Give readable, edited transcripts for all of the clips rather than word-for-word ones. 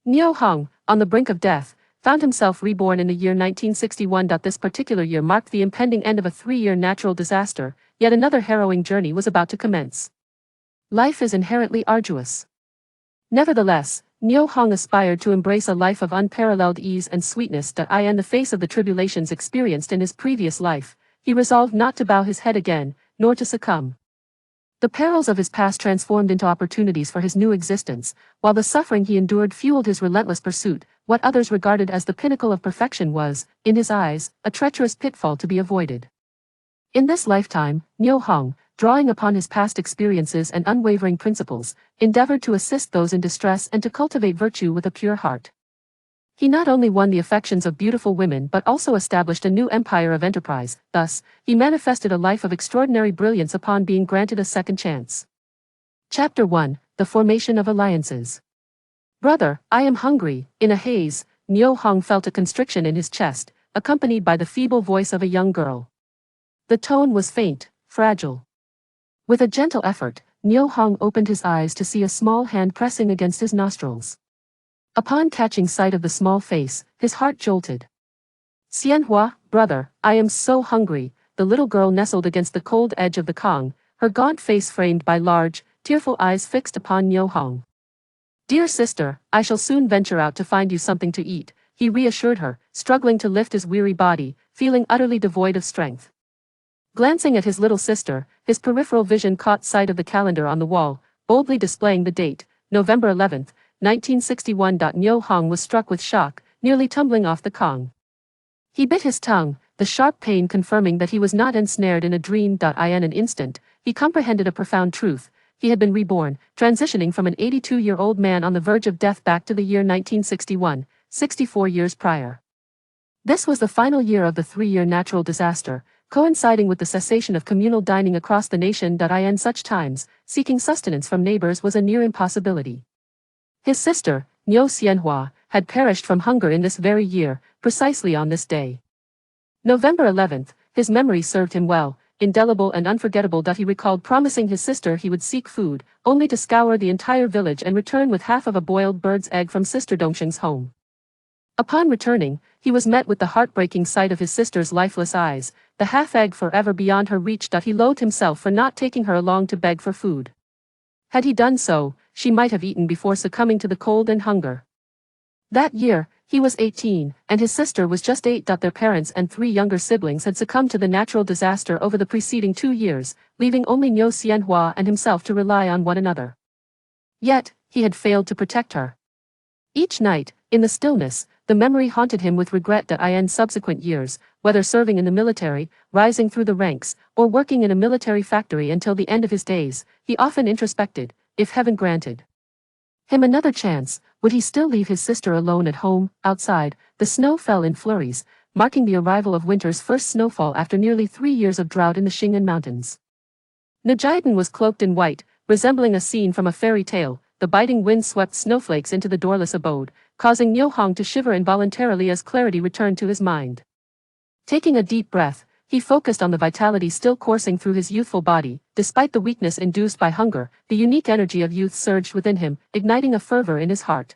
Niu Hong, on the brink of death, found himself reborn in the year 1961. This particular year marked the impending end of a 3-year natural disaster, yet another harrowing journey was about to commence. Life is inherently arduous. Nevertheless, Niu Hong aspired to embrace a life of unparalleled ease and sweetness. In the face of the tribulations experienced in his previous life, he resolved not to bow his head again, nor to succumb. The perils of his past transformed into opportunities for his new existence, while the suffering he endured fueled his relentless pursuit. What others regarded as the pinnacle of perfection was, in his eyes, a treacherous pitfall to be avoided. In this lifetime, Niu Hong, drawing upon his past experiences and unwavering principles, endeavored to assist those in distress and to cultivate virtue with a pure heart. He not only won the affections of beautiful women but also established a new empire of enterprise. Thus, he manifested a life of extraordinary brilliance upon being granted a second chance. Chapter 1: The Formation of Alliances. Brother, I am hungry. In a haze, Niu Hong felt a constriction in his chest, accompanied by the feeble voice of a young girl. The tone was faint, fragile. With a gentle effort, Niu Hong opened his eyes to see a small hand pressing against his nostrils. Upon catching sight of the small face, his heart jolted. Xianhua, brother, I am so hungry. The little girl nestled against the cold edge of the Kong, her gaunt face framed by large, tearful eyes fixed upon Niu Hong. Dear sister, I shall soon venture out to find you something to eat, he reassured her, struggling to lift his weary body, feeling utterly devoid of strength. Glancing at his little sister, his peripheral vision caught sight of the calendar on the wall, boldly displaying the date, November 11th, 1961. Niu Hong was struck with shock, nearly tumbling off the Kong. He bit his tongue, the sharp pain confirming that he was not ensnared in a dream. In an instant, he comprehended a profound truth. He had been reborn, transitioning from an 82-year-old man on the verge of death back to the year 1961, 64 years prior. This was the final year of the 3-year natural disaster, coinciding with the cessation of communal dining across the nation. In such times, seeking sustenance from neighbors was a near impossibility. His sister, Niu Xianhua, had perished from hunger in this very year, precisely on this day. November 11th, his memory served him well, indelible and unforgettable. He recalled promising his sister he would seek food, only to scour the entire village and return with half of a boiled bird's egg from Sister Dongxing's home. Upon returning, he was met with the heartbreaking sight of his sister's lifeless eyes, the half-egg forever beyond her reach. He loathed himself for not taking her along to beg for food. Had he done so, she might have eaten before succumbing to the cold and hunger. That year, he was 18, and his sister was just 8. Their parents and 3 younger siblings had succumbed to the natural disaster over the preceding 2 years, leaving only Niu Xianhua and himself to rely on one another. Yet, he had failed to protect her. Each night, in the stillness, the memory haunted him with regret. In subsequent years, whether serving in the military, rising through the ranks, or working in a military factory until the end of his days, he often introspected, if heaven granted him another chance, would he still leave his sister alone at home? Outside, the snow fell in flurries, marking the arrival of winter's first snowfall after nearly 3 years of drought in the Xing'an Mountains. Nujiden was cloaked in white, resembling a scene from a fairy tale. The biting wind swept snowflakes into the doorless abode, causing Niu Hong to shiver involuntarily as clarity returned to his mind. Taking a deep breath, he focused on the vitality still coursing through his youthful body. Despite the weakness induced by hunger, the unique energy of youth surged within him, igniting a fervor in his heart.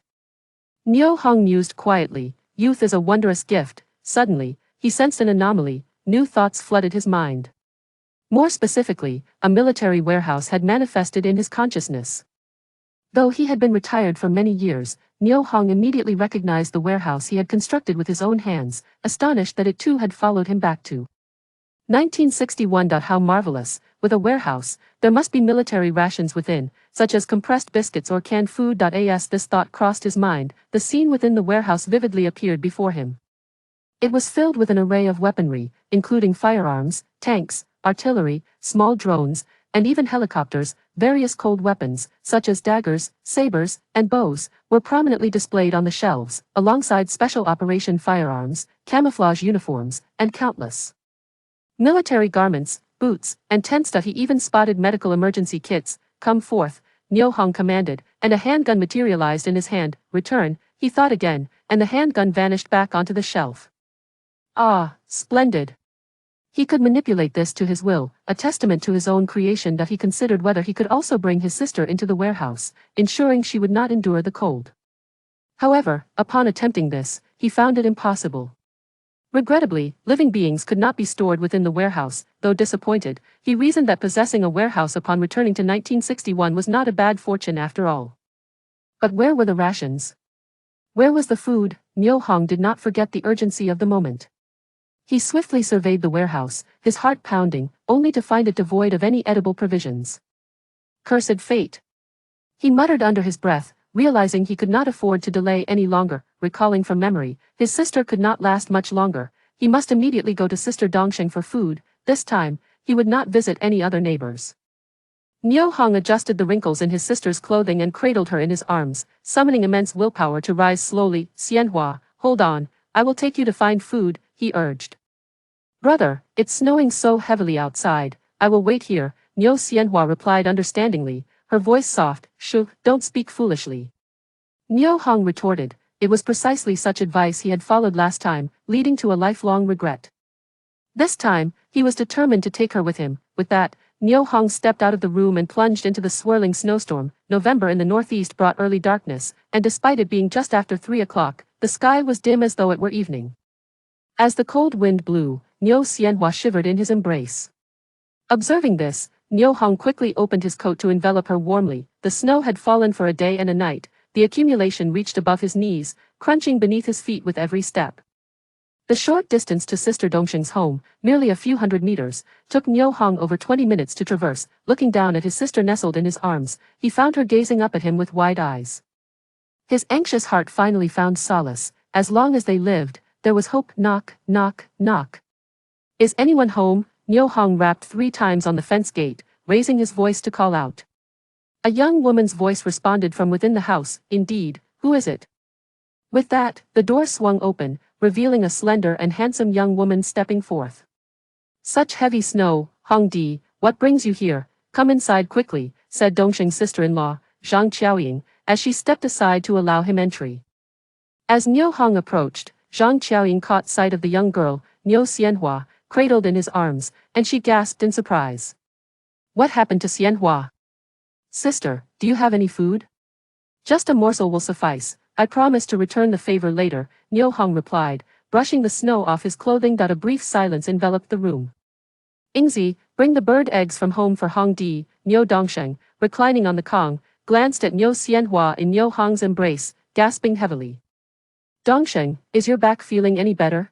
Niu Hong mused quietly, youth is a wondrous gift. Suddenly, he sensed an anomaly, new thoughts flooded his mind. More specifically, a military warehouse had manifested in his consciousness. Though he had been retired for many years, Niu Hong immediately recognized the warehouse he had constructed with his own hands, astonished that it too had followed him back to 1961. How marvelous, with a warehouse, there must be military rations within, such as compressed biscuits or canned food. As this thought crossed his mind, the scene within the warehouse vividly appeared before him. It was filled with an array of weaponry, including firearms, tanks, artillery, small drones, and even helicopters. Various cold weapons, such as daggers, sabers, and bows, were prominently displayed on the shelves, alongside special operation firearms, camouflage uniforms, and countless military garments, boots, and tents. He even spotted medical emergency kits. Come forth, Niu Hong commanded, and a handgun materialized in his hand. Return, he thought again, and the handgun vanished back onto the shelf. Ah, splendid. He could manipulate this to his will, a testament to his own creation. He considered whether he could also bring his sister into the warehouse, ensuring she would not endure the cold. However, upon attempting this, he found it impossible. Regrettably, living beings could not be stored within the warehouse. Though disappointed, he reasoned that possessing a warehouse upon returning to 1961 was not a bad fortune after all. But where were the rations? Where was the food? Niu Hong did not forget the urgency of the moment. He swiftly surveyed the warehouse, his heart pounding, only to find it devoid of any edible provisions. Cursed fate! He muttered under his breath, realizing he could not afford to delay any longer. Recalling from memory, his sister could not last much longer. He must immediately go to Sister Dongsheng for food. This time, he would not visit any other neighbors. Niu Hong adjusted the wrinkles in his sister's clothing and cradled her in his arms, summoning immense willpower to rise slowly. Xianhua, hold on, I will take you to find food, he urged. Brother, it's snowing so heavily outside, I will wait here, Niu Xianhua replied understandingly, her voice soft. Shu, don't speak foolishly. Niu Hong retorted, it was precisely such advice he had followed last time, leading to a lifelong regret. This time, he was determined to take her with him. With that, Niu Hong stepped out of the room and plunged into the swirling snowstorm. November in the northeast brought early darkness, and despite it being just after 3 o'clock, the sky was dim as though it were evening. As the cold wind blew, Niu Xianhua shivered in his embrace. Observing this, Niu Hong quickly opened his coat to envelop her warmly. The snow had fallen for a day and a night. The accumulation reached above his knees, crunching beneath his feet with every step. The short distance to Sister Dongsheng's home, merely a few hundred meters, took Niu Hong over 20 minutes to traverse. Looking down at his sister nestled in his arms, he found her gazing up at him with wide eyes. His anxious heart finally found solace. As long as they lived, there was hope. Knock, knock, knock. Is anyone home? Niu Hong rapped 3 times on the fence gate, raising his voice to call out. A young woman's voice responded from within the house. Indeed, who is it? With that, the door swung open, revealing a slender and handsome young woman stepping forth. Such heavy snow, Hongdi, what brings you here? Come inside quickly, said Dongsheng's sister-in-law, Zhang Qiaoying, as she stepped aside to allow him entry. As Niu Hong approached, Zhang Qiaoying caught sight of the young girl, Niu Xianhua, cradled in his arms, and she gasped in surprise. What happened to Xianhua? Sister, do you have any food? Just a morsel will suffice. I promise to return the favor later, Niu Hong replied, brushing the snow off his clothing. A brief silence enveloped the room. Ingzi, bring the bird eggs from home for Hongdi. Niu Dongsheng, reclining on the kong, glanced at Niu Xianhua in Niu Hong's embrace, gasping heavily. Dongsheng, is your back feeling any better?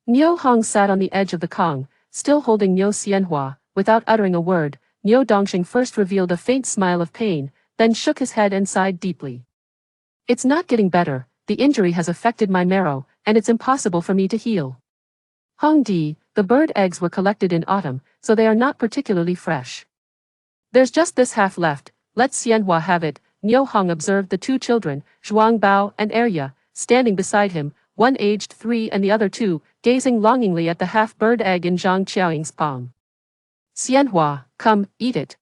Niu Hong sat on the edge of the kong, still holding Niu Xianhua. Without uttering a word, Niu Dongsheng first revealed a faint smile of pain, then shook his head and sighed deeply. It's not getting better, the injury has affected my marrow, and it's impossible for me to heal. Hongdi, the bird eggs were collected in autumn, so they are not particularly fresh. There's just this half left, let Xianhua have it, Niu Hong observed the 2 children, Zhuang Bao and Erya, standing beside him, one aged 3 and the other 2, gazing longingly at the half-bird egg in Zhang Qiaoying's palm. Xianhua, come, eat it.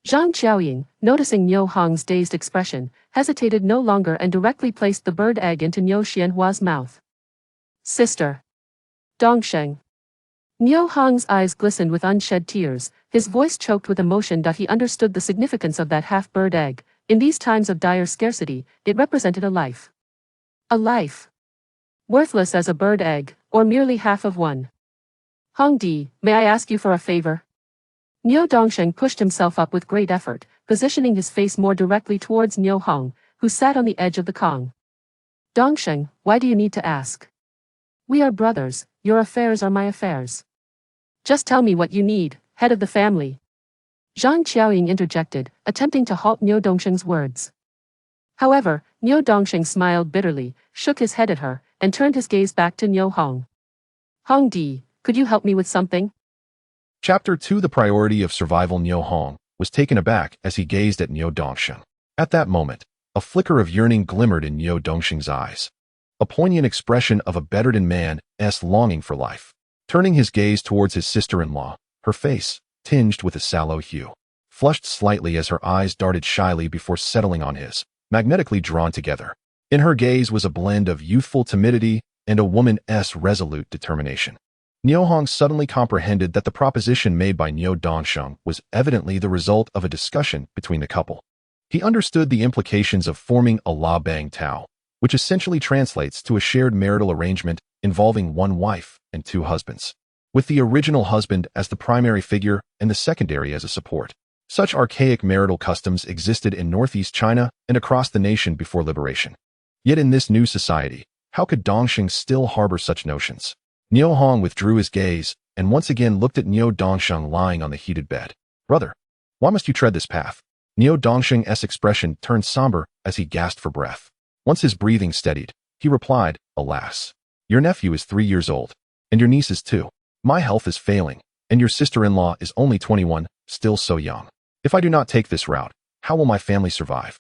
Zhang Qiaoying, noticing Niu Hong's dazed expression, hesitated no longer and directly placed the bird egg into Niu Xianhua's mouth. Sister. Dongsheng. Niu Hong's eyes glistened with unshed tears, his voice choked with emotion. He understood the significance of that half-bird egg. In these times of dire scarcity, it represented a life. A life. Worthless as a bird egg, or merely half of one. Hongdi, may I ask you for a favor? Niu Dongsheng pushed himself up with great effort, positioning his face more directly towards Niu Hong, who sat on the edge of the kong. Dongsheng, why do you need to ask? We are brothers, your affairs are my affairs. Just tell me what you need, head of the family. Zhang Qiaoying interjected, attempting to halt Niu Dongsheng's words. However, Niu Dongsheng smiled bitterly, shook his head at her, and turned his gaze back to Niu Hong. Hongdi, could you help me with something? Chapter 2 The priority of survival. Niu Hong was taken aback as he gazed at Niu Dongsheng. At that moment, a flicker of yearning glimmered in Niu Dongsheng's eyes. A poignant expression of a bettered-in man's longing for life. Turning his gaze towards his sister-in-law, her face, tinged with a sallow hue, flushed slightly as her eyes darted shyly before settling on his, magnetically drawn together. In her gaze was a blend of youthful timidity and a woman's resolute determination. Niu Hong suddenly comprehended that the proposition made by Niu Dongsheng was evidently the result of a discussion between the couple. He understood the implications of forming a La Bang Tao, which essentially translates to a shared marital arrangement involving one wife and two husbands, with the original husband as the primary figure and the secondary as a support. Such archaic marital customs existed in northeast China and across the nation before liberation. Yet in this new society, how could Dongxing still harbor such notions? Niu Hong withdrew his gaze and once again looked at Niu Dongxing lying on the heated bed. Brother, why must you tread this path? Niu Dongxing's expression turned somber as he gasped for breath. Once his breathing steadied, he replied, Alas, your nephew is 3 years old, and your niece is 2. My health is failing, and your sister-in-law is only 21, still so young. If I do not take this route, how will my family survive?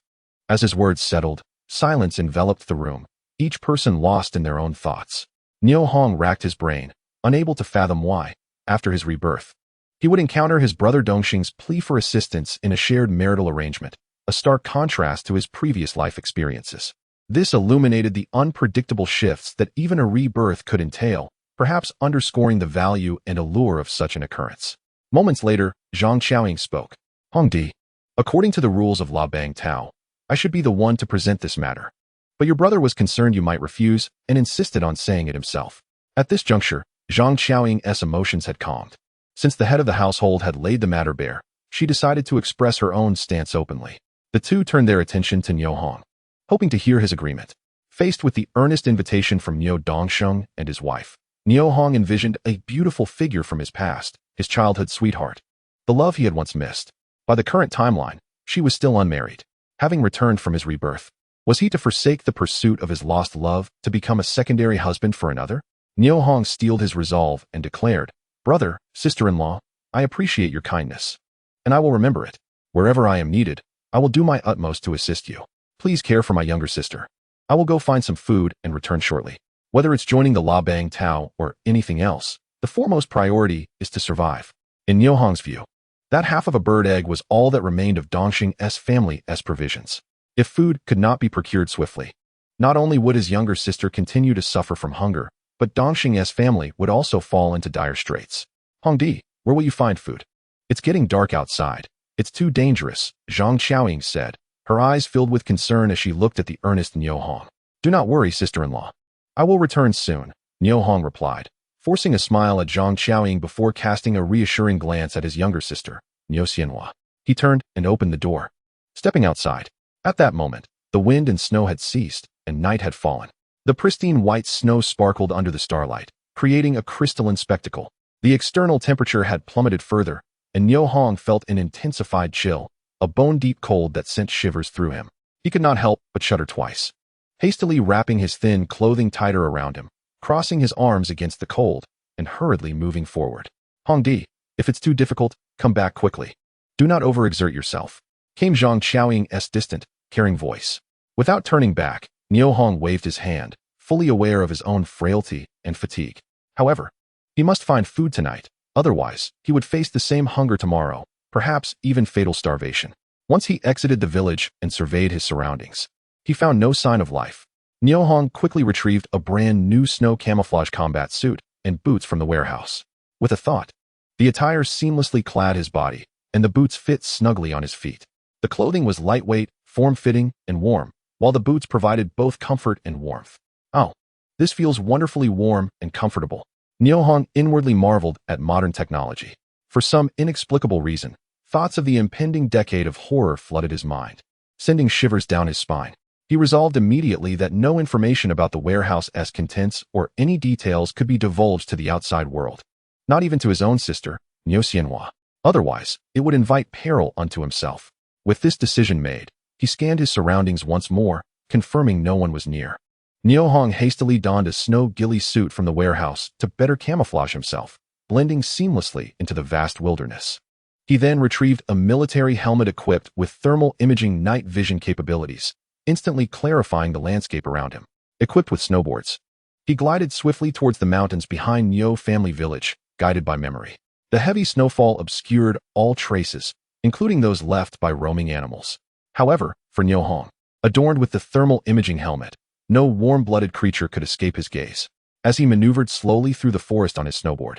As his words settled, silence enveloped the room, each person lost in their own thoughts. Niu Hong racked his brain, unable to fathom why, after his rebirth, he would encounter his brother Dongxing's plea for assistance in a shared marital arrangement, a stark contrast to his previous life experiences. This illuminated the unpredictable shifts that even a rebirth could entail, perhaps underscoring the value and allure of such an occurrence. Moments later, Zhang Qiaoying spoke. Hongdi, according to the rules of La Bang Tao, I should be the one to present this matter. But your brother was concerned you might refuse and insisted on saying it himself. At this juncture, Zhang Qiaoying's emotions had calmed. Since the head of the household had laid the matter bare, she decided to express her own stance openly. The two turned their attention to Niu Hong, hoping to hear his agreement. Faced with the earnest invitation from Niu Dongxing and his wife, Niu Hong envisioned a beautiful figure from his past, his childhood sweetheart, the love he had once missed. By the current timeline, she was still unmarried, having returned from his rebirth. Was he to forsake the pursuit of his lost love to become a secondary husband for another? Niu Hong steeled his resolve and declared, Brother, sister-in-law, I appreciate your kindness, and I will remember it. Wherever I am needed, I will do my utmost to assist you. Please care for my younger sister. I will go find some food and return shortly. Whether it's joining the La Bang Tao or anything else, the foremost priority is to survive. In Niu Hong's view, that half of a bird egg was all that remained of Dongxing's family's provisions. If food could not be procured swiftly, not only would his younger sister continue to suffer from hunger, but Dongxing's family would also fall into dire straits. Hongdi, where will you find food? It's getting dark outside. It's too dangerous, Zhang Qiaoying said, her eyes filled with concern as she looked at the earnest Niu Hong. Do not worry, sister-in-law. I will return soon, Niu Hong replied, forcing a smile at Zhang Qiaoying before casting a reassuring glance at his younger sister, Niu Xianhua. He turned and opened the door, stepping outside. At that moment, the wind and snow had ceased, and night had fallen. The pristine white snow sparkled under the starlight, creating a crystalline spectacle. The external temperature had plummeted further, and Niu Hong felt an intensified chill, a bone-deep cold that sent shivers through him. He could not help but shudder twice. Hastily wrapping his thin clothing tighter around him, crossing his arms against the cold, and hurriedly moving forward. Hongdi, if it's too difficult, come back quickly. Do not overexert yourself, came Zhang Qiaoying's distant, caring voice. Without turning back, Niu Hong waved his hand, fully aware of his own frailty and fatigue. However, he must find food tonight, otherwise he would face the same hunger tomorrow, perhaps even fatal starvation. Once he exited the village and surveyed his surroundings, he found no sign of life. Niu Hong quickly retrieved a brand new snow camouflage combat suit and boots from the warehouse. With a thought, the attire seamlessly clad his body, and the boots fit snugly on his feet. The clothing was lightweight, form-fitting, and warm, while the boots provided both comfort and warmth. Oh, this feels wonderfully warm and comfortable. Niu Hong inwardly marveled at modern technology. For some inexplicable reason, thoughts of the impending decade of horror flooded his mind, sending shivers down his spine. He resolved immediately that no information about the warehouse's contents or any details could be divulged to the outside world, not even to his own sister, Niu Xianhua. Otherwise, it would invite peril unto himself. With this decision made, he scanned his surroundings once more, confirming no one was near. Niu Hong hastily donned a snow ghillie suit from the warehouse to better camouflage himself, blending seamlessly into the vast wilderness. He then retrieved a military helmet equipped with thermal imaging night vision capabilities, instantly clarifying the landscape around him. Equipped with snowboards, he glided swiftly towards the mountains behind Niu family village, guided by memory. The heavy snowfall obscured all traces, including those left by roaming animals. However, for Niu Hong, adorned with the thermal imaging helmet, no warm-blooded creature could escape his gaze. As he maneuvered slowly through the forest on his snowboard,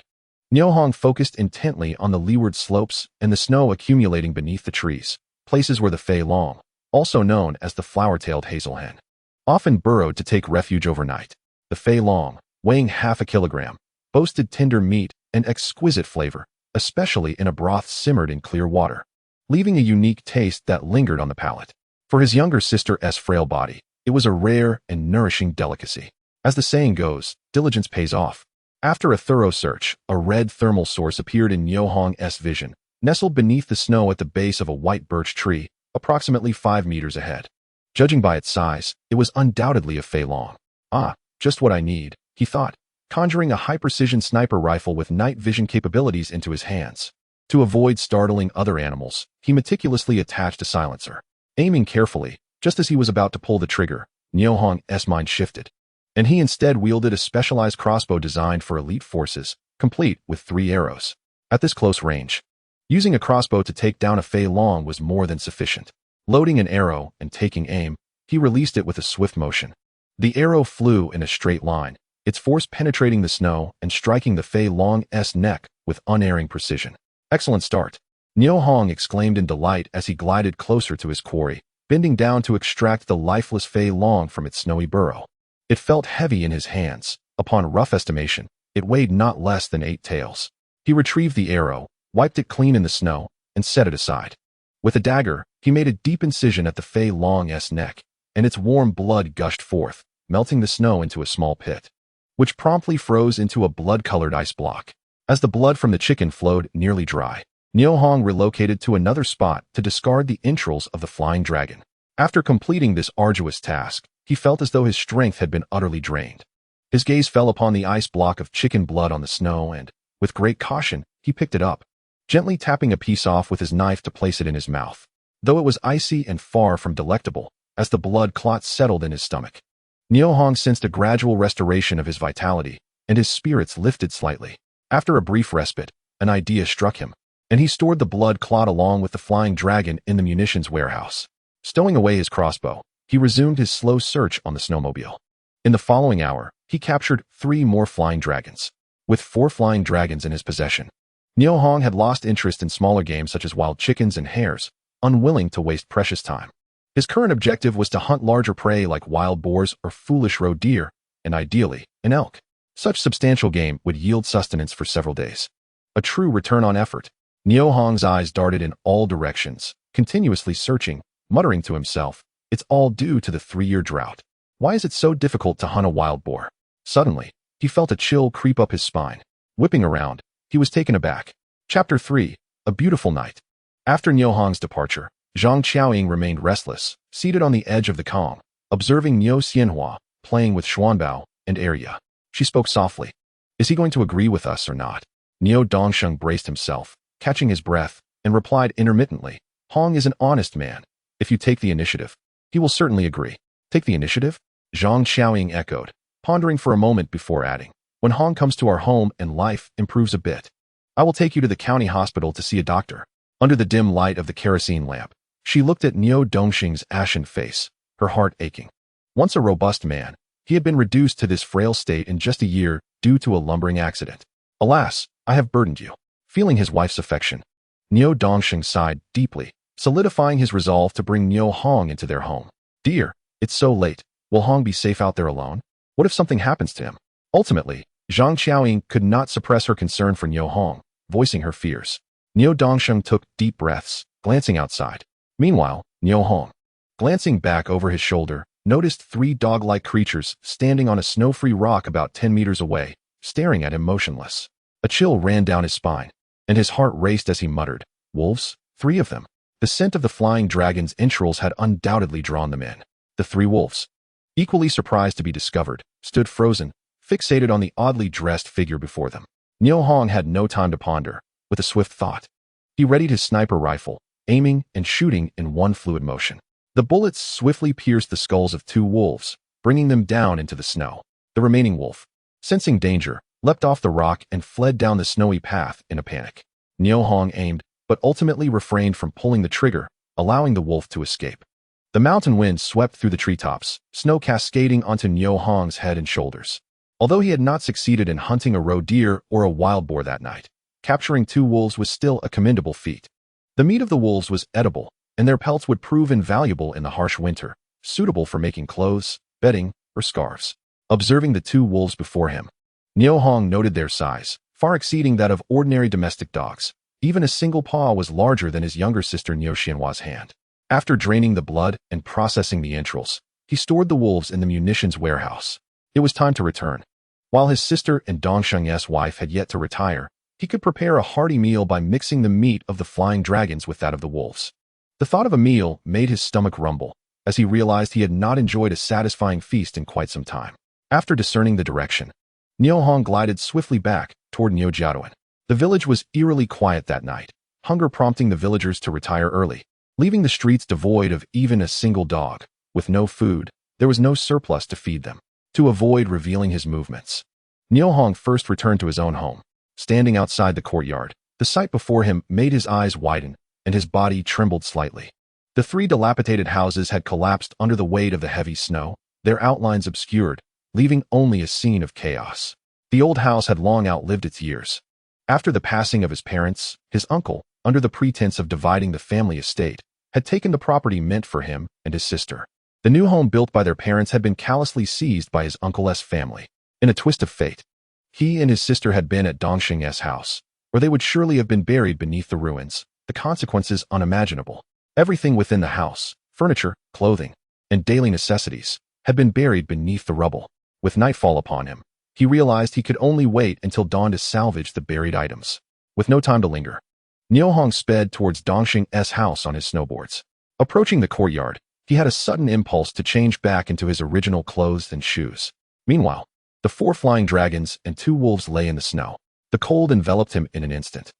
Niu Hong focused intently on the leeward slopes and the snow accumulating beneath the trees, places where the fei long, also known as the flower-tailed hazelhen, often burrowed to take refuge overnight. The fei long, weighing half a kilogram, boasted tender meat and exquisite flavor, especially in a broth simmered in clear water, leaving a unique taste that lingered on the palate. For his younger sister's frail body, it was a rare and nourishing delicacy. As the saying goes, diligence pays off. After a thorough search, a red thermal source appeared in Niu Hong's vision, nestled beneath the snow at the base of a white birch tree, approximately 5 meters ahead. Judging by its size, it was undoubtedly a fei long. Ah, just what I need, he thought, conjuring a high-precision sniper rifle with night vision capabilities into his hands. To avoid startling other animals, he meticulously attached a silencer. Aiming carefully, just as he was about to pull the trigger, Niu Hong's mind shifted, and he instead wielded a specialized crossbow designed for elite forces, complete with 3 arrows. At this close range, using a crossbow to take down a fei long was more than sufficient. Loading an arrow and taking aim, he released it with a swift motion. The arrow flew in a straight line, its force penetrating the snow and striking the fei long's neck with unerring precision. Excellent start, Niu Hong exclaimed in delight as he glided closer to his quarry, bending down to extract the lifeless fei long from its snowy burrow. It felt heavy in his hands. Upon rough estimation, it weighed not less than 8 taels. He retrieved the arrow, wiped it clean in the snow, and set it aside. With a dagger, he made a deep incision at the fei long's neck, and its warm blood gushed forth, melting the snow into a small pit, which promptly froze into a blood-colored ice block. As the blood from the chicken flowed nearly dry, Niu Hong relocated to another spot to discard the entrails of the flying dragon. After completing this arduous task, he felt as though his strength had been utterly drained. His gaze fell upon the ice block of chicken blood on the snow and, with great caution, he picked it up, gently tapping a piece off with his knife to place it in his mouth, though it was icy and far from delectable, as the blood clots settled in his stomach. Niu Hong sensed a gradual restoration of his vitality, and his spirits lifted slightly. After a brief respite, an idea struck him, and he stored the blood clot along with the flying dragon in the munitions warehouse. Stowing away his crossbow, he resumed his slow search on the snowmobile. In the following hour, he captured 3 more flying dragons. With 4 flying dragons in his possession, Niu Hong had lost interest in smaller games such as wild chickens and hares, unwilling to waste precious time. His current objective was to hunt larger prey like wild boars or foolish roe deer, and ideally, an elk. Such substantial game would yield sustenance for several days. A true return on effort. Niu Hong's eyes darted in all directions, continuously searching, muttering to himself, "It's all due to the 3-year drought. Why is it so difficult to hunt a wild boar?" Suddenly, he felt a chill creep up his spine. Whipping around, he was taken aback. Chapter 3. A Beautiful Night. After Niu Hong's departure, Zhang Qiaoying remained restless, seated on the edge of the calm, observing Niu Xianhua playing with Xuanbao and Arya. She spoke softly. "Is he going to agree with us or not?" Niu Dongsheng braced himself, catching his breath, and replied intermittently, "Hong is an honest man. If you take the initiative, he will certainly agree." "Take the initiative?" Zhang Qiaoying echoed, pondering for a moment before adding, "When Hong comes to our home and life improves a bit, I will take you to the county hospital to see a doctor." Under the dim light of the kerosene lamp, she looked at Niu Dongsheng's ashen face, her heart aching. Once a robust man, he had been reduced to this frail state in just a year due to a lumbering accident. "Alas, I have burdened you." Feeling his wife's affection, Niu Dongsheng sighed deeply, solidifying his resolve to bring Niu Hong into their home. "Dear, it's so late. Will Hong be safe out there alone? What if something happens to him?" Ultimately, Zhang Qiaoying could not suppress her concern for Niu Hong, voicing her fears. Niu Dongsheng took deep breaths, glancing outside. Meanwhile, Niu Hong, glancing back over his shoulder, noticed 3 dog-like creatures standing on a snow-free rock about 10 meters away, staring at him motionless. A chill ran down his spine, and his heart raced as he muttered, "Wolves? 3 of them." The scent of the flying dragon's entrails had undoubtedly drawn them in. The 3 wolves, equally surprised to be discovered, stood frozen, fixated on the oddly dressed figure before them. Niu Hong had no time to ponder. With a swift thought, he readied his sniper rifle, aiming and shooting in one fluid motion. The bullets swiftly pierced the skulls of 2 wolves, bringing them down into the snow. The remaining wolf, sensing danger, leapt off the rock and fled down the snowy path in a panic. Niu Hong aimed, but ultimately refrained from pulling the trigger, allowing the wolf to escape. The mountain wind swept through the treetops, snow cascading onto Niu Hong's head and shoulders. Although he had not succeeded in hunting a roe deer or a wild boar that night, capturing 2 wolves was still a commendable feat. The meat of the wolves was edible, and their pelts would prove invaluable in the harsh winter, suitable for making clothes, bedding, or scarves. Observing the two wolves before him, Niu Hong noted their size, far exceeding that of ordinary domestic dogs. Even a single paw was larger than his younger sister Niu Xianhua's hand. After draining the blood and processing the entrails, he stored the wolves in the munitions warehouse. It was time to return. While his sister and Dongsheng's wife had yet to retire, he could prepare a hearty meal by mixing the meat of the flying dragons with that of the wolves. The thought of a meal made his stomach rumble, as he realized he had not enjoyed a satisfying feast in quite some time. After discerning the direction, Niu Hong glided swiftly back toward Niu Jiaoduan. The village was eerily quiet that night, hunger prompting the villagers to retire early, leaving the streets devoid of even a single dog. With no food, there was no surplus to feed them. To avoid revealing his movements, Niu Hong first returned to his own home. Standing outside the courtyard, the sight before him made his eyes widen, and his body trembled slightly. The three dilapidated houses had collapsed under the weight of the heavy snow, their outlines obscured, leaving only a scene of chaos. The old house had long outlived its years. After the passing of his parents, his uncle, under the pretense of dividing the family estate, had taken the property meant for him and his sister. The new home built by their parents had been callously seized by his uncle's family. In a twist of fate, he and his sister had been at Dongsheng's house, where they would surely have been buried beneath the ruins, the consequences unimaginable. Everything within the house, furniture, clothing, and daily necessities, had been buried beneath the rubble. With nightfall upon him, he realized he could only wait until dawn to salvage the buried items. With no time to linger, Niu Hong sped towards Dongsheng's house on his snowboards. Approaching the courtyard, he had a sudden impulse to change back into his original clothes and shoes. Meanwhile, the 4 flying dragons and 2 wolves lay in the snow. The cold enveloped him in an instant,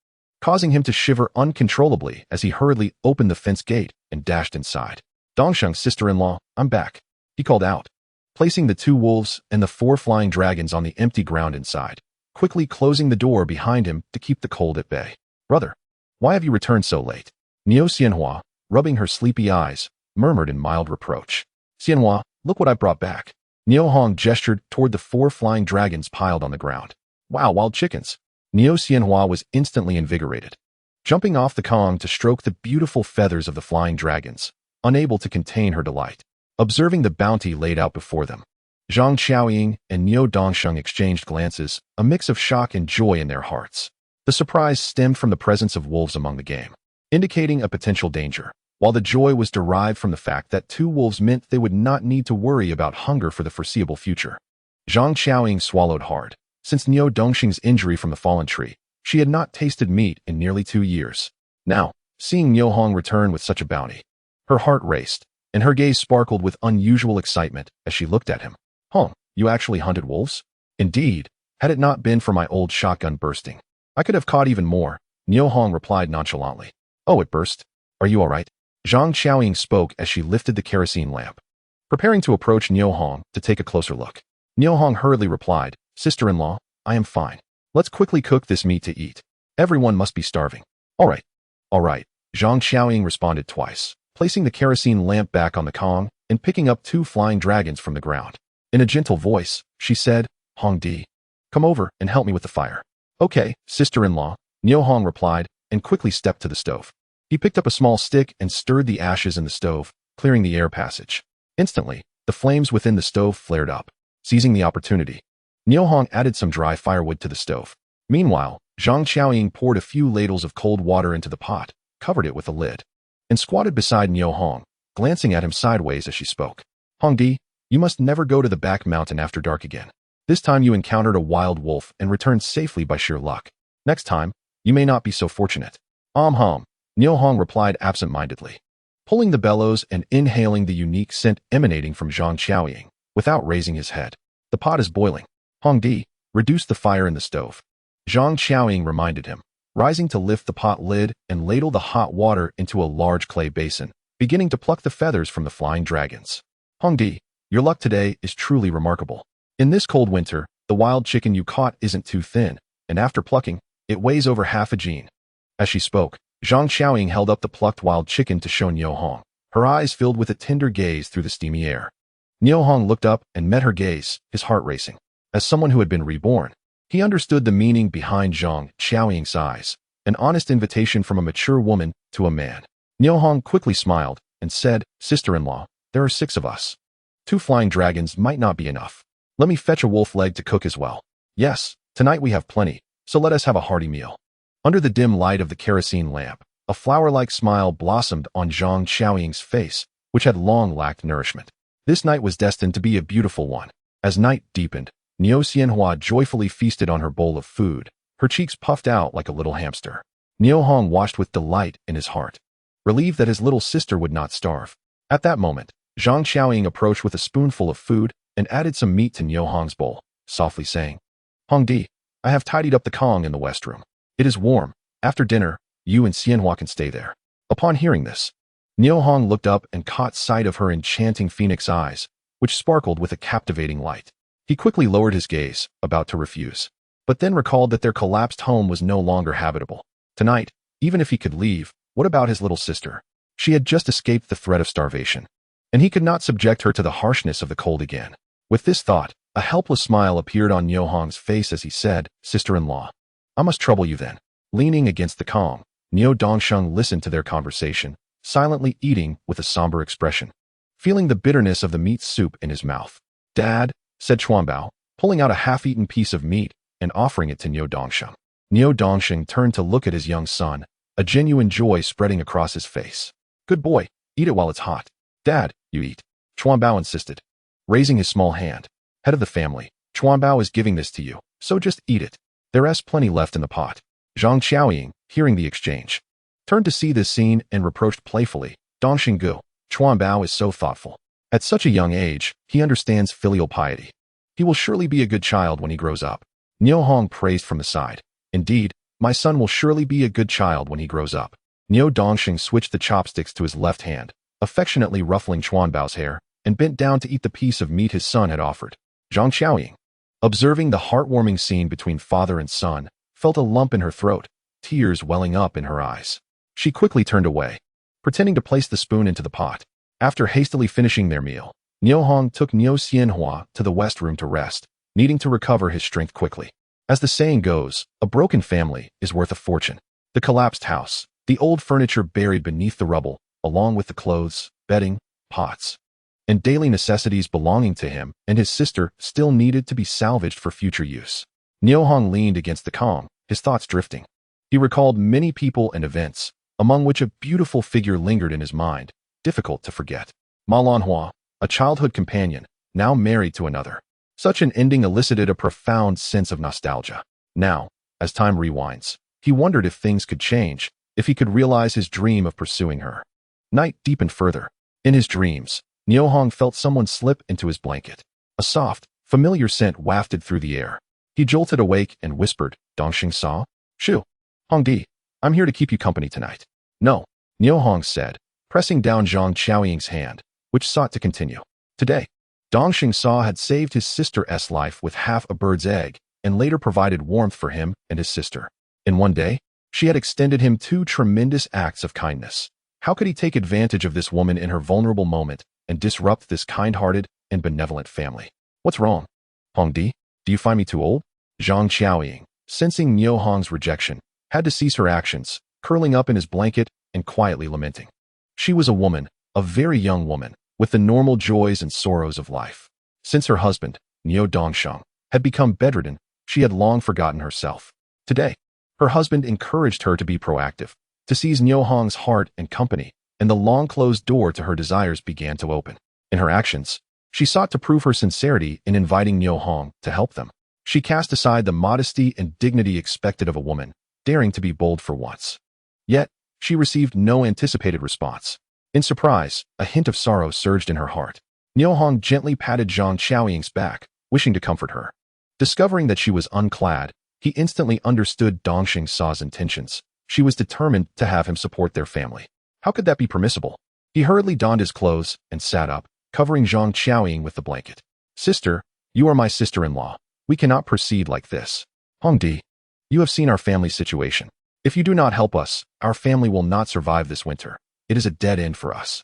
causing him to shiver uncontrollably as he hurriedly opened the fence gate and dashed inside. "Dongsheng's sister-in-law, I'm back," he called out, placing the 2 wolves and the 4 flying dragons on the empty ground inside, quickly closing the door behind him to keep the cold at bay. "Brother, why have you returned so late?" Niu Xianhua, rubbing her sleepy eyes, murmured in mild reproach. "Xianhua, look what I brought back." Niu Hong gestured toward the 4 flying dragons piled on the ground. "Wow, wild chickens." Niu Xianhua was instantly invigorated, jumping off the Kong to stroke the beautiful feathers of the flying dragons, unable to contain her delight. Observing the bounty laid out before them, Zhang Xiaoying and Niu Dongsheng exchanged glances, a mix of shock and joy in their hearts. The surprise stemmed from the presence of wolves among the game, indicating a potential danger, while the joy was derived from the fact that 2 wolves meant they would not need to worry about hunger for the foreseeable future. Zhang Xiaoying swallowed hard. Since Niu Dongsheng's injury from the fallen tree, she had not tasted meat in nearly 2 years. Now, seeing Niu Hong return with such a bounty, her heart raced, and her gaze sparkled with unusual excitement as she looked at him. "Hong, you actually hunted wolves?" "Indeed, had it not been for my old shotgun bursting, I could have caught even more," Niu Hong replied nonchalantly. "Oh, it burst? Are you all right?" Zhang Xiaoying spoke as she lifted the kerosene lamp, preparing to approach Niu Hong to take a closer look. Niu Hong hurriedly replied, "Sister-in-law, I am fine. Let's quickly cook this meat to eat. Everyone must be starving." All right, Zhang Xiaoying responded twice, placing the kerosene lamp back on the Kong and picking up 2 flying dragons from the ground. In a gentle voice, she said, "Hong Di, come over and help me with the fire." "Okay, sister-in-law," Niu Hong replied, and quickly stepped to the stove. He picked up a small stick and stirred the ashes in the stove, clearing the air passage. Instantly, the flames within the stove flared up. Seizing the opportunity, Niu Hong added some dry firewood to the stove. Meanwhile, Zhang Xiaoying poured a few ladles of cold water into the pot, covered it with a lid, and squatted beside Niu Hong, glancing at him sideways as she spoke. "Hong Di, you must never go to the back mountain after dark again. This time you encountered a wild wolf and returned safely by sheer luck. Next time, you may not be so fortunate." Hum, Niu Hong replied absent-mindedly, pulling the bellows and inhaling the unique scent emanating from Zhang Xiaoying, without raising his head. "The pot is boiling. Hong Di, reduce the fire in the stove," Zhang Xiaoying reminded him, rising to lift the pot lid and ladle the hot water into a large clay basin, beginning to pluck the feathers from the flying dragons. "Hong Di, your luck today is truly remarkable. In this cold winter, the wild chicken you caught isn't too thin, and after plucking, it weighs over half a gene." As she spoke, Zhang Xiaoying held up the plucked wild chicken to show Niu Hong, her eyes filled with a tender gaze through the steamy air. Niu Hong looked up and met her gaze, his heart racing. As someone who had been reborn, he understood the meaning behind Zhang Xiaoying's eyes, an honest invitation from a mature woman to a man. Niu Hong quickly smiled and said, "Sister-in-law, there are 6 of us. 2 flying dragons might not be enough. Let me fetch a wolf leg to cook as well. Yes, tonight we have plenty, so let us have a hearty meal. Under the dim light of the kerosene lamp, a flower-like smile blossomed on Zhang Xiaoying's face, which had long lacked nourishment. This night was destined to be a beautiful one. As night deepened, Niu Xianhua joyfully feasted on her bowl of food, her cheeks puffed out like a little hamster. Niu Hong watched with delight in his heart, relieved that his little sister would not starve. At that moment, Zhang Xiaoying approached with a spoonful of food and added some meat to Niu Hong's bowl, softly saying, "Hongdi, I have tidied up the Kong in the west room. It is warm. After dinner, you and Xianhua can stay there." Upon hearing this, Niu Hong looked up and caught sight of her enchanting phoenix eyes, which sparkled with a captivating light. He quickly lowered his gaze, about to refuse, but then recalled that their collapsed home was no longer habitable. Tonight, even if he could leave, what about his little sister? She had just escaped the threat of starvation, and he could not subject her to the harshness of the cold again. With this thought, a helpless smile appeared on Niu Hong's face as he said, "Sister-in-law, I must trouble you then." Leaning against the Kong, Niu Dongsheng listened to their conversation, silently eating with a somber expression, feeling the bitterness of the meat soup in his mouth. "Dad," said Chuanbao, pulling out a half-eaten piece of meat and offering it to Niu Dongsheng. Niu Dongsheng turned to look at his young son, a genuine joy spreading across his face. "Good boy, eat it while it's hot." "Dad, you eat," Chuanbao insisted, raising his small hand. "Head of the family, Chuanbao is giving this to you, so just eat it. There's plenty left in the pot." Zhang Xiaoying, hearing the exchange, turned to see this scene and reproached playfully, "Dongsheng Gu, Chuanbao is so thoughtful. At such a young age, he understands filial piety. He will surely be a good child when he grows up." Niu Hong praised from the side, "Indeed, my son will surely be a good child when he grows up." Niu Dongsheng switched the chopsticks to his left hand, affectionately ruffling Chuanbao's hair, and bent down to eat the piece of meat his son had offered. Zhang Xiaoying, observing the heartwarming scene between father and son, felt a lump in her throat, tears welling up in her eyes. She quickly turned away, pretending to place the spoon into the pot. After hastily finishing their meal, Niu Hong took Niu Xianhua to the west room to rest, needing to recover his strength quickly. As the saying goes, a broken family is worth a fortune. The collapsed house, the old furniture buried beneath the rubble, along with the clothes, bedding, pots, and daily necessities belonging to him and his sister still needed to be salvaged for future use. Niu Hong leaned against the Kong, his thoughts drifting. He recalled many people and events, among which a beautiful figure lingered in his mind, difficult to forget. Ma Lanhua, a childhood companion, now married to another. Such an ending elicited a profound sense of nostalgia. Now, as time rewinds, he wondered if things could change, if he could realize his dream of pursuing her. Night deepened further. In his dreams, Niu Hong felt someone slip into his blanket. A soft, familiar scent wafted through the air. He jolted awake and whispered, "Dongsheng Sa? Shu, Hongdi, I'm here to keep you company tonight." "No," Niu Hong said, pressing down Zhang Xiaoying's hand, which sought to continue. Today, Dongsheng Sa had saved his sister's life with half a bird's egg and later provided warmth for him and his sister. In one day, she had extended him 2 tremendous acts of kindness. How could he take advantage of this woman in her vulnerable moment and disrupt this kind-hearted and benevolent family? "What's wrong? Hongdi, do you find me too old?" Zhang Xiaoying, sensing Niu Hong's rejection, had to cease her actions, curling up in his blanket and quietly lamenting. She was a woman, a very young woman, with the normal joys and sorrows of life. Since her husband, Niu Dongsheng, had become bedridden, she had long forgotten herself. Today, her husband encouraged her to be proactive, to seize Niu Hong's heart and company, and the long-closed door to her desires began to open. In her actions, she sought to prove her sincerity in inviting Niu Hong to help them. She cast aside the modesty and dignity expected of a woman, daring to be bold for once. Yet, she received no anticipated response. In surprise, a hint of sorrow surged in her heart. Niu Hong gently patted Zhang Xiaoying's back, wishing to comfort her. Discovering that she was unclad, he instantly understood Dongsheng Sa's intentions. She was determined to have him support their family. How could that be permissible? He hurriedly donned his clothes and sat up, covering Zhang Xiaoying with the blanket. "Sister, you are my sister-in-law. We cannot proceed like this. Hongdi, you have seen our family situation. If you do not help us, our family will not survive this winter. It is a dead end for us."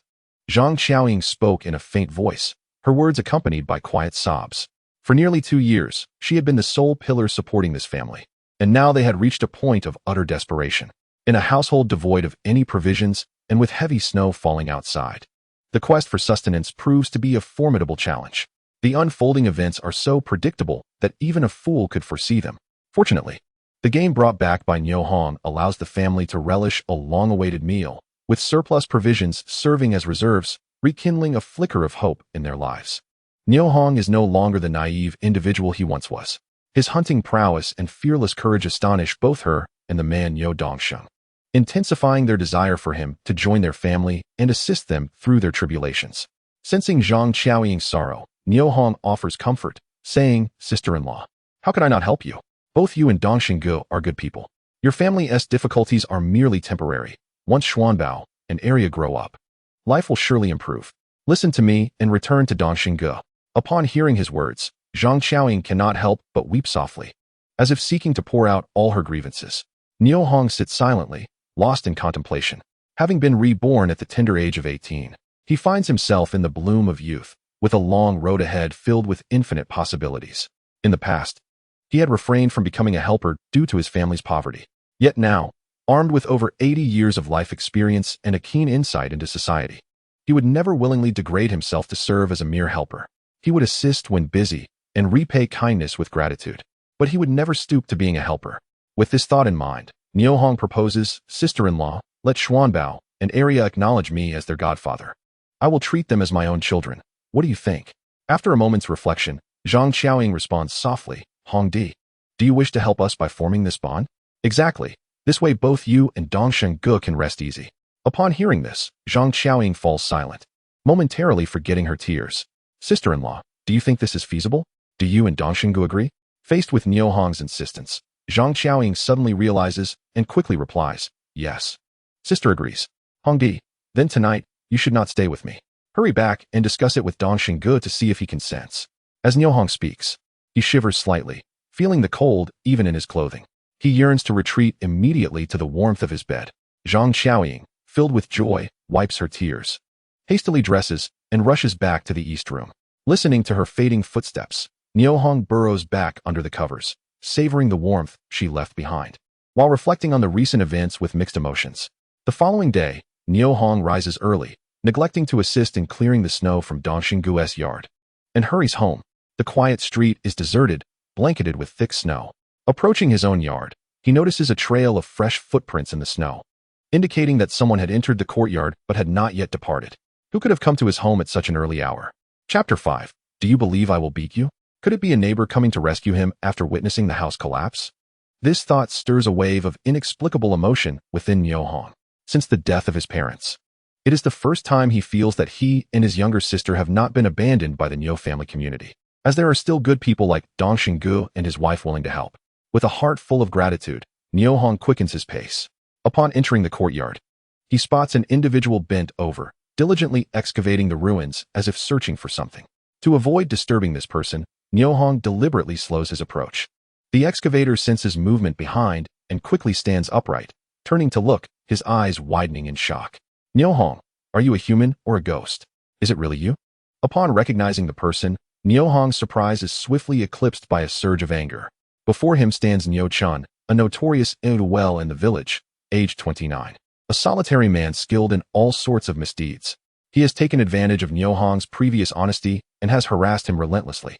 Zhang Xiaoying spoke in a faint voice, her words accompanied by quiet sobs. For nearly 2 years, she had been the sole pillar supporting this family, and now they had reached a point of utter desperation. In a household devoid of any provisions and with heavy snow falling outside, The quest for sustenance proves to be a formidable challenge. The unfolding events are so predictable that even a fool could foresee them. Fortunately, the game brought back by Niu Hong allows the family to relish a long-awaited meal, with surplus provisions serving as reserves, rekindling a flicker of hope in their lives. Niu Hong is no longer the naive individual he once was. His hunting prowess and fearless courage astonish both her and the man Niu Dongsheng, intensifying their desire for him to join their family and assist them through their tribulations. Sensing Zhang Qiaoying's sorrow, Niu Hong offers comfort, saying, "Sister-in-law, how could I not help you? Both you and Dongsheng are good people. Your family's difficulties are merely temporary. Once Xuanbao and area grow up, life will surely improve. Listen to me and return to Dongsheng." Upon hearing his words, Zhang Qiaoying cannot help but weep softly, as if seeking to pour out all her grievances. Niu Hong sits silently, lost in contemplation. Having been reborn at the tender age of 18, he finds himself in the bloom of youth, with a long road ahead filled with infinite possibilities. In the past, he had refrained from becoming a helper due to his family's poverty. Yet now, armed with over 80 years of life experience and a keen insight into society, he would never willingly degrade himself to serve as a mere helper. He would assist when busy and repay kindness with gratitude, but he would never stoop to being a helper. With this thought in mind, Niu Hong proposes, "Sister-in-law, let Xuanbao and area acknowledge me as their godfather. I will treat them as my own children. What do you think?" After a moment's reflection, Zhang Qiaoying responds softly, "Hongdi, do you wish to help us by forming this bond?" "Exactly. This way both you and Dongsheng can rest easy." Upon hearing this, Zhang Qiaoying falls silent, momentarily forgetting her tears. "Sister-in-law, do you think this is feasible? Do you and Dongsheng agree?" Faced with Niu Hong's insistence, Zhang Qiaoying suddenly realizes and quickly replies, "Yes." Sister agrees. "Hongdi, then tonight, you should not stay with me. Hurry back and discuss it with Dongsheng to see if he consents." As Niu Hong speaks, he shivers slightly, feeling the cold even in his clothing. He yearns to retreat immediately to the warmth of his bed. Zhang Qiaoying, filled with joy, wipes her tears, hastily dresses, and rushes back to the east room. Listening to her fading footsteps, Niu Hong burrows back under the covers, savoring the warmth she left behind, while reflecting on the recent events with mixed emotions. The following day, Niu Hong rises early, neglecting to assist in clearing the snow from Dongsheng's yard, and hurries home. The quiet street is deserted, blanketed with thick snow. Approaching his own yard, he notices a trail of fresh footprints in the snow, indicating that someone had entered the courtyard but had not yet departed. Who could have come to his home at such an early hour? Chapter 5. Do you believe I will beat you? Could it be a neighbor coming to rescue him after witnessing the house collapse? This thought stirs a wave of inexplicable emotion within Niu Hong. Since the death of his parents, it is the first time he feels that he and his younger sister have not been abandoned by the Niu family community, as there are still good people like Dongsheng and his wife willing to help. With a heart full of gratitude, Niu Hong quickens his pace. Upon entering the courtyard, he spots an individual bent over, diligently excavating the ruins as if searching for something. To avoid disturbing this person, Niu Hong deliberately slows his approach. The excavator senses movement behind and quickly stands upright, turning to look, his eyes widening in shock. "Niu Hong, are you a human or a ghost? Is it really you?" Upon recognizing the person, Niu Hong's surprise is swiftly eclipsed by a surge of anger. Before him stands Niu Chun, a notorious well in the village, aged 29. A solitary man skilled in all sorts of misdeeds. He has taken advantage of Niu Hong's previous honesty and has harassed him relentlessly.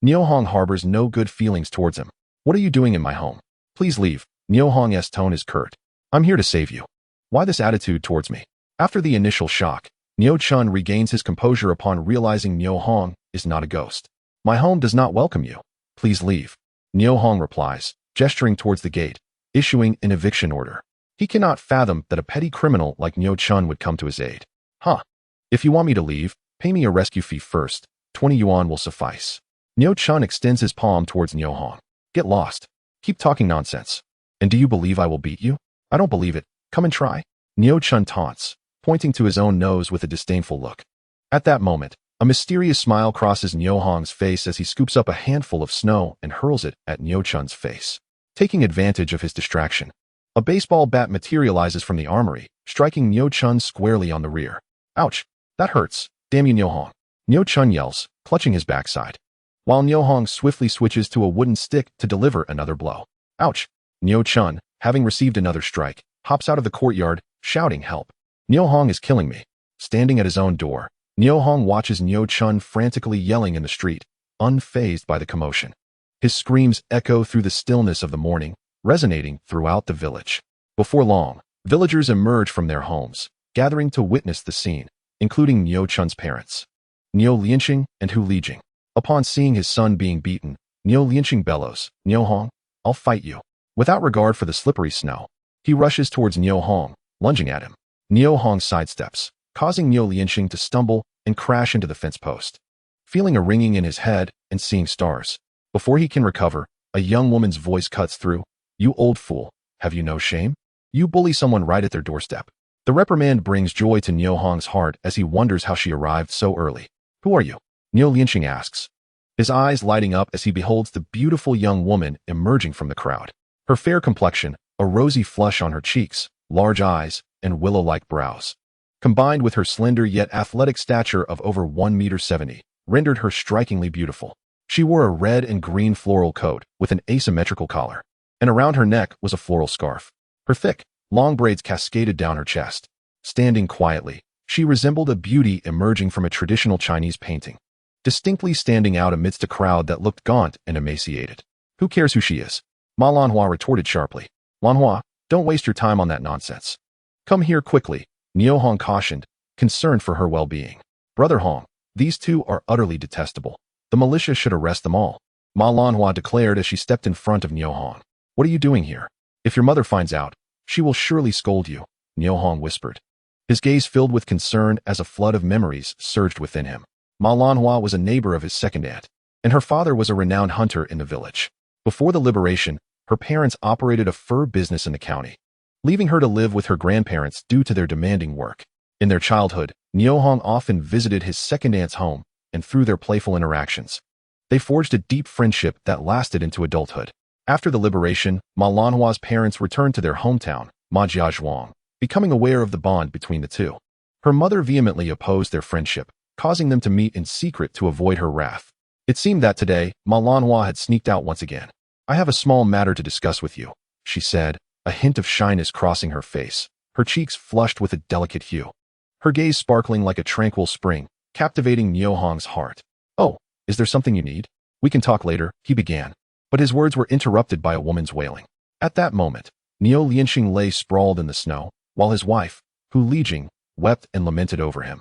Niu Hong harbors no good feelings towards him. "What are you doing in my home? Please leave." Niu Hong's tone is curt. "I'm here to save you. Why this attitude towards me?" After the initial shock, Niu Chun regains his composure upon realizing Niu Hong is not a ghost. "My home does not welcome you. Please leave." Niu Hong replies, gesturing towards the gate, issuing an eviction order. He cannot fathom that a petty criminal like Niu Chun would come to his aid. "Huh. If you want me to leave, pay me a rescue fee first. 20 yuan will suffice." Niu Chun extends his palm towards Niu Hong. "Get lost. Keep talking nonsense. And do you believe I will beat you?" "I don't believe it. Come and try." Niu Chun taunts, pointing to his own nose with a disdainful look. At that moment, a mysterious smile crosses Niu Hong's face as he scoops up a handful of snow and hurls it at Niu Chun's face. Taking advantage of his distraction, a baseball bat materializes from the armory, striking Niu Chun squarely on the rear. "Ouch! That hurts. Damn you, Niu Hong." Niu Chun yells, clutching his backside, while Niu Hong swiftly switches to a wooden stick to deliver another blow. "Ouch!" Niu Chun, having received another strike, hops out of the courtyard, shouting help. "Niu Hong is killing me." Standing at his own door, Niu Hong watches Niu Chun frantically yelling in the street, unfazed by the commotion. His screams echo through the stillness of the morning, resonating throughout the village. Before long, villagers emerge from their homes, gathering to witness the scene, including Niu Chun's parents, Niu Lianqing and Hu Lijing. Upon seeing his son being beaten, Niu Lianqing bellows, "Niu Hong, I'll fight you." Without regard for the slippery snow, he rushes towards Niu Hong, lunging at him. Niu Hong sidesteps, causing Niu Lianqing to stumble and crash into the fence post. Feeling a ringing in his head and seeing stars, before he can recover, a young woman's voice cuts through, "You old fool, have you no shame? You bully someone right at their doorstep." The reprimand brings joy to Niu Hong's heart as he wonders how she arrived so early. "Who are you?" Niu Lianqing asks, his eyes lighting up as he beholds the beautiful young woman emerging from the crowd. Her fair complexion, a rosy flush on her cheeks, large eyes, and willow-like brows, combined with her slender yet athletic stature of over 1.70 m, rendered her strikingly beautiful. She wore a red and green floral coat with an asymmetrical collar, and around her neck was a floral scarf. Her thick, long braids cascaded down her chest. Standing quietly, she resembled a beauty emerging from a traditional Chinese painting, distinctly standing out amidst a crowd that looked gaunt and emaciated. "Who cares who she is?" Ma Lanhua retorted sharply. "Lanhua, don't waste your time on that nonsense. Come here quickly," Niu Hong cautioned, concerned for her well-being. "Brother Hong, these two are utterly detestable. The militia should arrest them all," Ma Lanhua declared as she stepped in front of Niu Hong. "What are you doing here? If your mother finds out, she will surely scold you," Niu Hong whispered. His gaze filled with concern as a flood of memories surged within him. Ma Lanhua was a neighbor of his second aunt, and her father was a renowned hunter in the village. Before the liberation, her parents operated a fur business in the county, leaving her to live with her grandparents due to their demanding work. In their childhood, Niu Hong often visited his second aunt's home, and through their playful interactions, they forged a deep friendship that lasted into adulthood. After the liberation, Ma Lanhua's parents returned to their hometown, Ma Jiazhuang, becoming aware of the bond between the two. Her mother vehemently opposed their friendship, causing them to meet in secret to avoid her wrath. It seemed that today, Ma Lanhua had sneaked out once again. "I have a small matter to discuss with you," she said, a hint of shyness crossing her face, her cheeks flushed with a delicate hue, her gaze sparkling like a tranquil spring, captivating Niu Hong's heart. "Oh, is there something you need? We can talk later," he began, but his words were interrupted by a woman's wailing. At that moment, Niu Lianqing lay sprawled in the snow, while his wife, Hu Lijing, wept and lamented over him.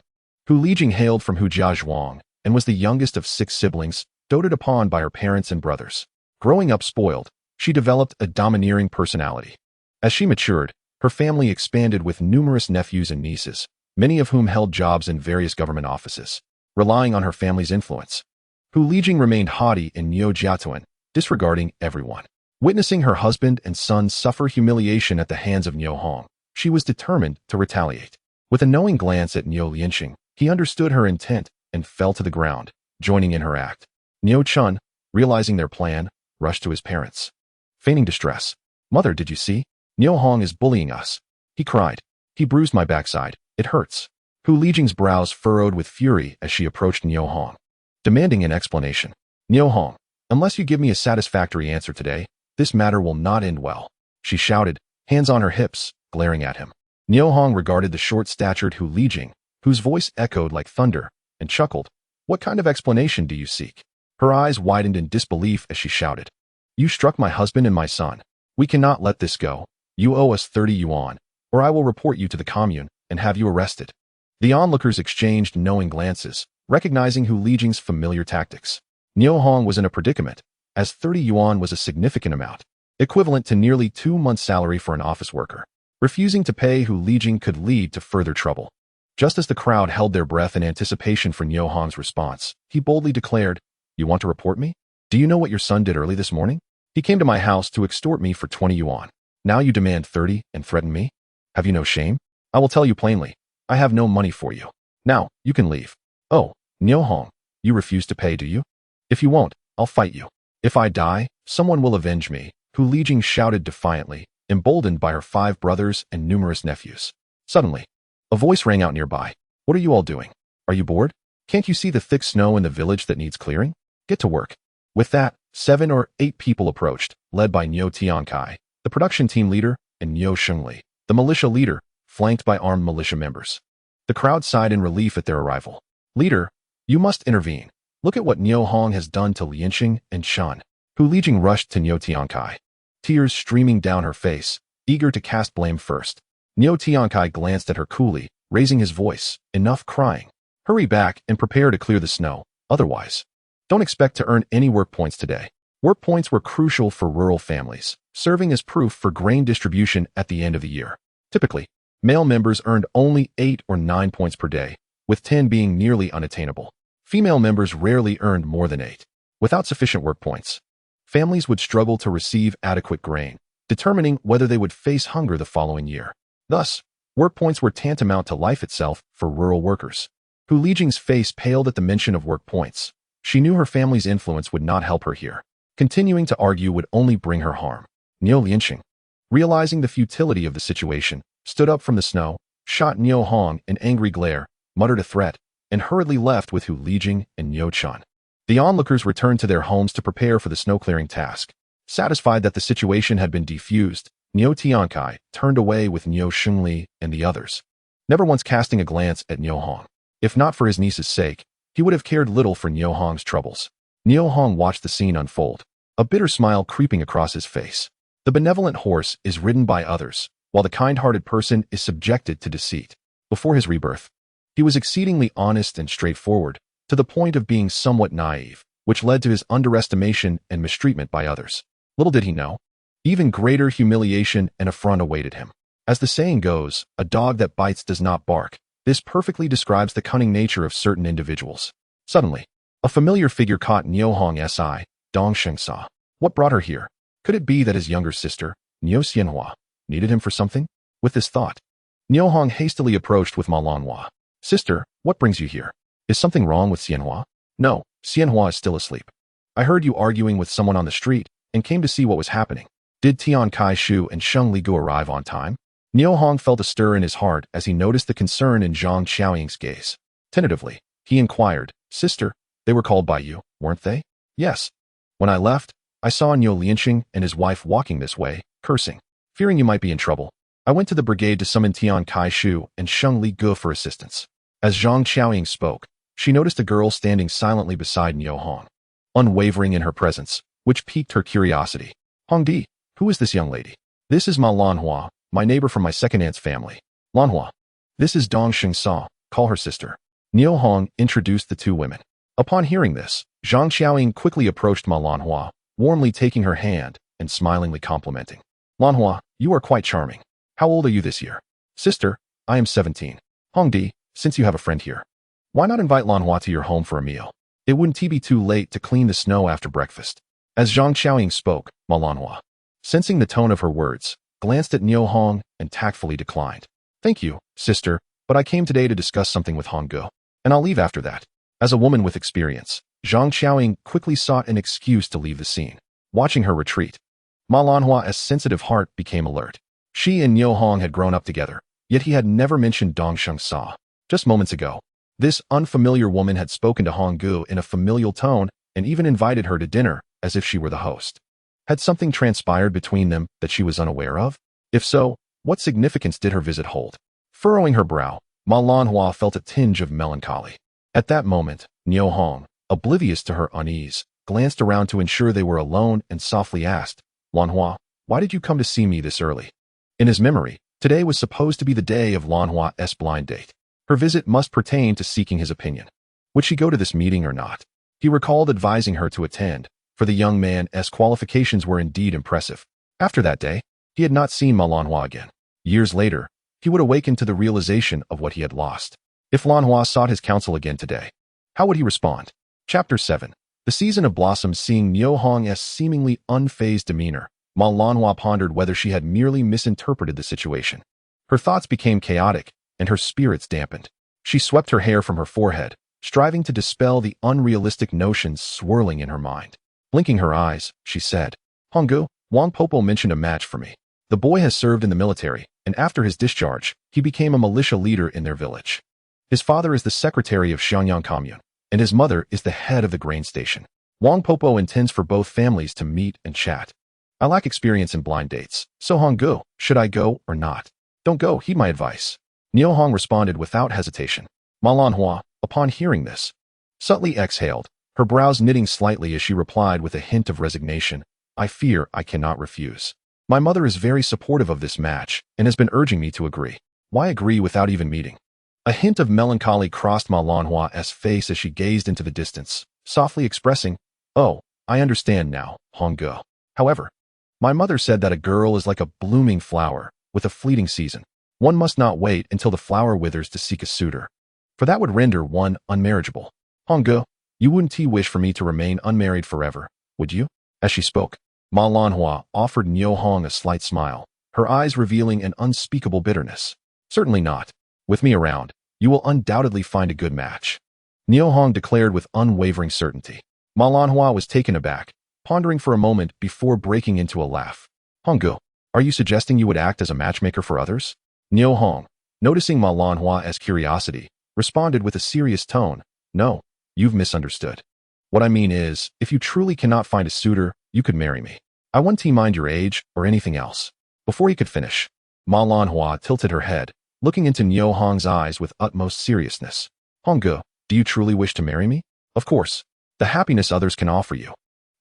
Hu Lijing hailed from Hujiazhuang and was the youngest of 6 siblings, doted upon by her parents and brothers. Growing up spoiled, she developed a domineering personality. As she matured, her family expanded with numerous nephews and nieces, many of whom held jobs in various government offices. Relying on her family's influence, Hu Lijing remained haughty in Niu Jiatuan, disregarding everyone. Witnessing her husband and son suffer humiliation at the hands of Niu Hong, she was determined to retaliate. With a knowing glance at Niu Lianqing, he understood her intent and fell to the ground, joining in her act. Niu Chun, realizing their plan, rushed to his parents. Feigning distress, "Mother, did you see? Niu Hong is bullying us," he cried. "He bruised my backside. It hurts." Hu Lijing's brows furrowed with fury as she approached Niu Hong, demanding an explanation. "Niu Hong, unless you give me a satisfactory answer today, this matter will not end well," she shouted, hands on her hips, glaring at him. Niu Hong regarded the short-statured Hu Lijing, whose voice echoed like thunder, and chuckled. "What kind of explanation do you seek?" Her eyes widened in disbelief as she shouted. "You struck my husband and my son. We cannot let this go. You owe us 30 yuan, or I will report you to the commune and have you arrested." The onlookers exchanged knowing glances, recognizing Hu Lijing's familiar tactics. Niu Hong was in a predicament, as 30 yuan was a significant amount, equivalent to nearly 2 months' salary for an office worker. Refusing to pay Hu Lijing could lead to further trouble. Just as the crowd held their breath in anticipation for Niu Hong's response, he boldly declared, "You want to report me? Do you know what your son did early this morning? He came to my house to extort me for 20 yuan. Now you demand 30 and threaten me? Have you no shame? I will tell you plainly, I have no money for you. Now, you can leave." "Oh, Niu Hong, you refuse to pay, do you? If you won't, I'll fight you. If I die, someone will avenge me," Hu Lijing shouted defiantly, emboldened by her 5 brothers and numerous nephews. Suddenly, a voice rang out nearby. "What are you all doing? Are you bored? Can't you see the thick snow in the village that needs clearing? Get to work." With that, 7 or 8 people approached, led by Niu Tiankai, the production team leader, and Niu Shengli, the militia leader, flanked by armed militia members. The crowd sighed in relief at their arrival. Leader, you must intervene. Look at what Niu Hong has done to Lianqing and Chun. Hu Lijing rushed to Niu Tiankai, tears streaming down her face, eager to cast blame first. Niu Tiankai glanced at her coolly, raising his voice, enough crying. Hurry back and prepare to clear the snow, otherwise. Don't expect to earn any work points today. Work points were crucial for rural families, serving as proof for grain distribution at the end of the year. Typically, male members earned only 8 or 9 points per day, with 10 being nearly unattainable. Female members rarely earned more than 8. Without sufficient work points, families would struggle to receive adequate grain, determining whether they would face hunger the following year. Thus, work points were tantamount to life itself for rural workers. Hu Lijing's face paled at the mention of work points. She knew her family's influence would not help her here. Continuing to argue would only bring her harm. Niu Lianqing, realizing the futility of the situation, stood up from the snow, shot Niu Hong an angry glare, muttered a threat, and hurriedly left with Hu Lijing and Niu Chun. The onlookers returned to their homes to prepare for the snow-clearing task. Satisfied that the situation had been defused, Niu Tiankai turned away with Niu Xingli and the others, never once casting a glance at Niu Hong. If not for his niece's sake, he would have cared little for Niu Hong's troubles. Niu Hong watched the scene unfold, a bitter smile creeping across his face. The benevolent horse is ridden by others, while the kind-hearted person is subjected to deceit. Before his rebirth, he was exceedingly honest and straightforward, to the point of being somewhat naive, which led to his underestimation and mistreatment by others. Little did he know, even greater humiliation and affront awaited him. As the saying goes, a dog that bites does not bark. This perfectly describes the cunning nature of certain individuals. Suddenly, a familiar figure caught Niu Hong's eye. Dongsheng saw. What brought her here? Could it be that his younger sister, Niu Xianhua, needed him for something? With this thought, Niu Hong hastily approached with Ma Lanhua. Sister, what brings you here? Is something wrong with Xianhua? No, Xianhua is still asleep. I heard you arguing with someone on the street and came to see what was happening. Did Tian Kai Shu and Sheng Ligu arrive on time? Niu Hong felt a stir in his heart as he noticed the concern in Zhang Xiaoying's gaze. Tentatively, he inquired, Sister, they were called by you, weren't they? Yes. When I left, I saw Niu Lianqing and his wife walking this way, cursing. Fearing you might be in trouble, I went to the brigade to summon Tian Kai Shu and Sheng Ligu for assistance. As Zhang Xiaoying spoke, she noticed a girl standing silently beside Niu Hong, unwavering in her presence, which piqued her curiosity. Hongdi, who is this young lady? This is Ma Lanhua, my neighbor from my second aunt's family. Lanhua. This is Dongsheng Sa, call her sister. Niu Hong introduced the two women. Upon hearing this, Zhang Xiaoying quickly approached Ma Lanhua, warmly taking her hand and smilingly complimenting. Lanhua, you are quite charming. How old are you this year? Sister, I am 17. Hongdi, since you have a friend here, why not invite Lanhua to your home for a meal? It wouldn't be too late to clean the snow after breakfast. As Zhang Xiaoying spoke, Ma Lanhua, sensing the tone of her words, glanced at Niu Hong and tactfully declined. Thank you, sister, but I came today to discuss something with Honggu, and I'll leave after that. As a woman with experience, Zhang Xiaoying quickly sought an excuse to leave the scene. Watching her retreat, Ma Lanhua's sensitive heart became alert. She and Niu Hong had grown up together, yet he had never mentioned Dongsheng Sa. Just moments ago, this unfamiliar woman had spoken to Honggu in a familial tone and even invited her to dinner as if she were the host. Had something transpired between them that she was unaware of? If so, what significance did her visit hold? Furrowing her brow, Ma Lanhua felt a tinge of melancholy. At that moment, Niu Hong, oblivious to her unease, glanced around to ensure they were alone and softly asked, Lanhua, why did you come to see me this early? In his memory, today was supposed to be the day of Lanhua's blind date. Her visit must pertain to seeking his opinion. Would she go to this meeting or not? He recalled advising her to attend, for the young man's qualifications were indeed impressive. After that day, he had not seen Ma Lanhua again. Years later, he would awaken to the realization of what he had lost. If Lanhua sought his counsel again today, how would he respond? Chapter 7. The Season of Blossoms. Seeing Niu Hong's seemingly unfazed demeanor, Ma Lanhua pondered whether she had merely misinterpreted the situation. Her thoughts became chaotic, and her spirits dampened. She swept her hair from her forehead, striving to dispel the unrealistic notions swirling in her mind. Blinking her eyes, she said, Honggu, Wang Popo mentioned a match for me. The boy has served in the military, and after his discharge, he became a militia leader in their village. His father is the secretary of Xiangyang Commune, and his mother is the head of the grain station. Wang Popo intends for both families to meet and chat. I lack experience in blind dates, so Honggu, should I go or not? Don't go, heed my advice. Niu Hong responded without hesitation. Ma Lanhua, Upon hearing this, Subtly exhaled, her brows knitting slightly as she replied with a hint of resignation, I fear I cannot refuse. My mother is very supportive of this match and has been urging me to agree. Why agree without even meeting? A hint of melancholy crossed Ma Lanhua's face as she gazed into the distance, softly expressing, Oh, I understand now, Hong Ge. However, my mother said that a girl is like a blooming flower with a fleeting season. One must not wait until the flower withers to seek a suitor, for that would render one unmarriageable. Hong Ge, you wouldn't wish for me to remain unmarried forever, would you? As she spoke, Ma Lanhua offered Niu Hong a slight smile, her eyes revealing an unspeakable bitterness. Certainly not. With me around, you will undoubtedly find a good match. Niu Hong declared with unwavering certainty. Ma Lanhua was taken aback, pondering for a moment before breaking into a laugh. Hong Ge, are you suggesting you would act as a matchmaker for others? Niu Hong, noticing Ma Lanhua's curiosity, responded with a serious tone, No. You've misunderstood. What I mean is, if you truly cannot find a suitor, you could marry me. I wouldn't mind your age or anything else. Before he could finish, Ma Lanhua tilted her head, looking into Niu Hong's eyes with utmost seriousness. Hong Ge, do you truly wish to marry me? Of course. The happiness others can offer you,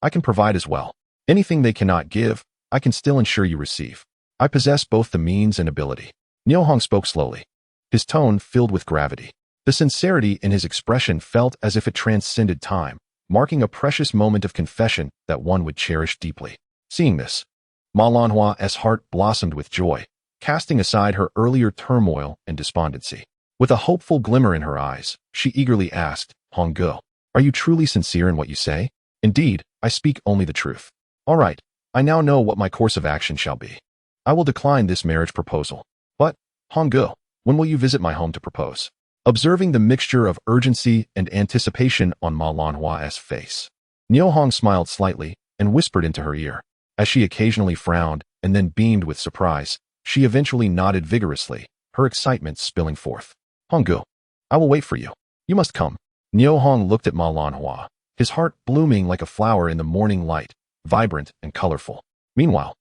I can provide as well. Anything they cannot give, I can still ensure you receive. I possess both the means and ability. Niu Hong spoke slowly, his tone filled with gravity. The sincerity in his expression felt as if it transcended time, marking a precious moment of confession that one would cherish deeply. Seeing this, Ma Lanhua's heart blossomed with joy, casting aside her earlier turmoil and despondency. With a hopeful glimmer in her eyes, she eagerly asked, Hong Ge, are you truly sincere in what you say? Indeed, I speak only the truth. All right, I now know what my course of action shall be. I will decline this marriage proposal. But, Hong Ge, when will you visit my home to propose? Observing the mixture of urgency and anticipation on Ma Lanhua's face, Niu Hong smiled slightly and whispered into her ear. As she occasionally frowned and then beamed with surprise, she eventually nodded vigorously, her excitement spilling forth. Hong Ge, I will wait for you. You must come. Niu Hong looked at Ma Lanhua, his heart blooming like a flower in the morning light, vibrant and colorful. Meanwhile,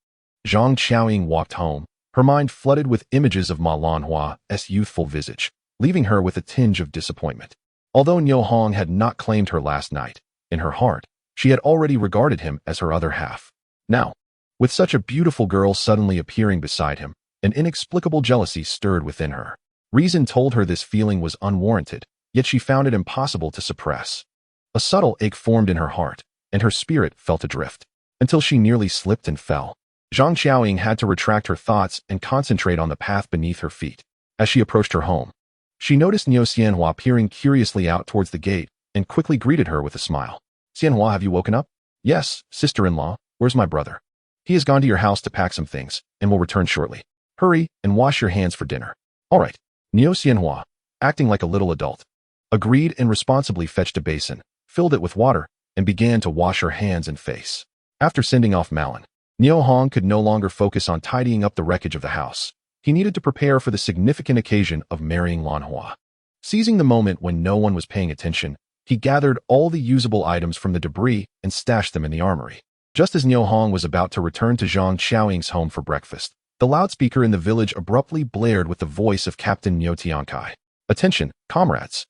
Zhang Qiaoying walked home, her mind flooded with images of Ma Lanhua's youthful visage, leaving her with a tinge of disappointment. Although Niu Hong had not claimed her last night, in her heart, she had already regarded him as her other half. Now, with such a beautiful girl suddenly appearing beside him, an inexplicable jealousy stirred within her. Reason told her this feeling was unwarranted, yet she found it impossible to suppress. A subtle ache formed in her heart, and her spirit felt adrift, until she nearly slipped and fell. Zhang Qiaoying had to retract her thoughts and concentrate on the path beneath her feet. As she approached her home, she noticed Niu Xianhua peering curiously out towards the gate and quickly greeted her with a smile. Xianhua, have you woken up? Yes, sister-in-law. Where's my brother? He has gone to your house to pack some things and will return shortly. Hurry and wash your hands for dinner. All right. Niu Xianhua, acting like a little adult, agreed and responsibly fetched a basin, filled it with water, and began to wash her hands and face. After sending off Malin, Niu Hong could no longer focus on tidying up the wreckage of the house. He needed to prepare for the significant occasion of marrying Lanhua. Seizing the moment when no one was paying attention, he gathered all the usable items from the debris and stashed them in the armory. Just as Niu Hong was about to return to Zhang Qiaoying's home for breakfast, the loudspeaker in the village abruptly blared with the voice of Captain Niu Tiankai. Attention, comrades!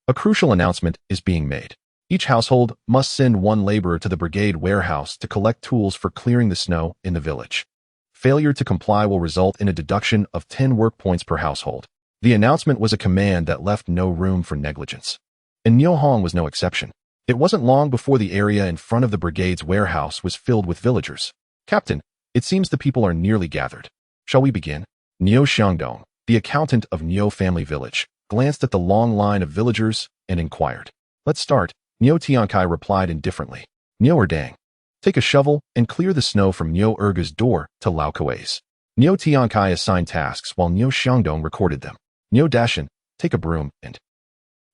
A crucial announcement is being made. Each household must send one laborer to the brigade warehouse to collect tools for clearing the snow in the village. Failure to comply will result in a deduction of 10 work points per household. The announcement was a command that left no room for negligence. And Niu Hong was no exception. It wasn't long before the area in front of the brigade's warehouse was filled with villagers. Captain, it seems the people are nearly gathered. Shall we begin? Niu Xiangdong, the accountant of Niu family village, glanced at the long line of villagers and inquired. Let's start, Niu Tiankai replied indifferently. Niu Erdang, take a shovel and clear the snow from Niu Erga's door to Lao Kuei's. Niu Tiankai assigned tasks while Niu Xiangdong recorded them. Niu Dashan, take a broom and...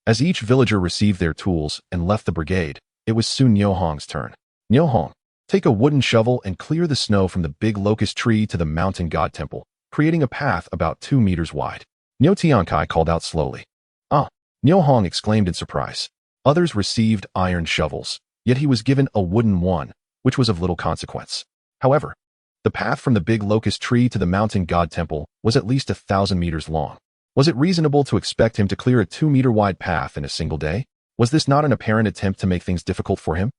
As each villager received their tools and left the brigade, it was soon Niu Hong's turn. Niu Hong, take a wooden shovel and clear the snow from the big locust tree to the mountain god temple, creating a path about 2 meters wide. Niu Tiankai called out slowly. Ah! Niu Hong exclaimed in surprise. Others received iron shovels, yet he was given a wooden one, which was of little consequence. However, the path from the big locust tree to the mountain god temple was at least 1,000 meters long. Was it reasonable to expect him to clear a 2-meter-wide path in a single day? Was this not an apparent attempt to make things difficult for him?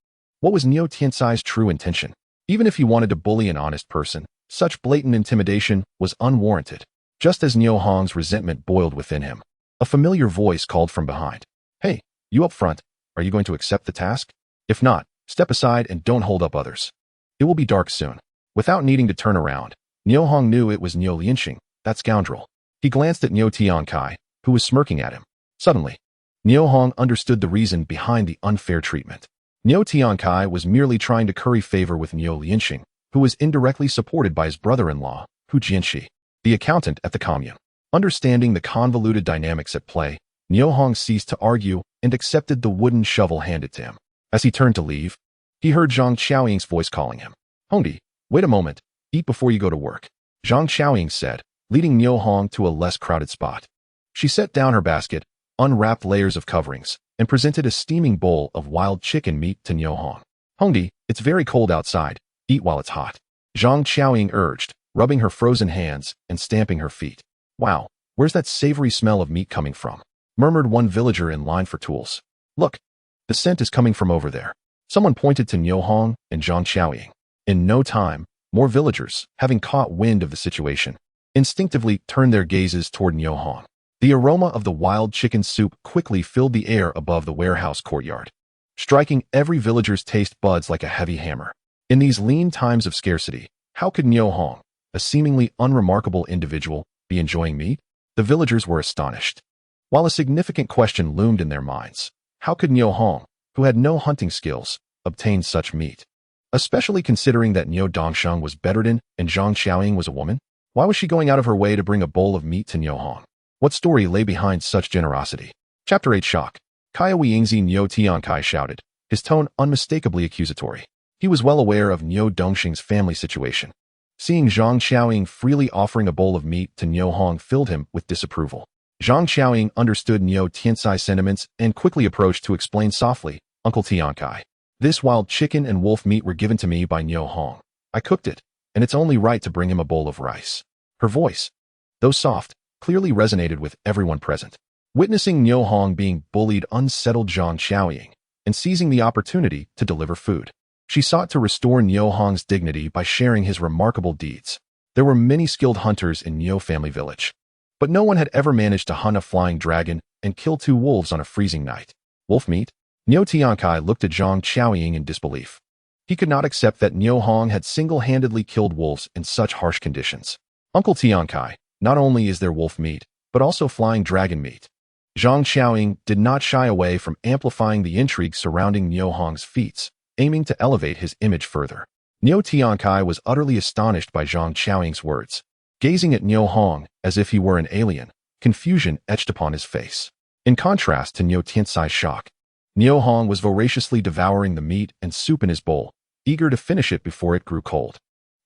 What was Niu Tiansai's true intention? Even if he wanted to bully an honest person, such blatant intimidation was unwarranted. Just as Niu Hong's resentment boiled within him, a familiar voice called from behind. "Hey, you up front, are you going to accept the task? If not, step aside and don't hold up others. It will be dark soon." Without needing to turn around, Niu Hong knew it was Niu Lianxing, that scoundrel. He glanced at Niu Tiankai, who was smirking at him. Suddenly, Niu Hong understood the reason behind the unfair treatment. Niu Tiankai was merely trying to curry favor with Niu Lianxing, who was indirectly supported by his brother-in-law, Hu Jianxi, the accountant at the commune. Understanding the convoluted dynamics at play, Niu Hong ceased to argue and accepted the wooden shovel handed to him. As he turned to leave, he heard Zhang Xiaoying's voice calling him. "Hongdi, wait a moment, eat before you go to work," Zhang Xiaoying said, leading Niu Hong to a less crowded spot. She set down her basket, unwrapped layers of coverings, and presented a steaming bowl of wild chicken meat to Niu Hong. "Hongdi, it's very cold outside, eat while it's hot," Zhang Xiaoying urged, rubbing her frozen hands and stamping her feet. "Wow, where's that savory smell of meat coming from?" murmured one villager in line for tools. "Look, the scent is coming from over there." Someone pointed to Niu Hong and Zhang Xiaoying. In no time, more villagers, having caught wind of the situation, instinctively turned their gazes toward Niu Hong. The aroma of the wild chicken soup quickly filled the air above the warehouse courtyard, striking every villager's taste buds like a heavy hammer. In these lean times of scarcity, how could Niu Hong, a seemingly unremarkable individual, be enjoying meat? The villagers were astonished. While a significant question loomed in their minds, how could Niu Hong, who had no hunting skills, obtain such meat? Especially considering that Niu Dongsheng was bedridden and Zhang Xiaoying was a woman? Why was she going out of her way to bring a bowl of meat to Niu Hong? What story lay behind such generosity? Chapter 8 Shock. Kaya Weingzi Niu Tiankai shouted, his tone unmistakably accusatory. He was well aware of Niu Dongxing's family situation. Seeing Zhang Xiaoying freely offering a bowl of meat to Niu Hong filled him with disapproval. Zhang Xiaoying understood Niu Tiansai's sentiments and quickly approached to explain softly, "Uncle Tiankai, this wild chicken and wolf meat were given to me by Niu Hong. I cooked it, and it's only right to bring him a bowl of rice." Her voice, though soft, clearly resonated with everyone present. Witnessing Niu Hong being bullied unsettled Zhang Xiaoying, and seizing the opportunity to deliver food. She sought to restore Niu Hong's dignity by sharing his remarkable deeds. There were many skilled hunters in Niu family village, but no one had ever managed to hunt a flying dragon and kill 2 wolves on a freezing night. Wolf meat? Niu Tiankai looked at Zhang Xiaoying in disbelief. He could not accept that Niu Hong had single-handedly killed wolves in such harsh conditions. "Uncle Tiankai, not only is there wolf meat, but also flying dragon meat." Zhang Xiaoying did not shy away from amplifying the intrigue surrounding Niu Hong's feats, aiming to elevate his image further. Niu Tiankai was utterly astonished by Zhang Xiaoying's words. Gazing at Niu Hong as if he were an alien, confusion etched upon his face. In contrast to Niu Tiansai's shock, Niu Hong was voraciously devouring the meat and soup in his bowl, eager to finish it before it grew cold.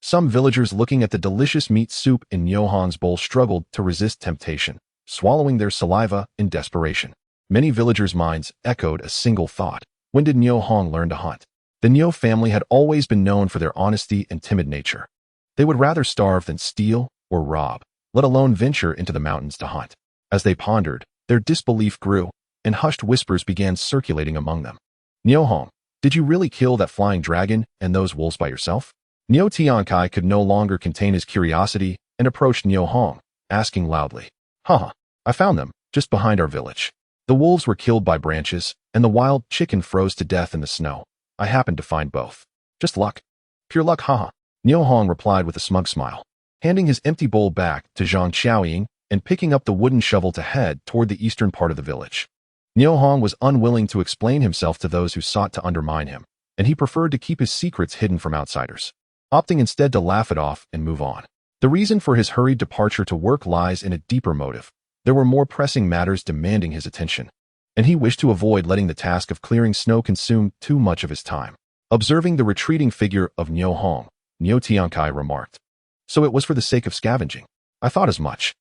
Some villagers looking at the delicious meat soup in Niu Hong's bowl struggled to resist temptation, swallowing their saliva in desperation. Many villagers' minds echoed a single thought. When did Niu Hong learn to hunt? The Niu family had always been known for their honesty and timid nature. They would rather starve than steal or rob, let alone venture into the mountains to hunt. As they pondered, their disbelief grew, and hushed whispers began circulating among them. "Niu Hong, did you really kill that flying dragon and those wolves by yourself?" Niu Tiankai could no longer contain his curiosity and approached Niu Hong, asking loudly, "Haha, I found them, just behind our village. The wolves were killed by branches, and the wild chicken froze to death in the snow. I happened to find both. Just luck. Pure luck, haha." Niu Hong replied with a smug smile, handing his empty bowl back to Zhang Xiaoying and picking up the wooden shovel to head toward the eastern part of the village. Niu Hong was unwilling to explain himself to those who sought to undermine him, and he preferred to keep his secrets hidden from outsiders, opting instead to laugh it off and move on. The reason for his hurried departure to work lies in a deeper motive. There were more pressing matters demanding his attention, and he wished to avoid letting the task of clearing snow consume too much of his time. Observing the retreating figure of Niu Hong, Niu Tiankai remarked, "So it was for the sake of scavenging. I thought as much.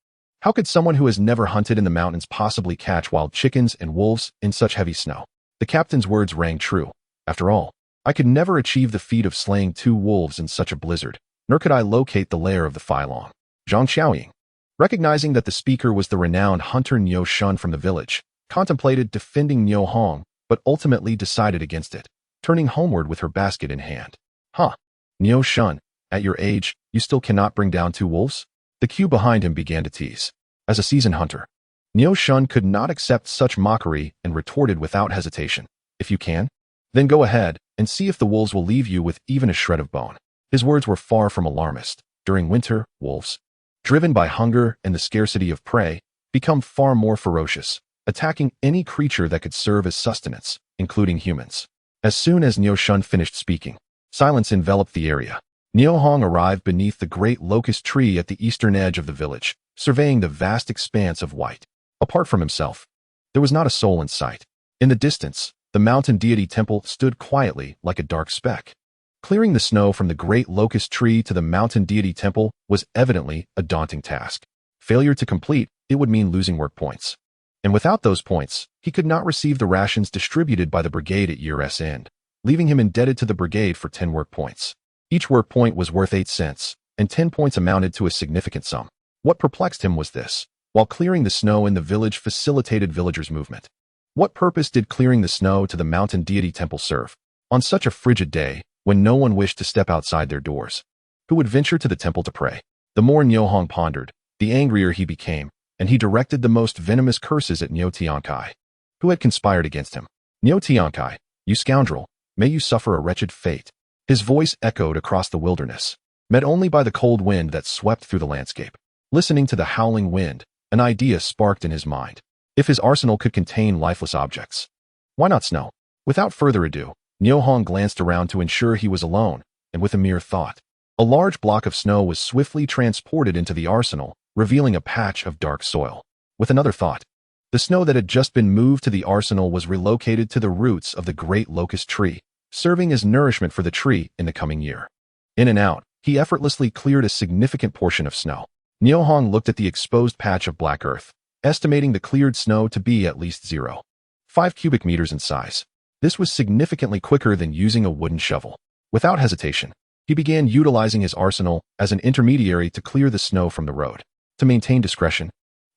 How could someone who has never hunted in the mountains possibly catch wild chickens and wolves in such heavy snow?" The captain's words rang true. After all, I could never achieve the feat of slaying 2 wolves in such a blizzard, nor could I locate the lair of the Filong. Zhang Xiaoying, Recognizing that the speaker was the renowned hunter Niu Hong from the village, contemplated defending Niu Hong, but ultimately decided against it, turning homeward with her basket in hand. Huh. Niu Hong, at your age, you still cannot bring down 2 wolves? The queue behind him began to tease. As a seasoned hunter, Niu Hong could not accept such mockery and retorted without hesitation. If you can, then go ahead and see if the wolves will leave you with even a shred of bone. His words were far from alarmist. During winter, wolves, driven by hunger and the scarcity of prey, become far more ferocious, attacking any creature that could serve as sustenance, including humans. As soon as Niu Hong finished speaking, silence enveloped the area. Niu Hong arrived beneath the great locust tree at the eastern edge of the village, surveying the vast expanse of white. Apart from himself, there was not a soul in sight. In the distance, the mountain deity temple stood quietly like a dark speck. Clearing the snow from the great locust tree to the mountain deity temple was evidently a daunting task. Failure to complete, it would mean losing work points. And without those points, he could not receive the rations distributed by the brigade at year's end, leaving him indebted to the brigade for 10 work points. Each work point was worth 8 cents, and 10 points amounted to a significant sum. What perplexed him was this: while clearing the snow in the village facilitated villagers' movement, what purpose did clearing the snow to the mountain deity temple serve? On such a frigid day, when no one wished to step outside their doors, who would venture to the temple to pray? The more Niu Hong pondered, the angrier he became, and he directed the most venomous curses at Niu Hong, who had conspired against him. Niu Hong, you scoundrel, may you suffer a wretched fate. His voice echoed across the wilderness, met only by the cold wind that swept through the landscape. Listening to the howling wind, an idea sparked in his mind. If his arsenal could contain lifeless objects, why not snow? Without further ado, Niu Hong glanced around to ensure he was alone, and with a mere thought, a large block of snow was swiftly transported into the arsenal, revealing a patch of dark soil. With another thought, the snow that had just been moved to the arsenal was relocated to the roots of the great locust tree, serving as nourishment for the tree in the coming year. In and out, he effortlessly cleared a significant portion of snow. Niu Hong looked at the exposed patch of black earth, estimating the cleared snow to be at least 0.5 cubic meters in size. This was significantly quicker than using a wooden shovel. Without hesitation, he began utilizing his arsenal as an intermediary to clear the snow from the road. To maintain discretion,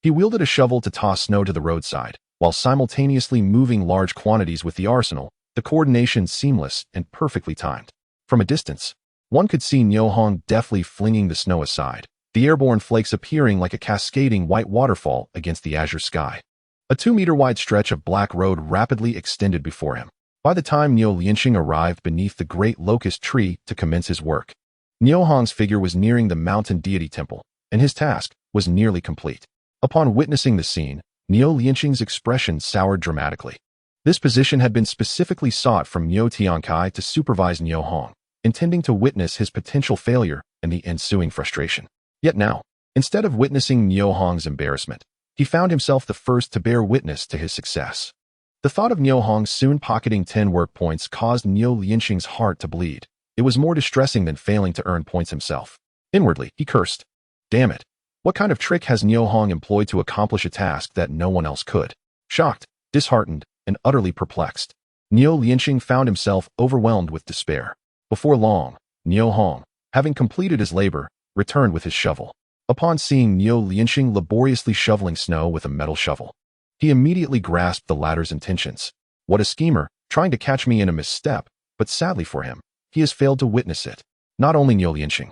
he wielded a shovel to toss snow to the roadside, while simultaneously moving large quantities with the arsenal, the coordination seamless and perfectly timed. From a distance, one could see Niu Hong deftly flinging the snow aside, the airborne flakes appearing like a cascading white waterfall against the azure sky. A 2-meter-wide stretch of black road rapidly extended before him. By the time Niu Hong arrived beneath the great locust tree to commence his work, Niu Hong's figure was nearing the mountain deity temple, and his task was nearly complete. Upon witnessing the scene, Niu Hong's expression soured dramatically. This position had been specifically sought from Niu Hong to supervise Niu Hong, intending to witness his potential failure and the ensuing frustration. Yet now, instead of witnessing Niu Hong's embarrassment, he found himself the first to bear witness to his success. The thought of Niu Hong soon pocketing 10 work points caused Niu Hong's heart to bleed. It was more distressing than failing to earn points himself. Inwardly, he cursed. Damn it. What kind of trick has Niu Hong employed to accomplish a task that no one else could? Shocked, disheartened, and utterly perplexed, Niu Hong found himself overwhelmed with despair. Before long, Niu Hong, having completed his labor, returned with his shovel. Upon seeing Niu Hong laboriously shoveling snow with a metal shovel, he immediately grasped the latter's intentions. What a schemer, trying to catch me in a misstep, but sadly for him, he has failed to witness it. Not only Niu Hong,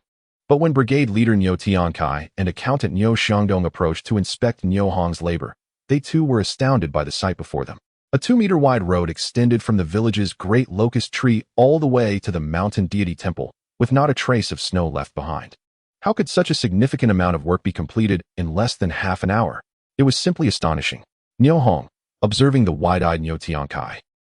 but when brigade leader Niu Hong and accountant Niu Xiangdong approached to inspect Niu Hong's labor, they too were astounded by the sight before them. A 2-meter-wide road extended from the village's great locust tree all the way to the mountain deity temple, with not a trace of snow left behind. How could such a significant amount of work be completed in less than half an hour? It was simply astonishing. Niu Hong, observing the wide-eyed Niu Hong,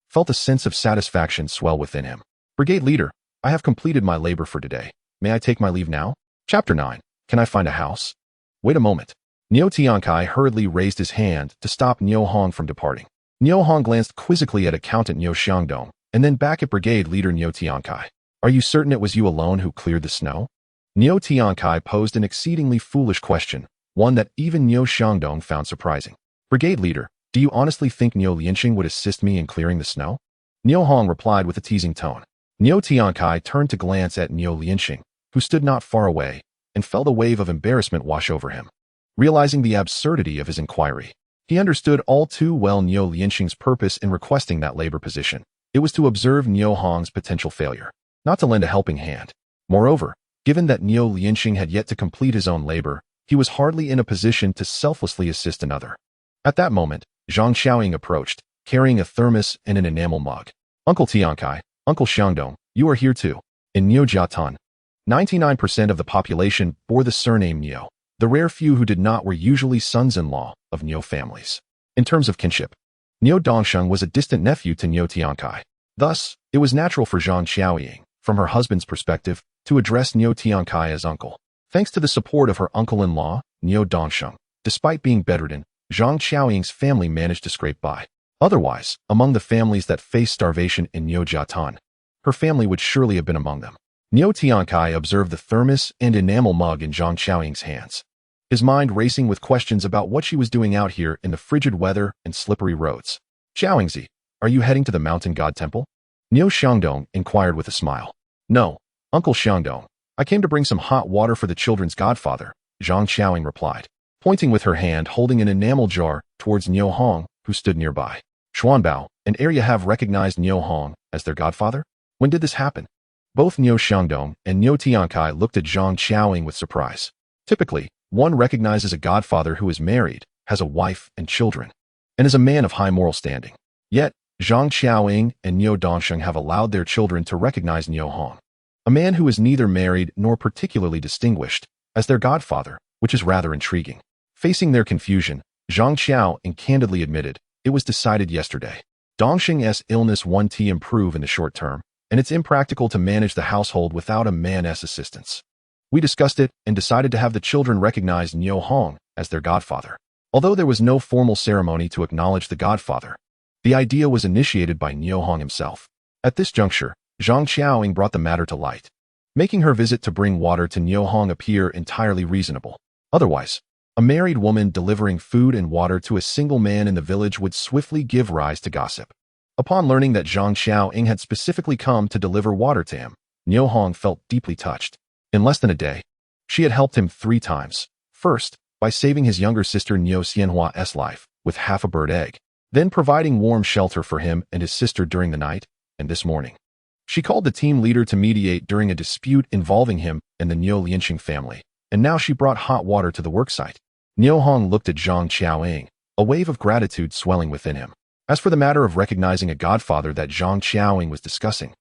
felt a sense of satisfaction swell within him. Brigade leader, I have completed my labor for today. May I take my leave now? Chapter 9. Can I find a house? Wait a moment. Niu Hong hurriedly raised his hand to stop Niu Hong from departing. Niu Hong glanced quizzically at accountant Niu Xiangdong, and then back at brigade leader Niu Hong. Are you certain it was you alone who cleared the snow? Niu Hong posed an exceedingly foolish question, one that even Niu Xiangdong found surprising. Brigade leader, do you honestly think Niu Hong would assist me in clearing the snow? Niu Hong replied with a teasing tone. Niu Hong turned to glance at Niu Hong, who stood not far away, and felt a wave of embarrassment wash over him. realizing the absurdity of his inquiry. He understood all too well Niu Lianxing's purpose in requesting that labor position. It was to observe Niu Hong's potential failure, not to lend a helping hand. Moreover, given that Niu Lianxing had yet to complete his own labor, he was hardly in a position to selflessly assist another. At that moment, Zhang Xiaoying approached, carrying a thermos and an enamel mug. Uncle Tiankai, Uncle Xiangdong, you are here too. In Niu Jiatan, 99% of the population bore the surname Niu. The rare few who did not were usually sons-in-law of Niu families. In terms of kinship, Niu Dongsheng was a distant nephew to Niu Tiankai. Thus, it was natural for Zhang Xiaoying, from her husband's perspective, to address Niu Tiankai as uncle. Thanks to the support of her uncle-in-law, Niu Dongsheng, despite being bedridden, Zhang Xiaoying's family managed to scrape by. Otherwise, among the families that faced starvation in Niu Jiatan, her family would surely have been among them. Niu Tiankai observed the thermos and enamel mug in Zhang Xiaoying's hands, his mind racing with questions about what she was doing out here in the frigid weather and slippery roads. Xiaoyingzi, are you heading to the mountain god temple? Niu Xiangdong inquired with a smile. No, Uncle Xiangdong. I came to bring some hot water for the children's godfather, Zhang Xiaoying replied, pointing with her hand holding an enamel jar towards Niu Hong, who stood nearby. Xuanbao and Arya have recognized Niu Hong as their godfather? When did this happen? Both Niu Xiangdong and Niu Tiankai looked at Zhang Xiaoying with surprise. Typically, one recognizes a godfather who is married, has a wife and children, and is a man of high moral standing. Yet, Zhang Xiaoying and Niu Dongsheng have allowed their children to recognize Niu Hong, a man who is neither married nor particularly distinguished, as their godfather, which is rather intriguing. Facing their confusion, Zhang Xiaoying candidly admitted, it was decided yesterday. Dongsheng's illness won't improve in the short term, and it's impractical to manage the household without a man's assistance. We discussed it and decided to have the children recognize Niu Hong as their godfather. Although there was no formal ceremony to acknowledge the godfather, the idea was initiated by Niu Hong himself. At this juncture, Zhang Xiaoying brought the matter to light, making her visit to bring water to Niu Hong appear entirely reasonable. Otherwise, a married woman delivering food and water to a single man in the village would swiftly give rise to gossip. Upon learning that Zhang Xiaoying had specifically come to deliver water to him, Niu Hong felt deeply touched. In less than a day, she had helped him 3 times. First, by saving his younger sister Niu Xianhua's life with half a bird egg, then providing warm shelter for him and his sister during the night, and this morning. She called the team leader to mediate during a dispute involving him and the Niu Lianxing family, and now she brought hot water to the worksite. Niu Hong looked at Zhang Xiaoying, a wave of gratitude swelling within him. As for the matter of recognizing a godfather that Zhang Xiaoying was discussing,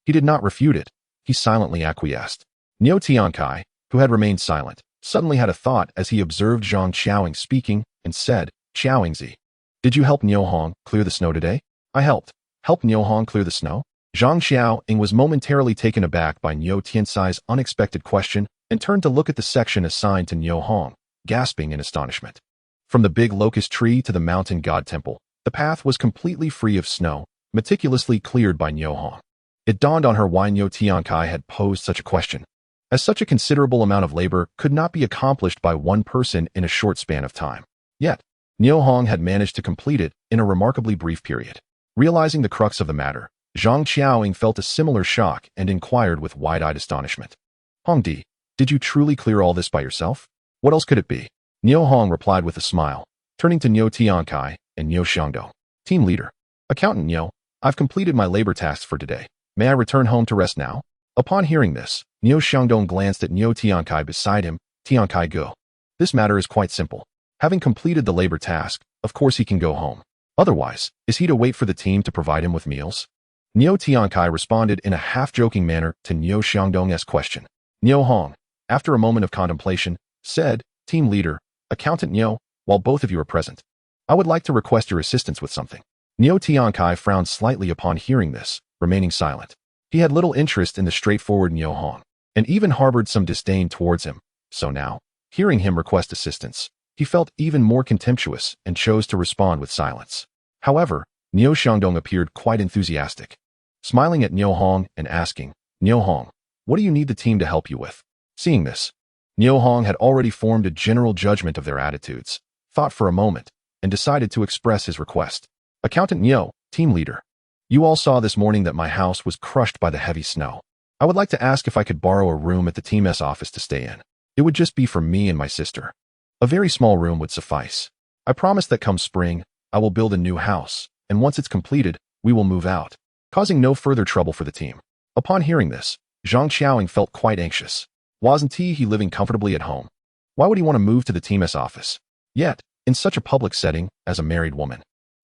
he did not refute it. He silently acquiesced. Niu Tiankai, who had remained silent, suddenly had a thought as he observed Zhang Xiaoying speaking and said, Xiaoyingzi, did you help Niu Hong clear the snow today? I helped. Help Niu Hong clear the snow? Zhang Xiaoying was momentarily taken aback by Niu Tiansai's unexpected question and turned to look at the section assigned to Niu Hong, gasping in astonishment. From the big locust tree to the mountain god temple, the path was completely free of snow, meticulously cleared by Niu Hong. It dawned on her why Niu Tiankai had posed such a question, as such a considerable amount of labor could not be accomplished by one person in a short span of time. Yet, Niu Hong had managed to complete it in a remarkably brief period. Realizing the crux of the matter, Zhang Xiaoying felt a similar shock and inquired with wide-eyed astonishment. Hongdi, did you truly clear all this by yourself? What else could it be? Niu Hong replied with a smile, turning to Niu Tiankai and Niu Xiangdong. Team leader. Accountant Niu, I've completed my labor tasks for today. May I return home to rest now? Upon hearing this, Niu Xiangdong glanced at Niu Tiankai beside him. Tiankai go. This matter is quite simple. Having completed the labor task, of course he can go home. Otherwise, is he to wait for the team to provide him with meals? Niu Tiankai responded in a half-joking manner to Niu Xiangdong's question. Niu Hong, after a moment of contemplation, said, Team leader, Accountant Niu, while both of you are present, I would like to request your assistance with something. Niu Tiankai frowned slightly upon hearing this, remaining silent. He had little interest in the straightforward Niu Hong, and even harbored some disdain towards him. So now, hearing him request assistance, he felt even more contemptuous and chose to respond with silence. However, Niu Xiangdong appeared quite enthusiastic, smiling at Niu Hong and asking, Niu Hong, what do you need the team to help you with? Seeing this, Niu Hong had already formed a general judgment of their attitudes, thought for a moment, and decided to express his request. Accountant Niu, team leader, you all saw this morning that my house was crushed by the heavy snow. I would like to ask if I could borrow a room at the team's office to stay in. It would just be for me and my sister. A very small room would suffice. I promise that come spring, I will build a new house, and once it's completed, we will move out, causing no further trouble for the team. Upon hearing this, Zhang Qiaoying felt quite anxious. Wasn't he living comfortably at home? Why would he want to move to the team's office? Yet, in such a public setting, as a married woman,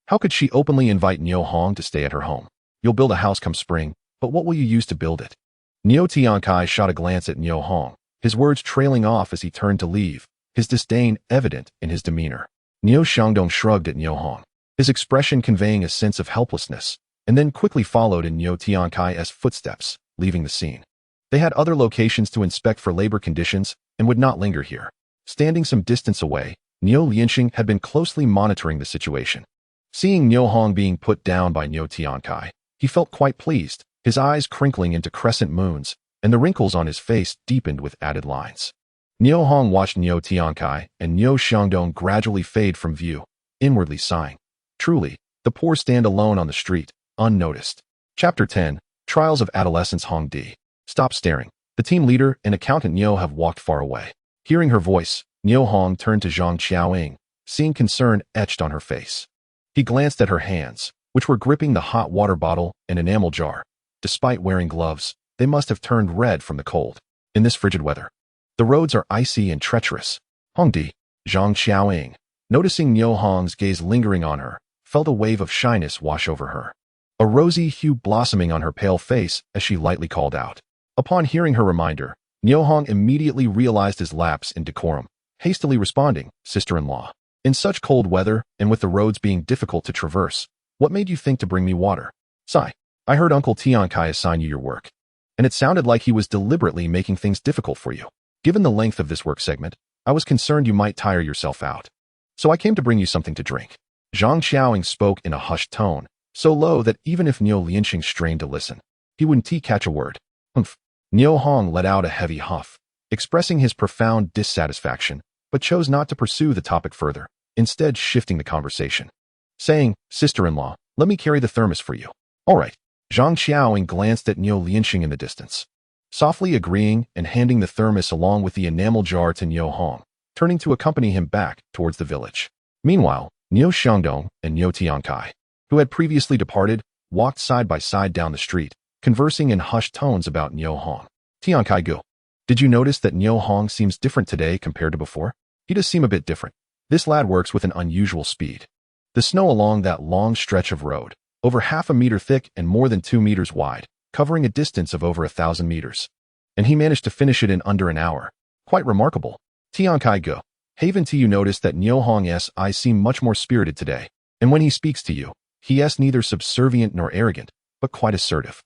how could she openly invite Niu Hong to stay at her home? You'll build a house come spring, but what will you use to build it? Niu Tiankai shot a glance at Niu Hong, his words trailing off as he turned to leave, his disdain evident in his demeanor. Niu Xiangdong shrugged at Niu Hong, his expression conveying a sense of helplessness, and then quickly followed in Niu Tiankai's footsteps, leaving the scene. They had other locations to inspect for labor conditions and would not linger here. Standing some distance away, Niu Lianxing had been closely monitoring the situation. Seeing Niu Hong being put down by Niu Tiankai, he felt quite pleased, his eyes crinkling into crescent moons, and the wrinkles on his face deepened with added lines. Niu Hong watched Niu Tiankai and Niu Xiangdong gradually fade from view, inwardly sighing. Truly, the poor stand alone on the street, unnoticed. Chapter 10, Trials of Adolescence. Hong Di. Stop staring. The team leader and accountant Niu have walked far away. Hearing her voice, Niu Hong turned to Zhang Qiaoying, seeing concern etched on her face. He glanced at her hands, which were gripping the hot water bottle and enamel jar. Despite wearing gloves, they must have turned red from the cold. In this frigid weather, the roads are icy and treacherous. Hong Di. Zhang Qiaoying, noticing Niu Hong's gaze lingering on her, felt a wave of shyness wash over her. A rosy hue blossoming on her pale face as she lightly called out. Upon hearing her reminder, Niu Hong immediately realized his lapse in decorum, hastily responding, "Sister-in-law, in such cold weather and with the roads being difficult to traverse, what made you think to bring me water?" "Sigh, I heard Uncle Tiankai assign you your work, and it sounded like he was deliberately making things difficult for you. Given the length of this work segment, I was concerned you might tire yourself out. So I came to bring you something to drink." Zhang Qiaoying spoke in a hushed tone, so low that even if Niu Lianxing strained to listen, he wouldn't catch a word. "Humph." Niu Hong let out a heavy huff, expressing his profound dissatisfaction, but chose not to pursue the topic further, instead shifting the conversation, saying, "Sister-in-law, let me carry the thermos for you." "All right." Zhang Qiaoying glanced at Niu Lianxing in the distance, softly agreeing and handing the thermos along with the enamel jar to Niu Hong, turning to accompany him back towards the village. Meanwhile, Niu Xiangdong and Niu Tiankai, who had previously departed, walked side by side down the street, conversing in hushed tones about Niu Hong. "Tiankai Gu, did you notice that Niu Hong seems different today compared to before? He does seem a bit different. This lad works with an unusual speed. The snow along that long stretch of road, over 1/2 meter thick and more than 2 meters wide, covering a distance of over 1,000 meters. And he managed to finish it in under an hour. Quite remarkable. Tiankai Gu, haven't you noticed that Niu Hong's eyes seem much more spirited today? And when he speaks to you, he is neither subservient nor arrogant, but quite assertive.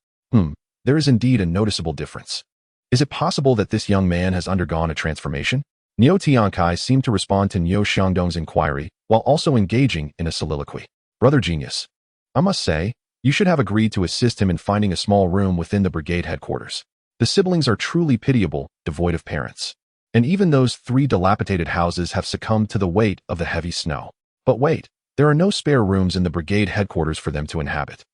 There is indeed a noticeable difference. Is it possible that this young man has undergone a transformation?" Niu Tiankai seemed to respond to Niu Xiangdong's inquiry, while also engaging in a soliloquy. "Brother genius, I must say, you should have agreed to assist him in finding a small room within the brigade headquarters. The siblings are truly pitiable, devoid of parents. And even those 3 dilapidated houses have succumbed to the weight of the heavy snow. But wait, there are no spare rooms in the brigade headquarters for them to inhabit.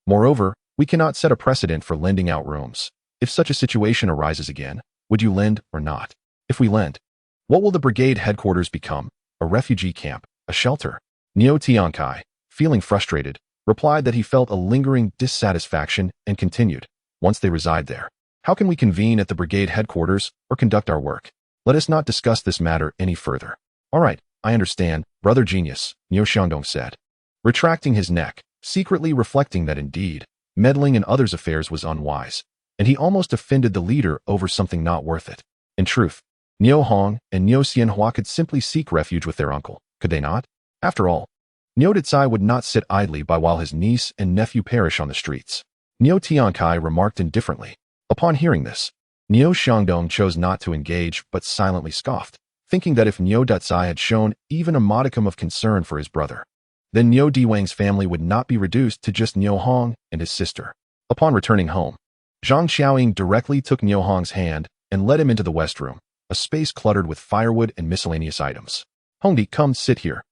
Moreover, we cannot set a precedent for lending out rooms. If such a situation arises again, would you lend or not? If we lend, what will the brigade headquarters become? A refugee camp, a shelter?" Niu Tiankai, feeling frustrated, replied that he felt a lingering dissatisfaction and continued, "Once they reside there, how can we convene at the brigade headquarters or conduct our work? Let us not discuss this matter any further." "All right, I understand, brother genius," Niu Xiangdong said, retracting his neck, secretly reflecting that indeed, meddling in others' affairs was unwise, and he almost offended the leader over something not worth it. In truth, Niu Hong and Niu Xianhua could simply seek refuge with their uncle, could they not? After all, Niu Dezai would not sit idly by while his niece and nephew perish on the streets. Niu Tiankai remarked indifferently. Upon hearing this, Niu Xiangdong chose not to engage but silently scoffed, thinking that if Niu Dezai had shown even a modicum of concern for his brother, then Niu Diwang's family would not be reduced to just Niu Hong and his sister. Upon returning home, Zhang Qiaoying directly took Niu Hong's hand and led him into the west room, a space cluttered with firewood and miscellaneous items. "Hongdi, come sit here."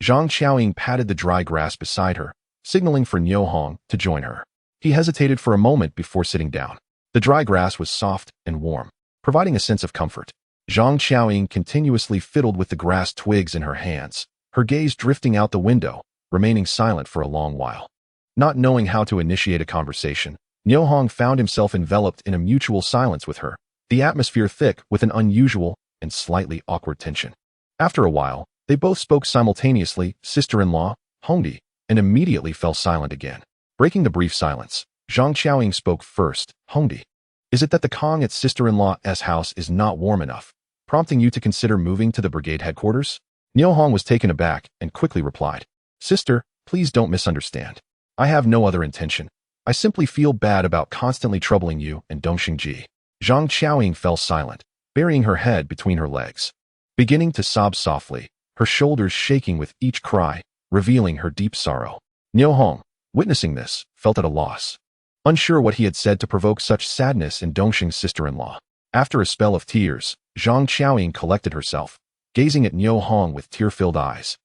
Zhang Qiaoying patted the dry grass beside her, signaling for Niu Hong to join her. He hesitated for a moment before sitting down. The dry grass was soft and warm, providing a sense of comfort. Zhang Qiaoying continuously fiddled with the grass twigs in her hands, her gaze drifting out the window, remaining silent for a long while. Not knowing how to initiate a conversation, Niu Hong found himself enveloped in a mutual silence with her, the atmosphere thick with an unusual and slightly awkward tension. After a while, they both spoke simultaneously, sister-in-law, Hongdi, and immediately fell silent again. Breaking the brief silence, Zhang Qiaoying spoke first, Hongdi. Is it that the Kong at sister-in-law's house is not warm enough, prompting you to consider moving to the brigade headquarters? Niu Hong was taken aback and quickly replied, Sister, please don't misunderstand. I have no other intention. I simply feel bad about constantly troubling you and Dongxingji. Zhang Qiaoying fell silent, burying her head between her legs. Beginning to sob softly, her shoulders shaking with each cry, revealing her deep sorrow. Niu Hong, witnessing this, felt at a loss, unsure what he had said to provoke such sadness in Dongxing's sister-in-law. After a spell of tears, Zhang Qiaoying collected herself, gazing at Niu Hong with tear-filled eyes.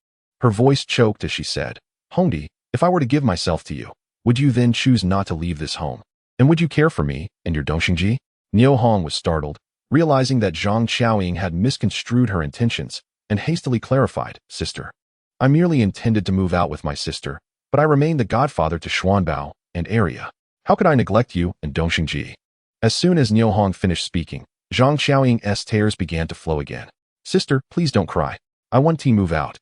Her voice choked as she said, Hongdi, if I were to give myself to you, would you then choose not to leave this home? And would you care for me and your Dongxingji? Niu Hong was startled, realizing that Zhang Qiaoying had misconstrued her intentions, and hastily clarified, Sister. I merely intended to move out with my sister, but I remain the godfather to Xuanbao and Area. How could I neglect you and Dongxingji? As soon as Niu Hong finished speaking, Zhang Qiaoying's tears began to flow again. Sister, please don't cry. I want to move out.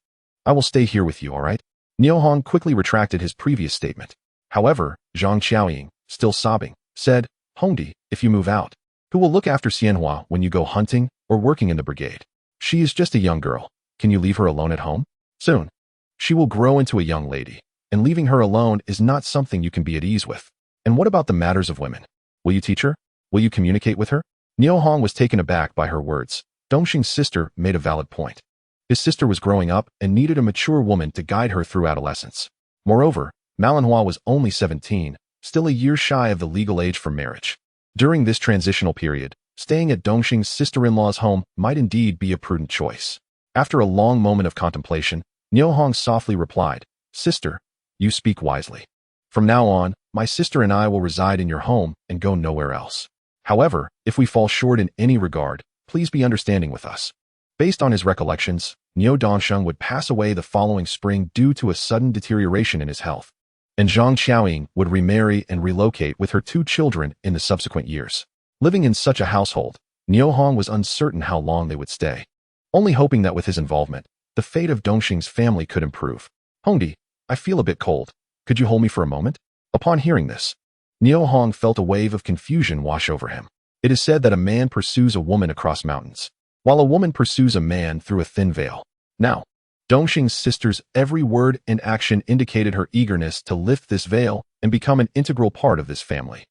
I will stay here with you, all right? Niu Hong quickly retracted his previous statement. However, Zhang Qiaoying, still sobbing, said, Hongdi, if you move out, who will look after Xianhua when you go hunting or working in the brigade? She is just a young girl. Can you leave her alone at home? Soon, she will grow into a young lady, and leaving her alone is not something you can be at ease with. And what about the matters of women? Will you teach her? Will you communicate with her? Niu Hong was taken aback by her words. Dongxing's sister made a valid point. His sister was growing up and needed a mature woman to guide her through adolescence. Moreover, Malinois was only 17, still a year shy of the legal age for marriage. During this transitional period, staying at Dongxing's sister-in-law's home might indeed be a prudent choice. After a long moment of contemplation, Niu Hong softly replied, Sister, you speak wisely. From now on, my sister and I will reside in your home and go nowhere else. However, if we fall short in any regard, please be understanding with us. Based on his recollections, Niu Dongsheng would pass away the following spring due to a sudden deterioration in his health, and Zhang Qiaoying would remarry and relocate with her 2 children in the subsequent years. Living in such a household, Niu Hong was uncertain how long they would stay, only hoping that with his involvement, the fate of Dongxing's family could improve. Hongdi, I feel a bit cold. Could you hold me for a moment? Upon hearing this, Niu Hong felt a wave of confusion wash over him. It is said that a man pursues a woman across mountains, while a woman pursues a man through a thin veil. Now, Dongxing's sister's every word and action indicated her eagerness to lift this veil and become an integral part of this family.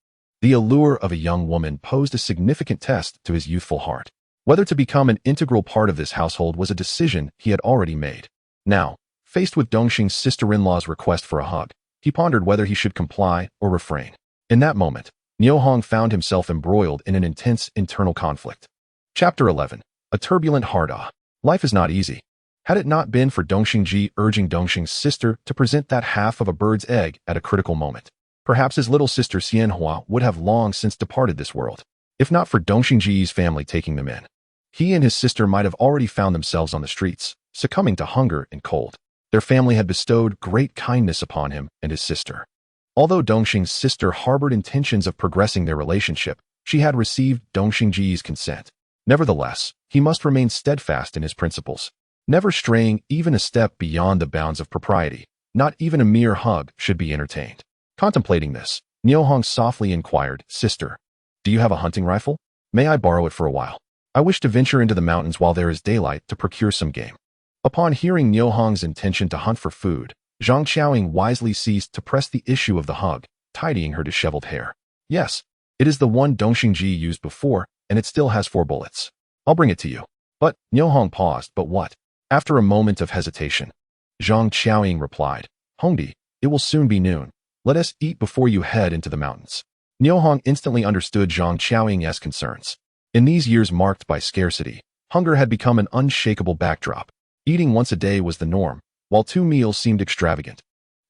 The allure of a young woman posed a significant test to his youthful heart. Whether to become an integral part of this household was a decision he had already made. Now, faced with Dongxing's sister-in-law's request for a hug, he pondered whether he should comply or refrain. In that moment, Niu Hong found himself embroiled in an intense internal conflict. Chapter 11. A turbulent heart. Life is not easy. Had it not been for Dongxingji urging Dongxing's sister to present that half of a bird's egg at a critical moment, perhaps his little sister Xianhua would have long since departed this world. If not for Dongxingji's family taking them in, he and his sister might have already found themselves on the streets, succumbing to hunger and cold. Their family had bestowed great kindness upon him and his sister. Although Dongxing's sister harbored intentions of progressing their relationship, she had received Dongxingji's consent. Nevertheless, he must remain steadfast in his principles, never straying even a step beyond the bounds of propriety. Not even a mere hug should be entertained. Contemplating this, Niu Hong softly inquired, Sister, do you have a hunting rifle? May I borrow it for a while? I wish to venture into the mountains while there is daylight to procure some game. Upon hearing Niu Hong's intention to hunt for food, Zhang Qiaoying wisely ceased to press the issue of the hug, tidying her disheveled hair. Yes, it is the one Dongxingji used before, and it still has 4 bullets. I'll bring it to you. But, Niu Hong paused, but what? After a moment of hesitation, Zhang Qiaoying replied, Hongdi, it will soon be noon. Let us eat before you head into the mountains. Niu Hong instantly understood Zhang Qiaoying's concerns. In these years marked by scarcity, hunger had become an unshakable backdrop. Eating once a day was the norm, while 2 meals seemed extravagant,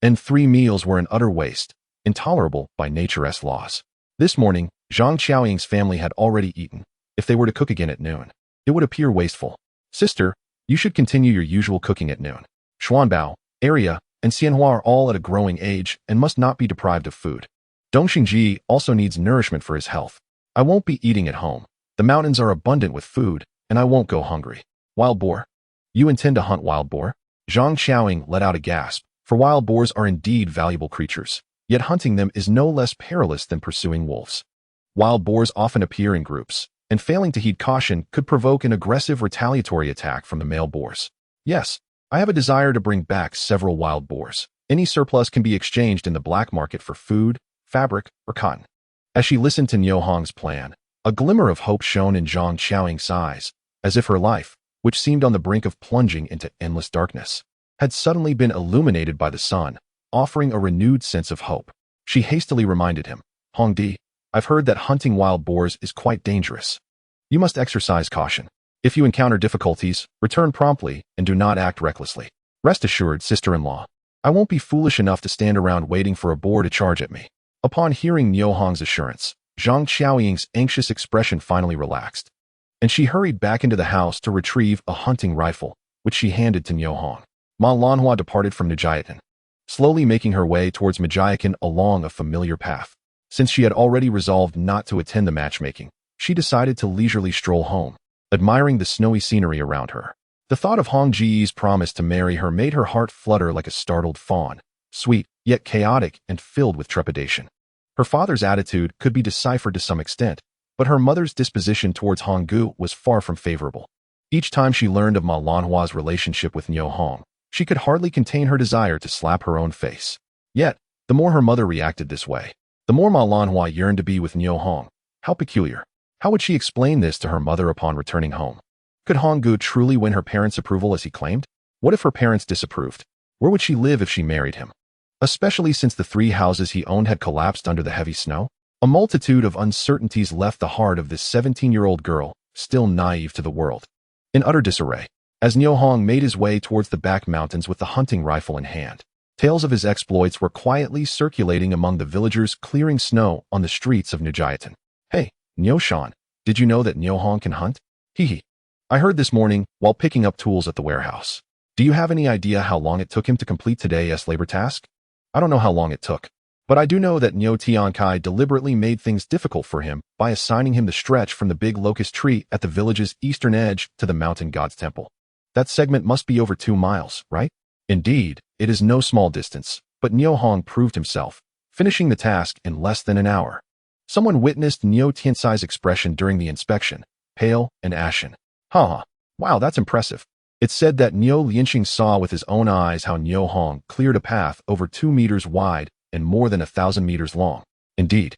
and 3 meals were an utter waste, intolerable by nature's laws. This morning, Zhang Qiaoying's family had already eaten, if they were to cook again at noon. it would appear wasteful. Sister, you should continue your usual cooking at noon. Xuanbao, Area, and Xianhua are all at a growing age and must not be deprived of food. Dongxingji also needs nourishment for his health. I won't be eating at home. The mountains are abundant with food, and I won't go hungry. Wild boar. You intend to hunt wild boar? Zhang Xiaoying let out a gasp, for wild boars are indeed valuable creatures, yet hunting them is no less perilous than pursuing wolves. Wild boars often appear in groups, and failing to heed caution could provoke an aggressive retaliatory attack from the male boars. Yes, I have a desire to bring back several wild boars. Any surplus can be exchanged in the black market for food, fabric, or cotton. As she listened to Niu Hong's plan, a glimmer of hope shone in Zhang Xiaoying's eyes, as if her life, which seemed on the brink of plunging into endless darkness, had suddenly been illuminated by the sun, offering a renewed sense of hope. She hastily reminded him, Hongdi, I've heard that hunting wild boars is quite dangerous. You must exercise caution. If you encounter difficulties, return promptly and do not act recklessly. Rest assured, sister-in-law, I won't be foolish enough to stand around waiting for a boar to charge at me. Upon hearing Niu Hong's assurance, Zhang Xiaoying's anxious expression finally relaxed, and she hurried back into the house to retrieve a hunting rifle, which she handed to Niu Hong. Ma Lanhua departed from Nijiatan, slowly making her way towards Mijiakan along a familiar path. Since she had already resolved not to attend the matchmaking, she decided to leisurely stroll home, admiring the snowy scenery around her. The thought of Hong Ji's promise to marry her made her heart flutter like a startled fawn, sweet, yet chaotic and filled with trepidation. Her father's attitude could be deciphered to some extent, but her mother's disposition towards Hong Gu was far from favorable. Each time she learned of Ma Lanhua's relationship with Niu Hong, she could hardly contain her desire to slap her own face. Yet, the more her mother reacted this way, the more Ma Lanhua yearned to be with Niu Hong. How peculiar. How would she explain this to her mother upon returning home? Could Hong Gu truly win her parents' approval as he claimed? What if her parents disapproved? Where would she live if she married him? Especially since the 3 houses he owned had collapsed under the heavy snow? A multitude of uncertainties left the heart of this 17-year-old girl, still naive to the world, in utter disarray. As Niu Hong made his way towards the back mountains with the hunting rifle in hand, tales of his exploits were quietly circulating among the villagers clearing snow on the streets of Nijiatan. Hey, Niu Shan, did you know that Niu Hong can hunt? Hee. I heard this morning while picking up tools at the warehouse. Do you have any idea how long it took him to complete today's labor task? I don't know how long it took, but I do know that Niu Tiankai deliberately made things difficult for him by assigning him the stretch from the big locust tree at the village's eastern edge to the mountain god's temple. That segment must be over 2 miles, right? Indeed, it is no small distance, but Niu Hong proved himself, finishing the task in less than an hour. Someone witnessed Niu Tiansai's expression during the inspection, pale and ashen. Wow, that's impressive. It's said that Niu Lianxing saw with his own eyes how Niu Hong cleared a path over 2 meters wide and more than 1,000 meters long. Indeed,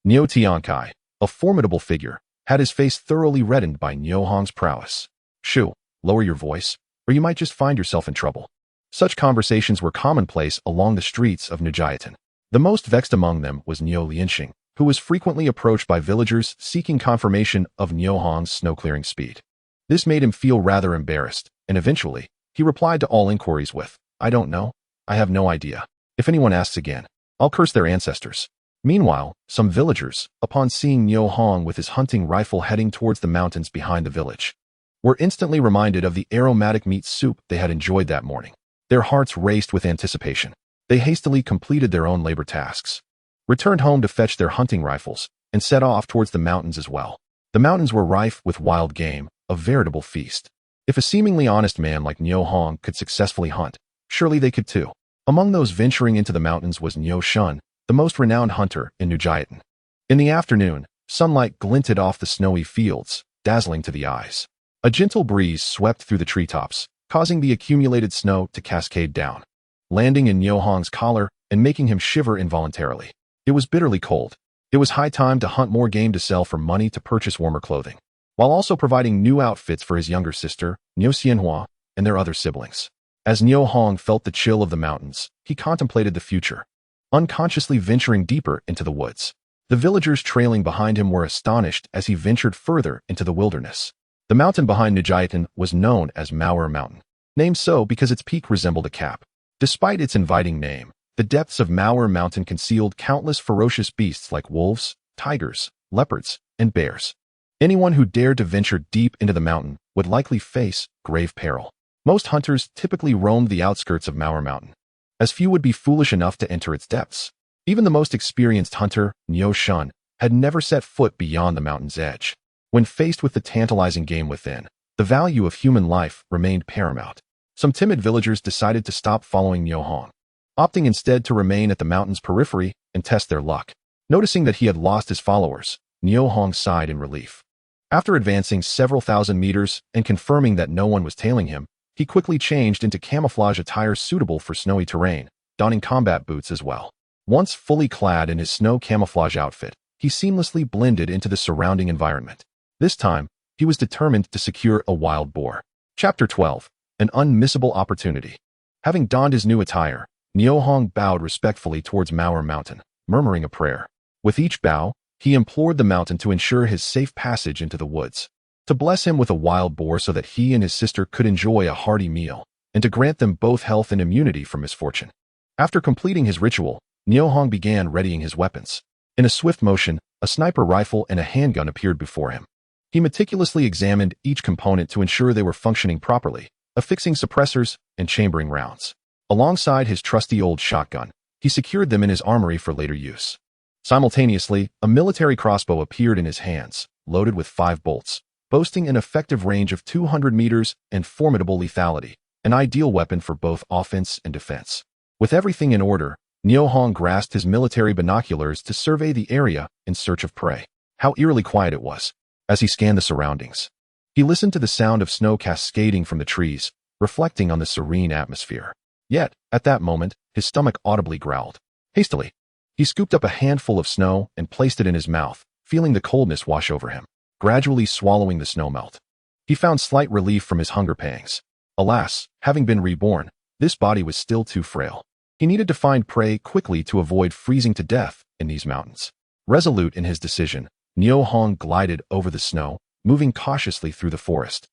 Niu Tiankai, a formidable figure, had his face thoroughly reddened by Niu Hong's prowess. Shoo, lower your voice, or you might just find yourself in trouble. Such conversations were commonplace along the streets of Nijiatan. The most vexed among them was Niu Lianxing, who was frequently approached by villagers seeking confirmation of Niu Hong's snow-clearing speed. This made him feel rather embarrassed, and eventually, he replied to all inquiries with, I don't know. I have no idea. If anyone asks again, I'll curse their ancestors. Meanwhile, some villagers, upon seeing Niu Hong with his hunting rifle heading towards the mountains behind the village, were instantly reminded of the aromatic meat soup they had enjoyed that morning. Their hearts raced with anticipation. They hastily completed their own labor tasks, returned home to fetch their hunting rifles, and set off towards the mountains as well. The mountains were rife with wild game, a veritable feast. If a seemingly honest man like Niu Hong could successfully hunt, surely they could too. Among those venturing into the mountains was Niu Shun, the most renowned hunter in Nijiatan. In the afternoon, sunlight glinted off the snowy fields, dazzling to the eyes. A gentle breeze swept through the treetops, causing the accumulated snow to cascade down, landing in Niu Hong's collar and making him shiver involuntarily. It was bitterly cold. It was high time to hunt more game to sell for money to purchase warmer clothing, while also providing new outfits for his younger sister, Niu Xianhua, and their other siblings. As Niu Hong felt the chill of the mountains, he contemplated the future, unconsciously venturing deeper into the woods. The villagers trailing behind him were astonished as he ventured further into the wilderness. The mountain behind Nijiatan was known as Maoer Mountain, named so because its peak resembled a cap. Despite its inviting name, the depths of Maoer Mountain concealed countless ferocious beasts like wolves, tigers, leopards, and bears. Anyone who dared to venture deep into the mountain would likely face grave peril. Most hunters typically roamed the outskirts of Mauer Mountain, as few would be foolish enough to enter its depths. Even the most experienced hunter, Niu Hong, had never set foot beyond the mountain's edge. When faced with the tantalizing game within, the value of human life remained paramount. Some timid villagers decided to stop following Niu Hong, opting instead to remain at the mountain's periphery and test their luck. Noticing that he had lost his followers, Niu Hong sighed in relief. After advancing several thousand meters and confirming that no one was tailing him, he quickly changed into camouflage attire suitable for snowy terrain, donning combat boots as well. Once fully clad in his snow camouflage outfit, he seamlessly blended into the surrounding environment. This time, he was determined to secure a wild boar. Chapter 12. An unmissable opportunity. Having donned his new attire, Niu Hong bowed respectfully towards Mauer Mountain, murmuring a prayer. With each bow, he implored the mountain to ensure his safe passage into the woods, to bless him with a wild boar so that he and his sister could enjoy a hearty meal, and to grant them both health and immunity from misfortune. After completing his ritual, Niu Hong began readying his weapons. In a swift motion, a sniper rifle and a handgun appeared before him. He meticulously examined each component to ensure they were functioning properly, affixing suppressors and chambering rounds. Alongside his trusty old shotgun, he secured them in his armory for later use. Simultaneously, a military crossbow appeared in his hands, loaded with 5 bolts, boasting an effective range of 200 meters and formidable lethality, an ideal weapon for both offense and defense. With everything in order, Niu Hong grasped his military binoculars to survey the area in search of prey. How eerily quiet it was. As he scanned the surroundings, he listened to the sound of snow cascading from the trees, reflecting on the serene atmosphere. Yet, at that moment, his stomach audibly growled. Hastily, he scooped up a handful of snow and placed it in his mouth, feeling the coldness wash over him, gradually swallowing the snow melt. He found slight relief from his hunger pangs. Alas, having been reborn, this body was still too frail. He needed to find prey quickly to avoid freezing to death in these mountains. Resolute in his decision, Niu Hong glided over the snow, moving cautiously through the forest.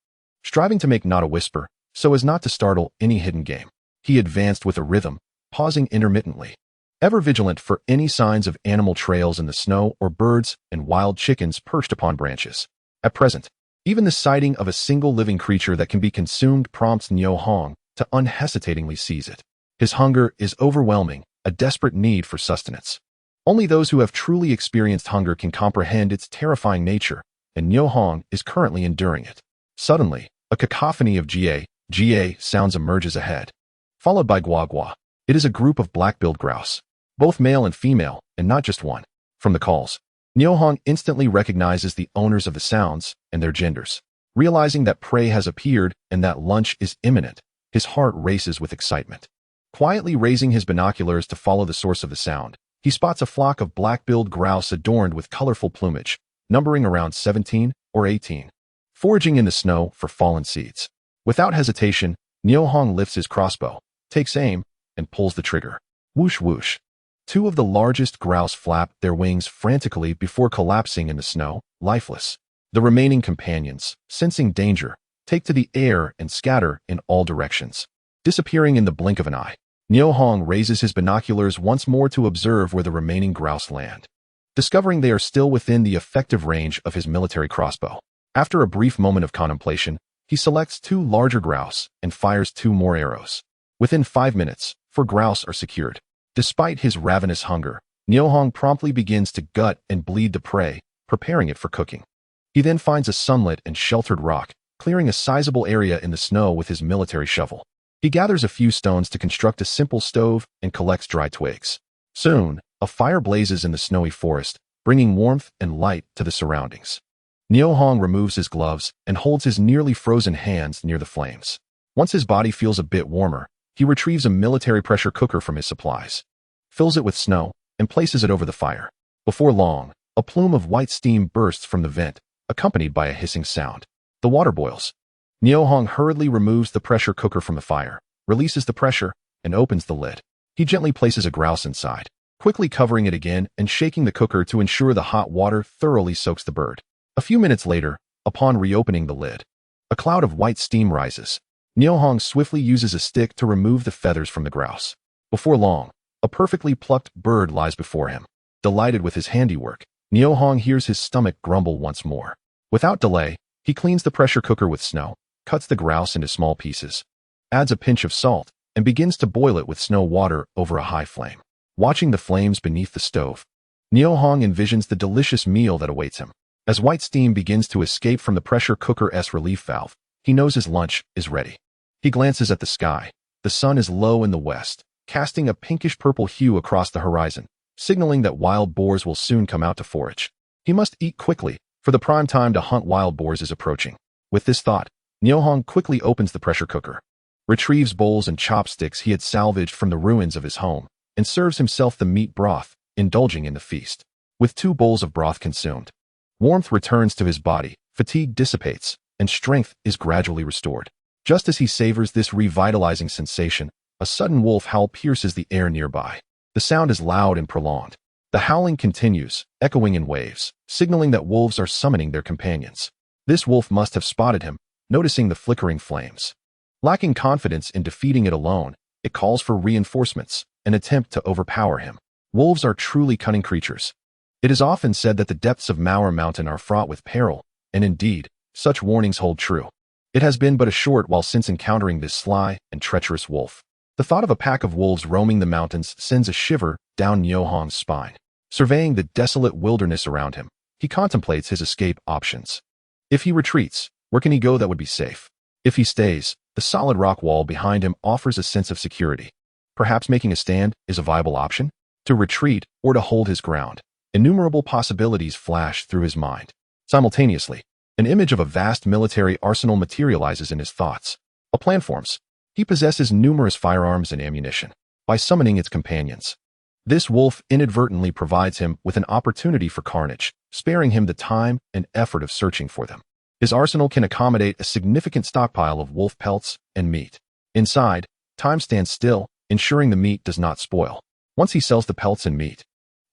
Striving to make not a whisper, so as not to startle any hidden game, he advanced with a rhythm, pausing intermittently, ever vigilant for any signs of animal trails in the snow or birds and wild chickens perched upon branches. At present, even the sighting of a single living creature that can be consumed prompts Niu Hong to unhesitatingly seize it. His hunger is overwhelming, a desperate need for sustenance. Only those who have truly experienced hunger can comprehend its terrifying nature, and Niu Hong is currently enduring it. Suddenly, a cacophony of ga sounds emerges ahead, followed by gua gua. It is a group of black-billed grouse, both male and female, and not just one. From the calls, Niu Hong instantly recognizes the owners of the sounds and their genders. Realizing that prey has appeared and that lunch is imminent, his heart races with excitement. Quietly raising his binoculars to follow the source of the sound, he spots a flock of black-billed grouse adorned with colorful plumage, numbering around 17 or 18, foraging in the snow for fallen seeds. Without hesitation, Niu Hong lifts his crossbow, takes aim, and pulls the trigger. Whoosh whoosh. 2 of the largest grouse flap their wings frantically before collapsing in the snow, lifeless. The remaining companions, sensing danger, take to the air and scatter in all directions, disappearing in the blink of an eye. Niu Hong raises his binoculars once more to observe where the remaining grouse land, discovering they are still within the effective range of his military crossbow. After a brief moment of contemplation, he selects 2 larger grouse and fires 2 more arrows. Within 5 minutes, 4 grouse are secured. Despite his ravenous hunger, Niu Hong promptly begins to gut and bleed the prey, preparing it for cooking. He then finds a sunlit and sheltered rock, clearing a sizable area in the snow with his military shovel. He gathers a few stones to construct a simple stove and collects dry twigs. Soon, a fire blazes in the snowy forest, bringing warmth and light to the surroundings. Niu Hong removes his gloves and holds his nearly frozen hands near the flames. Once his body feels a bit warmer, he retrieves a military pressure cooker from his supplies, fills it with snow, and places it over the fire. Before long, a plume of white steam bursts from the vent, accompanied by a hissing sound. The water boils. Niu Hong hurriedly removes the pressure cooker from the fire, releases the pressure, and opens the lid. He gently places a grouse inside, quickly covering it again and shaking the cooker to ensure the hot water thoroughly soaks the bird. A few minutes later, upon reopening the lid, a cloud of white steam rises. Niu Hong swiftly uses a stick to remove the feathers from the grouse. Before long, a perfectly plucked bird lies before him. Delighted with his handiwork, Niu Hong hears his stomach grumble once more. Without delay, he cleans the pressure cooker with snow, cuts the grouse into small pieces, adds a pinch of salt, and begins to boil it with snow water over a high flame. Watching the flames beneath the stove, Niu Hong envisions the delicious meal that awaits him. As white steam begins to escape from the pressure cooker's relief valve, he knows his lunch is ready. He glances at the sky. The sun is low in the west, casting a pinkish-purple hue across the horizon, signaling that wild boars will soon come out to forage. He must eat quickly, for the prime time to hunt wild boars is approaching. With this thought, Niu Hong quickly opens the pressure cooker, retrieves bowls and chopsticks he had salvaged from the ruins of his home, and serves himself the meat broth, indulging in the feast. With 2 bowls of broth consumed, warmth returns to his body, fatigue dissipates, and strength is gradually restored. Just as he savors this revitalizing sensation, a sudden wolf howl pierces the air nearby. The sound is loud and prolonged. The howling continues, echoing in waves, signaling that wolves are summoning their companions. This wolf must have spotted him, noticing the flickering flames. Lacking confidence in defeating it alone, it calls for reinforcements, an attempt to overpower him. Wolves are truly cunning creatures. It is often said that the depths of Mower Mountain are fraught with peril, and indeed, such warnings hold true. It has been but a short while since encountering this sly and treacherous wolf. The thought of a pack of wolves roaming the mountains sends a shiver down Niu Hong's spine. Surveying the desolate wilderness around him, he contemplates his escape options. If he retreats, where can he go that would be safe? If he stays, the solid rock wall behind him offers a sense of security. Perhaps making a stand is a viable option? To retreat or to hold his ground. Innumerable possibilities flash through his mind. Simultaneously, an image of a vast military arsenal materializes in his thoughts. A plan forms. He possesses numerous firearms and ammunition. By summoning its companions, this wolf inadvertently provides him with an opportunity for carnage, sparing him the time and effort of searching for them. His arsenal can accommodate a significant stockpile of wolf pelts and meat. Inside, time stands still, ensuring the meat does not spoil. Once he sells the pelts and meat,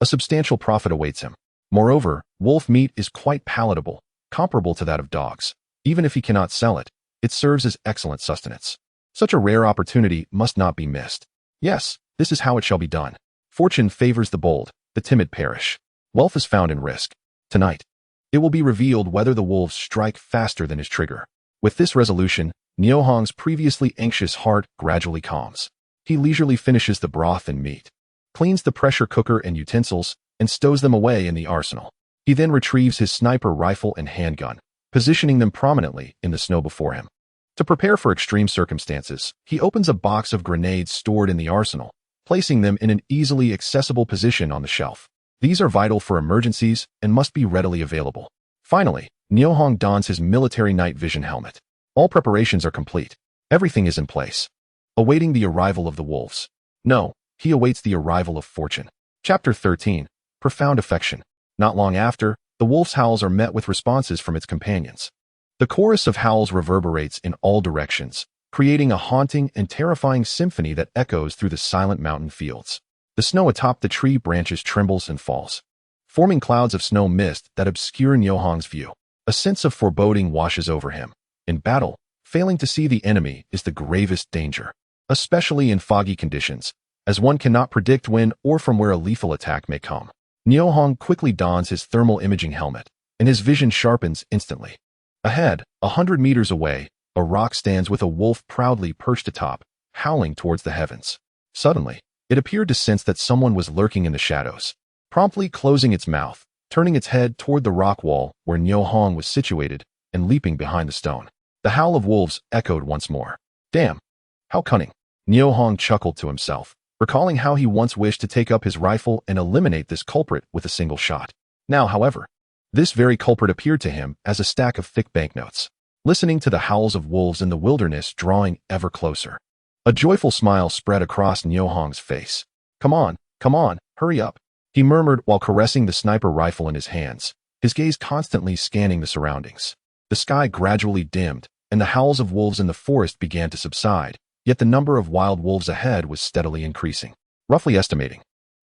a substantial profit awaits him. Moreover, wolf meat is quite palatable, comparable to that of dogs. Even if he cannot sell it, it serves as excellent sustenance. Such a rare opportunity must not be missed. Yes, this is how it shall be done. Fortune favors the bold, the timid perish. Wealth is found in risk. Tonight, it will be revealed whether the wolves strike faster than his trigger. With this resolution, Niu Hong's previously anxious heart gradually calms. He leisurely finishes the broth and meat, cleans the pressure cooker and utensils, and stows them away in the arsenal. He then retrieves his sniper rifle and handgun, positioning them prominently in the snow before him. To prepare for extreme circumstances, he opens a box of grenades stored in the arsenal, placing them in an easily accessible position on the shelf. These are vital for emergencies and must be readily available. Finally, Niu Hong dons his military night vision helmet. All preparations are complete. Everything is in place. Awaiting the arrival of the wolves. No, he awaits the arrival of fortune. Chapter 13. Profound Affection. Not long after, the wolf's howls are met with responses from its companions. The chorus of howls reverberates in all directions, creating a haunting and terrifying symphony that echoes through the silent mountain fields. The snow atop the tree branches trembles and falls, forming clouds of snow mist that obscure Niu Hong's view. A sense of foreboding washes over him. In battle, failing to see the enemy is the gravest danger, especially in foggy conditions, as one cannot predict when or from where a lethal attack may come. Niu Hong quickly dons his thermal imaging helmet, and his vision sharpens instantly. Ahead, 100 meters away, a rock stands with a wolf proudly perched atop, howling towards the heavens. Suddenly, it appeared to sense that someone was lurking in the shadows, promptly closing its mouth, turning its head toward the rock wall where Niu Hong was situated, and leaping behind the stone. The howl of wolves echoed once more. Damn! How cunning! Niu Hong chuckled to himself, recalling how he once wished to take up his rifle and eliminate this culprit with a single shot. Now, however, this very culprit appeared to him as a stack of thick banknotes, listening to the howls of wolves in the wilderness drawing ever closer. A joyful smile spread across Niu Hong's face. Come on, hurry up, he murmured while caressing the sniper rifle in his hands, his gaze constantly scanning the surroundings. The sky gradually dimmed, and the howls of wolves in the forest began to subside, yet the number of wild wolves ahead was steadily increasing. Roughly estimating,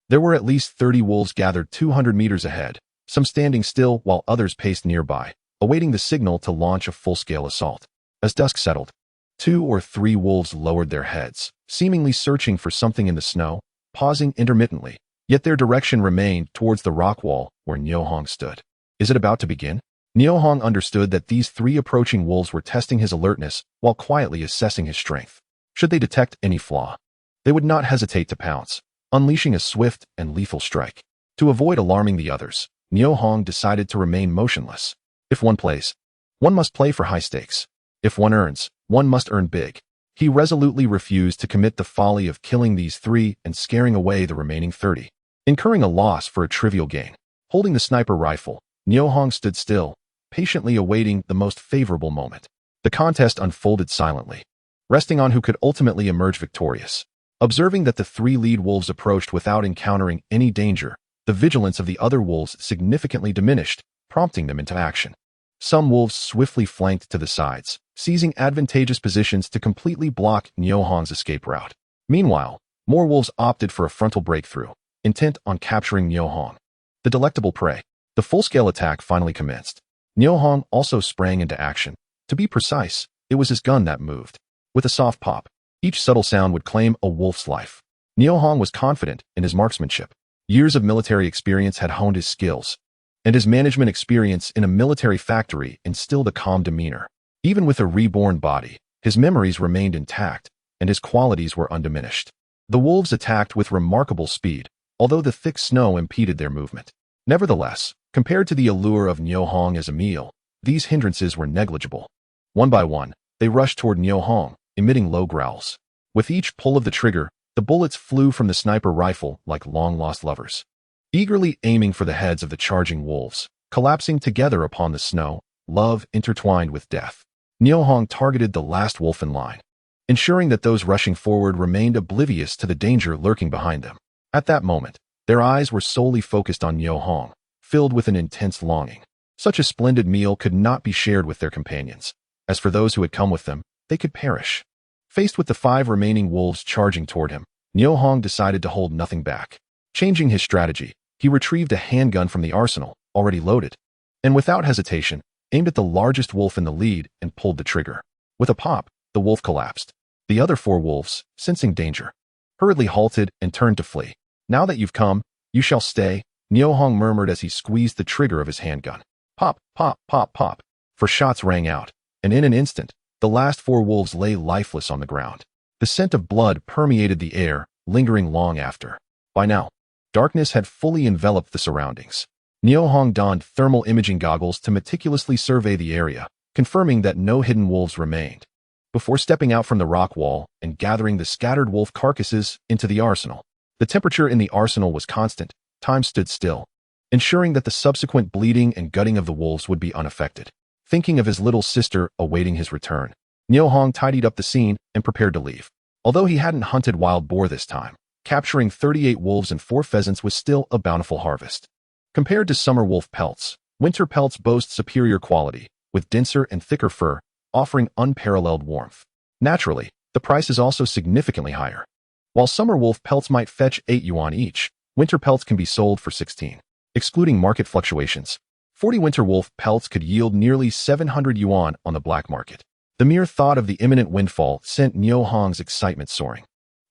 there were at least 30 wolves gathered 200 meters ahead, some standing still while others paced nearby, awaiting the signal to launch a full-scale assault. As dusk settled, 2 or 3 wolves lowered their heads, seemingly searching for something in the snow, pausing intermittently, yet their direction remained towards the rock wall where Niu Hong stood. Is it about to begin? Niu Hong understood that these three approaching wolves were testing his alertness while quietly assessing his strength. Should they detect any flaw, they would not hesitate to pounce, unleashing a swift and lethal strike. To avoid alarming the others, Niu Hong decided to remain motionless. If one plays, one must play for high stakes. If one earns, one must earn big. He resolutely refused to commit the folly of killing these three and scaring away the remaining 30, incurring a loss for a trivial gain. Holding the sniper rifle, Niu Hong stood still, patiently awaiting the most favorable moment. The contest unfolded silently, resting on who could ultimately emerge victorious. Observing that the three lead wolves approached without encountering any danger, the vigilance of the other wolves significantly diminished, prompting them into action. Some wolves swiftly flanked to the sides, seizing advantageous positions to completely block Niu Hong's escape route. Meanwhile, more wolves opted for a frontal breakthrough, intent on capturing Niu Hong. The delectable prey. The full-scale attack finally commenced. Niu Hong also sprang into action. To be precise, it was his gun that moved. With a soft pop, each subtle sound would claim a wolf's life. Niu Hong was confident in his marksmanship. Years of military experience had honed his skills, and his management experience in a military factory instilled a calm demeanor. Even with a reborn body, his memories remained intact, and his qualities were undiminished. The wolves attacked with remarkable speed, although the thick snow impeded their movement. Nevertheless, compared to the allure of Niu Hong as a meal, these hindrances were negligible. One by one, they rushed toward Niu Hong, emitting low growls. With each pull of the trigger, the bullets flew from the sniper rifle like long-lost lovers, eagerly aiming for the heads of the charging wolves, collapsing together upon the snow, love intertwined with death. Niu Hong targeted the last wolf in line, ensuring that those rushing forward remained oblivious to the danger lurking behind them. At that moment, their eyes were solely focused on Niu Hong, filled with an intense longing. Such a splendid meal could not be shared with their companions. As for those who had come with them, they could perish. Faced with the 5 remaining wolves charging toward him, Niu Hong decided to hold nothing back. Changing his strategy, he retrieved a handgun from the arsenal, already loaded, and without hesitation, aimed at the largest wolf in the lead and pulled the trigger. With a pop, the wolf collapsed. The other 4 wolves, sensing danger, hurriedly halted and turned to flee. Now that you've come, you shall stay, Niu Hong murmured as he squeezed the trigger of his handgun. Pop, pop, pop, pop. 4 shots rang out, and in an instant, the last 4 wolves lay lifeless on the ground. The scent of blood permeated the air, lingering long after. By now, darkness had fully enveloped the surroundings. Niu Hong donned thermal imaging goggles to meticulously survey the area, confirming that no hidden wolves remained. Before stepping out from the rock wall and gathering the scattered wolf carcasses into the arsenal, the temperature in the arsenal was constant. Time stood still, ensuring that the subsequent bleeding and gutting of the wolves would be unaffected. Thinking of his little sister awaiting his return, Niu Hong tidied up the scene and prepared to leave. Although he hadn't hunted wild boar this time, capturing 38 wolves and 4 pheasants was still a bountiful harvest. Compared to summer wolf pelts, winter pelts boast superior quality, with denser and thicker fur, offering unparalleled warmth. Naturally, the price is also significantly higher. While summer wolf pelts might fetch 8 yuan each, winter pelts can be sold for 16. Excluding market fluctuations, 40 winter wolf pelts could yield nearly 700 yuan on the black market. The mere thought of the imminent windfall sent Niu Hong's excitement soaring,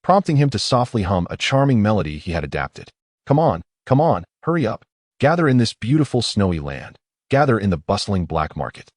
prompting him to softly hum a charming melody he had adapted. Come on, hurry up. Gather in this beautiful snowy land. Gather in the bustling black market.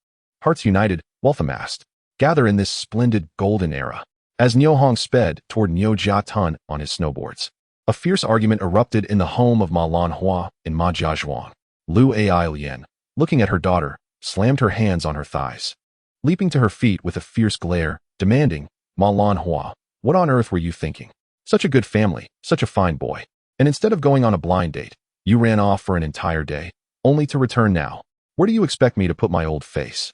Hearts united, wealth amassed. Gather in this splendid golden era. As Niu Hong sped toward Niu Jiatun on his snowboards, a fierce argument erupted in the home of Ma Lanhua in Ma Jiazhuang. Lu Ai Lian, looking at her daughter, slammed her hands on her thighs, leaping to her feet with a fierce glare, demanding, Ma Lanhua, what on earth were you thinking? Such a good family, such a fine boy. And instead of going on a blind date, you ran off for an entire day, only to return now. Where do you expect me to put my old face?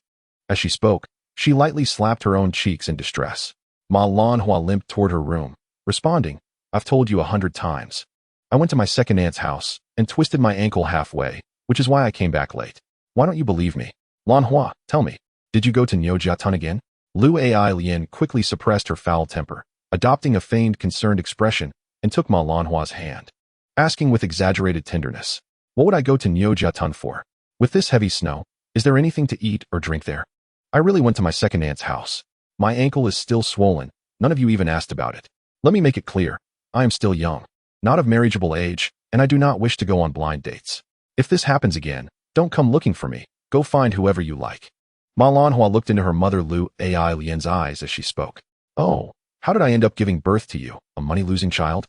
As she spoke, she lightly slapped her own cheeks in distress. Ma Lanhua limped toward her room, responding, I've told you 100 times. I went to my second aunt's house and twisted my ankle halfway, which is why I came back late. Why don't you believe me? Lanhua, tell me, did you go to Niu Jiatun again? Lu Ai Lian quickly suppressed her foul temper, adopting a feigned concerned expression, and took Ma Lanhua's hand, asking with exaggerated tenderness, what would I go to Niu Jiatun for? With this heavy snow, is there anything to eat or drink there? I really went to my second aunt's house. My ankle is still swollen. None of you even asked about it. Let me make it clear. I am still young, not of marriageable age, and I do not wish to go on blind dates. If this happens again, don't come looking for me. Go find whoever you like. Ma Lanhua looked into her mother Lu Ai Lian's eyes as she spoke. Oh, how did I end up giving birth to you, a money-losing child?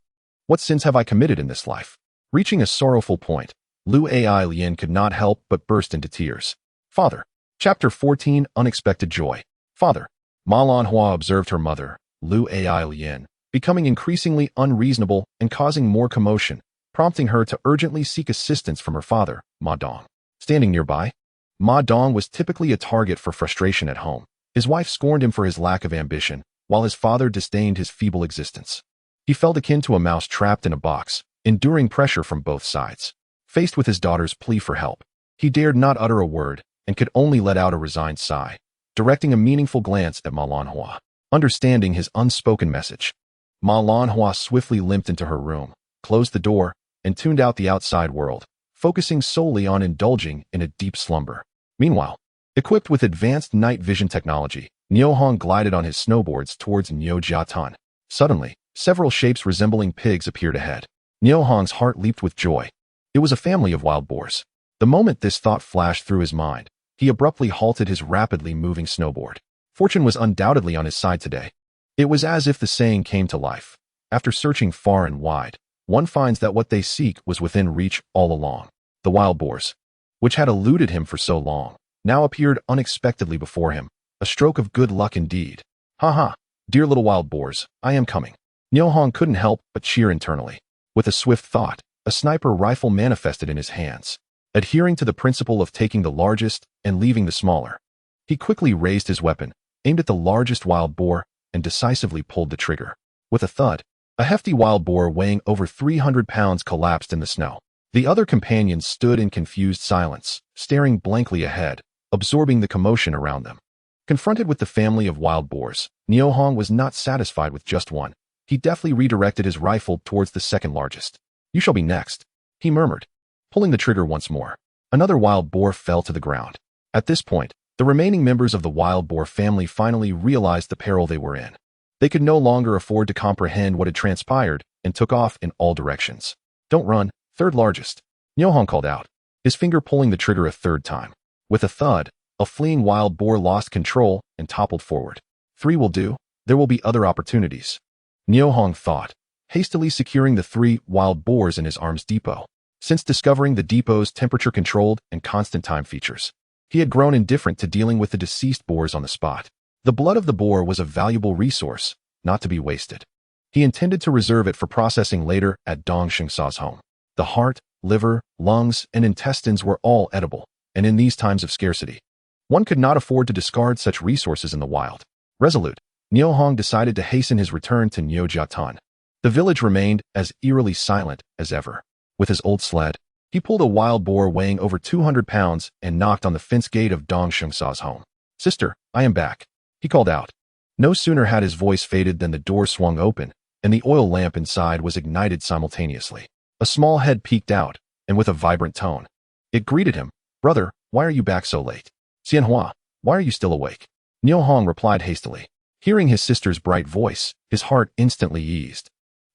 What sins have I committed in this life? Reaching a sorrowful point, Lu Ai Lian could not help but burst into tears. Father. Chapter 14, Unexpected Joy. Father. Ma Lanhua observed her mother, Lu Ai Lian, becoming increasingly unreasonable and causing more commotion, prompting her to urgently seek assistance from her father, Ma Dong. Standing nearby, Ma Dong was typically a target for frustration at home. His wife scorned him for his lack of ambition, while his father disdained his feeble existence. He felt akin to a mouse trapped in a box, enduring pressure from both sides. Faced with his daughter's plea for help, he dared not utter a word and could only let out a resigned sigh, directing a meaningful glance at Ma Lanhua. Understanding his unspoken message, Ma Lanhua swiftly limped into her room, closed the door, and tuned out the outside world, focusing solely on indulging in a deep slumber. Meanwhile, equipped with advanced night vision technology, Niu Hong glided on his snowboards towards Niu Jiatan. Suddenly, several shapes resembling pigs appeared ahead. Niu Hong's heart leaped with joy. It was a family of wild boars. The moment this thought flashed through his mind, he abruptly halted his rapidly moving snowboard. Fortune was undoubtedly on his side today. It was as if the saying came to life. After searching far and wide, one finds that what they seek was within reach all along. The wild boars, which had eluded him for so long, now appeared unexpectedly before him, a stroke of good luck indeed. Ha ha, dear little wild boars, I am coming. Niu Hong couldn't help but cheer internally. With a swift thought, a sniper rifle manifested in his hands. Adhering to the principle of taking the largest and leaving the smaller, he quickly raised his weapon, aimed at the largest wild boar, and decisively pulled the trigger. With a thud, a hefty wild boar weighing over 300 pounds collapsed in the snow. The other companions stood in confused silence, staring blankly ahead, absorbing the commotion around them. Confronted with the family of wild boars, Niu Hong was not satisfied with just one. He deftly redirected his rifle towards the second largest. You shall be next, he murmured, pulling the trigger once more. Another wild boar fell to the ground. At this point, the remaining members of the wild boar family finally realized the peril they were in. They could no longer afford to comprehend what had transpired and took off in all directions. Don't run, third largest, Niu Hong called out, his finger pulling the trigger a third time. With a thud, a fleeing wild boar lost control and toppled forward. 3 will do, there will be other opportunities, Niu Hong thought, hastily securing the 3 wild boars in his arms depot. Since discovering the depot's temperature-controlled and constant time features, he had grown indifferent to dealing with the deceased boars on the spot. The blood of the boar was a valuable resource, not to be wasted. He intended to reserve it for processing later at Dong Shengsa's home. The heart, liver, lungs, and intestines were all edible, and in these times of scarcity, one could not afford to discard such resources in the wild. Resolute, Niu Hong decided to hasten his return to Niu Jiatan. The village remained as eerily silent as ever. With his old sled, he pulled a wild boar weighing over 200 pounds and knocked on the fence gate of Dong Shengsa's home. Sister, I am back, he called out. No sooner had his voice faded than the door swung open, and the oil lamp inside was ignited simultaneously. A small head peeked out, and with a vibrant tone, it greeted him. Brother, why are you back so late? Xianhua, why are you still awake? Niu Hong replied hastily. Hearing his sister's bright voice, his heart instantly eased.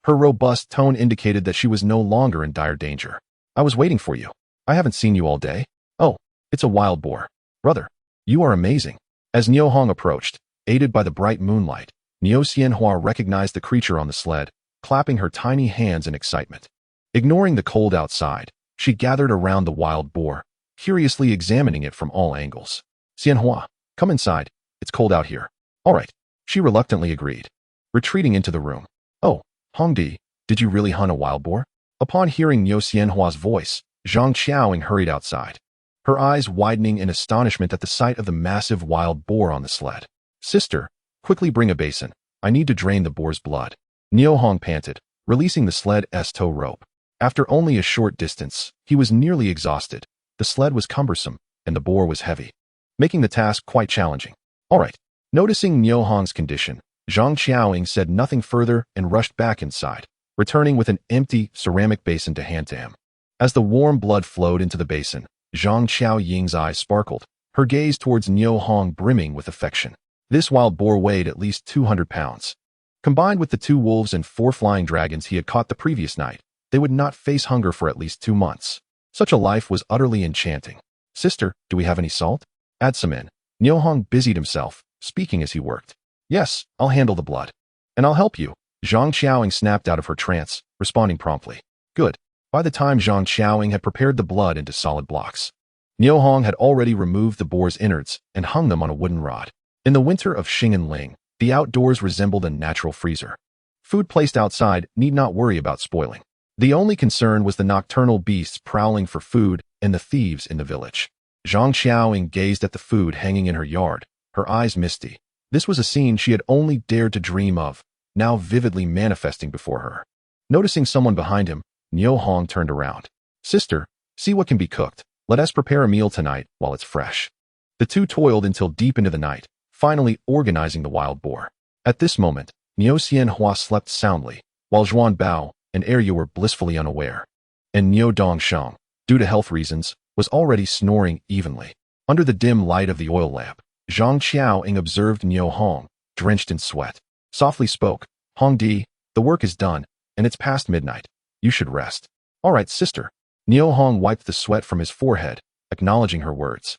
Her robust tone indicated that she was no longer in dire danger. I was waiting for you. I haven't seen you all day. Oh, it's a wild boar. Brother, you are amazing. As Niu Hong approached, aided by the bright moonlight, Niu Xianhua recognized the creature on the sled, clapping her tiny hands in excitement. Ignoring the cold outside, she gathered around the wild boar, curiously examining it from all angles. Xianhua, come inside. It's cold out here. All right, she reluctantly agreed, retreating into the room. Oh, Hongdi, did you really hunt a wild boar? Upon hearing Niu Xianhua's voice, Zhang Qiaoing hurried outside, her eyes widening in astonishment at the sight of the massive wild boar on the sled. Sister, quickly bring a basin. I need to drain the boar's blood. Niu Hong panted, releasing the sled's tow rope. After only a short distance, he was nearly exhausted. The sled was cumbersome, and the boar was heavy, making the task quite challenging. All right. Noticing Niu Hong's condition, Zhang Qiaoing said nothing further and rushed back inside, returning with an empty ceramic basin to hand to him. As the warm blood flowed into the basin, Zhang Qiaoying's eyes sparkled, her gaze towards Niu Hong brimming with affection. This wild boar weighed at least 200 pounds. Combined with the 2 wolves and 4 flying dragons he had caught the previous night, they would not face hunger for at least 2 months. Such a life was utterly enchanting. Sister, do we have any salt? Add some in. Niu Hong busied himself, speaking as he worked. Yes, I'll handle the blood. And I'll help you. Zhang Qiaoying snapped out of her trance, responding promptly. Good. By the time Zhang Qiaoying had prepared the blood into solid blocks, Niu Hong had already removed the boar's innards and hung them on a wooden rod. In the winter of Xing and Ling, the outdoors resembled a natural freezer. Food placed outside need not worry about spoiling. The only concern was the nocturnal beasts prowling for food and the thieves in the village. Zhang Qiaoying gazed at the food hanging in her yard, her eyes misty. This was a scene she had only dared to dream of, now vividly manifesting before her. Noticing someone behind him, Niu Hong turned around. Sister, see what can be cooked. Let us prepare a meal tonight while it's fresh. The two toiled until deep into the night, finally organizing the wild boar. At this moment, Niu Xianhua slept soundly, while Zhuan Bao and Eryu were blissfully unaware. And Niu Dongsheng, due to health reasons, was already snoring evenly. Under the dim light of the oil lamp, Zhang Qiaoying observed Niu Hong, drenched in sweat. Softly spoke, Hong Di, the work is done, and it's past midnight. You should rest. All right, sister. Niu Hong wiped the sweat from his forehead, acknowledging her words,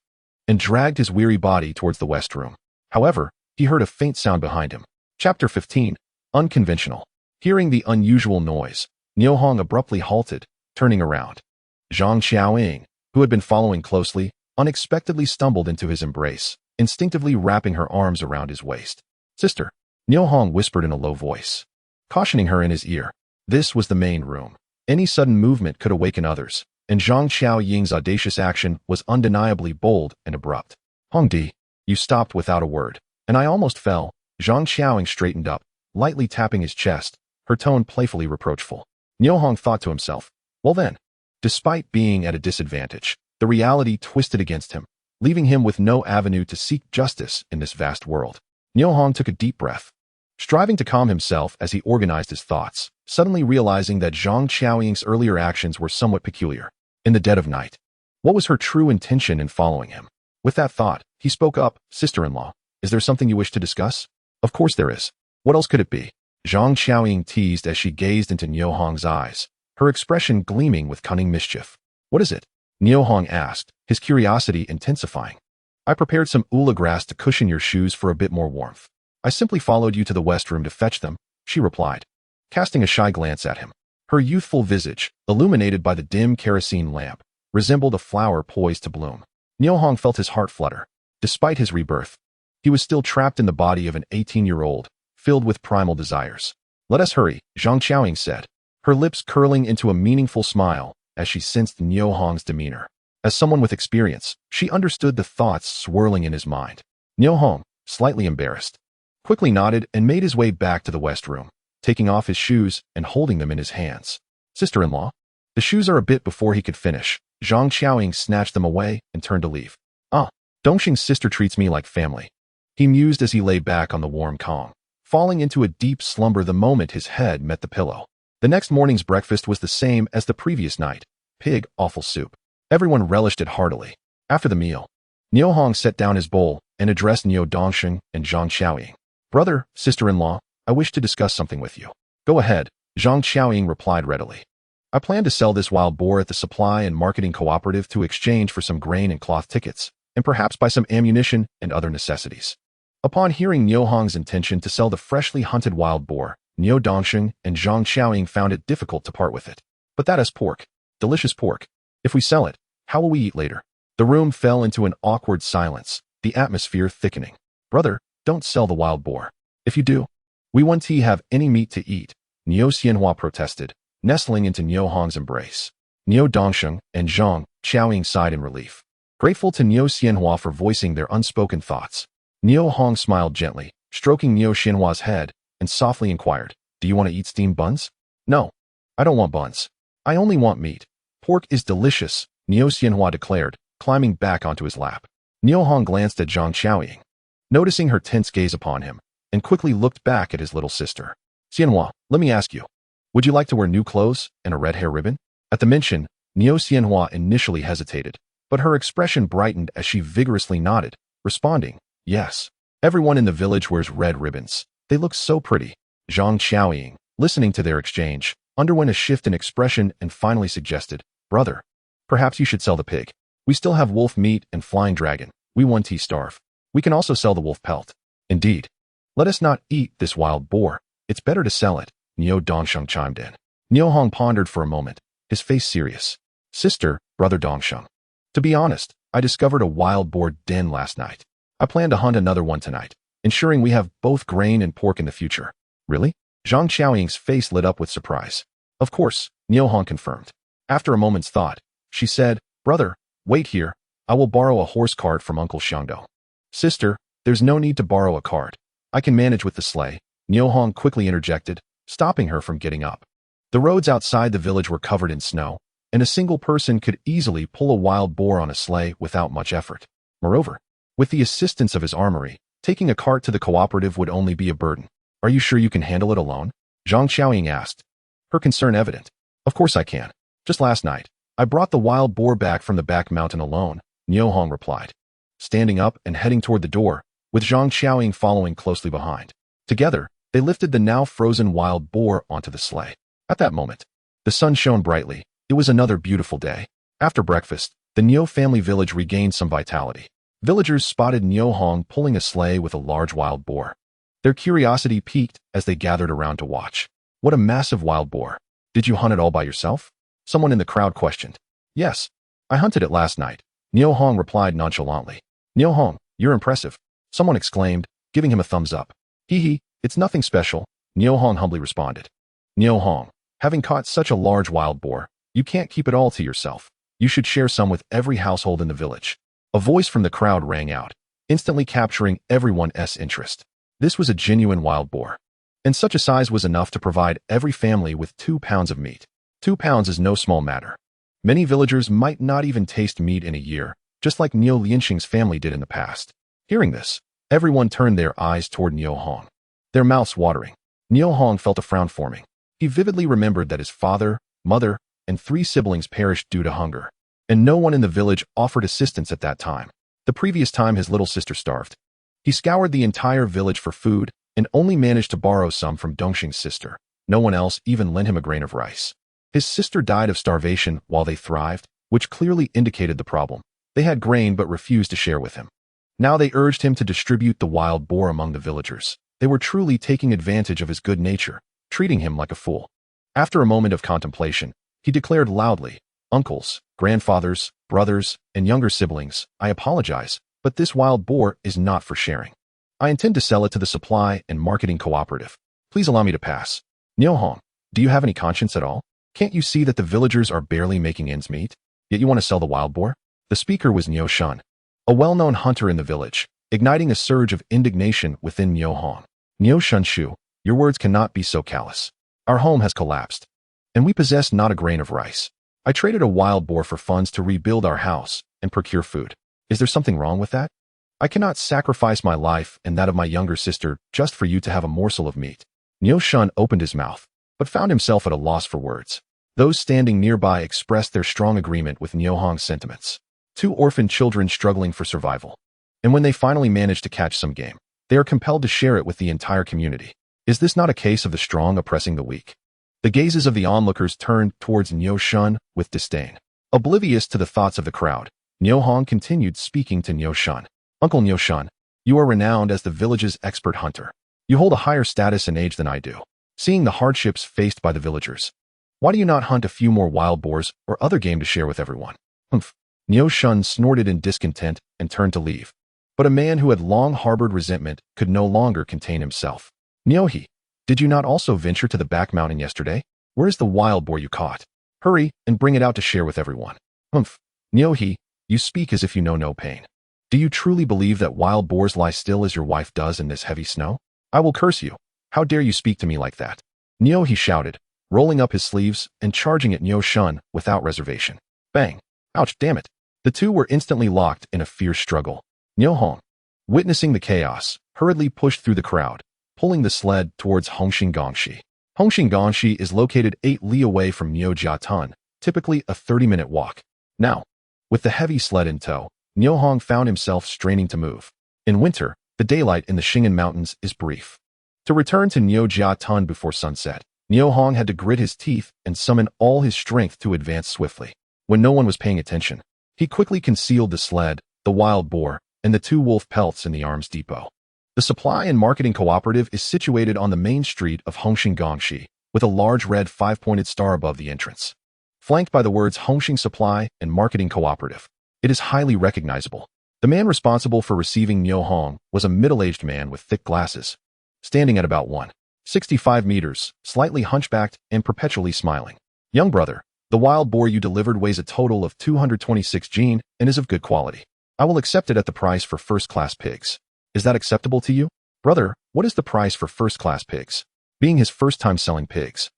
and dragged his weary body towards the west room. However, he heard a faint sound behind him. Chapter 15. Unconventional. Hearing the unusual noise, Niu Hong abruptly halted, turning around. Zhang Qiaoying, who had been following closely, unexpectedly stumbled into his embrace, instinctively wrapping her arms around his waist. Sister, Niu Hong whispered in a low voice, cautioning her in his ear. This was the main room. Any sudden movement could awaken others, and Zhang Qiaoying's audacious action was undeniably bold and abrupt. Hong Di, you stopped without a word, and I almost fell. Zhang Qiaoying straightened up, lightly tapping his chest, her tone playfully reproachful. Niu Hong thought to himself, well then. Despite being at a disadvantage, the reality twisted against him, leaving him with no avenue to seek justice in this vast world. Niu Hong took a deep breath, striving to calm himself as he organized his thoughts, suddenly realizing that Zhang Qiaoying's earlier actions were somewhat peculiar. In the dead of night, what was her true intention in following him? With that thought, he spoke up, Sister-in-law, is there something you wish to discuss? Of course there is. What else could it be? Zhang Qiaoying teased as she gazed into Niu Hong's eyes, her expression gleaming with cunning mischief. What is it? Niu Hong asked, his curiosity intensifying. I prepared some ula grass to cushion your shoes for a bit more warmth. I simply followed you to the west room to fetch them, she replied, casting a shy glance at him. Her youthful visage, illuminated by the dim kerosene lamp, resembled a flower poised to bloom. Niu Hong felt his heart flutter. Despite his rebirth, he was still trapped in the body of an 18-year-old, filled with primal desires. Let us hurry, Zhang Qiaoying said, her lips curling into a meaningful smile as she sensed Niu Hong's demeanor. As someone with experience, she understood the thoughts swirling in his mind. Niu Hong, slightly embarrassed, quickly nodded and made his way back to the west room, taking off his shoes and holding them in his hands. Sister-in-law? The shoes are a bit before he could finish. Zhang Qiaoying snatched them away and turned to leave. Dongxing's sister treats me like family, he mused as he lay back on the warm Kong, falling into a deep slumber the moment his head met the pillow. The next morning's breakfast was the same as the previous night, pig offal soup. Everyone relished it heartily. After the meal, Niu Hong set down his bowl and addressed Niu Dongsheng and Zhang Qiaoying. Brother, sister-in-law, I wish to discuss something with you. Go ahead, Zhang Qiaoying replied readily. I plan to sell this wild boar at the supply and marketing cooperative to exchange for some grain and cloth tickets, and perhaps buy some ammunition and other necessities. Upon hearing Niu Hong's intention to sell the freshly hunted wild boar, Niu Dongsheng and Zhang Qiaoying found it difficult to part with it. But that is pork. Delicious pork. If we sell it, how will we eat later? The room fell into an awkward silence, the atmosphere thickening. Brother, don't sell the wild boar. If you do, we won't have any meat to eat, Niu Xianhua protested, nestling into Niu Hong's embrace. Niu Dongsheng and Zhang Qiaoying sighed in relief, grateful to Niu Xianhua for voicing their unspoken thoughts. Niu Hong smiled gently, stroking Niu Xianhua's head, and softly inquired, do you want to eat steamed buns? No, I don't want buns. I only want meat. Pork is delicious, Niu Xianhua declared, climbing back onto his lap. Niu Hong glanced at Zhang Qiaoying, noticing her tense gaze upon him, and quickly looked back at his little sister. Xianhua, let me ask you, would you like to wear new clothes and a red hair ribbon? At the mention, Niu Xianhua initially hesitated, but her expression brightened as she vigorously nodded, responding, yes. Everyone in the village wears red ribbons. They look so pretty. Zhang Qiaoying, listening to their exchange, underwent a shift in expression and finally suggested, brother, perhaps you should sell the pig. We still have wolf meat and flying dragon. We 1T starve. We can also sell the wolf pelt. Indeed. Let us not eat this wild boar. It's better to sell it, Niu Dongsheng chimed in. Niu Hong pondered for a moment, his face serious. Sister, brother Dongsheng. To be honest, I discovered a wild boar den last night. I plan to hunt another one tonight, ensuring we have both grain and pork in the future. Really? Zhang Xiaoying's face lit up with surprise. Of course, Niu Hong confirmed. After a moment's thought, she said, Brother, wait here. I will borrow a horse cart from Uncle Xiangdo. Sister, there's no need to borrow a cart. I can manage with the sleigh, Niu Hong quickly interjected, stopping her from getting up. The roads outside the village were covered in snow, and a single person could easily pull a wild boar on a sleigh without much effort. Moreover, with the assistance of his armory, taking a cart to the cooperative would only be a burden. Are you sure you can handle it alone? Zhang Xiaoying asked, her concern evident. Of course I can. Just last night, I brought the wild boar back from the back mountain alone, Niu Hong replied, standing up and heading toward the door, with Zhang Xiaoying following closely behind. Together, they lifted the now frozen wild boar onto the sleigh. At that moment, the sun shone brightly. It was another beautiful day. After breakfast, the Niu family village regained some vitality. Villagers spotted Niu Hong pulling a sleigh with a large wild boar. Their curiosity piqued as they gathered around to watch. What a massive wild boar. Did you hunt it all by yourself? Someone in the crowd questioned. Yes, I hunted it last night, Niu Hong replied nonchalantly. Niu Hong, you're impressive. Someone exclaimed, giving him a thumbs up. Hee, it's nothing special, Niu Hong humbly responded. Niu Hong, having caught such a large wild boar, you can't keep it all to yourself. You should share some with every household in the village. A voice from the crowd rang out, instantly capturing everyone's interest. This was a genuine wild boar. And such a size was enough to provide every family with 2 pounds of meat. 2 pounds is no small matter. Many villagers might not even taste meat in a year, just like Niu Lianxing's family did in the past. Hearing this, everyone turned their eyes toward Niu Hong, their mouths watering. Niu Hong felt a frown forming. He vividly remembered that his father, mother, and 3 siblings perished due to hunger, and no one in the village offered assistance at that time, the previous time his little sister starved. He scoured the entire village for food and only managed to borrow some from Dongxing's sister. No one else even lent him a grain of rice. His sister died of starvation while they thrived, which clearly indicated the problem. They had grain but refused to share with him. Now they urged him to distribute the wild boar among the villagers. They were truly taking advantage of his good nature, treating him like a fool. After a moment of contemplation, he declared loudly, Uncles, grandfathers, brothers, and younger siblings, I apologize, but this wild boar is not for sharing. I intend to sell it to the supply and marketing cooperative. Please allow me to pass. Niu Hong, do you have any conscience at all? Can't you see that the villagers are barely making ends meet? Yet you want to sell the wild boar? The speaker was Niu Shun, a well-known hunter in the village, igniting a surge of indignation within Niu Hong. Niu Shun Shu, your words cannot be so callous. Our home has collapsed, and we possess not a grain of rice. I traded a wild boar for funds to rebuild our house and procure food. Is there something wrong with that? I cannot sacrifice my life and that of my younger sister just for you to have a morsel of meat. Niu Shun opened his mouth, but found himself at a loss for words. Those standing nearby expressed their strong agreement with Niu Hong's sentiments. 2 orphaned children struggling for survival. And when they finally manage to catch some game, they are compelled to share it with the entire community. Is this not a case of the strong oppressing the weak? The gazes of the onlookers turned towards Niu Shun with disdain. Oblivious to the thoughts of the crowd, Niu Hong continued speaking to Niu Shun. Uncle Niu Shun, you are renowned as the village's expert hunter. You hold a higher status and age than I do. Seeing the hardships faced by the villagers, why do you not hunt a few more wild boars or other game to share with everyone? Humph. Niu Shun snorted in discontent and turned to leave. But a man who had long harbored resentment could no longer contain himself. Niu He, did you not also venture to the back mountain yesterday? Where is the wild boar you caught? Hurry and bring it out to share with everyone. Humph. Niu He, you speak as if you know no pain. Do you truly believe that wild boars lie still as your wife does in this heavy snow? I will curse you. How dare you speak to me like that? Niu He shouted, rolling up his sleeves and charging at Niu Shun without reservation. Bang. Ouch, damn it. The two were instantly locked in a fierce struggle. Niu Hong, witnessing the chaos, hurriedly pushed through the crowd, pulling the sled towards Hongxing. Hongxing is located 8 li away from Niu Jiatun, typically a 30-minute walk. Now, with the heavy sled in tow, Niu Hong found himself straining to move. In winter, the daylight in the Xing'an Mountains is brief. To return to Niu Jiatun before sunset, Niu Hong had to grit his teeth and summon all his strength to advance swiftly. When no one was paying attention, He quickly concealed the sled, the wild boar, and the 2 wolf pelts in the arms depot. The supply and marketing cooperative is situated on the main street of Hongxing Gongxi, with a large red 5-pointed star above the entrance. Flanked by the words Hongxing Supply and Marketing Cooperative, it is highly recognizable. The man responsible for receiving Niu Hong was a middle-aged man with thick glasses, standing at about 165 meters, slightly hunchbacked and perpetually smiling. Young brother, the wild boar you delivered weighs a total of 226 gene and is of good quality. I will accept it at the price for first-class pigs. Is that acceptable to you? Brother, what is the price for first-class pigs? Being his first time selling pigs,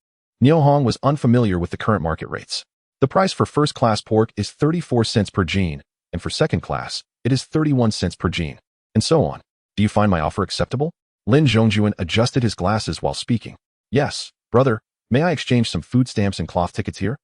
Niu Hong was unfamiliar with the current market rates. The price for first-class pork is 34 cents per gene, and for second class, it is 31 cents per gene, and so on. Do you find my offer acceptable? Lin Zhongjuan adjusted his glasses while speaking. Yes, brother, may I exchange some food stamps and cloth tickets here?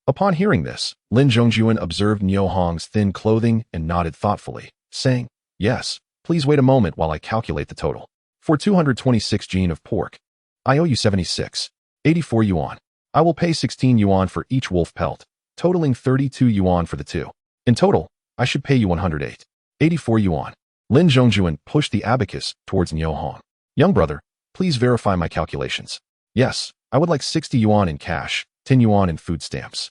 Upon hearing this, Lin Zhongjuan observed Niu Hong's thin clothing and nodded thoughtfully, saying, yes, please wait a moment while I calculate the total. For 226 gene of pork, I owe you 76.84 yuan. I will pay 16 yuan for each wolf pelt, totaling 32 yuan for the 2. In total, I should pay you 108.84 yuan. Lin Zhongjuan pushed the abacus towards Niu Hong. Young brother, please verify my calculations. Yes, I would like 60 yuan in cash, 10 yuan in food stamps,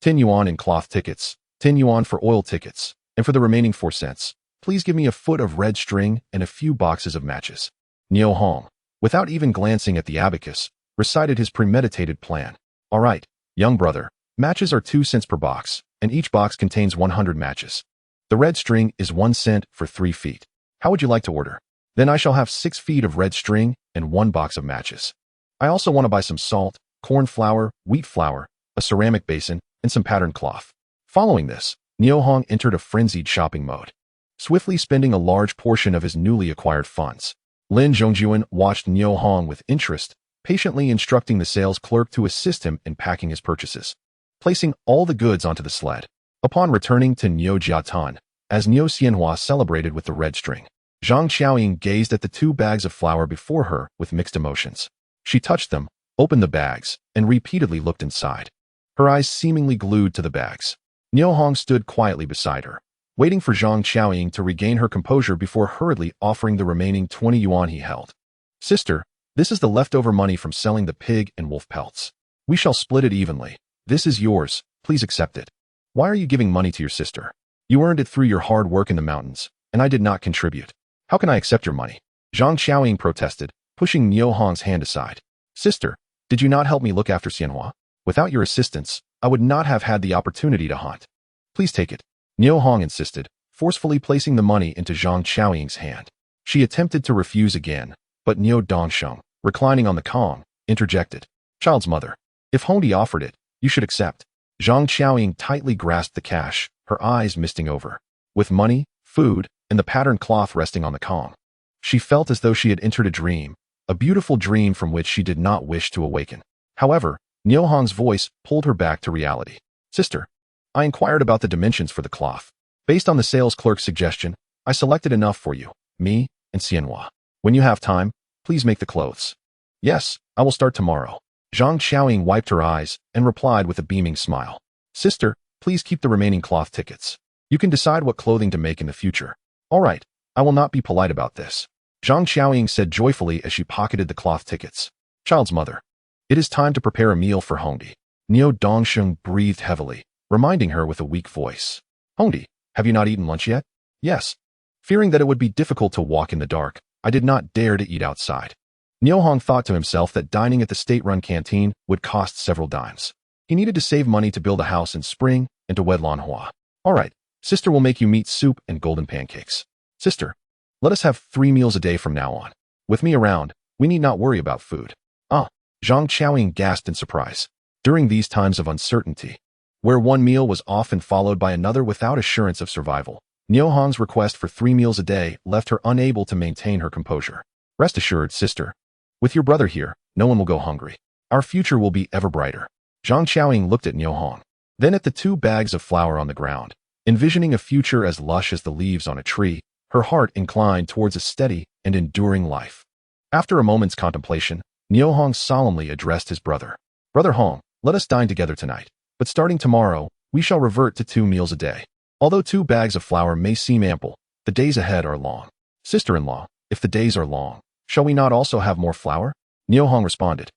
10 yuan in cloth tickets, 10 yuan for oil tickets, and for the remaining 4 cents, please give me a foot of red string and a few boxes of matches. Niu Hong, without even glancing at the abacus, recited his premeditated plan. All right, young brother, matches are 2 cents per box, and each box contains 100 matches. The red string is 1 cent for 3 feet. How would you like to order? Then I shall have 6 feet of red string and 1 box of matches. I also want to buy some salt, corn flour, wheat flour, a ceramic basin, and some patterned cloth. Following this, Niu Hong entered a frenzied shopping mode, swiftly spending a large portion of his newly acquired funds. Lin Zhongjuan watched Niu Hong with interest, patiently instructing the sales clerk to assist him in packing his purchases, placing all the goods onto the sled. Upon returning to Niu Jiatan, as Niu Xianhua celebrated with the red string, Zhang Xiaoying gazed at the 2 bags of flour before her with mixed emotions. She touched them, opened the bags, and repeatedly looked inside, her eyes seemingly glued to the bags. Niu Hong stood quietly beside her, waiting for Zhang Xiaoying to regain her composure before hurriedly offering the remaining 20 yuan he held. Sister, this is the leftover money from selling the pig and wolf pelts. We shall split it evenly. This is yours, please accept it. Why are you giving money to your sister? You earned it through your hard work in the mountains, and I did not contribute. How can I accept your money? Zhang Xiaoying protested, pushing Niu Hong's hand aside. Sister, did you not help me look after Xianhua? Without your assistance, I would not have had the opportunity to hunt. Please take it. Niu Hong insisted, forcefully placing the money into Zhang Xiaoying's hand. She attempted to refuse again, but Niu Dongsheng, reclining on the Kong, interjected. Child's mother, if Hongdi offered it, you should accept. Zhang Xiaoying tightly grasped the cash, her eyes misting over. With money, food, and the patterned cloth resting on the Kong, she felt as though she had entered a dream, a beautiful dream from which she did not wish to awaken. However, Niu Hong's voice pulled her back to reality. Sister, I inquired about the dimensions for the cloth. Based on the sales clerk's suggestion, I selected enough for you, me, and Xianhua. When you have time, please make the clothes. Yes, I will start tomorrow. Zhang Xiaoying wiped her eyes and replied with a beaming smile. Sister, please keep the remaining cloth tickets. You can decide what clothing to make in the future. All right, I will not be polite about this. Zhang Xiaoying said joyfully as she pocketed the cloth tickets. Child's mother, it is time to prepare a meal for Hongdi. Niu Dongsheng breathed heavily, reminding her with a weak voice. Hongdi, have you not eaten lunch yet? Yes. Fearing that it would be difficult to walk in the dark, I did not dare to eat outside. Niu Hong thought to himself that dining at the state-run canteen would cost several dimes. He needed to save money to build a house in spring and to wed Lan Hua. All right, sister will make you meat soup and golden pancakes. Sister, let us have 3 meals a day from now on. With me around, we need not worry about food. Ah, Zhang Xiaoying gasped in surprise. During these times of uncertainty, where one meal was often followed by another without assurance of survival, Niu Hong's request for 3 meals a day left her unable to maintain her composure. Rest assured, sister, with your brother here, no one will go hungry. Our future will be ever brighter. Zhang Xiaoying looked at Niu Hong, then at the 2 bags of flour on the ground. Envisioning a future as lush as the leaves on a tree, her heart inclined towards a steady and enduring life. After a moment's contemplation, Niu Hong solemnly addressed his brother. Brother Hong, let us dine together tonight, but starting tomorrow, we shall revert to 2 meals a day. Although 2 bags of flour may seem ample, the days ahead are long. Sister-in-law, if the days are long, shall we not also have more flour? Niu Hong responded.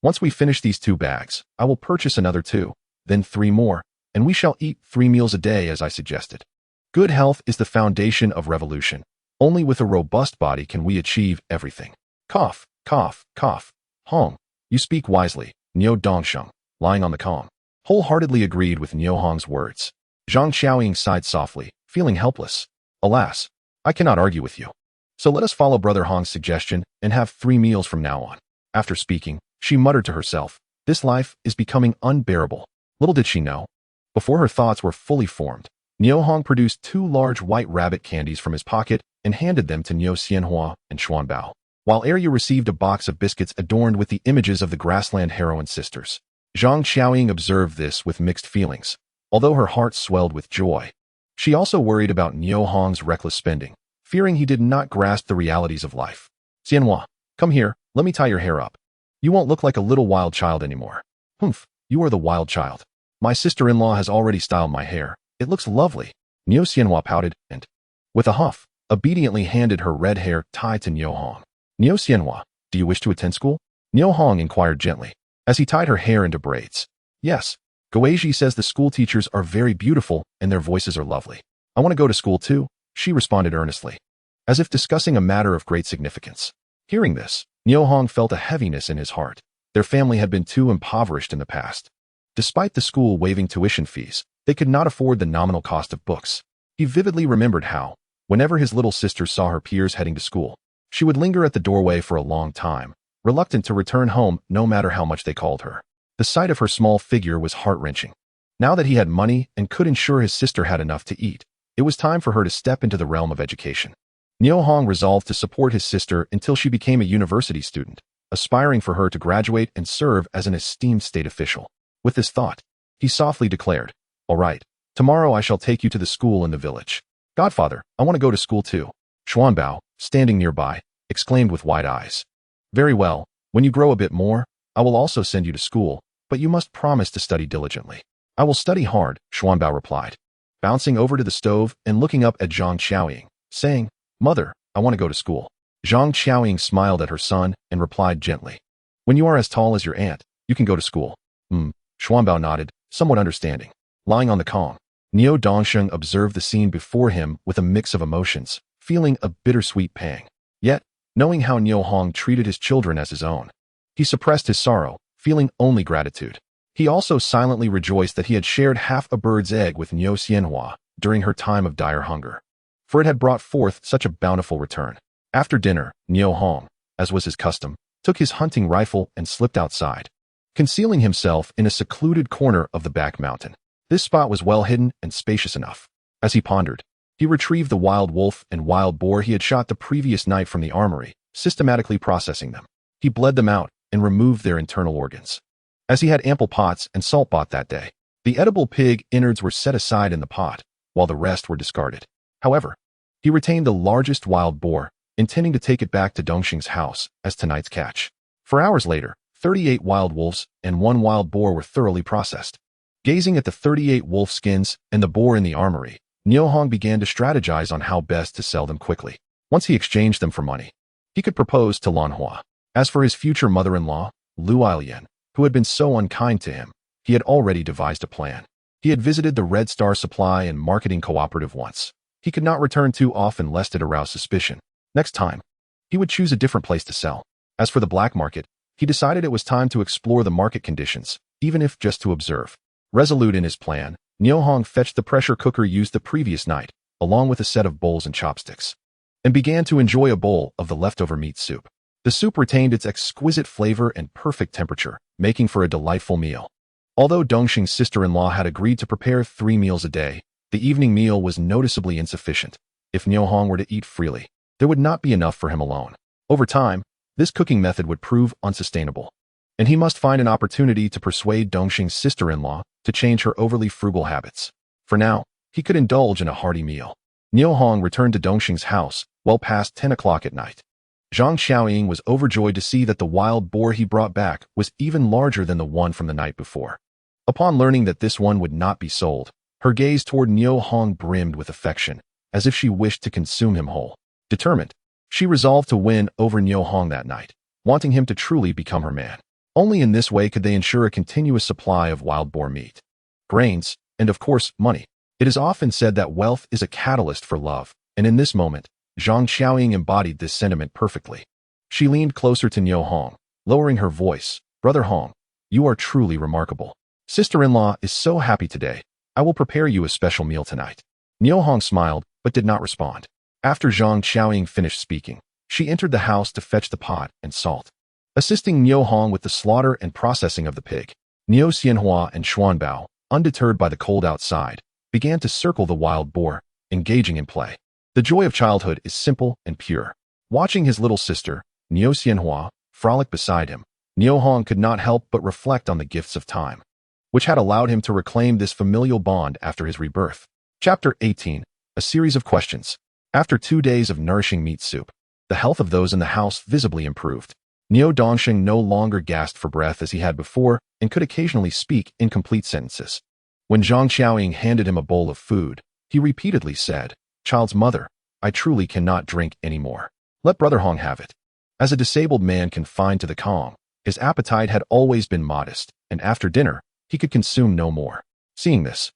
Once we finish these 2 bags, I will purchase another 2, then 3 more, and we shall eat 3 meals a day as I suggested. Good health is the foundation of revolution. Only with a robust body can we achieve everything. Cough, cough, cough. Hong, you speak wisely, Niu Dongsheng, lying on the Kong, wholeheartedly agreed with Niu Hong's words. Zhang Xiaoying sighed softly, feeling helpless. Alas, I cannot argue with you. So let us follow Brother Hong's suggestion and have 3 meals from now on. After speaking, she muttered to herself, this life is becoming unbearable. Little did she know. Before her thoughts were fully formed, Niu Hong produced 2 large white rabbit candies from his pocket and handed them to Niu Xianhua and Xuanbao, while Arya received a box of biscuits adorned with the images of the grassland heroine sisters. Zhang Xiaoying observed this with mixed feelings, although her heart swelled with joy. She also worried about Niu Hong's reckless spending, fearing he did not grasp the realities of life. Xianhua, come here, let me tie your hair up. You won't look like a little wild child anymore. Humph, you are the wild child. My sister-in-law has already styled my hair. It looks lovely. Niu Xianhua pouted and, with a huff, obediently handed her red hair tied to Niu Hong. Niu Xianhua, do you wish to attend school? Niu Hong inquired gently, as he tied her hair into braids. Yes, Goeji says the school teachers are very beautiful and their voices are lovely. I want to go to school too, she responded earnestly, as if discussing a matter of great significance. Hearing this, Niu Hong felt a heaviness in his heart. Their family had been too impoverished in the past. Despite the school waiving tuition fees, they could not afford the nominal cost of books. He vividly remembered how, whenever his little sister saw her peers heading to school, she would linger at the doorway for a long time, reluctant to return home no matter how much they called her. The sight of her small figure was heart-wrenching. Now that he had money and could ensure his sister had enough to eat, it was time for her to step into the realm of education. Niu Hong resolved to support his sister until she became a university student, aspiring for her to graduate and serve as an esteemed state official. With this thought, he softly declared, all right, tomorrow I shall take you to the school in the village. Godfather, I want to go to school too. Xuanbao, standing nearby, exclaimed with wide eyes. Very well, when you grow a bit more, I will also send you to school, but you must promise to study diligently. I will study hard, Xuanbao replied, bouncing over to the stove and looking up at Zhang Xiaoying, saying, Mother, I want to go to school. Zhang Xiaoying smiled at her son and replied gently, when you are as tall as your aunt, you can go to school. Xuanbao nodded, somewhat understanding. Lying on the Kong, Niu Dongsheng observed the scene before him with a mix of emotions, feeling a bittersweet pang. Yet, knowing how Niu Hong treated his children as his own, he suppressed his sorrow, feeling only gratitude. He also silently rejoiced that he had shared half a bird's egg with Niu Xianhua during her time of dire hunger, for it had brought forth such a bountiful return. After dinner, Niu Hong, as was his custom, took his hunting rifle and slipped outside, concealing himself in a secluded corner of the back mountain. This spot was well hidden and spacious enough. As he pondered, he retrieved the wild wolf and wild boar he had shot the previous night from the armory, systematically processing them. He bled them out and removed their internal organs. As he had ample pots and salt bought that day, the edible pig innards were set aside in the pot, while the rest were discarded. However, he retained the largest wild boar, intending to take it back to Dongxing's house as tonight's catch. 4 hours later, 38 wild wolves and 1 wild boar were thoroughly processed. Gazing at the 38 wolf skins and the boar in the armory, Niu Hong began to strategize on how best to sell them quickly. Once he exchanged them for money, he could propose to Lan Hua. As for his future mother-in-law, Lu Ailian, who had been so unkind to him, he had already devised a plan. He had visited the Red Star Supply and Marketing Cooperative once. He could not return too often lest it arouse suspicion. Next time, he would choose a different place to sell. As for the black market, he decided it was time to explore the market conditions, even if just to observe. Resolute in his plan, Niu Hong fetched the pressure cooker used the previous night, along with a set of bowls and chopsticks, and began to enjoy a bowl of the leftover meat soup. The soup retained its exquisite flavor and perfect temperature, making for a delightful meal. Although Dongxing's sister-in-law had agreed to prepare 3 meals a day, the evening meal was noticeably insufficient. If Niu Hong were to eat freely, there would not be enough for him alone. Over time, this cooking method would prove unsustainable, and he must find an opportunity to persuade Dongxing's sister-in-law to change her overly frugal habits. For now, he could indulge in a hearty meal. Niu Hong returned to Dongxing's house well past 10 o'clock at night. Zhang Xiaoying was overjoyed to see that the wild boar he brought back was even larger than the one from the night before. Upon learning that this one would not be sold, Her gaze toward Niu Hong brimmed with affection, as if she wished to consume him whole. Determined, she resolved to win over Niu Hong that night, wanting him to truly become her man. Only in this way could they ensure a continuous supply of wild boar meat, grains, and of course, money. It is often said that wealth is a catalyst for love, and in this moment, Zhang Xiaoying embodied this sentiment perfectly. She leaned closer to Niu Hong, lowering her voice. Brother Hong, you are truly remarkable. Sister-in-law is so happy today. I will prepare you a special meal tonight. Niu Hong smiled, but did not respond. After Zhang Xiaoying finished speaking, she entered the house to fetch the pot and salt. Assisting Niu Hong with the slaughter and processing of the pig, Niu Xianhua and Xuanbao, undeterred by the cold outside, began to circle the wild boar, engaging in play. The joy of childhood is simple and pure. Watching his little sister, Niu Xianhua, frolic beside him, Niu Hong could not help but reflect on the gifts of time, which had allowed him to reclaim this familial bond after his rebirth. Chapter 18. A series of questions. After 2 days of nourishing meat soup, the health of those in the house visibly improved. Niu Dongxing no longer gasped for breath as he had before and could occasionally speak incomplete sentences. When Zhang Xiaoying handed him a bowl of food, he repeatedly said, "Child's mother, I truly cannot drink any more. Let Brother Hong have it." As a disabled man confined to the Kong, his appetite had always been modest, and after dinner, he could consume no more. Seeing this,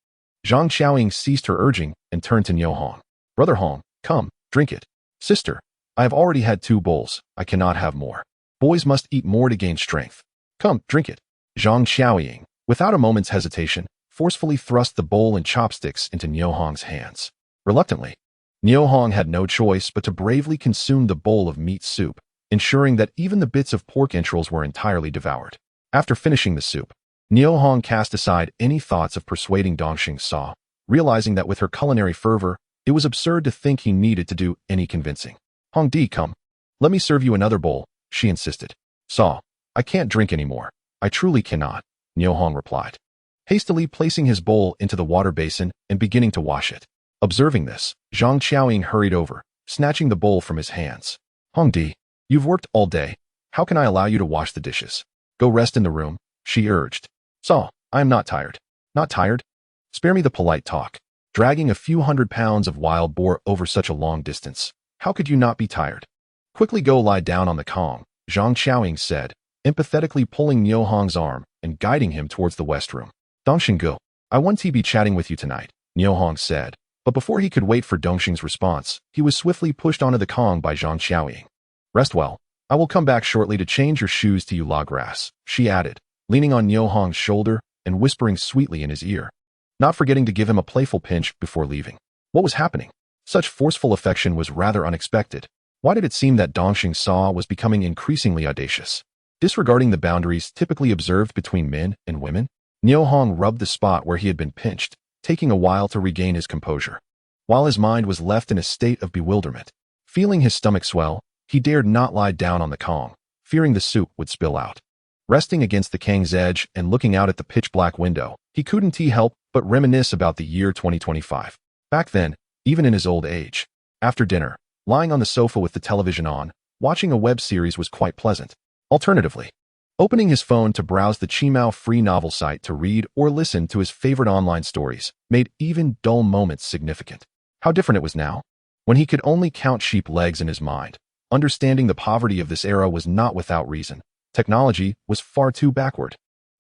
Zhang Xiaoying ceased her urging and turned to Niu Hong. "Brother Hong, come, drink it." "Sister, I have already had 2 bowls. I cannot have more. Boys must eat more to gain strength. Come, drink it." Zhang Xiaoying, without a moment's hesitation, forcefully thrust the bowl and chopsticks into Niu Hong's hands. Reluctantly, Niu Hong had no choice but to bravely consume the bowl of meat soup, ensuring that even the bits of pork entrails were entirely devoured. After finishing the soup, Niu Hong cast aside any thoughts of persuading Dongxing Sa, realizing that with her culinary fervor, it was absurd to think he needed to do any convincing. "Hong Di, come. Let me serve you another bowl," she insisted. "Sa, I can't drink anymore. I truly cannot," Niu Hong replied, hastily placing his bowl into the water basin and beginning to wash it. Observing this, Zhang Xiaoying hurried over, snatching the bowl from his hands. "Hong Di, you've worked all day. How can I allow you to wash the dishes? Go rest in the room," she urged. "Sa, I am not tired." "Not tired? Spare me the polite talk. Dragging a few 100 pounds of wild boar over such a long distance. How could you not be tired? Quickly go lie down on the Kong," Zhang Xiaoying said, empathetically pulling Niu Hong's arm and guiding him towards the west room. "Dongxing Gu, I want to be chatting with you tonight," Niu Hong said, but before he could wait for Dongxing's response, he was swiftly pushed onto the Kong by Zhang Xiaoying. "Rest well. I will come back shortly to change your shoes to Yula grass," she added, leaning on Niu Hong's shoulder and whispering sweetly in his ear, not forgetting to give him a playful pinch before leaving. What was happening? Such forceful affection was rather unexpected. Why did it seem that Dongxing Sa was becoming increasingly audacious, disregarding the boundaries typically observed between men and women? Niu Hong rubbed the spot where he had been pinched, taking a while to regain his composure. While his mind was left in a state of bewilderment, feeling his stomach swell, he dared not lie down on the Kong, fearing the soup would spill out. Resting against the Kang's edge and looking out at the pitch-black window, he couldn't help but reminisce about the year 2025. Back then, even in his old age, after dinner, lying on the sofa with the television on, watching a web series was quite pleasant. Alternatively, opening his phone to browse the Qimao free novel site to read or listen to his favorite online stories made even dull moments significant. How different it was now, when he could only count sheep legs in his mind. Understanding the poverty of this era was not without reason. Technology was far too backward.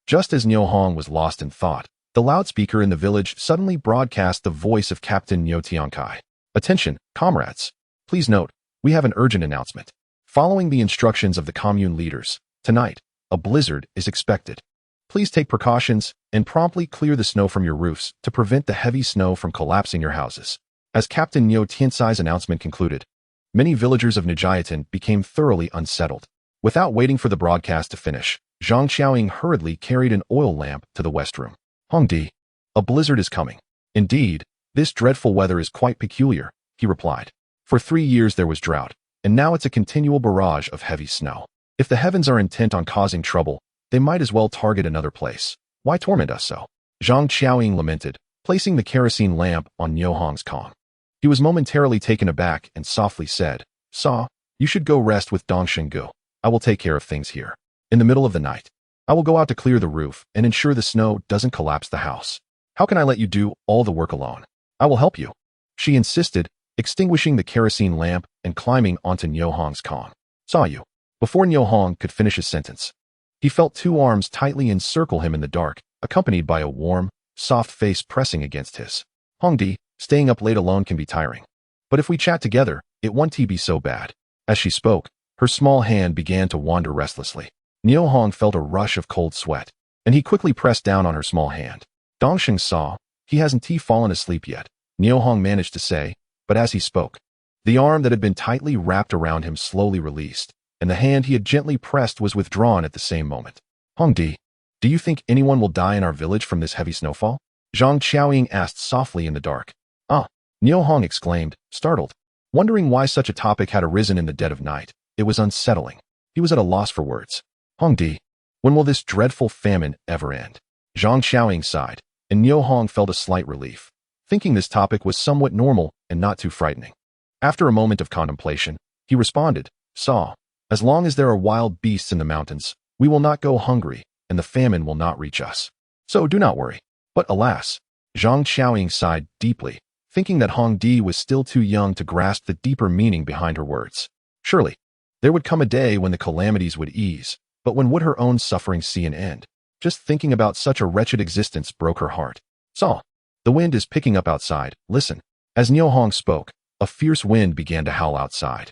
Just as Niu Hong was lost in thought, the loudspeaker in the village suddenly broadcast the voice of Captain Niu Tiankai. "Attention, comrades. Please note, we have an urgent announcement. Following the instructions of the commune leaders, tonight, a blizzard is expected. Please take precautions and promptly clear the snow from your roofs to prevent the heavy snow from collapsing your houses." As Captain Niu Tiansai's announcement concluded, many villagers of Nijiatan became thoroughly unsettled. Without waiting for the broadcast to finish, Zhang Xiaoying hurriedly carried an oil lamp to the west room. "Hong Di, a blizzard is coming." "Indeed, this dreadful weather is quite peculiar," he replied. "For 3 years there was drought, and now it's a continual barrage of heavy snow. If the heavens are intent on causing trouble, they might as well target another place. Why torment us so?" Zhang Xiaoying lamented, placing the kerosene lamp on Niu Hong's Kong. He was momentarily taken aback and softly said, "Sa, you should go rest with Dongxing Gu. I will take care of things here. In the middle of the night, I will go out to clear the roof and ensure the snow doesn't collapse the house." How can I let you do all the work alone? I will help you, she insisted, extinguishing the kerosene lamp and climbing onto Niu Hong's Kong. Saw you. Before Niu Hong could finish his sentence, he felt two arms tightly encircle him in the dark, accompanied by a warm, soft face pressing against his. Hongdi, staying up late alone can be tiring. But if we chat together, it won't be so bad. As she spoke, her small hand began to wander restlessly. Niu Hong felt a rush of cold sweat, and he quickly pressed down on her small hand. Dongxing saw, he hasn't fallen asleep yet, Niu Hong managed to say, but as he spoke, the arm that had been tightly wrapped around him slowly released, and the hand he had gently pressed was withdrawn at the same moment. Hongdi, do you think anyone will die in our village from this heavy snowfall? Zhang Qiaoying asked softly in the dark. Ah, Niu Hong exclaimed, startled, wondering why such a topic had arisen in the dead of night. It was unsettling. He was at a loss for words. Hongdi, when will this dreadful famine ever end? Zhang Qiaoying sighed, and Niu Hong felt a slight relief, thinking this topic was somewhat normal and not too frightening. After a moment of contemplation, he responded, Saw, as long as there are wild beasts in the mountains, we will not go hungry, and the famine will not reach us. So do not worry. But alas, Zhang Qiaoying sighed deeply, thinking that Hongdi was still too young to grasp the deeper meaning behind her words. Surely, there would come a day when the calamities would ease, but when would her own suffering see an end? Just thinking about such a wretched existence broke her heart. Saw, the wind is picking up outside, listen. As Niu Hong spoke, a fierce wind began to howl outside,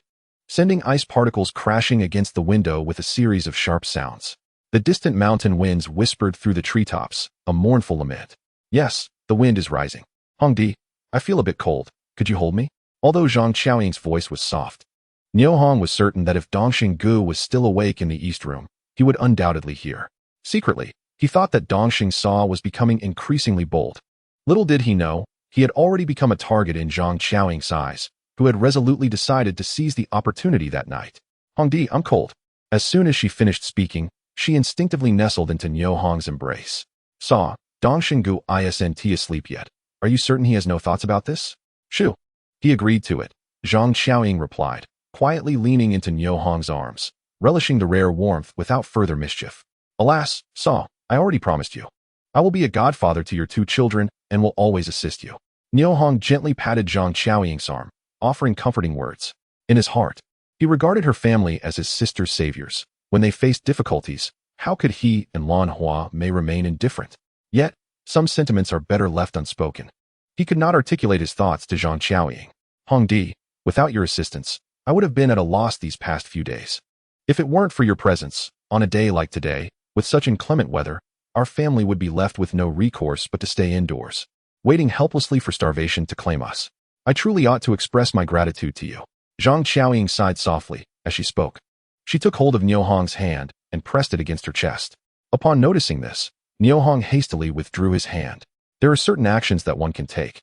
sending ice particles crashing against the window with a series of sharp sounds. The distant mountain winds whispered through the treetops, a mournful lament. Yes, the wind is rising. Hongdi, I feel a bit cold. Could you hold me? Although Zhang Qiaoying's voice was soft, Niu Hong was certain that if Dongxing Gu was still awake in the east room, he would undoubtedly hear. Secretly, he thought that Dongxing Sa was becoming increasingly bold. Little did he know, he had already become a target in Zhang Qiaoying's eyes, who had resolutely decided to seize the opportunity that night. Hongdi, I'm cold. As soon as she finished speaking, she instinctively nestled into Niu Hong's embrace. Saw, Dongxing Gu isn't asleep yet. Are you certain he has no thoughts about this? Shoo. He agreed to it. Zhang Qiaoying replied, quietly leaning into Niu Hong's arms, relishing the rare warmth without further mischief. Alas, Saw, I already promised you. I will be a godfather to your two children and will always assist you. Niu Hong gently patted Zhang Qiaoying's arm, offering comforting words. In his heart, he regarded her family as his sister's saviors. When they faced difficulties, how could he and Lan Hua may remain indifferent? Yet, some sentiments are better left unspoken. He could not articulate his thoughts to Zhang Qiaoying. Hongdi, without your assistance, I would have been at a loss these past few days. If it weren't for your presence, on a day like today, with such inclement weather, our family would be left with no recourse but to stay indoors, waiting helplessly for starvation to claim us. I truly ought to express my gratitude to you. Zhang Qiaoying sighed softly as she spoke. She took hold of Niu Hong's hand and pressed it against her chest. Upon noticing this, Niu Hong hastily withdrew his hand. There are certain actions that one can take,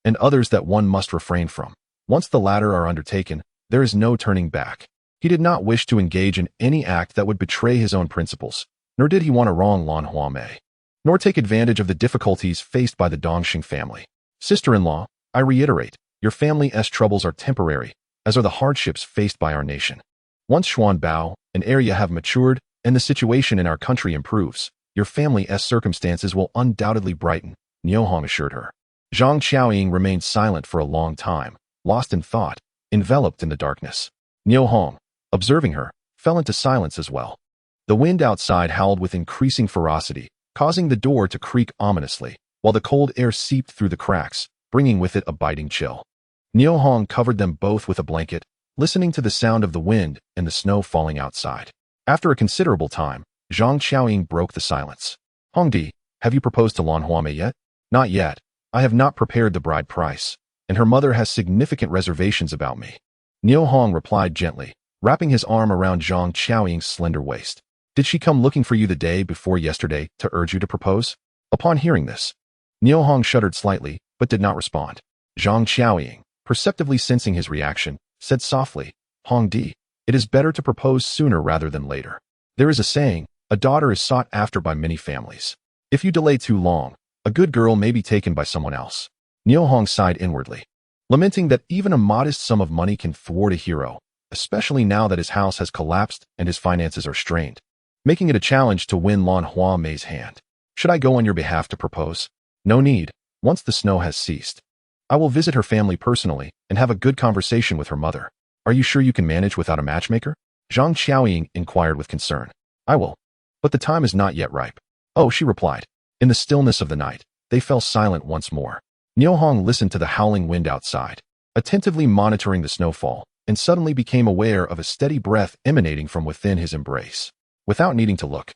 and others that one must refrain from. Once the latter are undertaken, there is no turning back. He did not wish to engage in any act that would betray his own principles, nor did he want to wrong Lan Hua Mei, nor take advantage of the difficulties faced by the Dongxing family. Sister-in-law, I reiterate, your family's troubles are temporary, as are the hardships faced by our nation. Once Xuan Bao and area have matured, and the situation in our country improves, your family's circumstances will undoubtedly brighten, Niu Hong assured her. Zhang Qiaoying remained silent for a long time, lost in thought, enveloped in the darkness. Niu Hong, observing her, fell into silence as well. The wind outside howled with increasing ferocity, causing the door to creak ominously, while the cold air seeped through the cracks, bringing with it a biting chill. Niu Hong covered them both with a blanket, listening to the sound of the wind and the snow falling outside. After a considerable time, Zhang Qiaoying broke the silence. Hongdi, have you proposed to Lan Hua Mei yet? Not yet. I have not prepared the bride price, and her mother has significant reservations about me. Niu Hong replied gently, wrapping his arm around Zhang Qiaoying's slender waist. Did she come looking for you the day before yesterday to urge you to propose? Upon hearing this, Niu Hong shuddered slightly, but did not respond. Zhang Qiaoying, perceptively sensing his reaction, said softly, Hongdi, it is better to propose sooner rather than later. There is a saying, a daughter is sought after by many families. If you delay too long, a good girl may be taken by someone else. Niu Hong sighed inwardly, lamenting that even a modest sum of money can thwart a hero, especially now that his house has collapsed and his finances are strained, making it a challenge to win Lan Hua Mei's hand. Should I go on your behalf to propose? No need, once the snow has ceased. I will visit her family personally and have a good conversation with her mother. Are you sure you can manage without a matchmaker? Zhang Xiaoying inquired with concern. I will. But the time is not yet ripe. Oh, she replied. In the stillness of the night, they fell silent once more. Niu Hong listened to the howling wind outside, attentively monitoring the snowfall, and suddenly became aware of a steady breath emanating from within his embrace. Without needing to look,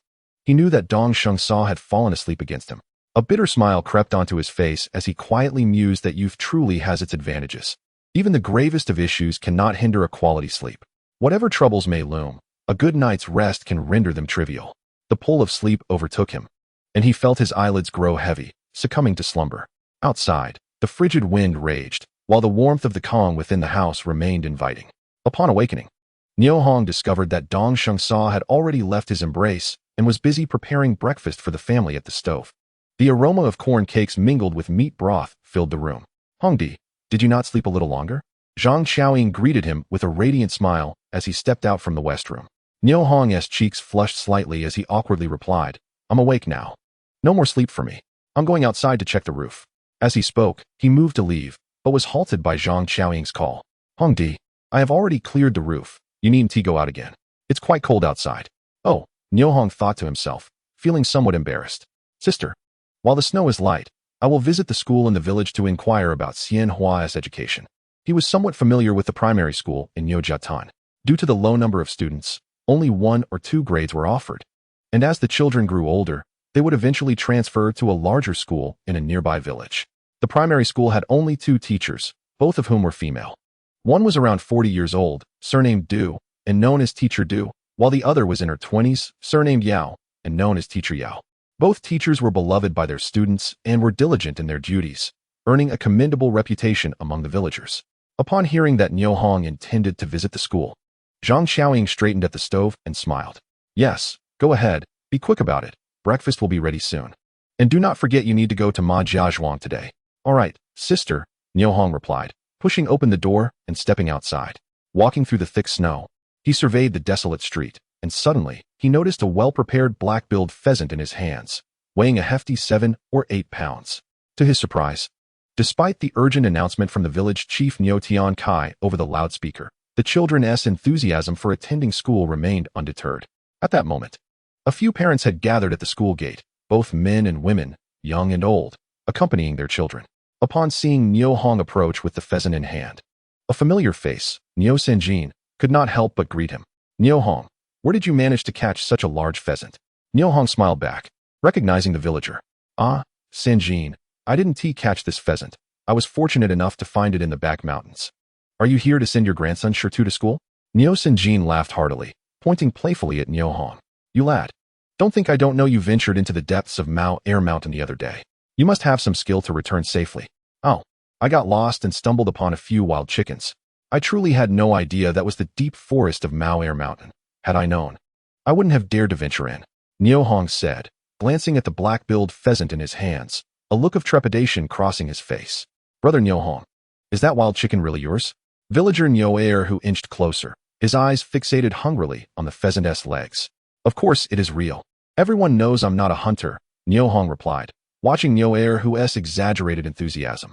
he knew that Dong Shengsa had fallen asleep against him. A bitter smile crept onto his face as he quietly mused that youth truly has its advantages. Even the gravest of issues cannot hinder a quality sleep. Whatever troubles may loom, a good night's rest can render them trivial. The pull of sleep overtook him, and he felt his eyelids grow heavy, succumbing to slumber. Outside, the frigid wind raged, while the warmth of the Kong within the house remained inviting. Upon awakening, Niu Hong discovered that Dong Shengsa had already left his embrace and was busy preparing breakfast for the family at the stove. The aroma of corn cakes mingled with meat broth filled the room. Hongdi, did you not sleep a little longer? Zhang Xiaoying greeted him with a radiant smile as he stepped out from the west room. Niu Hong's cheeks flushed slightly as he awkwardly replied, I'm awake now. No more sleep for me. I'm going outside to check the roof. As he spoke, he moved to leave, but was halted by Zhang Xiaoying's call. Hongdi, I have already cleared the roof. You needn't go out again. It's quite cold outside. Oh, Niu Hong thought to himself, feeling somewhat embarrassed. Sister, while the snow is light, I will visit the school in the village to inquire about Xian Hua's education. He was somewhat familiar with the primary school in Yozhatan. Due to the low number of students, only 1 or 2 grades were offered. And as the children grew older, they would eventually transfer to a larger school in a nearby village. The primary school had only 2 teachers, both of whom were female. One was around 40 years old, surnamed Du, and known as Teacher Du, while the other was in her 20s, surnamed Yao, and known as Teacher Yao. Both teachers were beloved by their students and were diligent in their duties, earning a commendable reputation among the villagers. Upon hearing that Niu Hong intended to visit the school, Zhang Xiaoying straightened at the stove and smiled. Yes, go ahead, be quick about it. Breakfast will be ready soon. And do not forget you need to go to Ma Jiazhuang today. All right, sister, Niu Hong replied, pushing open the door and stepping outside. Walking through the thick snow, he surveyed the desolate street, and suddenly, he noticed a well-prepared black-billed pheasant in his hands, weighing a hefty 7 or 8 pounds. To his surprise, despite the urgent announcement from the village chief Niu Tian Kai over the loudspeaker, the children's enthusiasm for attending school remained undeterred. At that moment, a few parents had gathered at the school gate, both men and women, young and old, accompanying their children. Upon seeing Niu Hong approach with the pheasant in hand, a familiar face, Niu Senjin, could not help but greet him. Niu Hong, where did you manage to catch such a large pheasant? Niu Hong smiled back, recognizing the villager. Ah, Senjin, I didn't catch this pheasant. I was fortunate enough to find it in the back mountains. Are you here to send your grandson Shirtu to school? Niu Senjin laughed heartily, pointing playfully at Niu Hong. You lad, don't think I don't know you ventured into the depths of Mao Air Mountain the other day. You must have some skill to return safely. Oh, I got lost and stumbled upon a few wild chickens. I truly had no idea that was the deep forest of Mao Air Mountain. Had I known, I wouldn't have dared to venture in, Niu Hong said, glancing at the black-billed pheasant in his hands, a look of trepidation crossing his face. Brother Niu Hong, is that wild chicken really yours? Villager Niu Air who inched closer, his eyes fixated hungrily on the pheasant's legs. Of course it is real. Everyone knows I'm not a hunter, Niu Hong replied, watching Niu Air who's exaggerated enthusiasm.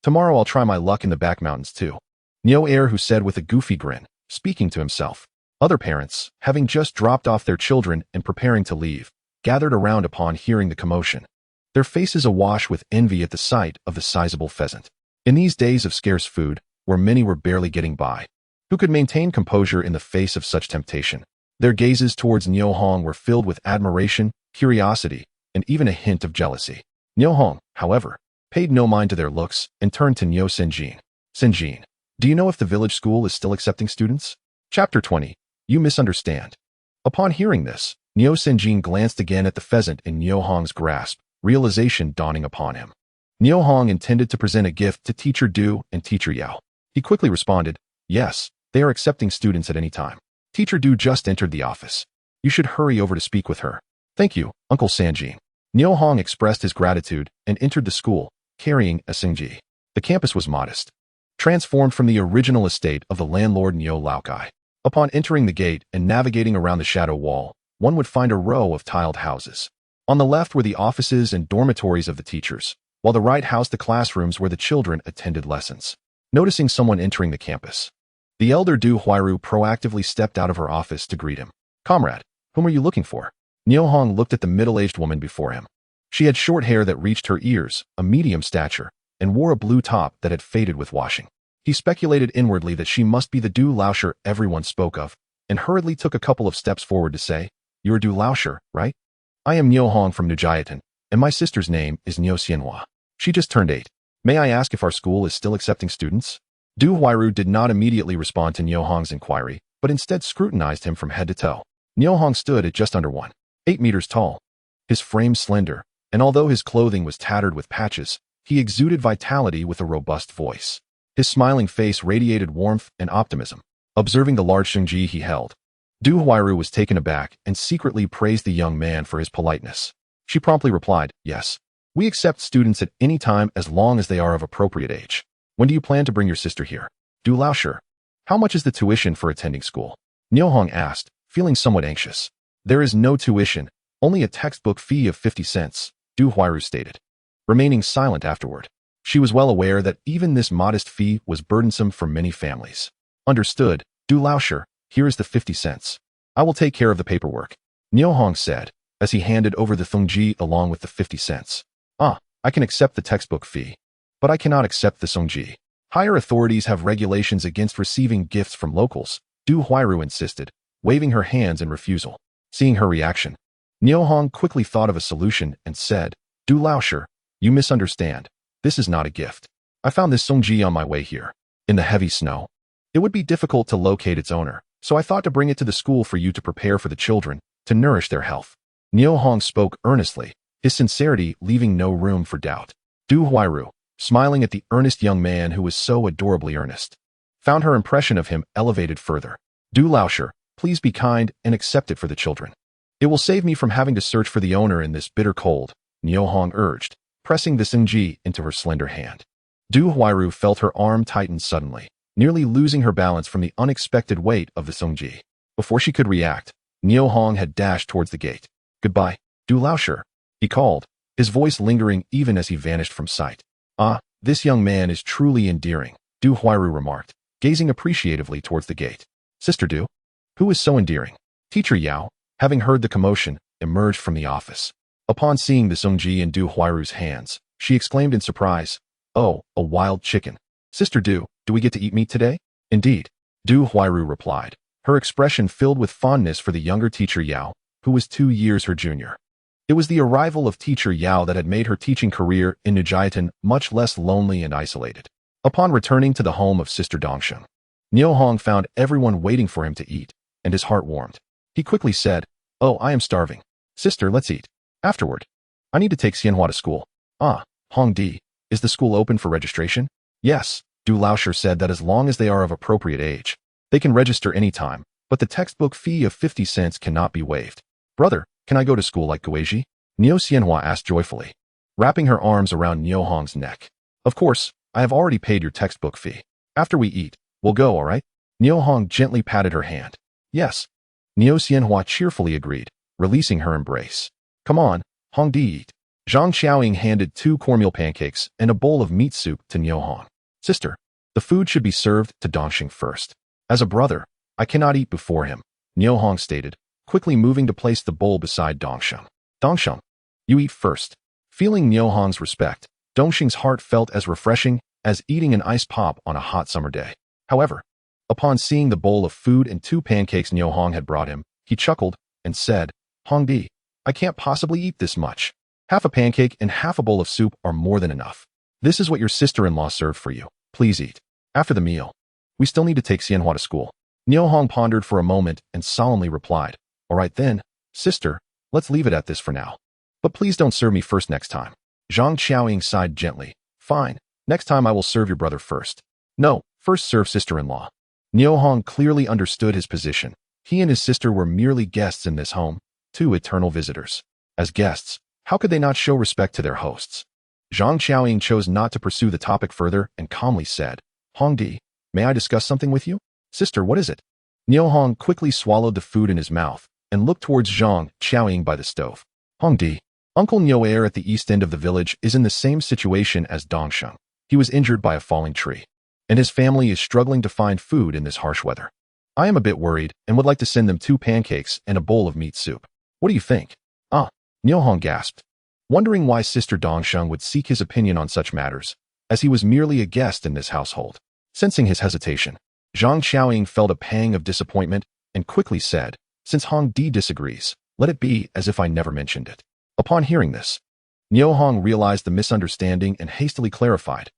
Tomorrow I'll try my luck in the back mountains too. Niu Air who said with a goofy grin, speaking to himself. Other parents, having just dropped off their children and preparing to leave, gathered around upon hearing the commotion, their faces awash with envy at the sight of the sizable pheasant. In these days of scarce food, where many were barely getting by, who could maintain composure in the face of such temptation? Their gazes towards Niu Hong were filled with admiration, curiosity, and even a hint of jealousy. Niu Hong, however, paid no mind to their looks and turned to Niu Senjin. Senjin, do you know if the village school is still accepting students? Chapter 20. You misunderstand. Upon hearing this, Niu Senjin glanced again at the pheasant in Niu Hong's grasp, realization dawning upon him. Niu Hong intended to present a gift to Teacher Du and Teacher Yao. He quickly responded, yes, they are accepting students at any time. Teacher Du just entered the office. You should hurry over to speak with her. Thank you, Uncle Sanjin. Niu Hong expressed his gratitude and entered the school, carrying a Singji. The campus was modest, transformed from the original estate of the landlord Niu Laokai. Upon entering the gate and navigating around the shadow wall, one would find a row of tiled houses. On the left were the offices and dormitories of the teachers, while the right housed the classrooms where the children attended lessons. Noticing someone entering the campus, the elder Du Huairu proactively stepped out of her office to greet him. "Comrade, whom are you looking for?" Niu Hong looked at the middle-aged woman before him. She had short hair that reached her ears, a medium stature, and wore a blue top that had faded with washing. He speculated inwardly that she must be the Du Laosher everyone spoke of, and hurriedly took a couple of steps forward to say, "You're Du Laosher, right? I am Niu Hong from Niu, and my sister's name is Niu Xianhua. She just turned 8. May I ask if our school is still accepting students?" Du Huairu did not immediately respond to Niu Hong's inquiry, but instead scrutinized him from head to toe. Niu Hong stood at just under 1.8 meters tall, his frame slender, and although his clothing was tattered with patches, he exuded vitality with a robust voice. His smiling face radiated warmth and optimism. Observing the large Shengji he held, Du Huairu was taken aback and secretly praised the young man for his politeness. She promptly replied, "Yes. We accept students at any time as long as they are of appropriate age. When do you plan to bring your sister here?" Du Laosher, how much is the tuition for attending school? Niu Hong asked, feeling somewhat anxious. There is no tuition, only a textbook fee of 50 cents, Du Huairu stated, remaining silent afterward. She was well aware that even this modest fee was burdensome for many families. "Understood, Du Laosher, here is the 50 cents. I will take care of the paperwork," Niu Hong said, as he handed over the thongji along with the 50 cents. I can accept the textbook fee, but I cannot accept the songji. Higher authorities have regulations against receiving gifts from locals, Du Huairu insisted, waving her hands in refusal. Seeing her reaction, Niu Hong quickly thought of a solution and said, "Du Laosher, you misunderstand. This is not a gift. I found this songji on my way here, in the heavy snow. It would be difficult to locate its owner, so I thought to bring it to the school for you to prepare for the children, to nourish their health." Niu Hong spoke earnestly, his sincerity leaving no room for doubt. Du Huairu, smiling at the earnest young man who was so adorably earnest, found her impression of him elevated further. "Du Laosher, please be kind and accept it for the children. It will save me from having to search for the owner in this bitter cold," Niu Hong urged, pressing the songji into her slender hand. Du Huairu felt her arm tighten suddenly, nearly losing her balance from the unexpected weight of the songji. Before she could react, Niu Hong had dashed towards the gate. "Goodbye, Du Laosher," he called, his voice lingering even as he vanished from sight. This young man is truly endearing," Du Huairu remarked, gazing appreciatively towards the gate. "Sister Du? Who is so endearing?" Teacher Yao, having heard the commotion, emerged from the office. Upon seeing the songji in Du Huairu's hands, she exclaimed in surprise, "Oh, a wild chicken. Sister Du, do we get to eat meat today?" "Indeed," Du Huairu replied, her expression filled with fondness for the younger teacher Yao, who was 2 years her junior. It was the arrival of teacher Yao that had made her teaching career in Niu much less lonely and isolated. Upon returning to the home of Sister Dongsheng, Niu Hong found everyone waiting for him to eat, and his heart warmed. He quickly said, "Oh, I am starving. Sister, let's eat. Afterward, I need to take Xianhua to school." Hong Di, is the school open for registration?" "Yes," Du Laosher said that as long as they are of appropriate age, they can register any time, but the textbook fee of 50 cents cannot be waived. "Brother, can I go to school like Guiji?" Niu Xianhua asked joyfully, wrapping her arms around Niu Hong's neck. "Of course, I have already paid your textbook fee. After we eat, we'll go, all right?" Niu Hong gently patted her hand. "Yes." Niu Xianhua cheerfully agreed, releasing her embrace. "Come on, Hong Di, eat." Zhang Xiaoying handed 2 cornmeal pancakes and a bowl of meat soup to Niu Hong. "Sister, the food should be served to Dongxing first. As a brother, I cannot eat before him," Niu Hong stated, quickly moving to place the bowl beside Dongsheng. "Dongsheng, you eat first." Feeling Niu Hong's respect, Dongxing's heart felt as refreshing as eating an ice pop on a hot summer day. However, upon seeing the bowl of food and 2 pancakes Niu Hong had brought him, he chuckled and said, "Hong Di, I can't possibly eat this much. Half a pancake and half a bowl of soup are more than enough. This is what your sister-in-law served for you. Please eat." After the meal, "We still need to take Xianhua to school." Niu Hong pondered for a moment and solemnly replied, "All right then, sister, let's leave it at this for now. But please don't serve me first next time." Zhang Xiaoying sighed gently. "Fine, next time I will serve your brother first." "No, first serve sister-in-law." Niu Hong clearly understood his position. He and his sister were merely guests in this home, 2 eternal visitors. As guests, how could they not show respect to their hosts? Zhang Xiaoying chose not to pursue the topic further and calmly said, "Hong Di, may I discuss something with you?" "Sister, what is it?" Niu Hong quickly swallowed the food in his mouth and looked towards Zhang Xiaoying by the stove. "Hong Di, Uncle Niu at the east end of the village is in the same situation as Dongsheng. He was injured by a falling tree, and his family is struggling to find food in this harsh weather. I am a bit worried and would like to send them 2 pancakes and a bowl of meat soup. What do you think? Niu Hong gasped, wondering why Sister Dongsheng would seek his opinion on such matters, as he was merely a guest in this household. Sensing his hesitation, Zhang Xiaoying felt a pang of disappointment and quickly said, "Since Hong Di disagrees, let it be as if I never mentioned it." Upon hearing this, Niu Hong realized the misunderstanding and hastily clarified,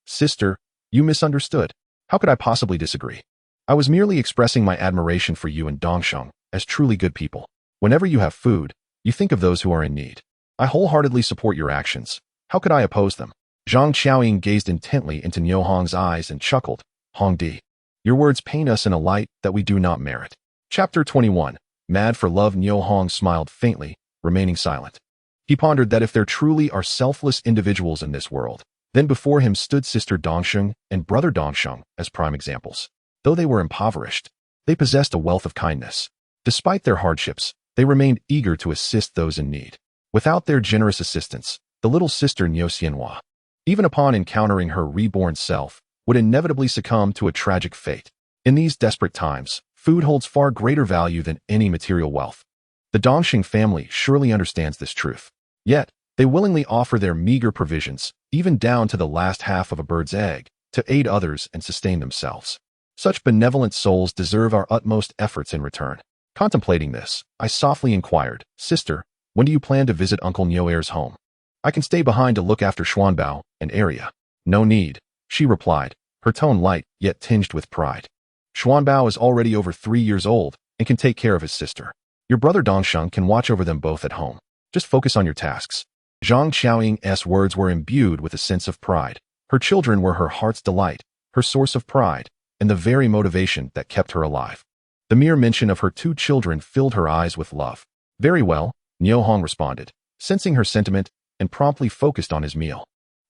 Sister, you misunderstood. How could I possibly disagree? I was merely expressing my admiration for you and Dongsheng as truly good people. Whenever you have food, you think of those who are in need. I wholeheartedly support your actions. How could I oppose them?" Zhang Xiaoying gazed intently into Niu Hong's eyes and chuckled, "Hong Di, your words paint us in a light that we do not merit." Chapter 21. Mad for Love. Niu Hong smiled faintly, remaining silent. He pondered that if there truly are selfless individuals in this world, then before him stood Sister Dongsheng and Brother Dongsheng as prime examples. Though they were impoverished, they possessed a wealth of kindness. Despite their hardships, they remained eager to assist those in need. Without their generous assistance, the little sister Niu Xianhua, even upon encountering her reborn self, would inevitably succumb to a tragic fate. In these desperate times, food holds far greater value than any material wealth. The Dongsheng family surely understands this truth. Yet, they willingly offer their meager provisions, even down to the last half of a bird's egg, to aid others and sustain themselves. Such benevolent souls deserve our utmost efforts in return. Contemplating this, I softly inquired, "Sister, when do you plan to visit Uncle Niu's home? I can stay behind to look after Xuanbao and area." "No need," she replied, her tone light yet tinged with pride. "Xuanbao is already over 3 years old and can take care of his sister. Your brother Dongsheng can watch over them both at home. Just focus on your tasks." Zhang Xiaoying's words were imbued with a sense of pride. Her children were her heart's delight, her source of pride, and the very motivation that kept her alive. The mere mention of her 2 children filled her eyes with love. "Very well," Niu Hong responded, sensing her sentiment, and promptly focused on his meal.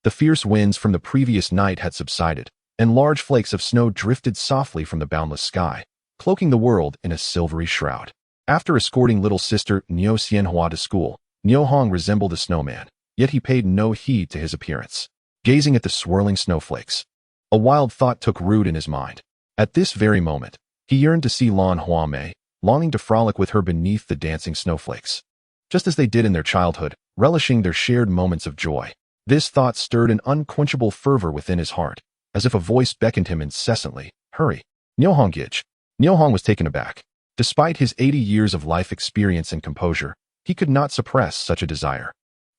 The fierce winds from the previous night had subsided, and large flakes of snow drifted softly from the boundless sky, cloaking the world in a silvery shroud. After escorting little sister Niu Xianhua to school, Niu Hong resembled a snowman, yet he paid no heed to his appearance. Gazing at the swirling snowflakes, a wild thought took root in his mind. At this very moment, he yearned to see Lan Huamei, longing to frolic with her beneath the dancing snowflakes, just as they did in their childhood, relishing their shared moments of joy. This thought stirred an unquenchable fervor within his heart, as if a voice beckoned him incessantly, "Hurry, Niu Hong Gij." Niu Hong was taken aback. Despite his 80 years of life experience and composure, he could not suppress such a desire.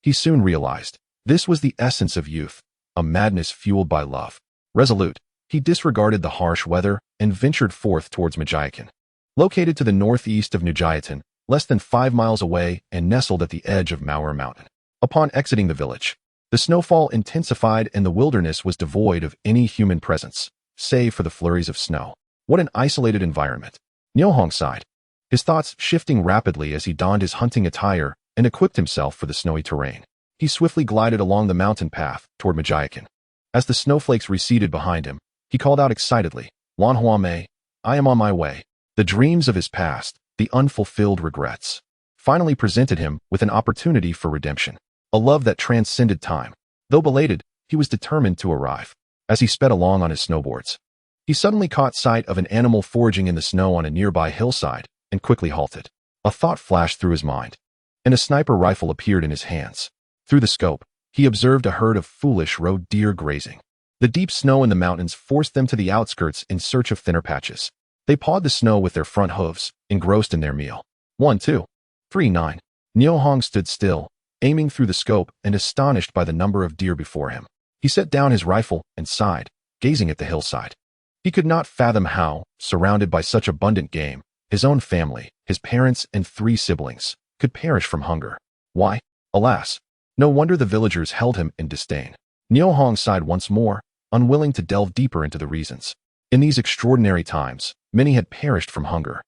He soon realized this was the essence of youth, a madness fueled by love. Resolute, he disregarded the harsh weather and ventured forth towards Majiakan. Located to the northeast of Nujiatan, less than 5 miles away and nestled at the edge of Maur Mountain. Upon exiting the village, the snowfall intensified and the wilderness was devoid of any human presence, save for the flurries of snow. What an isolated environment. Niu Hong sighed, his thoughts shifting rapidly as he donned his hunting attire and equipped himself for the snowy terrain. He swiftly glided along the mountain path toward Majiakan. As the snowflakes receded behind him, he called out excitedly, "Lan Huamei, I am on my way." The dreams of his past, the unfulfilled regrets, finally presented him with an opportunity for redemption, a love that transcended time. Though belated, he was determined to arrive. As he sped along on his snowboards, he suddenly caught sight of an animal foraging in the snow on a nearby hillside and quickly halted. A thought flashed through his mind, and a sniper rifle appeared in his hands. Through the scope, he observed a herd of foolish roe deer grazing. The deep snow in the mountains forced them to the outskirts in search of thinner patches. They pawed the snow with their front hooves, engrossed in their meal. 1, 2, 3, 9. Niu Hong stood still, aiming through the scope and astonished by the number of deer before him. He set down his rifle and sighed, gazing at the hillside. He could not fathom how, surrounded by such abundant game, his own family, his parents and 3 siblings, could perish from hunger. Why? Alas, no wonder the villagers held him in disdain. Niu Hong sighed once more, unwilling to delve deeper into the reasons. In these extraordinary times, many had perished from hunger.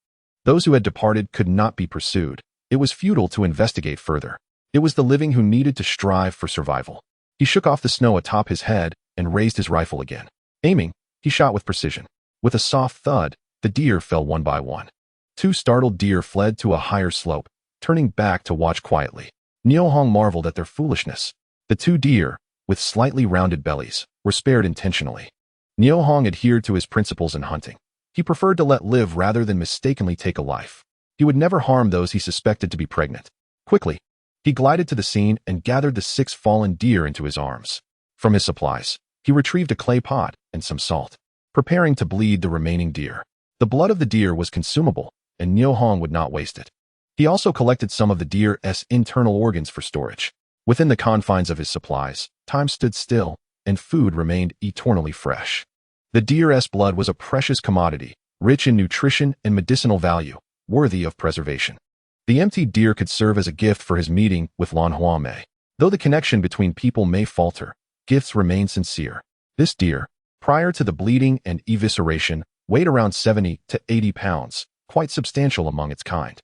Those who had departed could not be pursued. It was futile to investigate further. It was the living who needed to strive for survival. He shook off the snow atop his head and raised his rifle again. Aiming, he shot with precision. With a soft thud, the deer fell one by one. 2 startled deer fled to a higher slope, turning back to watch quietly. Niu Hong marveled at their foolishness. The two deer, with slightly rounded bellies, were spared intentionally. Niu Hong adhered to his principles in hunting. He preferred to let live rather than mistakenly take a life. He would never harm those he suspected to be pregnant. Quickly, he glided to the scene and gathered the 6 fallen deer into his arms. From his supplies, he retrieved a clay pot and some salt, preparing to bleed the remaining deer. The blood of the deer was consumable, and Niu Hong would not waste it. He also collected some of the deer's internal organs for storage. Within the confines of his supplies, time stood still, and food remained eternally fresh. The deer's blood was a precious commodity, rich in nutrition and medicinal value, worthy of preservation. The emptied deer could serve as a gift for his meeting with Lan Huamei. Though the connection between people may falter, gifts remain sincere. This deer, prior to the bleeding and evisceration, weighed around 70 to 80 pounds, quite substantial among its kind.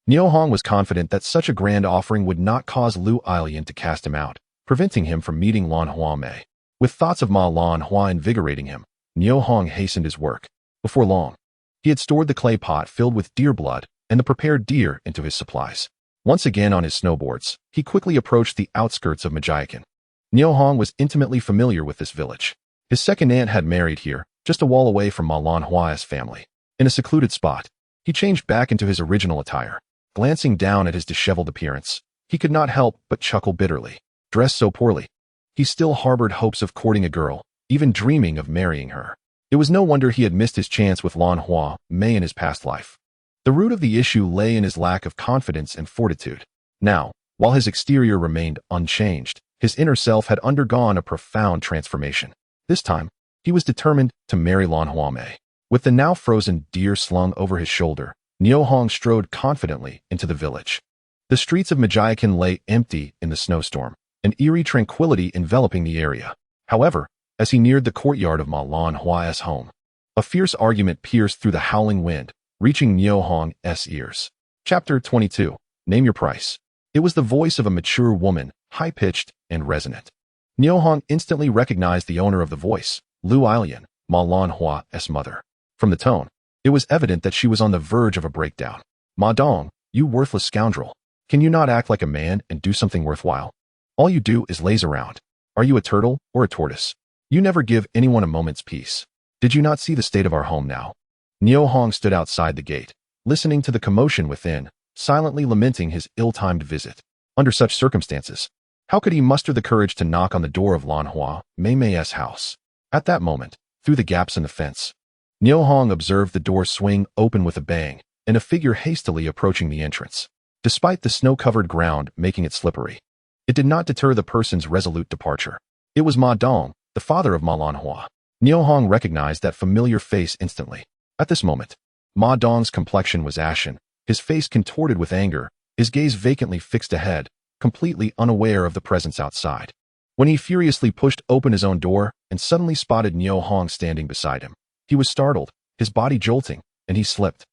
Niu Hong was confident that such a grand offering would not cause Lu Ailian to cast him out, preventing him from meeting Lan Huamei. With thoughts of Ma Lan Hua invigorating him, Niu Hong hastened his work. Before long, he had stored the clay pot filled with deer blood and the prepared deer into his supplies. Once again on his snowboards, he quickly approached the outskirts of Majiakan. Niu Hong was intimately familiar with this village. His second aunt had married here, just a wall away from Ma Lan Hua's family. In a secluded spot, he changed back into his original attire. Glancing down at his disheveled appearance, he could not help but chuckle bitterly. Dressed so poorly, he still harbored hopes of courting a girl, even dreaming of marrying her. It was no wonder he had missed his chance with Lan Huamei in his past life. The root of the issue lay in his lack of confidence and fortitude. Now, while his exterior remained unchanged, his inner self had undergone a profound transformation. This time, he was determined to marry Lan Huamei. With the now frozen deer slung over his shoulder, Niu Hong strode confidently into the village. The streets of Majiakan lay empty in the snowstorm, an eerie tranquility enveloping the area. However, as he neared the courtyard of Ma Lan Hua's home, a fierce argument pierced through the howling wind, reaching Niu Hong's ears. Chapter 22. Name your price. It was the voice of a mature woman, high-pitched and resonant. Niu Hong instantly recognized the owner of the voice, Lu Ailian, Ma Lan Hua's mother. From the tone, it was evident that she was on the verge of a breakdown. Ma Dong, you worthless scoundrel. Can you not act like a man and do something worthwhile? All you do is laze around. Are you a turtle or a tortoise? You never give anyone a moment's peace. Did you not see the state of our home now? Niu Hong stood outside the gate, listening to the commotion within, silently lamenting his ill-timed visit. Under such circumstances, how could he muster the courage to knock on the door of Lan Huamei's house? At that moment, through the gaps in the fence, Niu Hong observed the door swing open with a bang, and a figure hastily approaching the entrance. Despite the snow-covered ground making it slippery, it did not deter the person's resolute departure. It was Ma Dong, the father of Ma Lan Hua. Niu Hong recognized that familiar face instantly. At this moment, Ma Dong's complexion was ashen, his face contorted with anger, his gaze vacantly fixed ahead, completely unaware of the presence outside. When he furiously pushed open his own door and suddenly spotted Niu Hong standing beside him, he was startled, his body jolting, and he slipped,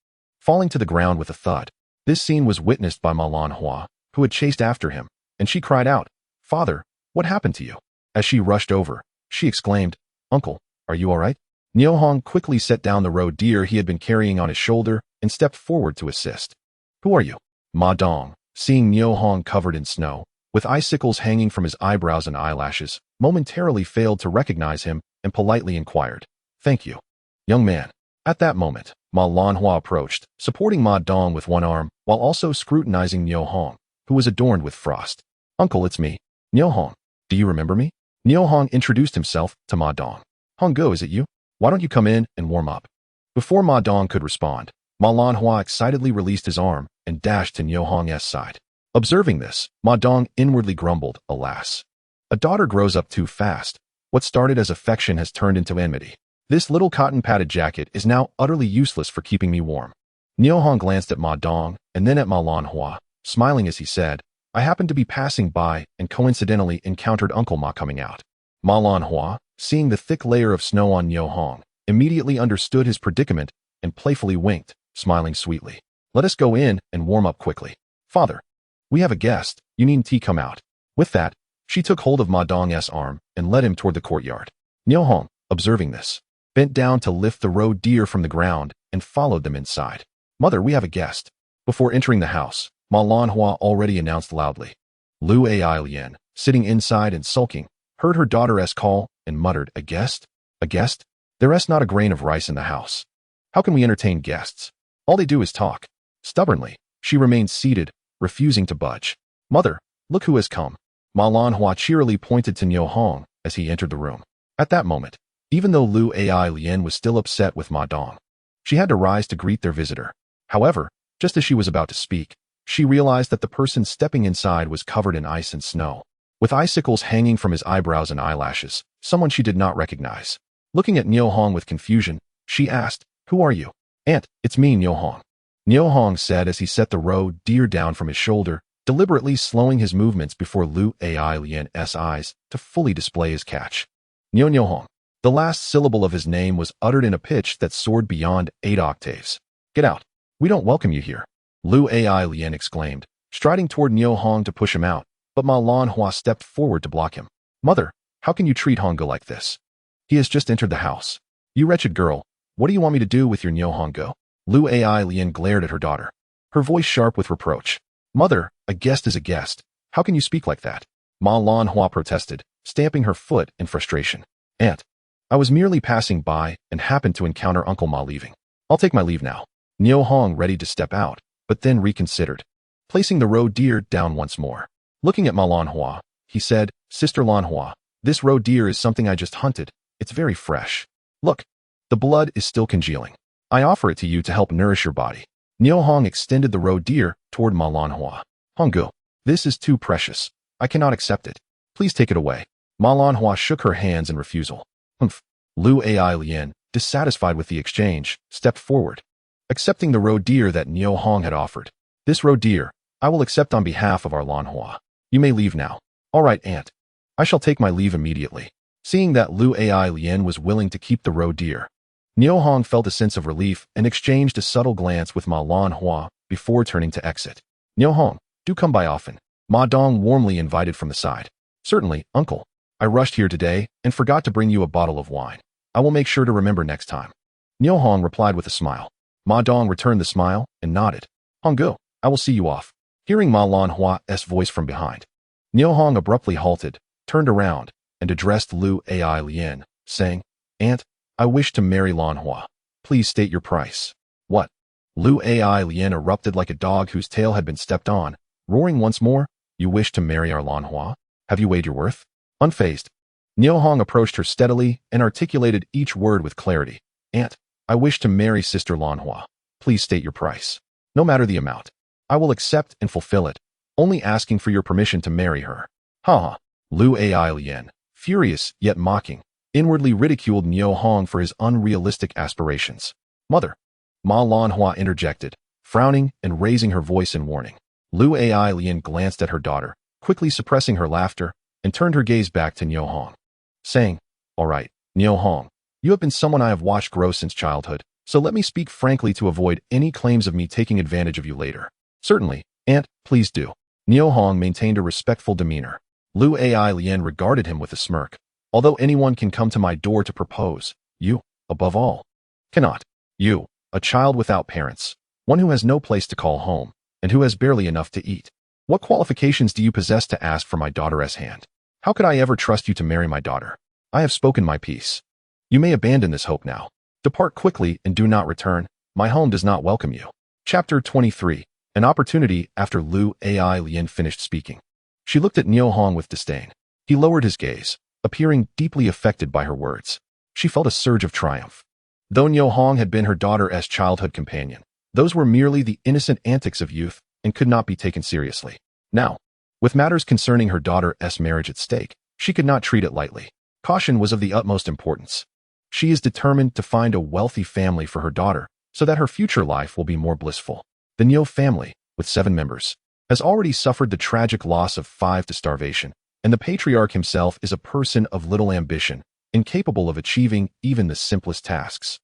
falling to the ground with a thud. This scene was witnessed by Ma Lan Hua, who had chased after him, and she cried out, "Father, what happened to you?" As she rushed over, she exclaimed, "Uncle, are you all right?" Niu Hong quickly set down the roe deer he had been carrying on his shoulder and stepped forward to assist. "Who are you?" Ma Dong, seeing Niu Hong covered in snow, with icicles hanging from his eyebrows and eyelashes, momentarily failed to recognize him and politely inquired, "Thank you, young man." At that moment, Ma Lan Hua approached, supporting Ma Dong with one arm, while also scrutinizing Niu Hong, who was adorned with frost. "Uncle, it's me, Niu Hong. Do you remember me?" Niu Hong introduced himself to Ma Dong. "Honggo, is it you? Why don't you come in and warm up?" Before Ma Dong could respond, Ma Lan Hua excitedly released his arm and dashed to Niu Hong's side. Observing this, Ma Dong inwardly grumbled, "Alas, a daughter grows up too fast. What started as affection has turned into enmity. This little cotton-padded jacket is now utterly useless for keeping me warm." Niu Hong glanced at Ma Dong and then at Ma Lan Hua, smiling as he said, "I happened to be passing by and coincidentally encountered Uncle Ma coming out." Ma Lan Hua, seeing the thick layer of snow on Niu Hong, immediately understood his predicament and playfully winked, smiling sweetly. "Let us go in and warm up quickly. Father, we have a guest, you needn't come out." With that, she took hold of Ma Dong's arm and led him toward the courtyard. Niu Hong, observing this, bent down to lift the roe deer from the ground and followed them inside. "Mother, we have a guest." Before entering the house, Ma Lan Hua already announced loudly, Lu Ai Lian, sitting inside and sulking, heard her daughter's call and muttered, "A guest? A guest? There's not a grain of rice in the house. How can we entertain guests? All they do is talk." Stubbornly, she remained seated, refusing to budge. "Mother, look who has come." Ma Lanhua cheerily pointed to Niu Hong as he entered the room. At that moment, even though Lu Ai Lian was still upset with Ma Dong, she had to rise to greet their visitor. However, just as she was about to speak, she realized that the person stepping inside was covered in ice and snow, with icicles hanging from his eyebrows and eyelashes, someone she did not recognize. Looking at Niu Hong with confusion, she asked, "Who are you?" "Aunt, it's me, Niu Hong," Niu Hong said as he set the roe deer down from his shoulder, deliberately slowing his movements before Lu Ai Lian's eyes to fully display his catch. Niu Hong. The last syllable of his name was uttered in a pitch that soared beyond 8 octaves. "Get out. We don't welcome you here," Lu Ai Lian exclaimed, striding toward Niu Hong to push him out, but Ma Lanhua stepped forward to block him. "Mother, how can you treat Hongo like this? He has just entered the house. You wretched girl, what do you want me to do with your Niu Hongo?" Lu Ai Lian glared at her daughter, her voice sharp with reproach. "Mother, a guest is a guest. How can you speak like that?" Ma Lanhua protested, stamping her foot in frustration. "Aunt, I was merely passing by and happened to encounter Uncle Ma leaving. I'll take my leave now." Niu Hong ready to step out, but then reconsidered, placing the roe deer down once more. Looking at Ma Lanhua, he said, "Sister Lanhua, this roe deer is something I just hunted. It's very fresh. Look, the blood is still congealing. I offer it to you to help nourish your body." Niu Hong extended the roe deer toward Ma Lanhua. "Hongo, this is too precious. I cannot accept it. Please take it away." Ma Lanhua shook her hands in refusal. "Humph." Lu Ai Lian, dissatisfied with the exchange, stepped forward, accepting the roe deer that Niu Hong had offered. "This roe deer, I will accept on behalf of our Lanhua. You may leave now." "All right, aunt. I shall take my leave immediately." Seeing that Lu Ai Lian was willing to keep the roe deer, Niu Hong felt a sense of relief and exchanged a subtle glance with Ma Lanhua before turning to exit. "Niu Hong, do come by often," Ma Dong warmly invited from the side. "Certainly, uncle. I rushed here today and forgot to bring you a bottle of wine. I will make sure to remember next time." Niu Hong replied with a smile. Ma Dong returned the smile and nodded. "Hongo, I will see you off." Hearing Ma Lanhua's voice from behind, Niu Hong abruptly halted, turned around, and addressed Lu Ai Lian, saying, "Aunt, I wish to marry Lanhua. Please state your price." "What?" Lu Ai Lian erupted like a dog whose tail had been stepped on, roaring once more, "You wish to marry our Lanhua? Have you weighed your worth?" Unfazed, Niu Hong approached her steadily and articulated each word with clarity. "Aunt, I wish to marry Sister Lanhua. Please state your price. No matter the amount, I will accept and fulfill it, only asking for your permission to marry her." "Ha ha." Lu Ai Lian, furious yet mocking, inwardly ridiculed Niu Hong for his unrealistic aspirations. "Mother," Ma Lanhua interjected, frowning and raising her voice in warning. Lu Ai Lian glanced at her daughter, quickly suppressing her laughter, and turned her gaze back to Niu Hong, saying, "All right, Niu Hong, you have been someone I have watched grow since childhood, so let me speak frankly to avoid any claims of me taking advantage of you later." "Certainly, aunt, please do." Niu Hong maintained a respectful demeanor. Lu Ai Lian regarded him with a smirk. "Although anyone can come to my door to propose, you, above all, cannot. You, a child without parents, one who has no place to call home, and who has barely enough to eat. What qualifications do you possess to ask for my daughter's hand? How could I ever trust you to marry my daughter? I have spoken my piece. You may abandon this hope now. Depart quickly and do not return. My home does not welcome you." Chapter 23. An opportunity. After Lu Ai Lian finished speaking, she looked at Niu Hong with disdain. He lowered his gaze, appearing deeply affected by her words. She felt a surge of triumph. Though Niu Hong had been her daughter's childhood companion, those were merely the innocent antics of youth and could not be taken seriously. Now, with matters concerning her daughter's marriage at stake, she could not treat it lightly. Caution was of the utmost importance. She is determined to find a wealthy family for her daughter so that her future life will be more blissful. The Niu family, with 7 members, has already suffered the tragic loss of 5 to starvation, and the patriarch himself is a person of little ambition, incapable of achieving even the simplest tasks.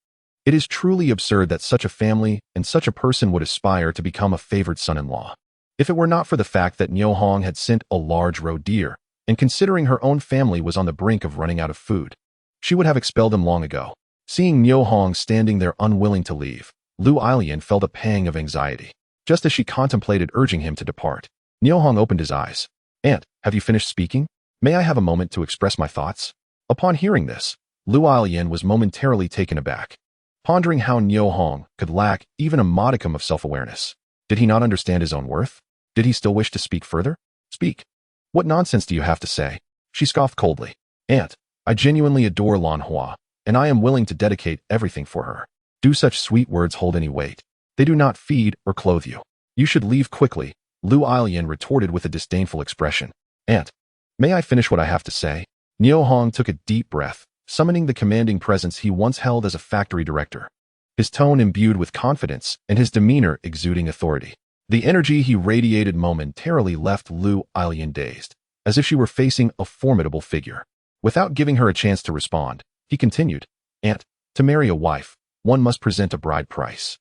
It is truly absurd that such a family and such a person would aspire to become a favored son-in-law. If it were not for the fact that Niu Hong had sent a large roe deer, and considering her own family was on the brink of running out of food, she would have expelled him long ago. Seeing Niu Hong standing there unwilling to leave, Lu Ai Lian felt a pang of anxiety. Just as she contemplated urging him to depart, Niu Hong opened his eyes. Aunt, have you finished speaking? May I have a moment to express my thoughts? Upon hearing this, Lu Alian was momentarily taken aback, pondering how Niu Hong could lack even a modicum of self-awareness. Did he not understand his own worth? Did he still wish to speak further? Speak. What nonsense do you have to say? She scoffed coldly. Aunt, I genuinely adore Lan Hua, and I am willing to dedicate everything for her. Do such sweet words hold any weight? They do not feed or clothe you. You should leave quickly, Lu Alian retorted with a disdainful expression. Aunt, may I finish what I have to say? Niu Hong took a deep breath, summoning the commanding presence he once held as a factory director. His tone imbued with confidence and his demeanor exuding authority. The energy he radiated momentarily left Lu Alian dazed, as if she were facing a formidable figure. Without giving her a chance to respond, he continued, Aunt, to marry a wife, one must present a bride price.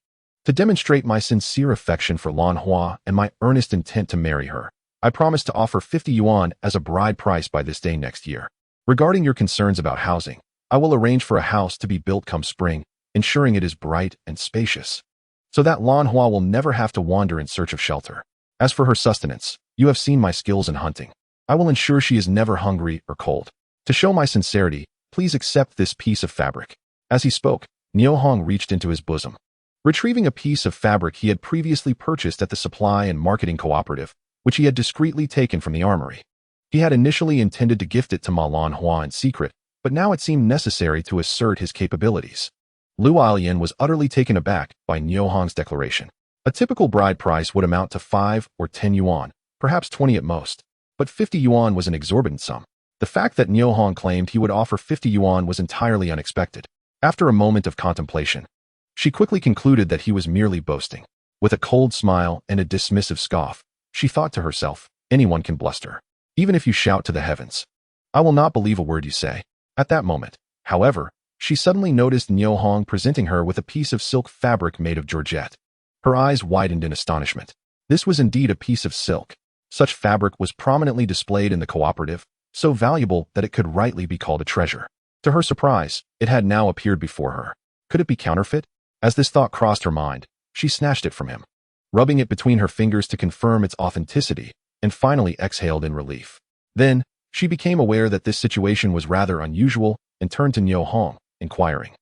To demonstrate my sincere affection for Lan Hua and my earnest intent to marry her, I promise to offer 50 yuan as a bride price by this day next year. Regarding your concerns about housing, I will arrange for a house to be built come spring, ensuring it is bright and spacious, so that Lan Hua will never have to wander in search of shelter. As for her sustenance, you have seen my skills in hunting. I will ensure she is never hungry or cold. To show my sincerity, please accept this piece of fabric. As he spoke, Niu Hong reached into his bosom, retrieving a piece of fabric he had previously purchased at the supply and marketing cooperative, which he had discreetly taken from the armory. He had initially intended to gift it to Ma Lan Hua in secret, but now it seemed necessary to assert his capabilities. Lu Alian was utterly taken aback by Niu Hong's declaration. A typical bride price would amount to 5 or 10 yuan, perhaps 20 at most, but 50 yuan was an exorbitant sum. The fact that Niu Hong claimed he would offer 50 yuan was entirely unexpected. After a moment of contemplation, she quickly concluded that he was merely boasting. With a cold smile and a dismissive scoff, she thought to herself, anyone can bluster, even if you shout to the heavens. I will not believe a word you say. At that moment, however, she suddenly noticed Niu Hong presenting her with a piece of silk fabric made of georgette. Her eyes widened in astonishment. This was indeed a piece of silk. Such fabric was prominently displayed in the cooperative, so valuable that it could rightly be called a treasure. To her surprise, it had now appeared before her. Could it be counterfeit? As this thought crossed her mind, she snatched it from him, rubbing it between her fingers to confirm its authenticity, and finally exhaled in relief. Then, she became aware that this situation was rather unusual and turned to Niu Hong, inquiring,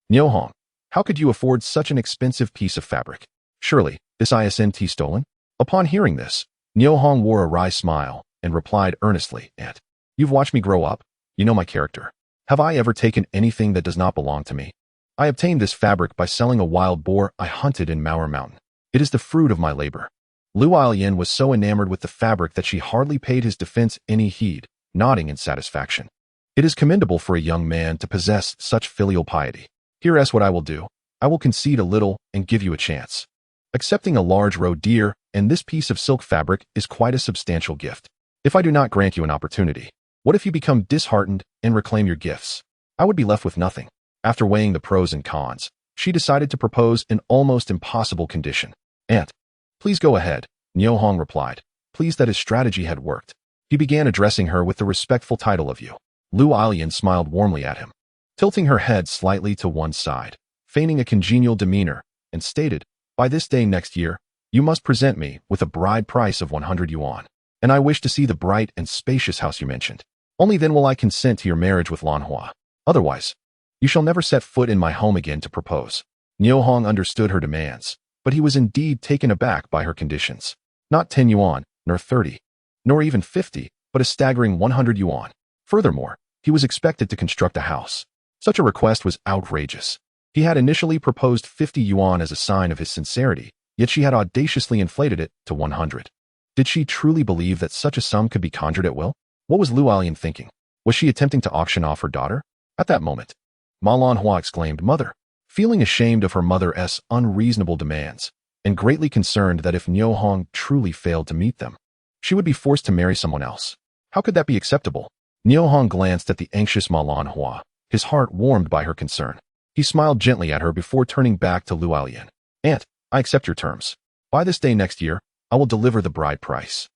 Niu Hong, how could you afford such an expensive piece of fabric? Surely, this isn't stolen? Upon hearing this, Niu Hong wore a wry smile and replied earnestly, Aunt, you've watched me grow up. You know my character. Have I ever taken anything that does not belong to me? I obtained this fabric by selling a wild boar I hunted in Mauer Mountain. It is the fruit of my labor. Lu Alian was so enamored with the fabric that she hardly paid his defense any heed, nodding in satisfaction. It is commendable for a young man to possess such filial piety. Here's what I will do. I will concede a little and give you a chance. Accepting a large roe deer and this piece of silk fabric is quite a substantial gift. If I do not grant you an opportunity, what if you become disheartened and reclaim your gifts? I would be left with nothing. After weighing the pros and cons, she decided to propose an almost impossible condition. Aunt, please go ahead, Niu Hong replied, pleased that his strategy had worked. He began addressing her with the respectful title of you. Lu Alian smiled warmly at him, tilting her head slightly to one side, feigning a congenial demeanor, and stated, by this day next year, you must present me with a bride price of 100 yuan, and I wish to see the bright and spacious house you mentioned. Only then will I consent to your marriage with Lan Hua. Otherwise, you shall never set foot in my home again to propose. Niu Hong understood her demands, but he was indeed taken aback by her conditions. Not 10 yuan, nor 30, nor even 50, but a staggering 100 yuan. Furthermore, he was expected to construct a house. Such a request was outrageous. He had initially proposed 50 yuan as a sign of his sincerity, yet she had audaciously inflated it to 100. Did she truly believe that such a sum could be conjured at will? What was Lu Alian thinking? Was she attempting to auction off her daughter? At that moment, Ma Lan Hua exclaimed, Mother, feeling ashamed of her mother's unreasonable demands, and greatly concerned that if Niu Hong truly failed to meet them, she would be forced to marry someone else. How could that be acceptable? Niu Hong glanced at the anxious Ma Lan Hua, his heart warmed by her concern. He smiled gently at her before turning back to Lu Alian. Aunt, I accept your terms. By this day next year, I will deliver the bride price.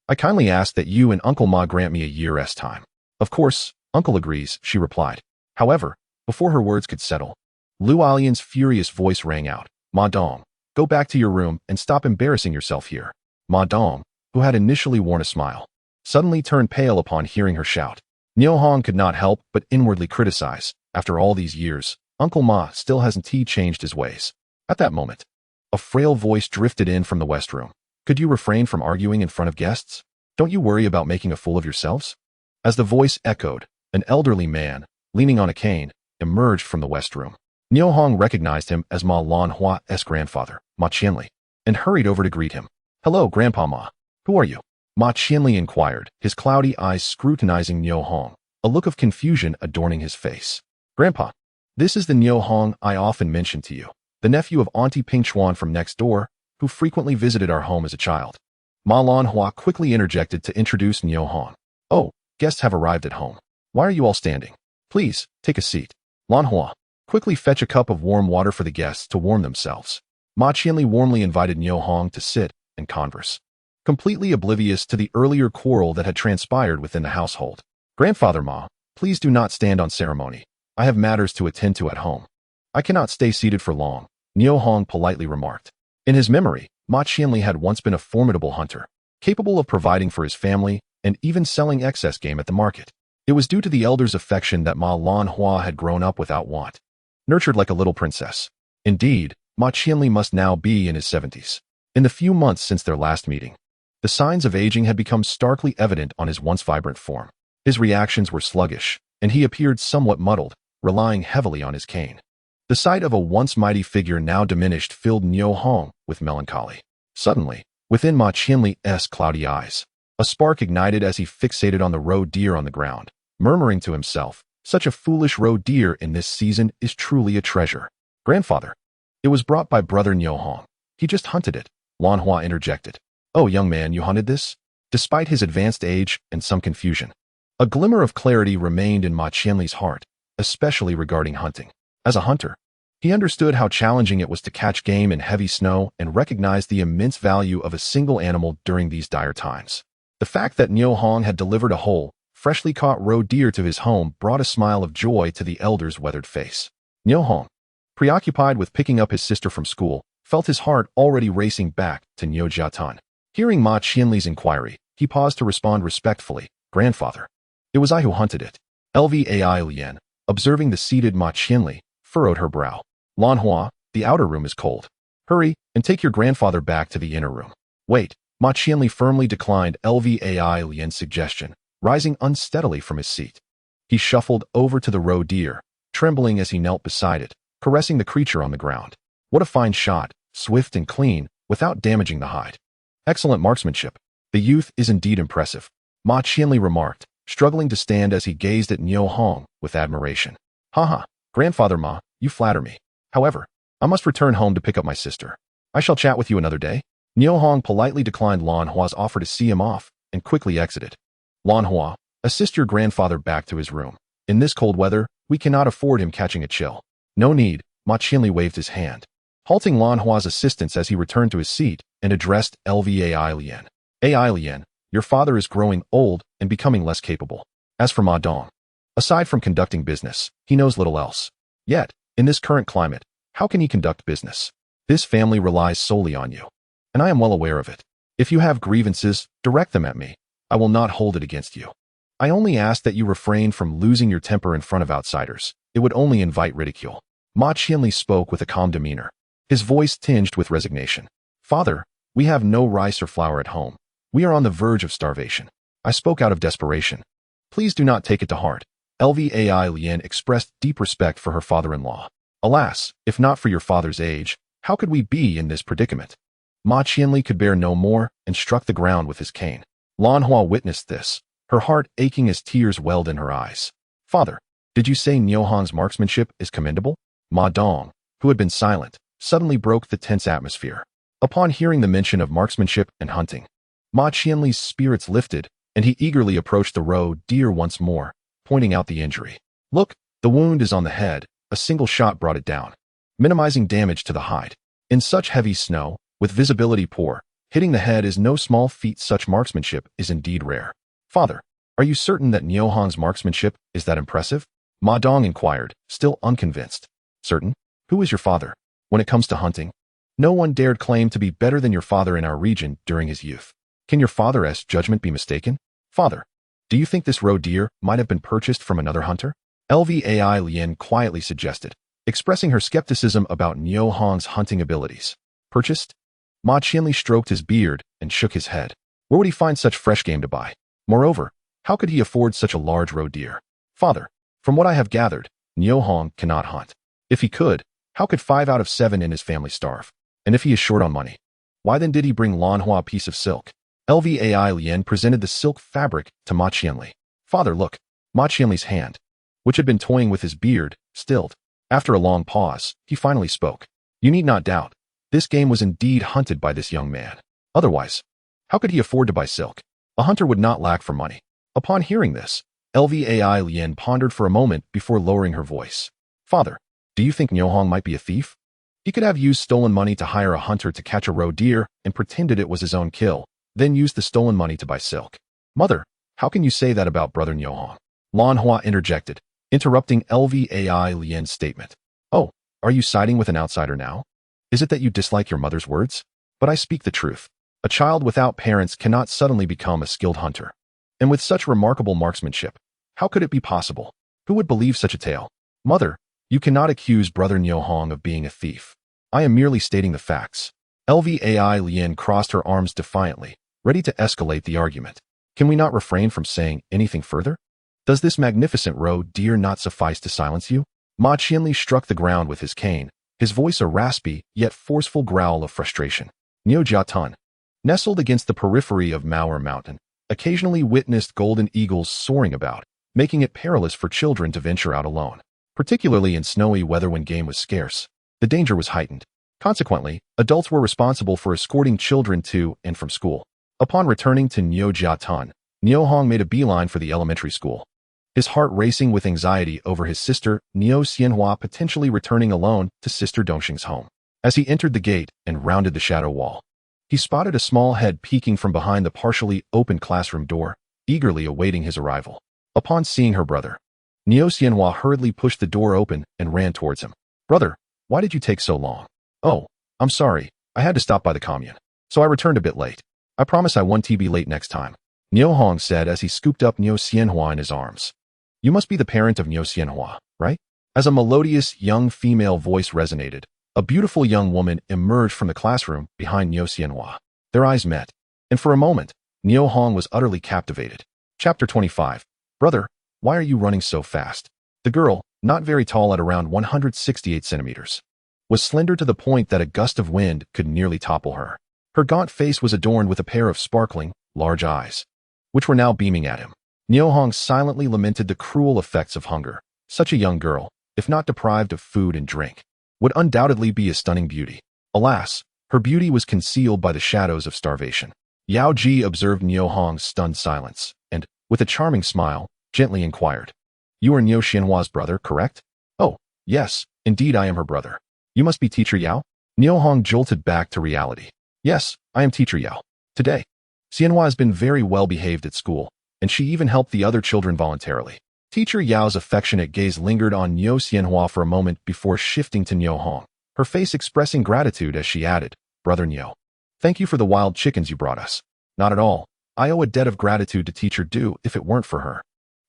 I kindly ask that you and Uncle Ma grant me a year's time. Of course, Uncle agrees, she replied. However, before her words could settle, Lu Alian's furious voice rang out. Ma Dong, go back to your room and stop embarrassing yourself here. Ma Dong, who had initially worn a smile, suddenly turned pale upon hearing her shout. Niu Hong could not help but inwardly criticize. After all these years, Uncle Ma still hasn't he changed his ways. At that moment, a frail voice drifted in from the west room. Could you refrain from arguing in front of guests? Don't you worry about making a fool of yourselves? As the voice echoed, an elderly man, leaning on a cane, emerged from the west room. Niu Hong recognized him as Ma Lanhua's grandfather, Ma Qianli, and hurried over to greet him. Hello, Grandpa Ma. Who are you? Ma Qianli inquired, his cloudy eyes scrutinizing Niu Hong, a look of confusion adorning his face. Grandpa, this is the Niu Hong I often mention to you, the nephew of Auntie Ping Chuan from next door, who frequently visited our home as a child. Ma Lanhua quickly interjected to introduce Niu Hong. Oh, guests have arrived at home. Why are you all standing? Please, take a seat. Lanhua, quickly fetch a cup of warm water for the guests to warm themselves. Ma Qianli warmly invited Niu Hong to sit and converse, completely oblivious to the earlier quarrel that had transpired within the household. Grandfather Ma, please do not stand on ceremony. I have matters to attend to at home. I cannot stay seated for long, Niu Hong politely remarked. In his memory, Ma Qianli had once been a formidable hunter, capable of providing for his family and even selling excess game at the market. It was due to the elder's affection that Ma Lanhua had grown up without want, nurtured like a little princess. Indeed, Ma Qianli must now be in his 70s. In the few months since their last meeting, the signs of aging had become starkly evident on his once vibrant form. His reactions were sluggish, and he appeared somewhat muddled, relying heavily on his cane. The sight of a once mighty figure now diminished filled Niu Hong with melancholy. Suddenly, within Ma Qianli's cloudy eyes, a spark ignited as he fixated on the roe deer on the ground, murmuring to himself, such a foolish roe deer in this season is truly a treasure. Grandfather, it was brought by brother Niu Hong. He just hunted it, Lanhua interjected. Oh, young man, you hunted this? Despite his advanced age and some confusion, a glimmer of clarity remained in Ma Qianli's heart, especially regarding hunting. As a hunter, he understood how challenging it was to catch game in heavy snow and recognized the immense value of a single animal during these dire times. The fact that Niu Hong had delivered a whole, freshly caught roe deer to his home brought a smile of joy to the elder's weathered face. Niu Hong, preoccupied with picking up his sister from school, felt his heart already racing back to Niu Jiatan. Hearing Ma Qianli's inquiry, he paused to respond respectfully, Grandfather, it was I who hunted it. Lvai Lian, observing the seated Ma Qianli, furrowed her brow. Lanhua, the outer room is cold. Hurry, and take your grandfather back to the inner room. Wait, Ma Qianli firmly declined Lvai Lian's suggestion, rising unsteadily from his seat. He shuffled over to the roe deer, trembling as he knelt beside it, caressing the creature on the ground. What a fine shot, swift and clean, without damaging the hide. Excellent marksmanship. The youth is indeed impressive, Ma Qianli remarked, struggling to stand as he gazed at Niu Hong with admiration. Haha, Grandfather Ma, you flatter me. However, I must return home to pick up my sister. I shall chat with you another day. Niu Hong politely declined Lanhua's offer to see him off and quickly exited. Lanhua, assist your grandfather back to his room. In this cold weather, we cannot afford him catching a chill. No need, Ma Qianli waved his hand, halting Lanhua's assistance as he returned to his seat and addressed Lvai Lian. Ai Lian, your father is growing old and becoming less capable. As for Ma Dong, aside from conducting business, he knows little else. Yet, in this current climate, how can he conduct business? This family relies solely on you, and I am well aware of it. If you have grievances, direct them at me. I will not hold it against you. I only ask that you refrain from losing your temper in front of outsiders. It would only invite ridicule. Ma Qianli spoke with a calm demeanor, his voice tinged with resignation. Father, we have no rice or flour at home. We are on the verge of starvation. I spoke out of desperation. Please do not take it to heart. Lvai Lian expressed deep respect for her father-in-law. Alas, if not for your father's age, how could we be in this predicament? Ma Qianli could bear no more and struck the ground with his cane. Lanhua witnessed this, her heart aching as tears welled in her eyes. Father, did you say Niu Hong's marksmanship is commendable? Ma Dong, who had been silent, suddenly broke the tense atmosphere. Upon hearing the mention of marksmanship and hunting, Ma Qianli's spirits lifted, and he eagerly approached the roe deer once more, pointing out the injury. Look, the wound is on the head. A single shot brought it down, minimizing damage to the hide. In such heavy snow, with visibility poor, hitting the head is no small feat. Such marksmanship is indeed rare. Father, are you certain that Niu Hong's marksmanship is that impressive? Ma Dong inquired, still unconvinced. Certain? Who is your father? When it comes to hunting, no one dared claim to be better than your father in our region during his youth. Can your father's judgment be mistaken? Father, do you think this roe deer might have been purchased from another hunter? Lvai Lien quietly suggested, expressing her skepticism about Niu Hong's hunting abilities. Purchased? Ma Qianli stroked his beard and shook his head. Where would he find such fresh game to buy? Moreover, how could he afford such a large roe deer? Father, from what I have gathered, Niu Hong cannot hunt. If he could, how could 5 out of 7 in his family starve? And if he is short on money, why then did he bring Lanhua a piece of silk? Lvai Lien presented the silk fabric to Ma Qianli. Father, look. Ma Qianli's hand, which had been toying with his beard, stilled. After a long pause, he finally spoke. You need not doubt. This game was indeed hunted by this young man. Otherwise, how could he afford to buy silk? A hunter would not lack for money. Upon hearing this, Lvai Lien pondered for a moment before lowering her voice. Father, do you think Niu Hong might be a thief? He could have used stolen money to hire a hunter to catch a roe deer and pretended it was his own kill, then used the stolen money to buy silk. Mother, how can you say that about brother Niu Hong? Lanhua interjected, interrupting Lvai Lien's statement. Oh, are you siding with an outsider now? Is it that you dislike your mother's words? But I speak the truth. A child without parents cannot suddenly become a skilled hunter. And with such remarkable marksmanship, how could it be possible? Who would believe such a tale? Mother, you cannot accuse brother Niu Hong of being a thief. I am merely stating the facts. Lvai Lien crossed her arms defiantly, ready to escalate the argument. Can we not refrain from saying anything further? Does this magnificent roe deer not suffice to silence you? Ma Qianli struck the ground with his cane, his voice a raspy yet forceful growl of frustration. Niu Jiatun, nestled against the periphery of Maoer Mountain, occasionally witnessed golden eagles soaring about, making it perilous for children to venture out alone, particularly in snowy weather when game was scarce. The danger was heightened. Consequently, adults were responsible for escorting children to and from school. Upon returning to Niu Jiatun, Niu Hong made a beeline for the elementary school, his heart racing with anxiety over his sister Niu Xianhua potentially returning alone to Sister Dongxing's home. As he entered the gate and rounded the shadow wall, he spotted a small head peeking from behind the partially open classroom door, eagerly awaiting his arrival. Upon seeing her brother, Niu Xianhua hurriedly pushed the door open and ran towards him. Brother, why did you take so long? Oh, I'm sorry, I had to stop by the commune, so I returned a bit late. I promise I won't be late next time, Niu Hong said as he scooped up Niu Xianhua in his arms. You must be the parent of Niu Xianhua, right? As a melodious young female voice resonated, a beautiful young woman emerged from the classroom behind Niu Xianhua. Their eyes met, and for a moment, Niu Hong was utterly captivated. Chapter 25. Brother, why are you running so fast? The girl, not very tall at around 168 centimeters, was slender to the point that a gust of wind could nearly topple her. Her gaunt face was adorned with a pair of sparkling, large eyes, which were now beaming at him. Niu Hong silently lamented the cruel effects of hunger. Such a young girl, if not deprived of food and drink, would undoubtedly be a stunning beauty. Alas, her beauty was concealed by the shadows of starvation. Yao Ji observed Niu Hong's stunned silence, and, with a charming smile, gently inquired, You are Niu Xianhua's brother, correct? Oh, yes, indeed I am her brother. You must be Teacher Yao? Niu Hong jolted back to reality. Yes, I am Teacher Yao. Today, Xianhua has been very well behaved at school, and she even helped the other children voluntarily. Teacher Yao's affectionate gaze lingered on Niu Xianhua for a moment before shifting to Niu Hong, her face expressing gratitude as she added, Brother Niu, thank you for the wild chickens you brought us. Not at all. I owe a debt of gratitude to Teacher Du. If it weren't for her,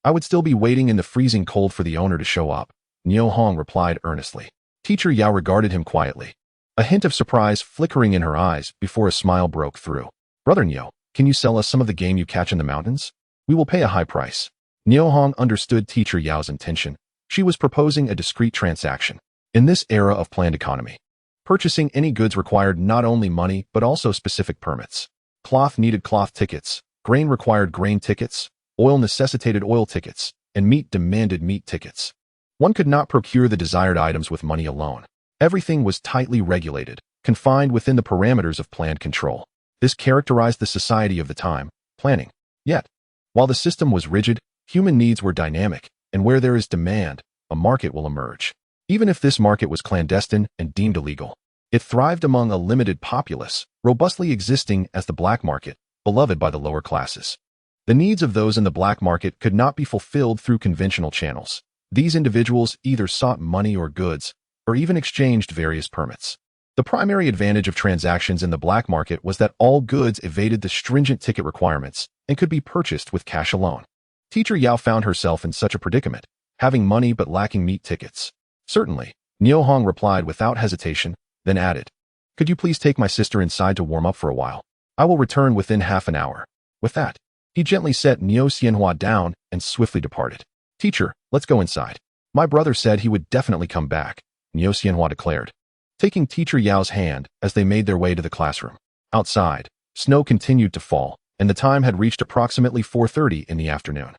I would still be waiting in the freezing cold for the owner to show up, Niu Hong replied earnestly. Teacher Yao regarded him quietly, a hint of surprise flickering in her eyes before a smile broke through. Brother Niu, can you sell us some of the game you catch in the mountains? We will pay a high price. Niu Hong understood Teacher Yao's intention. She was proposing a discreet transaction. In this era of planned economy, purchasing any goods required not only money but also specific permits. Cloth needed cloth tickets, grain required grain tickets, oil necessitated oil tickets, and meat demanded meat tickets. One could not procure the desired items with money alone. Everything was tightly regulated, confined within the parameters of planned control. This characterized the society of the time, planning. Yet, while the system was rigid, human needs were dynamic, and where there is demand, a market will emerge. Even if this market was clandestine and deemed illegal, it thrived among a limited populace, robustly existing as the black market, beloved by the lower classes. The needs of those in the black market could not be fulfilled through conventional channels. These individuals either sought money or goods, or even exchanged various permits. The primary advantage of transactions in the black market was that all goods evaded the stringent ticket requirements, and could be purchased with cash alone. Teacher Yao found herself in such a predicament, having money but lacking meat tickets. Certainly, Niu Hong replied without hesitation, then added, "Could you please take my sister inside to warm up for a while? I will return within half an hour." With that, he gently set Niu Xianhua down and swiftly departed. "Teacher, let's go inside. My brother said he would definitely come back," Niu Xianhua declared, taking Teacher Yao's hand as they made their way to the classroom. Outside, snow continued to fall, and the time had reached approximately 4:30 in the afternoon.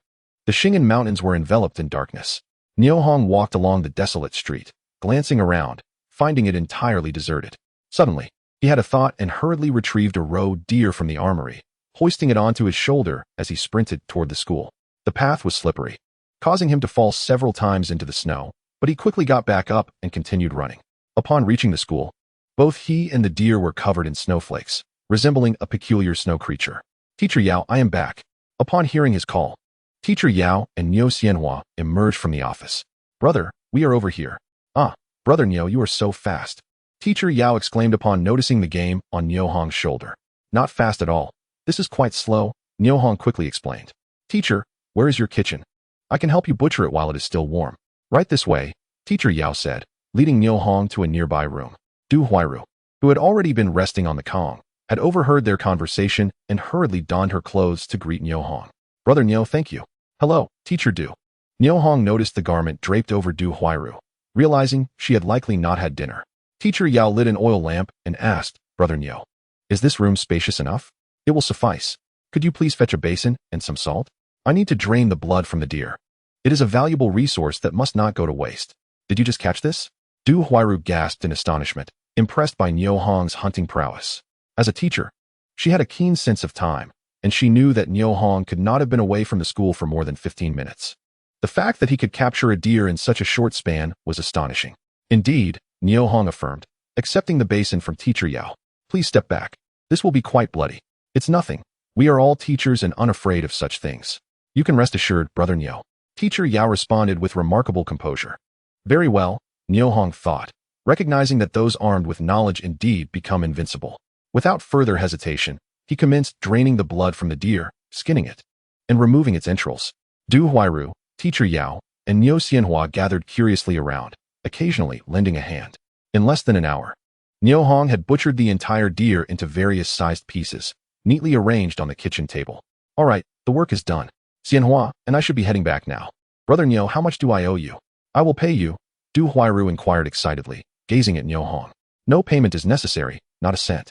The Xing'an Mountains were enveloped in darkness. Niu Hong walked along the desolate street, glancing around, finding it entirely deserted. Suddenly, he had a thought and hurriedly retrieved a roe deer from the armory, hoisting it onto his shoulder as he sprinted toward the school. The path was slippery, causing him to fall several times into the snow, but he quickly got back up and continued running. Upon reaching the school, both he and the deer were covered in snowflakes, resembling a peculiar snow creature. "Teacher Yao, I am back." Upon hearing his call, Teacher Yao and Niu Xianhua emerged from the office. "Brother, we are over here." "Ah, Brother Niu, you are so fast," Teacher Yao exclaimed upon noticing the game on Niu Hong's shoulder. "Not fast at all. This is quite slow," Niu Hong quickly explained. "Teacher, where is your kitchen? I can help you butcher it while it is still warm." "Right this way," Teacher Yao said, leading Niu Hong to a nearby room. Du Huairu, who had already been resting on the Kong, had overheard their conversation and hurriedly donned her clothes to greet Niu Hong. "Brother Niu, thank you." "Hello, Teacher Du." Niu Hong noticed the garment draped over Du Huairu, realizing she had likely not had dinner. Teacher Yao lit an oil lamp and asked, "Brother Niu, is this room spacious enough?" "It will suffice. Could you please fetch a basin and some salt? I need to drain the blood from the deer. It is a valuable resource that must not go to waste." "Did you just catch this?" Du Huairu gasped in astonishment, impressed by Niu Hong's hunting prowess. As a teacher, she had a keen sense of time, and she knew that Niu Hong could not have been away from the school for more than 15 minutes. The fact that he could capture a deer in such a short span was astonishing. "Indeed," Niu Hong affirmed, accepting the basin from Teacher Yao. "Please step back. This will be quite bloody." "It's nothing. We are all teachers and unafraid of such things. You can rest assured, Brother Niu." Teacher Yao responded with remarkable composure. "Very well," Niu Hong thought, recognizing that those armed with knowledge indeed become invincible. Without further hesitation, he commenced draining the blood from the deer, skinning it, and removing its entrails. Du Huairu, Teacher Yao, and Niu Xianhua gathered curiously around, occasionally lending a hand. In less than an hour, Niu Hong had butchered the entire deer into various sized pieces, neatly arranged on the kitchen table. "All right, the work is done, Xianhua, and I should be heading back now. Brother Niu, how much do I owe you?" "I will pay you," Du Huairu inquired excitedly, gazing at Niu Hong. "No payment is necessary, not a cent.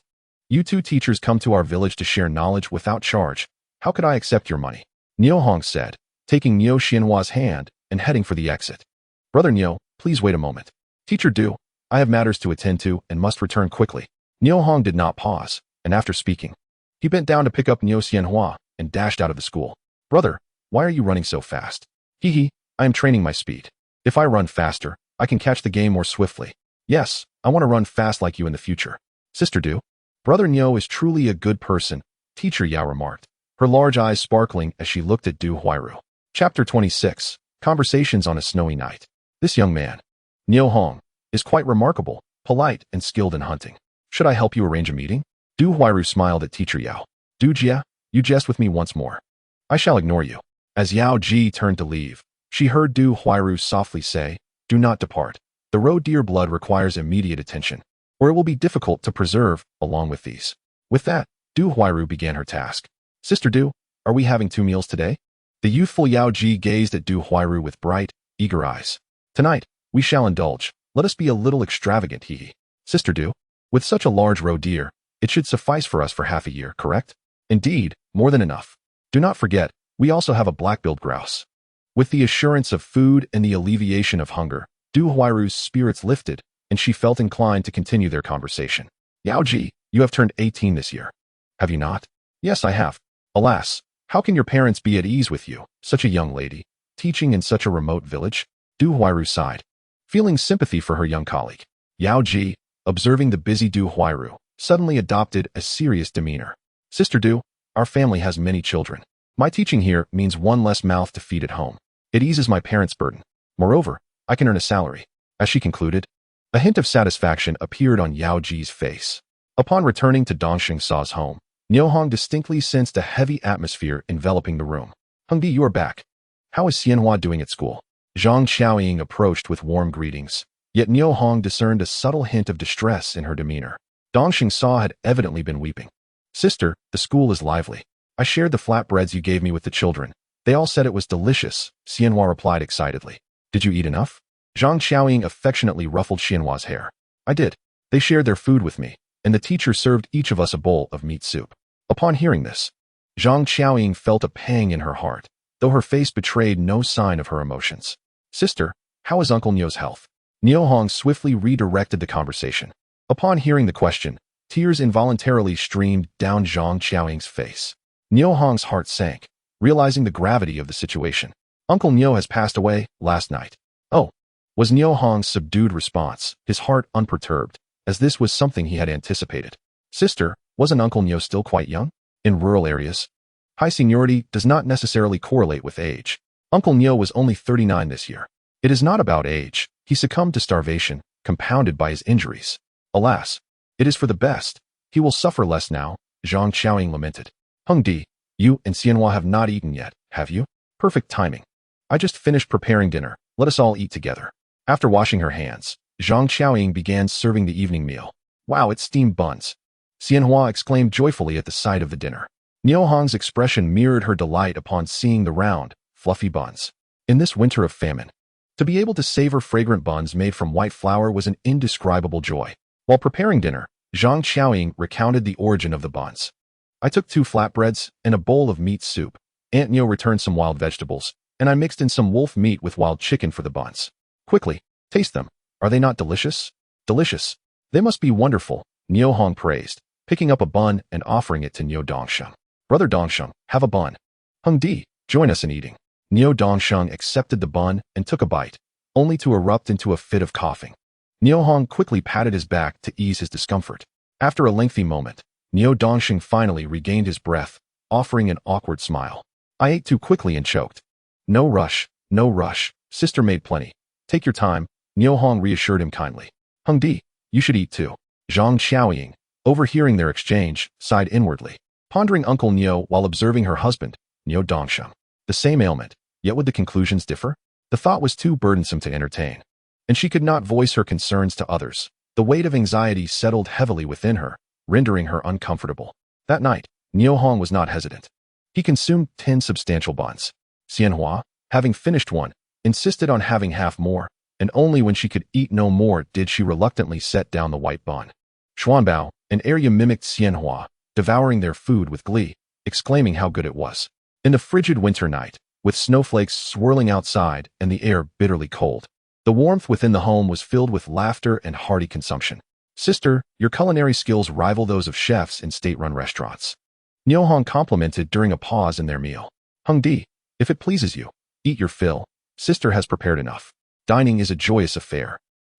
You two teachers come to our village to share knowledge without charge. How could I accept your money?" Niu Hong said, taking Niu Xianhua's hand and heading for the exit. "Brother Niu, please wait a moment. Teacher Du, I have matters to attend to and must return quickly." Niu Hong did not pause, and after speaking, he bent down to pick up Niu Xianhua and dashed out of the school. "Brother, why are you running so fast?" "Hee, I am training my speed. If I run faster, I can catch the game more swiftly." "Yes, I want to run fast like you in the future." "Sister Du, Brother Niu is truly a good person," Teacher Yao remarked, her large eyes sparkling as she looked at Du Huairu. Chapter 26, Conversations on a Snowy Night. "This young man, Niu Hong, is quite remarkable, polite, and skilled in hunting. Should I help you arrange a meeting?" Du Huairu smiled at Teacher Yao. "Du Jia, you jest with me once more. I shall ignore you." As Yao Ji turned to leave, she heard Du Huairu softly say, "Do not depart. The roe deer blood requires immediate attention, or it will be difficult to preserve along with these." With that, Du Huairu began her task. "Sister Du, are we having 2 meals today?" The youthful Yao Ji gazed at Du Huairu with bright, eager eyes. "Tonight, we shall indulge. Let us be a little extravagant, hee. Sister Du, with such a large roe deer, it should suffice for us for half a year, correct?" "Indeed, more than enough. Do not forget, we also have a black-billed grouse." With the assurance of food and the alleviation of hunger, Du Huairu's spirits lifted, and she felt inclined to continue their conversation. "Yao Ji, you have turned 18 this year. Have you not?" "Yes, I have." "Alas, how can your parents be at ease with you, such a young lady, teaching in such a remote village?" Du Huairu sighed, feeling sympathy for her young colleague. Yao Ji, observing the busy Du Huairu, suddenly adopted a serious demeanor. "Sister Du, our family has many children. My teaching here means one less mouth to feed at home. It eases my parents' burden. Moreover, I can earn a salary." As she concluded, a hint of satisfaction appeared on Yao Ji's face. Upon returning to Dongxing Sa's home, Niu Hong distinctly sensed a heavy atmosphere enveloping the room. Hong Di, you are back. How is Xianhua doing at school? Zhang Xiaoying approached with warm greetings, yet Niu Hong discerned a subtle hint of distress in her demeanor. Dong Xingsa had evidently been weeping. Sister, the school is lively. I shared the flatbreads you gave me with the children. They all said it was delicious, Xianhua replied excitedly. Did you eat enough? Zhang Xiaoying affectionately ruffled Xianhua's hair. I did. They shared their food with me, and the teacher served each of us a bowl of meat soup. Upon hearing this, Zhang Xiaoying felt a pang in her heart, though her face betrayed no sign of her emotions. Sister, how is Uncle Niu's health? Niu Hong swiftly redirected the conversation. Upon hearing the question, tears involuntarily streamed down Zhang Xiaoying's face. Niu Hong's heart sank, realizing the gravity of the situation. Uncle Niu has passed away last night. Oh, was Niu Hong's subdued response, his heart unperturbed, as this was something he had anticipated. Sister, wasn't Uncle Niu still quite young? In rural areas, high seniority does not necessarily correlate with age. Uncle Niu was only 39 this year. It is not about age. He succumbed to starvation, compounded by his injuries. Alas, it is for the best. He will suffer less now, Zhang Xiaoying lamented. Hong Di, you and Xianhua have not eaten yet, have you? Perfect timing. I just finished preparing dinner. Let us all eat together. After washing her hands, Zhang Xiaoying began serving the evening meal. Wow, it's steamed buns. Xianhua exclaimed joyfully at the sight of the dinner. Niu Hong's expression mirrored her delight upon seeing the round, fluffy buns. In this winter of famine, to be able to savor fragrant buns made from white flour was an indescribable joy. While preparing dinner, Zhang Xiaoying recounted the origin of the buns. I took 2 flatbreads and a bowl of meat soup. Aunt Niu returned some wild vegetables, and I mixed in some wolf meat with wild chicken for the buns. Quickly, taste them. Are they not delicious? Delicious. They must be wonderful, Niu Hong praised, picking up a bun and offering it to Niu Dongsheng. Brother Dongsheng, have a bun. Hong Di, join us in eating. Niu Dongsheng accepted the bun and took a bite, only to erupt into a fit of coughing. Niu Hong quickly patted his back to ease his discomfort. After a lengthy moment, Niu Dongsheng finally regained his breath, offering an awkward smile. I ate too quickly and choked. No rush, no rush. Sister made plenty. Take your time, Niu Hong reassured him kindly. Hong Di, you should eat too. Zhang Xiaoying, overhearing their exchange, sighed inwardly, pondering Uncle Niu while observing her husband, Niu Dongsheng. The same ailment, yet would the conclusions differ? The thought was too burdensome to entertain, and she could not voice her concerns to others. The weight of anxiety settled heavily within her, rendering her uncomfortable. That night, Niu Hong was not hesitant. He consumed 10 substantial buns. Xianhua, having finished one, insisted on having half more, and only when she could eat no more did she reluctantly set down the white bun. Xuanbao and Arya mimicked Xianhua, devouring their food with glee, exclaiming how good it was. In the frigid winter night, with snowflakes swirling outside and the air bitterly cold, the warmth within the home was filled with laughter and hearty consumption. Sister, your culinary skills rival those of chefs in state-run restaurants. Niu Hong complimented during a pause in their meal. Hong Di, if it pleases you, eat your fill. Sister has prepared enough. Dining is a joyous affair.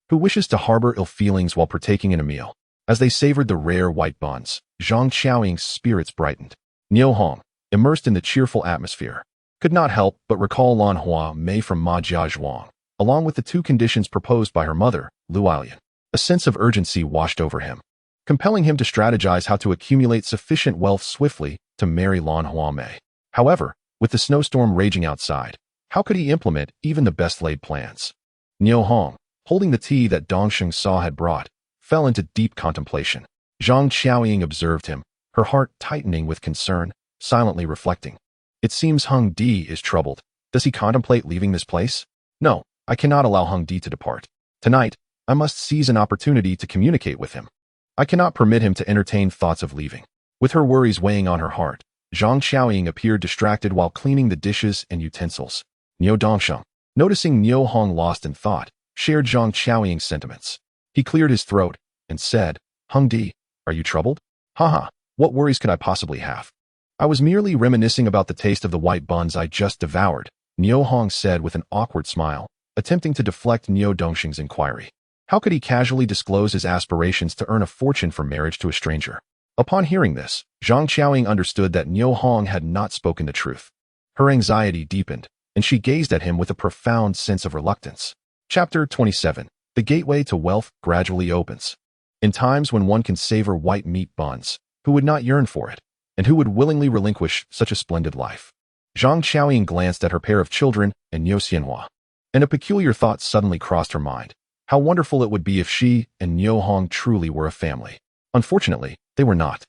Who wishes to harbor ill feelings while partaking in a meal? As they savored the rare white buns, Zhang Xiaoying's spirits brightened. Niu Hong, immersed in the cheerful atmosphere, could not help but recall Lan Hua Mei from Ma Jia Zhuang, along with the 2 conditions proposed by her mother, Lu Alian. A sense of urgency washed over him, compelling him to strategize how to accumulate sufficient wealth swiftly to marry Lan Hua Mei. However, with the snowstorm raging outside, how could he implement even the best-laid plans? Niu Hong, holding the tea that Dong Xingsa had brought, fell into deep contemplation. Zhang Xiaoying observed him, her heart tightening with concern, silently reflecting. It seems Hong Di is troubled. Does he contemplate leaving this place? No, I cannot allow Hong Di to depart. Tonight, I must seize an opportunity to communicate with him. I cannot permit him to entertain thoughts of leaving. With her worries weighing on her heart, Zhang Xiaoying appeared distracted while cleaning the dishes and utensils. Niu Dongsheng, noticing Niu Hong lost in thought, shared Zhang Xiaoying's sentiments. He cleared his throat and said, Hong Di, are you troubled? Haha, what worries could I possibly have? I was merely reminiscing about the taste of the white buns I just devoured, Niu Hong said with an awkward smile, attempting to deflect Niu Dongsheng's inquiry. How could he casually disclose his aspirations to earn a fortune from marriage to a stranger? Upon hearing this, Zhang Xiaoying understood that Niu Hong had not spoken the truth. Her anxiety deepened, and she gazed at him with a profound sense of reluctance. Chapter 27. The gateway to wealth gradually opens. In times when one can savor white meat buns, who would not yearn for it? and who would willingly relinquish such a splendid life? Zhang Qiaoying glanced at her pair of children and Niu Xianhua, and a peculiar thought suddenly crossed her mind. How wonderful it would be if she and Niu Hong truly were a family. Unfortunately, they were not.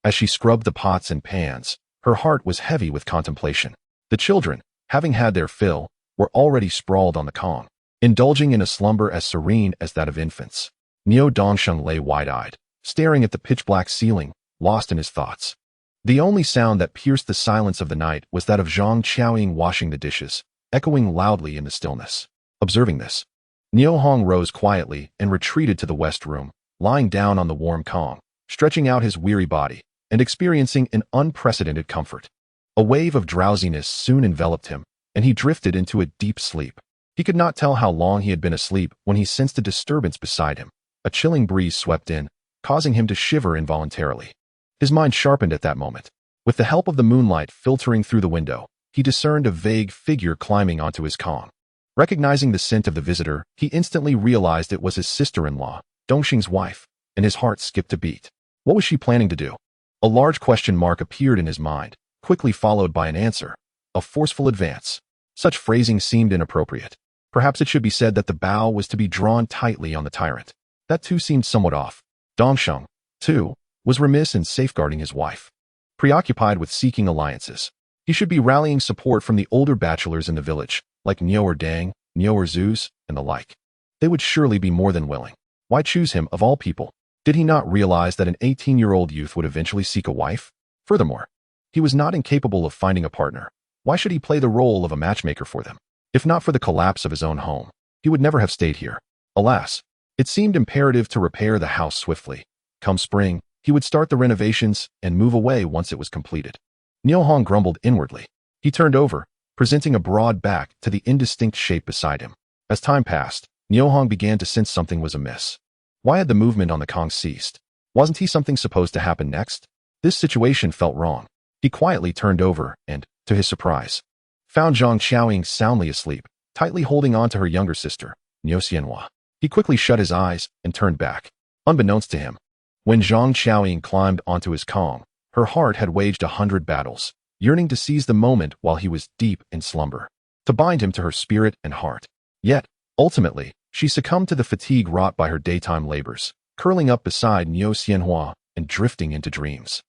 As she scrubbed the pots and pans, her heart was heavy with contemplation. The children, having had their fill, were already sprawled on the Kong, indulging in a slumber as serene as that of infants. Niu Dongsheng lay wide-eyed, staring at the pitch-black ceiling, lost in his thoughts. The only sound that pierced the silence of the night was that of Zhang Qiaoying washing the dishes, echoing loudly in the stillness. Observing this, Niu Hong rose quietly and retreated to the west room, lying down on the warm Kong, stretching out his weary body, and experiencing an unprecedented comfort. A wave of drowsiness soon enveloped him, and he drifted into a deep sleep. He could not tell how long he had been asleep when he sensed a disturbance beside him. A chilling breeze swept in, causing him to shiver involuntarily. His mind sharpened at that moment. With the help of the moonlight filtering through the window, he discerned a vague figure climbing onto his Kong. Recognizing the scent of the visitor, he instantly realized it was his sister-in-law, Dongxing's wife, and his heart skipped a beat. What was she planning to do? A large question mark appeared in his mind, quickly followed by an answer. A forceful advance. Such phrasing seemed inappropriate. Perhaps it should be said that the bow was to be drawn tightly on the tyrant. That too seemed somewhat off. Dongsheng, too, was remiss in safeguarding his wife. Preoccupied with seeking alliances, he should be rallying support from the older bachelors in the village, like Niu or Dang, Niu or Zuz, and the like. They would surely be more than willing. Why choose him of all people? Did he not realize that an 18-year-old youth would eventually seek a wife? Furthermore, he was not incapable of finding a partner. Why should he play the role of a matchmaker for them? If not for the collapse of his own home, he would never have stayed here. Alas, it seemed imperative to repair the house swiftly. Come spring, he would start the renovations and move away once it was completed. Niu Hong grumbled inwardly. He turned over, presenting a broad back to the indistinct shape beside him. As time passed, Niu Hong began to sense something was amiss. Why had the movement on the Kong ceased? Wasn't he something supposed to happen next? This situation felt wrong. He quietly turned over and, to his surprise, found Zhang Qiaoying soundly asleep, tightly holding on to her younger sister, Niu Xianhua. He quickly shut his eyes and turned back. Unbeknownst to him, when Zhang Qiaoying climbed onto his Kong, her heart had waged 100 battles, yearning to seize the moment while he was deep in slumber, to bind him to her spirit and heart. Yet, ultimately, she succumbed to the fatigue wrought by her daytime labors, curling up beside Niu Xianhua and drifting into dreams.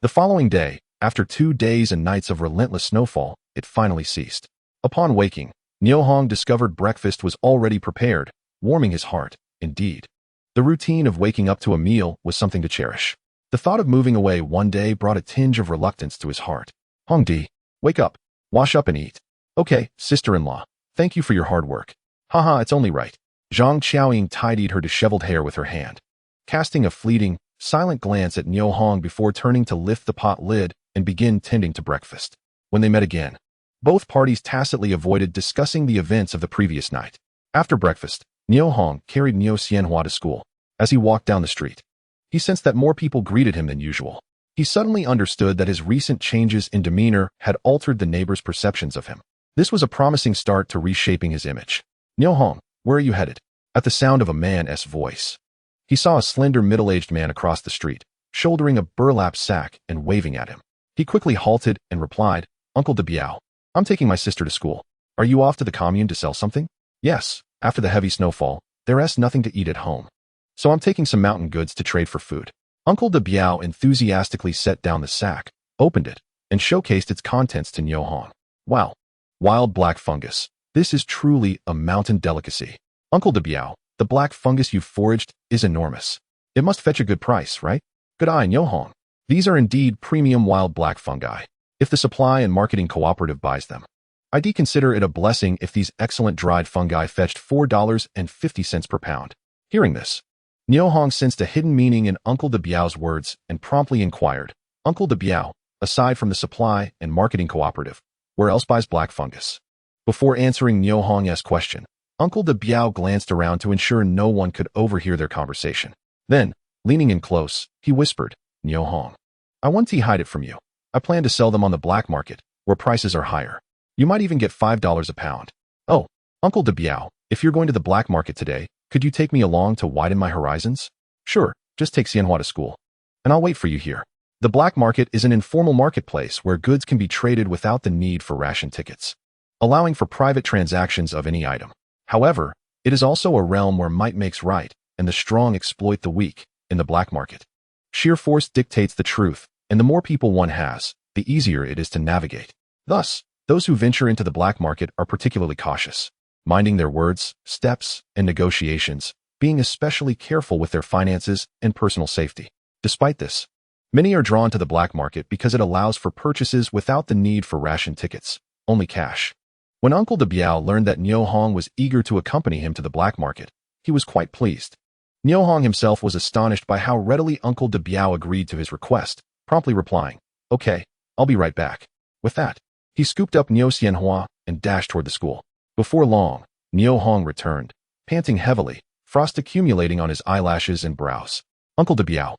The following day, after 2 days and nights of relentless snowfall, it finally ceased. Upon waking, Niu Hong discovered breakfast was already prepared, warming his heart. Indeed, the routine of waking up to a meal was something to cherish. The thought of moving away one day brought a tinge of reluctance to his heart. Hongdi, wake up, wash up and eat. Okay, sister-in-law, thank you for your hard work. Haha, it's only right. Zhang Qiaoying tidied her disheveled hair with her hand, casting a fleeting, silent glance at Niu Hong before turning to lift the pot lid and begin tending to breakfast. When they met again, both parties tacitly avoided discussing the events of the previous night. After breakfast, Niu Hong carried Niu Xianhua to school. As he walked down the street, he sensed that more people greeted him than usual. He suddenly understood that his recent changes in demeanor had altered the neighbors' perceptions of him. This was a promising start to reshaping his image. Niu Hong, where are you headed? At the sound of a man's voice, he saw a slender middle-aged man across the street, shouldering a burlap sack and waving at him. He quickly halted and replied, Uncle de Biao, I'm taking my sister to school. Are you off to the commune to sell something? Yes, after the heavy snowfall, there's nothing to eat at home. So I'm taking some mountain goods to trade for food. Uncle de Biao enthusiastically set down the sack, opened it, and showcased its contents to Niu Hong. Wow, wild black fungus. This is truly a mountain delicacy. Uncle de Biao, the black fungus you've foraged is enormous. It must fetch a good price, right? Good eye, Niu Hong. These are indeed premium wild black fungi. If the supply and marketing cooperative buys them, I'd consider it a blessing if these excellent dried fungi fetched $4.50 per pound. Hearing this, Niu Hong sensed a hidden meaning in Uncle de Biao's words and promptly inquired, Uncle de Biao, aside from the supply and marketing cooperative, where else buys black fungus? Before answering Niu Hong's question, Uncle de Biao glanced around to ensure no one could overhear their conversation. Then, leaning in close, he whispered, Niu Hong, I want to hide it from you. I plan to sell them on the black market, where prices are higher. You might even get $5 a pound. Oh, Uncle de Biao, if you're going to the black market today, could you take me along to widen my horizons? Sure, just take Xianhua to school, and I'll wait for you here. The black market is an informal marketplace where goods can be traded without the need for ration tickets, allowing for private transactions of any item. However, it is also a realm where might makes right, and the strong exploit the weak. In the black market, sheer force dictates the truth, and the more people one has, the easier it is to navigate. Thus, those who venture into the black market are particularly cautious, minding their words, steps, and negotiations, being especially careful with their finances and personal safety. Despite this, many are drawn to the black market because it allows for purchases without the need for ration tickets, only cash. When Uncle de Biao learned that Niu Hong was eager to accompany him to the black market, he was quite pleased. Niu Hong himself was astonished by how readily Uncle de Biao agreed to his request, promptly replying, "Okay, I'll be right back." With that, he scooped up Niu Xianhua and dashed toward the school. Before long, Niu Hong returned, panting heavily, frost accumulating on his eyelashes and brows. "Uncle de Biao,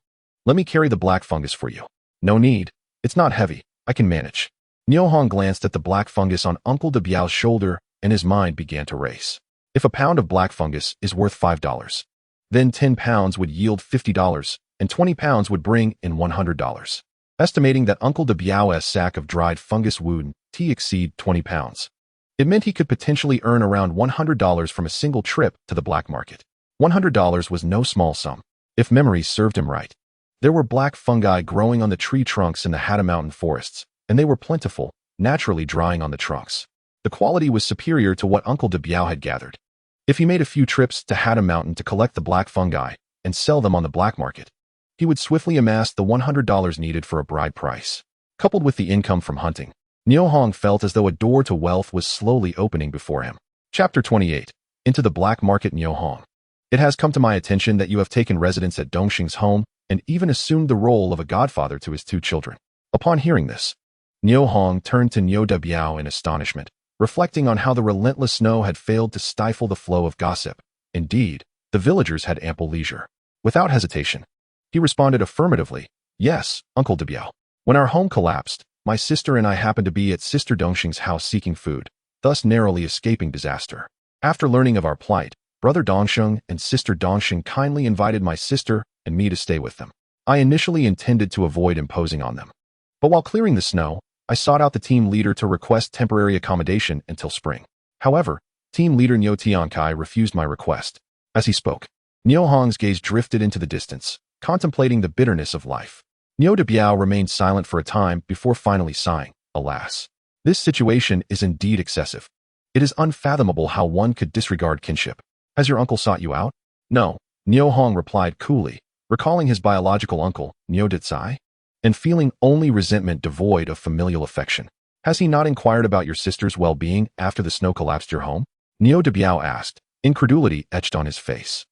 let me carry the black fungus for you." "No need. It's not heavy. I can manage." Niu Hong glanced at the black fungus on Uncle de Biao's shoulder, and his mind began to race. If a pound of black fungus is worth $5, then 10 pounds would yield $50, and 20 pounds would bring in $100. Estimating that Uncle de Biao's sack of dried fungus would exceed 20 pounds. It meant he could potentially earn around $100 from a single trip to the black market. $100 was no small sum, if memory served him right. There were black fungi growing on the tree trunks in the Hatta Mountain forests, and they were plentiful, naturally drying on the trunks. The quality was superior to what Uncle de Biao had gathered. If he made a few trips to Hatta Mountain to collect the black fungi and sell them on the black market, he would swiftly amass the $100 needed for a bride price. Coupled with the income from hunting, Niu Hong felt as though a door to wealth was slowly opening before him. Chapter 28. Into the Black Market. Niu Hong. It has come to my attention that you have taken residence at Dongxing's home and even assumed the role of a godfather to his 2 children. Upon hearing this, Niu Hong turned to Niu de Biao in astonishment, reflecting on how the relentless snow had failed to stifle the flow of gossip. Indeed, the villagers had ample leisure. Without hesitation, he responded affirmatively, "Yes, Uncle de Biao. When our home collapsed, my sister and I happened to be at Sister Dongxing's house seeking food, thus narrowly escaping disaster. After learning of our plight, Brother Dongxing and Sister Dongxing kindly invited my sister and me to stay with them. I initially intended to avoid imposing on them, but while clearing the snow, I sought out the team leader to request temporary accommodation until spring. However, team leader Niu Tiankai refused my request. As he spoke, Niu Hong's gaze drifted into the distance, contemplating the bitterness of life. Niu de Biao remained silent for a time before finally sighing, "Alas, this situation is indeed excessive. It is unfathomable how one could disregard kinship. Has your uncle sought you out?" "No," Niu Hong replied coolly, recalling his biological uncle, Niu de Tsai, and feeling only resentment devoid of familial affection. "Has he not inquired about your sister's well-being after the snow collapsed your home?" Niu de Biao asked, incredulity etched on his face.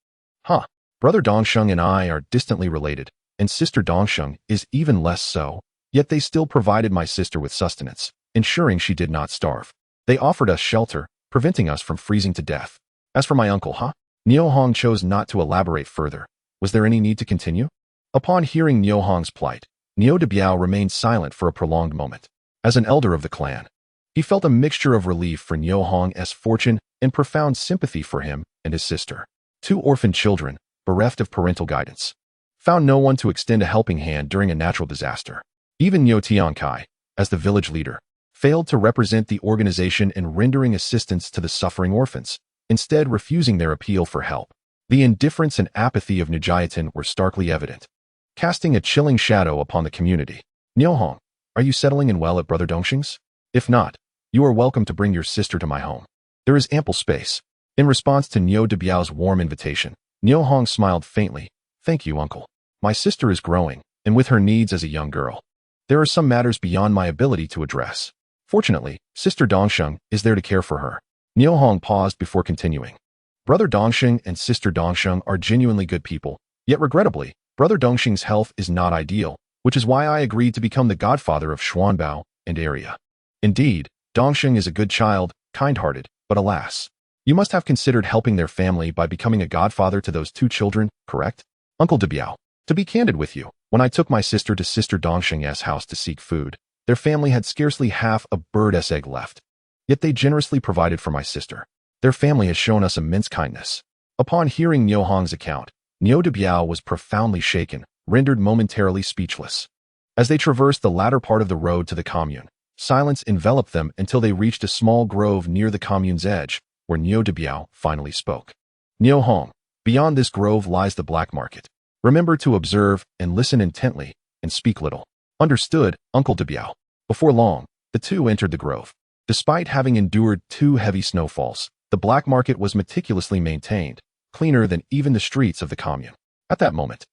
"Huh, Brother Dongxing and I are distantly related, and Sister Dongxing is even less so, yet they still provided my sister with sustenance, ensuring she did not starve. They offered us shelter, preventing us from freezing to death. As for my uncle, Niu Hong chose not to elaborate further. Was there any need to continue? Upon hearing Niu Hong's plight, Niu de Biao remained silent for a prolonged moment. As an elder of the clan, he felt a mixture of relief for Niu Hong's fortune and profound sympathy for him and his sister. 2 orphaned children, bereft of parental guidance, found no one to extend a helping hand during a natural disaster. Even Niu Tiankai, as the village leader, failed to represent the organization in rendering assistance to the suffering orphans, instead refusing their appeal for help. The indifference and apathy of Nijiatan were starkly evident, casting a chilling shadow upon the community. "Niu Hong, are you settling in well at Brother Dongxing's? If not, you are welcome to bring your sister to my home. There is ample space." In response to Niu de Biao's warm invitation, Niu Hong smiled faintly. "Thank you, uncle. My sister is growing, and with her needs as a young girl, there are some matters beyond my ability to address. Fortunately, Sister Dongxing is there to care for her." Niu Hong paused before continuing. "Brother Dongxing and Sister Dongxing are genuinely good people, yet regrettably, Brother Dongxing's health is not ideal, which is why I agreed to become the godfather of Xuanbao and area. Indeed, Dongxing is a good child, kind-hearted, but alas, you must have considered helping their family by becoming a godfather to those 2 children, correct?" "Uncle de Biao, to be candid with you, when I took my sister to Sister Dongxing's house to seek food, their family had scarcely half a bird's egg left. Yet they generously provided for my sister. Their family has shown us immense kindness." Upon hearing Niu Hong's account, Niu de Biao was profoundly shaken, rendered momentarily speechless. As they traversed the latter part of the road to the commune, silence enveloped them until they reached a small grove near the commune's edge, where Niu Biao finally spoke. Niu Hong, beyond this grove lies the black market. Remember to observe and listen intently, and speak little. Understood, Uncle Biao. Before long, the two entered the grove. Despite having endured 2 heavy snowfalls, the black market was meticulously maintained, cleaner than even the streets of the commune. At that moment,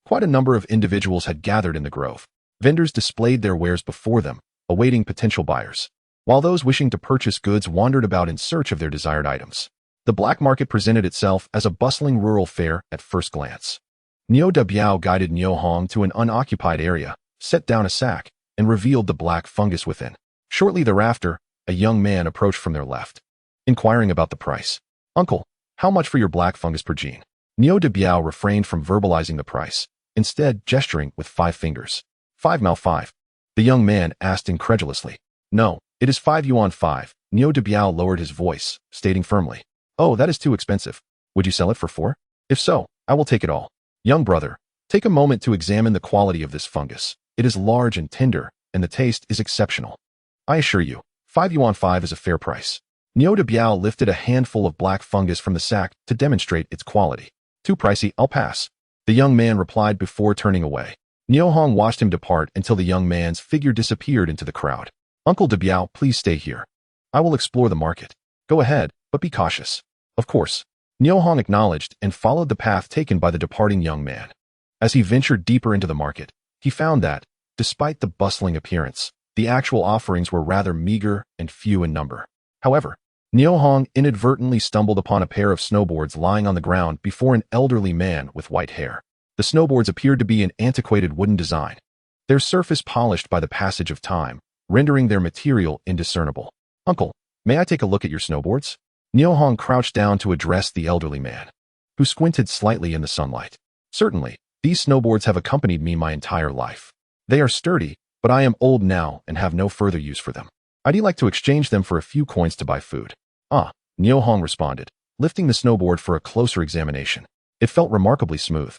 quite a number of individuals had gathered in the grove. Vendors displayed their wares before them, awaiting potential buyers, while those wishing to purchase goods wandered about in search of their desired items. The black market presented itself as a bustling rural fair at first glance. Niu Biao guided Niu Hong to an unoccupied area, set down a sack, and revealed the black fungus within. Shortly thereafter, a young man approached from their left, inquiring about the price. Uncle, how much for your black fungus per gene? Niu Biao refrained from verbalizing the price, instead gesturing with 5 fingers. 5 mao 5. The young man asked incredulously. No, it is 5 yuan 5. Niu Biao lowered his voice, stating firmly. Oh, that is too expensive. Would you sell it for 4? If so, I will take it all. Young brother, take a moment to examine the quality of this fungus. It is large and tender, and the taste is exceptional. I assure you, 5 yuan 5 is a fair price. Niu Biao lifted a handful of black fungus from the sack to demonstrate its quality. Too pricey, I'll pass. The young man replied before turning away. Niu Hong watched him depart until the young man's figure disappeared into the crowd. Uncle Biao, please stay here. I will explore the market. Go ahead, but be cautious. Of course. Niu Hong acknowledged and followed the path taken by the departing young man. As he ventured deeper into the market, he found that, despite the bustling appearance, the actual offerings were rather meager and few in number. However, Niu Hong inadvertently stumbled upon a pair of snowboards lying on the ground before an elderly man with white hair. The snowboards appeared to be an antiquated wooden design, their surface polished by the passage of time, rendering their material indiscernible. Uncle, may I take a look at your snowboards? Niu Hong crouched down to address the elderly man, who squinted slightly in the sunlight. Certainly, these snowboards have accompanied me my entire life. They are sturdy, but I am old now and have no further use for them. I'd like to exchange them for a few coins to buy food. Ah, Niu Hong responded, lifting the snowboard for a closer examination. It felt remarkably smooth,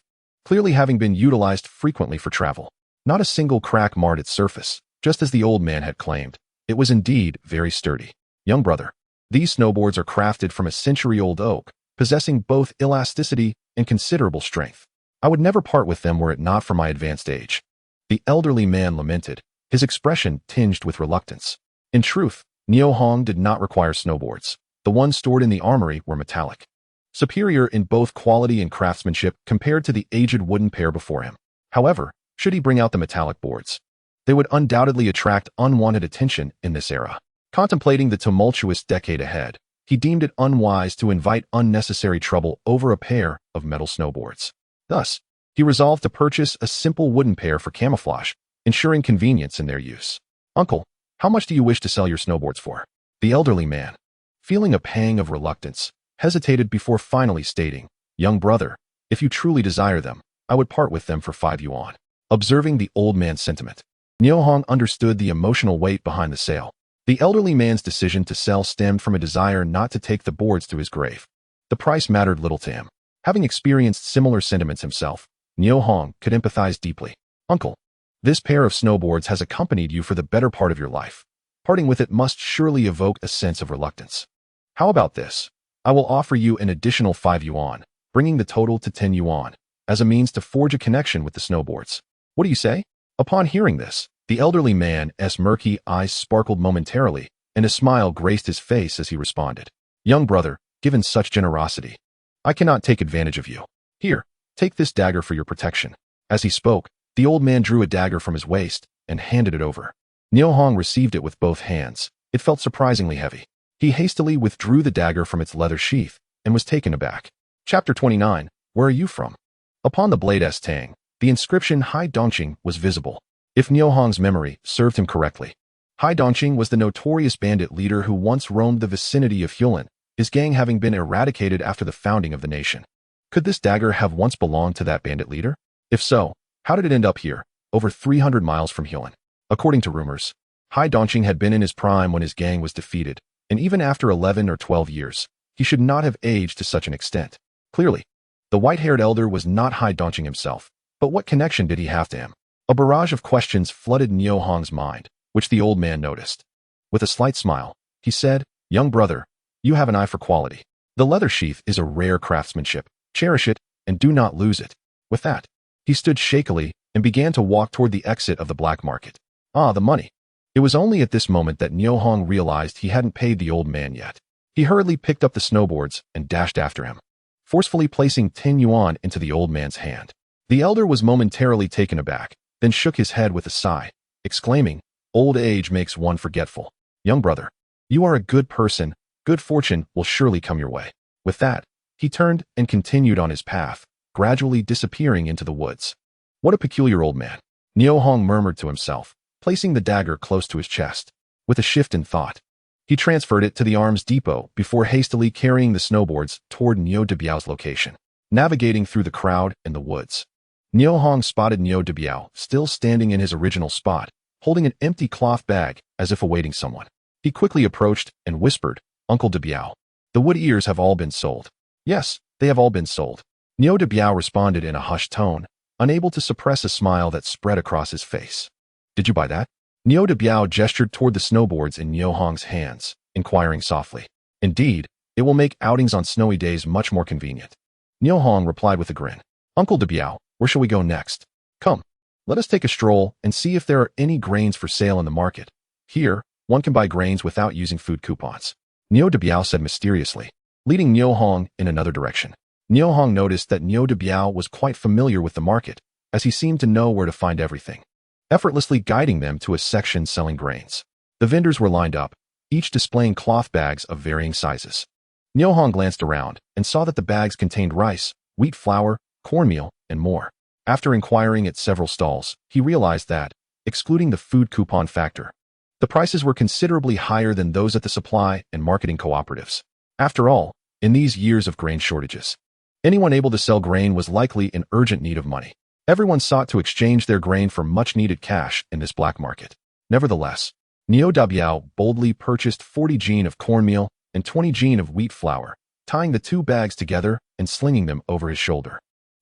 clearly having been utilized frequently for travel. Not a single crack marred its surface, just as the old man had claimed. It was indeed very sturdy. Young brother, these snowboards are crafted from a century-old oak, possessing both elasticity and considerable strength. I would never part with them were it not for my advanced age. The elderly man lamented, his expression tinged with reluctance. In truth, Niu Hong did not require snowboards. The ones stored in the armory were metallic, superior in both quality and craftsmanship compared to the aged wooden pair before him. However, should he bring out the metallic boards, they would undoubtedly attract unwanted attention in this era. Contemplating the tumultuous decade ahead, he deemed it unwise to invite unnecessary trouble over a pair of metal snowboards. Thus, he resolved to purchase a simple wooden pair for camouflage, ensuring convenience in their use. Uncle, how much do you wish to sell your snowboards for? The elderly man, feeling a pang of reluctance, hesitated before finally stating, Young brother, if you truly desire them, I would part with them for 5 yuan. Observing the old man's sentiment, Niu Hong understood the emotional weight behind the sale. The elderly man's decision to sell stemmed from a desire not to take the boards to his grave. The price mattered little to him. Having experienced similar sentiments himself, Niu Hong could empathize deeply. Uncle, this pair of snowboards has accompanied you for the better part of your life. Parting with it must surely evoke a sense of reluctance. How about this? I will offer you an additional 5 yuan, bringing the total to 10 yuan, as a means to forge a connection with the snowboards. What do you say? Upon hearing this, the elderly man's murky eyes sparkled momentarily, and a smile graced his face as he responded. Young brother, given such generosity, I cannot take advantage of you. Here, take this dagger for your protection. As he spoke, the old man drew a dagger from his waist and handed it over. Niu Hong received it with both hands. It felt surprisingly heavy. He hastily withdrew the dagger from its leather sheath and was taken aback. Chapter 29. Where are you from? Upon the blade's tang, the inscription Hai Dongqing was visible. If Niu Hong's memory served him correctly, Hai Dongqing was the notorious bandit leader who once roamed the vicinity of Hulan, his gang having been eradicated after the founding of the nation. Could this dagger have once belonged to that bandit leader? If so, how did it end up here, over 300 miles from Hulan? According to rumors, Hai Dongqing had been in his prime when his gang was defeated, and even after 11 or 12 years, he should not have aged to such an extent. Clearly, the white-haired elder was not Hai Dongqing himself, but what connection did he have to him? A barrage of questions flooded Niu Hong's mind, which the old man noticed. With a slight smile, he said, "Young brother, you have an eye for quality. The leather sheath is a rare craftsmanship. Cherish it, and do not lose it." With that, he stood shakily and began to walk toward the exit of the black market. Ah, the money. It was only at this moment that Niu Hong realized he hadn't paid the old man yet. He hurriedly picked up the snowboards and dashed after him, forcefully placing 10 yuan into the old man's hand. The elder was momentarily taken aback, then shook his head with a sigh, exclaiming, "Old age makes one forgetful. Young brother, you are a good person. Good fortune will surely come your way." With that, he turned and continued on his path, gradually disappearing into the woods. What a peculiar old man, Niu Hong murmured to himself, placing the dagger close to his chest. With a shift in thought, he transferred it to the arms depot before hastily carrying the snowboards toward Niu Debiao's location. Navigating through the crowd in the woods, Niu Hong spotted Niu Debiao still standing in his original spot, holding an empty cloth bag as if awaiting someone. He quickly approached and whispered, "Uncle Debiao, the wood ears have all been sold." "Yes, they have all been sold." Niu Debiao responded in a hushed tone, unable to suppress a smile that spread across his face. "Did you buy that?" Niu Debiao gestured toward the snowboards in Niu Hong's hands, inquiring softly. "Indeed, it will make outings on snowy days much more convenient." Niu Hong replied with a grin. "Uncle Debiao, where shall we go next? Come, let us take a stroll and see if there are any grains for sale in the market. Here, one can buy grains without using food coupons." Niu Debiao said mysteriously, leading Niu Hong in another direction. Niu Hong noticed that Niu Debiao was quite familiar with the market, as he seemed to know where to find everything, effortlessly guiding them to a section selling grains. The vendors were lined up, each displaying cloth bags of varying sizes. Niu Hong glanced around and saw that the bags contained rice, wheat flour, cornmeal, and more. After inquiring at several stalls, he realized that, excluding the food coupon factor, the prices were considerably higher than those at the supply and marketing cooperatives. After all, in these years of grain shortages, anyone able to sell grain was likely in urgent need of money. Everyone sought to exchange their grain for much-needed cash in this black market. Nevertheless, Niu Debiao boldly purchased 40 jin of cornmeal and 20 jin of wheat flour, tying the two bags together and slinging them over his shoulder.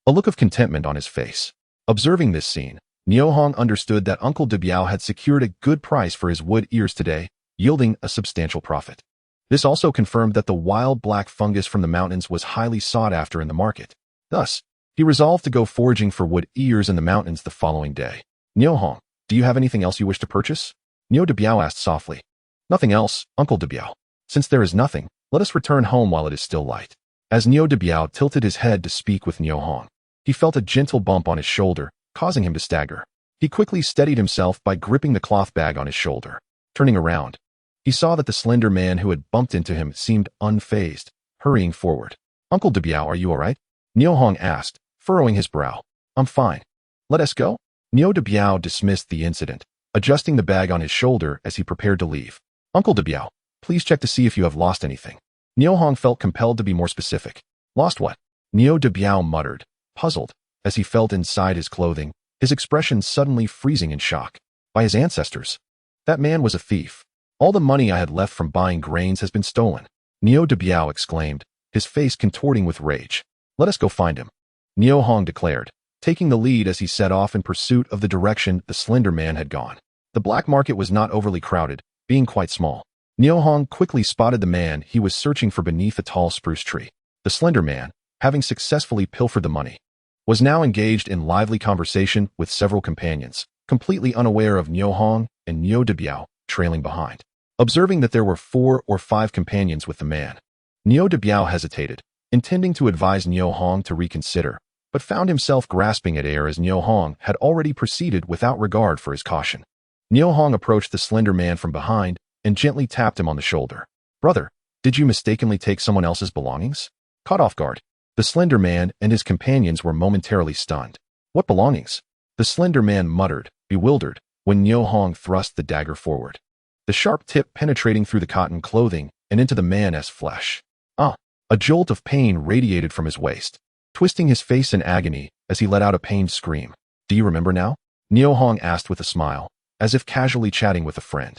A look of contentment on his face. Observing this scene, Niu Hong understood that Uncle Debiao had secured a good price for his wood ears today, yielding a substantial profit. This also confirmed that the wild black fungus from the mountains was highly sought after in the market. Thus, he resolved to go foraging for wood ears in the mountains the following day. "Niu Hong, do you have anything else you wish to purchase?" Niu Debiao asked softly. "Nothing else, Uncle Debiao. Since there is nothing, let us return home while it is still light." As Niu Debiao tilted his head to speak with Niu Hong, he felt a gentle bump on his shoulder, causing him to stagger. He quickly steadied himself by gripping the cloth bag on his shoulder. Turning around, he saw that the slender man who had bumped into him seemed unfazed, hurrying forward. "Uncle Debiao, are you all right?" Niu Hong asked, furrowing his brow. "I'm fine. Let us go?" Niu Debiao dismissed the incident, adjusting the bag on his shoulder as he prepared to leave. "Uncle Debiao, please check to see if you have lost anything." Niu Hong felt compelled to be more specific. "Lost what?" Niu Debiao muttered, puzzled, as he felt inside his clothing, his expression suddenly freezing in shock. By his ancestors, that man was a thief. "All the money I had left from buying grains has been stolen," Niu Debiao exclaimed, his face contorting with rage. "Let us go find him," Niu Hong declared, taking the lead as he set off in pursuit of the direction the slender man had gone. The black market was not overly crowded, being quite small. Niu Hong quickly spotted the man he was searching for beneath a tall spruce tree. The slender man, having successfully pilfered the money, was now engaged in lively conversation with several companions, completely unaware of Niu Hong and Niu Debiao trailing behind. Observing that there were 4 or 5 companions with the man, Niu Debiao hesitated, intending to advise Niu Hong to reconsider, but found himself grasping at air as Niu Hong had already proceeded without regard for his caution. Niu Hong approached the slender man from behind and gently tapped him on the shoulder. "Brother, did you mistakenly take someone else's belongings?" Caught off guard, the slender man and his companions were momentarily stunned. "What belongings?" the slender man muttered, bewildered, when Niu Hong thrust the dagger forward, the sharp tip penetrating through the cotton clothing and into the man's flesh. Ah! A jolt of pain radiated from his waist, twisting his face in agony as he let out a pained scream. "Do you remember now?" Niu Hong asked with a smile, as if casually chatting with a friend.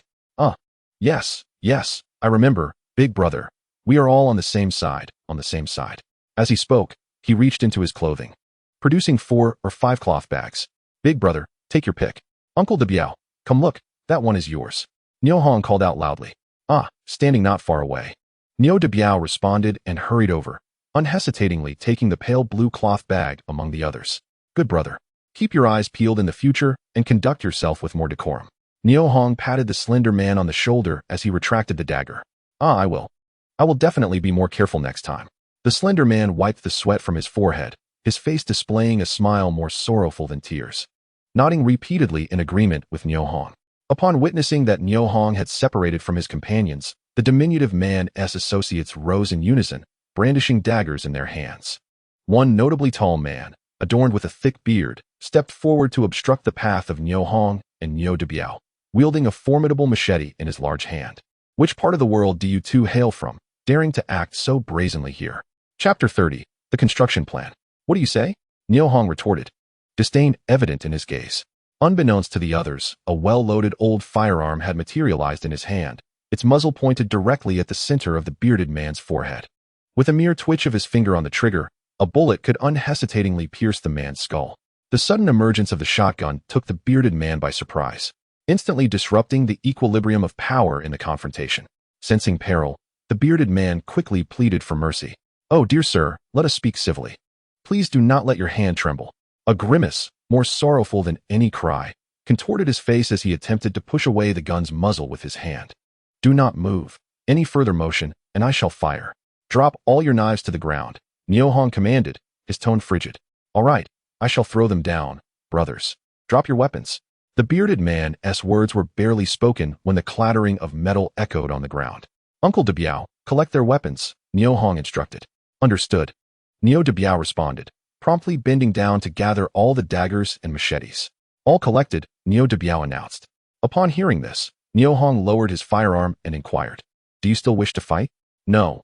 Yes, I remember, big brother. We are all on the same side, on the same side." As he spoke, he reached into his clothing, producing 4 or 5 cloth bags. "Big brother, Take your pick. Uncle de Biao, come look, that one is yours. Niu Hong called out loudly. Ah, standing not far away. Niu de Biao responded and hurried over, unhesitatingly taking the pale blue cloth bag among the others. Good brother. Keep your eyes peeled in the future and conduct yourself with more decorum. Niu Hong patted the slender man on the shoulder as he retracted the dagger. Ah, I will. I will definitely be more careful next time. The slender man wiped the sweat from his forehead, his face displaying a smile more sorrowful than tears, nodding repeatedly in agreement with Niu Hong. Upon witnessing that Niu Hong had separated from his companions, the diminutive man's associates rose in unison, brandishing daggers in their hands. One notably tall man, adorned with a thick beard, stepped forward to obstruct the path of Niu Hong and Niu de Biao, wielding a formidable machete in his large hand. Which part of the world do you two hail from, daring to act so brazenly here? Chapter 30, The Construction Plan. What do you say? Niu Hong retorted, disdain evident in his gaze. Unbeknownst to the others, a well-loaded old firearm had materialized in his hand, its muzzle pointed directly at the center of the bearded man's forehead. With a mere twitch of his finger on the trigger, a bullet could unhesitatingly pierce the man's skull. The sudden emergence of the shotgun took the bearded man by surprise, instantly disrupting the equilibrium of power in the confrontation. Sensing peril, the bearded man quickly pleaded for mercy. Oh, dear sir, let us speak civilly. Please do not let your hand tremble. A grimace, more sorrowful than any cry, contorted his face as he attempted to push away the gun's muzzle with his hand. Do not move. Any further motion, and I shall fire. Drop all your knives to the ground, Niu Hong commanded, his tone frigid. All right, I shall throw them down, brothers. Drop your weapons. The bearded man's words were barely spoken when the clattering of metal echoed on the ground. Uncle de Biao, collect their weapons, Niu Hong instructed. Understood. Niu de Biao responded, promptly bending down to gather all the daggers and machetes. All collected, Niu de Biao announced. Upon hearing this, Niu Hong lowered his firearm and inquired, do you still wish to fight? No,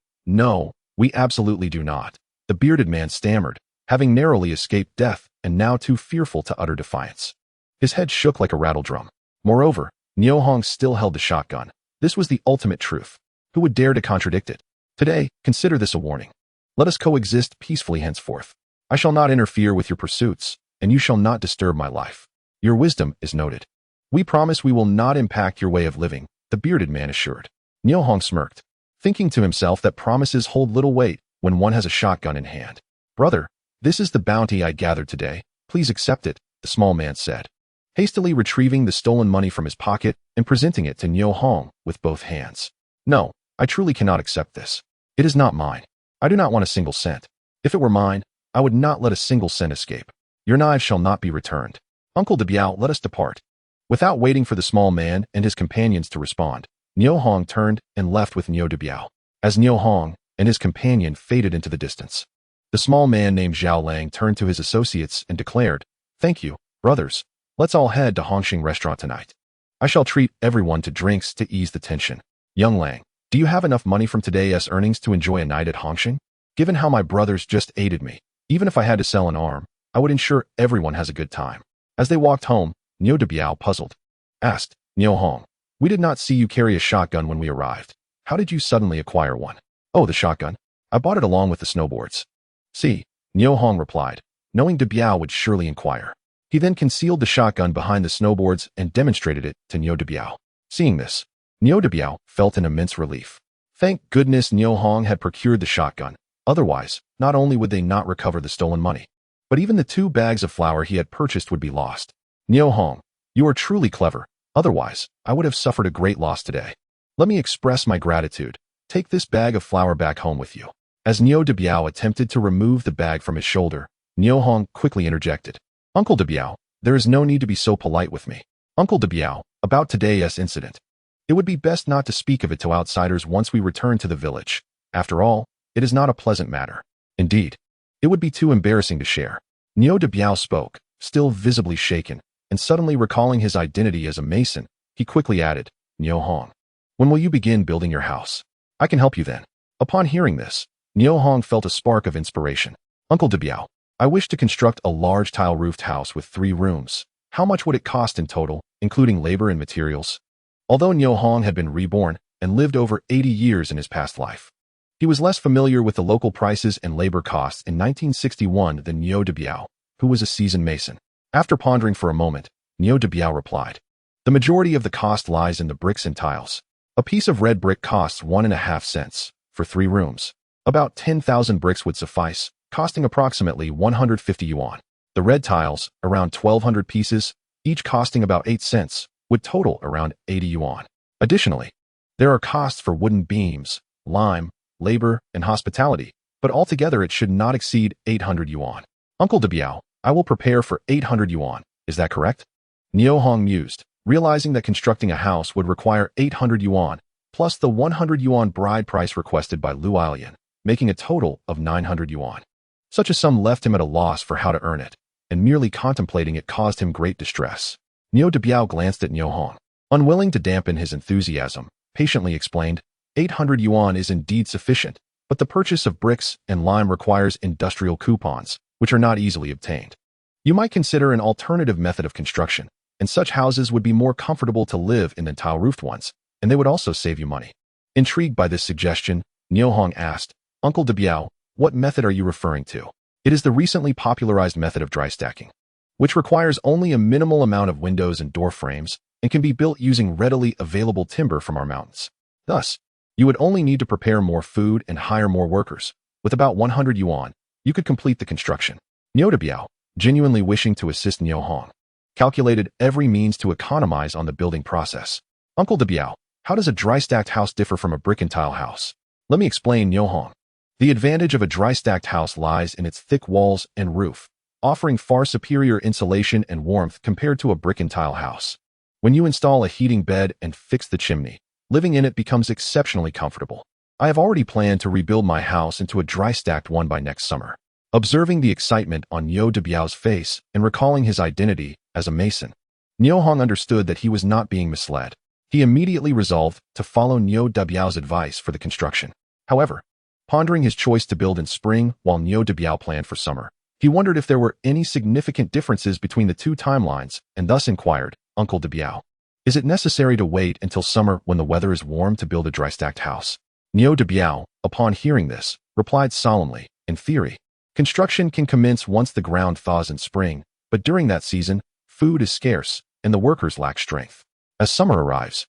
we absolutely do not. The bearded man stammered, having narrowly escaped death and now too fearful to utter defiance. His head shook like a rattledrum. Moreover, Niu Hong still held the shotgun. This was the ultimate truth. Who would dare to contradict it? Today, consider this a warning. Let us coexist peacefully henceforth. I shall not interfere with your pursuits, and you shall not disturb my life. Your wisdom is noted. We promise we will not impact your way of living, the bearded man assured. Niu Hong smirked, thinking to himself that promises hold little weight when one has a shotgun in hand. Brother, this is the bounty I gathered today. Please accept it, the small man said, hastily retrieving the stolen money from his pocket and presenting it to Niu Hong with both hands. No, I truly cannot accept this. It is not mine. I do not want a single cent. If it were mine, I would not let a single cent escape. Your knives shall not be returned. Uncle de Biao, let us depart. Without waiting for the small man and his companions to respond, Niu Hong turned and left with Niu de Biao. As Niu Hong and his companion faded into the distance, the small man named Zhao Lang turned to his associates and declared, Thank you, brothers. Let's all head to Hongxing restaurant tonight. I shall treat everyone to drinks to ease the tension. Young Lang, do you have enough money from today's earnings to enjoy a night at Hongxing? Given how my brothers just aided me, even if I had to sell an arm, I would ensure everyone has a good time. As they walked home, Niu de Biao, puzzled, asked, Niu Hong, we did not see you carry a shotgun when we arrived. How did you suddenly acquire one? Oh, the shotgun. I bought it along with the snowboards. See, Niu Hong replied, knowing de Biao would surely inquire. He then concealed the shotgun behind the snowboards and demonstrated it to Niu de Biao. Seeing this, Niu de Biao felt an immense relief. Thank goodness Niu Hong had procured the shotgun. Otherwise, not only would they not recover the stolen money, but even the 2 bags of flour he had purchased would be lost. Niu Hong, you are truly clever. Otherwise, I would have suffered a great loss today. Let me express my gratitude. Take this bag of flour back home with you. As Niu de Biao attempted to remove the bag from his shoulder, Niu Hong quickly interjected. Uncle de Biao, there is no need to be so polite with me. Uncle de Biao, about today's incident. It would be best not to speak of it to outsiders once we return to the village. After all, it is not a pleasant matter. Indeed, it would be too embarrassing to share. Niu de Biao spoke, still visibly shaken, and suddenly recalling his identity as a mason, he quickly added, Niu Hong, when will you begin building your house? I can help you then. Upon hearing this, Niu Hong felt a spark of inspiration. Uncle de Biao, I wish to construct a large tile-roofed house with 3 rooms. How much would it cost in total, including labor and materials? Although Niu Hong had been reborn and lived over 80 years in his past life, he was less familiar with the local prices and labor costs in 1961 than Niu de Biao, who was a seasoned mason. After pondering for a moment, Niu Biao replied. The majority of the cost lies in the bricks and tiles. A piece of red brick costs 1.5 cents for 3 rooms. About 10,000 bricks would suffice, costing approximately 150 yuan. The red tiles, around 1,200 pieces, each costing about 8 cents, would total around 80 yuan. Additionally, there are costs for wooden beams, lime, labor, and hospitality, but altogether it should not exceed 800 yuan. Uncle Biao, I will prepare for 800 yuan, is that correct? Niu Hong mused, realizing that constructing a house would require 800 yuan, plus the 100 yuan bride price requested by Lu Alian, making a total of 900 yuan. Such a sum left him at a loss for how to earn it, and merely contemplating it caused him great distress. Niu Biao glanced at Niu Hong. Unwilling to dampen his enthusiasm, patiently explained, 800 yuan is indeed sufficient, but the purchase of bricks and lime requires industrial coupons, which are not easily obtained. You might consider an alternative method of construction, and such houses would be more comfortable to live in than tile-roofed ones, and they would also save you money. Intrigued by this suggestion, Niu Hong asked, Uncle Biao, what method are you referring to? It is the recently popularized method of dry stacking, which requires only a minimal amount of windows and door frames and can be built using readily available timber from our mountains. Thus, you would only need to prepare more food and hire more workers. With about 100 yuan, you could complete the construction. Niu Biao, genuinely wishing to assist Niu Hong, calculated every means to economize on the building process. Uncle Biao, how does a dry-stacked house differ from a brick and tile house? Let me explain, Niu Hong. The advantage of a dry-stacked house lies in its thick walls and roof, offering far superior insulation and warmth compared to a brick and tile house. When you install a heating bed and fix the chimney, living in it becomes exceptionally comfortable. I have already planned to rebuild my house into a dry-stacked one by next summer. Observing the excitement on Niu Biao's face and recalling his identity as a mason, Niu Hong understood that he was not being misled. He immediately resolved to follow Niu Biao's advice for the construction. However, pondering his choice to build in spring while Niu Biao planned for summer, he wondered if there were any significant differences between the two timelines and thus inquired, Uncle Biao, is it necessary to wait until summer when the weather is warm to build a dry-stacked house? Niu Biao, upon hearing this, replied solemnly, in theory, construction can commence once the ground thaws in spring, but during that season, food is scarce and the workers lack strength. As summer arrives,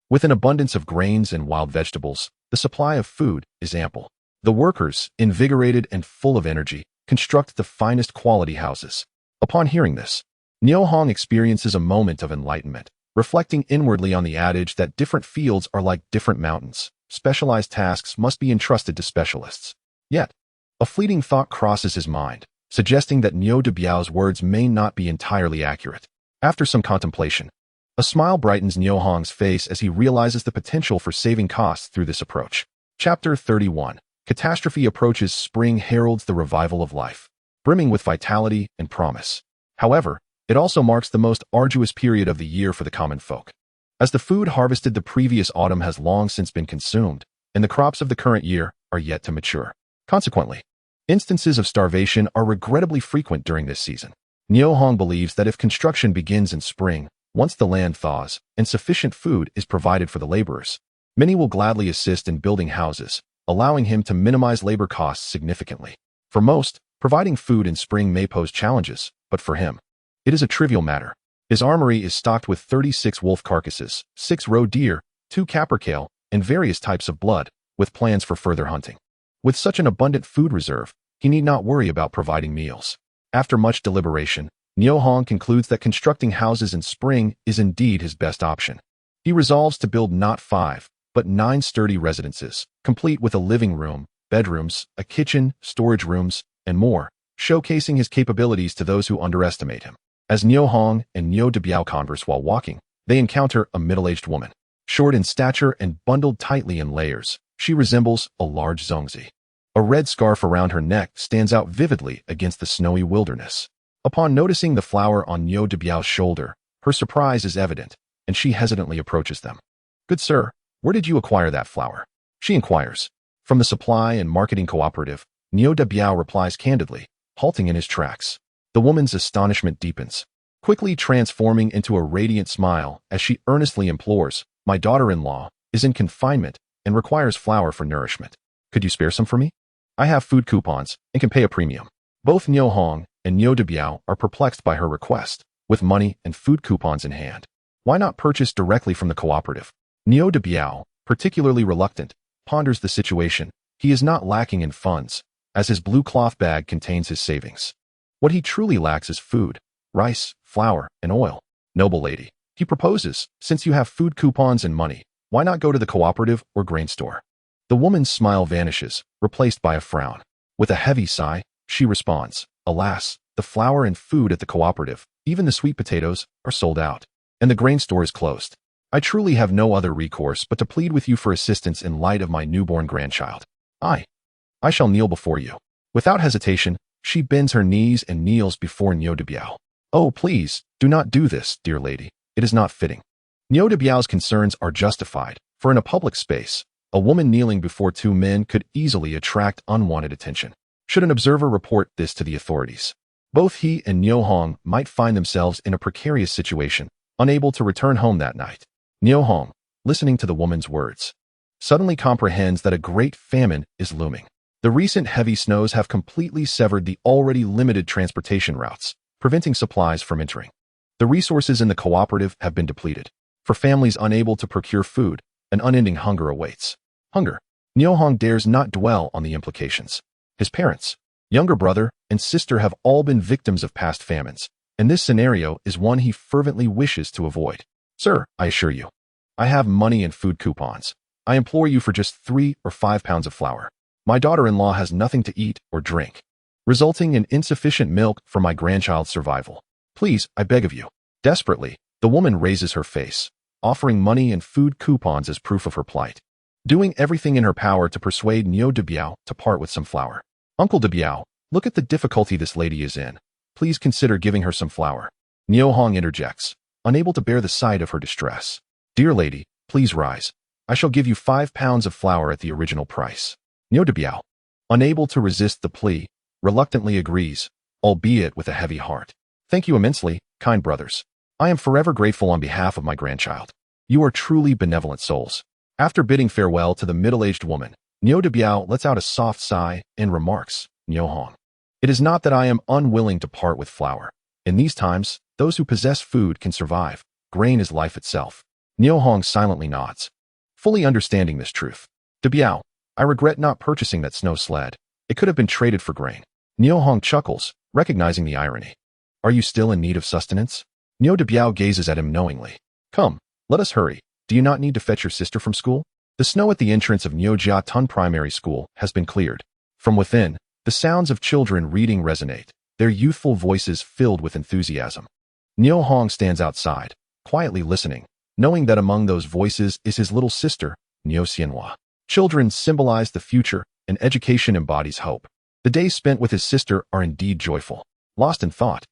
with an abundance of grains and wild vegetables, the supply of food is ample. The workers, invigorated and full of energy, construct the finest quality houses. Upon hearing this, Niu Hong experiences a moment of enlightenment, reflecting inwardly on the adage that different fields are like different mountains. Specialized tasks must be entrusted to specialists. Yet, a fleeting thought crosses his mind, suggesting that Niu Biao's words may not be entirely accurate. After some contemplation, a smile brightens Niu Hong's face as he realizes the potential for saving costs through this approach. Chapter 31. Catastrophe approaches. Spring heralds the revival of life, brimming with vitality and promise. However, it also marks the most arduous period of the year for the common folk, as the food harvested the previous autumn has long since been consumed, and the crops of the current year are yet to mature. Consequently, instances of starvation are regrettably frequent during this season. Niu Hong believes that if construction begins in spring, once the land thaws and sufficient food is provided for the laborers, many will gladly assist in building houses, allowing him to minimize labor costs significantly. For most, providing food in spring may pose challenges, but for him, it is a trivial matter. His armory is stocked with 36 wolf carcasses, 6 roe deer, 2 capercaillie, and various types of blood, with plans for further hunting. With such an abundant food reserve, he need not worry about providing meals. After much deliberation, Niu Hong concludes that constructing houses in spring is indeed his best option. He resolves to build not 5, but 9 sturdy residences, complete with a living room, bedrooms, a kitchen, storage rooms, and more, showcasing his capabilities to those who underestimate him. As Niu Hong and Niu Biao converse while walking, they encounter a middle-aged woman. Short in stature and bundled tightly in layers, she resembles a large zongzi. A red scarf around her neck stands out vividly against the snowy wilderness. Upon noticing the flower on Niu Biao's shoulder, her surprise is evident, and she hesitantly approaches them. Good sir, where did you acquire that flower? She inquires. From the supply and marketing cooperative, Niu Biao replies candidly, halting in his tracks. The woman's astonishment deepens, quickly transforming into a radiant smile as she earnestly implores, my daughter-in-law is in confinement and requires flour for nourishment. Could you spare some for me? I have food coupons and can pay a premium. Both Niu Hong and Niu Biao are perplexed by her request, with money and food coupons in hand. Why not purchase directly from the cooperative? Niu de Biao, particularly reluctant, ponders the situation. He is not lacking in funds, as his blue cloth bag contains his savings. What he truly lacks is food, rice, flour, and oil. Noble lady, he proposes, since you have food coupons and money, why not go to the cooperative or grain store? The woman's smile vanishes, replaced by a frown. With a heavy sigh, she responds, alas, the flour and food at the cooperative, even the sweet potatoes, are sold out, and the grain store is closed. I truly have no other recourse but to plead with you for assistance in light of my newborn grandchild. I shall kneel before you. Without hesitation, she bends her knees and kneels before Niu de Biao. Oh, please, do not do this, dear lady. It is not fitting. Niu de Biao's concerns are justified, for in a public space, a woman kneeling before two men could easily attract unwanted attention. Should an observer report this to the authorities, both he and Niu Hong might find themselves in a precarious situation, unable to return home that night. Niu Hong, listening to the woman's words, suddenly comprehends that a great famine is looming. The recent heavy snows have completely severed the already limited transportation routes, preventing supplies from entering. The resources in the cooperative have been depleted. For families unable to procure food, an unending hunger awaits. Hunger. Niu Hong dares not dwell on the implications. His parents, younger brother, and sister have all been victims of past famines, and this scenario is one he fervently wishes to avoid. Sir, I assure you, I have money and food coupons. I implore you for just 3 or 5 pounds of flour. My daughter-in-law has nothing to eat or drink, resulting in insufficient milk for my grandchild's survival. Please, I beg of you. Desperately, the woman raises her face, offering money and food coupons as proof of her plight, doing everything in her power to persuade Niu de Biao to part with some flour. Uncle de Biao, look at the difficulty this lady is in. Please consider giving her some flour. Niu Hong interjects, unable to bear the sight of her distress. Dear lady, please rise. I shall give you 5 pounds of flour at the original price. Niu de Biao, unable to resist the plea, reluctantly agrees, albeit with a heavy heart. Thank you immensely, kind brothers. I am forever grateful on behalf of my grandchild. You are truly benevolent souls. After bidding farewell to the middle-aged woman, Niu de Biao lets out a soft sigh and remarks, Niu Hong, it is not that I am unwilling to part with flour. In these times, those who possess food can survive. Grain is life itself. Niu Hong silently nods, fully understanding this truth. De Biao, I regret not purchasing that snow sled. It could have been traded for grain. Niu Hong chuckles, recognizing the irony. Are you still in need of sustenance? Niu de Biao gazes at him knowingly. Come, let us hurry. Do you not need to fetch your sister from school? The snow at the entrance of Niu Jia Tun Primary School has been cleared. From within, the sounds of children reading resonate, their youthful voices filled with enthusiasm. Niu Hong stands outside, quietly listening, knowing that among those voices is his little sister, Niu Xianhua. Children symbolize the future, and education embodies hope. The days spent with his sister are indeed joyful. Lost in thought,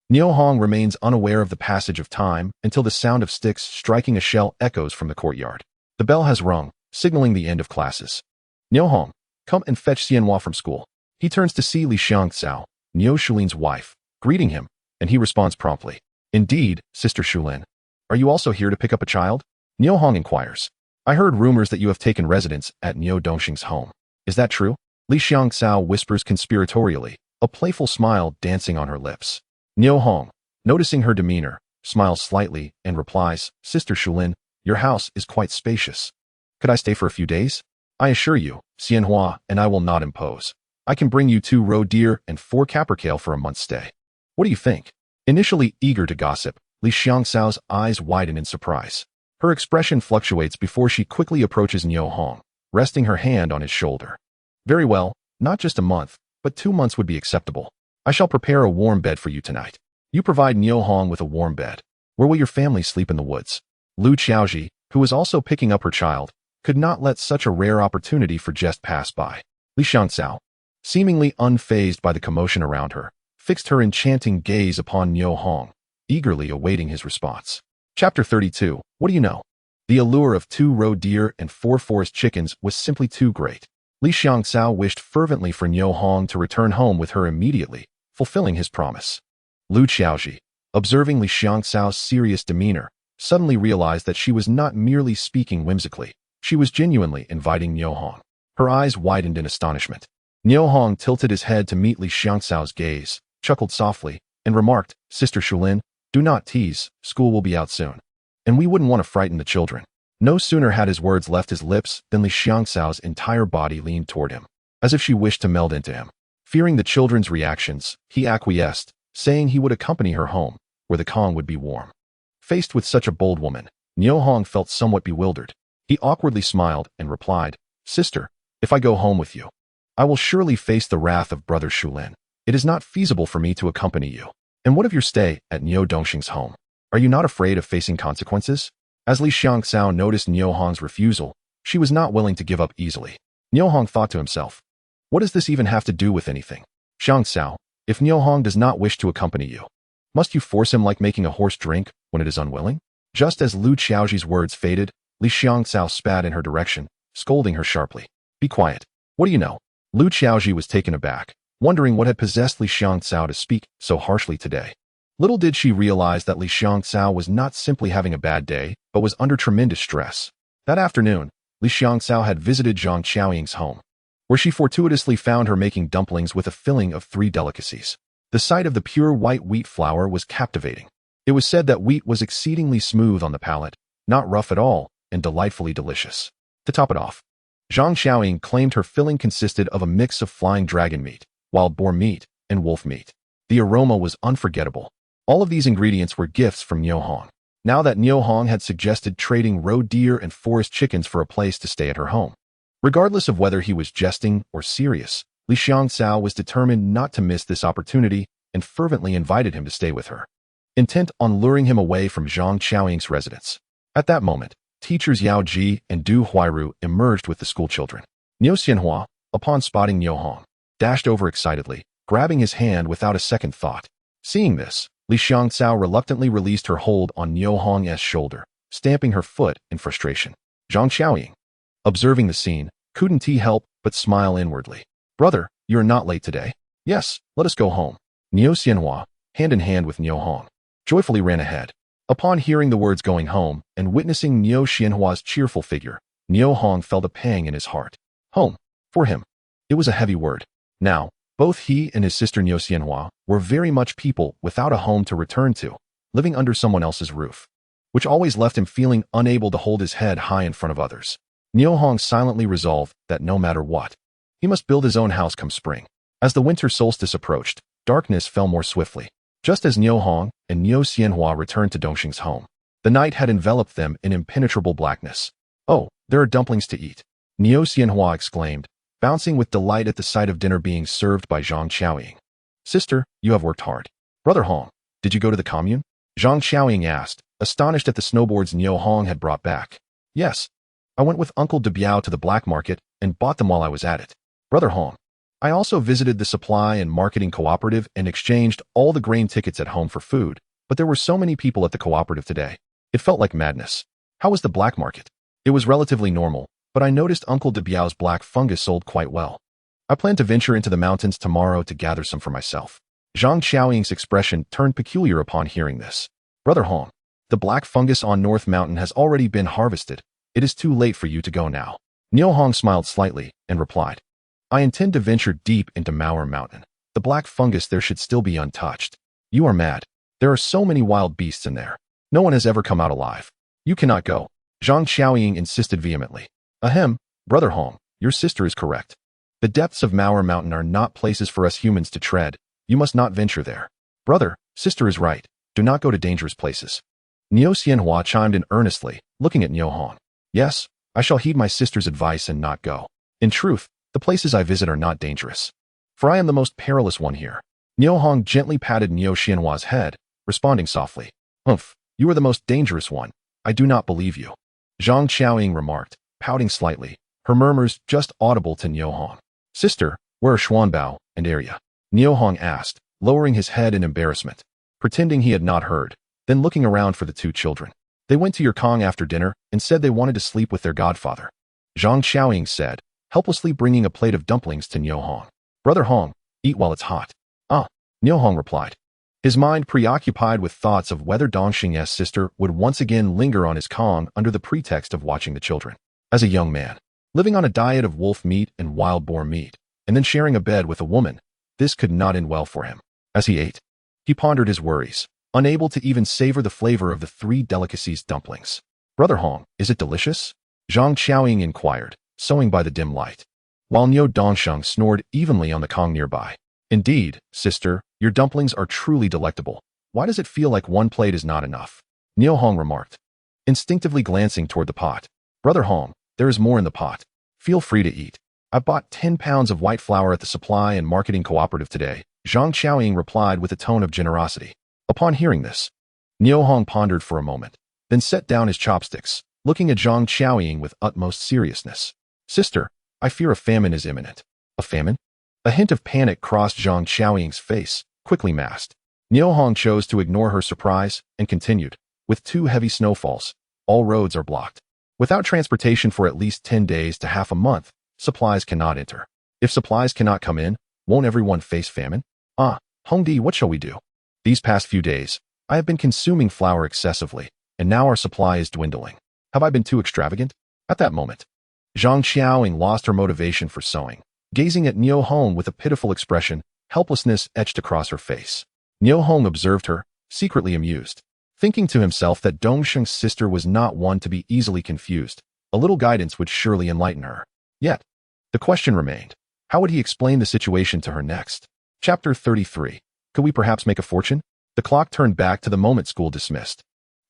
Niu Hong remains unaware of the passage of time until the sound of sticks striking a shell echoes from the courtyard. The bell has rung, signaling the end of classes. Niu Hong, come and fetch Xianhua from school. He turns to see Li Xiangxiao, Niu Shulin's wife, greeting him, and he responds promptly. Indeed, Sister Shulin. Are you also here to pick up a child? Niu Hong inquires. I heard rumors that you have taken residence at Niu Dongxing's home. Is that true? Li Xiangxiao whispers conspiratorially, a playful smile dancing on her lips. Niu Hong, noticing her demeanor, smiles slightly and replies, Sister Shulin, your house is quite spacious. Could I stay for a few days? I assure you, Xianhua and I will not impose. I can bring you 2 roe deer and 4 capercailles for a month's stay. What do you think? Initially eager to gossip, Li Xiangxiao's eyes widen in surprise. Her expression fluctuates before she quickly approaches Niu Hong, resting her hand on his shoulder. Very well, not just a month, but 2 months would be acceptable. I shall prepare a warm bed for you tonight. You provide Niu Hong with a warm bed. Where will your family sleep in the woods? Lu Qiaoji, who was also picking up her child, could not let such a rare opportunity for jest pass by. Li Xiangxiao, seemingly unfazed by the commotion around her, fixed her enchanting gaze upon Niu Hong, eagerly awaiting his response. Chapter 32, What do you know? The allure of 2 roe deer and 4 forest chickens was simply too great. Li Xiangxiao wished fervently for Niu Hong to return home with her immediately, fulfilling his promise. Lu Qiaoji, observing Li Xiangxiao's serious demeanor, suddenly realized that she was not merely speaking whimsically. She was genuinely inviting Niu Hong. Her eyes widened in astonishment. Niu Hong tilted his head to meet Li Xiangxiao's gaze, chuckled softly, and remarked, Sister Shulin, Do not tease, school will be out soon. And we wouldn't want to frighten the children. No sooner had his words left his lips than Li Xiangcao's entire body leaned toward him, as if she wished to meld into him. Fearing the children's reactions, he acquiesced, saying he would accompany her home, where the Kong would be warm. Faced with such a bold woman, Niu Hong felt somewhat bewildered. He awkwardly smiled and replied, Sister, if I go home with you, I will surely face the wrath of Brother Shulin. It is not feasible for me to accompany you. And what of your stay at Niu Dongxing's home? Are you not afraid of facing consequences? As Li Xiangcao noticed Niu Hong's refusal, she was not willing to give up easily. Niu Hong thought to himself, what does this even have to do with anything? Xiangcao, if Niu Hong does not wish to accompany you, must you force him like making a horse drink when it is unwilling? Just as Lu Qiaoji's words faded, Li Xiangcao spat in her direction, scolding her sharply. Be quiet. What do you know? Lu Qiaoji was taken aback, wondering what had possessed Li Xiangcao to speak so harshly today. Little did she realize that Li Xiangcao was not simply having a bad day, but was under tremendous stress. That afternoon, Li Xiangcao had visited Zhang Qiaoying's home, where she fortuitously found her making dumplings with a filling of 3 delicacies. The sight of the pure white wheat flour was captivating. It was said that wheat was exceedingly smooth on the palate, not rough at all, and delightfully delicious. To top it off, Zhang Qiaoying claimed her filling consisted of a mix of flying dragon meat, wild boar meat, and wolf meat. The aroma was unforgettable. All of these ingredients were gifts from Niu Hong. Now that Niu Hong had suggested trading roe deer and forest chickens for a place to stay at her home. Regardless of whether he was jesting or serious, Li Xiangcao was determined not to miss this opportunity and fervently invited him to stay with her, intent on luring him away from Zhang Qiaoying's residence. At that moment, teachers Yao Ji and Du Huairu emerged with the schoolchildren. Niu Xianhua, upon spotting Niu Hong, dashed over excitedly, grabbing his hand without a second thought. Seeing this, Li Xiangcao reluctantly released her hold on Niu Hong's shoulder, stamping her foot in frustration. Zhang Qiaoying, observing the scene, couldn't he help but smile inwardly. Brother, you are not late today. Yes, let us go home. Niu Xianhua, hand in hand with Niu Hong, joyfully ran ahead. Upon hearing the words going home and witnessing Niu Xianhua's cheerful figure, Niu Hong felt a pang in his heart. Home. For him, it was a heavy word. Now, both he and his sister Niu Xianhua were very much people without a home to return to, living under someone else's roof, which always left him feeling unable to hold his head high in front of others. Niu Hong silently resolved that no matter what, he must build his own house come spring. As the winter solstice approached, darkness fell more swiftly. Just as Niu Hong and Niu Xianhua returned to Dongxing's home, the night had enveloped them in impenetrable blackness. Oh, there are dumplings to eat, Niu Xianhua exclaimed, bouncing with delight at the sight of dinner being served by Zhang Qiaoying. Sister, you have worked hard. Brother Hong, did you go to the commune? Zhang Qiaoying asked, astonished at the snowboards Niu Hong had brought back. Yes. I went with Uncle De Biao to the black market and bought them while I was at it. Brother Hong, I also visited the supply and marketing cooperative and exchanged all the grain tickets at home for food, but there were so many people at the cooperative today. It felt like madness. How was the black market? It was relatively normal, but I noticed Uncle De Biao's black fungus sold quite well. I plan to venture into the mountains tomorrow to gather some for myself. Zhang Qiaoying's expression turned peculiar upon hearing this. Brother Hong, the black fungus on North Mountain has already been harvested. It is too late for you to go now. Niu Hong smiled slightly and replied, I intend to venture deep into Mauer Mountain. The black fungus there should still be untouched. You are mad. There are so many wild beasts in there. No one has ever come out alive. You cannot go. Zhang Qiaoying insisted vehemently. Ahem, Brother Hong, your sister is correct. The depths of Mauer Mountain are not places for us humans to tread. You must not venture there. Brother, sister is right. Do not go to dangerous places. Niu Xianhua chimed in earnestly, looking at Niu Hong. Yes, I shall heed my sister's advice and not go. In truth, the places I visit are not dangerous, for I am the most perilous one here. Niu Hong gently patted Niu Xianhua's head, responding softly. Humph, you are the most dangerous one. I do not believe you. Zhang Qiaoying remarked, pouting slightly, her murmurs just audible to Niu Hong. Sister, where are Xuanbao and Arya? Niu Hong asked, lowering his head in embarrassment, pretending he had not heard, then looking around for the 2 children. They went to your Kong after dinner and said they wanted to sleep with their godfather. Zhang Qiaoying said, helplessly bringing a plate of dumplings to Niu Hong. Brother Hong, eat while it's hot. Ah, Niu Hong replied, his mind preoccupied with thoughts of whether Dongxing's sister would once again linger on his Kong under the pretext of watching the children. As a young man, living on a diet of wolf meat and wild boar meat, and then sharing a bed with a woman, this could not end well for him. As he ate, he pondered his worries. unable to even savor the flavor of the three delicacies dumplings. Brother Hong, is it delicious? Zhang Qiaoying inquired, sewing by the dim light, while Niu Dongsheng snored evenly on the Kong nearby. Indeed, sister, your dumplings are truly delectable. Why does it feel like one plate is not enough? Niu Hong remarked, instinctively glancing toward the pot. Brother Hong, there is more in the pot. Feel free to eat. I bought 10 pounds of white flour at the supply and marketing cooperative today, Zhang Qiaoying replied with a tone of generosity. Upon hearing this, Niu Hong pondered for a moment, then set down his chopsticks, looking at Zhang Qiaoying with utmost seriousness. Sister, I fear a famine is imminent. A famine? A hint of panic crossed Zhang Qiaoying's face, quickly masked. Niu Hong chose to ignore her surprise and continued, with 2 heavy snowfalls, all roads are blocked. Without transportation for at least 10 days to half a month, supplies cannot enter. If supplies cannot come in, won't everyone face famine? Hongdi, what shall we do? These past few days, I have been consuming flour excessively, and now our supply is dwindling. Have I been too extravagant? At that moment, Zhang Qiaoying lost her motivation for sewing, gazing at Niu Hong with a pitiful expression, helplessness etched across her face. Niu Hong observed her, secretly amused, thinking to himself that Dongsheng's sister was not one to be easily confused. A little guidance would surely enlighten her. Yet, the question remained, how would he explain the situation to her next? Chapter 33. Could we perhaps make a fortune? The clock turned back to the moment school dismissed.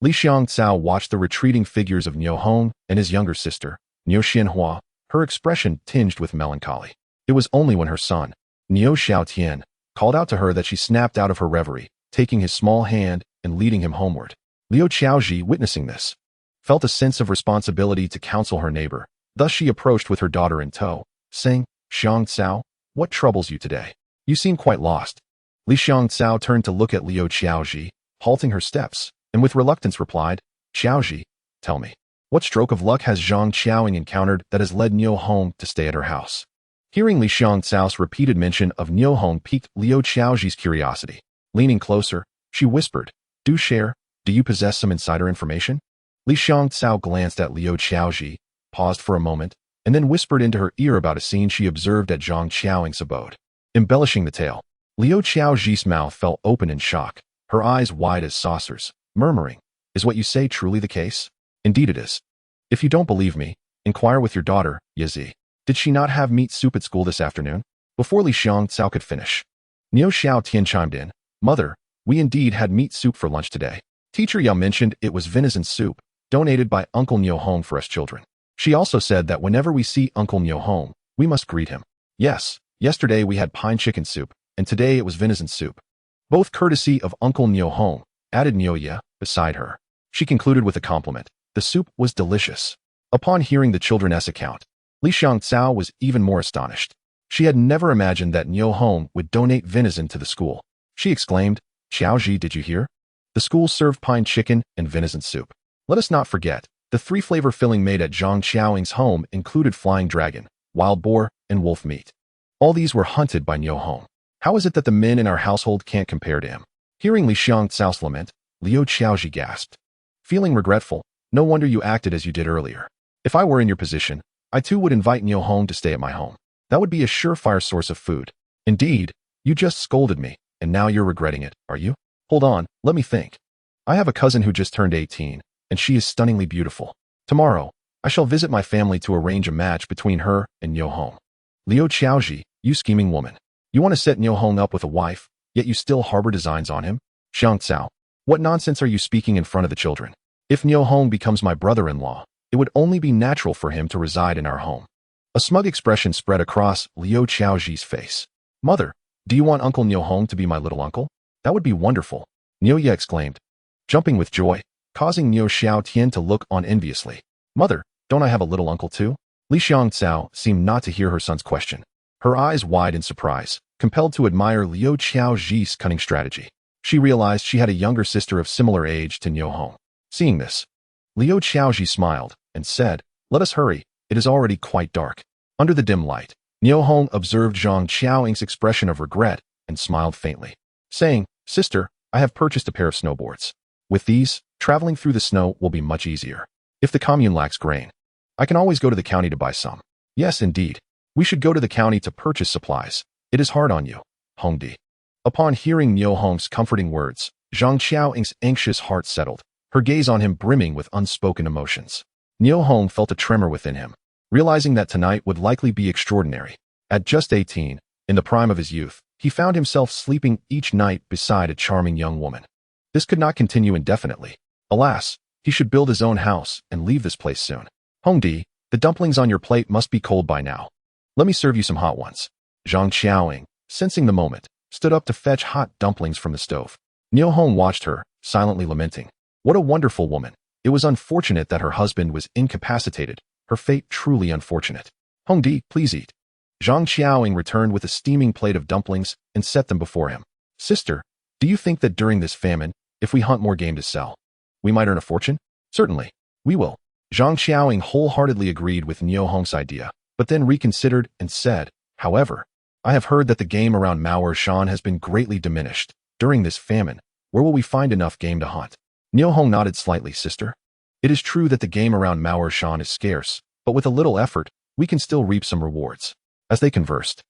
Li Xiangcao watched the retreating figures of Niu Hong and his younger sister, Niu Xianhua, her expression tinged with melancholy. It was only when her son, Niu Xiaotian, called out to her that she snapped out of her reverie, taking his small hand and leading him homeward. Liu Qiaoji, witnessing this, felt a sense of responsibility to counsel her neighbor. Thus she approached with her daughter in tow, saying, Xiangcao, what troubles you today? You seem quite lost. Li Xiangcao turned to look at Liu Qiaoji, halting her steps, and with reluctance replied, Qiaoji, tell me, what stroke of luck has Zhang Qiaoying encountered that has led Niu Hong to stay at her house? Hearing Li Xiangcao's repeated mention of Niu Hong piqued Liu Qiaoji's curiosity. Leaning closer, she whispered, do share, do you possess some insider information? Li Xiangcao glanced at Liu Qiaoji, paused for a moment, and then whispered into her ear about a scene she observed at Zhang Qiaoying's abode. Embellishing the tale, Liu Qiaoji's mouth fell open in shock, her eyes wide as saucers, murmuring, is what you say truly the case? Indeed it is. If you don't believe me, inquire with your daughter, Yazi. Did she not have meat soup at school this afternoon? Before Li Xiangcao could finish, Niu Xiaotian chimed in, Mother, we indeed had meat soup for lunch today. Teacher Yao mentioned it was venison soup, donated by Uncle Niu Hong for us children. She also said that whenever we see Uncle Niu Hong, we must greet him. Yes, yesterday we had pine chicken soup, and today it was venison soup. Both courtesy of Uncle Niu Hong, added Niu Ye, beside her. She concluded with a compliment. The soup was delicious. Upon hearing the children's account, Li Xiangcao was even more astonished. She had never imagined that Niu Hong would donate venison to the school. She exclaimed, Xiaoji, did you hear? The school served pine chicken and venison soup. Let us not forget, the 3-flavor filling made at Zhang Qiaoying's home included flying dragon, wild boar, and wolf meat. All these were hunted by Niu Hong. How is it that the men in our household can't compare to him? Hearing Li Xiangcao's lament, Liu Qiaoji gasped. Feeling regretful, no wonder you acted as you did earlier. If I were in your position, I too would invite Niu Hong to stay at my home. That would be a surefire source of food. Indeed, you just scolded me, and now you're regretting it, are you? Hold on, let me think. I have a cousin who just turned 18, and she is stunningly beautiful. Tomorrow, I shall visit my family to arrange a match between her and Niu Hong. Liu Qiaoji, you scheming woman. You want to set Niu Hong up with a wife, yet you still harbor designs on him? Xiangcao, what nonsense are you speaking in front of the children? If Niu Hong becomes my brother-in-law, it would only be natural for him to reside in our home. A smug expression spread across Liu Qiaoji's face. Mother, do you want Uncle Niu Hong to be my little uncle? That would be wonderful, Niu Ye exclaimed, jumping with joy, causing Niu Xiaotian to look on enviously. Mother, don't I have a little uncle too? Li Xiangcao seemed not to hear her son's question. Her eyes wide in surprise, compelled to admire Liu Qiaoji's cunning strategy. She realized she had a younger sister of similar age to Niu Hong. Seeing this, Liu Qiaoji smiled and said, let us hurry, it is already quite dark. Under the dim light, Niu Hong observed Zhang Qiaoying's expression of regret and smiled faintly, saying, Sister, I have purchased a pair of snowboards. With these, traveling through the snow will be much easier. If the commune lacks grain, I can always go to the county to buy some. Yes, indeed. We should go to the county to purchase supplies. It is hard on you, Hongdi. Upon hearing Niu Hong's comforting words, Zhang Qiaoying's anxious heart settled, her gaze on him brimming with unspoken emotions. Niu Hong felt a tremor within him, realizing that tonight would likely be extraordinary. At just 18, in the prime of his youth, he found himself sleeping each night beside a charming young woman. This could not continue indefinitely. Alas, he should build his own house and leave this place soon. Hongdi, the dumplings on your plate must be cold by now. Let me serve you some hot ones. Zhang Qiaoying, sensing the moment, stood up to fetch hot dumplings from the stove. Niu Hong watched her, silently lamenting. What a wonderful woman. It was unfortunate that her husband was incapacitated, her fate truly unfortunate. Hongdi, please eat. Zhang Qiaoying returned with a steaming plate of dumplings and set them before him. Sister, do you think that during this famine, if we hunt more game to sell, we might earn a fortune? Certainly, we will. Zhang Qiaoying wholeheartedly agreed with Niu Hong's idea, but then reconsidered and said, however, I have heard that the game around Shan has been greatly diminished. During this famine, where will we find enough game to hunt? Niu Hong nodded slightly, sister. It is true that the game around Shan is scarce, but with a little effort, we can still reap some rewards. As they conversed,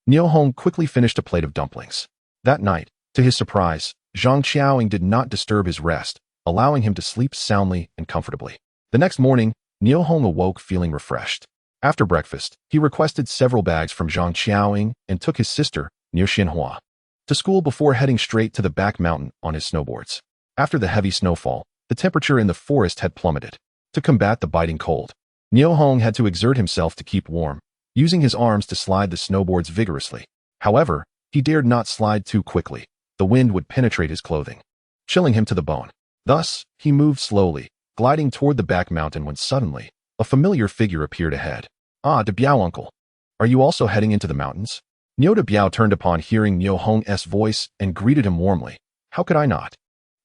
Niu Hong quickly finished a plate of dumplings. That night, to his surprise, Zhang Qiaoying did not disturb his rest, allowing him to sleep soundly and comfortably. The next morning, Niu Hong awoke feeling refreshed. After breakfast, he requested several bags from Zhang Qiaoying and took his sister, Niu Xinhua, to school before heading straight to the back mountain on his snowboards. After the heavy snowfall, the temperature in the forest had plummeted. To combat the biting cold, Niu Hong had to exert himself to keep warm, using his arms to slide the snowboards vigorously. However, he dared not slide too quickly. The wind would penetrate his clothing, chilling him to the bone. Thus, he moved slowly, gliding toward the back mountain when suddenly, a familiar figure appeared ahead. Ah, De Biao uncle. Are you also heading into the mountains? Niu De Biao turned upon hearing Niu Hong's voice and greeted him warmly. How could I not?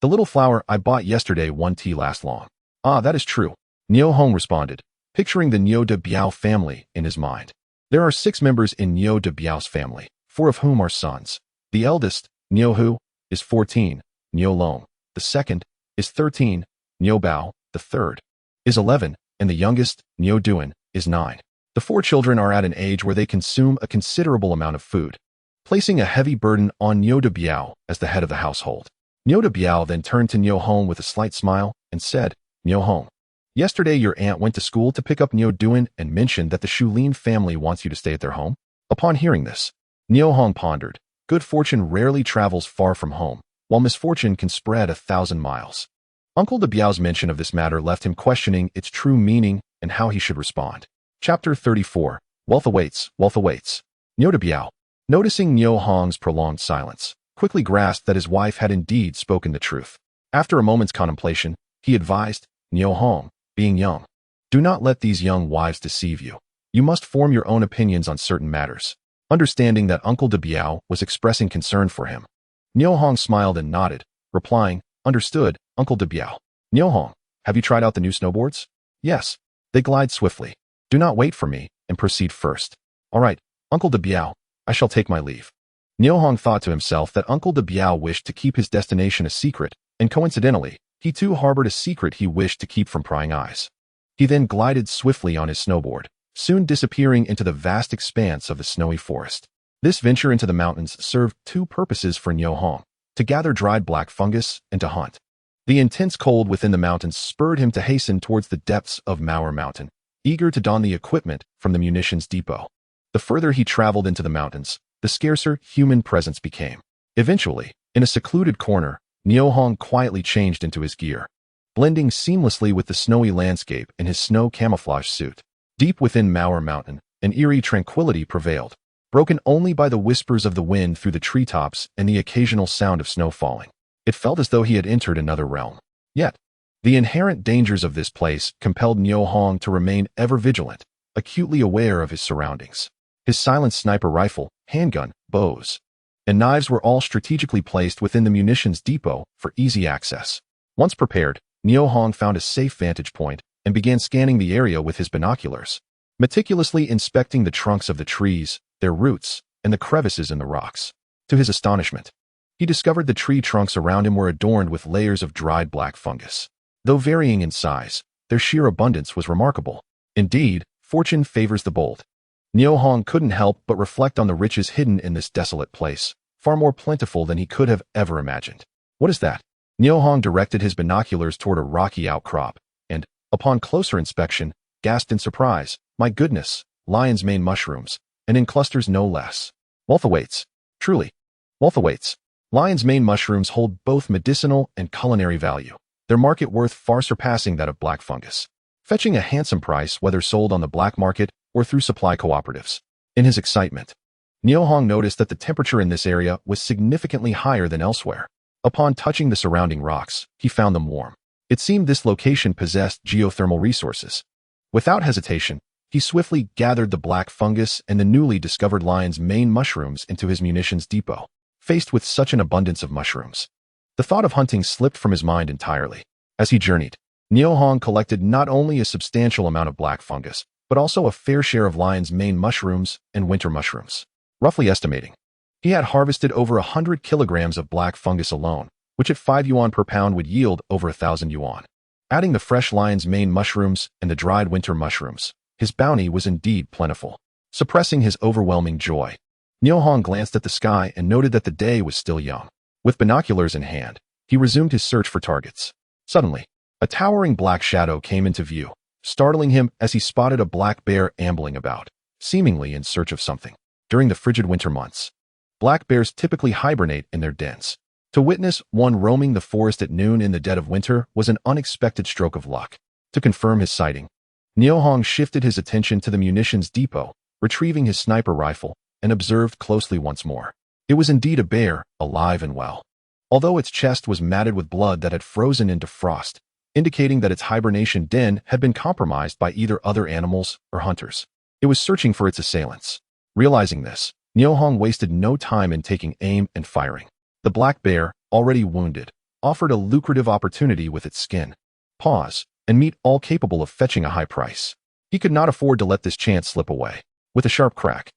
The little flower I bought yesterday won't last long. Ah, that is true. Niu Hong responded, picturing the Niu De Biao family in his mind. There are 6 members in Niu De Biao's family, 4 of whom are sons. The eldest, Niu Hu, is 14, Niu Long, the second, is 13, Niu Bao, the third, is 11, and the youngest, Niu Duan, is 9. The 4 children are at an age where they consume a considerable amount of food, placing a heavy burden on Niu De Biao as the head of the household. Niu De Biao then turned to Niu Hong with a slight smile and said, Niu Hong, yesterday your aunt went to school to pick up Niu Duan and mentioned that the Shulin family wants you to stay at their home. Upon hearing this, Niu Hong pondered. Good fortune rarely travels far from home, while misfortune can spread 1,000 miles. Uncle De Biao's mention of this matter left him questioning its true meaning and how he should respond. Chapter 34. Wealth awaits, wealth awaits. Niu De Biao, noticing Niu Hong's prolonged silence, quickly grasped that his wife had indeed spoken the truth. After a moment's contemplation, he advised, Niu Hong, being young, do not let these young wives deceive you. You must form your own opinions on certain matters. Understanding that Uncle De Biao was expressing concern for him, Niu Hong smiled and nodded, replying, understood, Uncle De Biao. Niu Hong, have you tried out the new snowboards? Yes. They glide swiftly. Do not wait for me, and proceed first. All right, Uncle De Biao, I shall take my leave. Niu Hong thought to himself that Uncle De Biao wished to keep his destination a secret, and coincidentally, he too harbored a secret he wished to keep from prying eyes. He then glided swiftly on his snowboard, soon disappearing into the vast expanse of the snowy forest. This venture into the mountains served 2 purposes for Niu Hong, to gather dried black fungus and to hunt. The intense cold within the mountains spurred him to hasten towards the depths of Mauer Mountain, eager to don the equipment from the munitions depot. The further he traveled into the mountains, the scarcer human presence became. Eventually, in a secluded corner, Niu Hong quietly changed into his gear, blending seamlessly with the snowy landscape in his snow camouflage suit. Deep within Mauer Mountain, an eerie tranquility prevailed, broken only by the whispers of the wind through the treetops and the occasional sound of snow falling. It felt as though he had entered another realm. Yet, the inherent dangers of this place compelled Niu Hong to remain ever vigilant, acutely aware of his surroundings. His silent sniper rifle, handgun, bows, and knives were all strategically placed within the munitions depot for easy access. Once prepared, Niu Hong found a safe vantage point and began scanning the area with his binoculars, meticulously inspecting the trunks of the trees, their roots, and the crevices in the rocks. To his astonishment, he discovered the tree trunks around him were adorned with layers of dried black fungus. Though varying in size, their sheer abundance was remarkable. Indeed, fortune favors the bold. Niu Hong couldn't help but reflect on the riches hidden in this desolate place, far more plentiful than he could have ever imagined. What is that? Niu Hong directed his binoculars toward a rocky outcrop, and, upon closer inspection, gasped in surprise, "My goodness, lion's mane mushrooms, and in clusters no less. Wholeheartedly. Truly. Wholeheartedly. Lion's mane mushrooms hold both medicinal and culinary value, their market worth far surpassing that of black fungus, fetching a handsome price whether sold on the black market or through supply cooperatives." In his excitement, Niu Hong noticed that the temperature in this area was significantly higher than elsewhere. Upon touching the surrounding rocks, he found them warm. It seemed this location possessed geothermal resources. Without hesitation, he swiftly gathered the black fungus and the newly discovered lion's mane mushrooms into his munitions depot. Faced with such an abundance of mushrooms, the thought of hunting slipped from his mind entirely. As he journeyed, Niu Hong collected not only a substantial amount of black fungus, but also a fair share of lion's mane mushrooms and winter mushrooms. Roughly estimating, he had harvested over 100 kilograms of black fungus alone, which at 5 yuan per pound would yield over 1,000 yuan. Adding the fresh lion's mane mushrooms and the dried winter mushrooms, his bounty was indeed plentiful. Suppressing his overwhelming joy, Niu Hong glanced at the sky and noted that the day was still young. With binoculars in hand, he resumed his search for targets. Suddenly, a towering black shadow came into view, startling him as he spotted a black bear ambling about, seemingly in search of something. During the frigid winter months, black bears typically hibernate in their dens. To witness one roaming the forest at noon in the dead of winter was an unexpected stroke of luck. To confirm his sighting, Niu Hong shifted his attention to the munitions depot, retrieving his sniper rifle, and observed closely once more. It was indeed a bear, alive and well. Although its chest was matted with blood that had frozen into frost, indicating that its hibernation den had been compromised by either other animals or hunters. It was searching for its assailants. Realizing this, Niu Hong wasted no time in taking aim and firing. The black bear, already wounded, offered a lucrative opportunity with its skin, paws, and meat all capable of fetching a high price. He could not afford to let this chance slip away. With a sharp crack,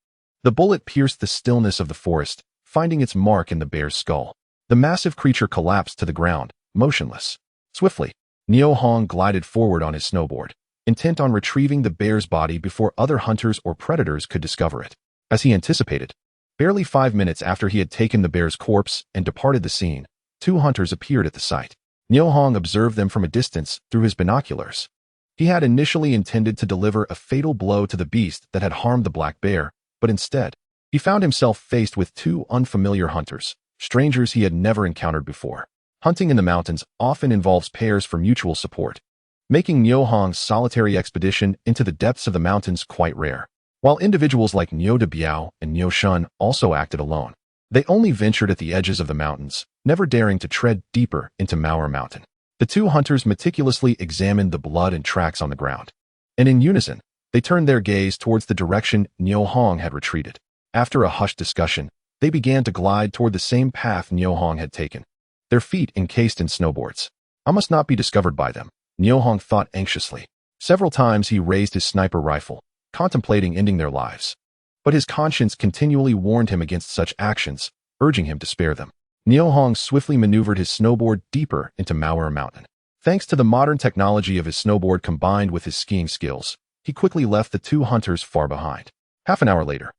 the bullet pierced the stillness of the forest, finding its mark in the bear's skull. The massive creature collapsed to the ground, motionless. Swiftly, Niu Hong glided forward on his snowboard, intent on retrieving the bear's body before other hunters or predators could discover it. As he anticipated, barely 5 minutes after he had taken the bear's corpse and departed the scene, 2 hunters appeared at the site. Niu Hong observed them from a distance through his binoculars. He had initially intended to deliver a fatal blow to the beast that had harmed the black bear, but instead, he found himself faced with 2 unfamiliar hunters, strangers he had never encountered before. Hunting in the mountains often involves pairs for mutual support, making Niu Hong's solitary expedition into the depths of the mountains quite rare. While individuals like Niu De Biao and Niu Shun also acted alone, they only ventured at the edges of the mountains, never daring to tread deeper into Mauer Mountain. The 2 hunters meticulously examined the blood and tracks on the ground, and in unison, they turned their gaze towards the direction Niu Hong had retreated. After a hushed discussion, they began to glide toward the same path Niu Hong had taken, their feet encased in snowboards. I must not be discovered by them, Niu Hong thought anxiously. Several times he raised his sniper rifle, contemplating ending their lives. But his conscience continually warned him against such actions, urging him to spare them. Niu Hong swiftly maneuvered his snowboard deeper into Mauer Mountain. Thanks to the modern technology of his snowboard combined with his skiing skills, he quickly left the 2 hunters far behind. Half an hour later,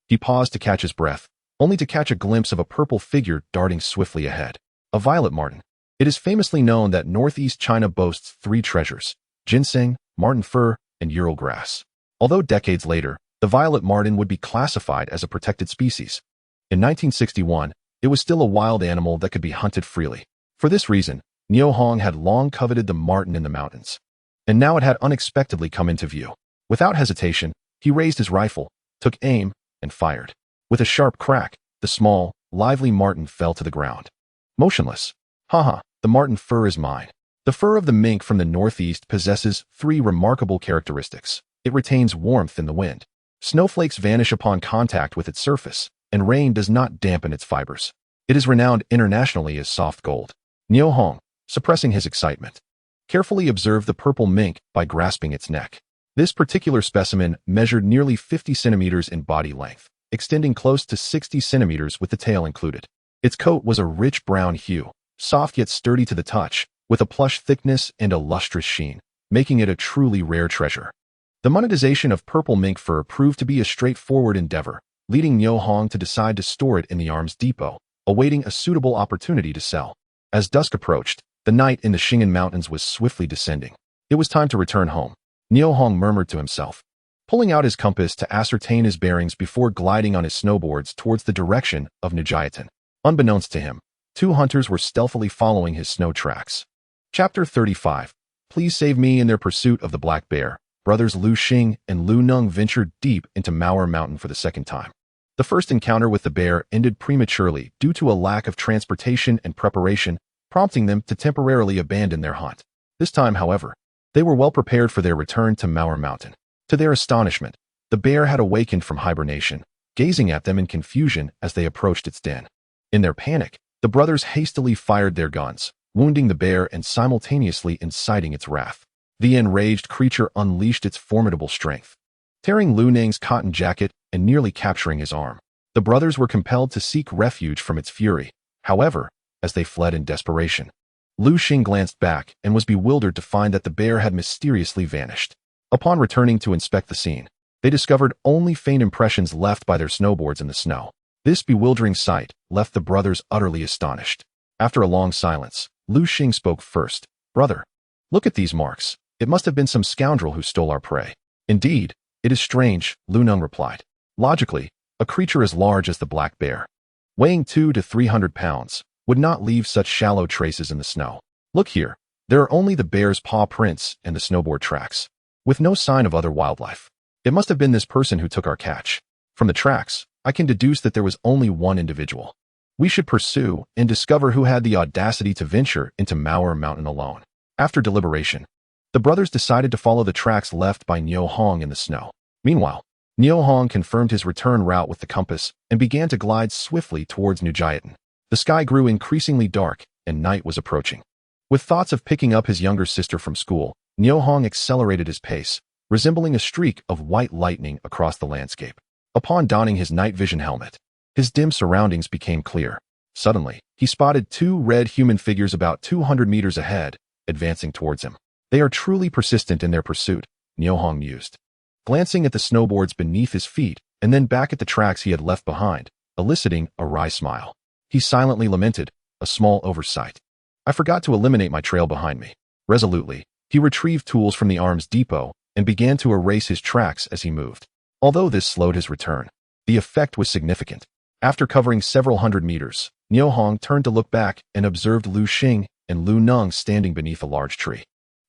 he paused to catch his breath, only to catch a glimpse of a purple figure darting swiftly ahead. A violet marten. It is famously known that northeast China boasts 3 treasures: ginseng, marten fur, and Ural grass. Although decades later, the violet marten would be classified as a protected species, in 1961, it was still a wild animal that could be hunted freely. For this reason, Niu Hong had long coveted the marten in the mountains, and now it had unexpectedly come into view. Without hesitation, he raised his rifle, took aim, and fired. With a sharp crack, the small, lively marten fell to the ground. Motionless. Haha, the marten fur is mine. The fur of the mink from the northeast possesses 3 remarkable characteristics. It retains warmth in the wind. Snowflakes vanish upon contact with its surface, and rain does not dampen its fibers. It is renowned internationally as soft gold. Niu Hong, suppressing his excitement, carefully observed the purple mink by grasping its neck. This particular specimen measured nearly 50 centimeters in body length, extending close to 60 centimeters with the tail included. Its coat was a rich brown hue, soft yet sturdy to the touch, with a plush thickness and a lustrous sheen, making it a truly rare treasure. The monetization of purple mink fur proved to be a straightforward endeavor, leading Niu Hong to decide to store it in the arms depot, awaiting a suitable opportunity to sell. As dusk approached, the night in the Xing'an Mountains was swiftly descending. It was time to return home. Niu Hong murmured to himself, pulling out his compass to ascertain his bearings before gliding on his snowboards towards the direction of Nijiatan. Unbeknownst to him, 2 hunters were stealthily following his snow tracks. Chapter 35. Please save me. In their pursuit of the black bear, brothers Lu Xing and Lu Neng ventured deep into Mauer Mountain for the second time. The first encounter with the bear ended prematurely due to a lack of transportation and preparation, prompting them to temporarily abandon their hunt. This time, however, they were well prepared for their return to Mauer Mountain. To their astonishment, the bear had awakened from hibernation, gazing at them in confusion as they approached its den. In their panic, the brothers hastily fired their guns, wounding the bear and simultaneously inciting its wrath. The enraged creature unleashed its formidable strength, tearing Lu Neng's cotton jacket and nearly capturing his arm. The brothers were compelled to seek refuge from its fury. However, as they fled in desperation, Lu Xing glanced back and was bewildered to find that the bear had mysteriously vanished. Upon returning to inspect the scene, they discovered only faint impressions left by their snowboards in the snow. This bewildering sight left the brothers utterly astonished. After a long silence, Lu Xing spoke first. Brother, look at these marks. It must have been some scoundrel who stole our prey. Indeed, it is strange, Lu Neng replied. Logically, a creature as large as the black bear, weighing 200 to 300 pounds, would not leave such shallow traces in the snow. Look here, there are only the bear's paw prints and the snowboard tracks, with no sign of other wildlife. It must have been this person who took our catch. From the tracks, I can deduce that there was only one individual. We should pursue and discover who had the audacity to venture into Mauer Mountain alone. After deliberation, the brothers decided to follow the tracks left by Niu Hong in the snow. Meanwhile, Niu Hong confirmed his return route with the compass and began to glide swiftly towards Nijiatan. The sky grew increasingly dark, and night was approaching. With thoughts of picking up his younger sister from school, Niu Hong accelerated his pace, resembling a streak of white lightning across the landscape. Upon donning his night vision helmet, his dim surroundings became clear. Suddenly, he spotted 2 red human figures about 200 meters ahead, advancing towards him. They are truly persistent in their pursuit, Niu Hong mused, glancing at the snowboards beneath his feet and then back at the tracks he had left behind, eliciting a wry smile. He silently lamented, a small oversight. I forgot to eliminate my trail behind me. Resolutely, he retrieved tools from the arms depot and began to erase his tracks as he moved. Although this slowed his return, the effect was significant. After covering several hundred meters, Niu Hong turned to look back and observed Lu Xing and Lu Neng standing beneath a large tree,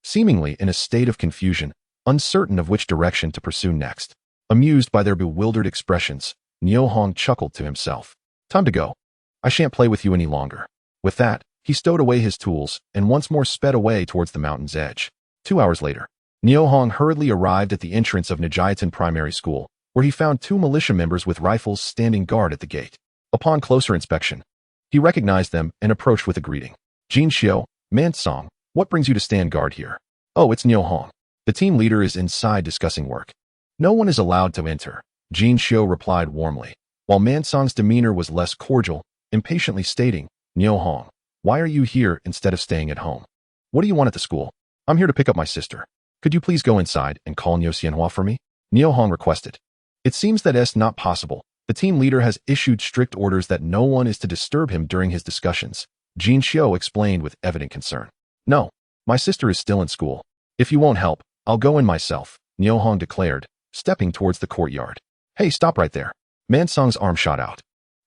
seemingly in a state of confusion, uncertain of which direction to pursue next. Amused by their bewildered expressions, Niu Hong chuckled to himself. Time to go. I shan't play with you any longer. With that, he stowed away his tools and once more sped away towards the mountain's edge. 2 hours later, Niu Hong hurriedly arrived at the entrance of Nijiatan Primary School, where he found 2 militia members with rifles standing guard at the gate. Upon closer inspection, he recognized them and approached with a greeting. Jin Xiu, Man Song, what brings you to stand guard here? Oh, it's Niu Hong. The team leader is inside discussing work. No one is allowed to enter, Jin Xiu replied warmly, while Man Song's demeanor was less cordial, impatiently stating, Niu Hong, why are you here instead of staying at home? What do you want at the school? I'm here to pick up my sister. Could you please go inside and call Niu Xianhua for me? Niu Hong requested. It seems that it's not possible. The team leader has issued strict orders that no one is to disturb him during his discussions, Jin Xiu explained with evident concern. No, my sister is still in school. If you won't help, I'll go in myself, Niu Hong declared, stepping towards the courtyard. Hey, stop right there. Man Song's arm shot out,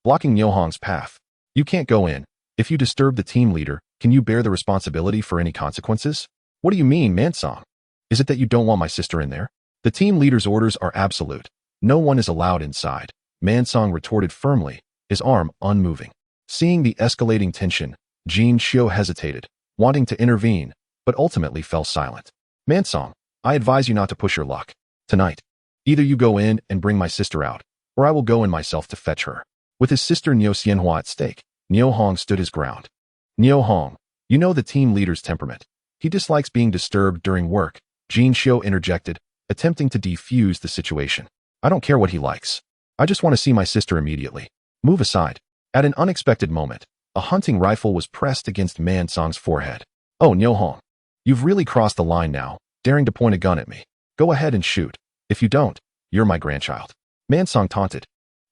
blocking Niu Hong's path. You can't go in. If you disturb the team leader, can you bear the responsibility for any consequences? What do you mean, Man Song? Is it that you don't want my sister in there? The team leader's orders are absolute. No one is allowed inside, Man Song retorted firmly, his arm unmoving. Seeing the escalating tension, Jin Xiu hesitated, wanting to intervene, but ultimately fell silent. Man Song, I advise you not to push your luck. Tonight, either you go in and bring my sister out, or I will go in myself to fetch her. With his sister Niu Xianhua at stake, Niu Hong stood his ground. Niu Hong, you know the team leader's temperament. He dislikes being disturbed during work, Jin Xiu interjected, attempting to defuse the situation. I don't care what he likes. I just want to see my sister immediately. Move aside. At an unexpected moment, a hunting rifle was pressed against Man Song's forehead. Oh, Niu Hong, you've really crossed the line now, daring to point a gun at me. Go ahead and shoot. If you don't, you're my grandchild. Man Song taunted,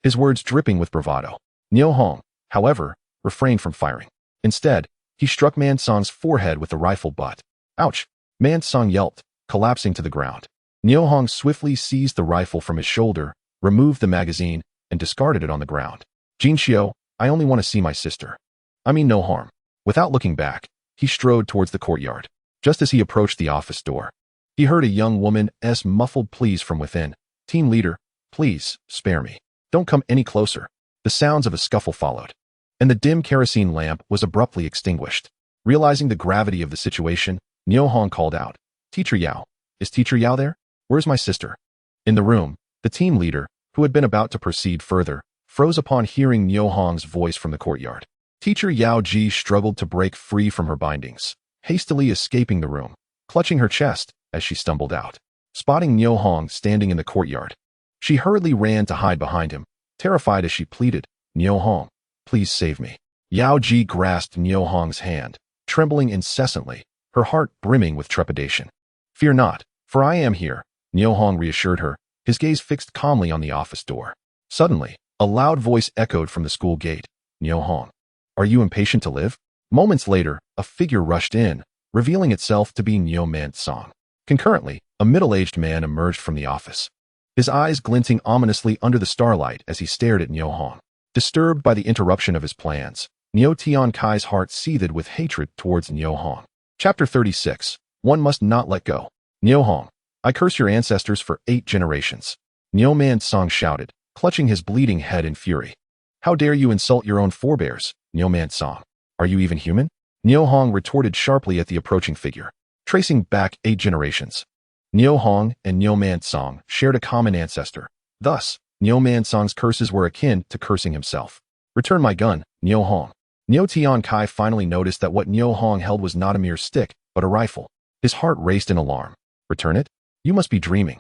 his words dripping with bravado. Niu Hong, however, refrained from firing. Instead, He struck Man Song's forehead with the rifle butt. Ouch! Man Song yelped, collapsing to the ground. Niu Hong swiftly seized the rifle from his shoulder, removed the magazine, and discarded it on the ground. Jin Xiao, I only want to see my sister. I mean no harm. Without looking back, he strode towards the courtyard. Just as he approached the office door, he heard a young woman's muffled pleas from within. Team leader, please, spare me. Don't come any closer. The sounds of a scuffle followed, and the dim kerosene lamp was abruptly extinguished. Realizing the gravity of the situation, Niu Hong called out, Teacher Yao. Is Teacher Yao there? Where's my sister? In the room, the team leader, who had been about to proceed further, froze upon hearing Niu Hong's voice from the courtyard. Teacher Yao Ji struggled to break free from her bindings, hastily escaping the room, clutching her chest as she stumbled out. Spotting Niu Hong standing in the courtyard, she hurriedly ran to hide behind him, terrified as she pleaded, Niu Hong, please save me. Yao Ji grasped Niu Hong's hand, trembling incessantly, her heart brimming with trepidation. Fear not, for I am here, Niu Hong reassured her, his gaze fixed calmly on the office door. Suddenly, a loud voice echoed from the school gate. Niu Hong, are you impatient to live? Moments later, a figure rushed in, revealing itself to be Niu Man Song. Concurrently, a middle-aged man emerged from the office, his eyes glinting ominously under the starlight as he stared at Niu Hong. Disturbed by the interruption of his plans, Niu Tian Kai's heart seethed with hatred towards Niu Hong. Chapter 36. One must not let go. Niu Hong, I curse your ancestors for 8 generations. Niu Man Song shouted, clutching his bleeding head in fury. How dare you insult your own forebears, Niu Man Song? Are you even human? Niu Hong retorted sharply at the approaching figure, tracing back 8 generations. Niu Hong and Niu Man Song shared a common ancestor. Thus, Niu Man Song's curses were akin to cursing himself. Return my gun, Niu Hong. Niu Tian Kai finally noticed that what Niu Hong held was not a mere stick, but a rifle. His heart raced in alarm. Return it? You must be dreaming.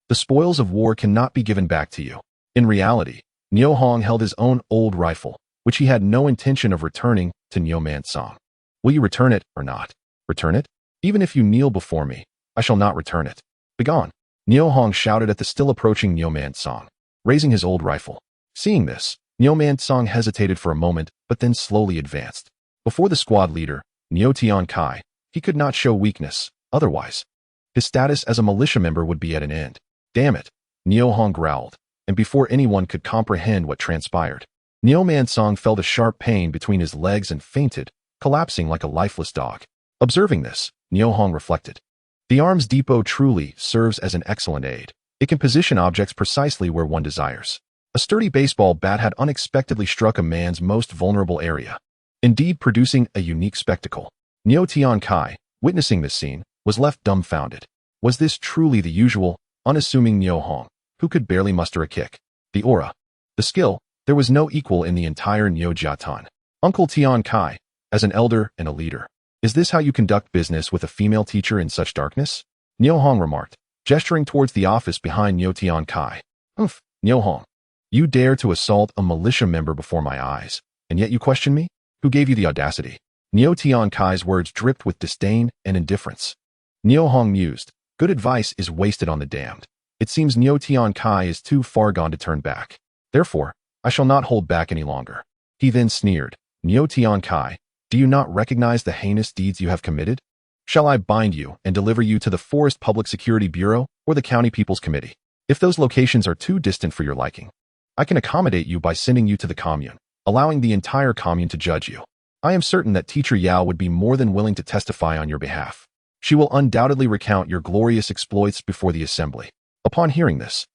The spoils of war cannot be given back to you. In reality, Niu Hong held his own old rifle, which he had no intention of returning to Niu Man Song. Will you return it or not? Return it? Even if you kneel before me, I shall not return it. Begone! Niu Hong shouted at the still approaching Niu Man Song, raising his old rifle. Seeing this, Niu Man Song hesitated for a moment, but then slowly advanced. Before the squad leader, Niu Tian Kai, he could not show weakness, otherwise his status as a militia member would be at an end. Damn it! Niu Hong growled, and before anyone could comprehend what transpired, Niu Man Song felt a sharp pain between his legs and fainted, collapsing like a lifeless dog. Observing this, Niu Hong reflected. The arms depot truly serves as an excellent aid. It can position objects precisely where one desires. A sturdy baseball bat had unexpectedly struck a man's most vulnerable area, indeed producing a unique spectacle. Niu Tian Kai, witnessing this scene, was left dumbfounded. Was this truly the usual, unassuming Niu Hong, who could barely muster a kick? The aura, the skill, there was no equal in the entire Niu Jiatan. Uncle Tian Kai, as an elder and a leader. Is this how you conduct business with a female teacher in such darkness? Niu Hong remarked, gesturing towards the office behind Niu Tian Kai. Humph, Niu Hong. You dare to assault a militia member before my eyes, and yet you question me? Who gave you the audacity? Niu Tian Kai's words dripped with disdain and indifference. Niu Hong mused, good advice is wasted on the damned. It seems Niu Tian Kai is too far gone to turn back. Therefore, I shall not hold back any longer. He then sneered, Niu Tian Kai, do you not recognize the heinous deeds you have committed? Shall I bind you and deliver you to the Forest Public Security Bureau or the County People's Committee? If those locations are too distant for your liking, I can accommodate you by sending you to the commune, allowing the entire commune to judge you. I am certain that Teacher Yao would be more than willing to testify on your behalf. She will undoubtedly recount your glorious exploits before the assembly. Upon hearing this,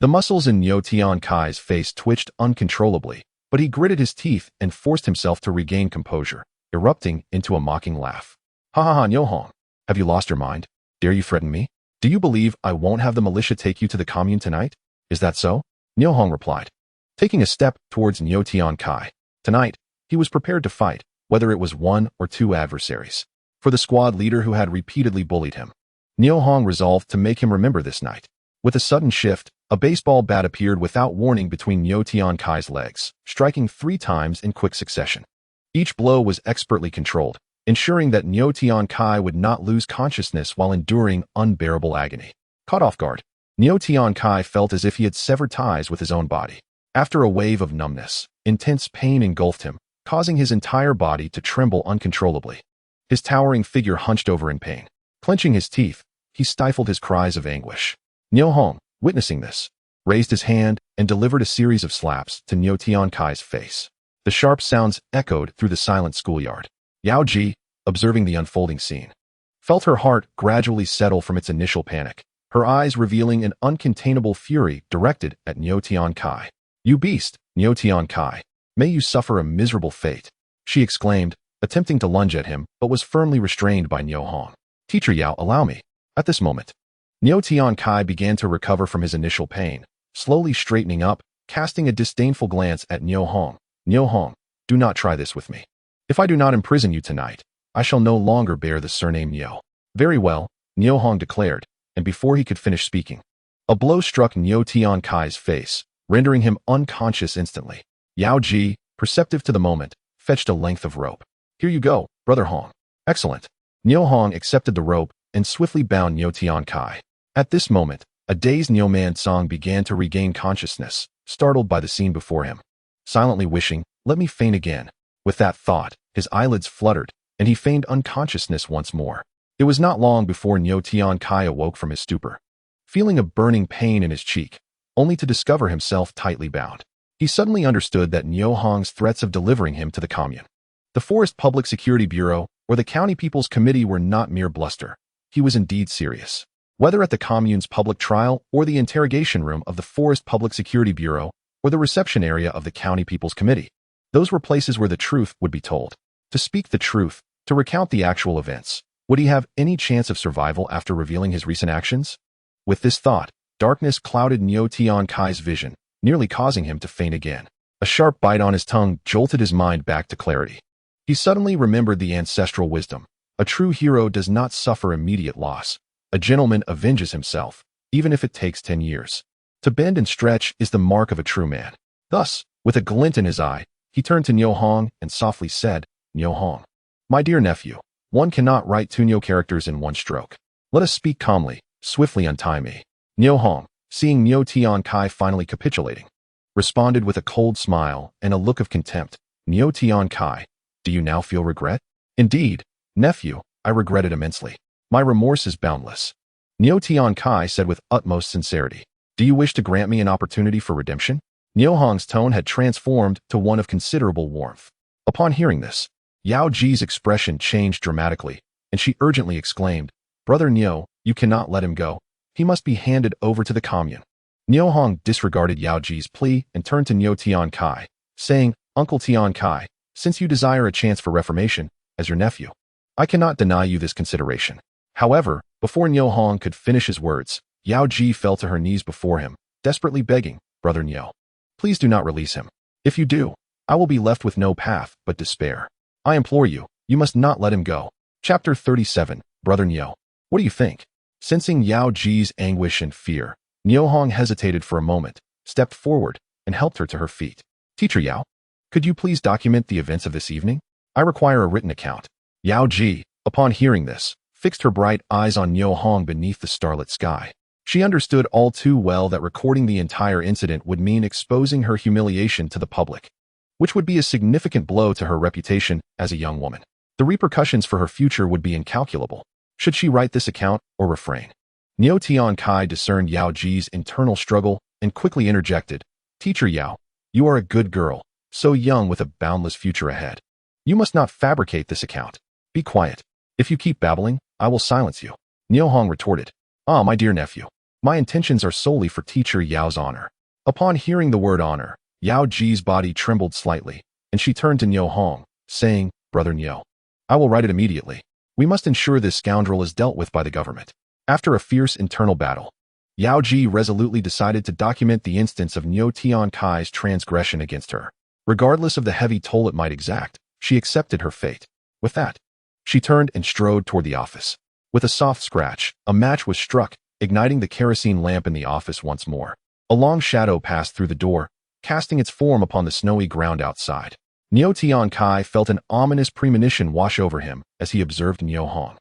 the muscles in Niu Tian Kai's face twitched uncontrollably, but he gritted his teeth and forced himself to regain composure, erupting into a mocking laugh. Ha ha ha, Niu Hong. Have you lost your mind? Dare you threaten me? Do you believe I won't have the militia take you to the commune tonight? Is that so? Niu Hong replied, taking a step towards Niu Tian Kai. Tonight, he was prepared to fight, whether it was 1 or 2 adversaries. For the squad leader who had repeatedly bullied him, Niu Hong resolved to make him remember this night. With a sudden shift, a baseball bat appeared without warning between Niu Tian Kai's legs, striking 3 times in quick succession. Each blow was expertly controlled, ensuring that Niu Tian Kai would not lose consciousness while enduring unbearable agony. Caught off guard, Niu Tian Kai felt as if he had severed ties with his own body. After a wave of numbness, intense pain engulfed him, causing his entire body to tremble uncontrollably. His towering figure hunched over in pain. Clenching his teeth, he stifled his cries of anguish. Niu Hong, witnessing this, raised his hand and delivered a series of slaps to Niu Kai's face. The sharp sounds echoed through the silent schoolyard. Yao Ji, observing the unfolding scene, felt her heart gradually settle from its initial panic, her eyes revealing an uncontainable fury directed at Niu Kai. "You beast, Niu Kai! May you suffer a miserable fate," she exclaimed, attempting to lunge at him, but was firmly restrained by Niu Hong. "Teacher Yao, allow me." At this moment, Niu Kai began to recover from his initial pain, slowly straightening up, casting a disdainful glance at Niu Hong. "Niu Hong, do not try this with me. If I do not imprison you tonight, I shall no longer bear the surname Niu." "Very well," Niu Hong declared, and before he could finish speaking, a blow struck Niu Kai's face, rendering him unconscious instantly. Yao Ji, perceptive to the moment, fetched a length of rope. "Here you go, Brother Hong." "Excellent." Niu Hong accepted the rope and swiftly bound Niu Kai. At this moment, a dazed Niu Man Song began to regain consciousness, startled by the scene before him. Silently wishing, "Let me faint again." With that thought, his eyelids fluttered, and he feigned unconsciousness once more. It was not long before Niu Kai awoke from his stupor, feeling a burning pain in his cheek, only to discover himself tightly bound. He suddenly understood that Niu Hong's threats of delivering him to the commune, the Forest Public Security Bureau, or the County People's Committee were not mere bluster. He was indeed serious. Whether at the commune's public trial, or the interrogation room of the Forest Public Security Bureau, or the reception area of the County People's Committee, those were places where the truth would be told. To speak the truth, to recount the actual events, would he have any chance of survival after revealing his recent actions? With this thought, darkness clouded Niu Kai's vision, nearly causing him to faint again. A sharp bite on his tongue jolted his mind back to clarity. He suddenly remembered the ancestral wisdom. A true hero does not suffer immediate loss. A gentleman avenges himself, even if it takes 10 years. To bend and stretch is the mark of a true man. Thus, with a glint in his eye, he turned to Niu Hong and softly said, "Niu Hong, my dear nephew, one cannot write 2 Niu characters in one stroke. Let us speak calmly, swiftly untie me." Niu Hong, seeing Niu Kai finally capitulating, responded with a cold smile and a look of contempt. "Niu Kai, do you now feel regret?" "Indeed, nephew, I regret it immensely. My remorse is boundless." Niu Kai said with utmost sincerity. "Do you wish to grant me an opportunity for redemption?" Niu Hong's tone had transformed to one of considerable warmth. Upon hearing this, Yao Ji's expression changed dramatically, and she urgently exclaimed, "Brother Niu, you cannot let him go. He must be handed over to the commune." Niu Hong disregarded Yao Ji's plea and turned to Niu Kai, saying, "Uncle Kai, since you desire a chance for reformation, as your nephew, I cannot deny you this consideration." However, before Niu Hong could finish his words, Yao Ji fell to her knees before him, desperately begging, "Brother Niu, please do not release him. If you do, I will be left with no path but despair. I implore you, you must not let him go." Chapter 37, Brother Niu. What do you think? Sensing Yao Ji's anguish and fear, Niu Hong hesitated for a moment, stepped forward, and helped her to her feet. "Teacher Yao, could you please document the events of this evening? I require a written account." Yao Ji, upon hearing this, fixed her bright eyes on Niu Hong beneath the starlit sky. She understood all too well that recording the entire incident would mean exposing her humiliation to the public, which would be a significant blow to her reputation as a young woman. The repercussions for her future would be incalculable. Should she write this account or refrain? Niu Kai discerned Yao Ji's internal struggle and quickly interjected, "Teacher Yao, you are a good girl, so young with a boundless future ahead. You must not fabricate this account. Be quiet. If you keep babbling, I will silence you." Niu Hong retorted, "Ah, my dear nephew, my intentions are solely for Teacher Yao's honor." Upon hearing the word honor, Yao Ji's body trembled slightly, and she turned to Niu Hong, saying, "Brother Niu, I will write it immediately. We must ensure this scoundrel is dealt with by the government." After a fierce internal battle, Yao Ji resolutely decided to document the instance of Niu Kai's transgression against her. Regardless of the heavy toll it might exact, she accepted her fate. With that, she turned and strode toward the office. With a soft scratch, a match was struck, igniting the kerosene lamp in the office once more. A long shadow passed through the door, casting its form upon the snowy ground outside. Niu Kai felt an ominous premonition wash over him as he observed Niu Hong,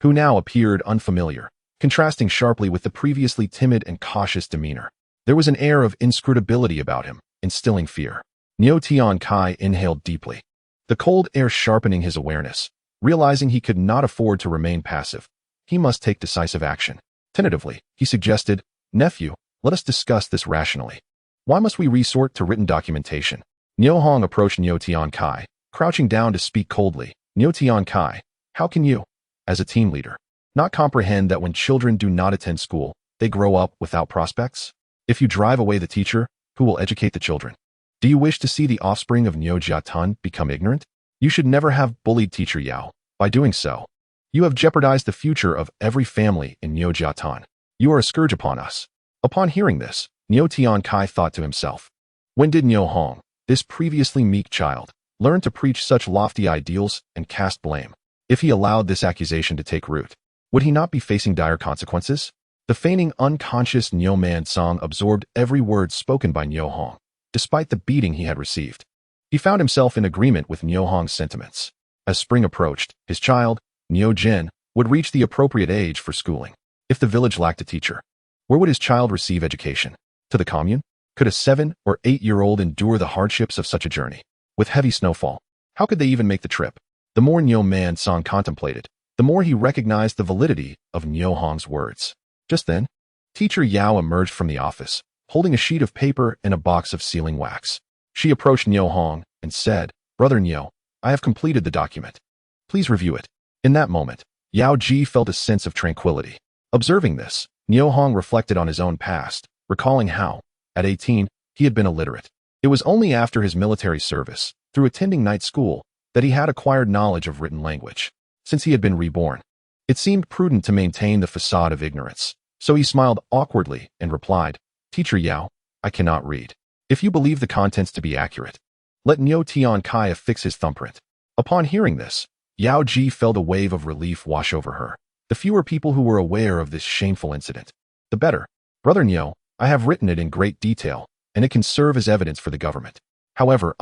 who now appeared unfamiliar, contrasting sharply with the previously timid and cautious demeanor. There was an air of inscrutability about him, instilling fear. Niu Kai inhaled deeply. the cold air sharpening his awareness. Realizing he could not afford to remain passive, he must take decisive action. Tentatively, he suggested, "Nephew, let us discuss this rationally. Why must we resort to written documentation?" Niu Hong approached Niu Kai, crouching down to speak coldly. "Niu Kai, how can you, as a team leader, not comprehend that when children do not attend school, they grow up without prospects? If you drive away the teacher, who will educate the children? Do you wish to see the offspring of Niu Jiatan become ignorant? You should never have bullied teacher Yao. By doing so, you have jeopardized the future of every family in Niu Jiatan. You are a scourge upon us." Upon hearing this, Niu Kai thought to himself, when did Niu Hong, this previously meek child, learn to preach such lofty ideals and cast blame? If he allowed this accusation to take root, would he not be facing dire consequences? The feigning unconscious Niu Man Song absorbed every word spoken by Niu Hong, despite the beating he had received. He found himself in agreement with Niu Hong's sentiments. As spring approached, his child, Niu Jin, would reach the appropriate age for schooling. If the village lacked a teacher, where would his child receive education? To the commune? Could a 7- or 8-year-old endure the hardships of such a journey? With heavy snowfall, how could they even make the trip? The more Niu Man Song contemplated, the more he recognized the validity of Niu Hong's words. Just then, teacher Yao emerged from the office, holding a sheet of paper and a box of sealing wax. She approached Niu Hong and said, "Brother Niu, I have completed the document. Please review it." In that moment, Yao Ji felt a sense of tranquility. Observing this, Niu Hong reflected on his own past, recalling how, at 18, he had been illiterate. It was only after his military service, through attending night school, that he had acquired knowledge of written language. Since he had been reborn, it seemed prudent to maintain the facade of ignorance. So he smiled awkwardly and replied, "Teacher Yao, I cannot read. If you believe the contents to be accurate, let Niu Kai affix his thumbprint." Upon hearing this, Yao Ji felt a wave of relief wash over her. The fewer people who were aware of this shameful incident, the better. "Brother Niu, I have written it in great detail, and it can serve as evidence for the government." However,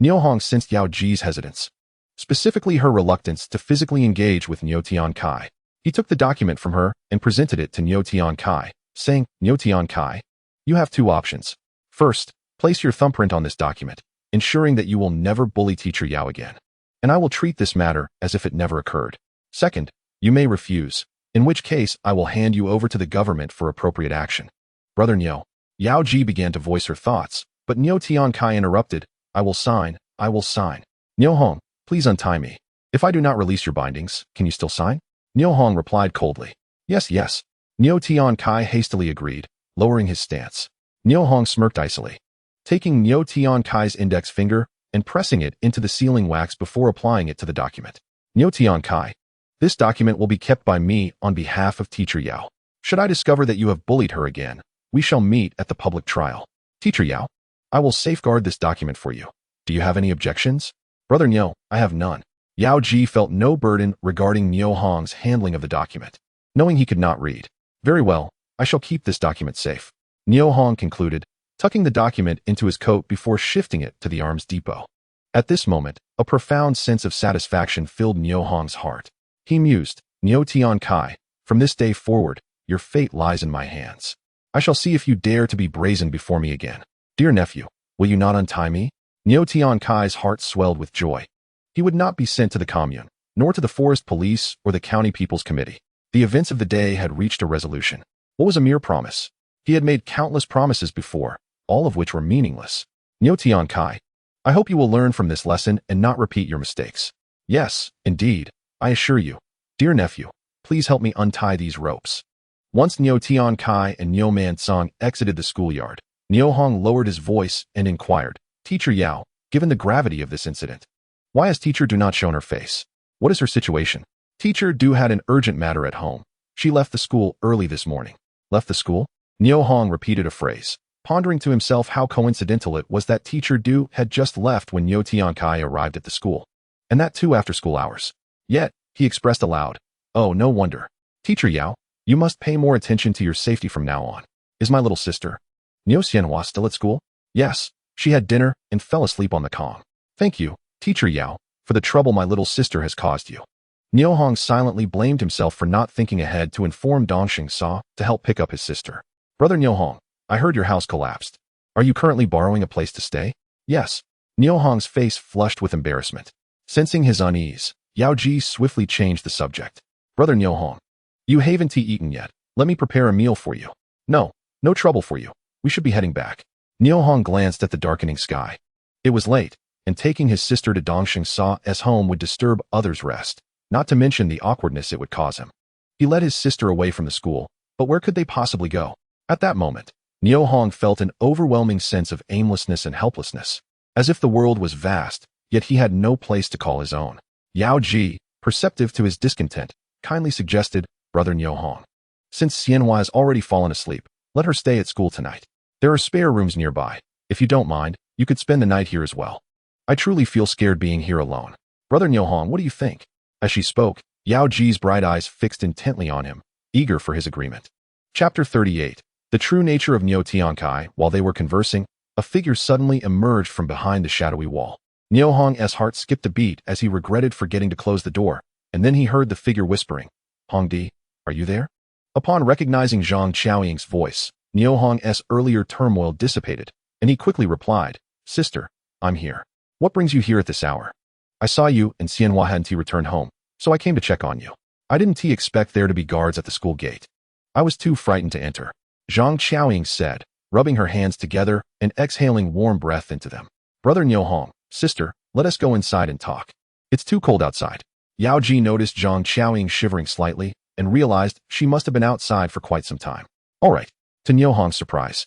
Niu Hong sensed Yao Ji's hesitance, specifically her reluctance to physically engage with Niu Kai. He took the document from her and presented it to Niu Kai, saying, "Niu Kai, you have two options. First, place your thumbprint on this document, ensuring that you will never bully teacher Yao again, and I will treat this matter as if it never occurred. Second, you may refuse, in which case I will hand you over to the government for appropriate action." "Brother Niu." Yao Ji began to voice her thoughts, but Niu Kai interrupted, "I will sign, I will sign." "Niu Hong, please untie me. If I do not release your bindings, can you still sign?" Niu Hong replied coldly, "Yes, yes." Niu Kai hastily agreed, lowering his stance. Niu Hong smirked icily, taking Niu Kai's index finger and pressing it into the sealing wax before applying it to the document. "Niu Kai, this document will be kept by me on behalf of teacher Yao. Should I discover that you have bullied her again, we shall meet at the public trial. Teacher Yao, I will safeguard this document for you. Do you have any objections?" "Brother Niu, I have none." Yao Ji felt no burden regarding Niu Hong's handling of the document, knowing he could not read. "Very well, I shall keep this document safe," Niu Hong concluded, tucking the document into his coat before shifting it to the arms depot. At this moment, a profound sense of satisfaction filled Niu Hong's heart. He mused, "Niu Kai, from this day forward, your fate lies in my hands. I shall see if you dare to be brazen before me again. Dear nephew, will you not untie me?" Niu Kai's heart swelled with joy. He would not be sent to the commune, nor to the forest police or the county people's committee. The events of the day had reached a resolution. What was a mere promise? He had made countless promises before, all of which were meaningless. "Niu Kai, I hope you will learn from this lesson and not repeat your mistakes." "Yes, indeed, I assure you. Dear nephew, please help me untie these ropes." Once Niu Kai and Niu Man Song exited the schoolyard, Niu Hong lowered his voice and inquired, "Teacher Yao, given the gravity of this incident, why has teacher Do not shown her face? What is her situation?" Teacher Do had an urgent matter at home. She left the school early this morning. Left the school? Niu Hong repeated a phrase, pondering to himself how coincidental it was that teacher Do had just left when Niu Kai arrived at the school, and that too after school hours. Yet, he expressed aloud, "Oh, no wonder. Teacher Yao, you must pay more attention to your safety from now on. Is my little sister, Niu Xianhua, still at school?" "Yes, she had dinner and fell asleep on the Kong. Thank you, teacher Yao, for the trouble my little sister has caused you." Niu Hong silently blamed himself for not thinking ahead to inform Dongxing Sa to help pick up his sister. "Brother Niu Hong, I heard your house collapsed. Are you currently borrowing a place to stay?" "Yes." Niu Hong's face flushed with embarrassment. Sensing his unease, Yao Ji swiftly changed the subject. Brother Niu Hong, you haven't eaten yet. Let me prepare a meal for you. No, no trouble for you. We should be heading back. Niu Hong glanced at the darkening sky. It was late, and taking his sister to Dongxing Sa's home would disturb others' rest, not to mention the awkwardness it would cause him. He led his sister away from the school, but where could they possibly go? At that moment, Niu Hong felt an overwhelming sense of aimlessness and helplessness, as if the world was vast, yet he had no place to call his own. Yao Ji, perceptive to his discontent, kindly suggested, Brother Niu Hong, since Xianhua has already fallen asleep, let her stay at school tonight. There are spare rooms nearby. If you don't mind, you could spend the night here as well. I truly feel scared being here alone. Brother Niu Hong, what do you think? As she spoke, Yao Ji's bright eyes fixed intently on him, eager for his agreement. Chapter 38. The true nature of Niu Tiankai. While they were conversing, a figure suddenly emerged from behind the shadowy wall. Niu Hong's heart skipped a beat as he regretted forgetting to close the door, and then he heard the figure whispering, Hongdi, are you there? Upon recognizing Zhang Qiaoying's voice, Niu Hong's earlier turmoil dissipated, and he quickly replied, Sister, I'm here. What brings you here at this hour? I saw you and Xianhua hadn't returned home, so I came to check on you. I didn't expect there to be guards at the school gate. I was too frightened to enter. Zhang Qiaoying said, rubbing her hands together and exhaling warm breath into them. Brother Niu Hong, sister, let us go inside and talk. It's too cold outside. Yao Ji noticed Zhang Qiaoying shivering slightly and realized she must have been outside for quite some time. All right, to Niu Hong's surprise.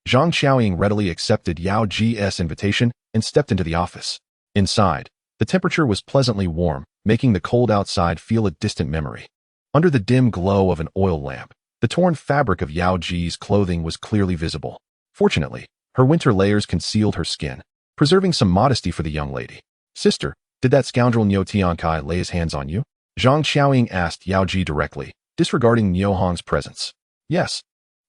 Zhang Qiaoying readily accepted Yao Ji's invitation and stepped into the office. Inside, the temperature was pleasantly warm, making the cold outside feel a distant memory. Under the dim glow of an oil lamp, the torn fabric of Yao Ji's clothing was clearly visible. Fortunately, her winter layers concealed her skin, preserving some modesty for the young lady. Sister, did that scoundrel Niu Tiankai lay his hands on you? Zhang Qiaoying asked Yao Ji directly, disregarding Niu Hong's presence. Yes.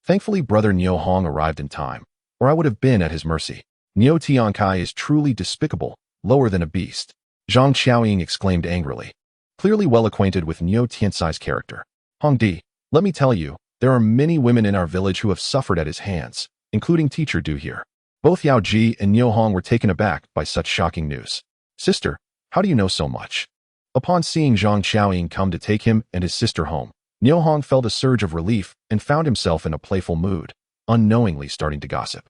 Thankfully, Brother Niu Hong arrived in time, or I would have been at his mercy. Niu Tiankai is truly despicable, lower than a beast. Zhang Qiaoying exclaimed angrily. Clearly well acquainted with Niu Tiansai's character. Hongdi, let me tell you, there are many women in our village who have suffered at his hands, including teacher Du here. Both Yao Ji and Niu Hong were taken aback by such shocking news. Sister, how do you know so much? Upon seeing Zhang Qiaoying come to take him and his sister home, Niu Hong felt a surge of relief and found himself in a playful mood, unknowingly starting to gossip.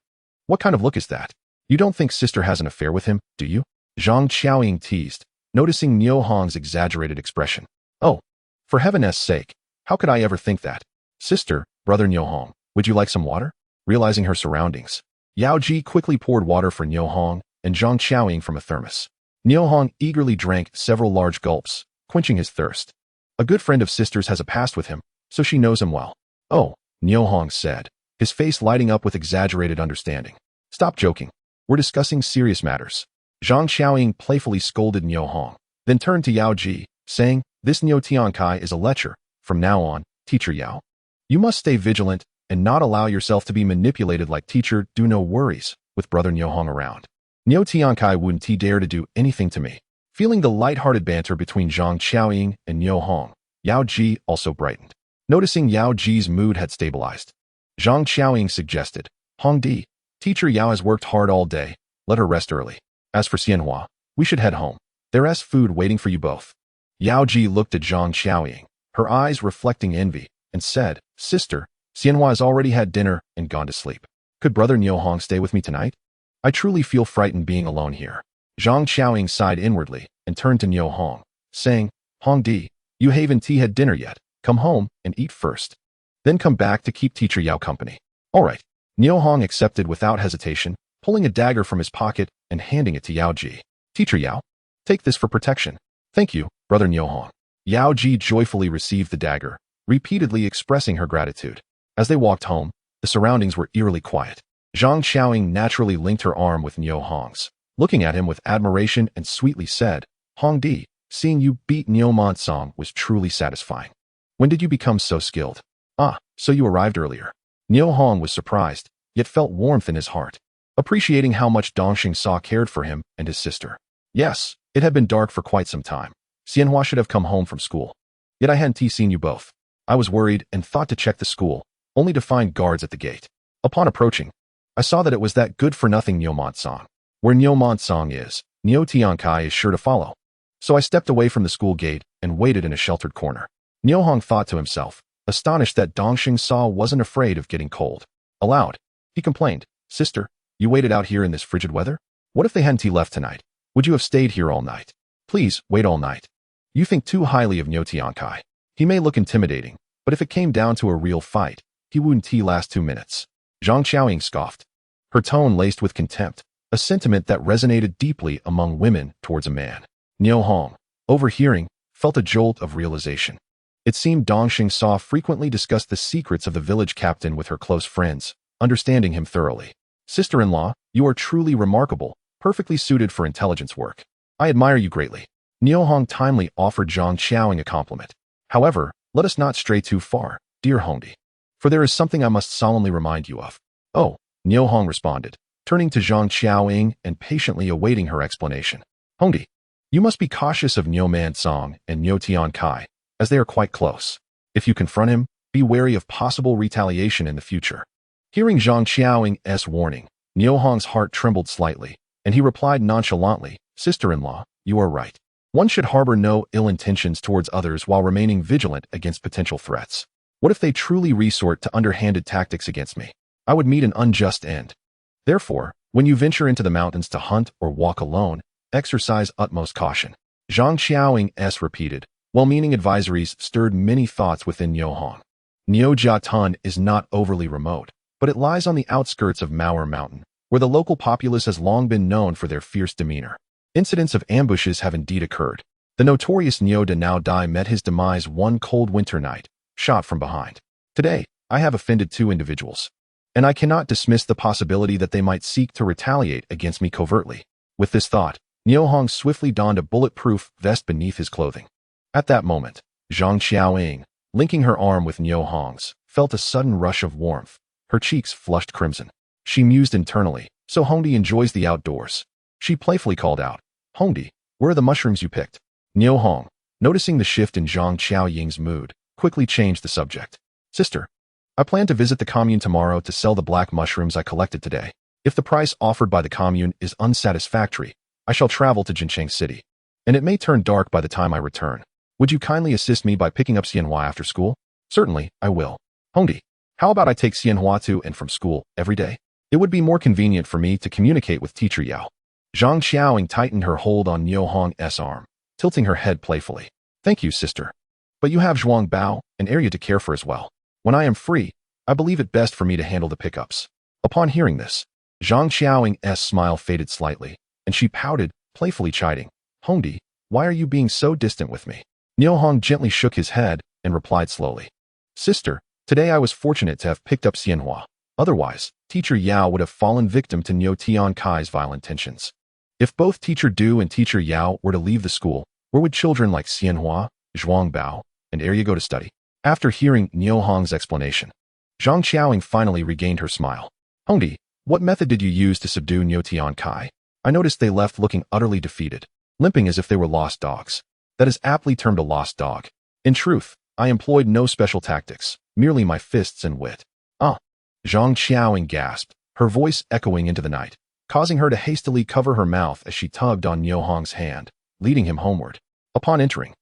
What kind of look is that? You don't think sister has an affair with him, do you? Zhang Qiaoying teased, noticing Niu Hong's exaggerated expression. Oh, for heaven's sake, how could I ever think that? Sister, Brother Niu Hong, would you like some water? Realizing her surroundings, Yao Ji quickly poured water for Niu Hong and Zhang Qiaoying from a thermos. Niu Hong eagerly drank several large gulps, quenching his thirst. A good friend of sister's has a past with him, so she knows him well. Oh, Niu Hong said, his face lighting up with exaggerated understanding. Stop joking. We're discussing serious matters. Zhang Qiaoying playfully scolded Niu Hong, then turned to Yao Ji, saying, This Niu Tiankai is a lecher. From now on, Teacher Yao, you must stay vigilant and not allow yourself to be manipulated like Teacher Du. No worries, with Brother Niu Hong around. Niu Tiankai wouldn't dare to do anything to me. Feeling the light-hearted banter between Zhang Qiaoying and Niu Hong, Yao Ji also brightened. Noticing Yao Ji's mood had stabilized, Zhang Qiaoying suggested, Hongdi, Teacher Yao has worked hard all day, let her rest early. As for Xianhua, we should head home. There's food waiting for you both. Yao Ji looked at Zhang Qiaoying, her eyes reflecting envy, and said, Sister, Xianhua has already had dinner and gone to sleep. Could Brother Niu Hong stay with me tonight? I truly feel frightened being alone here. Zhang Qiaoying sighed inwardly and turned to Niu Hong, saying, Hongdi, you haven't had dinner yet. Come home and eat first. Then come back to keep Teacher Yao company. All right. Niu Hong accepted without hesitation, pulling a dagger from his pocket and handing it to Yao Ji. Teacher Yao, take this for protection. Thank you, Brother Niu Hong. Yao Ji joyfully received the dagger, repeatedly expressing her gratitude. As they walked home, the surroundings were eerily quiet. Zhang Qiaoying naturally linked her arm with Niu Hong's, looking at him with admiration and sweetly said, Hongdi, seeing you beat Niu Song was truly satisfying. When did you become so skilled? Ah, so you arrived earlier. Niu Hong was surprised, yet felt warmth in his heart, appreciating how much Dongxing Sa cared for him and his sister. Yes, it had been dark for quite some time. Xianhua should have come home from school. Yet I hadn't seen you both. I was worried and thought to check the school, only to find guards at the gate. Upon approaching, I saw that it was that good-for-nothing Niu Song. Where Niu Song is, Niu Tiankai is sure to follow. So I stepped away from the school gate and waited in a sheltered corner. Niu Hong thought to himself, astonished that Dongxing Sa wasn't afraid of getting cold. Aloud, he complained, "Sister, you waited out here in this frigid weather? What if they hadn't left tonight? Would you have stayed here all night? Please, wait all night. You think too highly of Niu Tiankai. He may look intimidating, but if it came down to a real fight, he wouldn't last 2 minutes." Zhang Xiaoying scoffed, her tone laced with contempt, a sentiment that resonated deeply among women towards a man. Niu Hong, overhearing, felt a jolt of realization. It seemed Dongxing Sa frequently discussed the secrets of the village captain with her close friends, understanding him thoroughly. "Sister-in-law, you are truly remarkable, perfectly suited for intelligence work. I admire you greatly." Niu Hong timely offered Zhang Xiaoying a compliment. "However, let us not stray too far, dear Hongdi, for there is something I must solemnly remind you of." "Oh," Niu Hong responded, turning to Zhang Xiaoying and patiently awaiting her explanation. "Hongdi, you must be cautious of Niu Man Song and Niu Tiankai, as they are quite close. If you confront him, be wary of possible retaliation in the future." Hearing Zhang Xiaoying's warning, Niu Hong's heart trembled slightly, and he replied nonchalantly, "Sister-in-law, you are right. One should harbor no ill intentions towards others while remaining vigilant against potential threats. What if they truly resort to underhanded tactics against me? I would meet an unjust end. Therefore, when you venture into the mountains to hunt or walk alone, exercise utmost caution." Zhang Xiaoying's repeated, well-meaning advisories stirred many thoughts within Niu Hong. Niu Jiatun is not overly remote, but it lies on the outskirts of Maoer Mountain, where the local populace has long been known for their fierce demeanor. Incidents of ambushes have indeed occurred. The notorious Niu de Nao Dai met his demise one cold winter night, shot from behind. Today, I have offended 2 individuals, and I cannot dismiss the possibility that they might seek to retaliate against me covertly. With this thought, Niu Hong swiftly donned a bulletproof vest beneath his clothing. At that moment, Zhang Xiaoying, linking her arm with Niu Hong's, felt a sudden rush of warmth. Her cheeks flushed crimson. She mused internally, "So Hongdi enjoys the outdoors." She playfully called out, "Hongdi, where are the mushrooms you picked?" Niu Hong, noticing the shift in Zhang Xiaoying's mood, quickly changed the subject. "Sister, I plan to visit the commune tomorrow to sell the black mushrooms I collected today. If the price offered by the commune is unsatisfactory, I shall travel to Jincheng City, and it may turn dark by the time I return. Would you kindly assist me by picking up Xianhua after school?" "Certainly, I will." "Hongdi, how about I take Xianhua to and from school every day? It would be more convenient for me to communicate with Teacher Yao." Zhang Xiaoying tightened her hold on Niu Hong's arm, tilting her head playfully. "Thank you, sister. But you have Zhuang Bao, an area to care for as well. When I am free, I believe it best for me to handle the pickups." Upon hearing this, Zhang Xiaoying's smile faded slightly, and she pouted, playfully chiding, "Hongdi, why are you being so distant with me?" Niu Hong gently shook his head and replied slowly, "Sister, today I was fortunate to have picked up Xianhua. Otherwise, Teacher Yao would have fallen victim to Niu Tiankai's vile intentions. If both Teacher Du and Teacher Yao were to leave the school, where would children like Xianhua, Zhuang Bao, and Arya go to study?" After hearing Niu Hong's explanation, Zhang Xiaoying finally regained her smile. "Hongdi, what method did you use to subdue Niu Tiankai? I noticed they left looking utterly defeated, limping as if they were lost dogs." "That is aptly termed a lost dog. In truth, I employed no special tactics, merely my fists and wit." "Ah!" Zhang Xiaoying gasped, her voice echoing into the night, causing her to hastily cover her mouth as she tugged on Niu Hong's hand, leading him homeward. Upon entering,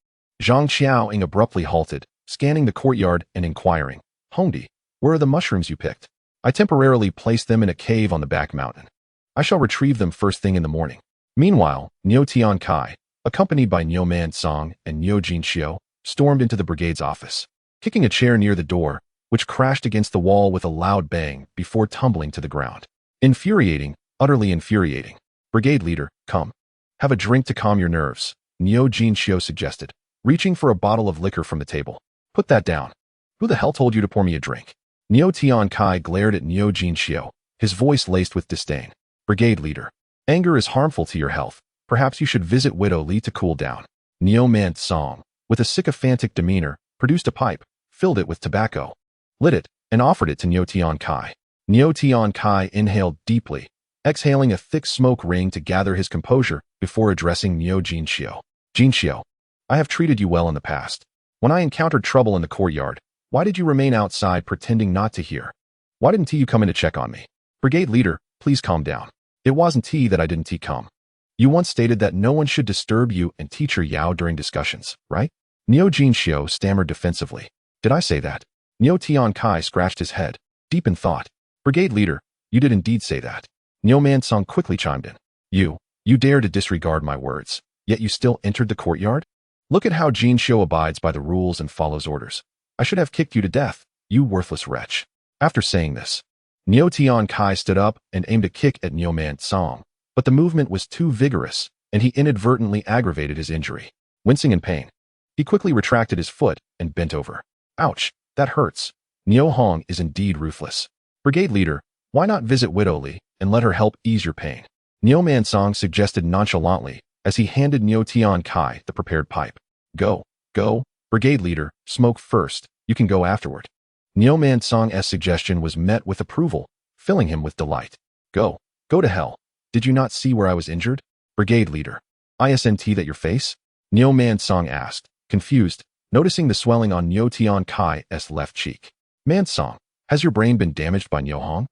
Zhang Xiaoying abruptly halted, scanning the courtyard and inquiring, "Hongdi, where are the mushrooms you picked?" "I temporarily placed them in a cave on the back mountain. I shall retrieve them first thing in the morning." Meanwhile, Niu Tiankai, accompanied by Niu Man Song and Niu Jinxiu, stormed into the brigade's office, kicking a chair near the door, which crashed against the wall with a loud bang before tumbling to the ground. Infuriating, utterly infuriating. "Brigade leader, come. Have a drink to calm your nerves," Niu Jinxiu suggested, reaching for a bottle of liquor from the table. "Put that down. Who the hell told you to pour me a drink?" Niu Tiankai glared at Niu Jinxiu, his voice laced with disdain. "Brigade leader, anger is harmful to your health. Perhaps you should visit Widow Li to cool down." Niu Man Song, with a sycophantic demeanor, produced a pipe, filled it with tobacco, lit it, and offered it to Niu Tiankai. Niu Tiankai inhaled deeply, exhaling a thick smoke ring to gather his composure before addressing Niu Jinxiu. "Jinxiu, I have treated you well in the past. When I encountered trouble in the courtyard, why did you remain outside pretending not to hear? Why didn't you come in to check on me?" "Brigade leader, please calm down. It wasn't that I didn't come. You once stated that no one should disturb you and teacher Yao during discussions, right? Niu Jinxiu stammered defensively. Did I say that? Niu Tian Kai scratched his head, deep in thought. Brigade leader, you did indeed say that. Niu Mansong quickly chimed in. You dare to disregard my words, yet you still entered the courtyard? Look at how Jinxiu abides by the rules and follows orders. I should have kicked you to death, you worthless wretch. After saying this, Niu Tian Kai stood up and aimed a kick at Niu Mansong, but the movement was too vigorous, and he inadvertently aggravated his injury. Wincing in pain, he quickly retracted his foot and bent over. Ouch, that hurts. Niu Hong is indeed ruthless. Brigade leader, why not visit Widow Li and let her help ease your pain? Niu Mansong suggested nonchalantly as he handed Niu Tian Kai the prepared pipe. Go. Brigade leader, smoke first, you can go afterward. Niu Mansong's suggestion was met with approval, filling him with delight. Go to hell. Did you not see where I was injured? Brigade leader. Isn't that your face? Niu Mansong asked, confused, noticing the swelling on Niu Tian Kai's left cheek. Mansong, has your brain been damaged by Niu Hong?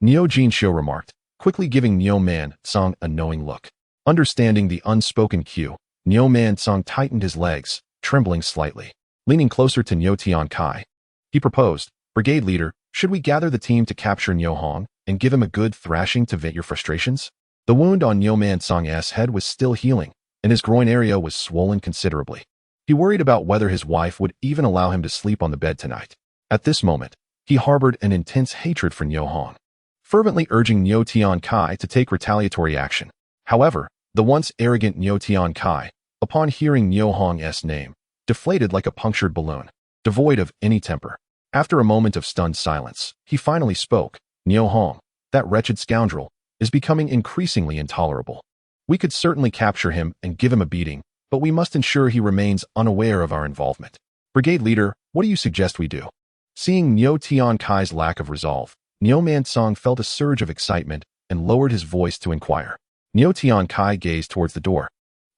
Niu Jinxiu remarked, quickly giving Niu Mansong a knowing look. Understanding the unspoken cue, Niu Mansong tightened his legs, trembling slightly. Leaning closer to Niu Tian Kai, he proposed, Brigade leader, should we gather the team to capture Niu Hong and give him a good thrashing to vent your frustrations? The wound on Niu Mansong's head was still healing, and his groin area was swollen considerably. He worried about whether his wife would even allow him to sleep on the bed tonight. At this moment, he harbored an intense hatred for Niu Hong, fervently urging Niu Tian Kai to take retaliatory action. However, the once arrogant Niu Tian Kai, upon hearing Niu Hong's name, deflated like a punctured balloon, devoid of any temper. After a moment of stunned silence, he finally spoke. Niu Hong, that wretched scoundrel, is becoming increasingly intolerable. We could certainly capture him and give him a beating, but we must ensure he remains unaware of our involvement. Brigade leader, what do you suggest we do? Seeing Niu Tian Kai's lack of resolve, Niu Mansong felt a surge of excitement and lowered his voice to inquire. Niu Tian Kai gazed towards the door,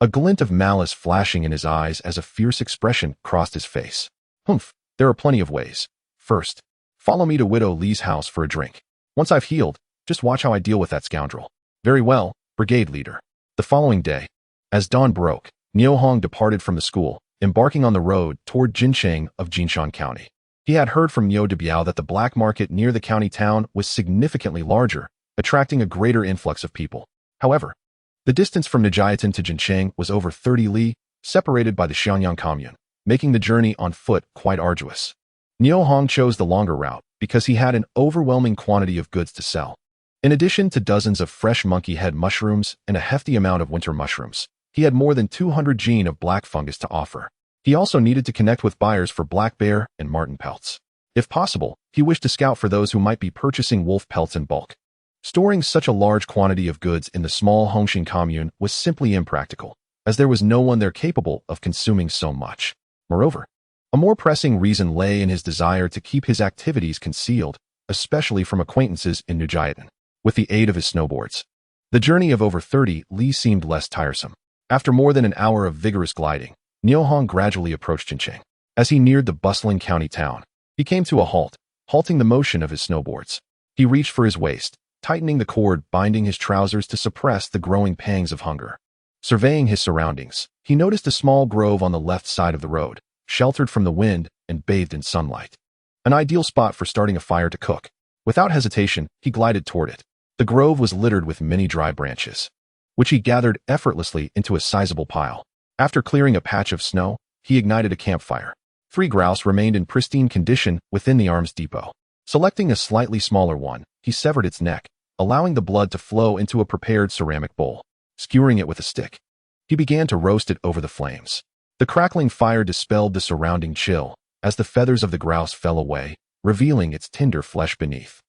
a glint of malice flashing in his eyes as a fierce expression crossed his face. Humph, there are plenty of ways. First, follow me to Widow Li's house for a drink. Once I've healed, just watch how I deal with that scoundrel. Very well, Brigade leader. The following day, as dawn broke, Niu Hong departed from the school, embarking on the road toward Jincheng of Jinshan County. He had heard from Niu Debiao that the black market near the county town was significantly larger, attracting a greater influx of people. However, the distance from Nijiatan to Jincheng was over 30 li, separated by the Xianyang commune, making the journey on foot quite arduous. Niu Hong chose the longer route because he had an overwhelming quantity of goods to sell. In addition to dozens of fresh monkey head mushrooms and a hefty amount of winter mushrooms, he had more than 200 gene of black fungus to offer. He also needed to connect with buyers for black bear and marten pelts. If possible, he wished to scout for those who might be purchasing wolf pelts in bulk. Storing such a large quantity of goods in the small Hongxing commune was simply impractical, as there was no one there capable of consuming so much. Moreover, a more pressing reason lay in his desire to keep his activities concealed, especially from acquaintances in Nijiatan. With the aid of his snowboards, the journey of over 30 li seemed less tiresome. After more than an hour of vigorous gliding, Niu Hong gradually approached Jincheng. As he neared the bustling county town, he came to a halt, halting the motion of his snowboards. He reached for his waist, tightening the cord binding his trousers to suppress the growing pangs of hunger. Surveying his surroundings, he noticed a small grove on the left side of the road, sheltered from the wind and bathed in sunlight. An ideal spot for starting a fire to cook. Without hesitation, he glided toward it. The grove was littered with many dry branches, which he gathered effortlessly into a sizable pile. After clearing a patch of snow, he ignited a campfire. 3 grouse remained in pristine condition within the arms depot. Selecting a slightly smaller one, he severed its neck, allowing the blood to flow into a prepared ceramic bowl. Skewering it with a stick, he began to roast it over the flames. The crackling fire dispelled the surrounding chill, as the feathers of the grouse fell away, revealing its tender flesh beneath.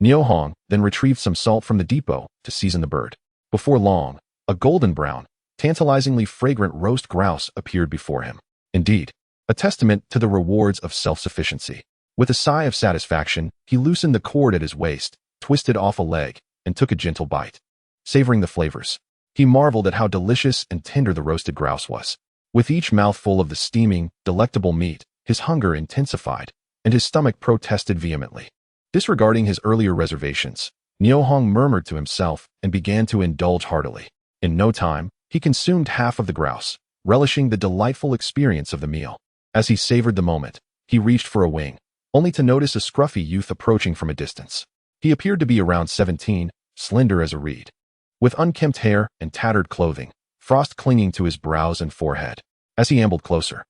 Niu Hong then retrieved some salt from the depot to season the bird. Before long, a golden brown, tantalizingly fragrant roast grouse appeared before him. Indeed, a testament to the rewards of self-sufficiency. With a sigh of satisfaction, he loosened the cord at his waist, twisted off a leg, and took a gentle bite. Savoring the flavors, he marveled at how delicious and tender the roasted grouse was. With each mouthful of the steaming, delectable meat, his hunger intensified, and his stomach protested vehemently. Disregarding his earlier reservations, Niu Hong murmured to himself and began to indulge heartily. In no time, he consumed half of the grouse, relishing the delightful experience of the meal. As he savored the moment, he reached for a wing, only to notice a scruffy youth approaching from a distance. He appeared to be around 17, slender as a reed, with unkempt hair and tattered clothing, frost clinging to his brows and forehead. As he ambled closer,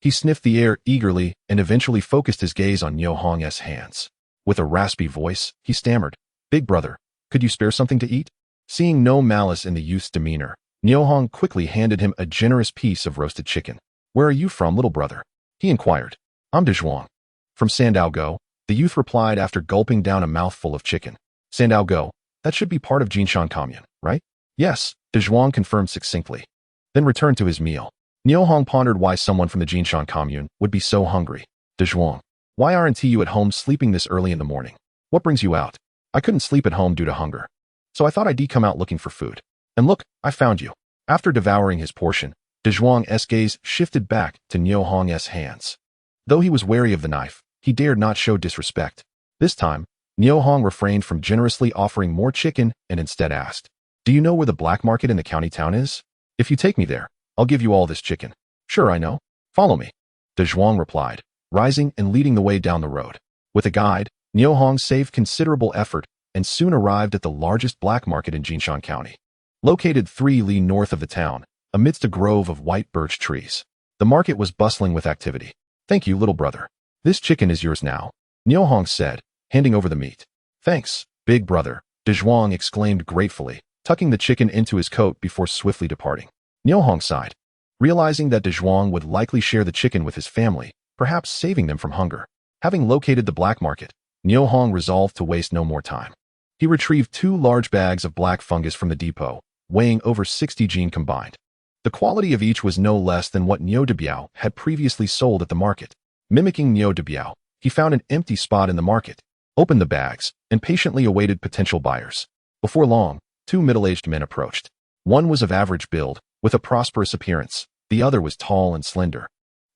he sniffed the air eagerly and eventually focused his gaze on Niu Hong's hands. With a raspy voice, he stammered, "Big brother, could you spare something to eat?" Seeing no malice in the youth's demeanor, Niu Hong quickly handed him a generous piece of roasted chicken. "Where are you from, little brother?" he inquired. "I'm Dezhuang." "From Sandao-go," the youth replied after gulping down a mouthful of chicken. "Sandao-go, that should be part of Jinshan Commune, right?" "Yes," Dezhuang confirmed succinctly, then returned to his meal. Niu Hong pondered why someone from the Jinshan Commune would be so hungry. "Dezhuang, why aren't you at home sleeping this early in the morning? What brings you out?" "I couldn't sleep at home due to hunger, so I thought I'd come out looking for food. And look, I found you." After devouring his portion, Dezhuang's gaze shifted back to Niu Hong's hands. Though he was wary of the knife, he dared not show disrespect. This time, Niu Hong refrained from generously offering more chicken and instead asked, "Do you know where the black market in the county town is? If you take me there, I'll give you all this chicken." "Sure, I know. Follow me," Dezhuang replied, rising and leading the way down the road. With a guide, Niu Hong saved considerable effort and soon arrived at the largest black market in Jinshan County. Located 3 li north of the town, amidst a grove of white birch trees, the market was bustling with activity. "Thank you, little brother. This chicken is yours now," Niu Hong said, handing over the meat. "Thanks, big brother," Dezhuang exclaimed gratefully, tucking the chicken into his coat before swiftly departing. Niu Hong sighed, realizing that Dezhuang would likely share the chicken with his family, perhaps saving them from hunger. Having located the black market, Niu Hong resolved to waste no more time. He retrieved 2 large bags of black fungus from the depot, weighing over 60 jin combined. The quality of each was no less than what Niu Debiao had previously sold at the market. Mimicking Niu Debiao, he found an empty spot in the market, opened the bags, and patiently awaited potential buyers. Before long, 2 middle-aged men approached. One was of average build, with a prosperous appearance. The other was tall and slender,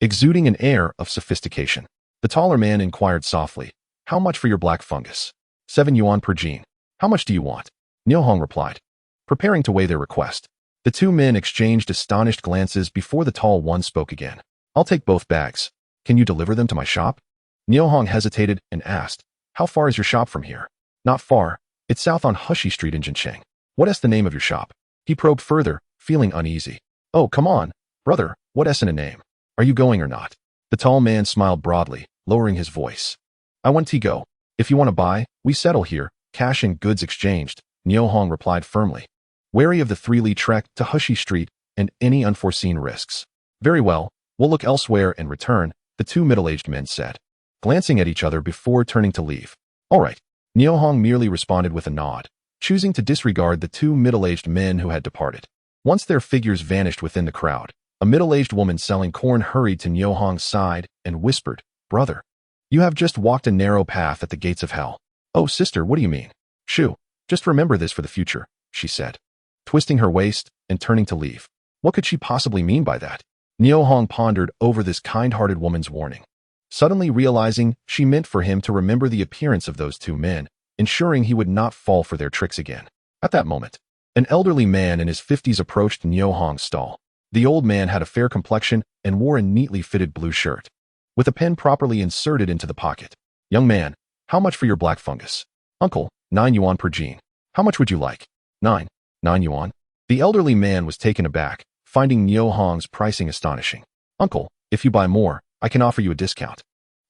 exuding an air of sophistication. The taller man inquired softly, "How much for your black fungus?" 7 yuan per jin. "How much do you want?" Niu Hong replied, preparing to weigh their request. The 2 men exchanged astonished glances before the tall one spoke again. "I'll take both bags. Can you deliver them to my shop?" Niu Hong hesitated and asked, "How far is your shop from here?" "Not far. It's south on He Street in Jincheng." "What is the name of your shop?" He probed further, feeling uneasy. "Oh, come on, brother, what is in a name? Are you going or not?" The tall man smiled broadly, lowering his voice. "I want to go. If you want to buy, we settle here, cash and goods exchanged," Niu Hong replied firmly, wary of the 3 li trek to He Street and any unforeseen risks. "Very well, we'll look elsewhere and return," the 2 middle-aged men said, glancing at each other before turning to leave. "All right," Niu Hong merely responded with a nod, choosing to disregard the 2 middle-aged men who had departed. Once their figures vanished within the crowd, a middle-aged woman selling corn hurried to Niu Hong's side and whispered, "Brother, you have just walked a narrow path at the gates of hell." "Oh, sister, what do you mean?" "Shoo, just remember this for the future," she said, twisting her waist and turning to leave. What could she possibly mean by that? Niu Hong pondered over this kind-hearted woman's warning, suddenly realizing she meant for him to remember the appearance of those 2 men, ensuring he would not fall for their tricks again. At that moment, an elderly man in his 50s approached Niu Hong's stall. The old man had a fair complexion and wore a neatly fitted blue shirt, with a pen properly inserted into the pocket. "Young man, how much for your black fungus?" "Uncle, 9 yuan per jin. How much would you like?" "9 yuan." The elderly man was taken aback, finding Niu Hong's pricing astonishing. "Uncle, if you buy more, I can offer you a discount."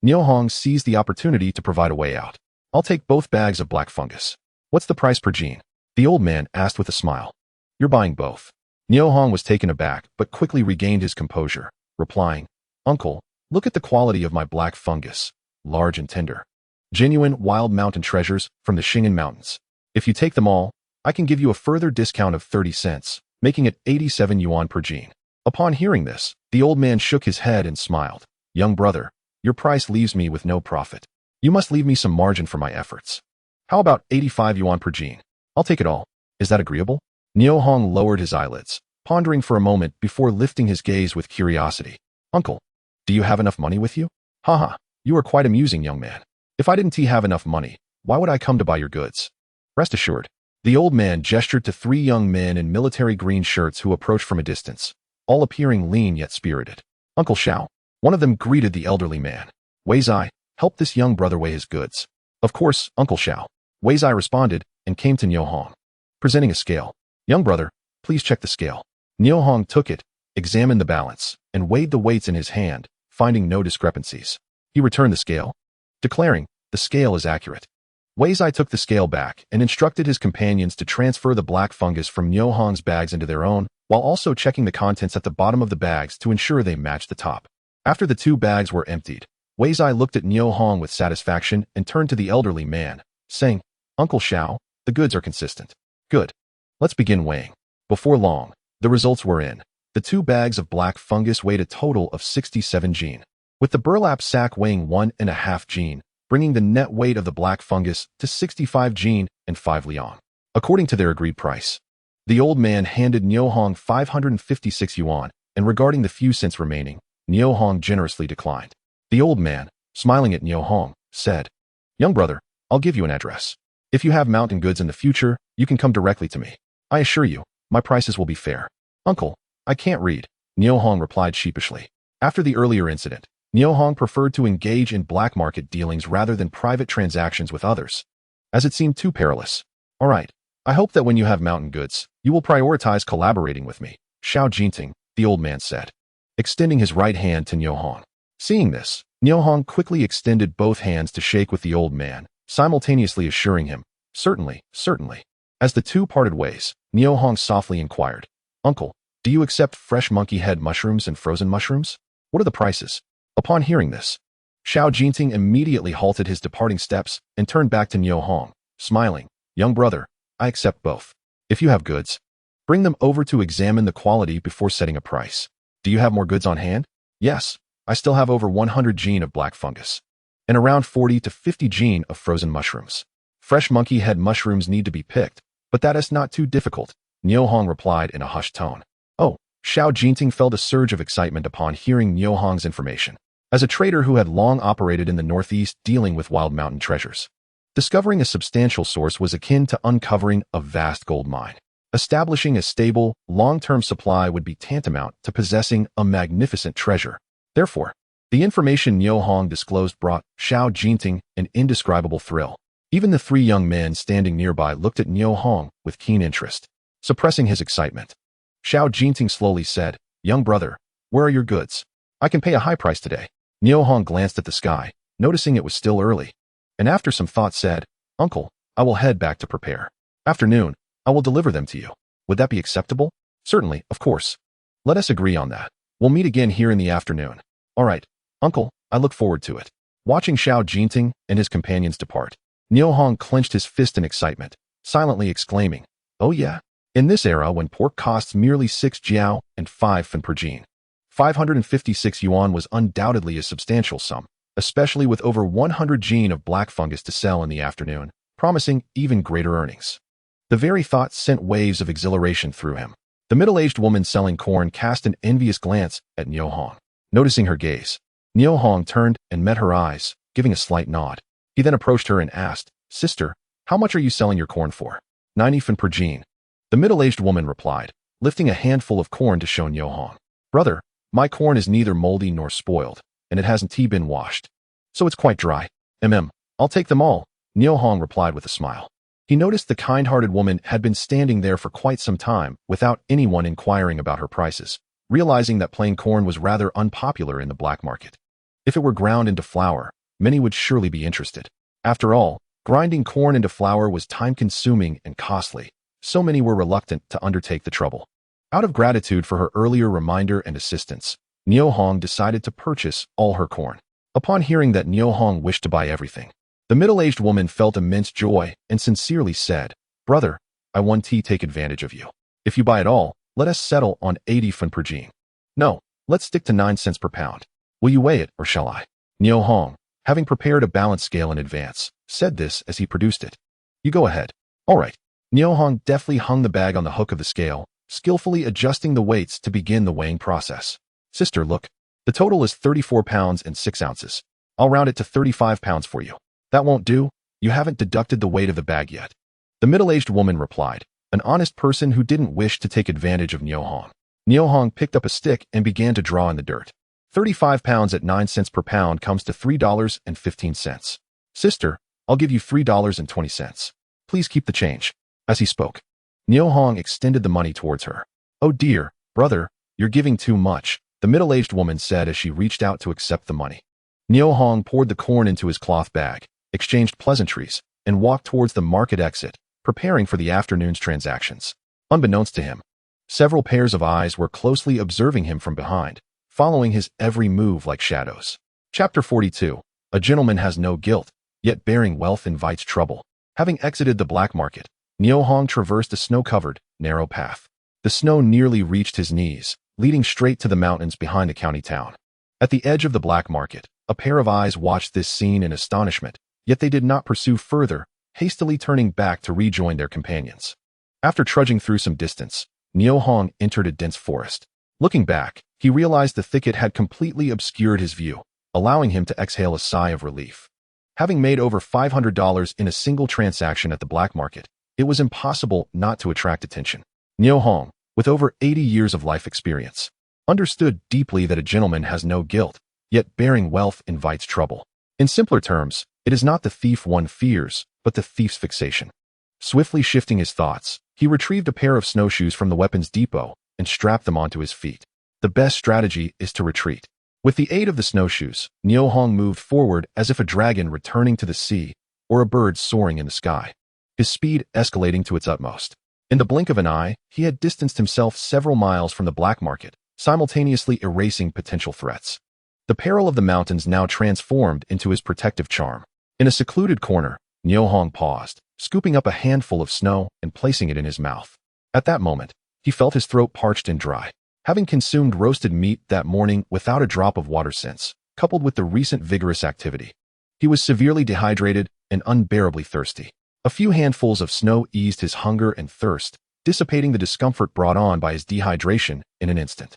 Niu Hong seized the opportunity to provide a way out. "I'll take both bags of black fungus." "What's the price per jin?" the old man asked with a smile. "You're buying both." Niu Hong was taken aback but quickly regained his composure, replying, "Uncle, look at the quality of my black fungus, large and tender. Genuine wild mountain treasures from the Xing'an Mountains. If you take them all, I can give you a further discount of 30 cents, making it 87 yuan per jin." Upon hearing this, the old man shook his head and smiled. "Young brother, your price leaves me with no profit. You must leave me some margin for my efforts. How about 85 yuan per jin? I'll take it all. Is that agreeable?" Niu Hong lowered his eyelids, pondering for a moment before lifting his gaze with curiosity. "Uncle, do you have enough money with you?" "Haha, you are quite amusing, young man. If I didn't have enough money, why would I come to buy your goods?" "Rest assured, The old man gestured to three young men in military green shirts who approached from a distance, all appearing lean yet spirited. Uncle Xiao. One of them greeted the elderly man. Weizai, help this young brother weigh his goods. Of course, Uncle Xiao. Weizai responded and came to Niu Hong, presenting a scale. Young brother, please check the scale. Niu Hong took it, examined the balance, and weighed the weights in his hand, finding no discrepancies. He returned the scale, declaring, the scale is accurate. Weizai took the scale back and instructed his companions to transfer the black fungus from Niu Hong's bags into their own, while also checking the contents at the bottom of the bags to ensure they matched the top. After the two bags were emptied, Weizai looked at Niu Hong with satisfaction and turned to the elderly man, saying, Uncle Xiao, the goods are consistent. Good. Let's begin weighing. Before long, the results were in. The two bags of black fungus weighed a total of 67 jin, with the burlap sack weighing 1.5 jin, bringing the net weight of the black fungus to 65 jin and 5 liang, according to their agreed price. The old man handed Niu Hong 556 yuan, and regarding the few cents remaining, Niu Hong generously declined. The old man, smiling at Niu Hong, said, Young brother, I'll give you an address. If you have mountain goods in the future, you can come directly to me. I assure you, my prices will be fair. Uncle, I can't read, Niu Hong replied sheepishly. After the earlier incident, Niu Hong preferred to engage in black market dealings rather than private transactions with others, as it seemed too perilous. All right, I hope that when you have mountain goods, you will prioritize collaborating with me, Xiao Jinting, the old man said, extending his right hand to Niu Hong. Seeing this, Niu Hong quickly extended both hands to shake with the old man, simultaneously assuring him, Certainly, certainly. As the two parted ways, Niu Hong softly inquired, Uncle, do you accept fresh monkey head mushrooms and frozen mushrooms? What are the prices? Upon hearing this, Xiao Jinting immediately halted his departing steps and turned back to Niu Hong, smiling, Young brother, I accept both. If you have goods, bring them over to examine the quality before setting a price. Do you have more goods on hand? Yes, I still have over 100 jin of black fungus, and around 40 to 50 jin of frozen mushrooms. Fresh monkey head mushrooms need to be picked, but that is not too difficult, Niu Hong replied in a hushed tone. Oh, Xiao Jinting felt a surge of excitement upon hearing Niu Hong's information. As a trader who had long operated in the northeast dealing with wild mountain treasures, discovering a substantial source was akin to uncovering a vast gold mine. Establishing a stable, long-term supply would be tantamount to possessing a magnificent treasure. Therefore, the information Niu Hong disclosed brought Xiao Jinting an indescribable thrill. Even the three young men standing nearby looked at Niu Hong with keen interest. Suppressing his excitement, Xiao Jinting slowly said, Young brother, where are your goods? I can pay a high price today. Niu Hong glanced at the sky, noticing it was still early, and after some thought said, Uncle, I will head back to prepare. Afternoon, I will deliver them to you. Would that be acceptable? Certainly, of course. Let us agree on that. We'll meet again here in the afternoon. All right, Uncle, I look forward to it. Watching Xiao Jinting and his companions depart, Niu Hong clenched his fist in excitement, silently exclaiming, Oh yeah. In this era when pork costs merely 6 jiao and 5 fen per jin, 556 yuan was undoubtedly a substantial sum, especially with over 100 jin of black fungus to sell in the afternoon, promising even greater earnings. The very thought sent waves of exhilaration through him. The middle-aged woman selling corn cast an envious glance at Niu Hong. Noticing her gaze, Niu Hong turned and met her eyes, giving a slight nod. He then approached her and asked, Sister, how much are you selling your corn for? 90 fen per jin. The middle-aged woman replied, lifting a handful of corn to show Niu Hong. Brother, my corn is neither moldy nor spoiled, and it hasn't been washed, so it's quite dry. I'll take them all, Niu Hong replied with a smile. He noticed the kind-hearted woman had been standing there for quite some time without anyone inquiring about her prices, realizing that plain corn was rather unpopular in the black market. If it were ground into flour, many would surely be interested. After all, grinding corn into flour was time-consuming and costly, so many were reluctant to undertake the trouble. Out of gratitude for her earlier reminder and assistance, Niu Hong decided to purchase all her corn. Upon hearing that Niu Hong wished to buy everything, the middle-aged woman felt immense joy and sincerely said, Brother, I want to take advantage of you. If you buy it all, let us settle on 80 fen per jin. No, let's stick to 9 cents per pound. Will you weigh it or shall I? Niu Hong, having prepared a balance scale in advance, said this as he produced it. You go ahead. All right. Niu Hong deftly hung the bag on the hook of the scale, skillfully adjusting the weights to begin the weighing process. Sister, look. The total is 34 pounds and 6 ounces. I'll round it to 35 pounds for you. That won't do. You haven't deducted the weight of the bag yet. The middle-aged woman replied, an honest person who didn't wish to take advantage of Niu Hong. Niu Hong picked up a stick and began to draw in the dirt. 35 pounds at 9 cents per pound comes to $3.15. Sister, I'll give you $3.20. Please keep the change. As he spoke, Niu Hong extended the money towards her. Oh dear, brother, you're giving too much, the middle-aged woman said as she reached out to accept the money. Niu Hong poured the corn into his cloth bag, exchanged pleasantries, and walked towards the market exit, preparing for the afternoon's transactions. Unbeknownst to him, several pairs of eyes were closely observing him from behind, following his every move like shadows. Chapter 42. A gentleman has no guilt, yet bearing wealth invites trouble. Having exited the black market, Niu Hong traversed a snow-covered, narrow path. The snow nearly reached his knees, leading straight to the mountains behind the county town. At the edge of the black market, a pair of eyes watched this scene in astonishment, yet they did not pursue further, hastily turning back to rejoin their companions. After trudging through some distance, Niu Hong entered a dense forest. Looking back, he realized the thicket had completely obscured his view, allowing him to exhale a sigh of relief. Having made over $500 in a single transaction at the black market, it was impossible not to attract attention. Niu Hong, with over 80 years of life experience, understood deeply that a gentleman has no guilt, yet bearing wealth invites trouble. In simpler terms, it is not the thief one fears, but the thief's fixation. Swiftly shifting his thoughts, he retrieved a pair of snowshoes from the weapons depot and strapped them onto his feet. The best strategy is to retreat. With the aid of the snowshoes, Niu Hong moved forward as if a dragon returning to the sea or a bird soaring in the sky, his speed escalating to its utmost. In the blink of an eye, he had distanced himself several miles from the black market, simultaneously erasing potential threats. The peril of the mountains now transformed into his protective charm. In a secluded corner, Niu Hong paused, scooping up a handful of snow and placing it in his mouth. At that moment, he felt his throat parched and dry. Having consumed roasted meat that morning without a drop of water since, coupled with the recent vigorous activity, he was severely dehydrated and unbearably thirsty. A few handfuls of snow eased his hunger and thirst, dissipating the discomfort brought on by his dehydration in an instant.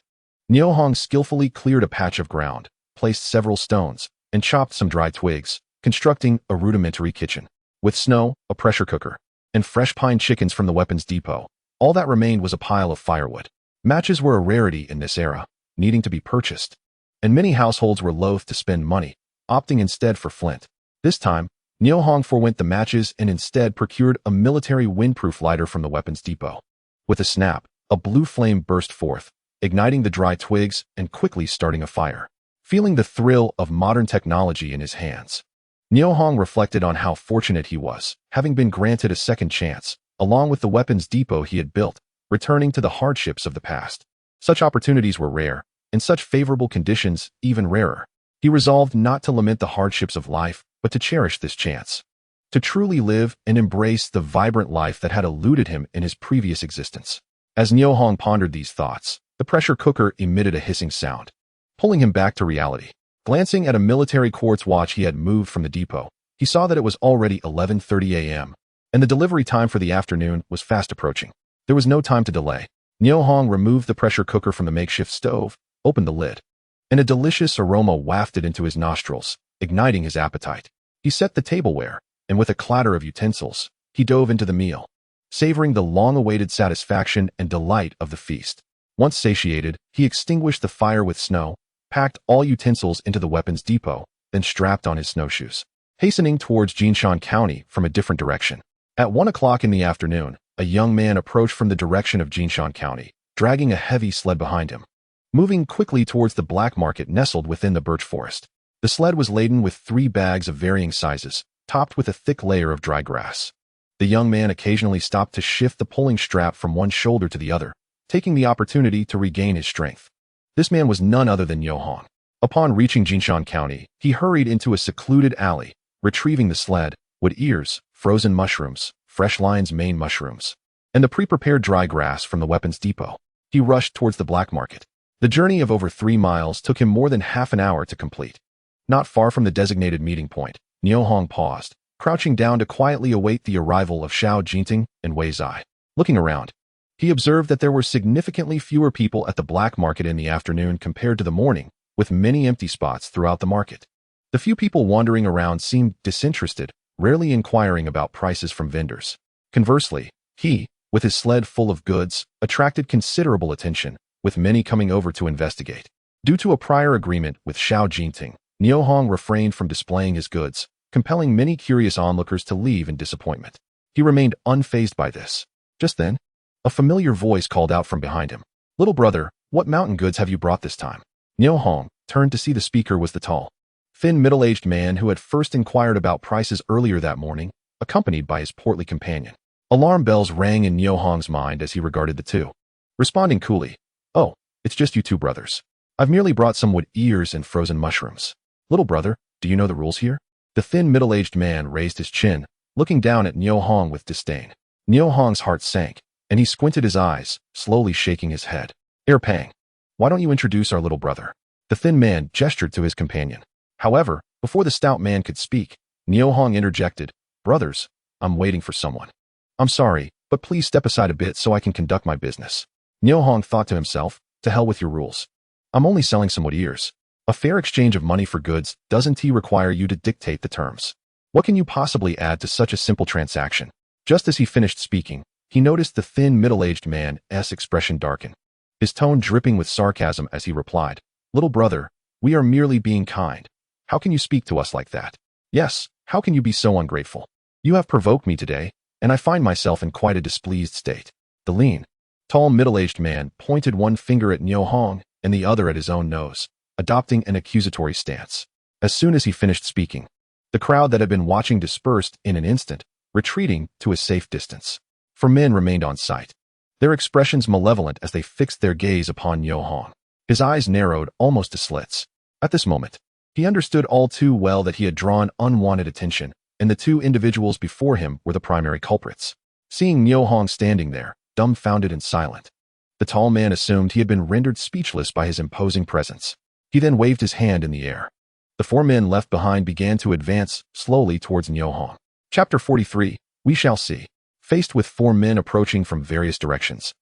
Niu Hong skillfully cleared a patch of ground, placed several stones, and chopped some dry twigs, constructing a rudimentary kitchen. With snow, a pressure cooker, and fresh pine chickens from the weapons depot, all that remained was a pile of firewood. Matches were a rarity in this era, needing to be purchased, and many households were loath to spend money, opting instead for flint. This time, Niu Hong forwent the matches and instead procured a military windproof lighter from the weapons depot. With a snap, a blue flame burst forth, igniting the dry twigs and quickly starting a fire. Feeling the thrill of modern technology in his hands, Niu Hong reflected on how fortunate he was, having been granted a second chance, along with the weapons depot he had built, returning to the hardships of the past. Such opportunities were rare, and such favorable conditions even rarer. He resolved not to lament the hardships of life, but to cherish this chance. To truly live and embrace the vibrant life that had eluded him in his previous existence. As Niu Hong pondered these thoughts, the pressure cooker emitted a hissing sound, pulling him back to reality. Glancing at a military quartz watch he had moved from the depot, he saw that it was already 11:30 a.m., and the delivery time for the afternoon was fast approaching. There was no time to delay. Niu Hong removed the pressure cooker from the makeshift stove, opened the lid, and a delicious aroma wafted into his nostrils, igniting his appetite. He set the tableware, and with a clatter of utensils, he dove into the meal, savoring the long-awaited satisfaction and delight of the feast. Once satiated, he extinguished the fire with snow, packed all utensils into the weapons depot, then strapped on his snowshoes, hastening towards Jinshan County from a different direction. At 1 o'clock in the afternoon, a young man approached from the direction of Jinshan County, dragging a heavy sled behind him, moving quickly towards the black market nestled within the birch forest. The sled was laden with 3 bags of varying sizes, topped with a thick layer of dry grass. The young man occasionally stopped to shift the pulling strap from one shoulder to the other, taking the opportunity to regain his strength. This man was none other than Niu Hong. Upon reaching Jinshan County, he hurried into a secluded alley, retrieving the sled, wood ears, frozen mushrooms, fresh lion's mane mushrooms, and the pre-prepared dry grass from the weapons depot. He rushed towards the black market. The journey of over 3 miles took him more than half an hour to complete. Not far from the designated meeting point, Niu Hong paused, crouching down to quietly await the arrival of Xiao Jinting and Wei Zai. Looking around, he observed that there were significantly fewer people at the black market in the afternoon compared to the morning, with many empty spots throughout the market. The few people wandering around seemed disinterested, rarely inquiring about prices from vendors. Conversely, he, with his sled full of goods, attracted considerable attention, with many coming over to investigate. Due to a prior agreement with Xiao Jinting, Niu Hong refrained from displaying his goods, compelling many curious onlookers to leave in disappointment. He remained unfazed by this. Just then, a familiar voice called out from behind him. "Little brother, what mountain goods have you brought this time?" Niu Hong turned to see the speaker was the tall, thin middle-aged man who had first inquired about prices earlier that morning, accompanied by his portly companion. Alarm bells rang in Niu Hong's mind as he regarded the two. Responding coolly, "Oh, it's just you two brothers. I've merely brought some wood ears and frozen mushrooms. Little brother, do you know the rules here?" The thin middle-aged man raised his chin, looking down at Niu Hong with disdain. Niu Hong's heart sank, and he squinted his eyes, slowly shaking his head. "Pang, why don't you introduce our little brother?" The thin man gestured to his companion. However, before the stout man could speak, Niu Hong interjected, "Brothers, I'm waiting for someone. I'm sorry, but please step aside a bit so I can conduct my business." Niu Hong thought to himself, "To hell with your rules. I'm only selling some wood ears. A fair exchange of money for goods doesn't require you to dictate the terms. What can you possibly add to such a simple transaction?" Just as he finished speaking, he noticed the thin middle-aged man's expression darken, his tone dripping with sarcasm as he replied, "Little brother, we are merely being kind. How can you speak to us like that? Yes, how can you be so ungrateful? You have provoked me today, and I find myself in quite a displeased state." The lean, tall middle-aged man pointed one finger at Niu Hong and the other at his own nose, adopting an accusatory stance. As soon as he finished speaking, the crowd that had been watching dispersed in an instant, retreating to a safe distance. 4 men remained on site, their expressions malevolent as they fixed their gaze upon Niu Hong. His eyes narrowed almost to slits. At this moment, he understood all too well that he had drawn unwanted attention, and the two individuals before him were the primary culprits. Seeing Niu Hong standing there, dumbfounded and silent, the tall man assumed he had been rendered speechless by his imposing presence. He then waved his hand in the air. The 4 men left behind began to advance slowly towards Niu Hong. Chapter 43, We Shall See. Faced with 4 men approaching from various directions,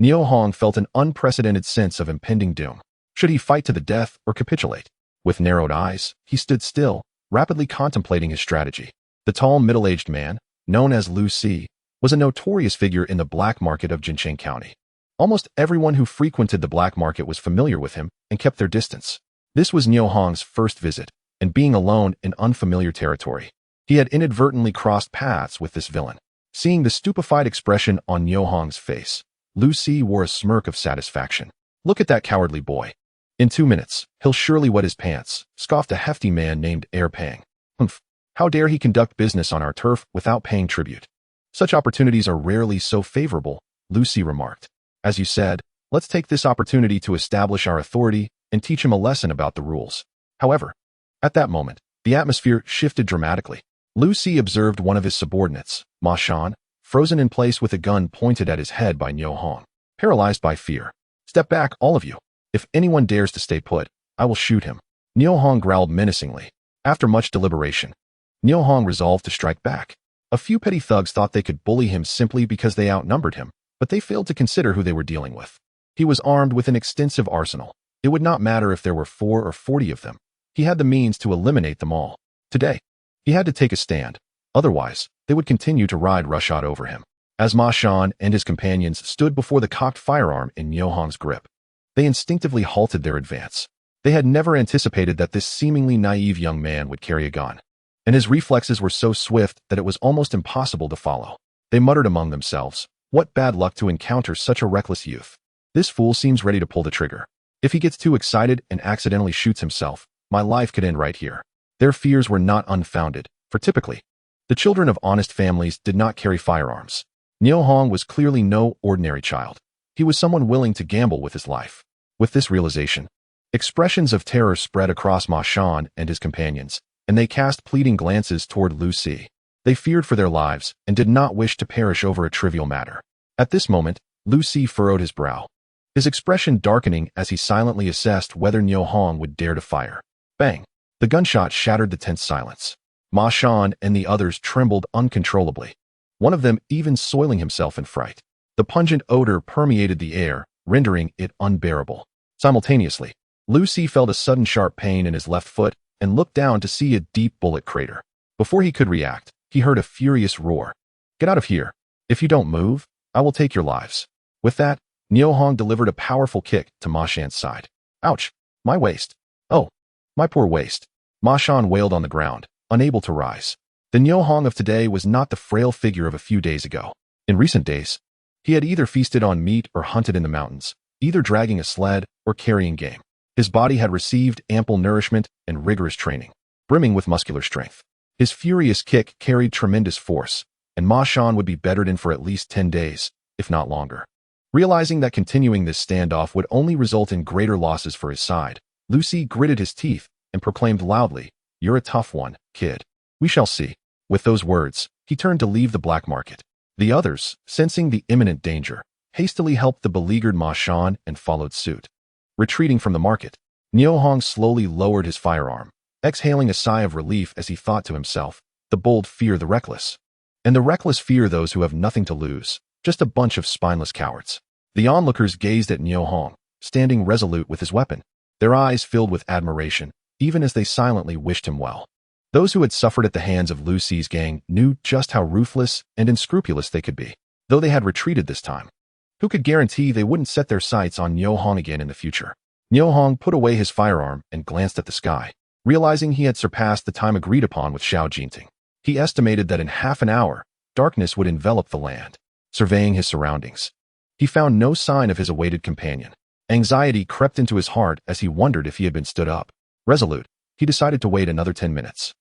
Niu Hong felt an unprecedented sense of impending doom. Should he fight to the death or capitulate? With narrowed eyes, he stood still, rapidly contemplating his strategy. The tall middle-aged man, known as Lu Si, was a notorious figure in the black market of Jincheng County. Almost everyone who frequented the black market was familiar with him and kept their distance. This was Niu Hong's first visit, and being alone in unfamiliar territory, he had inadvertently crossed paths with this villain. Seeing the stupefied expression on Niu Hong's face, Lu Si wore a smirk of satisfaction. "Look at that cowardly boy. In 2 minutes, he'll surely wet his pants," scoffed a hefty man named Pang. "Humph, how dare he conduct business on our turf without paying tribute? Such opportunities are rarely so favorable," Lu Si remarked. "As you said, let's take this opportunity to establish our authority and teach him a lesson about the rules." However, at that moment, the atmosphere shifted dramatically. Lu Si observed one of his subordinates, Ma Shan, frozen in place with a gun pointed at his head by Niu Hong. Paralyzed by fear, "Step back, all of you. If anyone dares to stay put, I will shoot him." Niu Hong growled menacingly. After much deliberation, Niu Hong resolved to strike back. A few petty thugs thought they could bully him simply because they outnumbered him, but they failed to consider who they were dealing with. He was armed with an extensive arsenal. It would not matter if there were 4 or 40 of them. He had the means to eliminate them all. Today, he had to take a stand. Otherwise, they would continue to ride roughshod over him. As Ma Shan and his companions stood before the cocked firearm in Niu Hong's grip, they instinctively halted their advance. They had never anticipated that this seemingly naive young man would carry a gun, and his reflexes were so swift that it was almost impossible to follow. They muttered among themselves, "What bad luck to encounter such a reckless youth. This fool seems ready to pull the trigger. If he gets too excited and accidentally shoots himself, my life could end right here." Their fears were not unfounded, for typically, the children of honest families did not carry firearms. Niu Hong was clearly no ordinary child. He was someone willing to gamble with his life. With this realization, expressions of terror spread across Ma Shan and his companions, and they cast pleading glances toward Lu Si. They feared for their lives and did not wish to perish over a trivial matter. At this moment, Lu Si furrowed his brow, his expression darkening as he silently assessed whether Niu Hong would dare to fire. Bang! The gunshot shattered the tense silence. Ma Shan and the others trembled uncontrollably, one of them even soiling himself in fright. The pungent odor permeated the air, rendering it unbearable. Simultaneously, Lu Si felt a sudden sharp pain in his left foot and looked down to see a deep bullet crater. Before he could react, he heard a furious roar. "Get out of here! If you don't move, I will take your lives. With that, Niu Hong delivered a powerful kick to Ma Shan's side. Ouch! My waist. Oh, my poor waist. Ma Shan wailed on the ground, unable to rise. The Niu Hong of today was not the frail figure of a few days ago. In recent days, he had either feasted on meat or hunted in the mountains, either dragging a sled or carrying game. His body had received ample nourishment and rigorous training, brimming with muscular strength. His furious kick carried tremendous force, and Ma Shan would be bettered in for at least 10 days, if not longer. Realizing that continuing this standoff would only result in greater losses for his side, Lucy gritted his teeth and proclaimed loudly, "You're a tough one, kid. We shall see." With those words, he turned to leave the black market. The others, sensing the imminent danger, hastily helped the beleaguered Ma Shan and followed suit. Retreating from the market, Niu Hong slowly lowered his firearm, exhaling a sigh of relief as he thought to himself, "The bold fear the reckless, and the reckless fear those who have nothing to lose. Just a bunch of spineless cowards." The onlookers gazed at Niu Hong, standing resolute with his weapon, their eyes filled with admiration, even as they silently wished him well. Those who had suffered at the hands of Lucy's gang knew just how ruthless and unscrupulous they could be, though they had retreated this time. Who could guarantee they wouldn't set their sights on Niu Hong again in the future? Niu Hong put away his firearm and glanced at the sky, realizing he had surpassed the time agreed upon with Xiao Jinting. He estimated that in half an hour, darkness would envelop the land. Surveying his surroundings, he found no sign of his awaited companion. Anxiety crept into his heart as he wondered if he had been stood up. Resolute, he decided to wait another 10 minutes.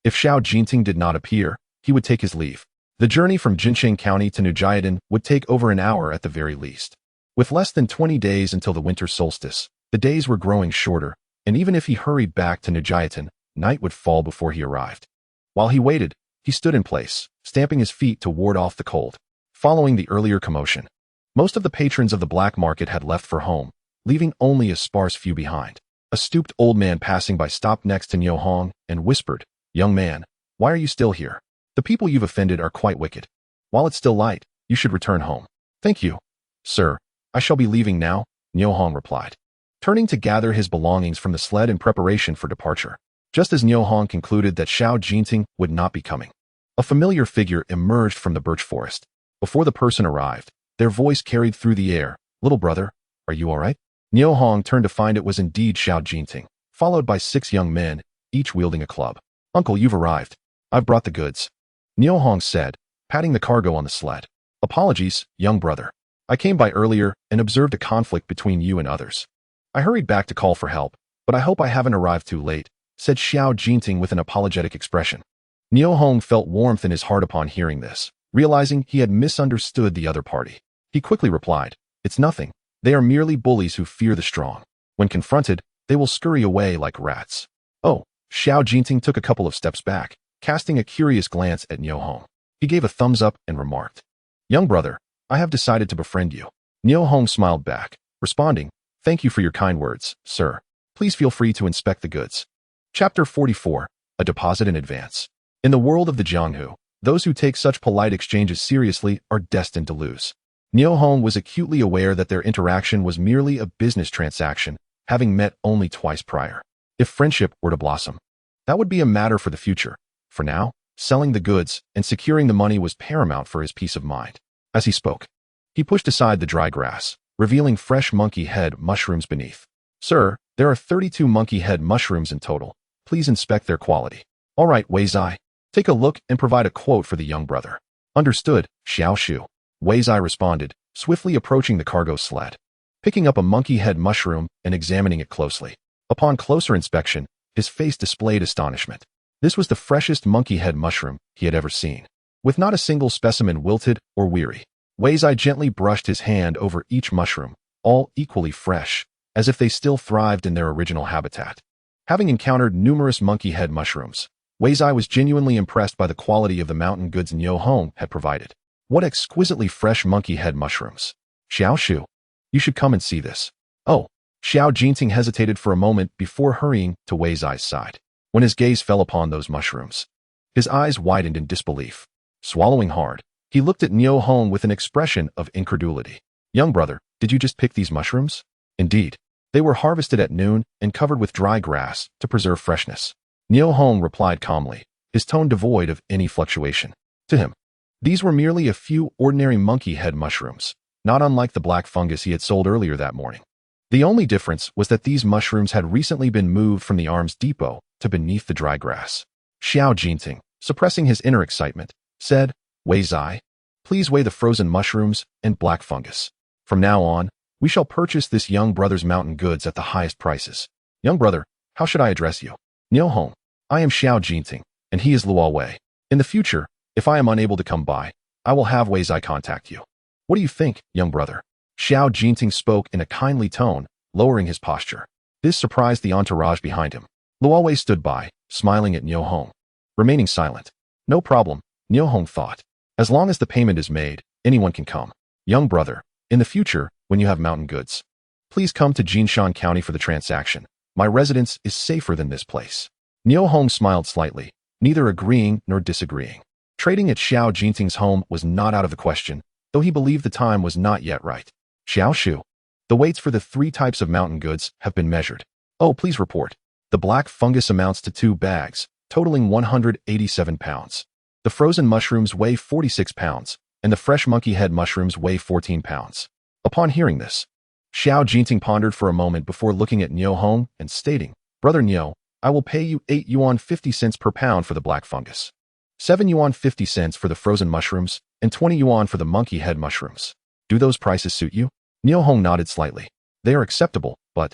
If Xiao Jinting did not appear, he would take his leave. The journey from Jincheng County to Nujiadan would take over an hour at the very least. With less than 20 days until the winter solstice, the days were growing shorter, and even if he hurried back to Nujiadan, night would fall before he arrived. While he waited, he stood in place, stamping his feet to ward off the cold. Following the earlier commotion, most of the patrons of the black market had left for home, leaving only a sparse few behind. A stooped old man passing by stopped next to Niu Hong and whispered, "Young man, why are you still here? The people you've offended are quite wicked. While it's still light, you should return home." "Thank you, sir. I shall be leaving now," Niu Hong replied, turning to gather his belongings from the sled in preparation for departure. Just as Niu Hong concluded that Xiao Jinting would not be coming, a familiar figure emerged from the birch forest. Before the person arrived, their voice carried through the air, "Little brother, are you all right?" Niu Hong turned to find it was indeed Xiao Jinting, followed by 6 young men, each wielding a club. "Uncle, you've arrived. I've brought the goods," Niu Hong said, patting the cargo on the sled. "Apologies, young brother. I came by earlier and observed a conflict between you and others. I hurried back to call for help, but I hope I haven't arrived too late," said Xiao Jinting with an apologetic expression. Niu Hong felt warmth in his heart upon hearing this, realizing he had misunderstood the other party. He quickly replied, "It's nothing. They are merely bullies who fear the strong. When confronted, they will scurry away like rats." "Oh," Xiao Jinting took a couple of steps back, casting a curious glance at Niu Hong. He gave a thumbs up and remarked, "Young brother, I have decided to befriend you." Niu Hong smiled back, responding, "Thank you for your kind words, sir. Please feel free to inspect the goods." Chapter 44, A Deposit in Advance. In the world of the Jianghu, those who take such polite exchanges seriously are destined to lose. Niu Hong was acutely aware that their interaction was merely a business transaction, having met only twice prior. If friendship were to blossom, that would be a matter for the future. For now, selling the goods and securing the money was paramount for his peace of mind. As he spoke, he pushed aside the dry grass, revealing fresh monkey head mushrooms beneath. "Sir, there are 32 monkey head mushrooms in total. Please inspect their quality." "All right, Wei Zai. Take a look and provide a quote for the young brother." "Understood, Xiao Shu," Wei Zai responded, swiftly approaching the cargo sled, picking up a monkey head mushroom and examining it closely. Upon closer inspection, his face displayed astonishment. This was the freshest monkey head mushroom he had ever seen, with not a single specimen wilted or weary. Wei Zai gently brushed his hand over each mushroom, all equally fresh, as if they still thrived in their original habitat. Having encountered numerous monkey head mushrooms, Wei Zai was genuinely impressed by the quality of the mountain goods Niu Hong had provided. What exquisitely fresh monkey head mushrooms. "Xiao Shu, you should come and see this." "Oh." Xiao Jinting hesitated for a moment before hurrying to Wei Zai's side. When his gaze fell upon those mushrooms, his eyes widened in disbelief. Swallowing hard, he looked at Niu Hong with an expression of incredulity. "Young brother, did you just pick these mushrooms?" "Indeed. They were harvested at noon and covered with dry grass to preserve freshness." Niu Hong replied calmly, his tone devoid of any fluctuation. To him, These were merely a few ordinary monkey head mushrooms, not unlike the black fungus he had sold earlier that morning. The only difference was that these mushrooms had recently been moved from the arms depot to beneath the dry grass. Xiao Jinting, suppressing his inner excitement, said, "Wei Zai, please weigh the frozen mushrooms and black fungus. From now on, we shall purchase this young brother's mountain goods at the highest prices. Young brother, how should I address you?" "Niu Hong, I am Xiao Jinting, and he is Luo Wei. In the future, if I am unable to come by, I will have Wei Zai contact you. What do you think, young brother?" Xiao Jinting spoke in a kindly tone, lowering his posture. This surprised the entourage behind him. Luo Wei stood by, smiling at Niu Hong, remaining silent. No problem, Niu Hong thought. As long as the payment is made, anyone can come. Young brother, in the future, when you have mountain goods, please come to Jinshan County for the transaction. My residence is safer than this place. Niu Hong smiled slightly, neither agreeing nor disagreeing. Trading at Xiao Jinting's home was not out of the question, though he believed the time was not yet right. "Xiao Shu, the weights for the 3 types of mountain goods have been measured. Oh, please report. The black fungus amounts to 2 bags, totaling 187 pounds. The frozen mushrooms weigh 46 pounds, and the fresh monkey head mushrooms weigh 14 pounds. Upon hearing this, Xiao Jinting pondered for a moment before looking at Niu Hong and stating, "Brother Niu, I will pay you 8 yuan 50 cents per pound for the black fungus, 7 yuan 50 cents for the frozen mushrooms, and 20 yuan for the monkey head mushrooms. Do those prices suit you?" Niu Hong nodded slightly. "They are acceptable, but..."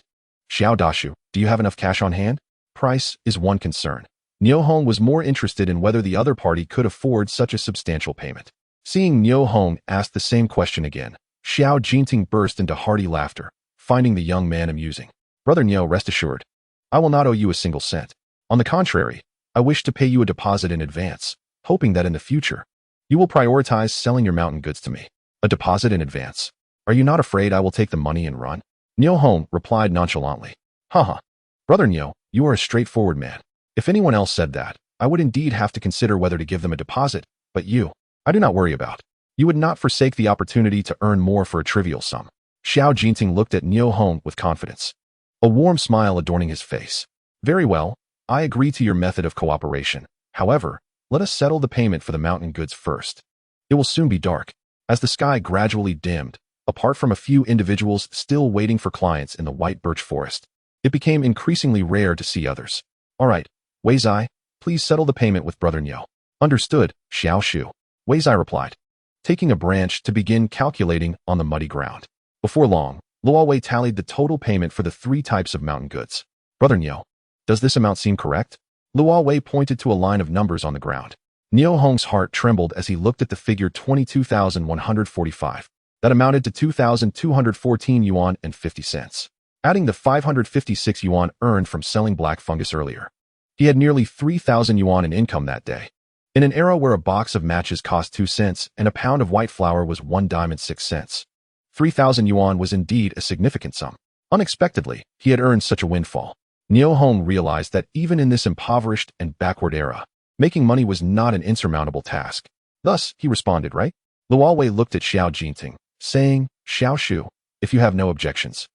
"Xiao Dashu, do you have enough cash on hand?" Price is one concern. Niu Hong was more interested in whether the other party could afford such a substantial payment. Seeing Niu Hong ask the same question again, Xiao Jinting burst into hearty laughter, finding the young man amusing. "Brother Niu, rest assured, I will not owe you a single cent. On the contrary, I wish to pay you a deposit in advance, hoping that in the future, you will prioritize selling your mountain goods to me." "A deposit in advance? Are you not afraid I will take the money and run?" Niu Hong replied nonchalantly. Haha. "Brother Niu, you are a straightforward man. If anyone else said that, I would indeed have to consider whether to give them a deposit, but you, I do not worry about. You would not forsake the opportunity to earn more for a trivial sum." Xiao Jinting looked at Niu Hong with confidence, a warm smile adorning his face. "Very well, I agree to your method of cooperation. However, let us settle the payment for the mountain goods first. It will soon be dark." As the sky gradually dimmed, apart from a few individuals still waiting for clients in the white birch forest, it became increasingly rare to see others. "All right, Wei Zai, please settle the payment with Brother Niu." "Understood, Xiao Shu," Wei Zai replied, taking a branch to begin calculating on the muddy ground. Before long, Luo Wei tallied the total payment for the 3 types of mountain goods. "Brother Niu, does this amount seem correct?" Luo Wei pointed to a line of numbers on the ground. Niu Hong's heart trembled as he looked at the figure 22,145. That amounted to 2,214 yuan and 50 cents. Adding the 556 yuan earned from selling black fungus earlier, he had nearly 3,000 yuan in income that day. In an era where a box of matches cost 2 cents and a pound of white flour was 1 dime and 6 cents, 3,000 yuan was indeed a significant sum. Unexpectedly, he had earned such a windfall. Niu Hong realized that even in this impoverished and backward era, making money was not an insurmountable task. Thus, he responded, "Right?" Luo Wei looked at Xiao Jinting, saying, "Xiao Shu, if you have no objections,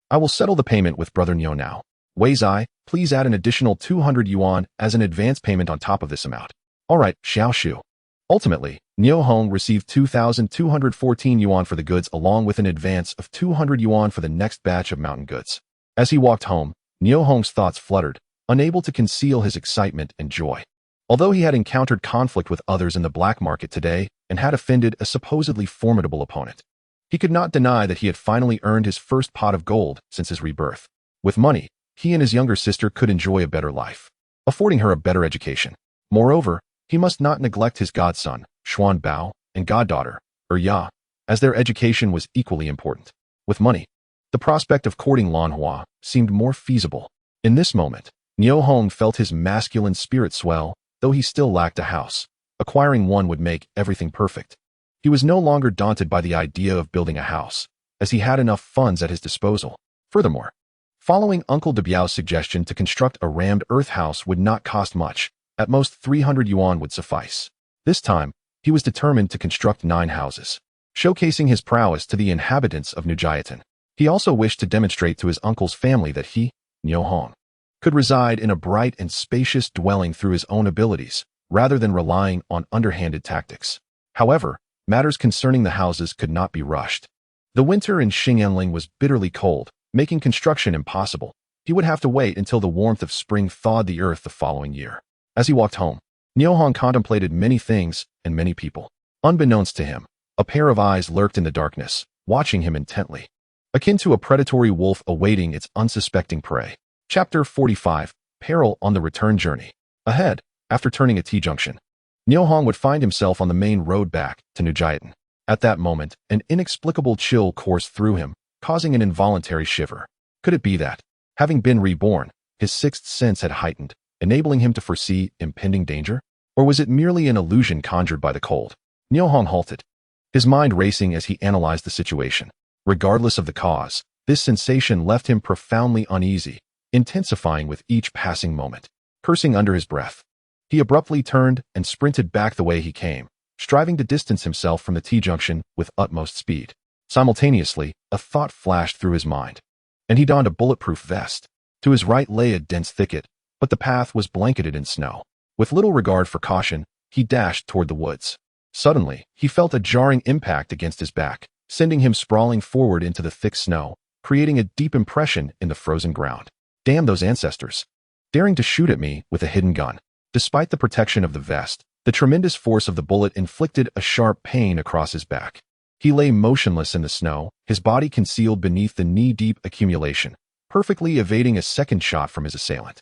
I will settle the payment with Brother Niu now. Wei Zai, please add an additional 200 yuan as an advance payment on top of this amount." "All right, Xiao Shu." Ultimately, Niu Hong received 2,214 yuan for the goods along with an advance of 200 yuan for the next batch of mountain goods. As he walked home, Niu Hong's thoughts fluttered, unable to conceal his excitement and joy. Although he had encountered conflict with others in the black market today and had offended a supposedly formidable opponent, he could not deny that he had finally earned his first pot of gold since his rebirth. With money, he and his younger sister could enjoy a better life, affording her a better education. Moreover, he must not neglect his godson, Xuan Bao, and goddaughter, Ya, as their education was equally important. With money, the prospect of courting Lan Hua seemed more feasible. In this moment, Niu Hong felt his masculine spirit swell, though he still lacked a house. Acquiring one would make everything perfect. He was no longer daunted by the idea of building a house, as he had enough funds at his disposal. Furthermore, following Uncle De Biao's suggestion to construct a rammed earth house would not cost much. At most 300 yuan would suffice. This time, he was determined to construct 9 houses, showcasing his prowess to the inhabitants of Nujiatan. He also wished to demonstrate to his uncle's family that he, Niu Hong, could reside in a bright and spacious dwelling through his own abilities, rather than relying on underhanded tactics. However, matters concerning the houses could not be rushed. The winter in Xinyanling was bitterly cold, making construction impossible. He would have to wait until the warmth of spring thawed the earth the following year. As he walked home, Niu Hong contemplated many things and many people. Unbeknownst to him, a pair of eyes lurked in the darkness, watching him intently, akin to a predatory wolf awaiting its unsuspecting prey. Chapter 45, Peril on the Return Journey. Ahead, after turning a T-junction, Niu Hong would find himself on the main road back to Nujaitan. At that moment, an inexplicable chill coursed through him, causing an involuntary shiver. Could it be that, having been reborn, his sixth sense had heightened, enabling him to foresee impending danger? Or was it merely an illusion conjured by the cold? Niu Hong halted, his mind racing as he analyzed the situation. Regardless of the cause, this sensation left him profoundly uneasy, intensifying with each passing moment. Cursing under his breath, he abruptly turned and sprinted back the way he came, striving to distance himself from the T-junction with utmost speed. Simultaneously, a thought flashed through his mind, and he donned a bulletproof vest. To his right lay a dense thicket, but the path was blanketed in snow. With little regard for caution, he dashed toward the woods. Suddenly, he felt a jarring impact against his back, sending him sprawling forward into the thick snow, creating a deep impression in the frozen ground. Damn those ancestors! Daring to shoot at me with a hidden gun. Despite the protection of the vest, the tremendous force of the bullet inflicted a sharp pain across his back. He lay motionless in the snow, his body concealed beneath the knee-deep accumulation, perfectly evading a second shot from his assailant.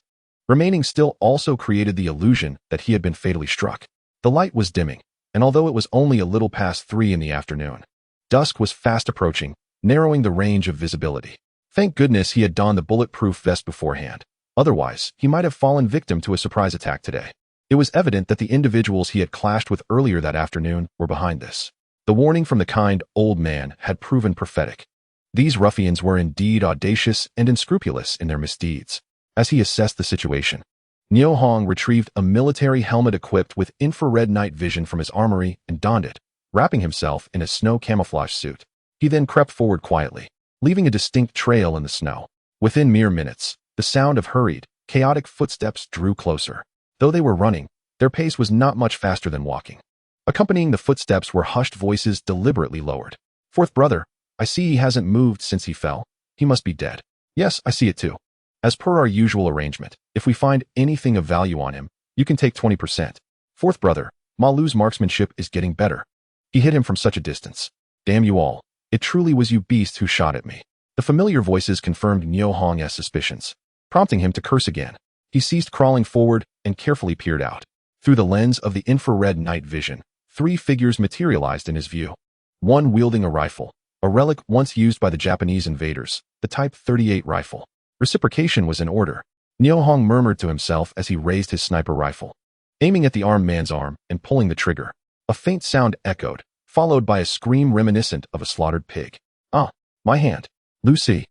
Remaining still also created the illusion that he had been fatally struck. The light was dimming, and although it was only a little past 3 in the afternoon, dusk was fast approaching, narrowing the range of visibility. Thank goodness he had donned the bulletproof vest beforehand. Otherwise, he might have fallen victim to a surprise attack today. It was evident that the individuals he had clashed with earlier that afternoon were behind this. The warning from the kind old man had proven prophetic. These ruffians were indeed audacious and unscrupulous in their misdeeds. As he assessed the situation, Niu Hong retrieved a military helmet equipped with infrared night vision from his armory and donned it, wrapping himself in a snow camouflage suit. He then crept forward quietly, leaving a distinct trail in the snow. Within mere minutes, the sound of hurried, chaotic footsteps drew closer. Though they were running, their pace was not much faster than walking. Accompanying the footsteps were hushed voices deliberately lowered. "Fourth brother, I see he hasn't moved since he fell. He must be dead." "Yes, I see it too. As per our usual arrangement, if we find anything of value on him, you can take 20%. Fourth brother, Ma Lu's marksmanship is getting better. He hit him from such a distance. Damn you all. It truly was you beasts who shot at me." The familiar voices confirmed Niu Hong's suspicions, prompting him to curse again. He ceased crawling forward and carefully peered out. Through the lens of the infrared night vision, 3 figures materialized in his view. One wielding a rifle, a relic once used by the Japanese invaders, the Type 38 rifle. Reciprocation was in order. Niu Hong murmured to himself as he raised his sniper rifle, aiming at the armed man's arm and pulling the trigger. A faint sound echoed, followed by a scream reminiscent of a slaughtered pig. "Ah, my hand." Lucy,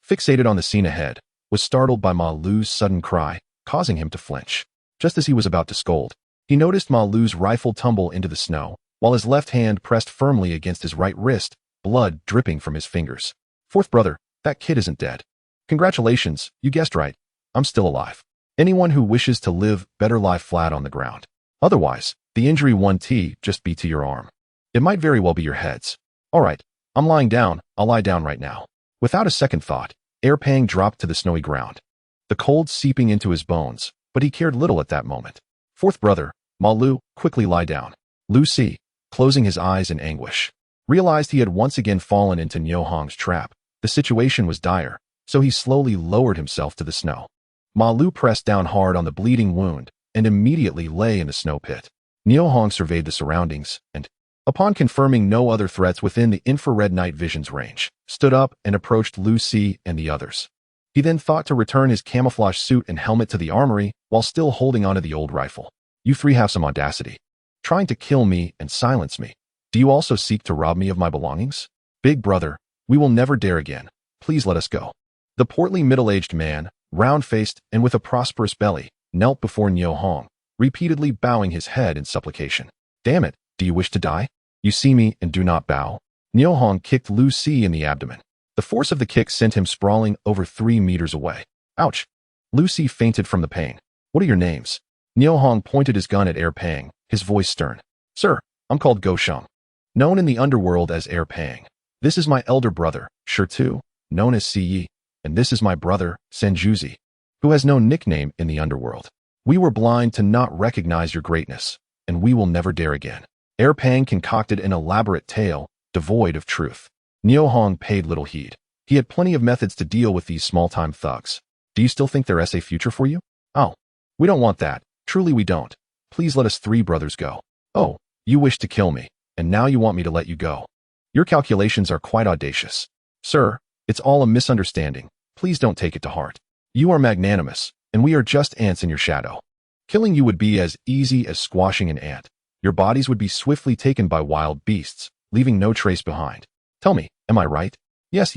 fixated on the scene ahead, was startled by Ma Lu's sudden cry, causing him to flinch. Just as he was about to scold, he noticed Ma Lu's rifle tumble into the snow, while his left hand pressed firmly against his right wrist, blood dripping from his fingers. "Fourth brother, that kid isn't dead. Congratulations, you guessed right. I'm still alive. Anyone who wishes to live better lie flat on the ground. Otherwise, the injury 1T just be to your arm. It might very well be your head's. All right, I'm lying down. I'll lie down right now." Without a second thought, Pang dropped to the snowy ground, the cold seeping into his bones, but he cared little at that moment. "Fourth brother, Ma Lu, quickly lie down." Lucy, closing his eyes in anguish, realized he had once again fallen into Niu Hong's trap. The situation was dire, so he slowly lowered himself to the snow. Ma Lu pressed down hard on the bleeding wound and immediately lay in the snow pit. Niu Hong surveyed the surroundings and, upon confirming no other threats within the infrared night vision's range, stood up and approached Lucy and the others. He then thought to return his camouflage suit and helmet to the armory while still holding onto the old rifle. "You 3 have some audacity. Trying to kill me and silence me. Do you also seek to rob me of my belongings? Big brother, we will never dare again. Please let us go." The portly middle-aged man, round-faced and with a prosperous belly, knelt before Niu Hong, repeatedly bowing his head in supplication. "Damn it, do you wish to die? You see me and do not bow." Niu Hong kicked Lucy in the abdomen. The force of the kick sent him sprawling over 3 meters away. Ouch! Lucy fainted from the pain. "What are your names?" Niu Hong pointed his gun at Pang, his voice stern. "Sir, I'm called Go Sheng, known in the underworld as Heir Pang. This is my elder brother, Shi Tu, known as Si Yi, and this is my brother, Sen Juzi, who has no nickname in the underworld. We were blind to not recognize your greatness, and we will never dare again. Heir Pang concocted an elaborate tale, devoid of truth. Niu Hong paid little heed. He had plenty of methods to deal with these small-time thugs. Do you still think there's a future for you? Oh, we don't want that. Truly we don't. Please let us three brothers go. Oh, you wish to kill me, and now you want me to let you go. Your calculations are quite audacious. Sir, it's all a misunderstanding. Please don't take it to heart. You are magnanimous, and we are just ants in your shadow. Killing you would be as easy as squashing an ant. Your bodies would be swiftly taken by wild beasts, leaving no trace behind. Tell me, am I right? Yes,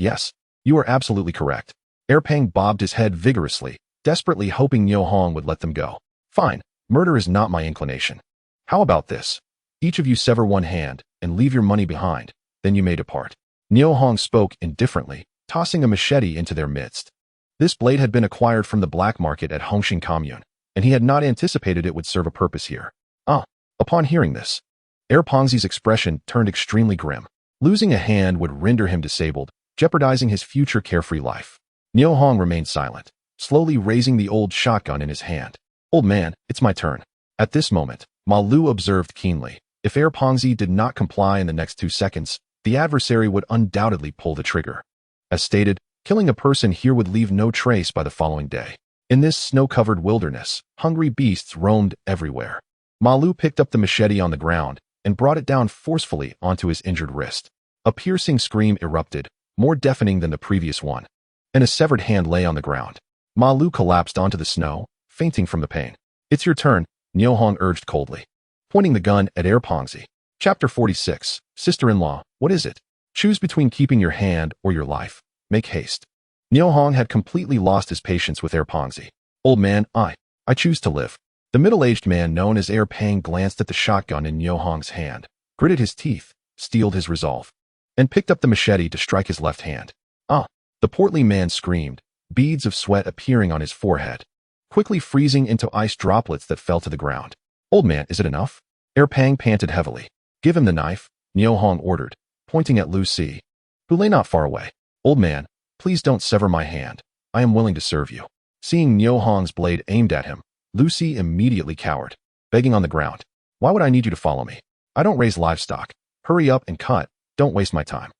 you are absolutely correct. Heir Pang bobbed his head vigorously, desperately hoping Niu Hong would let them go. Fine, murder is not my inclination. How about this? Each of you sever one hand and leave your money behind, then you may depart. Niu Hong spoke indifferently, tossing a machete into their midst. This blade had been acquired from the black market at Hongxing Commune, and he had not anticipated it would serve a purpose here. Upon hearing this, Heir Pang's expression turned extremely grim. Losing a hand would render him disabled, jeopardizing his future carefree life. Niu Hong remained silent, slowly raising the old shotgun in his hand. Old man, it's my turn. At this moment, Ma Lu observed keenly. If Heir Pang did not comply in the next 2 seconds, the adversary would undoubtedly pull the trigger. As stated, killing a person here would leave no trace by the following day. In this snow-covered wilderness, hungry beasts roamed everywhere. Ma Lu picked up the machete on the ground and brought it down forcefully onto his injured wrist. A piercing scream erupted, more deafening than the previous one, and a severed hand lay on the ground. Ma Lu collapsed onto the snow, fainting from the pain. It's your turn, Niu Hong urged coldly, pointing the gun at Heir Pang. Chapter 46, Sister-in-law, what is it? Choose between keeping your hand or your life. Make haste. Niu Hong had completely lost his patience with Heir Pang. Old man, I choose to live. The middle-aged man known as Heir Pang glanced at the shotgun in Niu Hong's hand, gritted his teeth, steeled his resolve, and picked up the machete to strike his left hand. The portly man screamed, beads of sweat appearing on his forehead, quickly freezing into ice droplets that fell to the ground. Old man, is it enough? Heir Pang panted heavily. Give him the knife, Niu Hong ordered, pointing at Lu Si, who lay not far away. Old man, please don't sever my hand. I am willing to serve you. Seeing Niu Hong's blade aimed at him, Lu Si immediately cowered, begging on the ground. Why would I need you to follow me? I don't raise livestock. Hurry up and cut. Don't waste my time.